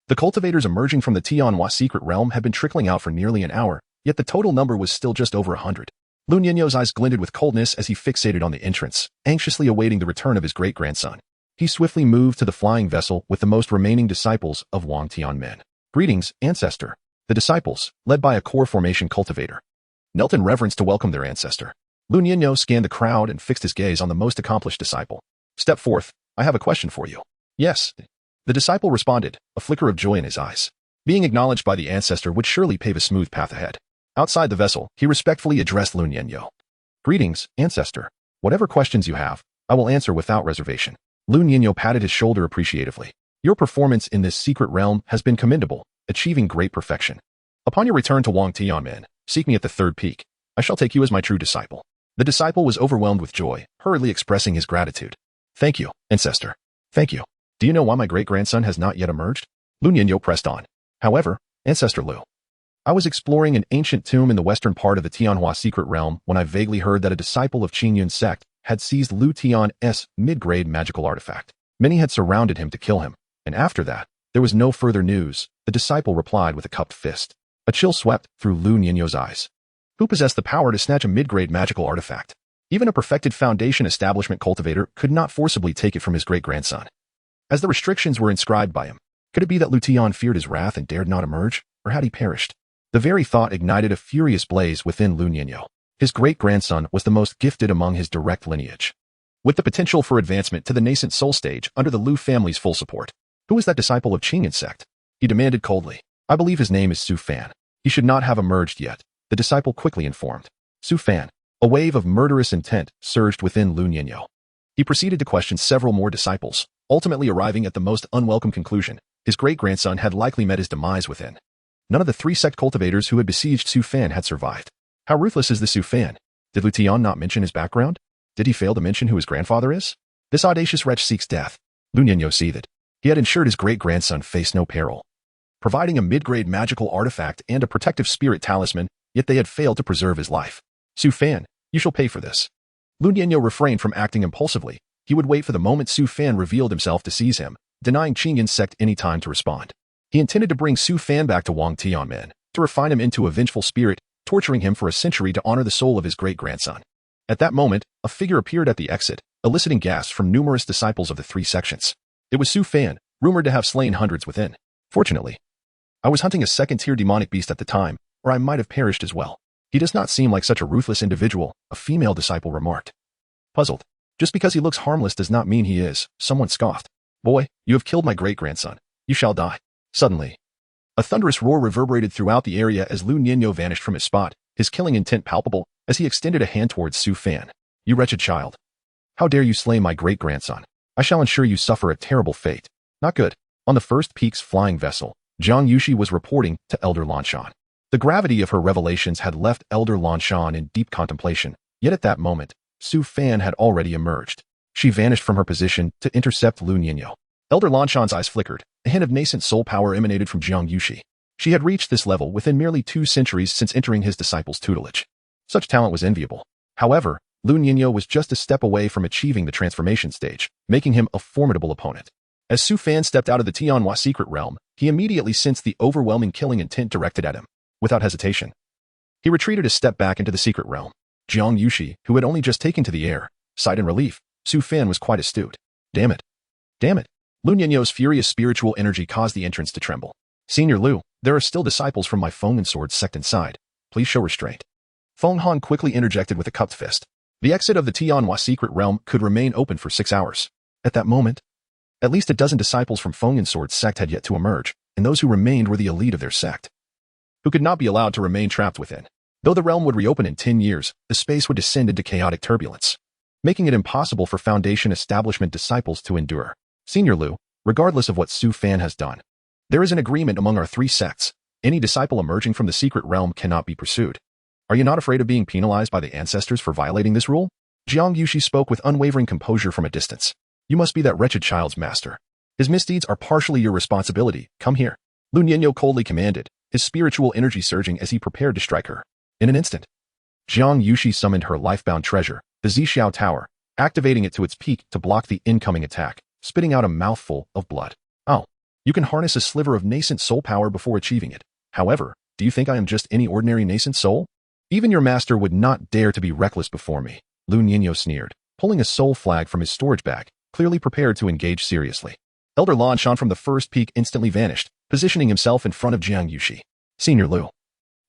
the cultivators emerging from the Tianhua secret realm had been trickling out for nearly an hour, yet the total number was still just over 100. Lu Nianyo's eyes glinted with coldness as he fixated on the entrance, anxiously awaiting the return of his great-grandson. He swiftly moved to the flying vessel with the most remaining disciples of Wang Tianmen. Greetings, ancestor. The disciples, led by a core formation cultivator, knelt in reverence to welcome their ancestor. Lu Nianyo scanned the crowd and fixed his gaze on the most accomplished disciple. Step forth. I have a question for you. Yes. The disciple responded, a flicker of joy in his eyes. Being acknowledged by the ancestor would surely pave a smooth path ahead. Outside the vessel, he respectfully addressed Lu Nianyo. Greetings, ancestor. Whatever questions you have, I will answer without reservation. Lu Nianyo patted his shoulder appreciatively. Your performance in this secret realm has been commendable, achieving great perfection. Upon your return to Wang Tianmen, seek me at the third peak. I shall take you as my true disciple. The disciple was overwhelmed with joy, hurriedly expressing his gratitude. Thank you, ancestor. Thank you. Do you know why my great-grandson has not yet emerged? Lu Nianyo pressed on. However, Ancestor Lu, I was exploring an ancient tomb in the western part of the Tianhua secret realm when I vaguely heard that a disciple of Qingyun sect had seized Lu Tian's mid-grade magical artifact. Many had surrounded him to kill him, and after that, there was no further news, the disciple replied with a cupped fist. A chill swept through Lu Nianyo's eyes. Who possessed the power to snatch a mid-grade magical artifact? Even a perfected Foundation establishment cultivator could not forcibly take it from his great-grandson, as the restrictions were inscribed by him. Could it be that Lu Tian feared his wrath and dared not emerge, or had he perished? The very thought ignited a furious blaze within Lu Nianyo. His great-grandson was the most gifted among his direct lineage, with the potential for advancement to the nascent soul stage under the Lu family's full support. Who is that disciple of Qingyun sect? He demanded coldly. I believe his name is Su Fan. He should not have emerged yet, the disciple quickly informed. Su Fan. A wave of murderous intent surged within Lu Nianyo. He proceeded to question several more disciples, ultimately arriving at the most unwelcome conclusion. His great-grandson had likely met his demise within. None of the three sect cultivators who had besieged Su Fan had survived. How ruthless is this Su Fan? Did Lu Tian not mention his background? Did he fail to mention who his grandfather is? This audacious wretch seeks death. Lu Nianyo seethed. He had ensured his great-grandson faced no peril, providing a mid-grade magical artifact and a protective spirit talisman, yet they had failed to preserve his life. Su Fan, you shall pay for this. Lu Nianyo refrained from acting impulsively. He would wait for the moment Su Fan revealed himself to seize him, denying Qingyun sect any time to respond. He intended to bring Su Fan back to Wang Tianmen, to refine him into a vengeful spirit, torturing him for a century to honor the soul of his great-grandson. At that moment, a figure appeared at the exit, eliciting gasps from numerous disciples of the three sections. It was Su Fan, rumored to have slain hundreds within. Fortunately, I was hunting a second-tier demonic beast at the time, or I might have perished as well. He does not seem like such a ruthless individual, a female disciple remarked. Puzzled. Just because he looks harmless does not mean he is, someone scoffed. Boy, you have killed my great-grandson. You shall die. Suddenly, a thunderous roar reverberated throughout the area as Lu Nianyo vanished from his spot, his killing intent palpable, as he extended a hand towards Su Fan. You wretched child. How dare you slay my great-grandson? I shall ensure you suffer a terrible fate. Not good. On the first peak's flying vessel, Jiang Yushi was reporting to Elder Lan Shan. The gravity of her revelations had left Elder Lan Shan in deep contemplation, yet at that moment, Su Fan had already emerged. She vanished from her position to intercept Lu Nianyo. Elder Lan Shan's eyes flickered. A hint of nascent soul power emanated from Jiang Yushi. She had reached this level within merely 2 centuries since entering his disciple's tutelage. Such talent was enviable. However, Lu Nianyo was just a step away from achieving the transformation stage, making him a formidable opponent. As Su Fan stepped out of the Tianhua secret realm, he immediately sensed the overwhelming killing intent directed at him. Without hesitation, he retreated a step back into the secret realm. Jiang Yushi, who had only just taken to the air, sighed in relief. Su Fan was quite astute. Damn it. Damn it. Lu Nianyo's furious spiritual energy caused the entrance to tremble. Senior Lu, there are still disciples from my Feng and Sword sect inside. Please show restraint. Feng Han quickly interjected with a cupped fist. The exit of the Tianhua secret realm could remain open for 6 hours. At that moment, at least a dozen disciples from Feng and Sword sect had yet to emerge, and those who remained were the elite of their sect, who could not be allowed to remain trapped within. Though the realm would reopen in 10 years, the space would descend into chaotic turbulence, making it impossible for Foundation establishment disciples to endure. Senior Lu, regardless of what Su Fan has done, there is an agreement among our 3 sects. Any disciple emerging from the secret realm cannot be pursued. Are you not afraid of being penalized by the ancestors for violating this rule? Jiang Yushi spoke with unwavering composure from a distance. You must be that wretched child's master. His misdeeds are partially your responsibility. Come here. Lu Nianyo coldly commanded, his spiritual energy surging as he prepared to strike her. In an instant, Jiang Yushi summoned her lifebound treasure, the Zixiao Tower, activating it to its peak to block the incoming attack, spitting out a mouthful of blood. Oh, you can harness a sliver of nascent soul power before achieving it. However, do you think I am just any ordinary nascent soul? Even your master would not dare to be reckless before me, Lu Nianyo sneered, pulling a soul flag from his storage bag, clearly prepared to engage seriously. Elder Lan Shan from the first peak instantly vanished, positioning himself in front of Jiang Yushi. Senior Lu,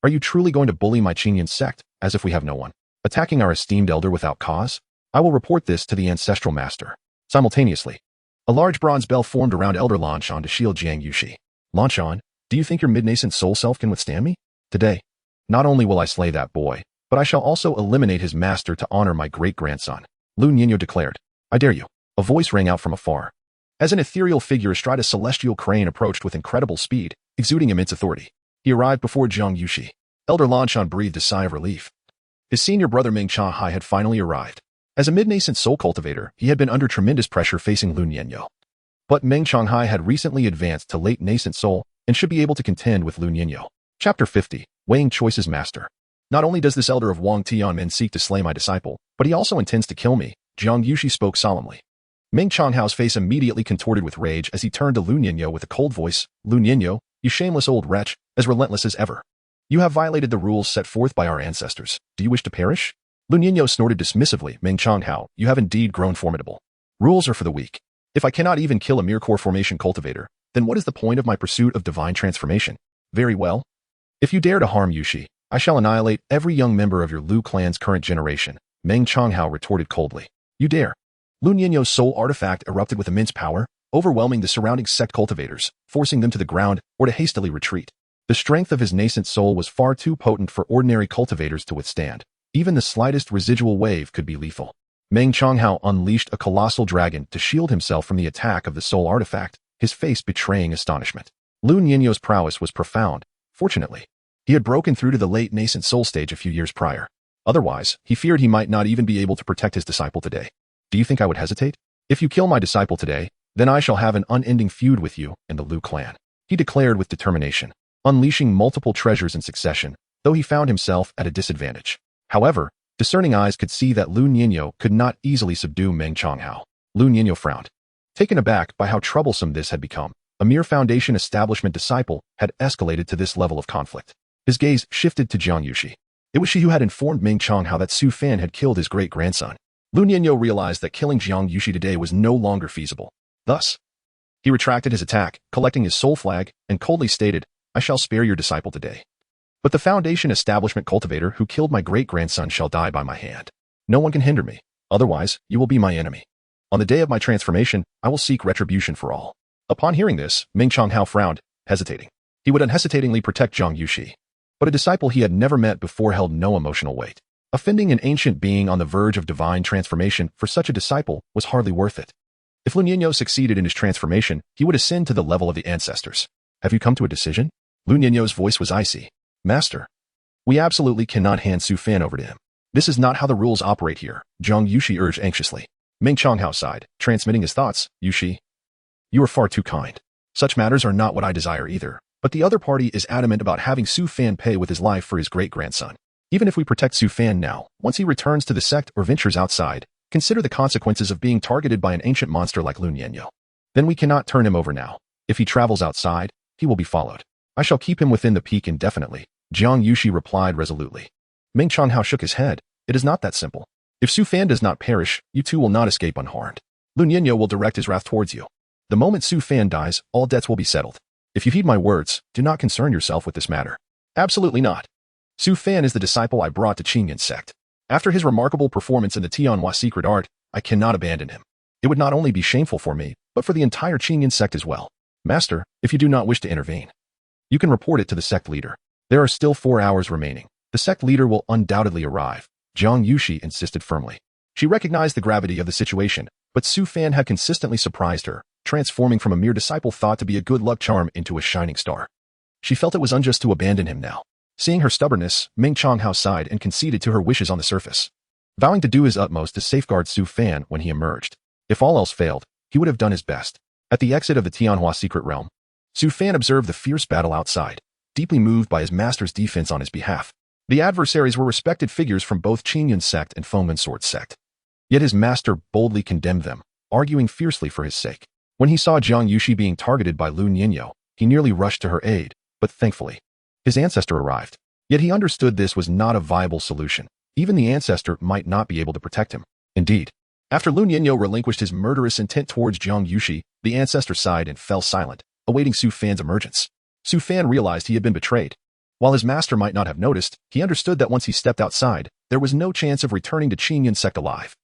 are you truly going to bully my Qingyan sect, as if we have no one, attacking our esteemed elder without cause? I will report this to the ancestral master. Simultaneously, a large bronze bell formed around Elder Lan Shan to shield Jiang Yushi. Lan Shan, do you think your mid-nascent soul self can withstand me? Today, not only will I slay that boy, but I shall also eliminate his master to honor my great-grandson, Lu Nianyo declared. I dare you. A voice rang out from afar. As an ethereal figure astride a celestial crane approached with incredible speed, exuding immense authority, he arrived before Jiang Yushi. Elder Lan Shan breathed a sigh of relief. His senior brother Meng Changhai had finally arrived. As a mid-nascent soul cultivator, he had been under tremendous pressure facing Lu Nianyo. But Meng Changhai had recently advanced to late nascent soul and should be able to contend with Lu Nianyo. Chapter 50, Weighing Choices Master. Not only does this elder of Wang Tianmen seek to slay my disciple, but he also intends to kill me, Jiang Yushi spoke solemnly. Meng Changhao's face immediately contorted with rage as he turned to Lu Nianyo with a cold voice. Lu Nianyo, you shameless old wretch, as relentless as ever. You have violated the rules set forth by our ancestors. Do you wish to perish? Lu Nianyo snorted dismissively. Meng Changhao, you have indeed grown formidable. Rules are for the weak. If I cannot even kill a mere core formation cultivator, then what is the point of my pursuit of divine transformation? Very well. If you dare to harm Yushi, I shall annihilate every young member of your Lu clan's current generation, Meng Changhao retorted coldly. You dare. Lu Nianyo's soul artifact erupted with immense power, overwhelming the surrounding sect cultivators, forcing them to the ground or to hastily retreat. The strength of his nascent soul was far too potent for ordinary cultivators to withstand. Even the slightest residual wave could be lethal. Meng Changhao unleashed a colossal dragon to shield himself from the attack of the soul artifact, his face betraying astonishment. Lu Nianyo's prowess was profound. Fortunately, he had broken through to the late nascent soul stage a few years prior. Otherwise, he feared he might not even be able to protect his disciple today. Do you think I would hesitate? If you kill my disciple today, then I shall have an unending feud with you and the Lu clan, he declared with determination, unleashing multiple treasures in succession, though he found himself at a disadvantage. However, discerning eyes could see that Lu Nianyo could not easily subdue Meng Changhao. Lu Nianyo frowned, taken aback by how troublesome this had become. A mere Foundation establishment disciple had escalated to this level of conflict. His gaze shifted to Jiang Yushi. It was she who had informed Meng Changhao that Su Fan had killed his great-grandson. Lu Nianyo realized that killing Jiang Yushi today was no longer feasible. Thus, he retracted his attack, collecting his soul flag, and coldly stated, I shall spare your disciple today. But the Foundation establishment cultivator who killed my great-grandson shall die by my hand. No one can hinder me. Otherwise, you will be my enemy. On the day of my transformation, I will seek retribution for all. Upon hearing this, Meng Changhao frowned, hesitating. He would unhesitatingly protect Jiang Yushi. But a disciple he had never met before held no emotional weight. Offending an ancient being on the verge of divine transformation for such a disciple was hardly worth it. If Lu Nianyo succeeded in his transformation, he would ascend to the level of the ancestors. Have you come to a decision? Lu Nianyo's voice was icy. Master, we absolutely cannot hand Su Fan over to him. This is not how the rules operate here, Jiang Yushi urged anxiously. Meng Changhao sighed, transmitting his thoughts. Yushi, you are far too kind. Such matters are not what I desire either, but the other party is adamant about having Su Fan pay with his life for his great-grandson. Even if we protect Su Fan now, once he returns to the sect or ventures outside, consider the consequences of being targeted by an ancient monster like Lun Yanyo. Then we cannot turn him over now. If he travels outside, he will be followed. I shall keep him within the peak indefinitely, Jiang Yushi replied resolutely. Meng Changhao shook his head. It is not that simple. If Su Fan does not perish, you two will not escape unharmed. Lun Yanyo will direct his wrath towards you. The moment Su Fan dies, all debts will be settled. If you heed my words, do not concern yourself with this matter. Absolutely not. Su Fan is the disciple I brought to Qingyun sect. After his remarkable performance in the Tianhua secret art, I cannot abandon him. It would not only be shameful for me, but for the entire Qingyun sect as well. Master, if you do not wish to intervene, you can report it to the sect leader. There are still 4 hours remaining. The sect leader will undoubtedly arrive, Jiang Yushi insisted firmly. She recognized the gravity of the situation, but Su Fan had consistently surprised her, transforming from a mere disciple thought to be a good luck charm into a shining star. She felt it was unjust to abandon him now. Seeing her stubbornness, Meng Changhao sighed and conceded to her wishes on the surface, vowing to do his utmost to safeguard Su Fan when he emerged. If all else failed, he would have done his best. At the exit of the Tianhua secret realm, Su Fan observed the fierce battle outside, deeply moved by his master's defense on his behalf. The adversaries were respected figures from both Qingyun sect and Fengmen Sword sect. Yet his master boldly condemned them, arguing fiercely for his sake. When he saw Jiang Yushi being targeted by Lun Yanyo, he nearly rushed to her aid, but thankfully, his ancestor arrived. Yet he understood this was not a viable solution. Even the ancestor might not be able to protect him. Indeed, after Lun Yanyo relinquished his murderous intent towards Jiang Yushi, the ancestor sighed and fell silent, awaiting Su Fan's emergence. Su Fan realized he had been betrayed. While his master might not have noticed, he understood that once he stepped outside, there was no chance of returning to Qingyun sect alive.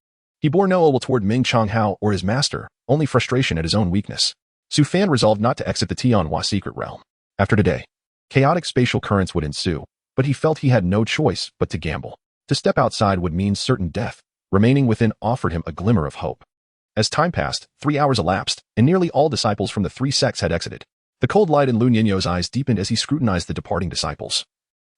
He bore no ill toward Meng Changhao or his master, only frustration at his own weakness. Su Fan resolved not to exit the Tianhua secret realm. After today, chaotic spatial currents would ensue, but he felt he had no choice but to gamble. To step outside would mean certain death. Remaining within offered him a glimmer of hope. As time passed, 3 hours elapsed, and nearly all disciples from the 3 sects had exited. The cold light in Lun Yanyo's eyes deepened as he scrutinized the departing disciples,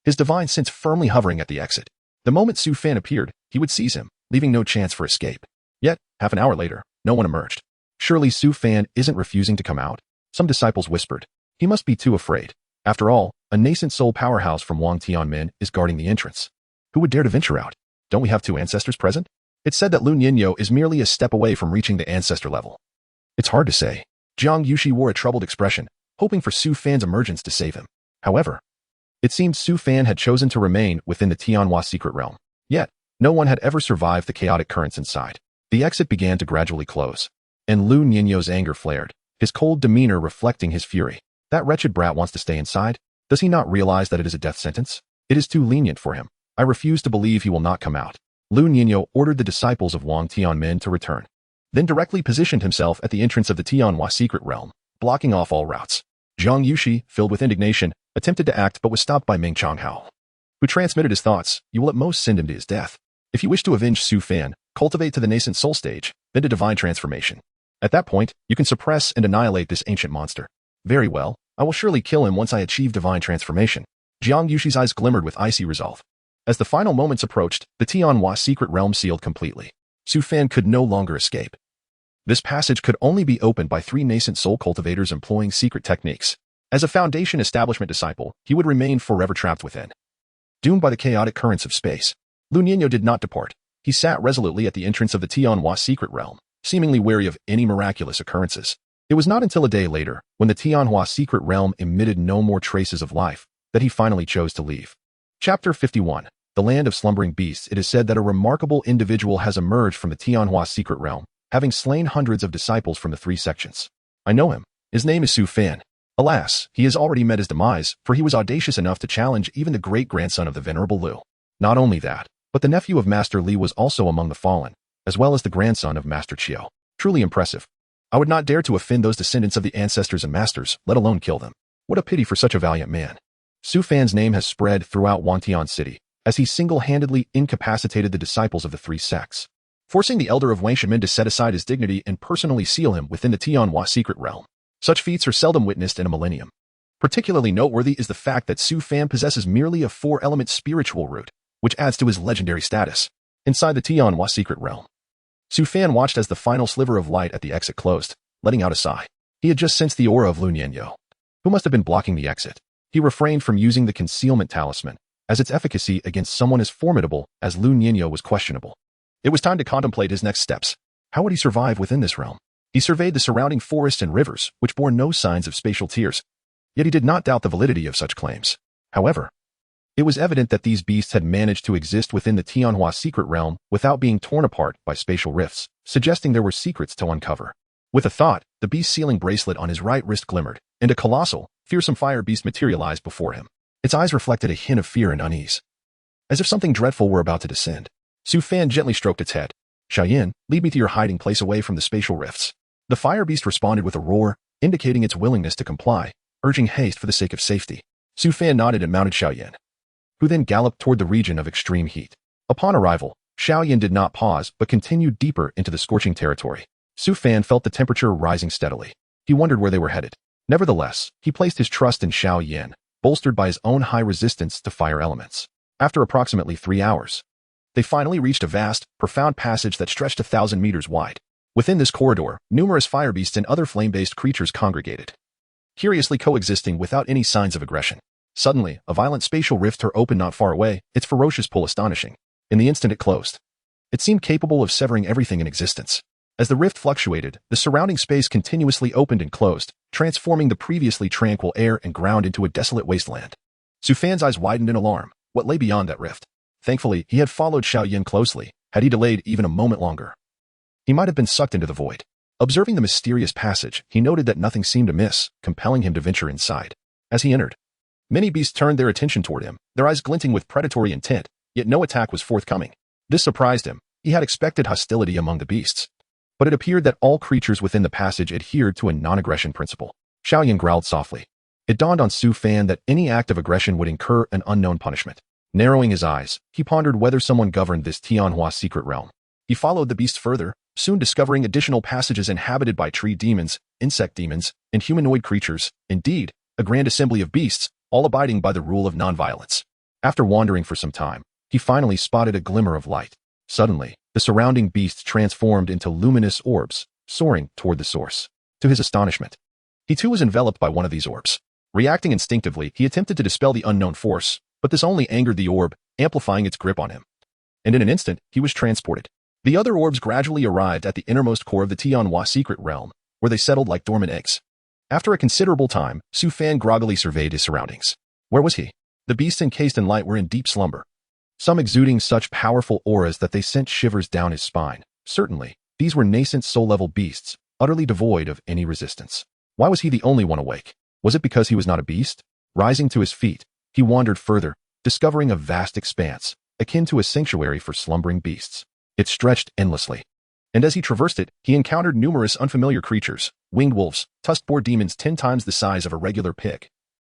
his divine sense firmly hovering at the exit. The moment Su Fan appeared, he would seize him, leaving no chance for escape. Yet, half an hour later, no one emerged. Surely Su Fan isn't refusing to come out? Some disciples whispered. He must be too afraid. After all, a nascent soul powerhouse from Wang Tianmen is guarding the entrance. Who would dare to venture out? Don't we have 2 ancestors present? It's said that Lun Yanyo is merely a step away from reaching the ancestor level. It's hard to say. Jiang Yushi wore a troubled expression, hoping for Su Fan's emergence to save him. However, it seemed Su Fan had chosen to remain within the Tianhua secret realm. Yet, no one had ever survived the chaotic currents inside. The exit began to gradually close, and Lun Yanyo's anger flared, his cold demeanor reflecting his fury. That wretched brat wants to stay inside? Does he not realize that it is a death sentence? It is too lenient for him. I refuse to believe he will not come out. Lun Yanyo ordered the disciples of Wang Tianmen to return, then directly positioned himself at the entrance of the Tianhua secret realm, blocking off all routes. Jiang Yushi, filled with indignation, attempted to act but was stopped by Meng Changhao, who transmitted his thoughts. You will at most send him to his death. If you wish to avenge Su Fan, cultivate to the nascent soul stage, then to divine transformation. At that point, you can suppress and annihilate this ancient monster. Very well, I will surely kill him once I achieve divine transformation. Jiang Yushi's eyes glimmered with icy resolve. As the final moments approached, the Tianhua secret realm sealed completely. Su Fan could no longer escape. This passage could only be opened by 3 nascent soul cultivators employing secret techniques. As a foundation establishment disciple, he would remain forever trapped within, doomed by the chaotic currents of space. Lun Yanyo did not depart. He sat resolutely at the entrance of the Tianhua secret realm, seemingly wary of any miraculous occurrences. It was not until a day later, when the Tianhua secret realm emitted no more traces of life, that he finally chose to leave. Chapter 51. The Land of Slumbering Beasts. It is said that a remarkable individual has emerged from the Tianhua secret realm, having slain hundreds of disciples from the 3 sections. I know him. His name is Su Fan. Alas, he has already met his demise, for he was audacious enough to challenge even the great-grandson of the Venerable Lu. Not only that, but the nephew of Master Li was also among the fallen, as well as the grandson of Master Qiu. Truly impressive. I would not dare to offend those descendants of the ancestors and masters, let alone kill them. What a pity for such a valiant man. Su Fan's name has spread throughout Wangtian City, as he single-handedly incapacitated the disciples of the 3 sects, forcing the elder of Wangshenmen to set aside his dignity and personally seal him within the Tianhua secret realm. Such feats are seldom witnessed in a millennium. Particularly noteworthy is the fact that Su Fan possesses merely a 4-element spiritual root, which adds to his legendary status. Inside the Tianhua secret realm, Su Fan watched as the final sliver of light at the exit closed, letting out a sigh. He had just sensed the aura of Lun Yanyo, who must have been blocking the exit. He refrained from using the concealment talisman, as its efficacy against someone as formidable as Lu Niño was questionable. It was time to contemplate his next steps. How would he survive within this realm? He surveyed the surrounding forests and rivers, which bore no signs of spatial tiers. Yet he did not doubt the validity of such claims. However, it was evident that these beasts had managed to exist within the Tianhua secret realm without being torn apart by spatial rifts, suggesting there were secrets to uncover. With a thought, the beast sealing bracelet on his right wrist glimmered, and a colossal, fearsome fire beast materialized before him. Its eyes reflected a hint of fear and unease, as if something dreadful were about to descend. Su Fan gently stroked its head. Xiaoyan, lead me to your hiding place away from the spatial rifts. The fire beast responded with a roar, indicating its willingness to comply, urging haste for the sake of safety. Su Fan nodded and mounted Xiaoyan, who then galloped toward the region of extreme heat. Upon arrival, Xiaoyan did not pause but continued deeper into the scorching territory. Su Fan felt the temperature rising steadily. He wondered where they were headed. Nevertheless, he placed his trust in Xiaoyan, bolstered by his own high resistance to fire elements. After approximately 3 hours, they finally reached a vast, profound passage that stretched 1,000 meters wide. Within this corridor, numerous fire beasts and other flame-based creatures congregated, curiously coexisting without any signs of aggression. Suddenly, a violent spatial rift tore open not far away, its ferocious pull astonishing. In the instant it closed, it seemed capable of severing everything in existence. As the rift fluctuated, the surrounding space continuously opened and closed, transforming the previously tranquil air and ground into a desolate wasteland. Su Fan's eyes widened in alarm. What lay beyond that rift? Thankfully, he had followed Xiaoyan closely. Had he delayed even a moment longer, he might have been sucked into the void. Observing the mysterious passage, he noted that nothing seemed amiss, compelling him to venture inside. As he entered, many beasts turned their attention toward him, their eyes glinting with predatory intent, yet no attack was forthcoming. This surprised him. He had expected hostility among the beasts, but it appeared that all creatures within the passage adhered to a non-aggression principle. Xiaoyan growled softly. It dawned on Su Fan that any act of aggression would incur an unknown punishment. Narrowing his eyes, he pondered whether someone governed this Tianhua secret realm. He followed the beast further, soon discovering additional passages inhabited by tree demons, insect demons, and humanoid creatures, indeed, a grand assembly of beasts, all abiding by the rule of nonviolence. After wandering for some time, he finally spotted a glimmer of light. Suddenly, the surrounding beasts transformed into luminous orbs, soaring toward the source. To his astonishment, he too was enveloped by one of these orbs. Reacting instinctively, he attempted to dispel the unknown force, but this only angered the orb, amplifying its grip on him. And in an instant, he was transported. The other orbs gradually arrived at the innermost core of the Tianhua secret realm, where they settled like dormant eggs. After a considerable time, Su Fan groggily surveyed his surroundings. Where was he? The beasts encased in light were in deep slumber, some exuding such powerful auras that they sent shivers down his spine. Certainly, these were nascent soul-level beasts, utterly devoid of any resistance. Why was he the only one awake? Was it because he was not a beast? Rising to his feet, he wandered further, discovering a vast expanse, akin to a sanctuary for slumbering beasts. It stretched endlessly. And as he traversed it, he encountered numerous unfamiliar creatures, winged wolves, tusk-boar demons 10 times the size of a regular pig,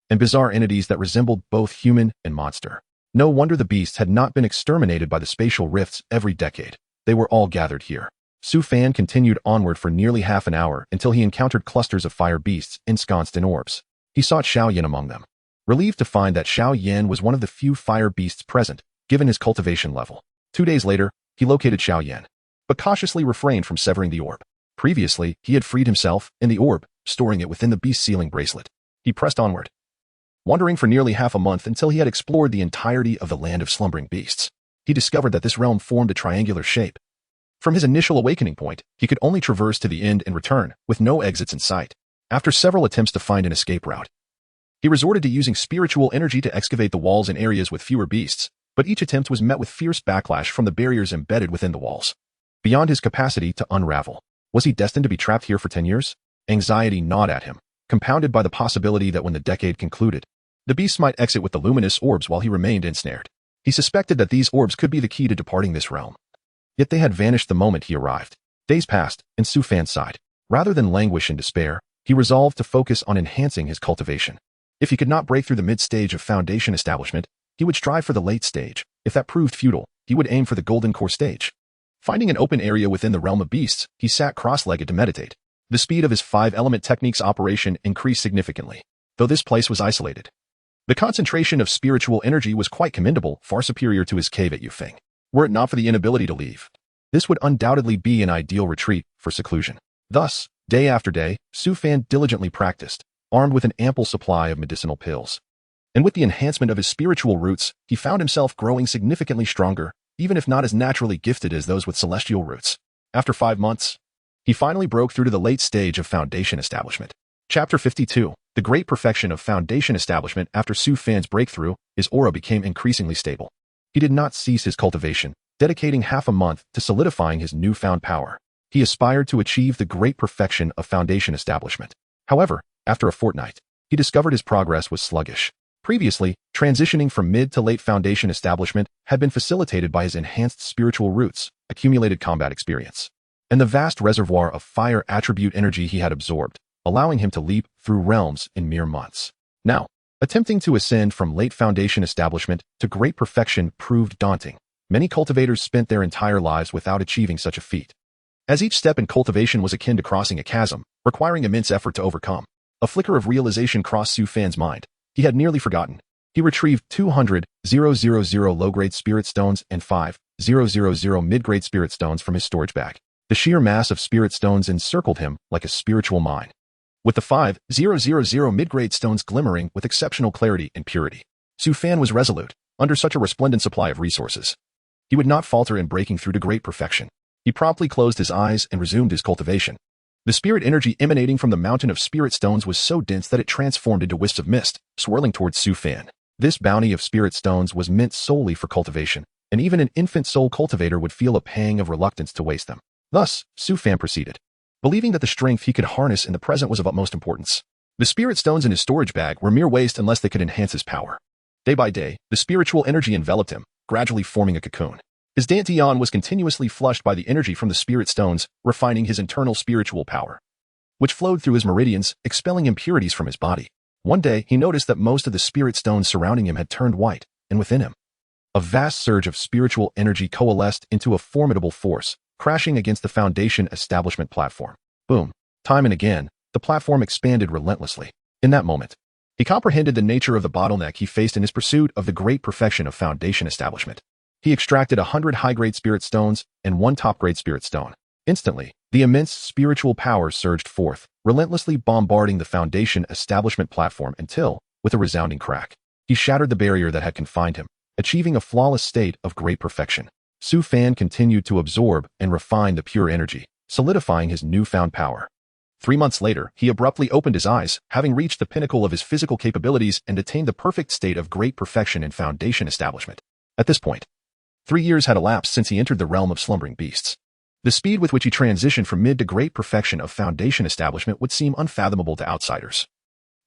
and bizarre entities that resembled both human and monster. No wonder the beasts had not been exterminated by the spatial rifts every decade. They were all gathered here. Su Fan continued onward for nearly half an hour until he encountered clusters of fire beasts ensconced in orbs. He sought Xiaoyan among them, relieved to find that Xiaoyan was one of the few fire beasts present, given his cultivation level. 2 days later, he located Xiaoyan, but cautiously refrained from severing the orb. Previously, he had freed himself and the orb, storing it within the beast sealing bracelet. He pressed onward, wandering for nearly half a month until he had explored the entirety of the land of slumbering beasts. He discovered that this realm formed a triangular shape. From his initial awakening point, he could only traverse to the end and return, with no exits in sight. After several attempts to find an escape route, he resorted to using spiritual energy to excavate the walls in areas with fewer beasts, but each attempt was met with fierce backlash from the barriers embedded within the walls. Beyond his capacity to unravel, was he destined to be trapped here for 10 years? Anxiety gnawed at him, compounded by the possibility that when the decade concluded, the beasts might exit with the luminous orbs while he remained ensnared. He suspected that these orbs could be the key to departing this realm. Yet they had vanished the moment he arrived. Days passed, and Su Fan sighed. Rather than languish in despair, he resolved to focus on enhancing his cultivation. If he could not break through the mid-stage of foundation establishment, he would strive for the late stage. If that proved futile, he would aim for the golden core stage. Finding an open area within the realm of beasts, he sat cross-legged to meditate. The speed of his 5-element technique's operation increased significantly, though this place was isolated. The concentration of spiritual energy was quite commendable, far superior to his cave at Yufeng. Were it not for the inability to leave, this would undoubtedly be an ideal retreat for seclusion. Thus, day after day, Su Fan diligently practiced, armed with an ample supply of medicinal pills. And with the enhancement of his spiritual roots, he found himself growing significantly stronger, even if not as naturally gifted as those with celestial roots. After 5 months, he finally broke through to the late stage of foundation establishment. Chapter 52. The great perfection of foundation establishment. After Su Fan's breakthrough, his aura became increasingly stable. He did not cease his cultivation, dedicating half a month to solidifying his newfound power. He aspired to achieve the great perfection of foundation establishment. However, after a fortnight, he discovered his progress was sluggish. Previously, transitioning from mid to late foundation establishment had been facilitated by his enhanced spiritual roots, accumulated combat experience, and the vast reservoir of fire attribute energy he had absorbed, allowing him to leap through realms in mere months. Now, attempting to ascend from late foundation establishment to great perfection proved daunting. Many cultivators spent their entire lives without achieving such a feat, as each step in cultivation was akin to crossing a chasm, requiring immense effort to overcome. A flicker of realization crossed Su Fan's mind. He had nearly forgotten. He retrieved 200,000 low-grade spirit stones and 5,000 mid-grade spirit stones from his storage bag. The sheer mass of spirit stones encircled him like a spiritual mine, with the 5,000 mid-grade stones glimmering with exceptional clarity and purity. Su Fan was resolute. Under such a resplendent supply of resources, he would not falter in breaking through to great perfection. He promptly closed his eyes and resumed his cultivation. The spirit energy emanating from the mountain of spirit stones was so dense that it transformed into wisps of mist, swirling towards Su Fan. This bounty of spirit stones was meant solely for cultivation, and even an infant soul cultivator would feel a pang of reluctance to waste them. Thus, Su Fan proceeded, believing that the strength he could harness in the present was of utmost importance. The spirit stones in his storage bag were mere waste unless they could enhance his power. Day by day, the spiritual energy enveloped him, gradually forming a cocoon. His dantian was continuously flushed by the energy from the spirit stones, refining his internal spiritual power, which flowed through his meridians, expelling impurities from his body. One day, he noticed that most of the spirit stones surrounding him had turned white, and within him, a vast surge of spiritual energy coalesced into a formidable force, crashing against the foundation establishment platform. Boom. Time and again, the platform expanded relentlessly. In that moment, he comprehended the nature of the bottleneck he faced in his pursuit of the great perfection of foundation establishment. He extracted 100 high-grade spirit stones and 1 top-grade spirit stone. Instantly, the immense spiritual power surged forth, relentlessly bombarding the foundation establishment platform until, with a resounding crack, he shattered the barrier that had confined him, achieving a flawless state of great perfection. Su Fan continued to absorb and refine the pure energy, solidifying his newfound power. 3 months later, he abruptly opened his eyes, having reached the pinnacle of his physical capabilities and attained the perfect state of great perfection in foundation establishment. At this point, 3 years had elapsed since he entered the realm of slumbering beasts. The speed with which he transitioned from mid to great perfection of foundation establishment would seem unfathomable to outsiders.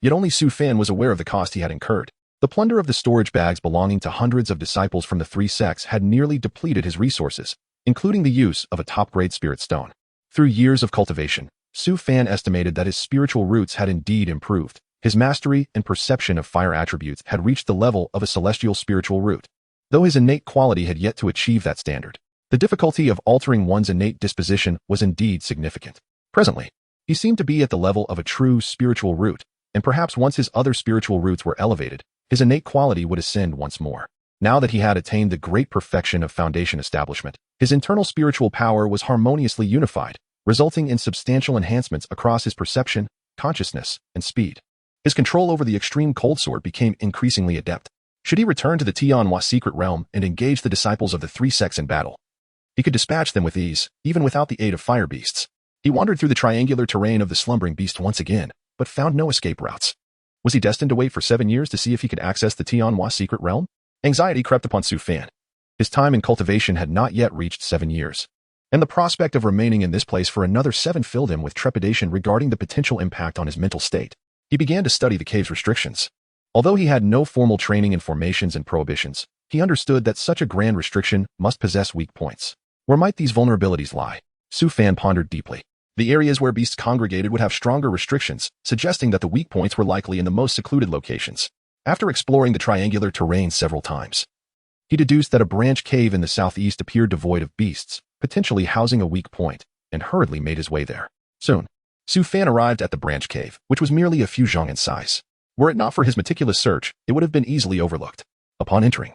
Yet only Su Fan was aware of the cost he had incurred. The plunder of the storage bags belonging to hundreds of disciples from the 3 sects had nearly depleted his resources, including the use of a top-grade spirit stone. Through years of cultivation, Su Fan estimated that his spiritual roots had indeed improved. His mastery and perception of fire attributes had reached the level of a celestial spiritual root, though his innate quality had yet to achieve that standard. The difficulty of altering one's innate disposition was indeed significant. Presently, he seemed to be at the level of a true spiritual root, and perhaps once his other spiritual roots were elevated, his innate quality would ascend once more. Now that he had attained the great perfection of foundation establishment, his internal spiritual power was harmoniously unified, resulting in substantial enhancements across his perception, consciousness, and speed. His control over the extreme cold sword became increasingly adept. Should he return to the Tianhua secret realm and engage the disciples of the 3 sects in battle, he could dispatch them with ease, even without the aid of fire beasts. He wandered through the triangular terrain of the slumbering beast once again, but found no escape routes. Was he destined to wait for 7 years to see if he could access the Tianhua secret realm? Anxiety crept upon Su Fan. His time in cultivation had not yet reached 7 years, and the prospect of remaining in this place for another 7 filled him with trepidation regarding the potential impact on his mental state. He began to study the cave's restrictions. Although he had no formal training in formations and prohibitions, he understood that such a grand restriction must possess weak points. Where might these vulnerabilities lie? Su Fan pondered deeply. The areas where beasts congregated would have stronger restrictions, suggesting that the weak points were likely in the most secluded locations. After exploring the triangular terrain several times, he deduced that a branch cave in the southeast appeared devoid of beasts, potentially housing a weak point, and hurriedly made his way there. Soon, Su Fan arrived at the branch cave, which was merely a few zhong in size. Were it not for his meticulous search, it would have been easily overlooked. Upon entering,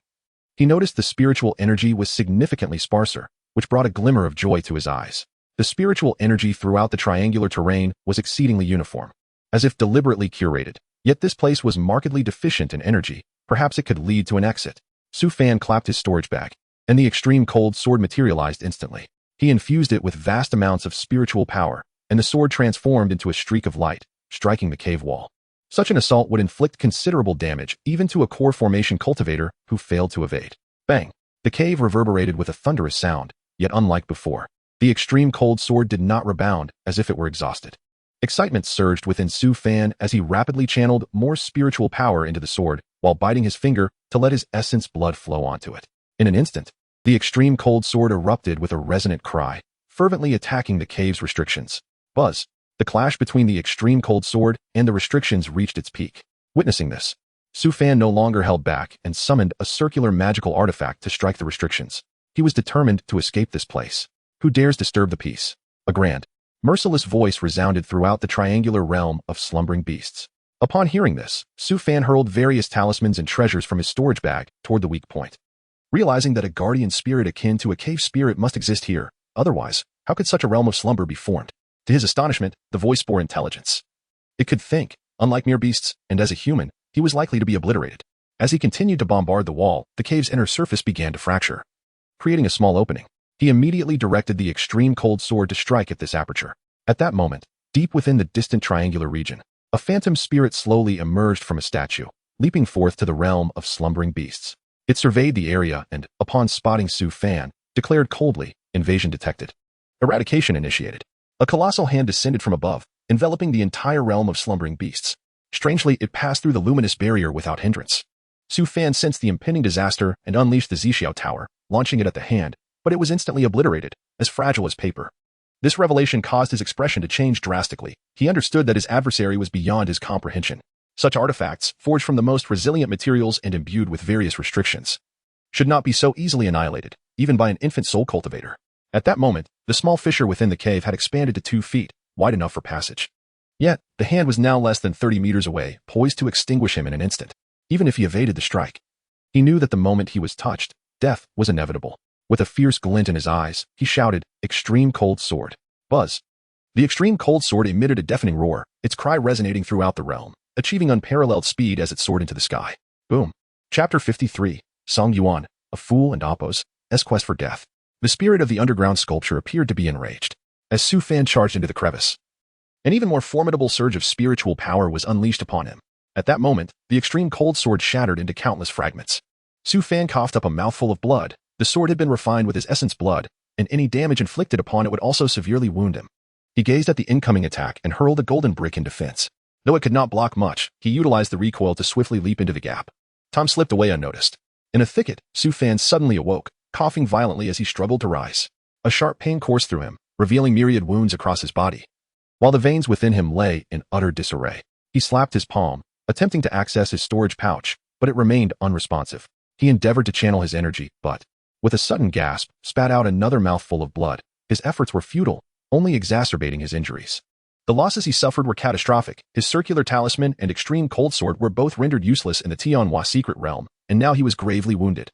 he noticed the spiritual energy was significantly sparser, which brought a glimmer of joy to his eyes. The spiritual energy throughout the triangular terrain was exceedingly uniform, as if deliberately curated, Yet this place was markedly deficient in energy. Perhaps it could lead to an exit. Su Fan clapped his storage bag, and the extreme cold sword materialized instantly. He infused it with vast amounts of spiritual power, and the sword transformed into a streak of light, striking the cave wall. Such an assault would inflict considerable damage even to a core formation cultivator who failed to evade. Bang! The cave reverberated with a thunderous sound, yet unlike before. The extreme cold sword did not rebound as if it were exhausted. Excitement surged within Su Fan as he rapidly channeled more spiritual power into the sword while biting his finger to let his essence blood flow onto it. In an instant, the extreme cold sword erupted with a resonant cry, fervently attacking the cave's restrictions. Buzz! The clash between the extreme cold sword and the restrictions reached its peak. Witnessing this, Su Fan no longer held back and summoned a circular magical artifact to strike the restrictions. He was determined to escape this place. Who dares disturb the peace? A grand, merciless voice resounded throughout the triangular realm of slumbering beasts. Upon hearing this, Su Fan hurled various talismans and treasures from his storage bag toward the weak point. Realizing that a guardian spirit akin to a cave spirit must exist here, otherwise, how could such a realm of slumber be formed? To his astonishment, the voice bore intelligence. It could think, unlike mere beasts, and as a human, he was likely to be obliterated. As he continued to bombard the wall, the cave's inner surface began to fracture, creating a small opening. He immediately directed the extreme cold sword to strike at this aperture. At that moment, deep within the distant triangular region, a phantom spirit slowly emerged from a statue, leaping forth to the realm of slumbering beasts. It surveyed the area and, upon spotting Su Fan, declared coldly, "Invasion detected. Eradication initiated." A colossal hand descended from above, enveloping the entire realm of slumbering beasts. Strangely, it passed through the luminous barrier without hindrance. Su Fan sensed the impending disaster and unleashed the Zixiao Tower, launching it at the hand, but it was instantly obliterated, as fragile as paper. This revelation caused his expression to change drastically. He understood that his adversary was beyond his comprehension. Such artifacts, forged from the most resilient materials and imbued with various restrictions, should not be so easily annihilated, even by an infant soul cultivator. At that moment, the small fissure within the cave had expanded to 2 feet, wide enough for passage. Yet, the hand was now less than 30 meters away, poised to extinguish him in an instant. Even if he evaded the strike, he knew that the moment he was touched, death was inevitable. With a fierce glint in his eyes, he shouted, "Extreme cold sword." Buzz! The extreme cold sword emitted a deafening roar, its cry resonating throughout the realm, achieving unparalleled speed as it soared into the sky. Boom! Chapter 53, Song Yuan, A Fool and Appo's Quest for Death. The spirit of the underground sculpture appeared to be enraged. As Su Fan charged into the crevice, an even more formidable surge of spiritual power was unleashed upon him. At that moment, the extreme cold sword shattered into countless fragments. Su Fan coughed up a mouthful of blood. The sword had been refined with his essence blood, and any damage inflicted upon it would also severely wound him. He gazed at the incoming attack and hurled a golden brick in defense. Though it could not block much, he utilized the recoil to swiftly leap into the gap. Tom slipped away unnoticed. In a thicket, Su Fan suddenly awoke, coughing violently as he struggled to rise. A sharp pain coursed through him, revealing myriad wounds across his body. While the veins within him lay in utter disarray, he slapped his palm, attempting to access his storage pouch, but it remained unresponsive. He endeavored to channel his energy, but, with a sudden gasp, spat out another mouthful of blood. His efforts were futile, only exacerbating his injuries. The losses he suffered were catastrophic. His circular talisman and extreme cold sword were both rendered useless in the Tianhua secret realm, and now he was gravely wounded.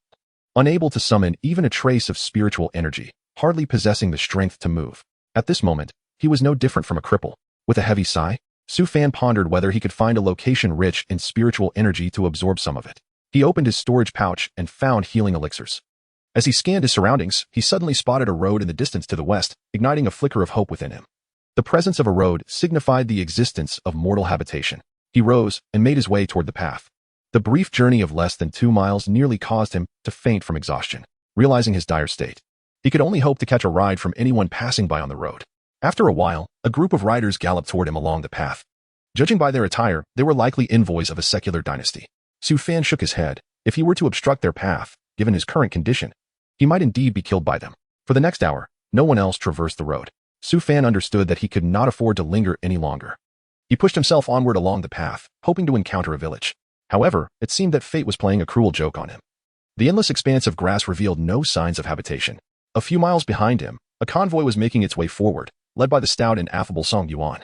Unable to summon even a trace of spiritual energy, hardly possessing the strength to move. At this moment, he was no different from a cripple. With a heavy sigh, Su Fan pondered whether he could find a location rich in spiritual energy to absorb some of it. He opened his storage pouch and found healing elixirs. As he scanned his surroundings, he suddenly spotted a road in the distance to the west, igniting a flicker of hope within him. The presence of a road signified the existence of mortal habitation. He rose and made his way toward the path. The brief journey of less than 2 miles nearly caused him to faint from exhaustion. Realizing his dire state, he could only hope to catch a ride from anyone passing by on the road. After a while, a group of riders galloped toward him along the path. Judging by their attire, they were likely envoys of a secular dynasty. Su Fan shook his head. If he were to obstruct their path, given his current condition, he might indeed be killed by them. For the next hour, no one else traversed the road. Su Fan understood that he could not afford to linger any longer. He pushed himself onward along the path, hoping to encounter a village. However, it seemed that fate was playing a cruel joke on him. The endless expanse of grass revealed no signs of habitation. A few miles behind him, a convoy was making its way forward, led by the stout and affable Song Yuan,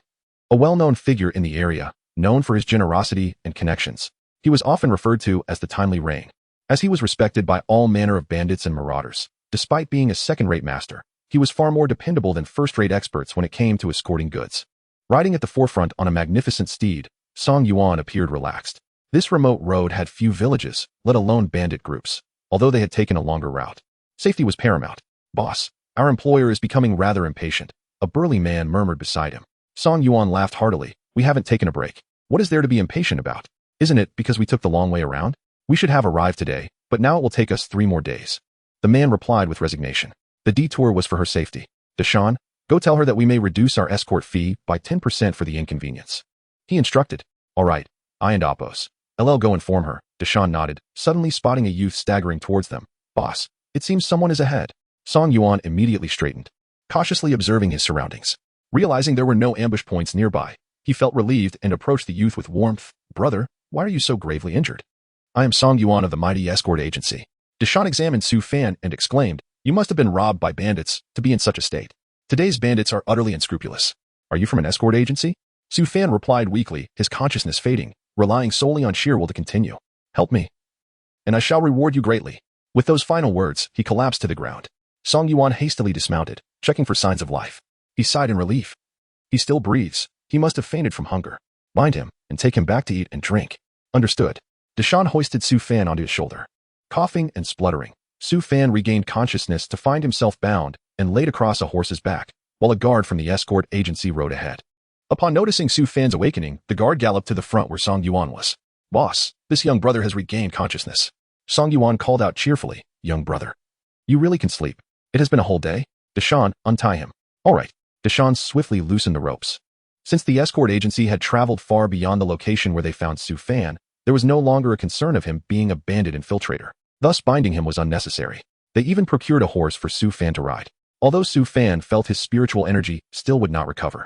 a well-known figure in the area, known for his generosity and connections. He was often referred to as the Timely Rain, as he was respected by all manner of bandits and marauders. Despite being a second-rate master, he was far more dependable than first-rate experts when it came to escorting goods. Riding at the forefront on a magnificent steed, Song Yuan appeared relaxed. This remote road had few villages, let alone bandit groups, although they had taken a longer route. Safety was paramount. Boss, our employer is becoming rather impatient, a burly man murmured beside him. Song Yuan laughed heartily. We haven't taken a break. What is there to be impatient about? Isn't it because we took the long way around? We should have arrived today, but now it will take us 3 more days. The man replied with resignation. The detour was for her safety. Deshawn, go tell her that we may reduce our escort fee by 10% for the inconvenience. He instructed. All right, I and Oppos. LL go inform her. Deshawn nodded, suddenly spotting a youth staggering towards them. Boss, it seems someone is ahead. Song Yuan immediately straightened, cautiously observing his surroundings. Realizing there were no ambush points nearby, he felt relieved and approached the youth with warmth. Brother, why are you so gravely injured? I am Song Yuan of the mighty escort agency. Deshawn examined Su Fan and exclaimed, You must have been robbed by bandits to be in such a state. Today's bandits are utterly unscrupulous. Are you from an escort agency? Su Fan replied weakly, his consciousness fading, relying solely on sheer will to continue. Help me, and I shall reward you greatly. With those final words, he collapsed to the ground. Song Yuan hastily dismounted, checking for signs of life. He sighed in relief. He still breathes. He must have fainted from hunger. Bind him and take him back to eat and drink. Understood. Deshawn hoisted Su Fan onto his shoulder. Coughing and spluttering, Su Fan regained consciousness to find himself bound and laid across a horse's back, while a guard from the escort agency rode ahead. Upon noticing Su Fan's awakening, the guard galloped to the front where Song Yuan was. Boss, this young brother has regained consciousness. Song Yuan called out cheerfully, Young brother. You really can sleep. It has been a whole day. Deshawn, untie him. All right. Deshawn swiftly loosened the ropes. Since the escort agency had traveled far beyond the location where they found Su Fan, there was no longer a concern of him being a bandit infiltrator. Thus, binding him was unnecessary. They even procured a horse for Su Fan to ride. Although Su Fan felt his spiritual energy still would not recover.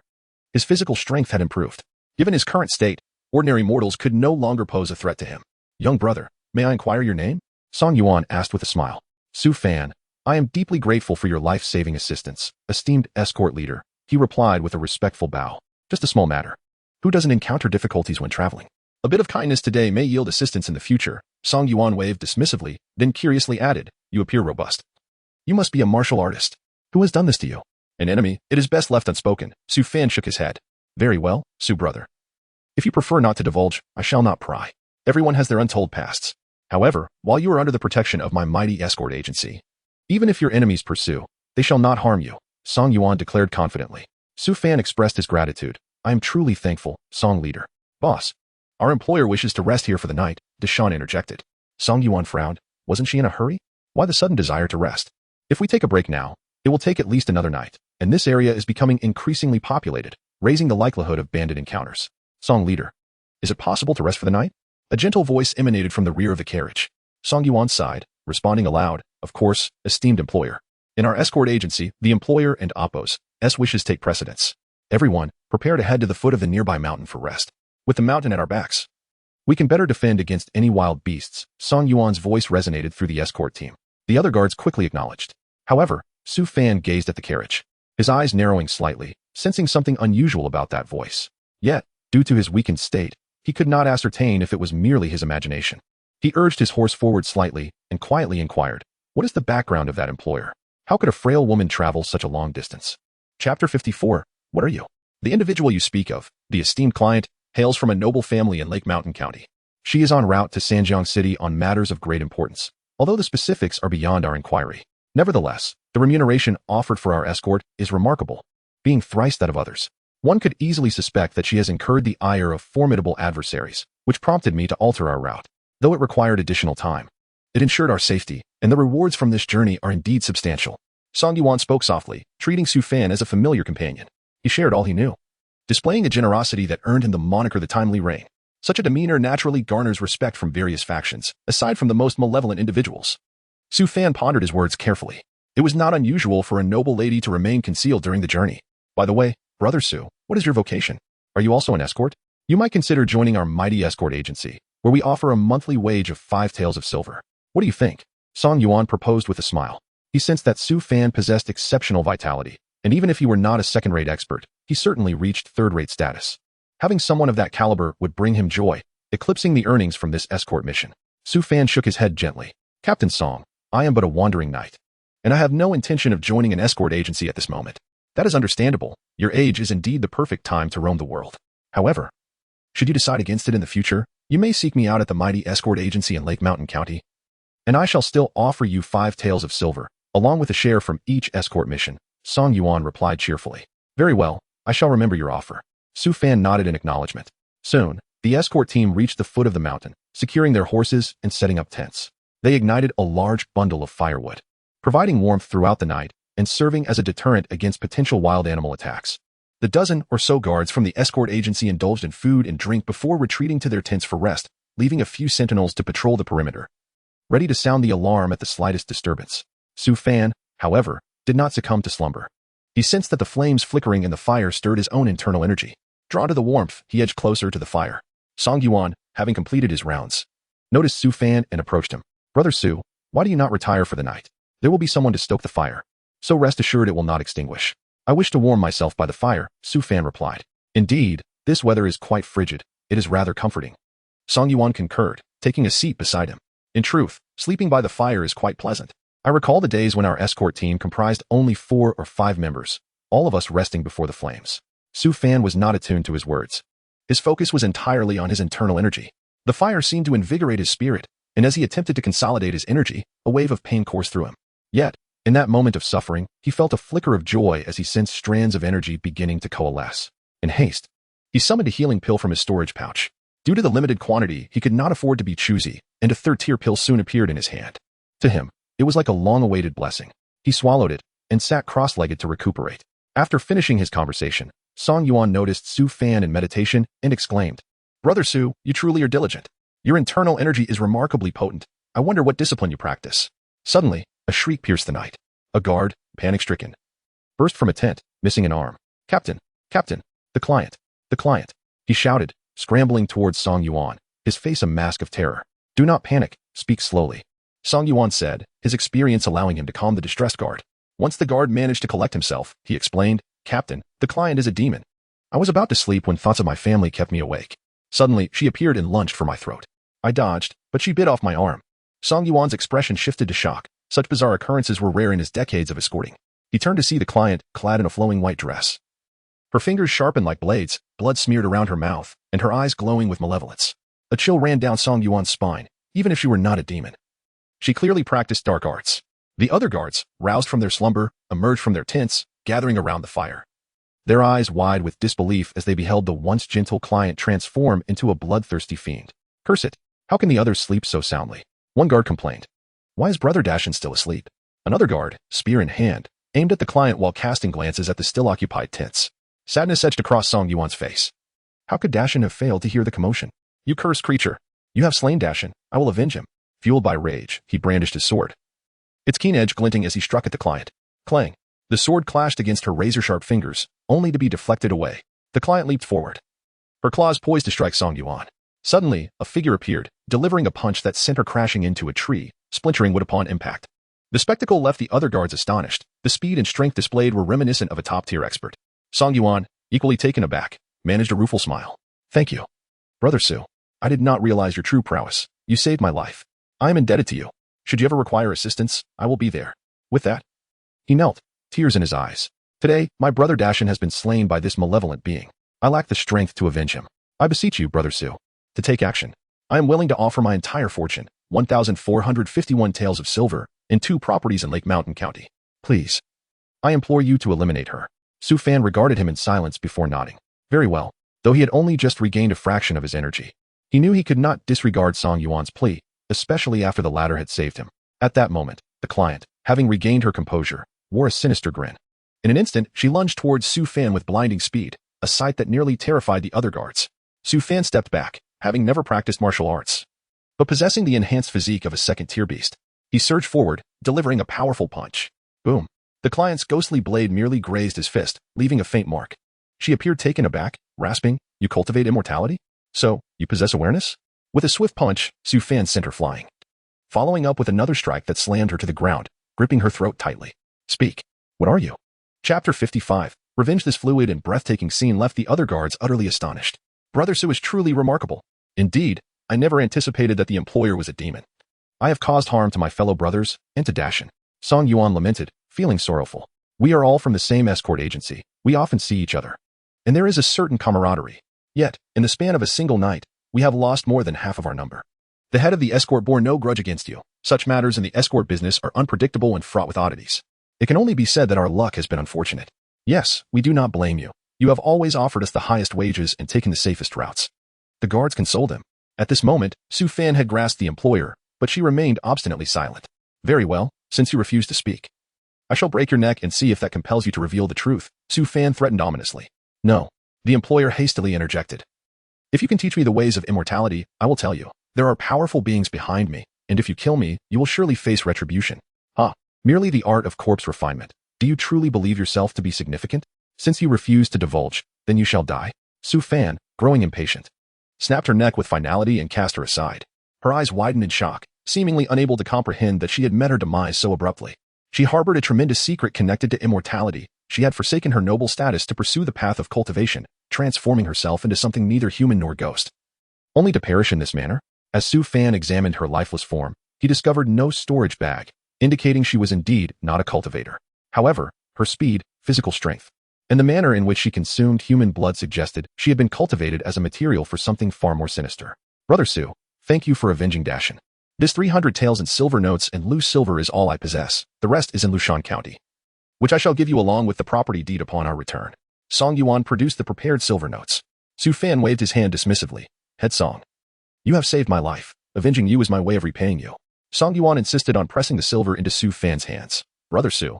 His physical strength had improved. Given his current state, ordinary mortals could no longer pose a threat to him. Young brother, may I inquire your name? Song Yuan asked with a smile. Su Fan, I am deeply grateful for your life-saving assistance, esteemed escort leader, he replied with a respectful bow. Just a small matter. Who doesn't encounter difficulties when traveling? A bit of kindness today may yield assistance in the future. Song Yuan waved dismissively, then curiously added, You appear robust. You must be a martial artist. Who has done this to you? An enemy. It is best left unspoken. Su Fan shook his head. Very well, Su brother. If you prefer not to divulge, I shall not pry. Everyone has their untold pasts. However, while you are under the protection of my mighty escort agency, even if your enemies pursue, they shall not harm you, Song Yuan declared confidently. Su Fan expressed his gratitude. I am truly thankful, Song leader. Boss, our employer wishes to rest here for the night, Deshawn interjected. Song Yuan frowned. Wasn't she in a hurry? Why the sudden desire to rest? If we take a break now, it will take at least another night, and this area is becoming increasingly populated, raising the likelihood of bandit encounters. Song leader, is it possible to rest for the night? A gentle voice emanated from the rear of the carriage. Song Yuan sighed, responding aloud, Of course, esteemed employer. In our escort agency, the employer and Oppos' wishes take precedence. Everyone, prepare to head to the foot of the nearby mountain for rest. With the mountain at our backs, we can better defend against any wild beasts. Song Yuan's voice resonated through the escort team. The other guards quickly acknowledged. However, Su Fan gazed at the carriage, his eyes narrowing slightly, sensing something unusual about that voice. Yet, due to his weakened state, he could not ascertain if it was merely his imagination. He urged his horse forward slightly and quietly inquired, What is the background of that employer? How could a frail woman travel such a long distance? Chapter 54. What are you? The individual you speak of, the esteemed client, hails from a noble family in Lake Mountain County. She is en route to Sanjiang City on matters of great importance, although the specifics are beyond our inquiry. Nevertheless, the remuneration offered for our escort is remarkable, being thrice that of others. One could easily suspect that she has incurred the ire of formidable adversaries, which prompted me to alter our route, though it required additional time. It ensured our safety, and the rewards from this journey are indeed substantial. Song Yuan spoke softly, treating Su Fan as a familiar companion. He shared all he knew, displaying a generosity that earned him the moniker the Timely Rain. Such a demeanor naturally garners respect from various factions, aside from the most malevolent individuals. Su Fan pondered his words carefully. It was not unusual for a noble lady to remain concealed during the journey. By the way, Brother Su, what is your vocation? Are you also an escort? You might consider joining our mighty escort agency, where we offer a monthly wage of 5 taels of silver. What do you think? Song Yuan proposed with a smile. He sensed that Su Fan possessed exceptional vitality, and even if he were not a second-rate expert, he certainly reached third-rate status. Having someone of that caliber would bring him joy, eclipsing the earnings from this escort mission. Su Fan shook his head gently. Captain Song, I am but a wandering knight, and I have no intention of joining an escort agency at this moment. That is understandable. Your age is indeed the perfect time to roam the world. However, Should you decide against it in the future, you may seek me out at the mighty escort agency in Lake Mountain County, and I shall still offer you 5 taels of silver, along with a share from each escort mission. Song Yuan replied cheerfully. Very well, I shall remember your offer. Su Fan nodded in acknowledgement. Soon, the escort team reached the foot of the mountain, securing their horses and setting up tents. They ignited a large bundle of firewood, providing warmth throughout the night and serving as a deterrent against potential wild animal attacks. The dozen or so guards from the escort agency indulged in food and drink before retreating to their tents for rest, leaving a few sentinels to patrol the perimeter, ready to sound the alarm at the slightest disturbance. Su Fan, however, did not succumb to slumber. He sensed that the flames flickering in the fire stirred his own internal energy. Drawn to the warmth, he edged closer to the fire. Song Yuan, having completed his rounds, noticed Su Fan and approached him. Brother Su, why do you not retire for the night? There will be someone to stoke the fire, so rest assured it will not extinguish. I wish to warm myself by the fire, Su Fan replied. Indeed, this weather is quite frigid. It is rather comforting. Song Yuan concurred, taking a seat beside him. In truth, sleeping by the fire is quite pleasant. I recall the days when our escort team comprised only 4 or 5 members, all of us resting before the flames. Su Fan was not attuned to his words. His focus was entirely on his internal energy. The fire seemed to invigorate his spirit, and as he attempted to consolidate his energy, a wave of pain coursed through him. Yet, in that moment of suffering, he felt a flicker of joy as he sensed strands of energy beginning to coalesce. In haste, he summoned a healing pill from his storage pouch. Due to the limited quantity, he could not afford to be choosy, and a third-tier pill soon appeared in his hand. To him, it was like a long-awaited blessing. He swallowed it and sat cross-legged to recuperate. After finishing his conversation, Song Yuan noticed Su Fan in meditation and exclaimed, Brother Su, you truly are diligent. Your internal energy is remarkably potent. I wonder what discipline you practice. Suddenly, a shriek pierced the night. A guard, panic-stricken, burst from a tent, missing an arm. Captain, Captain, the client. He shouted, scrambling towards Song Yuan, his face a mask of terror. Do not panic, speak slowly. Song Yuan said, his experience allowing him to calm the distressed guard. Once the guard managed to collect himself, he explained, Captain, the client is a demon. I was about to sleep when thoughts of my family kept me awake. Suddenly, she appeared and lunged for my throat. I dodged, but she bit off my arm. Song Yuan's expression shifted to shock. Such bizarre occurrences were rare in his decades of escorting. He turned to see the client, clad in a flowing white dress. Her fingers sharpened like blades, blood smeared around her mouth, and her eyes glowing with malevolence. A chill ran down Song Yuan's spine, even if she were not a demon. She clearly practiced dark arts. The other guards, roused from their slumber, emerged from their tents, gathering around the fire, their eyes wide with disbelief as they beheld the once gentle client transform into a bloodthirsty fiend. Curse it! How can the others sleep so soundly? One guard complained. Why is Brother Dashin still asleep? Another guard, spear in hand, aimed at the client while casting glances at the still-occupied tents. Sadness edged across Song Yuan's face. How could Dashin have failed to hear the commotion? You cursed creature! You have slain Dashin. I will avenge him. Fueled by rage, he brandished his sword, its keen edge glinting as he struck at the client. Clang! The sword clashed against her razor-sharp fingers, only to be deflected away. The client leaped forward, her claws poised to strike Song Yuan. Suddenly, a figure appeared, delivering a punch that sent her crashing into a tree, splintering wood upon impact. The spectacle left the other guards astonished. The speed and strength displayed were reminiscent of a top-tier expert. Song Yuan, equally taken aback, managed a rueful smile. Thank you. Brother Su, I did not realize your true prowess. You saved my life. I am indebted to you. Should you ever require assistance, I will be there. With that, he knelt, tears in his eyes. Today, my brother Dashin has been slain by this malevolent being. I lack the strength to avenge him. I beseech you, Brother Su, to take action. I am willing to offer my entire fortune, 1,451 taels of silver, and 2 properties in Lake Mountain County. Please. I implore you to eliminate her. Su Fan regarded him in silence before nodding. Very well, though he had only just regained a fraction of his energy. He knew he could not disregard Song Yuan's plea, especially after the latter had saved him. At that moment, the client, having regained her composure, wore a sinister grin. In an instant, she lunged towards Su Fan with blinding speed, a sight that nearly terrified the other guards. Su Fan stepped back, having never practiced martial arts, but possessing the enhanced physique of a second-tier beast. He surged forward, delivering a powerful punch. Boom. The client's ghostly blade merely grazed his fist, leaving a faint mark. She appeared taken aback, rasping, You cultivate immortality? So, you possess awareness? With a swift punch, Su Fan sent her flying, following up with another strike that slammed her to the ground, gripping her throat tightly. Speak. What are you? Chapter 55. Revenge. This fluid and breathtaking scene left the other guards utterly astonished. Brother Su is truly remarkable. Indeed, I never anticipated that the employer was a demon. I have caused harm to my fellow brothers and to Dashin. Song Yuan lamented, feeling sorrowful. We are all from the same escort agency. We often see each other, and there is a certain camaraderie. Yet, in the span of a single night, we have lost more than half of our number. The head of the escort bore no grudge against you. Such matters in the escort business are unpredictable and fraught with oddities. It can only be said that our luck has been unfortunate. Yes, we do not blame you. You have always offered us the highest wages and taken the safest routes. The guards consoled him. At this moment, Su Fan had grasped the employer, but she remained obstinately silent. Very well, since you refuse to speak. I shall break your neck and see if that compels you to reveal the truth, Su Fan threatened ominously. No. The employer hastily interjected. If you can teach me the ways of immortality, I will tell you. There are powerful beings behind me, and if you kill me, you will surely face retribution. Merely the art of corpse refinement. Do you truly believe yourself to be significant? Since you refuse to divulge, then you shall die. Su Fan, growing impatient, snapped her neck with finality and cast her aside. Her eyes widened in shock, seemingly unable to comprehend that she had met her demise so abruptly. She harbored a tremendous secret connected to immortality. She had forsaken her noble status to pursue the path of cultivation, transforming herself into something neither human nor ghost. Only to perish in this manner? As Su Fan examined her lifeless form, he discovered no storage bag, indicating she was indeed not a cultivator. However, her speed, physical strength, and the manner in which she consumed human blood suggested she had been cultivated as a material for something far more sinister. Brother Su, thank you for avenging Dashin. This 300 taels in silver notes and loose silver is all I possess. The rest is in Lushan County, which I shall give you along with the property deed upon our return. Song Yuan produced the prepared silver notes. Su Fan waved his hand dismissively. Head Song, you have saved my life. Avenging you is my way of repaying you. Song Yuan insisted on pressing the silver into Su Fan's hands. Brother Su,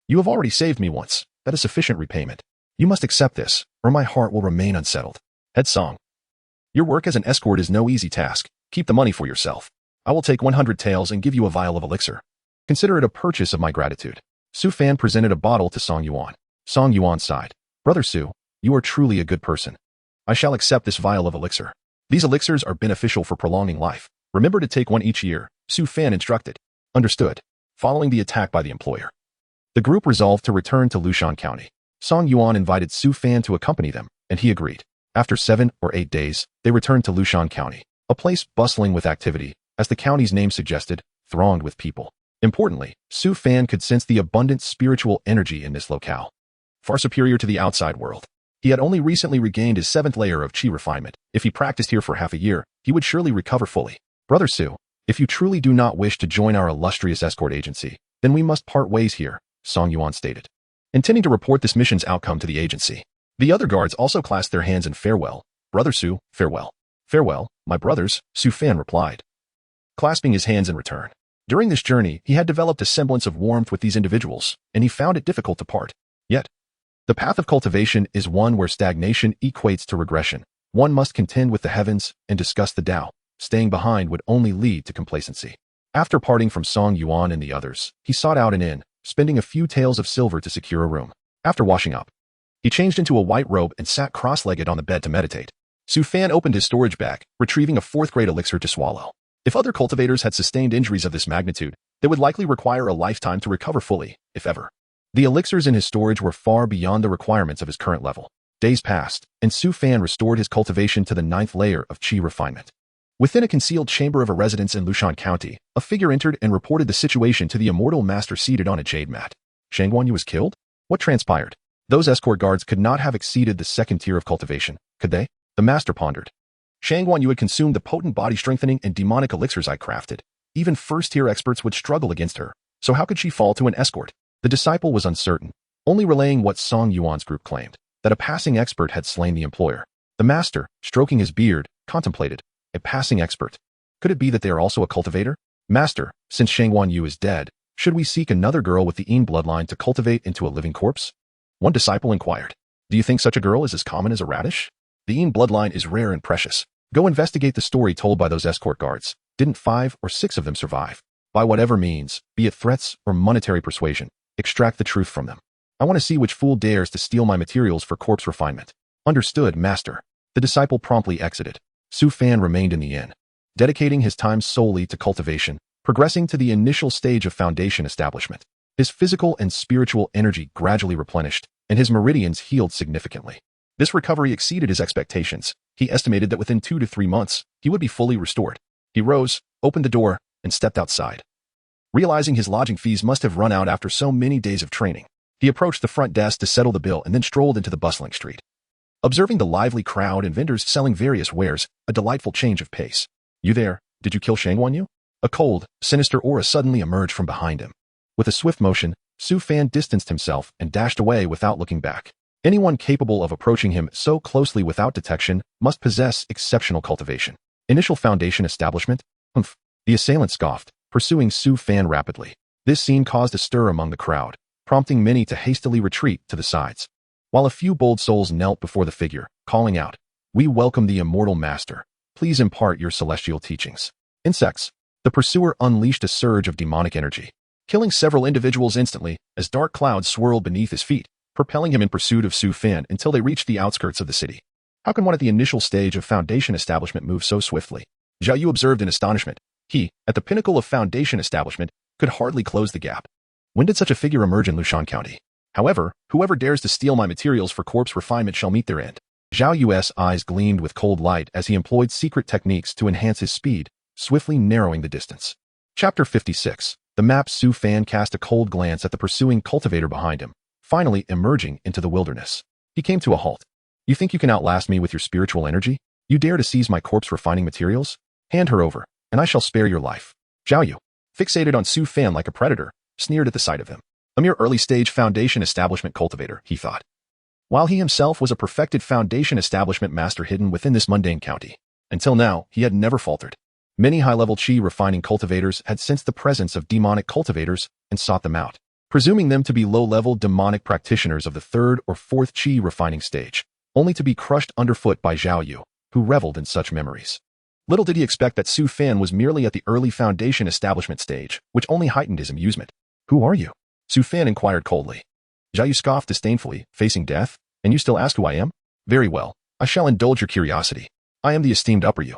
you have already saved me once. That is sufficient repayment. You must accept this, or my heart will remain unsettled. Head Song, your work as an escort is no easy task. Keep the money for yourself. I will take 100 taels and give you a vial of elixir. Consider it a purchase of my gratitude. Su Fan presented a bottle to Song Yuan. Song Yuan sighed. Brother Su, you are truly a good person. I shall accept this vial of elixir. These elixirs are beneficial for prolonging life. Remember to take one each year, Su Fan instructed. Understood. Following the attack by the employer, the group resolved to return to Lushan County. Song Yuan invited Su Fan to accompany them, and he agreed. After 7 or 8 days, they returned to Lushan County, a place bustling with activity, as the county's name suggested, thronged with people. Importantly, Su Fan could sense the abundant spiritual energy in this locale, far superior to the outside world. He had only recently regained his 7th layer of chi refinement. If he practiced here for half a year, he would surely recover fully. Brother Su, if you truly do not wish to join our illustrious escort agency, then we must part ways here, Song Yuan stated, intending to report this mission's outcome to the agency. The other guards also clasped their hands in farewell. Brother Su, farewell. Farewell, my brothers, Su Fan replied, clasping his hands in return. During this journey, he had developed a semblance of warmth with these individuals, and he found it difficult to part. Yet, the path of cultivation is one where stagnation equates to regression. One must contend with the heavens and discuss the Tao. Staying behind would only lead to complacency. After parting from Song Yuan and the others, he sought out an inn, spending a few taels of silver to secure a room. After washing up, he changed into a white robe and sat cross-legged on the bed to meditate. Su Fan opened his storage bag, retrieving a 4th-grade elixir to swallow. If other cultivators had sustained injuries of this magnitude, they would likely require a lifetime to recover fully, if ever. The elixirs in his storage were far beyond the requirements of his current level. Days passed, and Su Fan restored his cultivation to the 9th layer of chi refinement. Within a concealed chamber of a residence in Lushan County, a figure entered and reported the situation to the immortal master seated on a jade mat. Shang Guanyu was killed? What transpired? Those escort guards could not have exceeded the 2nd tier of cultivation, could they? The master pondered. Shang Guanyu had consumed the potent body-strengthening and demonic elixirs I crafted. Even 1st-tier experts would struggle against her, so how could she fall to an escort? The disciple was uncertain, only relaying what Song Yuan's group claimed, that a passing expert had slain the employer. The master, stroking his beard, contemplated. A passing expert. Could it be that they are also a cultivator? Master, since Shang Guanyu is dead, should we seek another girl with the Yin bloodline to cultivate into a living corpse? One disciple inquired. Do you think such a girl is as common as a radish? The Yin bloodline is rare and precious. Go investigate the story told by those escort guards. Didn't 5 or 6 of them survive? By whatever means, be it threats or monetary persuasion, extract the truth from them. I want to see which fool dares to steal my materials for corpse refinement. Understood, master. The disciple promptly exited. Su Fan remained in the inn, dedicating his time solely to cultivation, progressing to the initial stage of foundation establishment. His physical and spiritual energy gradually replenished, and his meridians healed significantly. This recovery exceeded his expectations. He estimated that within 2 to 3 months, he would be fully restored. He rose, opened the door, and stepped outside. Realizing his lodging fees must have run out after so many days of training, he approached the front desk to settle the bill and then strolled into the bustling street. observing the lively crowd and vendors selling various wares, a delightful change of pace. You there? Did you kill Shangwan Yu? A cold, sinister aura suddenly emerged from behind him. With a swift motion, Su Fan distanced himself and dashed away without looking back. Anyone capable of approaching him so closely without detection must possess exceptional cultivation. Initial foundation establishment? Humph. The assailant scoffed, pursuing Su Fan rapidly. This scene caused a stir among the crowd, prompting many to hastily retreat to the sides. While a few bold souls knelt before the figure, calling out, "We welcome the immortal master. Please impart your celestial teachings." Insects. The pursuer unleashed a surge of demonic energy, killing several individuals instantly as dark clouds swirled beneath his feet, propelling him in pursuit of Su Fan until they reached the outskirts of the city. How can one at the initial stage of foundation establishment move so swiftly? Zhao Yu observed in astonishment. He, at the pinnacle of foundation establishment, could hardly close the gap. When did such a figure emerge in Lushan County? However, whoever dares to steal my materials for corpse refinement shall meet their end. Zhao Yu's eyes gleamed with cold light as he employed secret techniques to enhance his speed, swiftly narrowing the distance. Chapter 56. The map. Su Fan cast a cold glance at the pursuing cultivator behind him, finally emerging into the wilderness. He came to a halt. You think you can outlast me with your spiritual energy? You dare to seize my corpse refining materials? Hand her over, and I shall spare your life. Zhao Yu, fixated on Su Fan like a predator, sneered at the sight of him. A mere early-stage foundation establishment cultivator, he thought. While he himself was a perfected foundation establishment master hidden within this mundane county. Until now, he had never faltered. Many high-level chi refining cultivators had sensed the presence of demonic cultivators and sought them out, presuming them to be low-level demonic practitioners of the third or fourth chi refining stage, only to be crushed underfoot by Zhao Yu, who reveled in such memories. Little did he expect that Su Fan was merely at the early foundation establishment stage, which only heightened his amusement. Who are you? Su Fan inquired coldly. Zhao Yu scoffed disdainfully, facing death. And you still ask who I am? Very well, I shall indulge your curiosity. I am the esteemed Upper Yu.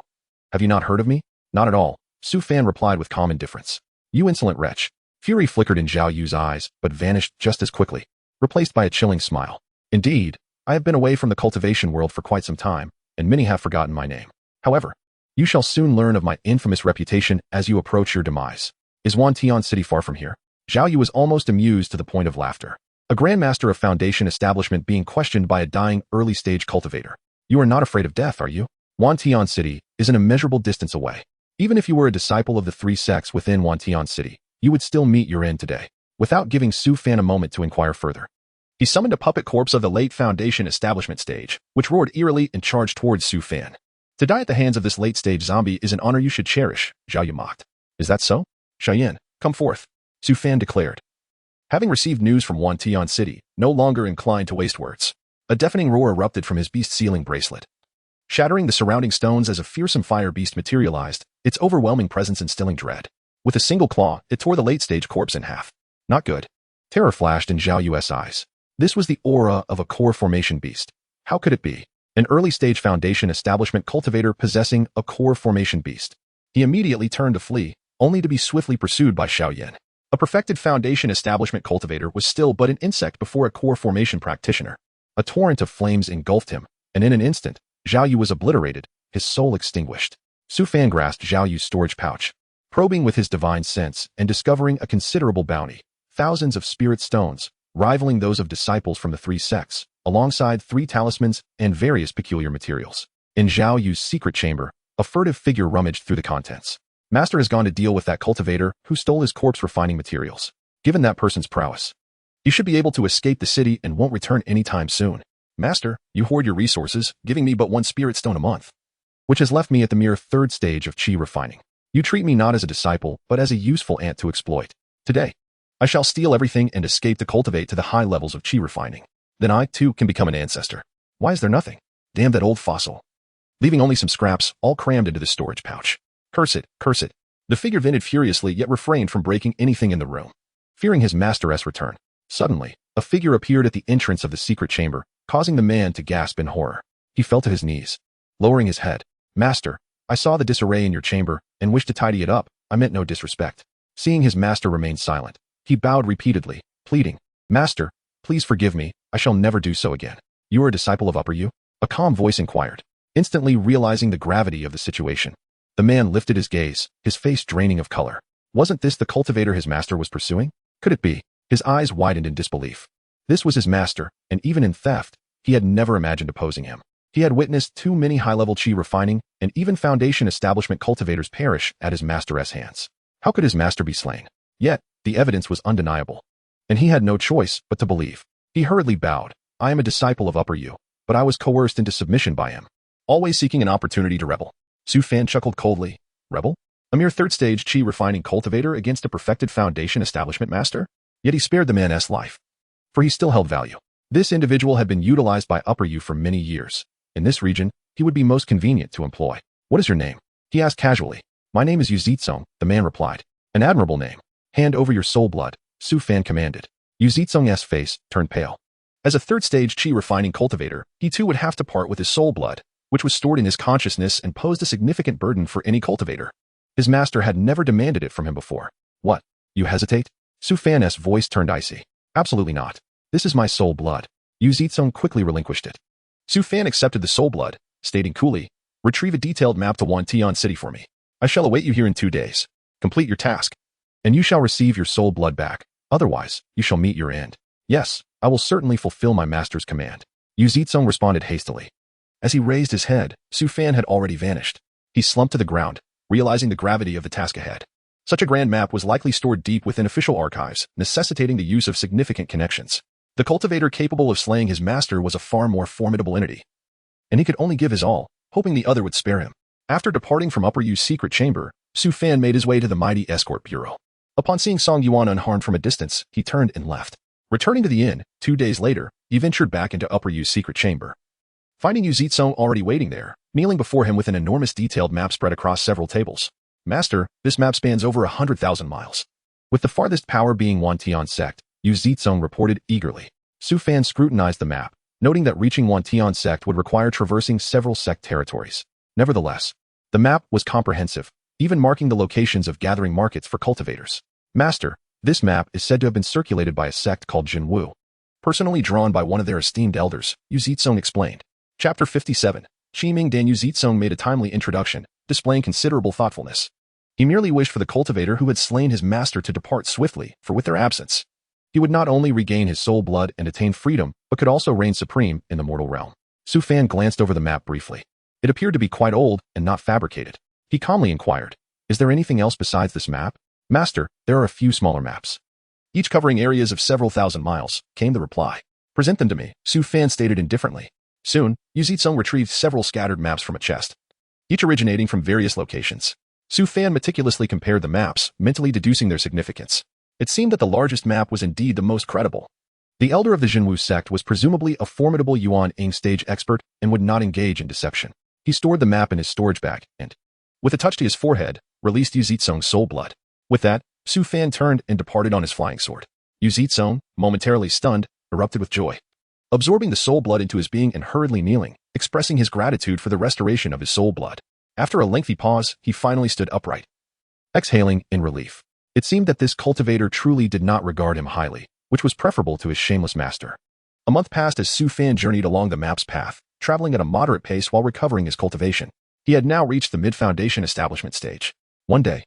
Have you not heard of me? Not at all, Su Fan replied with calm indifference. You insolent wretch. Fury flickered in Zhao Yu's eyes, but vanished just as quickly, replaced by a chilling smile. Indeed, I have been away from the cultivation world for quite some time, and many have forgotten my name. However, you shall soon learn of my infamous reputation as you approach your demise. Is Wantian City far from here? Zhao Yu was almost amused to the point of laughter. A grandmaster of foundation establishment being questioned by a dying early-stage cultivator. You are not afraid of death, are you? Wantian City is an immeasurable distance away. Even if you were a disciple of the three sects within Wantian City, you would still meet your end today. Without giving Su Fan a moment to inquire further, he summoned a puppet corpse of the late foundation establishment stage, which roared eerily and charged towards Su Fan. To die at the hands of this late-stage zombie is an honor you should cherish, Zhao Yu mocked. Is that so? Cheyenne, come forth, Su Fan declared. Having received news from Wantian City, no longer inclined to waste words, a deafening roar erupted from his beast-sealing bracelet. Shattering the surrounding stones as a fearsome fire beast materialized, its overwhelming presence instilling dread. With a single claw, it tore the late-stage corpse in half. Not good. Terror flashed in Zhao Yu's eyes. This was the aura of a core formation beast. How could it be? An early-stage foundation establishment cultivator possessing a core formation beast. He immediately turned to flee, only to be swiftly pursued by Xiaoyan. A perfected foundation establishment cultivator was still but an insect before a core formation practitioner. A torrent of flames engulfed him, and in an instant, Zhao Yu was obliterated, his soul extinguished. Su Fan grasped Zhao Yu's storage pouch, probing with his divine sense and discovering a considerable bounty, thousands of spirit stones, rivaling those of disciples from the three sects, alongside 3 talismans and various peculiar materials. In Zhao Yu's secret chamber, a furtive figure rummaged through the contents. Master has gone to deal with that cultivator who stole his corpse refining materials. Given that person's prowess, you should be able to escape the city and won't return anytime soon. Master, you hoard your resources, giving me but 1 spirit stone a month, which has left me at the mere 3rd stage of chi refining. You treat me not as a disciple, but as a useful ant to exploit. Today, I shall steal everything and escape to cultivate to the high levels of chi refining. Then I, too, can become an ancestor. Why is there nothing? Damn that old fossil. Leaving only some scraps, all crammed into the storage pouch. Curse it, curse it. The figure vented furiously yet refrained from breaking anything in the room. Fearing his master's return, suddenly, a figure appeared at the entrance of the secret chamber, causing the man to gasp in horror. He fell to his knees. Lowering his head, Master, I saw the disarray in your chamber, and wished to tidy it up. I meant no disrespect. Seeing his master remain silent, he bowed repeatedly, pleading, Master, please forgive me, I shall never do so again. You are a disciple of Upper Yu? A calm voice inquired, instantly realizing the gravity of the situation. The man lifted his gaze, his face draining of color. Wasn't this the cultivator his master was pursuing? Could it be? His eyes widened in disbelief. This was his master, and even in theft, He had never imagined opposing him. He had witnessed too many high-level qi refining and even foundation establishment cultivators perish at his master's hands. How could his master be slain? Yet, the evidence was undeniable, and he had no choice but to believe. He hurriedly bowed. I am a disciple of Upper Yu, but I was coerced into submission by him, always seeking an opportunity to rebel. Su Fan chuckled coldly. Rebel? A mere third-stage qi refining cultivator against a perfected foundation establishment master? Yet he spared the man's life, for he still held value. This individual had been utilized by Upper Yu for many years. In this region, he would be most convenient to employ. What is your name? He asked casually. My name is Yu Zitsong, the man replied. An admirable name. Hand over your soul blood, Su Fan commanded. Yu Zitsong's face turned pale. As a third-stage qi refining cultivator, he too would have to part with his soul blood, which was stored in his consciousness and posed a significant burden for any cultivator. His master had never demanded it from him before. What? You hesitate? Su Fan's voice turned icy. Absolutely not. This is my soul blood. Yu Zitsong quickly relinquished it. Su Fan accepted the soul blood, stating coolly, retrieve a detailed map to Wantian City for me. I shall await you here in 2 days. Complete your task, and you shall receive your soul blood back. Otherwise, you shall meet your end. Yes, I will certainly fulfill my master's command. Yu Zitsong responded hastily. As he raised his head, Su Fan had already vanished. He slumped to the ground, realizing the gravity of the task ahead. Such a grand map was likely stored deep within official archives, necessitating the use of significant connections. The cultivator capable of slaying his master was a far more formidable entity, and he could only give his all, hoping the other would spare him. After departing from Upper Yu's secret chamber, Su Fan made his way to the mighty escort bureau. Upon seeing Song Yuan unharmed from a distance, he turned and left. Returning to the inn, 2 days later, he ventured back into Upper Yu's secret chamber. Finding Yu Zitsong already waiting there, kneeling before him with an enormous detailed map spread across several tables. Master, this map spans over 100,000 miles. With the farthest power being Wantian sect, Yu Zitsong reported eagerly. Su Fan scrutinized the map, noting that reaching Wantian sect would require traversing several sect territories. Nevertheless, the map was comprehensive, even marking the locations of gathering markets for cultivators. Master, this map is said to have been circulated by a sect called Jinwu, personally drawn by one of their esteemed elders, Yu Zitsong explained. Chapter 57. Qiming Dan. Yu Zitsong made a timely introduction, displaying considerable thoughtfulness. He merely wished for the cultivator who had slain his master to depart swiftly, for with their absence, he would not only regain his soul blood and attain freedom, but could also reign supreme in the mortal realm. Su Fan glanced over the map briefly. It appeared to be quite old and not fabricated. He calmly inquired, is there anything else besides this map? Master, there are a few smaller maps, each covering areas of several thousand miles, came the reply. Present them to me, Su Fan stated indifferently. Soon, Yu Zitsong retrieved several scattered maps from a chest, each originating from various locations. Su Fan meticulously compared the maps, mentally deducing their significance. It seemed that the largest map was indeed the most credible. The elder of the Jinwu sect was presumably a formidable Yuan Ing stage expert and would not engage in deception. He stored the map in his storage bag and, with a touch to his forehead, released Yu Zitsong's soul blood. With that, Su Fan turned and departed on his flying sword. Yu Zitsong, momentarily stunned, erupted with joy, absorbing the soul blood into his being and hurriedly kneeling, expressing his gratitude for the restoration of his soul blood. After a lengthy pause, he finally stood upright, exhaling in relief. It seemed that this cultivator truly did not regard him highly, which was preferable to his shameless master. A month passed as Su Fan journeyed along the map's path, traveling at a moderate pace while recovering his cultivation. He had now reached the mid-foundation establishment stage. One day,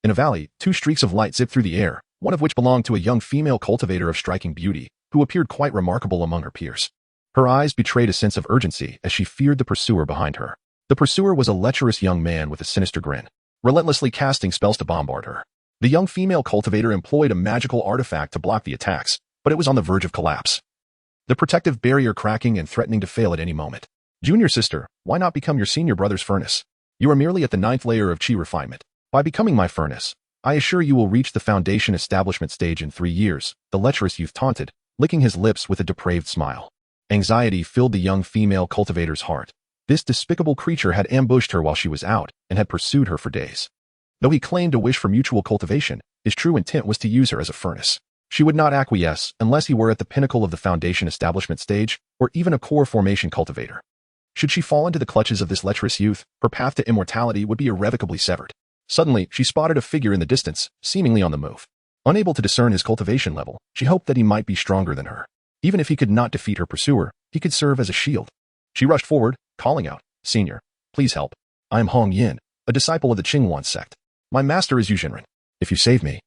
in a valley, 2 streaks of light zipped through the air, one of which belonged to a young female cultivator of striking beauty, who appeared quite remarkable among her peers. Her eyes betrayed a sense of urgency as she feared the pursuer behind her. The pursuer was a lecherous young man with a sinister grin, relentlessly casting spells to bombard her. The young female cultivator employed a magical artifact to block the attacks, but it was on the verge of collapse, the protective barrier cracking and threatening to fail at any moment. Junior sister, why not become your senior brother's furnace? You are merely at the 9th layer of qi refinement. By becoming my furnace, I assure you will reach the foundation establishment stage in 3 years, the lecherous youth taunted, licking his lips with a depraved smile. Anxiety filled the young female cultivator's heart. This despicable creature had ambushed her while she was out and had pursued her for days. Though he claimed a wish for mutual cultivation, his true intent was to use her as a furnace. She would not acquiesce unless he were at the pinnacle of the foundation establishment stage or even a core formation cultivator. Should she fall into the clutches of this lecherous youth, her path to immortality would be irrevocably severed. Suddenly, she spotted a figure in the distance, seemingly on the move. Unable to discern his cultivation level, she hoped that he might be stronger than her. Even if he could not defeat her pursuer, he could serve as a shield. She rushed forward, calling out, Senior, please help. I am Hong Yin, a disciple of the Qingwan sect. My master is Yu Jinren. If you save me,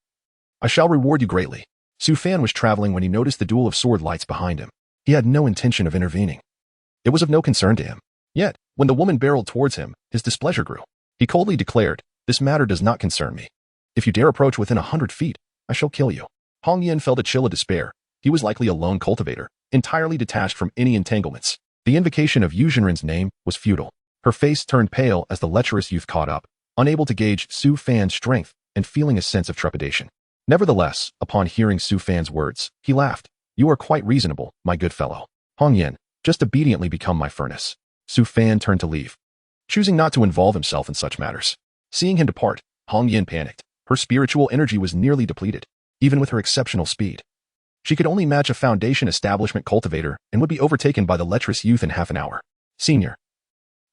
I shall reward you greatly. Su Fan was traveling when he noticed the duel of sword lights behind him. He had no intention of intervening. It was of no concern to him. Yet, when the woman barreled towards him, his displeasure grew. He coldly declared, "This matter does not concern me. If you dare approach within 100 feet, I shall kill you." Hong Yin felt a chill of despair. He was likely a lone cultivator, entirely detached from any entanglements. The invocation of Yu Jinren's name was futile. Her face turned pale as the lecherous youth caught up, unable to gauge Su Fan's strength and feeling a sense of trepidation. Nevertheless, upon hearing Su Fan's words, he laughed. "You are quite reasonable, my good fellow. Hong Yin, just obediently become my furnace." Su Fan turned to leave, choosing not to involve himself in such matters. Seeing him depart, Hong Yin panicked. Her spiritual energy was nearly depleted, even with her exceptional speed. She could only match a foundation establishment cultivator and would be overtaken by the lecherous youth in half an hour. "Senior,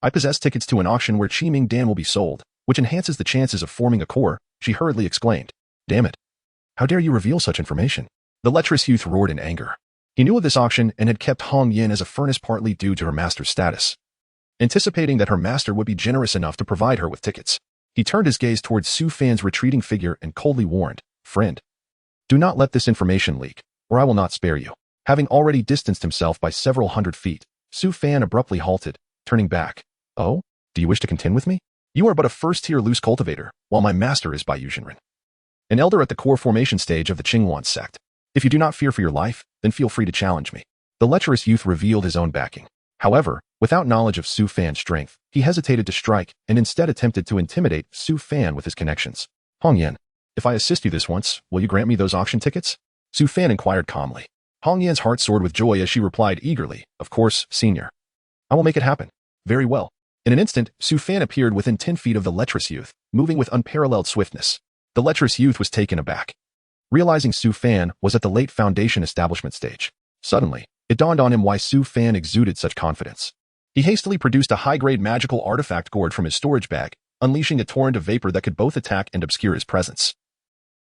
I possess tickets to an auction where Qiming Dan will be sold, which enhances the chances of forming a core," she hurriedly exclaimed. "Damn it. How dare you reveal such information?" The lecherous youth roared in anger. He knew of this auction and had kept Hong Yin as a furnace partly due to her master's status. Anticipating that her master would be generous enough to provide her with tickets, he turned his gaze towards Su Fan's retreating figure and coldly warned, "Friend, do not let this information leak, or I will not spare you." Having already distanced himself by several hundred feet, Su Fan abruptly halted, turning back. "Oh, do you wish to contend with me? You are but a first-tier loose cultivator, while my master is by Yu Jinren, an elder at the core formation stage of the Qingwan sect. If you do not fear for your life, then feel free to challenge me." The lecherous youth revealed his own backing. However, without knowledge of Su Fan's strength, he hesitated to strike and instead attempted to intimidate Su Fan with his connections. "Hong Yin, if I assist you this once, will you grant me those auction tickets?" Su Fan inquired calmly. Hong Yin's heart soared with joy as she replied eagerly, "Of course, senior. I will make it happen." "Very well." In an instant, Su Fan appeared within 10 feet of the lecherous youth, moving with unparalleled swiftness. The lecherous youth was taken aback, realizing Su Fan was at the late foundation establishment stage. Suddenly, it dawned on him why Su Fan exuded such confidence. He hastily produced a high-grade magical artifact gourd from his storage bag, unleashing a torrent of vapor that could both attack and obscure his presence.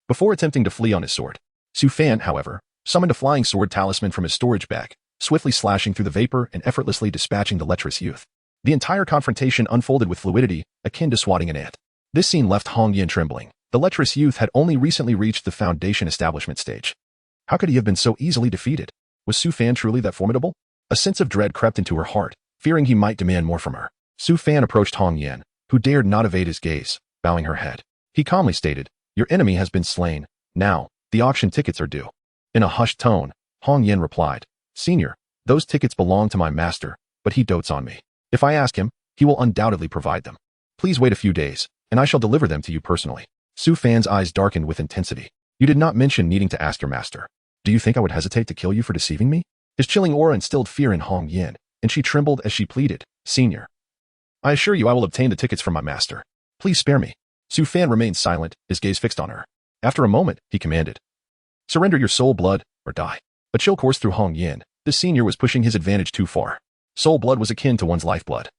Before attempting to flee on his sword, Su Fan, however, summoned a flying sword talisman from his storage bag, swiftly slashing through the vapor and effortlessly dispatching the lecherous youth. The entire confrontation unfolded with fluidity, akin to swatting an ant. This scene left Hong Yin trembling. The lecherous youth had only recently reached the foundation establishment stage. How could he have been so easily defeated? Was Su Fan truly that formidable? A sense of dread crept into her heart, fearing he might demand more from her. Su Fan approached Hong Yin, who dared not evade his gaze, bowing her head. He calmly stated, "Your enemy has been slain. Now, the auction tickets are due." In a hushed tone, Hong Yin replied, "Senior, those tickets belong to my master, but he dotes on me. If I ask him, he will undoubtedly provide them. Please wait a few days, and I shall deliver them to you personally." Su Fan's eyes darkened with intensity. "You did not mention needing to ask your master. Do you think I would hesitate to kill you for deceiving me?" His chilling aura instilled fear in Hong Yin, and she trembled as she pleaded, "Senior, I assure you I will obtain the tickets from my master. Please spare me." Su Fan remained silent, his gaze fixed on her. After a moment, he commanded, "Surrender your soul blood, or die." A chill coursed through Hong Yin. The senior was pushing his advantage too far. Soul blood was akin to one's lifeblood,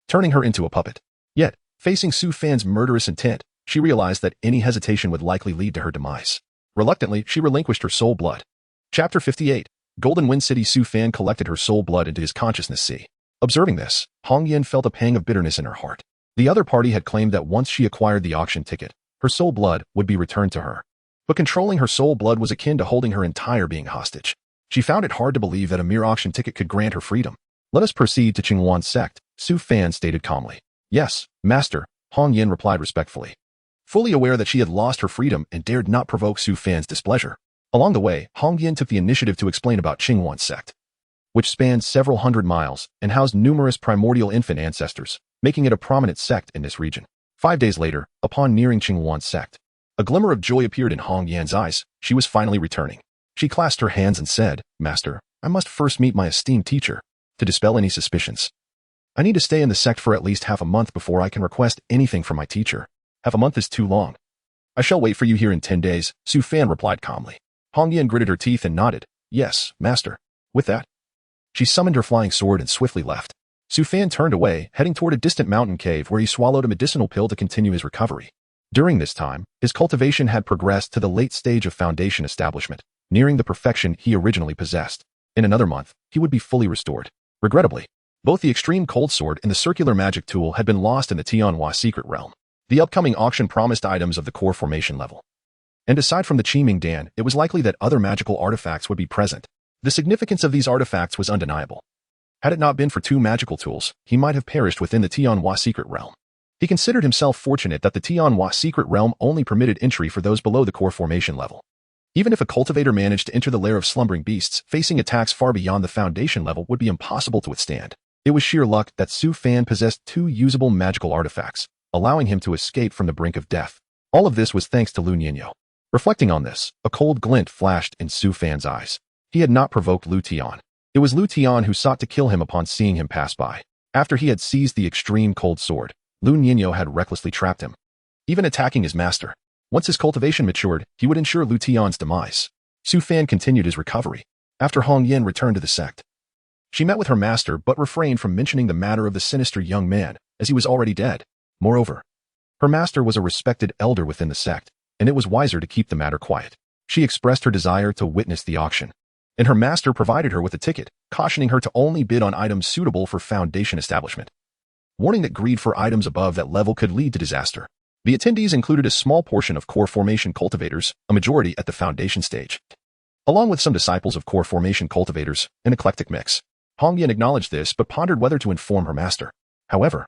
turning her into a puppet. Yet, facing Su Fan's murderous intent, she realized that any hesitation would likely lead to her demise. Reluctantly, she relinquished her soul blood. Chapter 58. Golden Wind City. Su Fan collected her soul blood into his consciousness sea. Observing this, Hong Yin felt a pang of bitterness in her heart. The other party had claimed that once she acquired the auction ticket, her soul blood would be returned to her. But controlling her soul blood was akin to holding her entire being hostage. She found it hard to believe that a mere auction ticket could grant her freedom. "Let us proceed to Qingwan sect," Su Fan stated calmly. "Yes, master," Hong Yin replied respectfully, fully aware that she had lost her freedom and dared not provoke Su Fan's displeasure. Along the way, Hong Yin took the initiative to explain about Qingwan sect, which spanned several hundred miles and housed numerous primordial infant ancestors, making it a prominent sect in this region. 5 days later, upon nearing Qingwan sect, a glimmer of joy appeared in Hong Yin's eyes. She was finally returning. She clasped her hands and said, "Master, I must first meet my esteemed teacher to dispel any suspicions. I need to stay in the sect for at least half a month before I can request anything from my teacher. Half a month is too long." "I shall wait for you here in 10 days, Su Fan replied calmly. Hong Yin gritted her teeth and nodded. "Yes, master." With that, she summoned her flying sword and swiftly left. Su Fan turned away, heading toward a distant mountain cave where he swallowed a medicinal pill to continue his recovery. During this time, his cultivation had progressed to the late stage of foundation establishment, nearing the perfection he originally possessed. In another month, he would be fully restored. Regrettably, both the extreme cold sword and the circular magic tool had been lost in the Tianhua secret realm. The upcoming auction promised items of the core formation level. And aside from the Qiming Dan, it was likely that other magical artifacts would be present. The significance of these artifacts was undeniable. Had it not been for two magical tools, he might have perished within the Tianhua secret realm. He considered himself fortunate that the Tianhua secret realm only permitted entry for those below the core formation level. Even if a cultivator managed to enter the lair of slumbering beasts, facing attacks far beyond the foundation level would be impossible to withstand. It was sheer luck that Su Fan possessed two usable magical artifacts, allowing him to escape from the brink of death. All of this was thanks to Lu Nianyo. Reflecting on this, a cold glint flashed in Su Fan's eyes. He had not provoked Lu Tian. It was Lu Tian who sought to kill him upon seeing him pass by. After he had seized the extreme cold sword, Lu Nianyo had recklessly trapped him, even attacking his master. Once his cultivation matured, he would ensure Lu Tian's demise. Su Fan continued his recovery. After Hong Yin returned to the sect, she met with her master but refrained from mentioning the matter of the sinister young man, as he was already dead. Moreover, her master was a respected elder within the sect, and it was wiser to keep the matter quiet. She expressed her desire to witness the auction, and her master provided her with a ticket, cautioning her to only bid on items suitable for foundation establishment, warning that greed for items above that level could lead to disaster. The attendees included a small portion of core formation cultivators, a majority at the foundation stage, along with some disciples of core formation cultivators, an eclectic mix. Hong Yin acknowledged this but pondered whether to inform her master. However,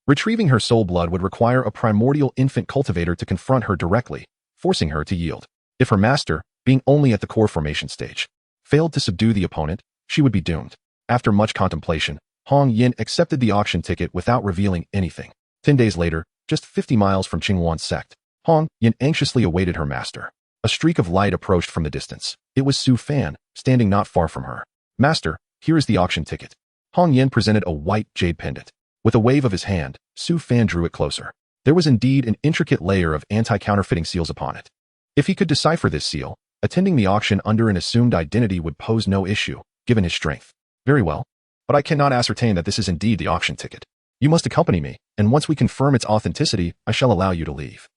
retrieving her soul blood would require a primordial infant cultivator to confront her directly, forcing her to yield. If her master, being only at the core formation stage, failed to subdue the opponent, she would be doomed. After much contemplation, Hong Yin accepted the auction ticket without revealing anything. 10 days later, just 50 miles from Qinghuan's sect, Hong Yin anxiously awaited her master. A streak of light approached from the distance. It was Su Fan, standing not far from her. Master, here is the auction ticket. Hong Yin presented a white jade pendant. With a wave of his hand, Su Fan drew it closer. There was indeed an intricate layer of anti-counterfeiting seals upon it. If he could decipher this seal, attending the auction under an assumed identity would pose no issue, given his strength. Very well, but I cannot ascertain that this is indeed the auction ticket. You must accompany me, and once we confirm its authenticity, I shall allow you to leave.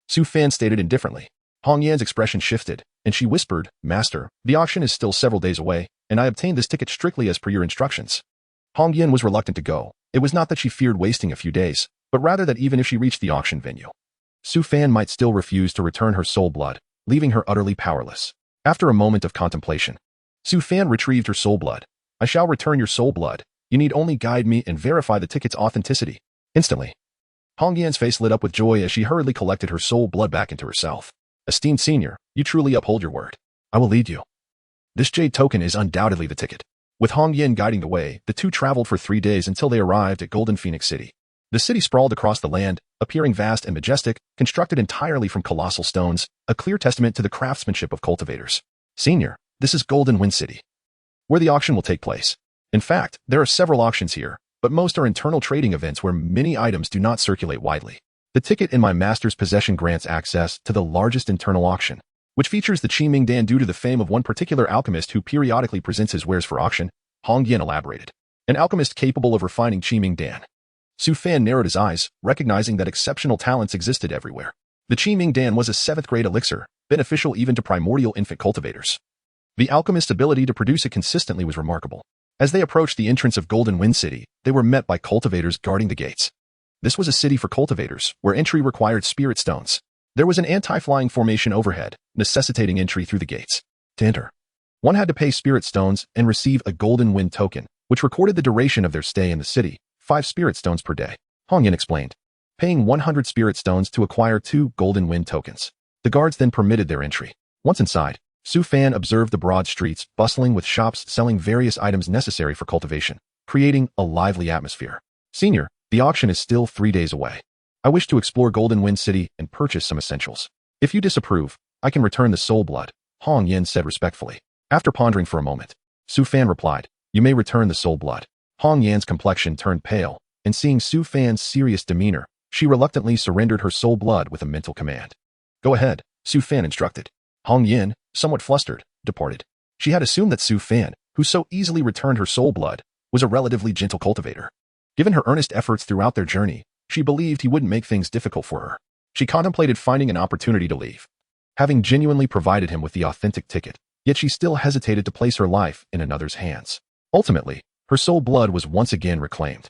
Su Fan stated indifferently. Hong Yan's expression shifted, and she whispered, Master, the auction is still several days away, and I obtained this ticket strictly as per your instructions. Hong Yan was reluctant to go. It was not that she feared wasting a few days, but rather that even if she reached the auction venue, Su Fan might still refuse to return her soul blood, leaving her utterly powerless. After a moment of contemplation, Su Fan retrieved her soul blood. I shall return your soul blood. You need only guide me and verify the ticket's authenticity. Instantly, Hong Yan's face lit up with joy as she hurriedly collected her soul blood back into herself. Esteemed senior, you truly uphold your word. I will lead you. This jade token is undoubtedly the ticket. With Hong Yin guiding the way, the two traveled for 3 days until they arrived at Golden Phoenix City. The city sprawled across the land, appearing vast and majestic, constructed entirely from colossal stones, a clear testament to the craftsmanship of cultivators. Senior, this is Golden Wind City, where the auction will take place. In fact, there are several auctions here, but most are internal trading events where many items do not circulate widely. The ticket in my master's possession grants access to the largest internal auction, which features the Qiming Dan due to the fame of one particular alchemist who periodically presents his wares for auction. Hong Yin elaborated. An alchemist capable of refining Qiming Dan. Su Fan narrowed his eyes, recognizing that exceptional talents existed everywhere. The Qiming Dan was a 7th-grade elixir, beneficial even to primordial infant cultivators. The alchemist's ability to produce it consistently was remarkable. As they approached the entrance of Golden Wind City, they were met by cultivators guarding the gates. This was a city for cultivators, where entry required spirit stones. There was an anti-flying formation overhead, necessitating entry through the gates. To enter, one had to pay spirit stones and receive a Golden Wind token, which recorded the duration of their stay in the city, 5 spirit stones per day. Hong Yin explained, paying 100 spirit stones to acquire 2 Golden Wind tokens. The guards then permitted their entry. Once inside, Su Fan observed the broad streets bustling with shops selling various items necessary for cultivation, creating a lively atmosphere. Senior, the auction is still 3 days away. I wish to explore Golden Wind City and purchase some essentials. If you disapprove, I can return the soul blood, Hong Yin said respectfully. After pondering for a moment, Su Fan replied, you may return the soul blood. Hong Yan's complexion turned pale, and seeing Su Fan's serious demeanor, she reluctantly surrendered her soul blood with a mental command. Go ahead, Su Fan instructed. Hong Yin, somewhat flustered, departed. She had assumed that Su Fan, who so easily returned her soul blood, was a relatively gentle cultivator. Given her earnest efforts throughout their journey, she believed he wouldn't make things difficult for her. She contemplated finding an opportunity to leave, having genuinely provided him with the authentic ticket, yet she still hesitated to place her life in another's hands. Ultimately, her soul blood was once again reclaimed.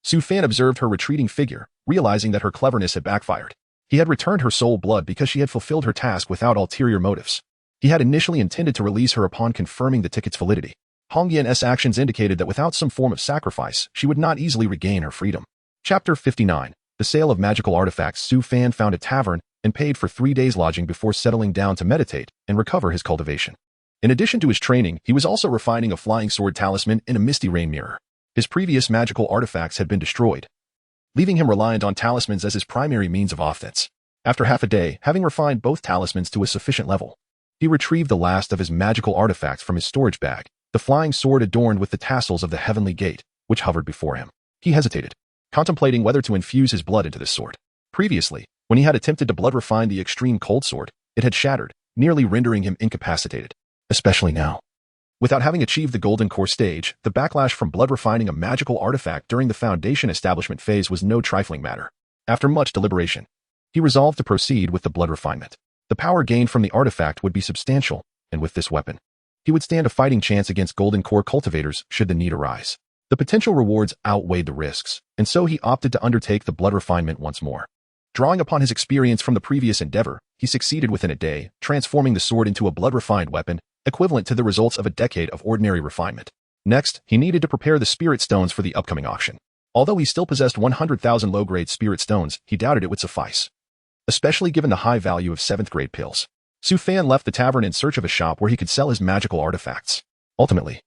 Su Fan observed her retreating figure, realizing that her cleverness had backfired. He had returned her soul blood because she had fulfilled her task without ulterior motives. He had initially intended to release her upon confirming the ticket's validity. Hong Yan's actions indicated that without some form of sacrifice, she would not easily regain her freedom. Chapter 59. The Sale of Magical Artifacts. Su Fan found a tavern and paid for 3 days' lodging before settling down to meditate and recover his cultivation. In addition to his training, he was also refining a flying sword talisman and a misty rain mirror. His previous magical artifacts had been destroyed, leaving him reliant on talismans as his primary means of offense. After half a day, having refined both talismans to a sufficient level, he retrieved the last of his magical artifacts from his storage bag, the flying sword adorned with the tassels of the heavenly gate, which hovered before him. He hesitated, contemplating whether to infuse his blood into this sword. Previously, when he had attempted to blood refine the extreme cold sword, it had shattered, nearly rendering him incapacitated. Especially now. Without having achieved the golden core stage, the backlash from blood refining a magical artifact during the foundation establishment phase was no trifling matter. After much deliberation, he resolved to proceed with the blood refinement. The power gained from the artifact would be substantial, and with this weapon, he would stand a fighting chance against golden core cultivators should the need arise. The potential rewards outweighed the risks, and so he opted to undertake the blood refinement once more. Drawing upon his experience from the previous endeavor, he succeeded within a day, transforming the sword into a blood-refined weapon, equivalent to the results of a decade of ordinary refinement. Next, he needed to prepare the spirit stones for the upcoming auction. Although he still possessed 100,000 low-grade spirit stones, he doubted it would suffice, especially given the high value of 7th-grade pills. Su Fan left the tavern in search of a shop where he could sell his magical artifacts. Ultimately,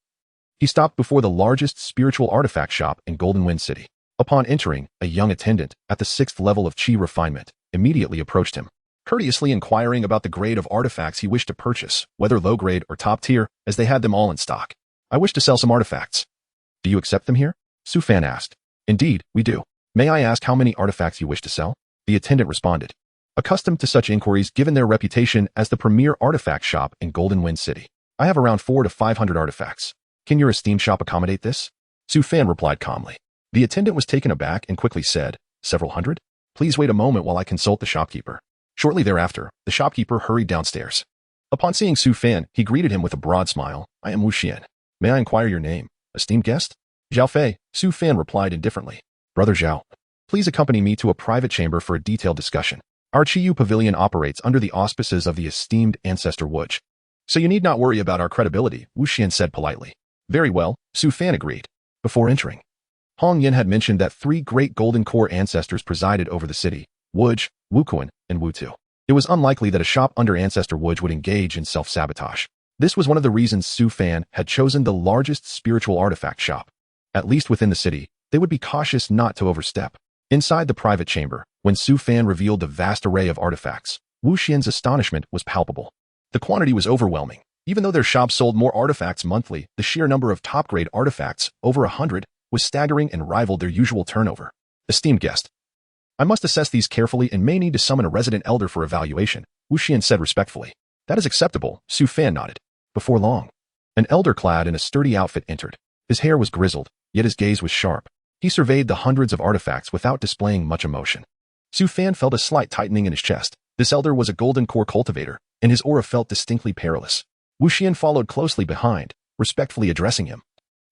he stopped before the largest spiritual artifact shop in Golden Wind City. Upon entering, a young attendant at the 6th level of Qi refinement immediately approached him, courteously inquiring about the grade of artifacts he wished to purchase, whether low-grade or top-tier, as they had them all in stock. I wish to sell some artifacts. Do you accept them here? Su Fan asked. Indeed, we do. May I ask how many artifacts you wish to sell? The attendant responded, accustomed to such inquiries given their reputation as the premier artifact shop in Golden Wind City. I have around 400 to 500 artifacts. Can your esteemed shop accommodate this? Su Fan replied calmly. The attendant was taken aback and quickly said, several hundred? Please wait a moment while I consult the shopkeeper. Shortly thereafter, the shopkeeper hurried downstairs. Upon seeing Su Fan, he greeted him with a broad smile. I am Wu Xian. May I inquire your name, esteemed guest? Zhao Fei, Su Fan replied indifferently. Brother Zhao, please accompany me to a private chamber for a detailed discussion. Our Chiyu Pavilion operates under the auspices of the esteemed ancestor Wuj, so you need not worry about our credibility, Wu Xian said politely. Very well, Su Fan agreed. Before entering, Hong Yan had mentioned that 3 great golden core ancestors presided over the city, Wuj, Wu Kuan, and Wu Tu. It was unlikely that a shop under ancestor Wuj would engage in self-sabotage. This was one of the reasons Su Fan had chosen the largest spiritual artifact shop. At least within the city, they would be cautious not to overstep. Inside the private chamber, when Su Fan revealed the vast array of artifacts, Wu Xian's astonishment was palpable. The quantity was overwhelming. Even though their shop sold more artifacts monthly, the sheer number of top-grade artifacts, over 100, was staggering and rivaled their usual turnover. Esteemed guest, I must assess these carefully and may need to summon a resident elder for evaluation, Wu Xian said respectfully. That is acceptable, Su Fan nodded. Before long, an elder clad in a sturdy outfit entered. His hair was grizzled, yet his gaze was sharp. He surveyed the hundreds of artifacts without displaying much emotion. Su Fan felt a slight tightening in his chest. This elder was a golden core cultivator, and his aura felt distinctly perilous. Wu Xian followed closely behind, respectfully addressing him.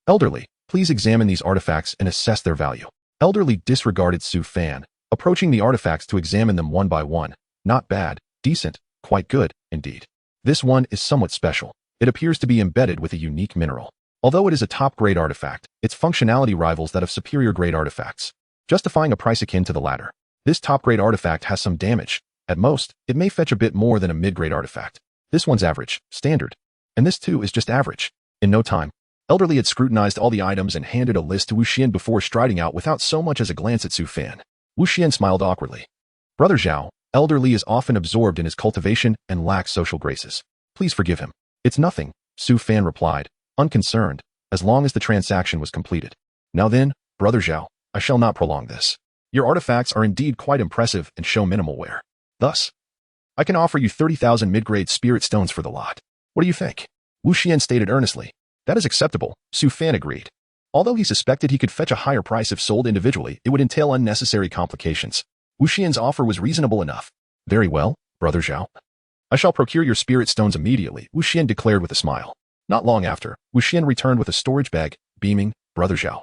Elderly, please examine these artifacts and assess their value. Elderly disregarded Su Fan, approaching the artifacts to examine them one by one. Not bad, decent, quite good, indeed. This one is somewhat special. It appears to be embedded with a unique mineral. Although it is a top-grade artifact, its functionality rivals that of superior-grade artifacts, justifying a price akin to the latter. This top-grade artifact has some damage. At most, it may fetch a bit more than a mid-grade artifact. This one's average, standard. And this too is just average. In no time, Elderly had scrutinized all the items and handed a list to Wu Xian before striding out without so much as a glance at Su Fan. Wu Xian smiled awkwardly. Brother Zhao, Elderly is often absorbed in his cultivation and lacks social graces. Please forgive him. It's nothing, Su Fan replied, unconcerned, as long as the transaction was completed. Now then, Brother Zhao, I shall not prolong this. Your artifacts are indeed quite impressive and show minimal wear. Thus, I can offer you 30,000 mid-grade spirit stones for the lot. What do you think? Wu Xian stated earnestly. That is acceptable, Su Fan agreed. Although he suspected he could fetch a higher price if sold individually, it would entail unnecessary complications. Wu Xian's offer was reasonable enough. Very well, Brother Zhao. I shall procure your spirit stones immediately, Wu Xian declared with a smile. Not long after, Wu Xian returned with a storage bag, beaming, Brother Zhao.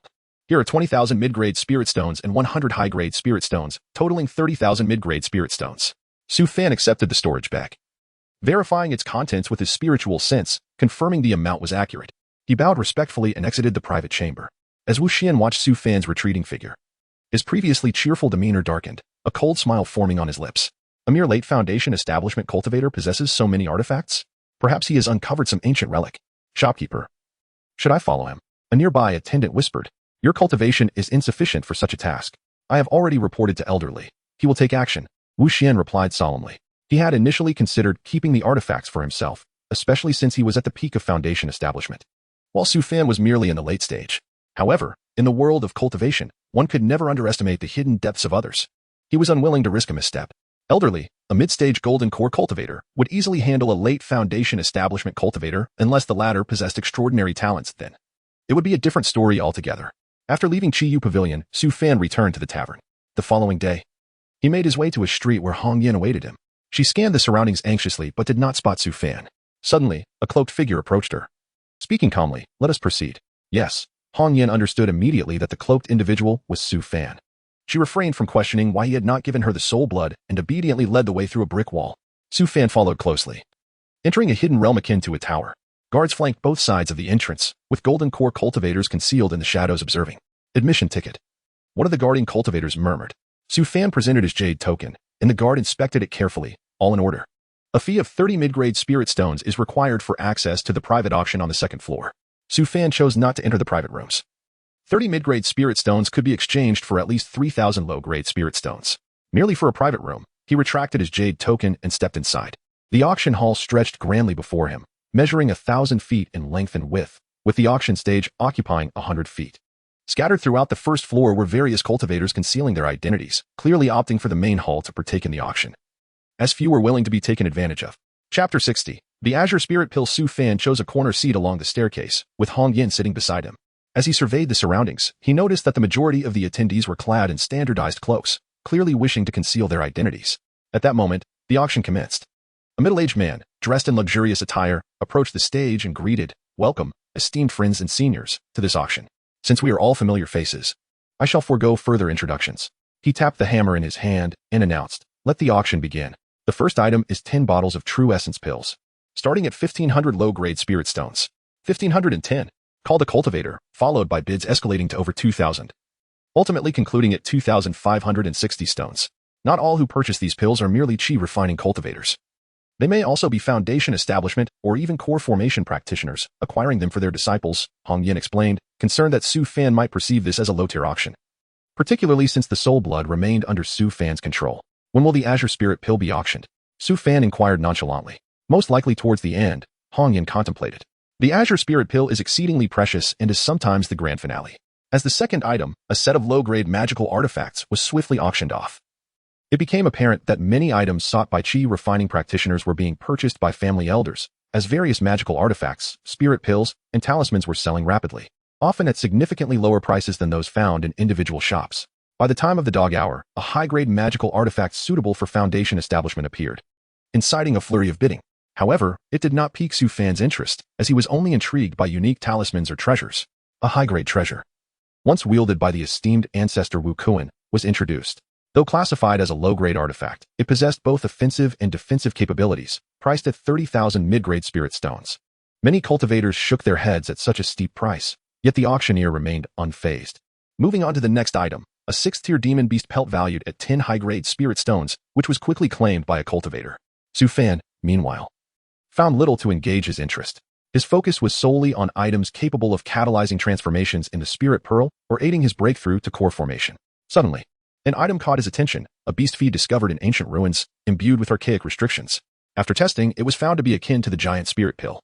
Here are 20,000 mid-grade spirit stones and 100 high-grade spirit stones, totaling 30,000 mid-grade spirit stones. Su Fan accepted the storage bag, verifying its contents with his spiritual sense, confirming the amount was accurate. He bowed respectfully and exited the private chamber. As Wu Xian watched Su Fan's retreating figure, his previously cheerful demeanor darkened, a cold smile forming on his lips. A mere late Foundation establishment cultivator possesses so many artifacts? Perhaps he has uncovered some ancient relic. Shopkeeper. Should I follow him? A nearby attendant whispered. Your cultivation is insufficient for such a task. I have already reported to Elderly. He will take action. Wu Xian replied solemnly. He had initially considered keeping the artifacts for himself, especially since he was at the peak of Foundation establishment, while Su Fan was merely in the late stage. However, in the world of cultivation, one could never underestimate the hidden depths of others. He was unwilling to risk a misstep. Elderly, a mid-stage golden core cultivator, would easily handle a late Foundation establishment cultivator unless the latter possessed extraordinary talents then. It would be a different story altogether. After leaving Qiyu Pavilion, Su Fan returned to the tavern. The following day, he made his way to a street where Hong Yin awaited him. She scanned the surroundings anxiously but did not spot Su Fan. Suddenly, a cloaked figure approached her. Speaking calmly, let us proceed. Yes, Hong Yin understood immediately that the cloaked individual was Su Fan. She refrained from questioning why he had not given her the soul blood and obediently led the way through a brick wall. Su Fan followed closely. Entering a hidden realm akin to a tower, guards flanked both sides of the entrance, with golden core cultivators concealed in the shadows observing. Admission ticket. One of the guarding cultivators murmured. Su Fan presented his jade token, and the guard inspected it carefully, all in order. A fee of 30 mid-grade spirit stones is required for access to the private auction on the second floor. Su Fan chose not to enter the private rooms. 30 mid-grade spirit stones could be exchanged for at least 3,000 low-grade spirit stones. Merely for a private room, he retracted his jade token and stepped inside. The auction hall stretched grandly before him, measuring 1,000 feet in length and width, with the auction stage occupying 100 feet. Scattered throughout the first floor were various cultivators concealing their identities, clearly opting for the main hall to partake in the auction, as few were willing to be taken advantage of. Chapter 60. The Azure Spirit Pill. Su Fan chose a corner seat along the staircase, with Hong Yin sitting beside him. As he surveyed the surroundings, he noticed that the majority of the attendees were clad in standardized cloaks, clearly wishing to conceal their identities. At that moment, the auction commenced. A middle-aged man, dressed in luxurious attire, approached the stage and greeted, "Welcome, esteemed friends and seniors, to this auction. Since we are all familiar faces, I shall forego further introductions." He tapped the hammer in his hand and announced, "Let the auction begin. The first item is 10 bottles of True Essence pills, starting at 1,500 low-grade spirit stones. 1,510, called a cultivator, followed by bids escalating to over 2,000, ultimately concluding at 2,560 stones. Not all who purchase these pills are merely chi refining cultivators. They may also be Foundation establishment or even core formation practitioners, acquiring them for their disciples," Hong Yin explained, concerned that Su Fan might perceive this as a low-tier auction, particularly since the soul blood remained under Su Fan's control. "When will the Azure Spirit Pill be auctioned?" Su Fan inquired nonchalantly. "Most likely towards the end," Hong Yin contemplated. "The Azure Spirit Pill is exceedingly precious and is sometimes the grand finale." As the second item, a set of low-grade magical artifacts was swiftly auctioned off. It became apparent that many items sought by chi refining practitioners were being purchased by family elders, as various magical artifacts, spirit pills, and talismans were selling rapidly, often at significantly lower prices than those found in individual shops. By the time of the dog hour, a high-grade magical artifact suitable for Foundation establishment appeared, inciting a flurry of bidding. However, it did not pique Su Fan's interest, as he was only intrigued by unique talismans or treasures. A high-grade treasure, once wielded by the esteemed ancestor Wu Kuan, was introduced. Though classified as a low-grade artifact, it possessed both offensive and defensive capabilities, priced at 30,000 mid-grade spirit stones. Many cultivators shook their heads at such a steep price, yet the auctioneer remained unfazed. Moving on to the next item, a 6th-tier demon beast pelt valued at 10 high-grade spirit stones, which was quickly claimed by a cultivator. Su Fan, meanwhile, found little to engage his interest. His focus was solely on items capable of catalyzing transformations into spirit pearl or aiding his breakthrough to core formation. Suddenly, an item caught his attention, a beast feed discovered in ancient ruins, imbued with archaic restrictions. After testing, it was found to be akin to the giant spirit pill,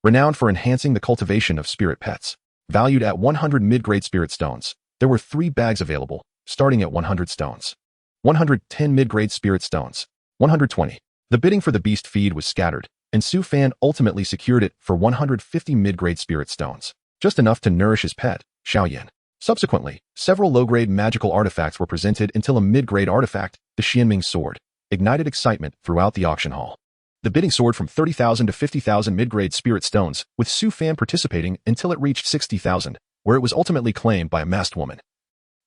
renowned for enhancing the cultivation of spirit pets. Valued at 100 mid-grade spirit stones, there were 3 bags available, starting at 100 stones. 110 mid-grade spirit stones. 120. The bidding for the beast feed was scattered, and Su Fan ultimately secured it for 150 mid-grade spirit stones, just enough to nourish his pet, Xiaoyan. Subsequently, several low-grade magical artifacts were presented until a mid-grade artifact, the Xianming sword, ignited excitement throughout the auction hall. The bidding soared from 30,000 to 50,000 mid-grade spirit stones, with Su Fan participating until it reached 60,000, where it was ultimately claimed by a masked woman.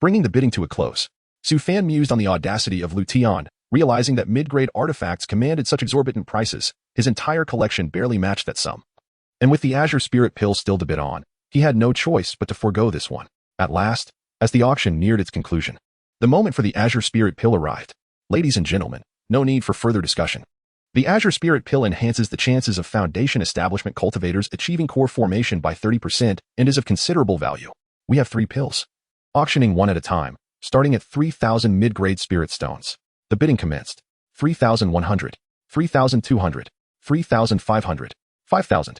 Bringing the bidding to a close, Su Fan mused on the audacity of Lu Tian, realizing that mid-grade artifacts commanded such exorbitant prices, his entire collection barely matched that sum. And with the Azure Spirit Pill still to bid on, he had no choice but to forego this one. At last, as the auction neared its conclusion, the moment for the Azure Spirit Pill arrived. Ladies and gentlemen, no need for further discussion. The Azure Spirit Pill enhances the chances of Foundation Establishment cultivators achieving core formation by 30% and is of considerable value. We have 3 pills. Auctioning one at a time, starting at 3,000 mid-grade spirit stones. The bidding commenced. 3,100, 3,200, 3,500, 5,000.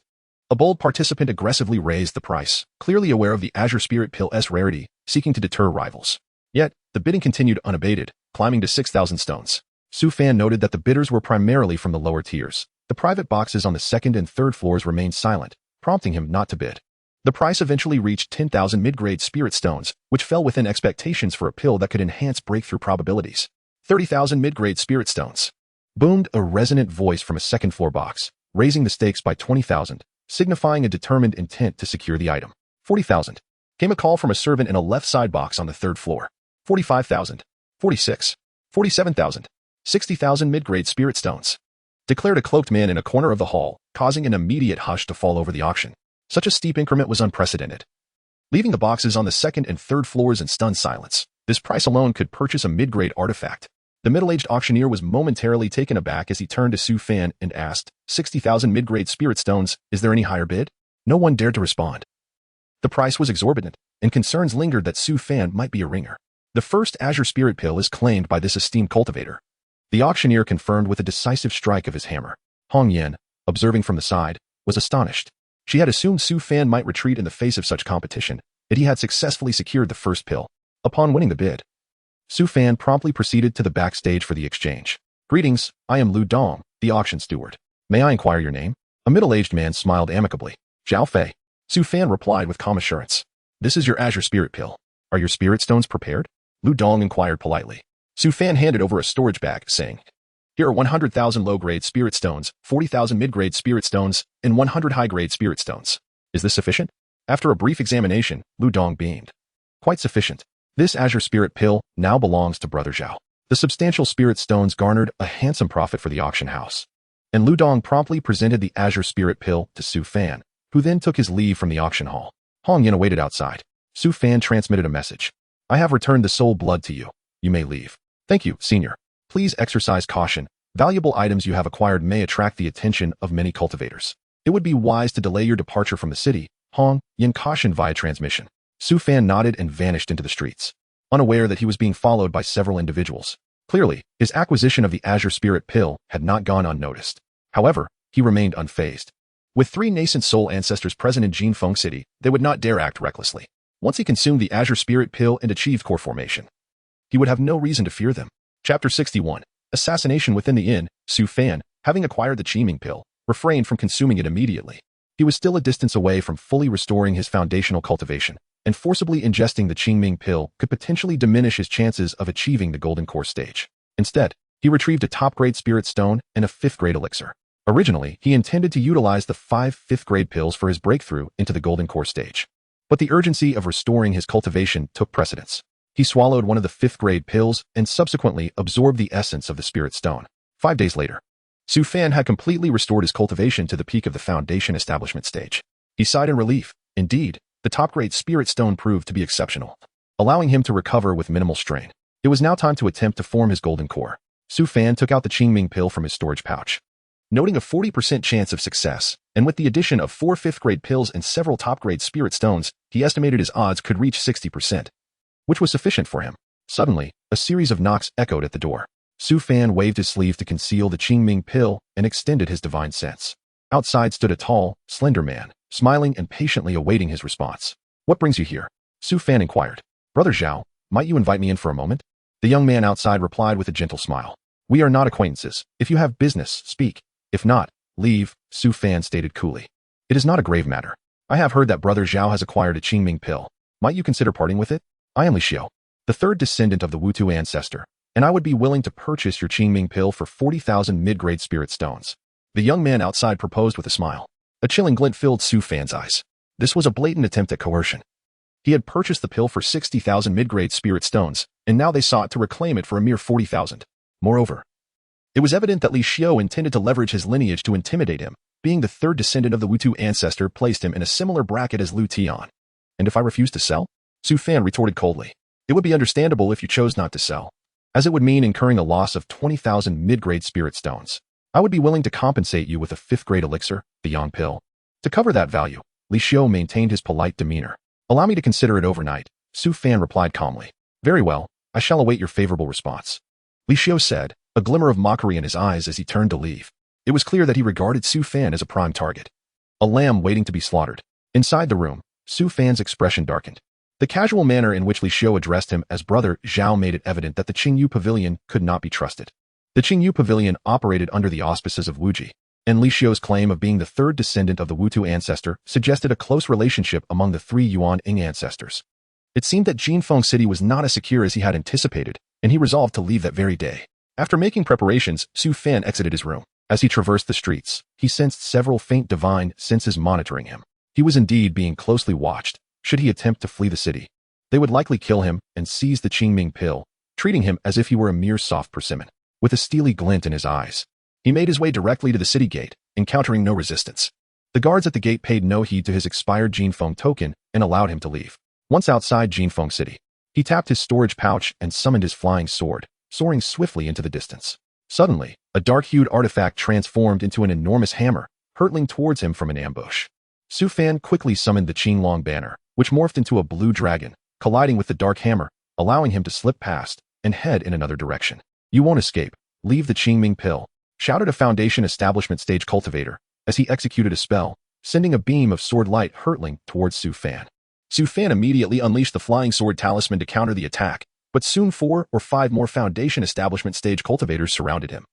A bold participant aggressively raised the price, clearly aware of the Azure Spirit Pill's rarity, seeking to deter rivals. Yet, the bidding continued unabated, climbing to 6,000 stones. Su Fan noted that the bidders were primarily from the lower tiers. The private boxes on the second and third floors remained silent, prompting him not to bid. The price eventually reached 10,000 mid-grade spirit stones, which fell within expectations for a pill that could enhance breakthrough probabilities. 30,000 mid-grade spirit stones. Boomed a resonant voice from a second-floor box, raising the stakes by 20,000, signifying a determined intent to secure the item. 40,000. Came a call from a servant in a left-side box on the third floor. 45,000. 46. 47,000. 60,000 mid-grade spirit stones. Declared a cloaked man in a corner of the hall, causing an immediate hush to fall over the auction. Such a steep increment was unprecedented. Leaving the boxes on the second and third floors in stunned silence, this price alone could purchase a mid-grade artifact. The middle-aged auctioneer was momentarily taken aback as he turned to Su Fan and asked, 60,000 mid-grade spirit stones, is there any higher bid? No one dared to respond. The price was exorbitant, and concerns lingered that Su Fan might be a ringer. The first Azure Spirit Pill is claimed by this esteemed cultivator. The auctioneer confirmed with a decisive strike of his hammer. Hong Yen, observing from the side, was astonished. She had assumed Su Fan might retreat in the face of such competition, yet he had successfully secured the first pill. Upon winning the bid, Su Fan promptly proceeded to the backstage for the exchange. Greetings, I am Lu Dong, the auction steward. May I inquire your name? A middle-aged man smiled amicably. Zhao Fei. Su Fan replied with calm assurance. This is your Azure Spirit Pill. Are your spirit stones prepared? Lu Dong inquired politely. Su Fan handed over a storage bag, saying, here are 100,000 low-grade spirit stones, 40,000 mid-grade spirit stones, and 100 high-grade spirit stones. Is this sufficient? After a brief examination, Lu Dong beamed. Quite sufficient. This Azure Spirit Pill now belongs to Brother Zhao. The substantial spirit stones garnered a handsome profit for the auction house. And Lu Dong promptly presented the Azure Spirit Pill to Su Fan, who then took his leave from the auction hall. Hong Yin awaited outside. Su Fan transmitted a message. I have returned the soul blood to you. You may leave. Thank you, senior. Please exercise caution. Valuable items you have acquired may attract the attention of many cultivators. It would be wise to delay your departure from the city. Hong Yin cautioned via transmission. Su Fan nodded and vanished into the streets, unaware that he was being followed by several individuals. Clearly, his acquisition of the Azure Spirit Pill had not gone unnoticed. However, he remained unfazed. With 3 nascent soul ancestors present in Jinfeng City, they would not dare act recklessly. Once he consumed the Azure Spirit Pill and achieved core formation, he would have no reason to fear them. Chapter 61. Assassination within the inn. Su Fan, having acquired the Qiming Pill, refrained from consuming it immediately. He was still a distance away from fully restoring his foundational cultivation, and forcibly ingesting the Qiming Pill could potentially diminish his chances of achieving the Golden Core stage. Instead, he retrieved a top-grade spirit stone and a 5th-grade elixir. Originally, he intended to utilize the 5 5th-grade pills for his breakthrough into the Golden Core stage. But the urgency of restoring his cultivation took precedence. He swallowed one of the 5th-grade pills and subsequently absorbed the essence of the spirit stone. 5 days later, Su Fan had completely restored his cultivation to the peak of the Foundation Establishment stage. He sighed in relief. Indeed, the top-grade spirit stone proved to be exceptional, allowing him to recover with minimal strain. It was now time to attempt to form his Golden Core. Su Fan took out the Qingming Pill from his storage pouch. Noting a 40% chance of success, and with the addition of 4 5th-grade pills and several top-grade spirit stones, he estimated his odds could reach 60%. Which was sufficient for him. Suddenly, a series of knocks echoed at the door. Su Fan waved his sleeve to conceal the Qingming Pill and extended his divine sense. Outside stood a tall, slender man, smiling and patiently awaiting his response. What brings you here? Su Fan inquired. Brother Zhao, might you invite me in for a moment? The young man outside replied with a gentle smile. We are not acquaintances. If you have business, speak. If not, leave, Su Fan stated coolly. It is not a grave matter. I have heard that Brother Zhao has acquired a Qingming Pill. Might you consider parting with it? I am Li Xiu, the 3rd descendant of the Wutu ancestor, and I would be willing to purchase your Qingming Pill for 40,000 mid-grade spirit stones. The young man outside proposed with a smile. A chilling glint filled Su Fan's eyes. This was a blatant attempt at coercion. He had purchased the pill for 60,000 mid-grade spirit stones, and now they sought to reclaim it for a mere 40,000. Moreover, it was evident that Li Xiu intended to leverage his lineage to intimidate him. Being the third descendant of the Wutu ancestor placed him in a similar bracket as Lu Tian. And if I refuse to sell? Su Fan retorted coldly. It would be understandable if you chose not to sell, as it would mean incurring a loss of 20,000 mid-grade spirit stones. I would be willing to compensate you with a 5th-grade elixir, the Yang Pill. To cover that value, Li Xiu maintained his polite demeanor. Allow me to consider it overnight, Su Fan replied calmly. Very well, I shall await your favorable response. Li Xiu said, a glimmer of mockery in his eyes as he turned to leave. It was clear that he regarded Su Fan as a prime target. A lamb waiting to be slaughtered. Inside the room, Su Fan's expression darkened. The casual manner in which Li Xiu addressed him as brother Zhao made it evident that the Qingyu Pavilion could not be trusted. The Qingyu Pavilion operated under the auspices of Wuji, and Li Xiu's claim of being the third descendant of the Wutu ancestor suggested a close relationship among the 3 Yuan Ing ancestors. It seemed that Jinfeng City was not as secure as he had anticipated, and he resolved to leave that very day. After making preparations, Su Fan exited his room. As he traversed the streets, he sensed several faint divine senses monitoring him. He was indeed being closely watched. Should he attempt to flee the city, they would likely kill him and seize the Qingming pill, treating him as if he were a mere soft persimmon. With a steely glint in his eyes, he made his way directly to the city gate, encountering no resistance. The guards at the gate paid no heed to his expired Jinfeng token and allowed him to leave. Once outside Jinfeng City, he tapped his storage pouch and summoned his flying sword, soaring swiftly into the distance. Suddenly, a dark-hued artifact transformed into an enormous hammer, hurtling towards him from an ambush. Su Fan quickly summoned the Qinglong banner, which morphed into a blue dragon, colliding with the dark hammer, allowing him to slip past and head in another direction. You won't escape. Leave the Qingming pill, shouted a Foundation Establishment stage cultivator as he executed a spell, sending a beam of sword light hurtling towards Su Fan. Su Fan immediately unleashed the flying sword talisman to counter the attack, but soon 4 or 5 more Foundation Establishment stage cultivators surrounded him,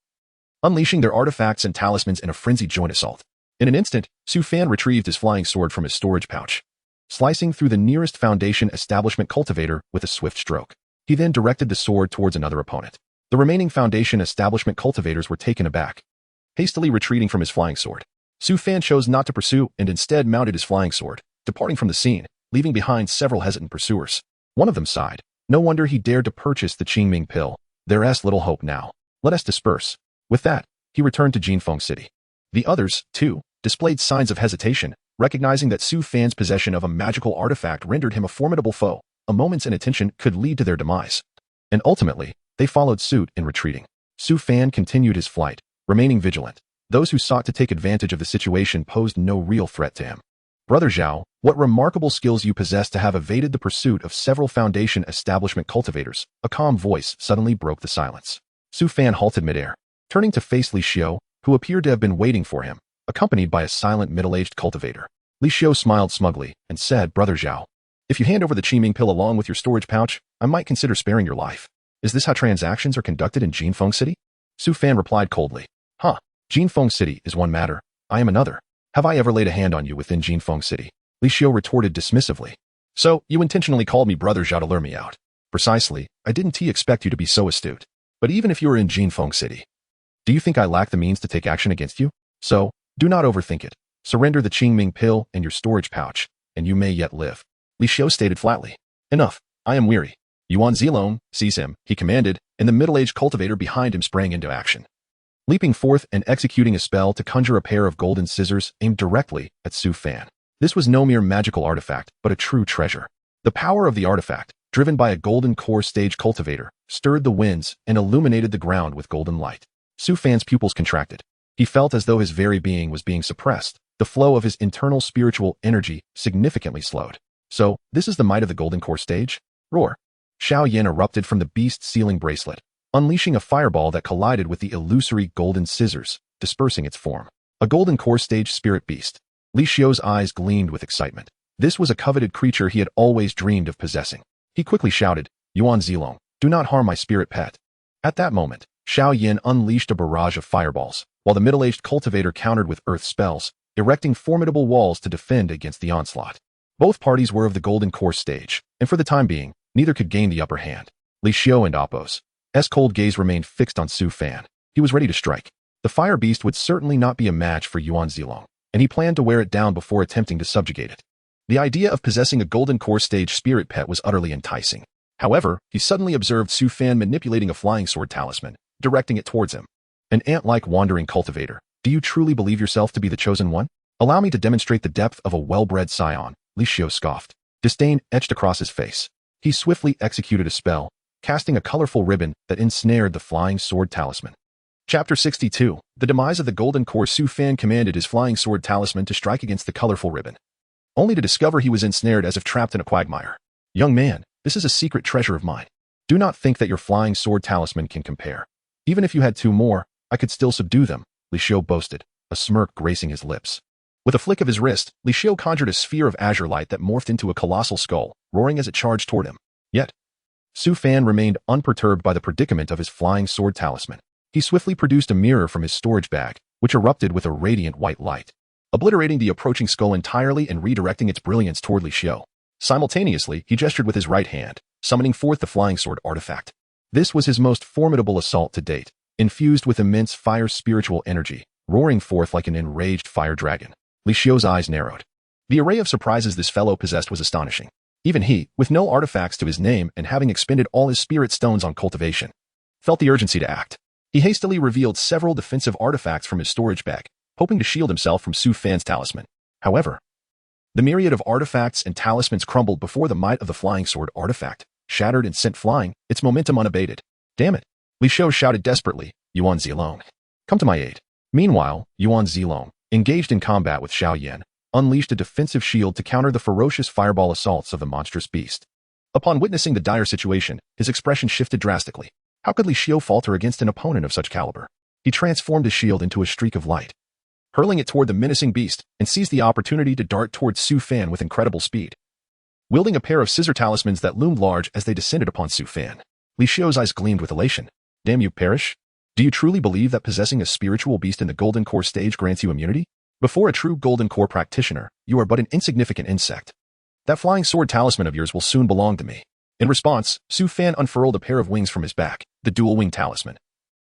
unleashing their artifacts and talismans in a frenzied joint assault. In an instant, Su Fan retrieved his flying sword from his storage pouch, slicing through the nearest Foundation Establishment cultivator with a swift stroke. He then directed the sword towards another opponent. The remaining Foundation Establishment cultivators were taken aback, hastily retreating from his flying sword. Su Fan chose not to pursue and instead mounted his flying sword, departing from the scene, leaving behind several hesitant pursuers. One of them sighed. No wonder he dared to purchase the Qingming pill. There's little hope now. Let us disperse. With that, he returned to Jinfeng City. The others, too, displayed signs of hesitation, recognizing that Su Fan's possession of a magical artifact rendered him a formidable foe. A moment's inattention could lead to their demise. And ultimately, they followed suit in retreating. Su Fan continued his flight, remaining vigilant. Those who sought to take advantage of the situation posed no real threat to him. Brother Zhao, what remarkable skills you possess to have evaded the pursuit of several Foundation Establishment cultivators. A calm voice suddenly broke the silence. Su Fan halted midair, turning to face Li Xiu, who appeared to have been waiting for him, accompanied by a silent middle-aged cultivator. Li Xiu smiled smugly and said, Brother Zhao, if you hand over the Qingming pill along with your storage pouch, I might consider sparing your life. Is this how transactions are conducted in Jinfeng City? Su Fan replied coldly. Jinfeng City is one matter, I am another. Have I ever laid a hand on you within Jinfeng City? Li Xiu retorted dismissively. So, you intentionally called me Brother Zhao to lure me out. Precisely, I didn't expect you to be so astute. But even if you were in Jinfeng City, do you think I lack the means to take action against you? So, do not overthink it. Surrender the Qingming pill and your storage pouch, and you may yet live. Li Xiu stated flatly. Enough, I am weary. Yuan Zilong, seize him, he commanded, and the middle-aged cultivator behind him sprang into action, leaping forth and executing a spell to conjure a pair of golden scissors aimed directly at Su Fan. This was no mere magical artifact, but a true treasure. The power of the artifact, driven by a golden core stage cultivator, stirred the winds and illuminated the ground with golden light. Su Fan's pupils contracted. He felt as though his very being was being suppressed. The flow of his internal spiritual energy significantly slowed. So, this is the might of the golden core stage? Roar. Xiao Yin erupted from the beast's sealing bracelet, unleashing a fireball that collided with the illusory golden scissors, dispersing its form. A golden core stage spirit beast. Li Xiu's eyes gleamed with excitement. This was a coveted creature he had always dreamed of possessing. He quickly shouted, Yuan Zilong, do not harm my spirit pet. At that moment, Xiao Yin unleashed a barrage of fireballs, while the middle-aged cultivator countered with earth spells, erecting formidable walls to defend against the onslaught. Both parties were of the golden core stage, and for the time being, neither could gain the upper hand. Li Xiu and Appo's cold gaze remained fixed on Su Fan. He was ready to strike. The fire beast would certainly not be a match for Yuan Zilong, and he planned to wear it down before attempting to subjugate it. The idea of possessing a golden core stage spirit pet was utterly enticing. However, he suddenly observed Su Fan manipulating a flying sword talisman, directing it towards him. An ant-like wandering cultivator, Do you truly believe yourself to be the chosen one? Allow me to demonstrate the depth of a well-bred scion, Li Xiu scoffed. Disdain etched across his face. He swiftly executed a spell, casting a colorful ribbon that ensnared the flying sword talisman. Chapter 62. The demise of the golden core. Su Fan commanded his flying sword talisman to strike against the colorful ribbon, only to discover he was ensnared as if trapped in a quagmire. Young man, this is a secret treasure of mine. Do not think that your flying sword talisman can compare. Even if you had 2 more, I could still subdue them, Li Xiu boasted, a smirk gracing his lips. With a flick of his wrist, Li Xiu conjured a sphere of azure light that morphed into a colossal skull, roaring as it charged toward him. Yet, Su Fan remained unperturbed by the predicament of his flying sword talisman. He swiftly produced a mirror from his storage bag, which erupted with a radiant white light, obliterating the approaching skull entirely and redirecting its brilliance toward Li Xiu. Simultaneously, he gestured with his right hand, summoning forth the flying sword artifact. This was his most formidable assault to date, infused with immense fire spiritual energy, roaring forth like an enraged fire dragon. Li Xiu's eyes narrowed. The array of surprises this fellow possessed was astonishing. Even he, with no artifacts to his name and having expended all his spirit stones on cultivation, felt the urgency to act. He hastily revealed several defensive artifacts from his storage bag, hoping to shield himself from Su Fan's talisman. However, the myriad of artifacts and talismans crumbled before the might of the flying sword artifact, shattered and sent flying, its momentum unabated. Damn it! Li Xiu shouted desperately, Yuan Zilong, come to my aid. Meanwhile, Yuan Zilong, engaged in combat with Xiao Yan, unleashed a defensive shield to counter the ferocious fireball assaults of the monstrous beast. Upon witnessing the dire situation, his expression shifted drastically. How could Li Xiu falter against an opponent of such caliber? He transformed his shield into a streak of light, hurling it toward the menacing beast, and seized the opportunity to dart toward Su Fan with incredible speed. Wielding a pair of scissor talismans that loomed large as they descended upon Su Fan, Li Xiu's eyes gleamed with elation. Damn you, perish! Do you truly believe that possessing a spiritual beast in the Golden Core stage grants you immunity? Before a true Golden Core practitioner, you are but an insignificant insect. That flying sword talisman of yours will soon belong to me. In response, Su Fan unfurled a pair of wings from his back, the dual-wing talisman.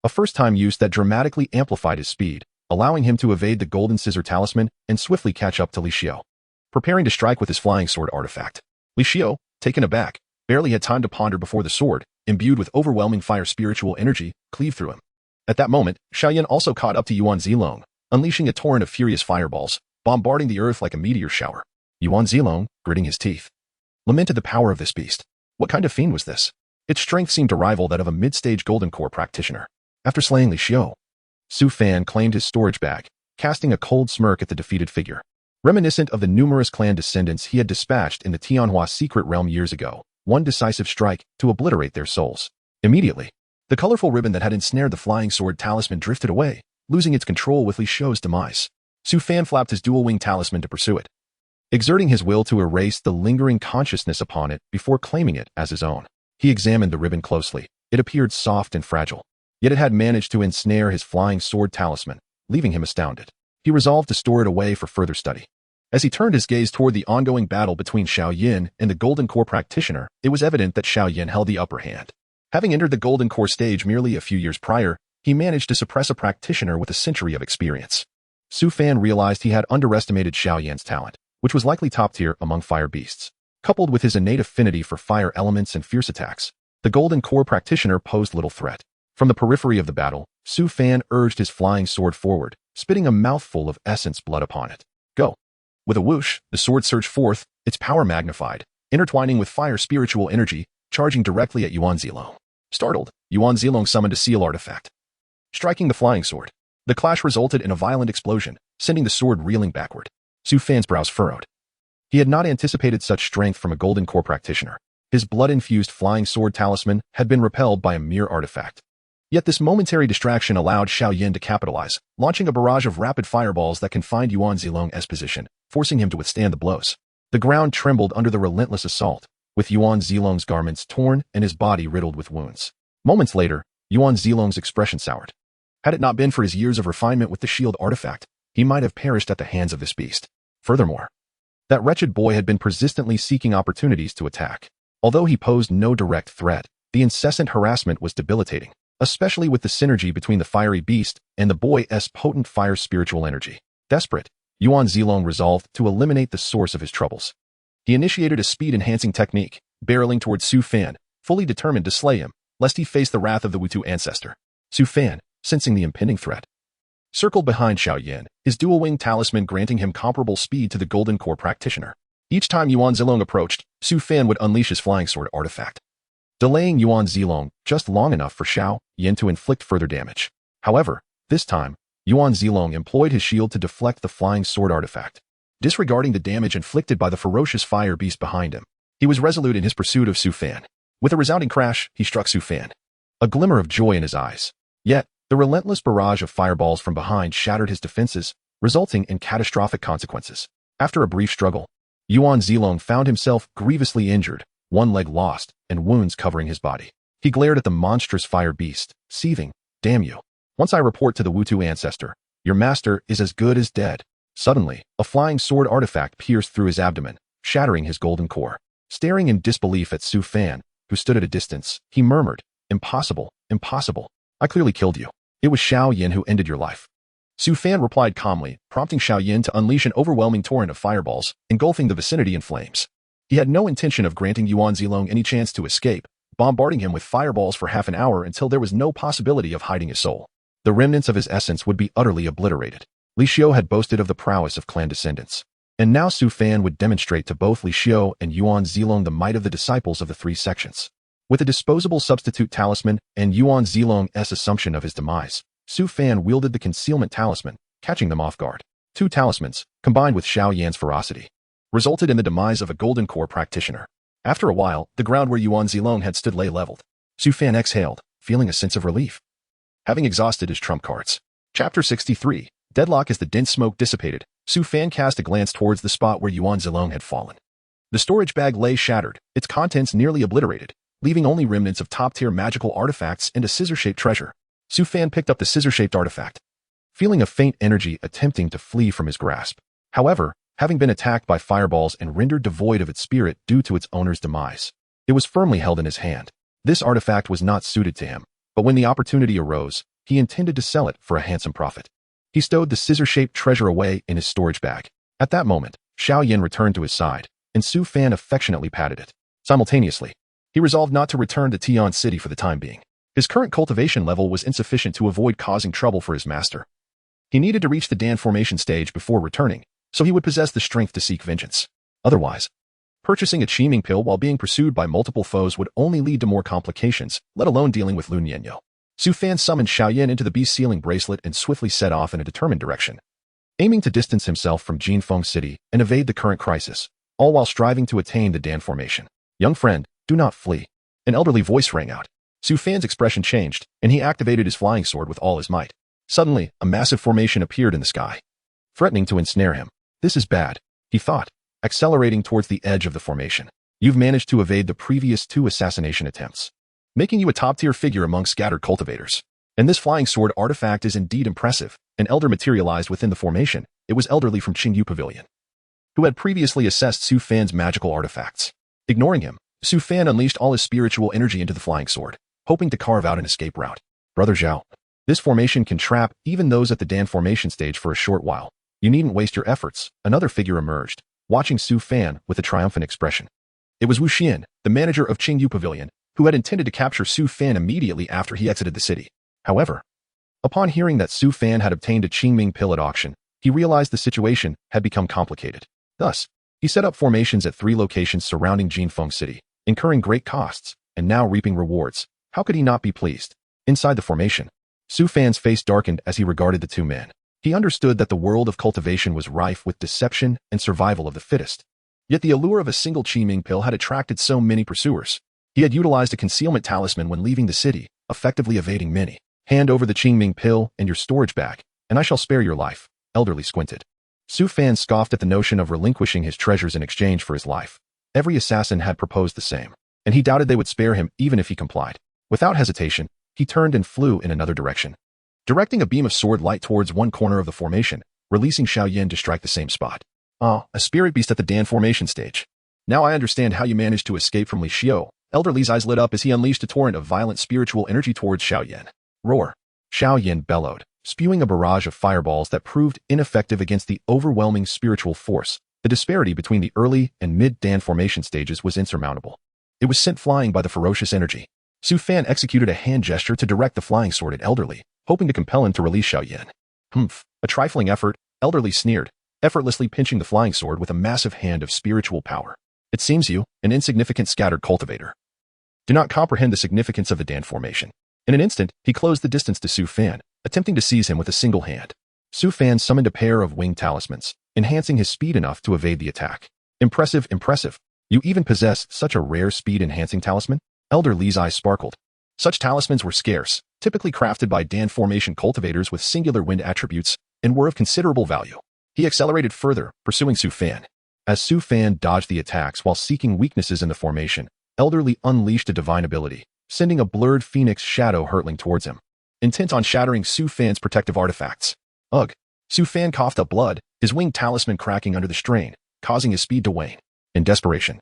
A first-time use that dramatically amplified his speed, allowing him to evade the golden scissor talisman and swiftly catch up to Li Xiu, preparing to strike with his flying sword artifact. Li Xiu, taken aback, barely had time to ponder before the sword, imbued with overwhelming fire spiritual energy, cleaved through him. At that moment, Xiao Yan also caught up to Yuan Zilong, unleashing a torrent of furious fireballs, bombarding the earth like a meteor shower. Yuan Zilong, gritting his teeth, lamented the power of this beast. What kind of fiend was this? Its strength seemed to rival that of a mid-stage Golden Core practitioner. After slaying Li Xiu, Su Fan claimed his storage bag, casting a cold smirk at the defeated figure. Reminiscent of the numerous clan descendants he had dispatched in the Tianhua secret realm years ago, one decisive strike to obliterate their souls. Immediately, the colorful ribbon that had ensnared the flying sword talisman drifted away, losing its control with Li Xiu's demise. Su Fan flapped his dual-wing talisman to pursue it, exerting his will to erase the lingering consciousness upon it before claiming it as his own. He examined the ribbon closely. It appeared soft and fragile, yet it had managed to ensnare his flying sword talisman, leaving him astounded. He resolved to store it away for further study. As he turned his gaze toward the ongoing battle between Xiao Yan and the Golden Core practitioner, it was evident that Xiao Yan held the upper hand. Having entered the Golden Core stage merely a few years prior, he managed to suppress a practitioner with a century of experience. Su Fan realized he had underestimated Xiao Yan's talent, which was likely top tier among fire beasts. Coupled with his innate affinity for fire elements and fierce attacks, the Golden Core practitioner posed little threat. From the periphery of the battle, Su Fan urged his flying sword forward, spitting a mouthful of essence blood upon it. Go! With a whoosh, the sword surged forth, its power magnified, intertwining with fire spiritual energy, charging directly at Yuan Zilong. Startled, Yuan Zilong summoned a seal artifact, striking the flying sword. The clash resulted in a violent explosion, sending the sword reeling backward. Su Fan's brows furrowed. He had not anticipated such strength from a Golden Core practitioner. His blood-infused flying sword talisman had been repelled by a mere artifact. Yet this momentary distraction allowed Xiao Yan to capitalize, launching a barrage of rapid fireballs that confined Yuan Zilong's position, forcing him to withstand the blows. The ground trembled under the relentless assault, with Yuan Zilong's garments torn and his body riddled with wounds. Moments later, Yuan Zilong's expression soured. Had it not been for his years of refinement with the shield artifact, he might have perished at the hands of this beast. Furthermore, that wretched boy had been persistently seeking opportunities to attack. Although he posed no direct threat, the incessant harassment was debilitating, especially with the synergy between the fiery beast and the boy's potent fire spiritual energy. Desperate, Yuan Zilong resolved to eliminate the source of his troubles. He initiated a speed-enhancing technique, barreling towards Su Fan, fully determined to slay him, lest he face the wrath of the Wutu ancestor. Su Fan, sensing the impending threat, circled behind Xiao Yan, his dual-wing talisman granting him comparable speed to the Golden Core practitioner. Each time Yuan Zilong approached, Su Fan would unleash his flying sword artifact, delaying Yuan Zilong just long enough for Xiao Yan to inflict further damage. However, this time, Yuan Zilong employed his shield to deflect the flying sword artifact, disregarding the damage inflicted by the ferocious fire beast behind him. He was resolute in his pursuit of Su Fan. With a resounding crash, he struck Su Fan, a glimmer of joy in his eyes. Yet, the relentless barrage of fireballs from behind shattered his defenses, resulting in catastrophic consequences. After a brief struggle, Yuan Zilong found himself grievously injured, one leg lost, and wounds covering his body. He glared at the monstrous fire beast, seething, "Damn you. Once I report to the Wutu ancestor, your master is as good as dead." Suddenly, a flying sword artifact pierced through his abdomen, shattering his golden core. Staring in disbelief at Su Fan, who stood at a distance, he murmured, "Impossible, impossible. I clearly killed you. It was Xiao Yan who ended your life." Su Fan replied calmly, prompting Xiao Yan to unleash an overwhelming torrent of fireballs, engulfing the vicinity in flames. He had no intention of granting Yuan Zilong any chance to escape, bombarding him with fireballs for half an hour until there was no possibility of hiding his soul. The remnants of his essence would be utterly obliterated. Li Xiu had boasted of the prowess of clan descendants, and now Su Fan would demonstrate to both Li Xiu and Yuan Zilong the might of the disciples of the three sections. With a disposable substitute talisman and Yuan Zilong's assumption of his demise, Su Fan wielded the concealment talisman, catching them off guard. Two talismans, combined with Xiao Yan's ferocity, resulted in the demise of a Golden Core practitioner. After a while, the ground where Yuan Zilong had stood lay leveled. Su Fan exhaled, feeling a sense of relief, having exhausted his trump cards. Chapter 63. Deadlock. As the dense smoke dissipated, Su Fan cast a glance towards the spot where Yuan Zilong had fallen. The storage bag lay shattered, its contents nearly obliterated, leaving only remnants of top-tier magical artifacts and a scissor-shaped treasure. Su Fan picked up the scissor-shaped artifact, feeling a faint energy attempting to flee from his grasp. However, having been attacked by fireballs and rendered devoid of its spirit due to its owner's demise, it was firmly held in his hand. This artifact was not suited to him, but when the opportunity arose, he intended to sell it for a handsome profit. He stowed the scissor-shaped treasure away in his storage bag. At that moment, Xiao Yan returned to his side, and Su Fan affectionately patted it. Simultaneously, he resolved not to return to Tian City for the time being. His current cultivation level was insufficient to avoid causing trouble for his master. He needed to reach the Dan formation stage before returning, so he would possess the strength to seek vengeance. Otherwise, purchasing a Qiming pill while being pursued by multiple foes would only lead to more complications, let alone dealing with Lun Yanyo. Su Fan summoned Xiao Yan into the beast sealing bracelet and swiftly set off in a determined direction, aiming to distance himself from Jinfeng City and evade the current crisis, all while striving to attain the Dan formation. "Young friend, do not flee." An elderly voice rang out. Su Fan's expression changed, and he activated his flying sword with all his might. Suddenly, a massive formation appeared in the sky, threatening to ensnare him. "This is bad," he thought, accelerating towards the edge of the formation. "You've managed to evade the previous 2 assassination attempts, making you a top-tier figure among scattered cultivators. And this flying sword artifact is indeed impressive." An elder materialized within the formation. It was elderly from Qingyu Pavilion, who had previously assessed Su Fan's magical artifacts. Ignoring him, Su Fan unleashed all his spiritual energy into the flying sword, hoping to carve out an escape route. "Brother Zhao, this formation can trap even those at the Dan formation stage for a short while. You needn't waste your efforts." Another figure emerged, watching Su Fan with a triumphant expression. It was Wu Xian, the manager of Qingyu Pavilion, who had intended to capture Su Fan immediately after he exited the city. However, upon hearing that Su Fan had obtained a Qingming pill at auction, he realized the situation had become complicated. Thus, he set up formations at 3 locations surrounding Jinfeng City, incurring great costs, and now reaping rewards. How could he not be pleased? Inside the formation, Su Fan's face darkened as he regarded the 2 men. He understood that the world of cultivation was rife with deception and survival of the fittest. Yet the allure of a single Qiming pill had attracted so many pursuers. He had utilized a concealment talisman when leaving the city, effectively evading many. "Hand over the Qiming pill and your storage bag, and I shall spare your life." Elderly squinted. Su Fan scoffed at the notion of relinquishing his treasures in exchange for his life. Every assassin had proposed the same, and he doubted they would spare him even if he complied. Without hesitation, he turned and flew in another direction, directing a beam of sword light towards one corner of the formation, releasing Xiao Yan to strike the same spot. "Ah, a spirit beast at the Dan formation stage. Now I understand how you managed to escape from Li Xiu." Elder Li's eyes lit up as he unleashed a torrent of violent spiritual energy towards Xiao Yan. "Roar!" Xiao Yan bellowed, spewing a barrage of fireballs that proved ineffective against the overwhelming spiritual force. The disparity between the early and mid-Dan formation stages was insurmountable. It was sent flying by the ferocious energy. Su Fan executed a hand gesture to direct the flying sword at Elderly, hoping to compel him to release Xiao Yan. Humph, a trifling effort, Elderly sneered, effortlessly pinching the flying sword with a massive hand of spiritual power. It seems you, an insignificant scattered cultivator, do not comprehend the significance of the Dan formation. In an instant, he closed the distance to Su Fan, attempting to seize him with a single hand. Su Fan summoned a pair of winged talismans, enhancing his speed enough to evade the attack. Impressive, impressive. You even possess such a rare speed-enhancing talisman? Elder Li's eyes sparkled. Such talismans were scarce, typically crafted by Dan formation cultivators with singular wind attributes, and were of considerable value. He accelerated further, pursuing Su Fan. As Su Fan dodged the attacks while seeking weaknesses in the formation, Elderly unleashed a divine ability, sending a blurred phoenix shadow hurtling towards him, intent on shattering Su Fan's protective artifacts. Ugh! Su Fan coughed up blood, his winged talisman cracking under the strain, causing his speed to wane. In desperation,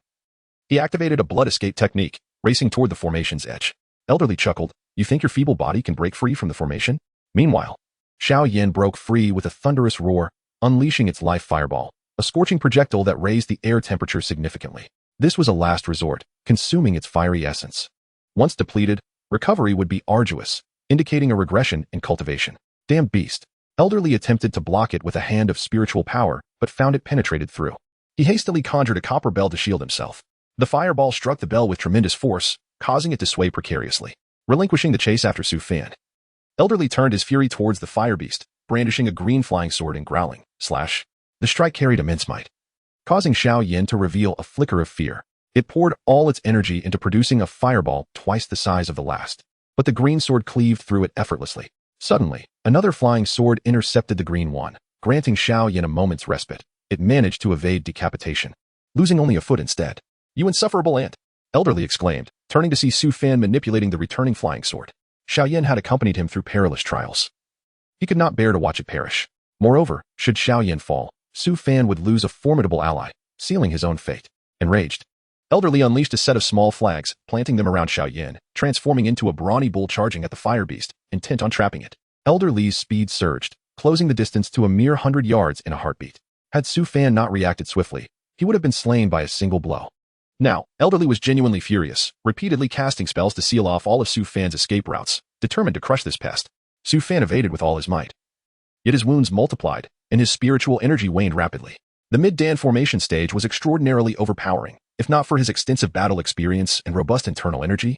he activated a blood escape technique, racing toward the formation's edge. Elderly chuckled, "You think your feeble body can break free from the formation?" Meanwhile, Xiao Yin broke free with a thunderous roar, unleashing its life fireball, a scorching projectile that raised the air temperature significantly. This was a last resort, consuming its fiery essence. Once depleted, recovery would be arduous, indicating a regression in cultivation. Damn beast. Elderly attempted to block it with a hand of spiritual power, but found it penetrated through. He hastily conjured a copper bell to shield himself. The fireball struck the bell with tremendous force, causing it to sway precariously, relinquishing the chase after Su Fan. Elderly turned his fury towards the fire beast, brandishing a green flying sword and growling, slash. The strike carried immense might, causing Xiao Yin to reveal a flicker of fear. It poured all its energy into producing a fireball twice the size of the last, but the green sword cleaved through it effortlessly. Suddenly, another flying sword intercepted the green one, granting Xiao Yin a moment's respite. It managed to evade decapitation, losing only a foot instead. "You insufferable ant!" Elderly exclaimed, turning to see Su Fan manipulating the returning flying sword. Xiao Yin had accompanied him through perilous trials. He could not bear to watch it perish. Moreover, should Xiao Yin fall, Su Fan would lose a formidable ally, sealing his own fate. Enraged, Elderly unleashed a set of small flags, planting them around Xiao Yin, transforming into a brawny bull charging at the fire beast, intent on trapping it. Elderly's speed surged, closing the distance to a mere 100 yards in a heartbeat. Had Su Fan not reacted swiftly, he would have been slain by a single blow. Now, Elderly was genuinely furious, repeatedly casting spells to seal off all of Su Fan's escape routes, determined to crush this pest. Su Fan evaded with all his might. Yet his wounds multiplied, and his spiritual energy waned rapidly. The mid-Dan formation stage was extraordinarily overpowering. If not for his extensive battle experience and robust internal energy,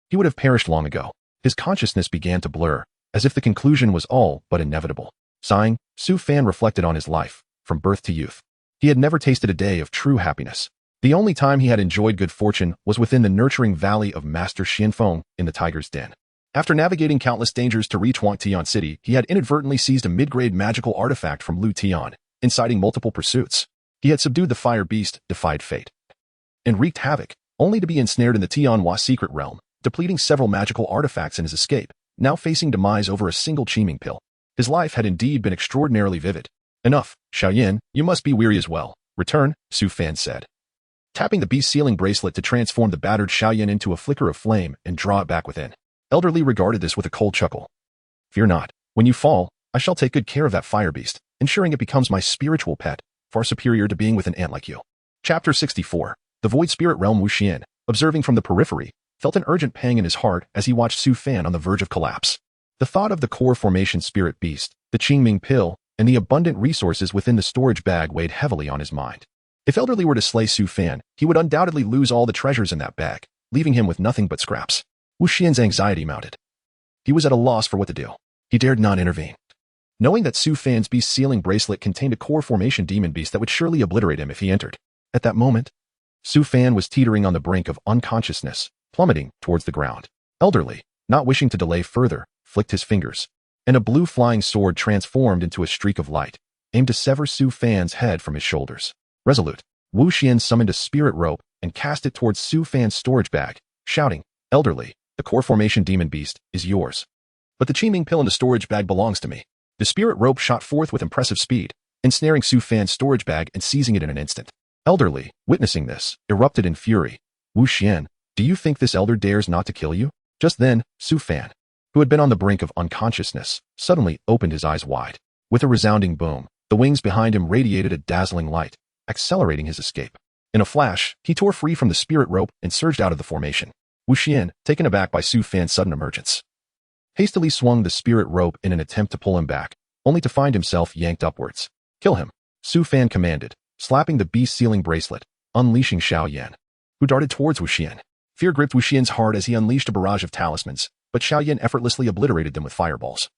he would have perished long ago. His consciousness began to blur, as if the conclusion was all but inevitable. Sighing, Su Fan reflected on his life, from birth to youth. He had never tasted a day of true happiness. The only time he had enjoyed good fortune was within the nurturing valley of Master Xianfeng in the Tiger's Den. After navigating countless dangers to reach Wangtian City, he had inadvertently seized a mid-grade magical artifact from Lu Tian, inciting multiple pursuits. He had subdued the fire beast, defied fate, and wreaked havoc, only to be ensnared in the Tianhua secret realm, depleting several magical artifacts in his escape, now facing demise over a single Qiming pill. His life had indeed been extraordinarily vivid. "Enough, Xiao Yin, you must be weary as well. Return," Su Fan said, tapping the beast sealing bracelet to transform the battered Xiao Yin into a flicker of flame and draw it back within. Elderly regarded this with a cold chuckle. "Fear not. When you fall, I shall take good care of that fire beast, ensuring it becomes my spiritual pet, far superior to being with an ant like you." Chapter 64. The Void Spirit Realm. Wu Xian, observing from the periphery, felt an urgent pang in his heart as he watched Su Fan on the verge of collapse. The thought of the core formation spirit beast, the Qingming pill, and the abundant resources within the storage bag weighed heavily on his mind. If Elderly were to slay Su Fan, he would undoubtedly lose all the treasures in that bag, leaving him with nothing but scraps. Wu Xian's anxiety mounted. He was at a loss for what to do. He dared not intervene, knowing that Su Fan's beast sealing bracelet contained a core formation demon beast that would surely obliterate him if he entered. At that moment, Su Fan was teetering on the brink of unconsciousness, plummeting towards the ground. Elderly, not wishing to delay further, flicked his fingers, and a blue flying sword transformed into a streak of light, aimed to sever Su Fan's head from his shoulders. Resolute, Wu Xian summoned a spirit rope and cast it towards Su Fan's storage bag, shouting, "Elderly, the core formation demon beast is yours. But the Qiming pill in the storage bag belongs to me." The spirit rope shot forth with impressive speed, ensnaring Su Fan's storage bag and seizing it in an instant. Elderly, witnessing this, erupted in fury. "Wu Xian, do you think this elder dares not to kill you?" Just then, Su Fan, who had been on the brink of unconsciousness, suddenly opened his eyes wide. With a resounding boom, the wings behind him radiated a dazzling light, accelerating his escape. In a flash, he tore free from the spirit rope and surged out of the formation. Wu Xian, taken aback by Su Fan's sudden emergence, hastily swung the spirit rope in an attempt to pull him back, only to find himself yanked upwards. Kill him, Su Fan commanded, slapping the beast sealing bracelet, unleashing Xiao Yan, who darted towards Wu Xian. Fear gripped Wu Xian's heart as he unleashed a barrage of talismans, but Xiao Yan effortlessly obliterated them with fireballs,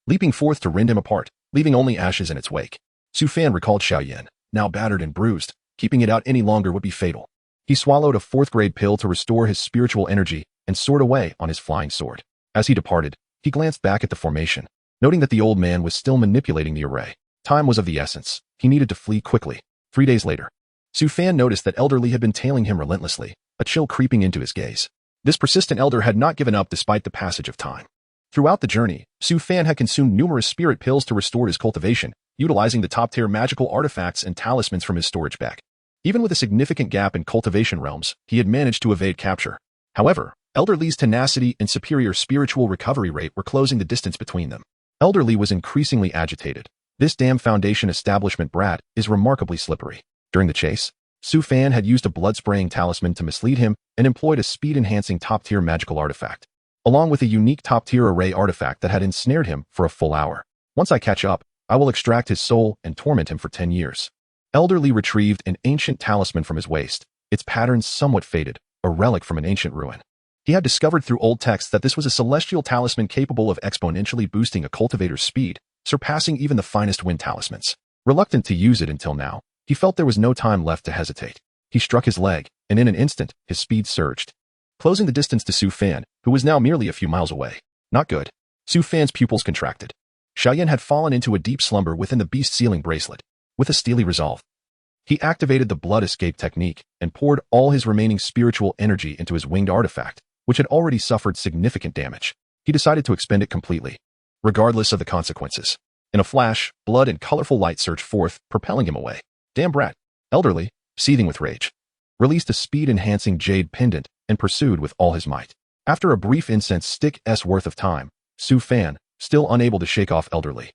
leaping forth to rend him apart, leaving only ashes in its wake. Su Fan recalled Xiao Yan, now battered and bruised. Keeping it out any longer would be fatal. He swallowed a fourth-grade pill to restore his spiritual energy and soared away on his flying sword. As he departed, he glanced back at the formation, noting that the old man was still manipulating the array. Time was of the essence. He needed to flee quickly. 3 days later, Su Fan noticed that Elder Li had been tailing him relentlessly, a chill creeping into his gaze. This persistent elder had not given up despite the passage of time. Throughout the journey, Su Fan had consumed numerous spirit pills to restore his cultivation, utilizing the top-tier magical artifacts and talismans from his storage bag. Even with a significant gap in cultivation realms, he had managed to evade capture. However, Elder Li's tenacity and superior spiritual recovery rate were closing the distance between them. Elder Li was increasingly agitated. This damn Foundation establishment brat is remarkably slippery. During the chase, Su Fan had used a blood-spraying talisman to mislead him and employed a speed-enhancing top-tier magical artifact, along with a unique top-tier array artifact that had ensnared him for a full hour. Once I catch up, I will extract his soul and torment him for 10 years. Elder Li retrieved an ancient talisman from his waist, its pattern somewhat faded, a relic from an ancient ruin. He had discovered through old texts that this was a celestial talisman capable of exponentially boosting a cultivator's speed, surpassing even the finest wind talismans. Reluctant to use it until now, he felt there was no time left to hesitate. He struck his leg, and in an instant, his speed surged, closing the distance to Su Fan, who was now merely a few miles away. Not good. Su Fan's pupils contracted. Xiao Yan had fallen into a deep slumber within the beast sealing bracelet. With a steely resolve, he activated the blood escape technique and poured all his remaining spiritual energy into his winged artifact, which had already suffered significant damage. He decided to expend it completely, regardless of the consequences. In a flash, blood and colorful light surged forth, propelling him away. Damn brat. Elder Li, seething with rage, released a speed-enhancing jade pendant and pursued with all his might. After a brief incense stick's worth of time, Su Fan, still unable to shake off Elder Li,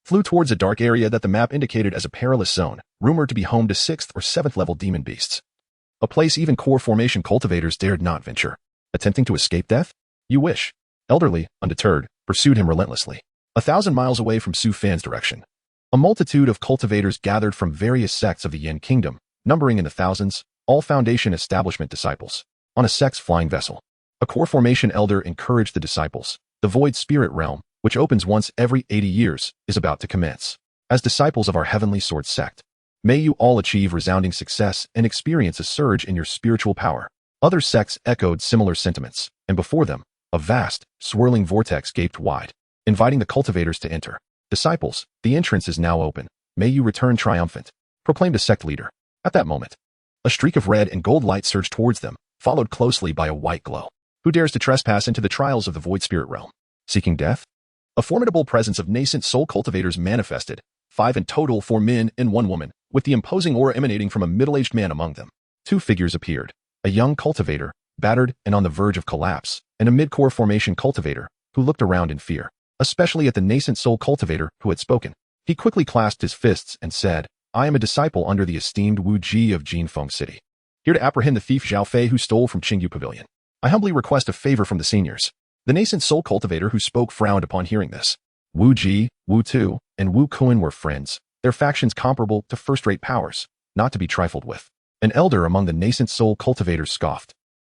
flew towards a dark area that the map indicated as a perilous zone, rumored to be home to 6th or 7th level demon beasts. A place even core formation cultivators dared not venture. Attempting to escape death? You wish. Elder Li, undeterred, pursued him relentlessly. 1,000 miles away from Su Fan's direction, a multitude of cultivators gathered from various sects of the Yin Kingdom, numbering in the thousands, all Foundation establishment disciples, on a sect's flying vessel. A core formation elder encouraged the disciples. The Void Spirit Realm, which opens once every 80 years, is about to commence. As disciples of our Heavenly Sword sect, may you all achieve resounding success and experience a surge in your spiritual power. Other sects echoed similar sentiments, and before them, a vast, swirling vortex gaped wide, inviting the cultivators to enter. Disciples, the entrance is now open. May you return triumphant, proclaimed a sect leader. At that moment, a streak of red and gold light surged towards them, followed closely by a white glow. Who dares to trespass into the trials of the Void Spirit Realm? Seeking death? A formidable presence of nascent soul cultivators manifested, 5 in total, 4 men and 1 woman, with the imposing aura emanating from a middle-aged man among them. 2 figures appeared, a young cultivator, battered and on the verge of collapse, and a mid-core formation cultivator, who looked around in fear, especially at the nascent soul cultivator who had spoken. He quickly clasped his fists and said, I am a disciple under the esteemed Wu Ji of Jinfeng City, here to apprehend the thief Zhao Fei who stole from Qingyu Pavilion. I humbly request a favor from the seniors. The nascent soul cultivator who spoke frowned upon hearing this. Wu Ji, Wu Tu, and Wu Kuan were friends, their factions comparable to first-rate powers, not to be trifled with. An elder among the nascent soul cultivators scoffed.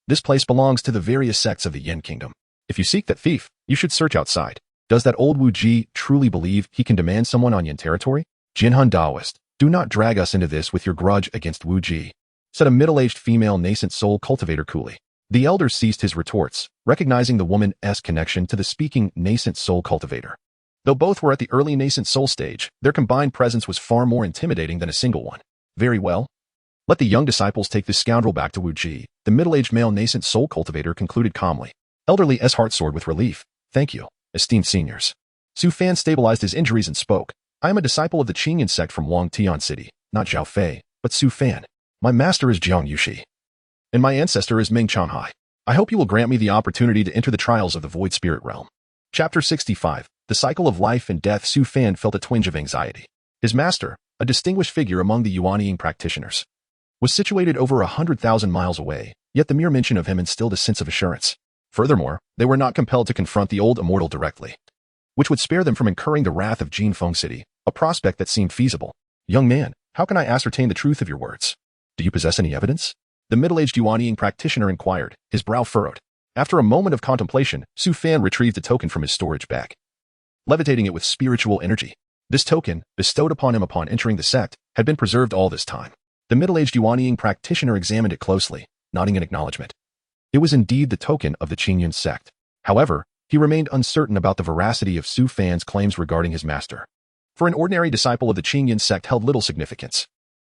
This place belongs to the various sects of the Yin Kingdom. If you seek that thief, you should search outside. Does that old Wu Ji truly believe he can demand someone on Yin territory? Jinhun Daoist, do not drag us into this with your grudge against Wu Ji, said a middle-aged female nascent soul cultivator coolly. The elder ceased his retorts, recognizing the woman's connection to the speaking nascent soul cultivator. Though both were at the early nascent soul stage, their combined presence was far more intimidating than a single one. Very well. Let the young disciples take this scoundrel back to Wu Ji, the middle-aged male nascent soul cultivator concluded calmly. Elder Li's heart soared with relief. Thank you, esteemed seniors. Su Fan stabilized his injuries and spoke. I am a disciple of the Qingyan sect from Wangtian City, not Zhao Fei, but Su Fan. My master is Jiang Yushi, and my ancestor is Ming Changhai. I hope you will grant me the opportunity to enter the trials of the Void Spirit Realm. Chapter 65. The Cycle of Life and Death. Su Fan felt a twinge of anxiety. His master, a distinguished figure among the Yuanying practitioners, was situated over 100,000 miles away, yet the mere mention of him instilled a sense of assurance. Furthermore, they were not compelled to confront the old immortal directly. which would spare them from incurring the wrath of Jinfeng City, a prospect that seemed feasible. Young man, how can I ascertain the truth of your words? Do you possess any evidence? The middle-aged Yuanying practitioner inquired, his brow furrowed. After a moment of contemplation, Su Fan retrieved a token from his storage bag, levitating it with spiritual energy. This token, bestowed upon him upon entering the sect, had been preserved all this time. The middle-aged Yuanying practitioner examined it closely, nodding in acknowledgement. It was indeed the token of the Qingyun sect. However, he remained uncertain about the veracity of Su Fan's claims regarding his master. For an ordinary disciple of the Qingyun sect held little significance.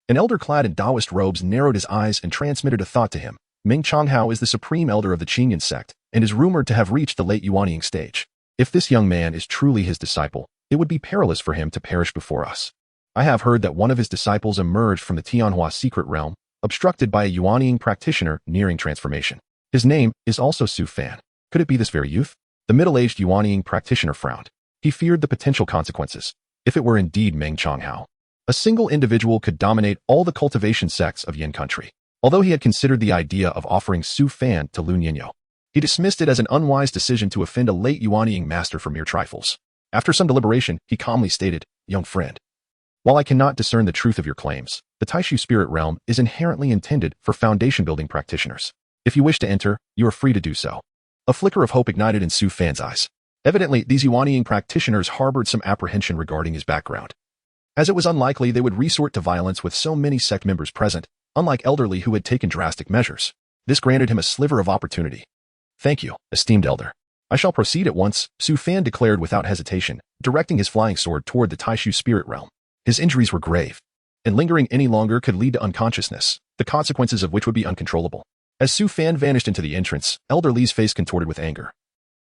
An elder clad in Taoist robes narrowed his eyes and transmitted a thought to him. Meng Changhao is the supreme elder of the Qingyun sect, and is rumored to have reached the late Yuanying stage. If this young man is truly his disciple, it would be perilous for him to perish before us. I have heard that one of his disciples emerged from the Tianhua secret realm, obstructed by a Yuanying practitioner nearing transformation. His name is also Su Fan. Could it be this very youth? The middle-aged Yuanying practitioner frowned. He feared the potential consequences. If it were indeed Meng Changhao, a single individual could dominate all the cultivation sects of Yin country. Although he had considered the idea of offering Su Fan to Lun Yinyo, he dismissed it as an unwise decision to offend a late Yuanying master for mere trifles. After some deliberation, he calmly stated, "Young friend, while I cannot discern the truth of your claims, the Taishu spirit realm is inherently intended for foundation-building practitioners. If you wish to enter, you are free to do so." A flicker of hope ignited in Su Fan's eyes. Evidently, these Yuanying practitioners harbored some apprehension regarding his background, as it was unlikely they would resort to violence with so many sect members present, unlike elderly who had taken drastic measures. This granted him a sliver of opportunity. "Thank you, esteemed elder. I shall proceed at once," Su Fan declared without hesitation, directing his flying sword toward the Taishu spirit realm. His injuries were grave, and lingering any longer could lead to unconsciousness, the consequences of which would be uncontrollable. As Su Fan vanished into the entrance, Elder Li's face contorted with anger,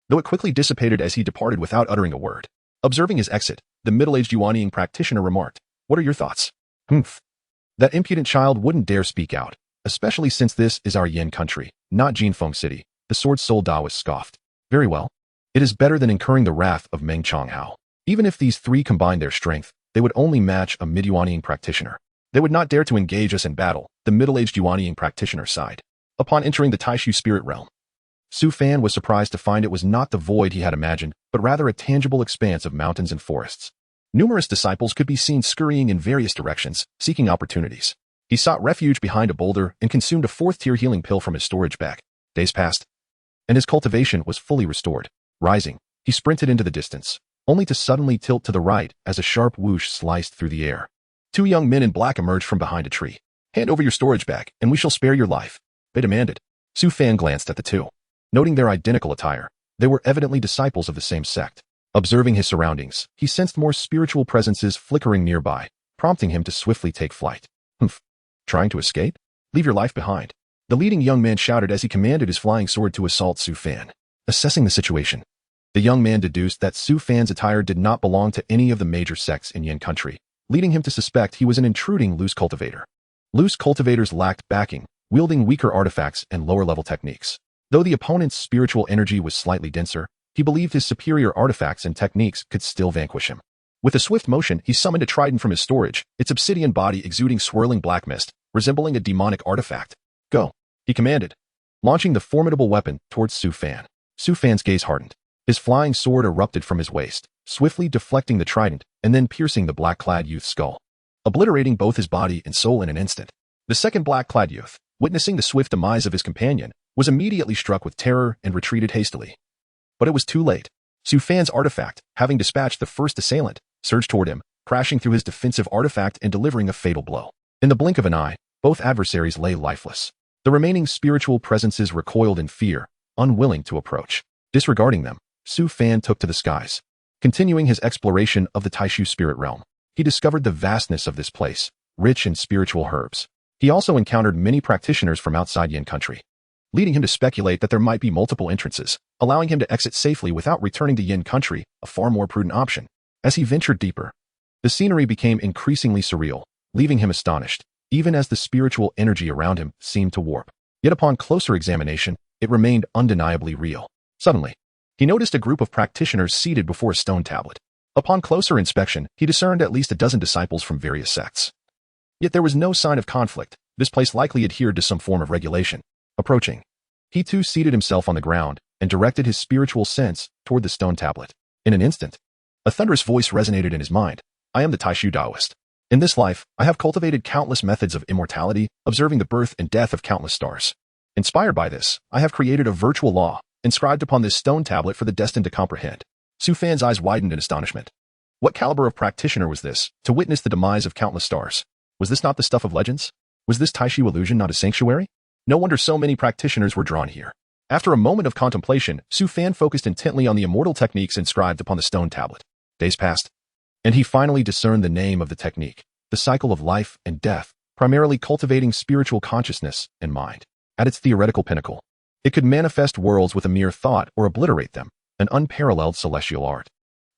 though it quickly dissipated as he departed without uttering a word. Observing his exit, the middle-aged Yuanying practitioner remarked, "What are your thoughts?" "Humph. That impudent child wouldn't dare speak out, especially since this is our Yin country, not Jinfeng City," the sword-soul Taoist scoffed. "Very well. It is better than incurring the wrath of Meng Changhao. Even if these three combined their strength, they would only match a mid-Yuanying practitioner. They would not dare to engage us in battle," the middle-aged Yuanying practitioner sighed. Upon entering the Taishu spirit realm, Su Fan was surprised to find it was not the void he had imagined, but rather a tangible expanse of mountains and forests. Numerous disciples could be seen scurrying in various directions, seeking opportunities. He sought refuge behind a boulder and consumed a fourth-tier healing pill from his storage bag. Days passed, and his cultivation was fully restored. Rising, he sprinted into the distance, only to suddenly tilt to the right as a sharp whoosh sliced through the air. Two young men in black emerged from behind a tree. "Hand over your storage bag, and we shall spare your life," they demanded. Su Fan glanced at the two. Noting their identical attire, they were evidently disciples of the same sect. Observing his surroundings, he sensed more spiritual presences flickering nearby, prompting him to swiftly take flight. "Humph. Trying to escape? Leave your life behind," the leading young man shouted as he commanded his flying sword to assault Su Fan. Assessing the situation, the young man deduced that Su Fan's attire did not belong to any of the major sects in Yin country, leading him to suspect he was an intruding loose cultivator. Loose cultivators lacked backing, wielding weaker artifacts and lower-level techniques. Though the opponent's spiritual energy was slightly denser, he believed his superior artifacts and techniques could still vanquish him. With a swift motion, he summoned a trident from his storage, its obsidian body exuding swirling black mist, resembling a demonic artifact. "Go," he commanded, launching the formidable weapon towards Su Fan. Su Fan's gaze hardened. His flying sword erupted from his waist, swiftly deflecting the trident and then piercing the black-clad youth's skull, obliterating both his body and soul in an instant. The second black-clad youth, witnessing the swift demise of his companion, was immediately struck with terror and retreated hastily. But it was too late. Su Fan's artifact, having dispatched the first assailant, surged toward him, crashing through his defensive artifact and delivering a fatal blow. In the blink of an eye, both adversaries lay lifeless. The remaining spiritual presences recoiled in fear, unwilling to approach. Disregarding them, Su Fan took to the skies. Continuing his exploration of the Taishu spirit realm, he discovered the vastness of this place, rich in spiritual herbs. He also encountered many practitioners from outside Yin country, leading him to speculate that there might be multiple entrances, allowing him to exit safely without returning to Yin country, a far more prudent option. As he ventured deeper, the scenery became increasingly surreal, leaving him astonished, even as the spiritual energy around him seemed to warp. Yet upon closer examination, it remained undeniably real. Suddenly, he noticed a group of practitioners seated before a stone tablet. Upon closer inspection, he discerned at least a dozen disciples from various sects. Yet there was no sign of conflict. This place likely adhered to some form of regulation. Approaching, he too seated himself on the ground and directed his spiritual sense toward the stone tablet. In an instant, A thunderous voice resonated in his mind. I am the Taishu Taoist. In this life, I have cultivated countless methods of immortality, observing the birth and death of countless stars. Inspired by this, I have created a virtual law, inscribed upon this stone tablet for the destined to comprehend. Su Fan's eyes widened in astonishment. What caliber of practitioner was this, to witness the demise of countless stars? Was this not the stuff of legends? Was this Taishu illusion not a sanctuary? No wonder so many practitioners were drawn here. After a moment of contemplation, Su Fan focused intently on the immortal techniques inscribed upon the stone tablet. Days passed, and he finally discerned the name of the technique, the cycle of life and death, primarily cultivating spiritual consciousness and mind. At its theoretical pinnacle, it could manifest worlds with a mere thought or obliterate them, an unparalleled celestial art.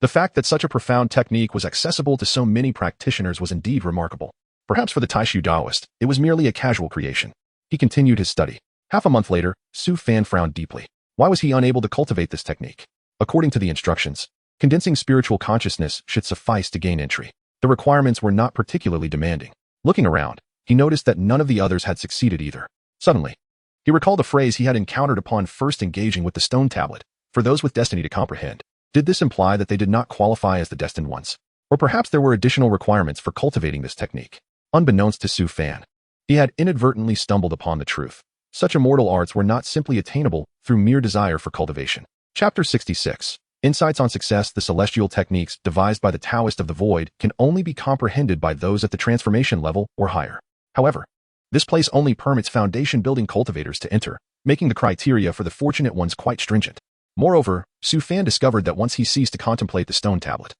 The fact that such a profound technique was accessible to so many practitioners was indeed remarkable. Perhaps for the Taishu Taoist, it was merely a casual creation. He continued his study. Half a month later, Su Fan frowned deeply. Why was he unable to cultivate this technique? According to the instructions, condensing spiritual consciousness should suffice to gain entry. The requirements were not particularly demanding. Looking around, he noticed that none of the others had succeeded either. Suddenly, he recalled a phrase he had encountered upon first engaging with the stone tablet. For those with destiny to comprehend. Did this imply that they did not qualify as the destined ones? Or perhaps there were additional requirements for cultivating this technique? Unbeknownst to Su Fan, he had inadvertently stumbled upon the truth. Such immortal arts were not simply attainable through mere desire for cultivation. Chapter 66. Insights on Success. The celestial techniques devised by the Taoist of the Void can only be comprehended by those at the transformation level or higher. However, this place only permits foundation-building cultivators to enter, making the criteria for the fortunate ones quite stringent. Moreover, Su Fan discovered that once he ceased to contemplate the stone tablet,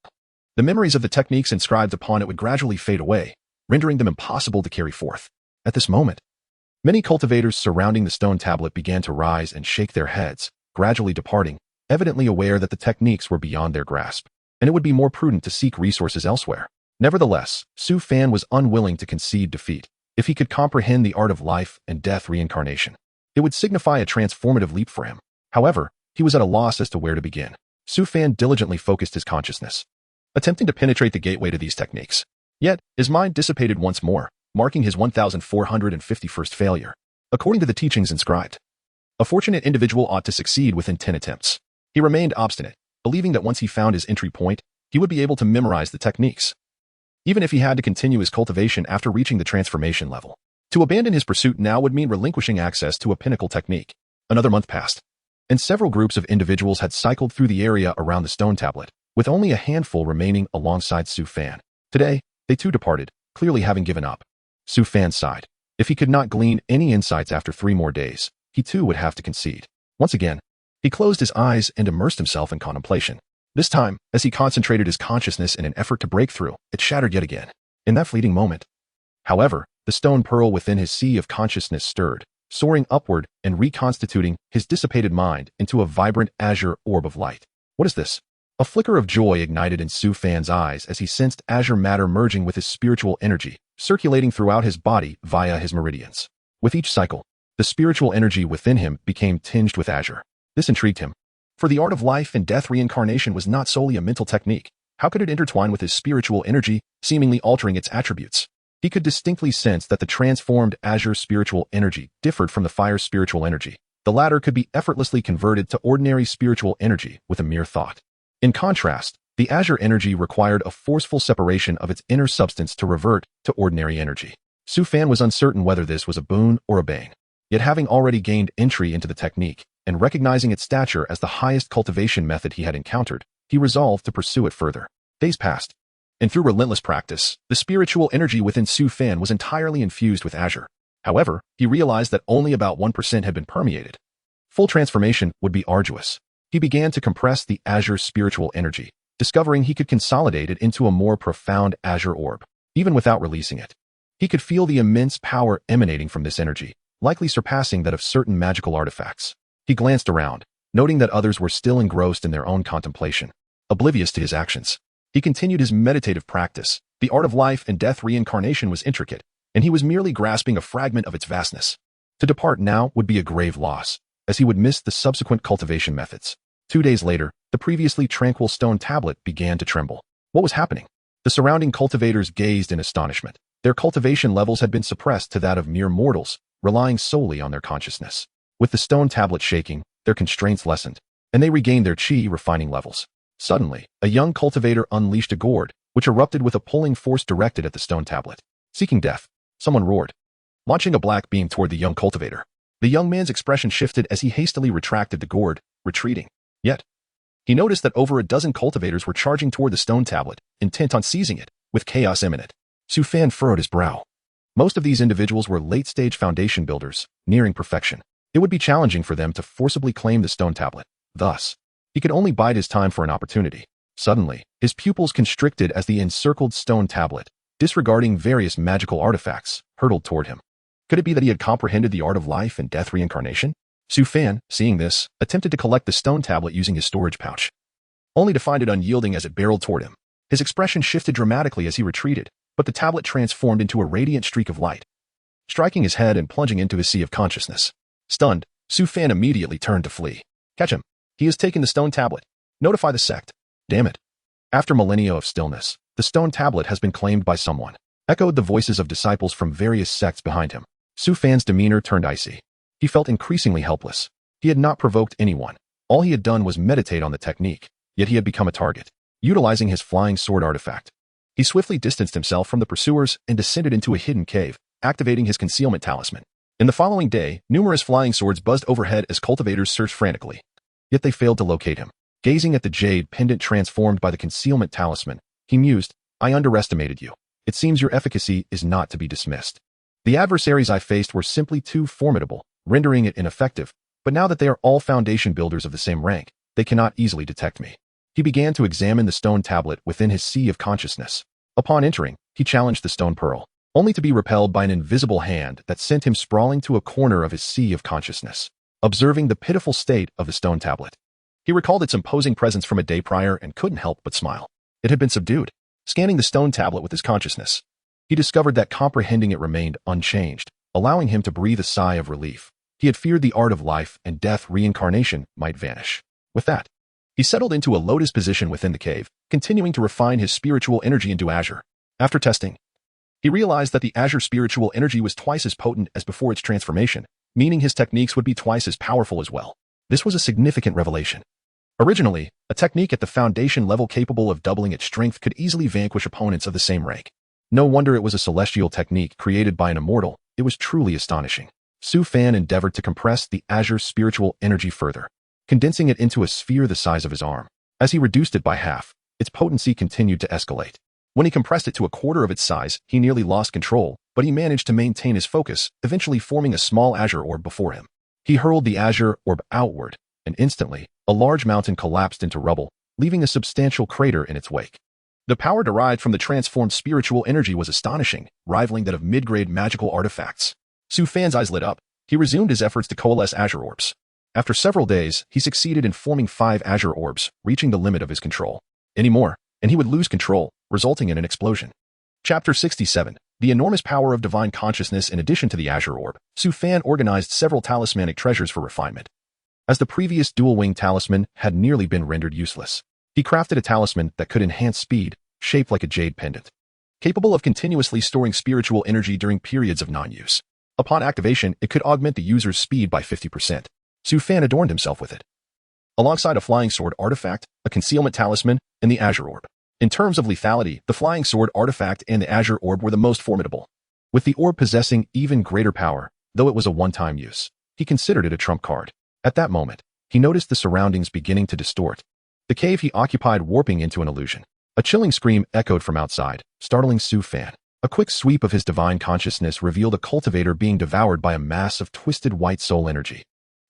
the memories of the techniques inscribed upon it would gradually fade away, rendering them impossible to carry forth. At this moment, many cultivators surrounding the stone tablet began to rise and shake their heads, gradually departing, evidently aware that the techniques were beyond their grasp, and it would be more prudent to seek resources elsewhere. Nevertheless, Su Fan was unwilling to concede defeat. If he could comprehend the art of life and death reincarnation, it would signify a transformative leap for him. However, he was at a loss as to where to begin. Su Fan diligently focused his consciousness, attempting to penetrate the gateway to these techniques. Yet, his mind dissipated once more, marking his 1451st failure. According to the teachings inscribed, a fortunate individual ought to succeed within 10 attempts. He remained obstinate, believing that once he found his entry point, he would be able to memorize the techniques, even if he had to continue his cultivation after reaching the transformation level. To abandon his pursuit now would mean relinquishing access to a pinnacle technique. Another month passed, and several groups of individuals had cycled through the area around the stone tablet, with only a handful remaining alongside Su Fan. Today, they too departed, clearly having given up. Su Fan sighed. If he could not glean any insights after 3 more days, he too would have to concede. Once again, he closed his eyes and immersed himself in contemplation. This time, as he concentrated his consciousness in an effort to break through, it shattered yet again. In that fleeting moment, however, the stone pearl within his sea of consciousness stirred, soaring upward and reconstituting his dissipated mind into a vibrant azure orb of light. What is this? A flicker of joy ignited in Su Fan's eyes as he sensed azure matter merging with his spiritual energy, circulating throughout his body via his meridians. With each cycle, the spiritual energy within him became tinged with azure. This intrigued him. For the art of life and death reincarnation was not solely a mental technique. How could it intertwine with his spiritual energy, seemingly altering its attributes? He could distinctly sense that the transformed azure spiritual energy differed from the fire spiritual energy. The latter could be effortlessly converted to ordinary spiritual energy with a mere thought. In contrast, the azure energy required a forceful separation of its inner substance to revert to ordinary energy. Su Fan was uncertain whether this was a boon or a bane. Yet having already gained entry into the technique, and recognizing its stature as the highest cultivation method he had encountered, he resolved to pursue it further. Days passed, and through relentless practice, the spiritual energy within Su Fan was entirely infused with azure. However, he realized that only about 1% had been permeated. Full transformation would be arduous. He began to compress the azure spiritual energy, discovering he could consolidate it into a more profound azure orb. Even without releasing it, he could feel the immense power emanating from this energy, likely surpassing that of certain magical artifacts. He glanced around, noting that others were still engrossed in their own contemplation, oblivious to his actions. He continued his meditative practice. The art of life and death reincarnation was intricate, and he was merely grasping a fragment of its vastness. To depart now would be a grave loss, as he would miss the subsequent cultivation methods. 2 days later, the previously tranquil stone tablet began to tremble. What was happening? The surrounding cultivators gazed in astonishment. Their cultivation levels had been suppressed to that of mere mortals, relying solely on their consciousness. With the stone tablet shaking, their constraints lessened, and they regained their chi refining levels. Suddenly, a young cultivator unleashed a gourd, which erupted with a pulling force directed at the stone tablet. Seeking death, someone roared, launching a black beam toward the young cultivator. The young man's expression shifted as he hastily retracted the gourd, retreating. Yet, he noticed that over a dozen cultivators were charging toward the stone tablet, intent on seizing it, with chaos imminent. Su Fan furrowed his brow. Most of these individuals were late-stage foundation builders, nearing perfection. It would be challenging for them to forcibly claim the stone tablet. Thus, he could only bide his time for an opportunity. Suddenly, his pupils constricted as the encircled stone tablet, disregarding various magical artifacts, hurtled toward him. Could it be that he had comprehended the art of life and death reincarnation? Su Fan, seeing this, attempted to collect the stone tablet using his storage pouch, only to find it unyielding as it barreled toward him. His expression shifted dramatically as he retreated, but the tablet transformed into a radiant streak of light, striking his head and plunging into his sea of consciousness. Stunned, Su Fan immediately turned to flee. Catch him. He has taken the stone tablet. Notify the sect. Damn it. After millennia of stillness, the stone tablet has been claimed by someone, echoed the voices of disciples from various sects behind him. Su Fan's demeanor turned icy. He felt increasingly helpless. He had not provoked anyone. All he had done was meditate on the technique, yet he had become a target. Utilizing his flying sword artifact, he swiftly distanced himself from the pursuers and descended into a hidden cave, activating his concealment talisman. In the following day, numerous flying swords buzzed overhead as cultivators searched frantically. Yet they failed to locate him. Gazing at the jade pendant transformed by the concealment talisman, he mused, I underestimated you. It seems your efficacy is not to be dismissed. The adversaries I faced were simply too formidable, rendering it ineffective, but now that they are all foundation builders of the same rank, they cannot easily detect me. He began to examine the stone tablet within his sea of consciousness. Upon entering, he challenged the stone pearl, only to be repelled by an invisible hand that sent him sprawling to a corner of his sea of consciousness. Observing the pitiful state of the stone tablet, he recalled its imposing presence from a day prior and couldn't help but smile. It had been subdued. Scanning the stone tablet with his consciousness, he discovered that comprehending it remained unchanged, allowing him to breathe a sigh of relief. He had feared the art of life and death reincarnation might vanish. With that, he settled into a lotus position within the cave, continuing to refine his spiritual energy into azure. After testing, he realized that the azure spiritual energy was twice as potent as before its transformation, meaning his techniques would be twice as powerful as well. This was a significant revelation. Originally, a technique at the foundation level capable of doubling its strength could easily vanquish opponents of the same rank. No wonder it was a celestial technique created by an immortal. It was truly astonishing. Su Fan endeavored to compress the azure spiritual energy further, condensing it into a sphere the size of his arm. As he reduced it by half, its potency continued to escalate. When he compressed it to a quarter of its size, he nearly lost control, but he managed to maintain his focus, eventually forming a small azure orb before him. He hurled the azure orb outward, and instantly, a large mountain collapsed into rubble, leaving a substantial crater in its wake. The power derived from the transformed spiritual energy was astonishing, rivaling that of mid-grade magical artifacts. Su Fan's eyes lit up. He resumed his efforts to coalesce azure orbs. After several days, he succeeded in forming 5 azure orbs, reaching the limit of his control. Any more, and he would lose control, resulting in an explosion. Chapter 67. The enormous power of divine consciousness. In addition to the azure orb, Su Fan organized several talismanic treasures for refinement. As the previous dual-wing talisman had nearly been rendered useless, he crafted a talisman that could enhance speed, shaped like a jade pendant, capable of continuously storing spiritual energy during periods of non-use. Upon activation, it could augment the user's speed by 50%. Su Fan adorned himself with it, alongside a flying sword artifact, a concealment talisman, and the azure orb. In terms of lethality, the flying sword artifact and the azure orb were the most formidable, with the orb possessing even greater power, though it was a one-time use. He considered it a trump card. At that moment, he noticed the surroundings beginning to distort, the cave he occupied warping into an illusion. A chilling scream echoed from outside, startling Su Fan. A quick sweep of his divine consciousness revealed a cultivator being devoured by a mass of twisted white soul energy,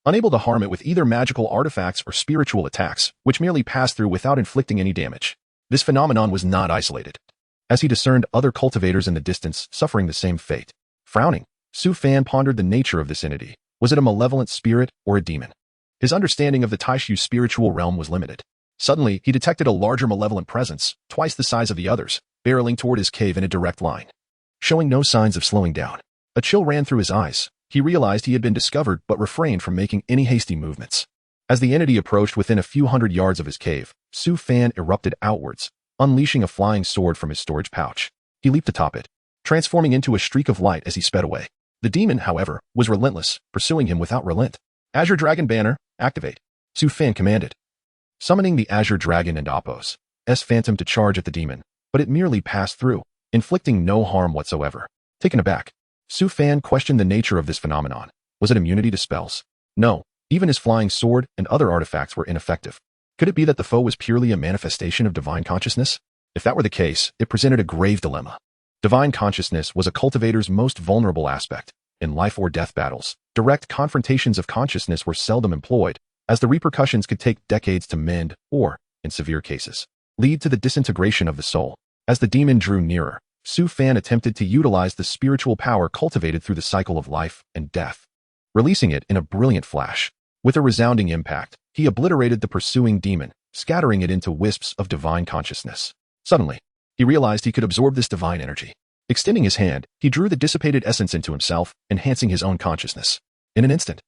unable to harm it with either magical artifacts or spiritual attacks, which merely passed through without inflicting any damage. This phenomenon was not isolated, as he discerned other cultivators in the distance suffering the same fate. Frowning, Su Fan pondered the nature of this entity. Was it a malevolent spirit or a demon? His understanding of the Taishu spiritual realm was limited. Suddenly, he detected a larger malevolent presence, twice the size of the others, barreling toward his cave in a direct line. Showing no signs of slowing down, a chill ran through his eyes. He realized he had been discovered but refrained from making any hasty movements. As the entity approached within a few hundred yards of his cave, Su Fan erupted outwards, unleashing a flying sword from his storage pouch. He leaped atop it, transforming into a streak of light as he sped away. The demon, however, was relentless, pursuing him without relent. Azure Dragon Banner, activate, Su Fan commanded. summoning the Azure Dragon and Apos' Phantom to charge at the demon, but it merely passed through, inflicting no harm whatsoever. Taken aback, Su Fan questioned the nature of this phenomenon. Was it immunity to spells? No, even his flying sword and other artifacts were ineffective. Could it be that the foe was purely a manifestation of divine consciousness? If that were the case, it presented a grave dilemma. Divine consciousness was a cultivator's most vulnerable aspect. In life or death battles, direct confrontations of consciousness were seldom employed, as the repercussions could take decades to mend or, in severe cases, lead to the disintegration of the soul. As the demon drew nearer, Su Fan attempted to utilize the spiritual power cultivated through the cycle of life and death, releasing it in a brilliant flash. With a resounding impact, he obliterated the pursuing demon, scattering it into wisps of divine consciousness. Suddenly, he realized he could absorb this divine energy. Extending his hand, he drew the dissipated essence into himself, enhancing his own consciousness. In an instant,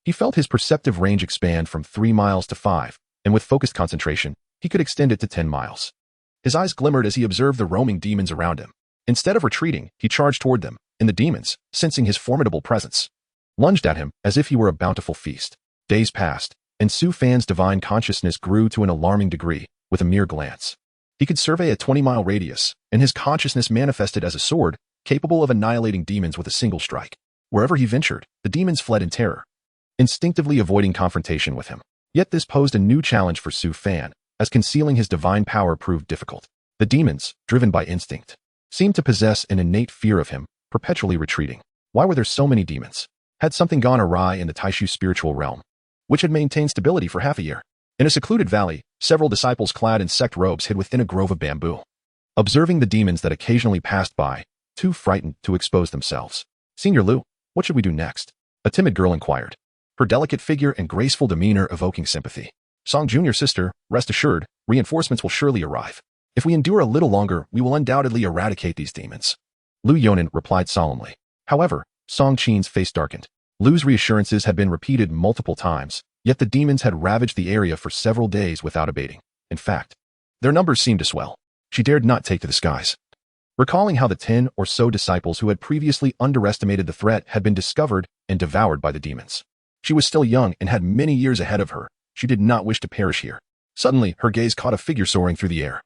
he felt his perceptive range expand from 3 miles to 5, and with focused concentration, he could extend it to 10 miles. His eyes glimmered as he observed the roaming demons around him. Instead of retreating, he charged toward them, and the demons, sensing his formidable presence, lunged at him as if he were a bountiful feast. Days passed, and Su Fan's divine consciousness grew to an alarming degree. With a mere glance, he could survey a 20-mile radius, and his consciousness manifested as a sword, capable of annihilating demons with a single strike. Wherever he ventured, the demons fled in terror, instinctively avoiding confrontation with him. Yet this posed a new challenge for Su Fan, as concealing his divine power proved difficult. The demons, driven by instinct, seemed to possess an innate fear of him, perpetually retreating. Why were there so many demons? Had something gone awry in the Taishu spiritual realm, which had maintained stability for half a year? In a secluded valley, several disciples clad in sect robes hid within a grove of bamboo, observing the demons that occasionally passed by, too frightened to expose themselves. "Senior Lu, what should we do next?" a timid girl inquired, her delicate figure and graceful demeanor evoking sympathy. "Song Junior sister, rest assured, reinforcements will surely arrive. If we endure a little longer, we will undoubtedly eradicate these demons," Lu Yonan replied solemnly. However, Song Qin's face darkened. Lu's reassurances had been repeated multiple times, yet the demons had ravaged the area for several days without abating. In fact, their numbers seemed to swell. She dared not take to the skies. Recalling how the 10 or so disciples who had previously underestimated the threat had been discovered and devoured by the demons. She was still young and had many years ahead of her. She did not wish to perish here. Suddenly, her gaze caught a figure soaring through the air.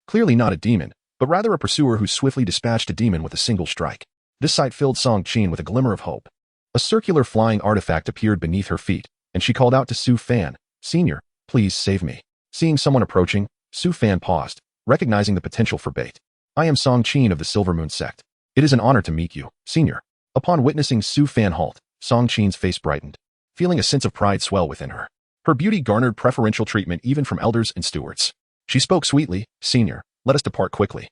Clearly not a demon, but rather a pursuer who swiftly dispatched a demon with a single strike. This sight filled Song Qin with a glimmer of hope. A circular flying artifact appeared beneath her feet, and she called out to Su Fan, "Senior, please save me." Seeing someone approaching, Su Fan paused, recognizing the potential for bait. "I am Song Qin of the Silver Moon sect. It is an honor to meet you, Senior." Upon witnessing Su Fan halt, Song Qin's face brightened, feeling a sense of pride swell within her. Her beauty garnered preferential treatment even from elders and stewards. She spoke sweetly, "Senior, let us depart quickly,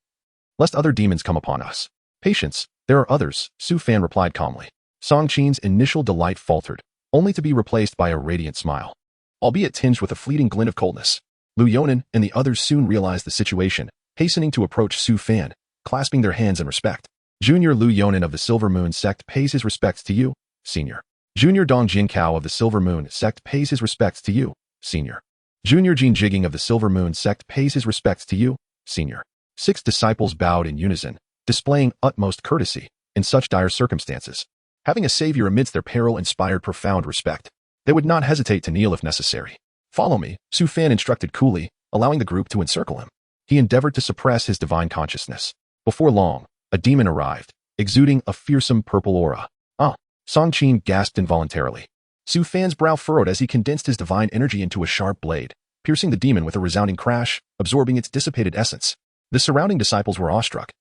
lest other demons come upon us." "Patience, there are others," Su Fan replied calmly. Song Qin's initial delight faltered, only to be replaced by a radiant smile, albeit tinged with a fleeting glint of coldness. Lu Yonan and the others soon realized the situation, hastening to approach Su Fan, clasping their hands in respect. "Junior Lu Yonan of the Silver Moon sect pays his respects to you, Senior." "Junior Dong Jinkao of the Silver Moon sect pays his respects to you, Senior." "Junior Jin Jigging of the Silver Moon sect pays his respects to you, Senior." 6 disciples bowed in unison, displaying utmost courtesy in such dire circumstances. Having a savior amidst their peril inspired profound respect. They would not hesitate to kneel if necessary. "Follow me," Su Fan instructed coolly, allowing the group to encircle him. He endeavored to suppress his divine consciousness. Before long, a demon arrived, exuding a fearsome purple aura. "Ah!" Song Qin gasped involuntarily. Su Fan's brow furrowed as he condensed his divine energy into a sharp blade, piercing the demon with a resounding crash, absorbing its dissipated essence. The surrounding disciples were awestruck.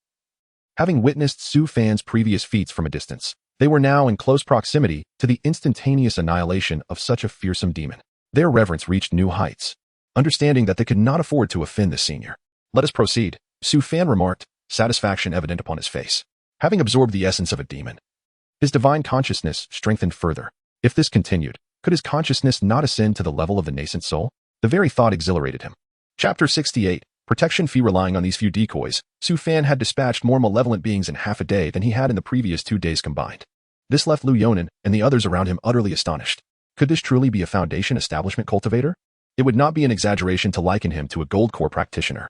Having witnessed Su Fan's previous feats from a distance, they were now in close proximity to the instantaneous annihilation of such a fearsome demon. Their reverence reached new heights, understanding that they could not afford to offend the senior. "Let us proceed," Su Fan remarked, satisfaction evident upon his face. Having absorbed the essence of a demon, his divine consciousness strengthened further. If this continued, could his consciousness not ascend to the level of the nascent soul? The very thought exhilarated him. Chapter 68, Protection Fee. Relying on these few decoys, Su Fan had dispatched more malevolent beings in half a day than he had in the previous 2 days combined. This left Lu Yonan and the others around him utterly astonished. Could this truly be a Foundation establishment cultivator? It would not be an exaggeration to liken him to a gold core practitioner.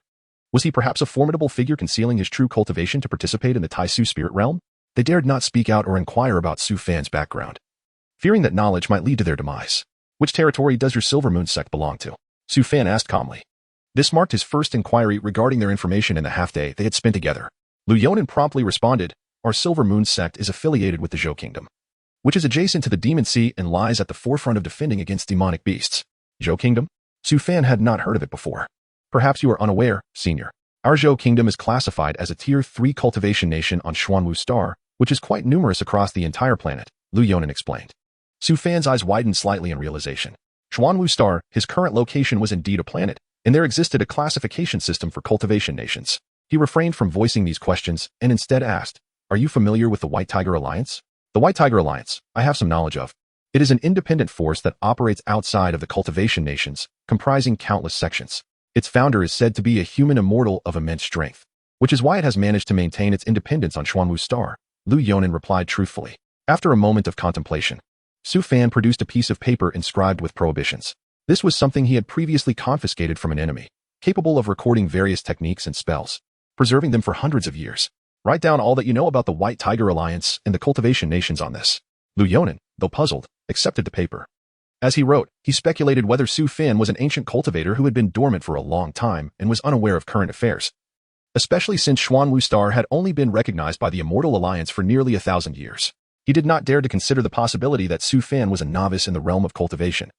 Was he perhaps a formidable figure concealing his true cultivation to participate in the Taisu spirit realm? They dared not speak out or inquire about Su Fan's background, fearing that knowledge might lead to their demise. "Which territory does your Silver Moon sect belong to?" Su Fan asked calmly. This marked his first inquiry regarding their information in the half-day they had spent together. Lu Yonan promptly responded, our Silver Moon sect is affiliated with the Zhou Kingdom, which is adjacent to the Demon Sea and lies at the forefront of defending against demonic beasts. Zhou Kingdom? Su Fan had not heard of it before. Perhaps you are unaware, Senior. Our Zhou Kingdom is classified as a Tier 3 cultivation nation on Xuanwu Star, which is quite numerous across the entire planet, Lu Yonan explained. Su Fan's eyes widened slightly in realization. Xuanwu Star, his current location was indeed a planet, and there existed a classification system for cultivation nations. He refrained from voicing these questions and instead asked, are you familiar with the White Tiger Alliance? The White Tiger Alliance, I have some knowledge of. It is an independent force that operates outside of the cultivation nations, comprising countless sections. Its founder is said to be a human immortal of immense strength, which is why it has managed to maintain its independence on Xuanwu Star, Lu Yonan replied truthfully. After a moment of contemplation, Su Fan produced a piece of paper inscribed with prohibitions. This was something he had previously confiscated from an enemy, capable of recording various techniques and spells, preserving them for hundreds of years. Write down all that you know about the White Tiger Alliance and the cultivation nations on this. Lu Yonan, though puzzled, accepted the paper. As he wrote, he speculated whether Su Fan was an ancient cultivator who had been dormant for a long time and was unaware of current affairs, especially since Xuanwu Star had only been recognized by the Immortal Alliance for nearly 1,000 years. He did not dare to consider the possibility that Su Fan was a novice in the realm of cultivation,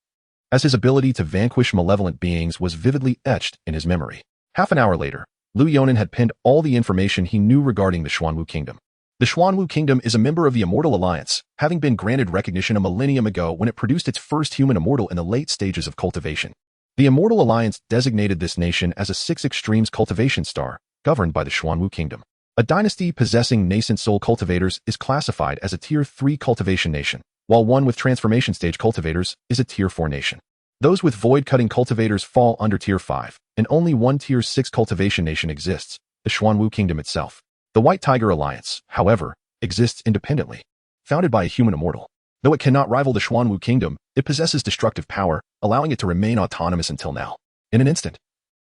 as his ability to vanquish malevolent beings was vividly etched in his memory. Half an hour later, Lu Yonan had penned all the information he knew regarding the Xuanwu Kingdom. The Xuanwu Kingdom is a member of the Immortal Alliance, having been granted recognition a millennium ago when it produced its first human immortal in the late stages of cultivation. The Immortal Alliance designated this nation as a 6 Extremes cultivation star, governed by the Xuanwu Kingdom. A dynasty possessing nascent soul cultivators is classified as a Tier 3 cultivation nation, while one with transformation stage cultivators is a Tier 4 nation. Those with void-cutting cultivators fall under Tier 5, and only one Tier 6 cultivation nation exists, the Xuanwu Kingdom itself. The White Tiger Alliance, however, exists independently, founded by a human immortal. Though it cannot rival the Xuanwu Kingdom, it possesses destructive power, allowing it to remain autonomous until now. In an instant,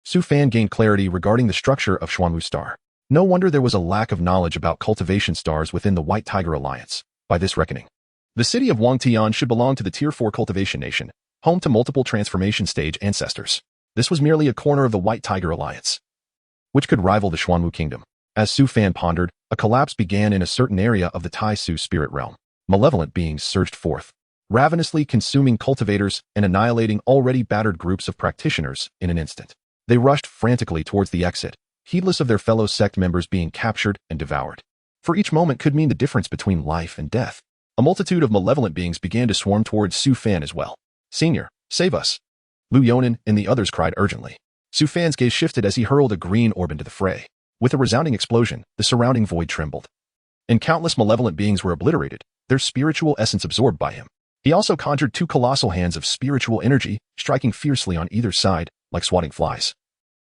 Su Fan gained clarity regarding the structure of Xuanwu Star. No wonder there was a lack of knowledge about cultivation stars within the White Tiger Alliance, by this reckoning. The city of Wangtian should belong to the Tier 4 cultivation nation, home to multiple transformation stage ancestors. This was merely a corner of the White Tiger Alliance, which could rival the Xuanwu Kingdom. As Su Fan pondered, a collapse began in a certain area of the Tai Su spirit realm. Malevolent beings surged forth, ravenously consuming cultivators and annihilating already battered groups of practitioners in an instant. They rushed frantically towards the exit, heedless of their fellow sect members being captured and devoured. For each moment could mean the difference between life and death. A multitude of malevolent beings began to swarm towards Su Fan as well. Senior, save us! Lu Yonan and the others cried urgently. Su Fan's gaze shifted as he hurled a green orb into the fray. With a resounding explosion, the surrounding void trembled, and countless malevolent beings were obliterated, their spiritual essence absorbed by him. He also conjured 2 colossal hands of spiritual energy, striking fiercely on either side, like swatting flies,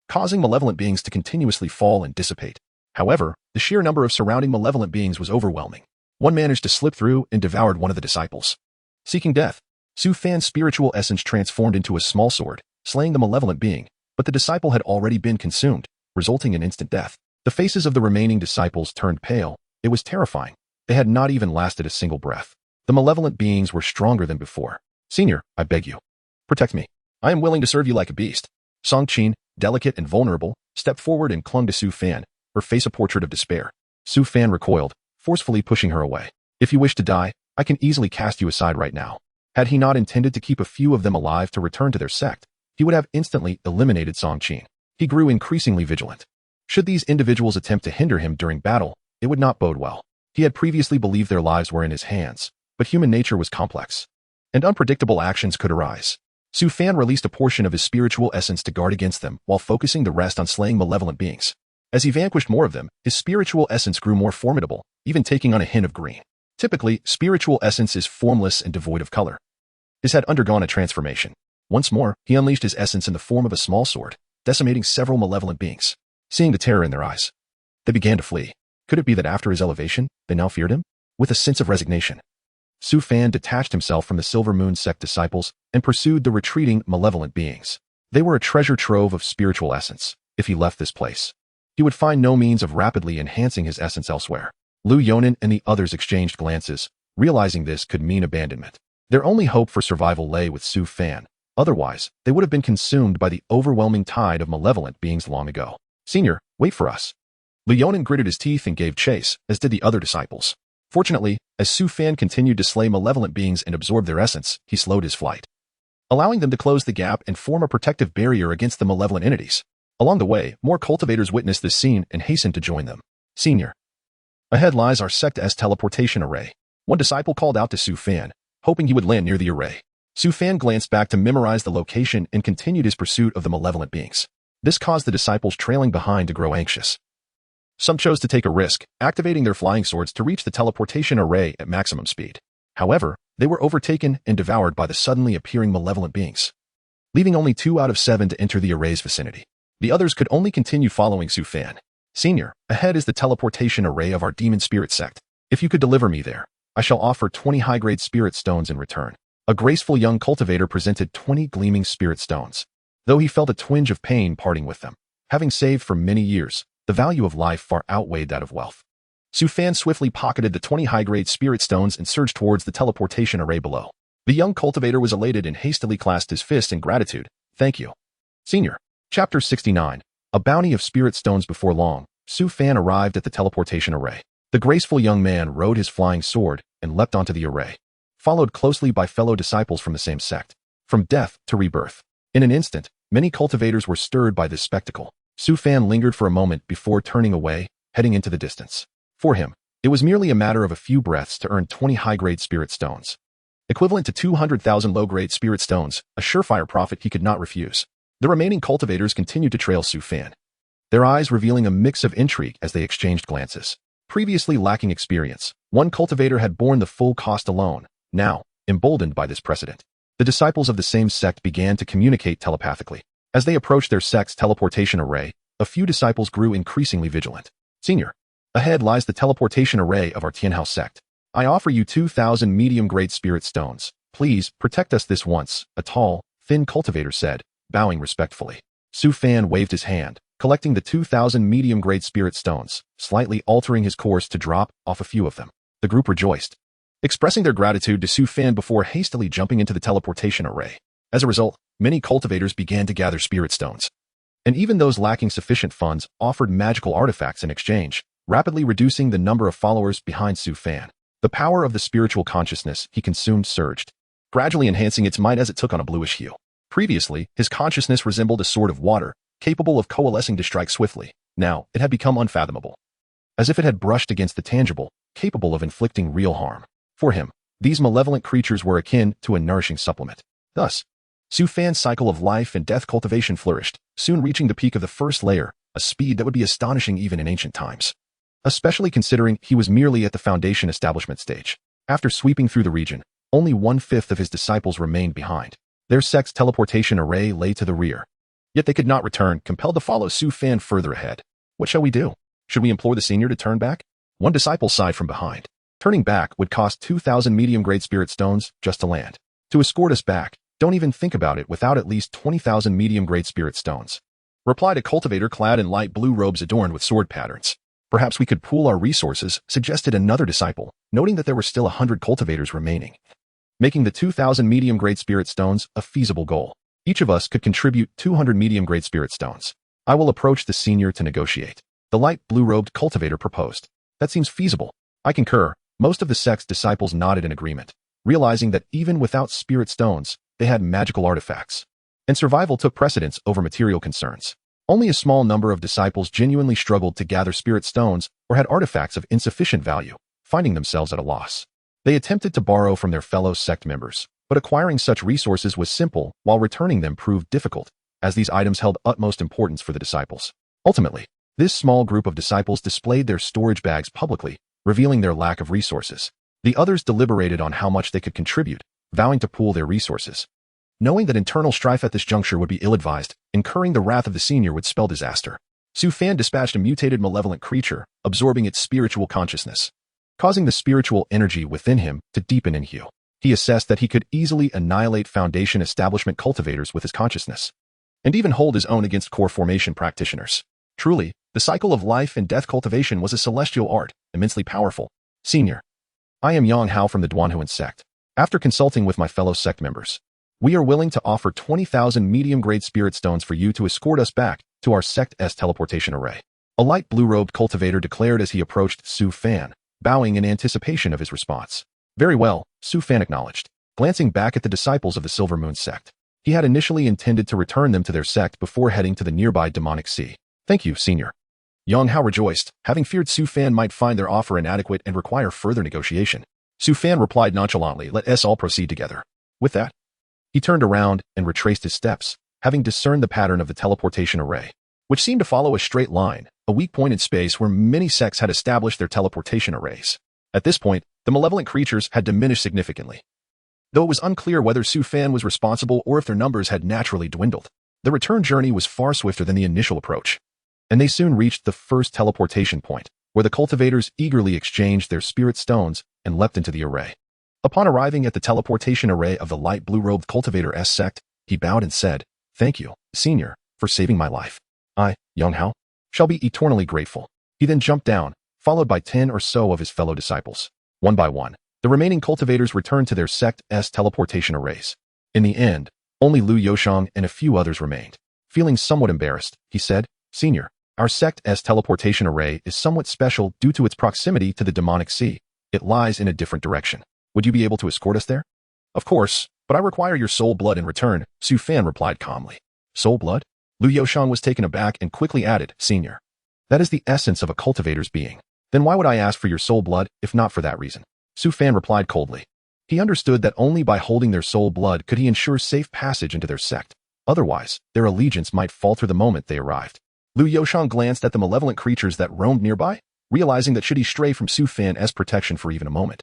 causing malevolent beings to continuously fall and dissipate. However, the sheer number of surrounding malevolent beings was overwhelming. One managed to slip through and devoured one of the disciples. Seeking death, Su Fan's spiritual essence transformed into a small sword, slaying the malevolent being, but the disciple had already been consumed, resulting in instant death. The faces of the remaining disciples turned pale. It was terrifying. They had not even lasted a single breath. The malevolent beings were stronger than before. Senior, I beg you, protect me. I am willing to serve you like a beast. Song Qin, delicate and vulnerable, stepped forward and clung to Su Fan, her face a portrait of despair. Su Fan recoiled, forcefully pushing her away. If you wish to die, I can easily cast you aside right now. Had he not intended to keep a few of them alive to return to their sect, he would have instantly eliminated Song Qin. He grew increasingly vigilant. Should these individuals attempt to hinder him during battle, it would not bode well. He had previously believed their lives were in his hands, but human nature was complex, and unpredictable actions could arise. Su Fan released a portion of his spiritual essence to guard against them while focusing the rest on slaying malevolent beings. As he vanquished more of them, his spiritual essence grew more formidable, even taking on a hint of green. Typically, spiritual essence is formless and devoid of color. His had undergone a transformation. Once more, he unleashed his essence in the form of a small sword, decimating several malevolent beings. Seeing the terror in their eyes, they began to flee. Could it be that after his elevation, they now feared him? With a sense of resignation, Su Fan detached himself from the Silver Moon sect disciples and pursued the retreating malevolent beings. They were a treasure trove of spiritual essence. If he left this place, he would find no means of rapidly enhancing his essence elsewhere. Lu Yonan and the others exchanged glances, realizing this could mean abandonment. Their only hope for survival lay with Su Fan, Otherwise, they would have been consumed by the overwhelming tide of malevolent beings long ago. Senior, wait for us. Leonin gritted his teeth and gave chase, as did the other disciples. Fortunately, as Su Fan continued to slay malevolent beings and absorb their essence, he slowed his flight, allowing them to close the gap and form a protective barrier against the malevolent entities. Along the way, more cultivators witnessed this scene and hastened to join them. Senior. Ahead lies our Sect's teleportation array. One disciple called out to Su Fan, hoping he would land near the array. Su Fan glanced back to memorize the location and continued his pursuit of the malevolent beings. This caused the disciples trailing behind to grow anxious. Some chose to take a risk, activating their flying swords to reach the teleportation array at maximum speed. However, they were overtaken and devoured by the suddenly appearing malevolent beings, leaving only 2 out of 7 to enter the array's vicinity. The others could only continue following Su Fan. Senior, ahead is the teleportation array of our demon spirit sect. If you could deliver me there, I shall offer 20 high-grade spirit stones in return. A graceful young cultivator presented 20 gleaming spirit stones. Though he felt a twinge of pain parting with them, having saved for many years, the value of life far outweighed that of wealth. Su Fan swiftly pocketed the 20 high-grade spirit stones and surged towards the teleportation array below. The young cultivator was elated and hastily clasped his fist in gratitude. Thank you. Senior. Chapter 69. A bounty of spirit stones. Before long, Su Fan arrived at the teleportation array. The graceful young man rode his flying sword and leapt onto the array, followed closely by fellow disciples from the same sect. From death to rebirth. In an instant, many cultivators were stirred by this spectacle. Su Fan lingered for a moment before turning away, heading into the distance. For him, it was merely a matter of a few breaths to earn 20 high-grade spirit stones, equivalent to 200,000 low-grade spirit stones, a surefire profit he could not refuse. The remaining cultivators continued to trail Su Fan, their eyes revealing a mix of intrigue as they exchanged glances. Previously lacking experience, one cultivator had borne the full cost alone. Now, emboldened by this precedent, the disciples of the same sect began to communicate telepathically. As they approached their sect's teleportation array, a few disciples grew increasingly vigilant. Senior. Ahead lies the teleportation array of our Tianhao sect. I offer you 2,000 medium-grade spirit stones. Please, protect us this once, a tall, thin cultivator said, bowing respectfully. Su Fan waved his hand, collecting the 2,000 medium-grade spirit stones, slightly altering his course to drop off a few of them. The group rejoiced, expressing their gratitude to Su Fan before hastily jumping into the teleportation array. As a result, many cultivators began to gather spirit stones, and even those lacking sufficient funds offered magical artifacts in exchange, rapidly reducing the number of followers behind Su Fan. The power of the spiritual consciousness he consumed surged, gradually enhancing its might as it took on a bluish hue. Previously, his consciousness resembled a sword of water, capable of coalescing to strike swiftly. Now, it had become unfathomable, as if it had brushed against the tangible, capable of inflicting real harm. For him, these malevolent creatures were akin to a nourishing supplement. Thus, Su Fan's cycle of life and death cultivation flourished, soon reaching the peak of the first layer, a speed that would be astonishing even in ancient times, especially considering he was merely at the foundation establishment stage. After sweeping through the region, only 1/5 of his disciples remained behind. Their sect's teleportation array lay to the rear. Yet they could not return, compelled to follow Su Fan further ahead. What shall we do? Should we implore the senior to turn back? One disciple sighed from behind. Turning back would cost 2,000 medium-grade spirit stones just to land. To escort us back, don't even think about it without at least 20,000 medium-grade spirit stones, replied a cultivator clad in light blue robes adorned with sword patterns. Perhaps we could pool our resources, suggested another disciple, noting that there were still 100 cultivators remaining, making the 2,000 medium-grade spirit stones a feasible goal. Each of us could contribute 200 medium-grade spirit stones. I will approach the senior to negotiate, the light blue-robed cultivator proposed. That seems feasible. I concur. Most of the sect's disciples nodded in agreement, realizing that even without spirit stones, they had magical artifacts, and survival took precedence over material concerns. Only a small number of disciples genuinely struggled to gather spirit stones or had artifacts of insufficient value, finding themselves at a loss. They attempted to borrow from their fellow sect members, but acquiring such resources was simple, while returning them proved difficult, as these items held utmost importance for the disciples. Ultimately, this small group of disciples displayed their storage bags publicly, revealing their lack of resources. The others deliberated on how much they could contribute, vowing to pool their resources, knowing that internal strife at this juncture would be ill-advised. Incurring the wrath of the senior would spell disaster. Su Fan dispatched a mutated malevolent creature, absorbing its spiritual consciousness, causing the spiritual energy within him to deepen in hue. He assessed that he could easily annihilate Foundation establishment cultivators with his consciousness, and even hold his own against core formation practitioners. Truly, the cycle of life and death cultivation was a celestial art, immensely powerful. Senior. I am Yang Hao from the Duanhuan sect. After consulting with my fellow sect members, We are willing to offer 20,000 medium-grade spirit stones for you to escort us back to our sect's teleportation array. A light blue-robed cultivator declared as he approached Su Fan, bowing in anticipation of his response. Very well, Su Fan acknowledged, glancing back at the disciples of the Silver Moon sect. He had initially intended to return them to their sect before heading to the nearby demonic sea. Thank you, Senior. Yang Hao rejoiced, having feared Su Fan might find their offer inadequate and require further negotiation. Su Fan replied nonchalantly, let us all proceed together. With that, he turned around and retraced his steps, having discerned the pattern of the teleportation array, which seemed to follow a straight line, a weak point in space where many sects had established their teleportation arrays. At this point, the malevolent creatures had diminished significantly. Though it was unclear whether Su Fan was responsible or if their numbers had naturally dwindled, the return journey was far swifter than the initial approach, and they soon reached the first teleportation point, where the cultivators eagerly exchanged their spirit stones and leapt into the array. Upon arriving at the teleportation array of the light blue-robed cultivator S sect, he bowed and said, Thank you, Senior, for saving my life. I, Yang Hao, shall be eternally grateful. He then jumped down, followed by 10 or so of his fellow disciples. One by one, the remaining cultivators returned to their sect's teleportation arrays. In the end, only Lu Yoshang and a few others remained. Feeling somewhat embarrassed, he said, Senior, our sect's teleportation array is somewhat special due to its proximity to the demonic sea. It lies in a different direction. Would you be able to escort us there? Of course, but I require your soul blood in return, Su Fan replied calmly. Soul blood? Lu Yoshang was taken aback and quickly added, Senior. That is the essence of a cultivator's being. Then why would I ask for your soul blood if not for that reason? Su Fan replied coldly. He understood that only by holding their soul blood could he ensure safe passage into their sect. Otherwise, their allegiance might falter the moment they arrived. Lu Yoshang glanced at the malevolent creatures that roamed nearby, realizing that should he stray from Su Fan's protection for even a moment,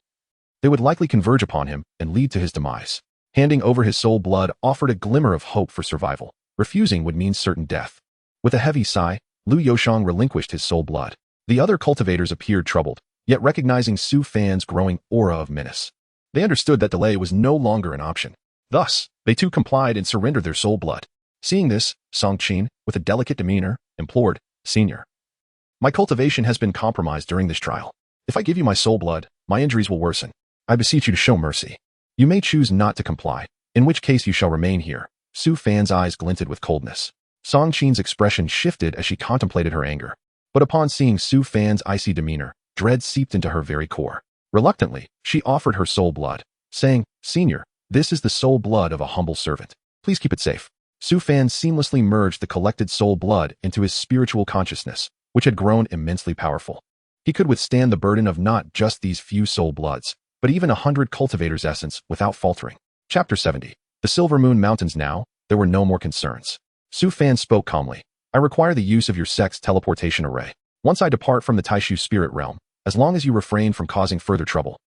they would likely converge upon him and lead to his demise. Handing over his soul blood offered a glimmer of hope for survival. Refusing would mean certain death. With a heavy sigh, Lu Yoshang relinquished his soul blood. The other cultivators appeared troubled, yet recognizing Su Fan's growing aura of menace. They understood that delay was no longer an option. Thus, they too complied and surrendered their soul blood. Seeing this, Song Qin, with a delicate demeanor, implored, Senior, my cultivation has been compromised during this trial. If I give you my soul blood, my injuries will worsen. I beseech you to show mercy. You may choose not to comply, in which case you shall remain here. Su Fan's eyes glinted with coldness. Song Qin's expression shifted as she contemplated her anger. But upon seeing Su Fan's icy demeanor, dread seeped into her very core. Reluctantly, she offered her soul blood, saying, Senior, this is the soul blood of a humble servant. Please keep it safe. Su Fan seamlessly merged the collected soul blood into his spiritual consciousness, which had grown immensely powerful. He could withstand the burden of not just these few soul bloods, but even 100 cultivators' essence without faltering. Chapter 70. The Silver Moon Mountains. Now, there were no more concerns. Su Fan spoke calmly. I require the use of your sect's teleportation array. Once I depart from the Taishu spirit realm, as long as you refrain from causing further trouble,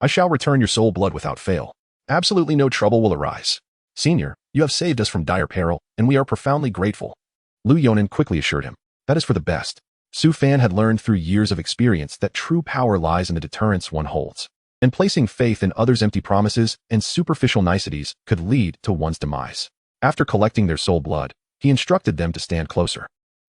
I shall return your soul blood without fail. Absolutely no trouble will arise. Senior, you have saved us from dire peril, and we are profoundly grateful. Lu Yonan quickly assured him. That is for the best. Su Fan had learned through years of experience that true power lies in the deterrence one holds, and placing faith in others' empty promises and superficial niceties could lead to one's demise. After collecting their soul blood, he instructed them to stand closer,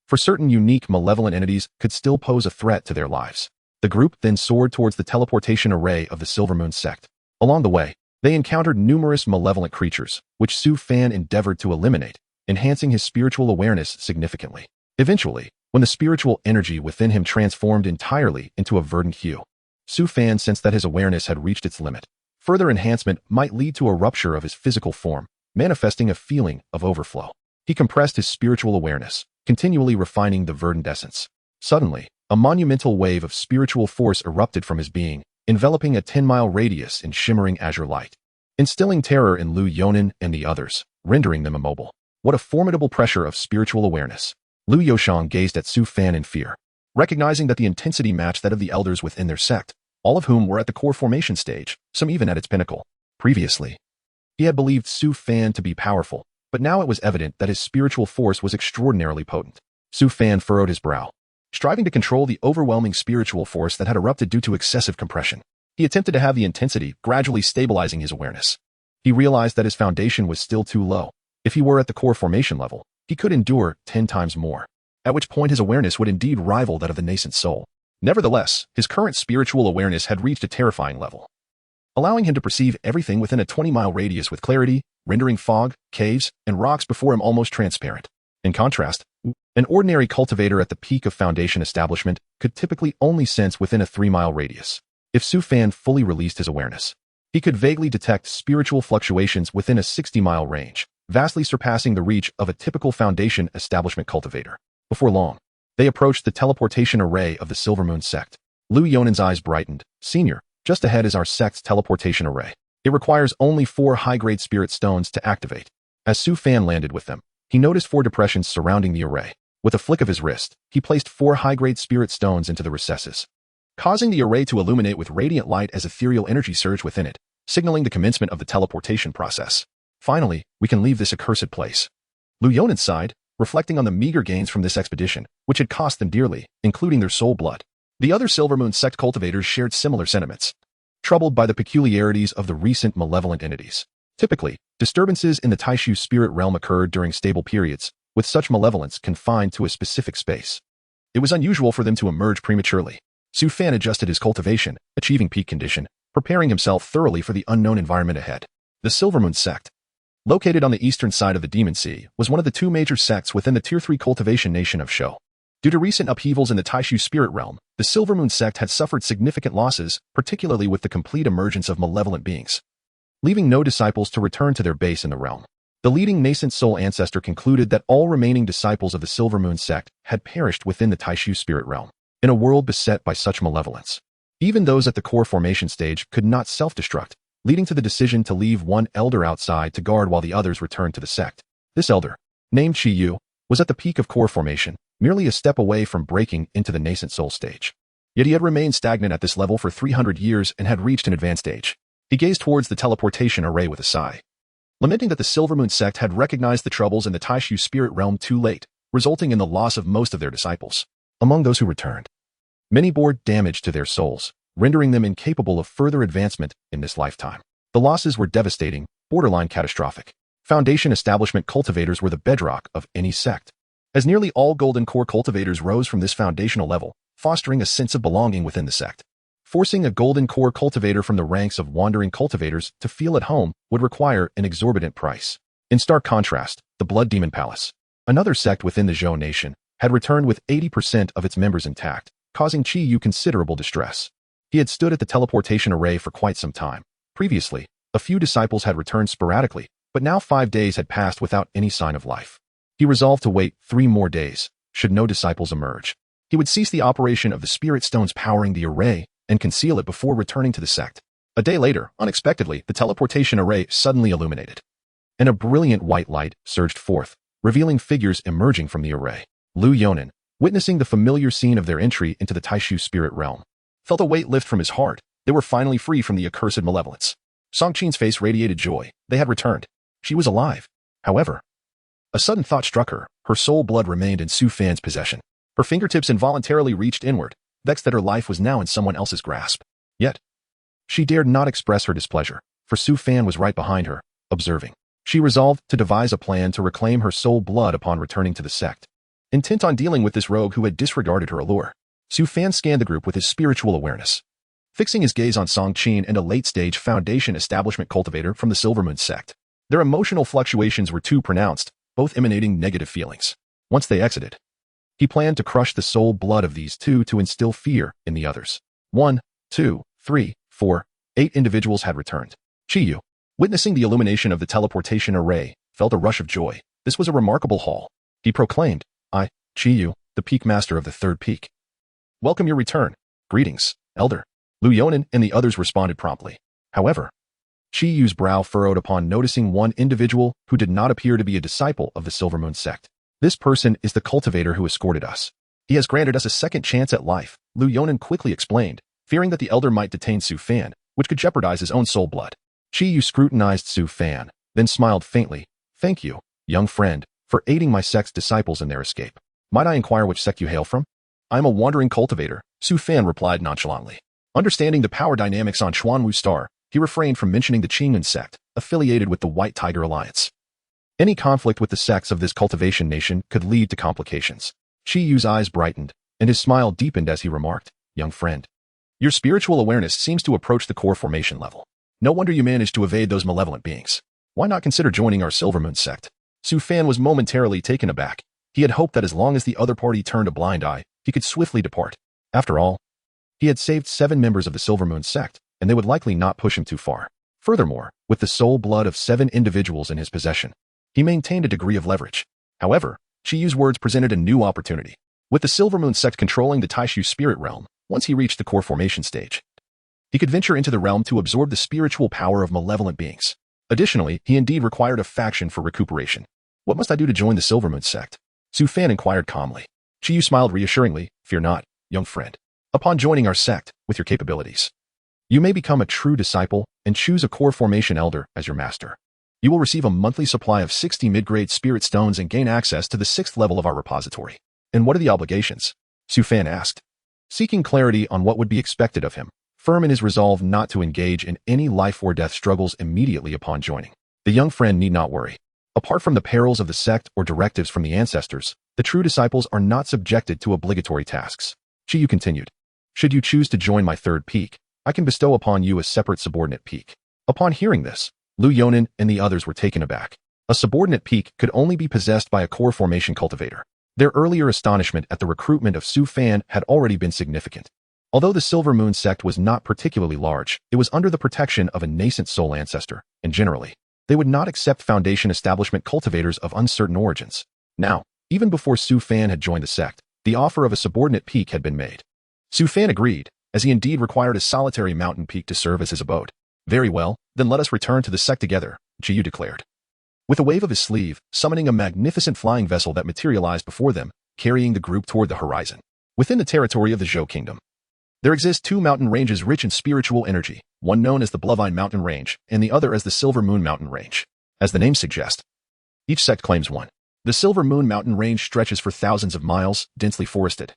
for certain unique malevolent entities could still pose a threat to their lives. The group then soared towards the teleportation array of the Silver Moon sect. Along the way, they encountered numerous malevolent creatures, which Su Fan endeavored to eliminate, enhancing his spiritual awareness significantly. Eventually, when the spiritual energy within him transformed entirely into a verdant hue, Su Fan sensed that his awareness had reached its limit. Further enhancement might lead to a rupture of his physical form, manifesting a feeling of overflow. He compressed his spiritual awareness, continually refining the verdant essence. Suddenly, a monumental wave of spiritual force erupted from his being, enveloping a 10-mile radius in shimmering azure light, instilling terror in Lu Yonan and the others, rendering them immobile. What a formidable pressure of spiritual awareness! Lu Yoshang gazed at Su Fan in fear, recognizing that the intensity matched that of the elders within their sect, all of whom were at the core formation stage, some even at its pinnacle. Previously, he had believed Su Fan to be powerful, but now it was evident that his spiritual force was extraordinarily potent. Su Fan furrowed his brow, striving to control the overwhelming spiritual force that had erupted due to excessive compression. He attempted to have the intensity, gradually stabilizing his awareness. He realized that his foundation was still too low. If he were at the core formation level, he could endure 10 times more, at which point his awareness would indeed rival that of the nascent soul. Nevertheless, his current spiritual awareness had reached a terrifying level. allowing him to perceive everything within a 20-mile radius with clarity, rendering fog, caves, and rocks before him almost transparent. In contrast, an ordinary cultivator at the peak of Foundation establishment could typically only sense within a 3-mile radius. If Su Fan fully released his awareness, he could vaguely detect spiritual fluctuations within a 60-mile range, vastly surpassing the reach of a typical Foundation establishment cultivator. Before long, they approached the teleportation array of the Silvermoon sect. Lu Yonen's eyes brightened. Senior, just ahead is our sect's teleportation array. It requires only 4 high-grade spirit stones to activate. As Su Fan landed with them, he noticed 4 depressions surrounding the array. With a flick of his wrist, he placed 4 high-grade spirit stones into the recesses, causing the array to illuminate with radiant light as ethereal energy surged within it, signaling the commencement of the teleportation process. Finally, we can leave this accursed place. Lu Yonen sighed, reflecting on the meager gains from this expedition, which had cost them dearly, including their soul blood. The other Silvermoon sect cultivators shared similar sentiments, troubled by the peculiarities of the recent malevolent entities. Typically, disturbances in the Taishu spirit realm occurred during stable periods, with such malevolence confined to a specific space. It was unusual for them to emerge prematurely. Su Fan adjusted his cultivation, achieving peak condition, preparing himself thoroughly for the unknown environment ahead. The Silvermoon sect, located on the eastern side of the Demon Sea, was one of the 2 major sects within the Tier 3 cultivation nation of Shou. Due to recent upheavals in the Taishu spirit realm, the Silvermoon sect had suffered significant losses, particularly with the complete emergence of malevolent beings, leaving no disciples to return to their base in the realm. The leading nascent soul ancestor concluded that all remaining disciples of the Silvermoon sect had perished within the Taishu spirit realm, in a world beset by such malevolence. Even those at the core formation stage could not self-destruct, leading to the decision to leave one elder outside to guard while the others returned to the sect. This elder, named Chi Yu, was at the peak of core formation, merely a step away from breaking into the nascent soul stage. Yet he had remained stagnant at this level for 300 years and had reached an advanced age. He gazed towards the teleportation array with a sigh, lamenting that the Silvermoon sect had recognized the troubles in the Taishu spirit realm too late, resulting in the loss of most of their disciples. Among those who returned, many bore damage to their souls, rendering them incapable of further advancement in this lifetime. The losses were devastating, borderline catastrophic. Foundation establishment cultivators were the bedrock of any sect, as nearly all golden core cultivators rose from this foundational level, fostering a sense of belonging within the sect. Forcing a golden core cultivator from the ranks of wandering cultivators to feel at home would require an exorbitant price. In stark contrast, the Blood Demon Palace, another sect within the Zhou nation, had returned with 80% of its members intact, causing Chi Yu considerable distress. He had stood at the teleportation array for quite some time. Previously, a few disciples had returned sporadically, but now 5 days had passed without any sign of life. He resolved to wait 3 more days. Should no disciples emerge, he would cease the operation of the spirit stones powering the array and conceal it before returning to the sect. A day later, unexpectedly, the teleportation array suddenly illuminated, and a brilliant white light surged forth, revealing figures emerging from the array. Lu Yonen, witnessing the familiar scene of their entry into the Taishu spirit realm, felt a weight lift from his heart. They were finally free from the accursed malevolence. Song Qin's face radiated joy. They had returned. She was alive. However, a sudden thought struck her. Her soul blood remained in Su Fan's possession. Her fingertips involuntarily reached inward, vexed that her life was now in someone else's grasp. Yet, she dared not express her displeasure, for Su Fan was right behind her, observing. She resolved to devise a plan to reclaim her soul blood upon returning to the sect. Intent on dealing with this rogue who had disregarded her allure, Su Fan scanned the group with his spiritual awareness, fixing his gaze on Song Qin and a late-stage Foundation establishment cultivator from the Silvermoon sect. Their emotional fluctuations were too pronounced, both emanating negative feelings. Once they exited, he planned to crush the soul blood of these two to instill fear in the others. 1, 2, 3, 4, 8 individuals had returned. Chi Yu, witnessing the illumination of the teleportation array, felt a rush of joy. This was a remarkable haul. He proclaimed, I, Chi Yu, the peak master of the 3rd peak. Welcome your return. Greetings, Elder. Lu Yonen and the others responded promptly. However, Chi Yu's brow furrowed upon noticing one individual who did not appear to be a disciple of the Silvermoon sect. This person is the cultivator who escorted us. He has granted us a second chance at life, Lu Yonen quickly explained, fearing that the elder might detain Su Fan, which could jeopardize his own soul blood. Chi Yu scrutinized Su Fan, then smiled faintly. Thank you, young friend, for aiding my sect's disciples in their escape. Might I inquire which sect you hail from? I am a wandering cultivator, Su Fan replied nonchalantly. Understanding the power dynamics on Xuanwu Star, he refrained from mentioning the Qingnan sect, affiliated with the White Tiger Alliance. Any conflict with the sects of this cultivation nation could lead to complications. Chi Yu's eyes brightened, and his smile deepened as he remarked, young friend, your spiritual awareness seems to approach the core formation level. No wonder you managed to evade those malevolent beings. Why not consider joining our Silvermoon sect? Su Fan was momentarily taken aback. He had hoped that as long as the other party turned a blind eye, he could swiftly depart. After all, he had saved 7 members of the Silvermoon sect, and they would likely not push him too far. Furthermore, with the soul blood of 7 individuals in his possession, he maintained a degree of leverage. However, Chiyu's words presented a new opportunity. With the Silvermoon sect controlling the Taishu spirit realm, once he reached the core formation stage, he could venture into the realm to absorb the spiritual power of malevolent beings. Additionally, he indeed required a faction for recuperation. What must I do to join the Silvermoon sect? Su Fan inquired calmly. Chiyu smiled reassuringly. Fear not, young friend. Upon joining our sect, with your capabilities, you may become a true disciple and choose a core formation elder as your master. You will receive a monthly supply of 60 mid-grade spirit stones and gain access to the 6th level of our repository. And what are the obligations? Su Fan asked, seeking clarity on what would be expected of him, firm in his resolve not to engage in any life or death struggles immediately upon joining. The young friend need not worry. Apart from the perils of the sect or directives from the ancestors, the true disciples are not subjected to obligatory tasks. Chiyu continued, should you choose to join my 3rd peak, I can bestow upon you a separate subordinate peak. Upon hearing this, Lu Yonan and the others were taken aback. A subordinate peak could only be possessed by a core formation cultivator. Their earlier astonishment at the recruitment of Su Fan had already been significant. Although the Silvermoon sect was not particularly large, it was under the protection of a nascent soul ancestor, and generally, they would not accept Foundation establishment cultivators of uncertain origins. Now, even before Su Fan had joined the sect, the offer of a subordinate peak had been made. Su Fan agreed, as he indeed required a solitary mountain peak to serve as his abode. Very well, then let us return to the sect together, Chiyu declared. With a wave of his sleeve, summoning a magnificent flying vessel that materialized before them, carrying the group toward the horizon. Within the territory of the Zhou Kingdom, there exist 2 mountain ranges rich in spiritual energy, one known as the Blovine Mountain Range, and the other as the Silver Moon Mountain Range. As the name suggests, each sect claims one. The Silver Moon Mountain Range stretches for thousands of miles, densely forested,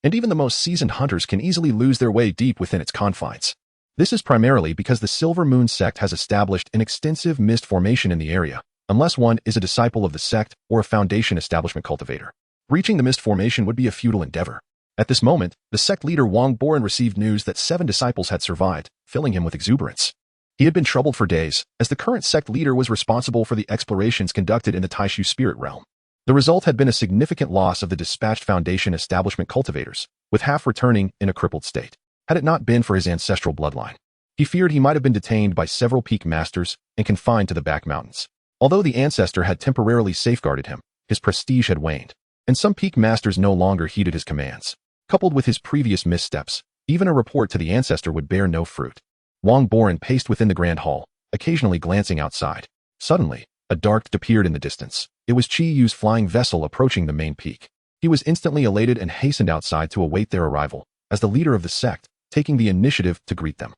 and even the most seasoned hunters can easily lose their way deep within its confines. This is primarily because the Silver Moon sect has established an extensive mist formation in the area, unless one is a disciple of the sect or a Foundation establishment cultivator. Reaching the mist formation would be a futile endeavor. At this moment, the sect leader Wang Boren received news that 7 disciples had survived, filling him with exuberance. He had been troubled for days, as the current sect leader was responsible for the explorations conducted in the Taishu spirit realm. The result had been a significant loss of the dispatched Foundation establishment cultivators, with half returning in a crippled state. Had it not been for his ancestral bloodline, he feared he might have been detained by several peak masters and confined to the back mountains. Although the ancestor had temporarily safeguarded him, his prestige had waned, and some peak masters no longer heeded his commands. Coupled with his previous missteps, even a report to the ancestor would bear no fruit. Wang Boren paced within the grand hall, occasionally glancing outside. Suddenly, a dark appeared in the distance. It was Chi Yu's flying vessel approaching the main peak. He was instantly elated and hastened outside to await their arrival, as the leader of the sect, taking the initiative to greet them.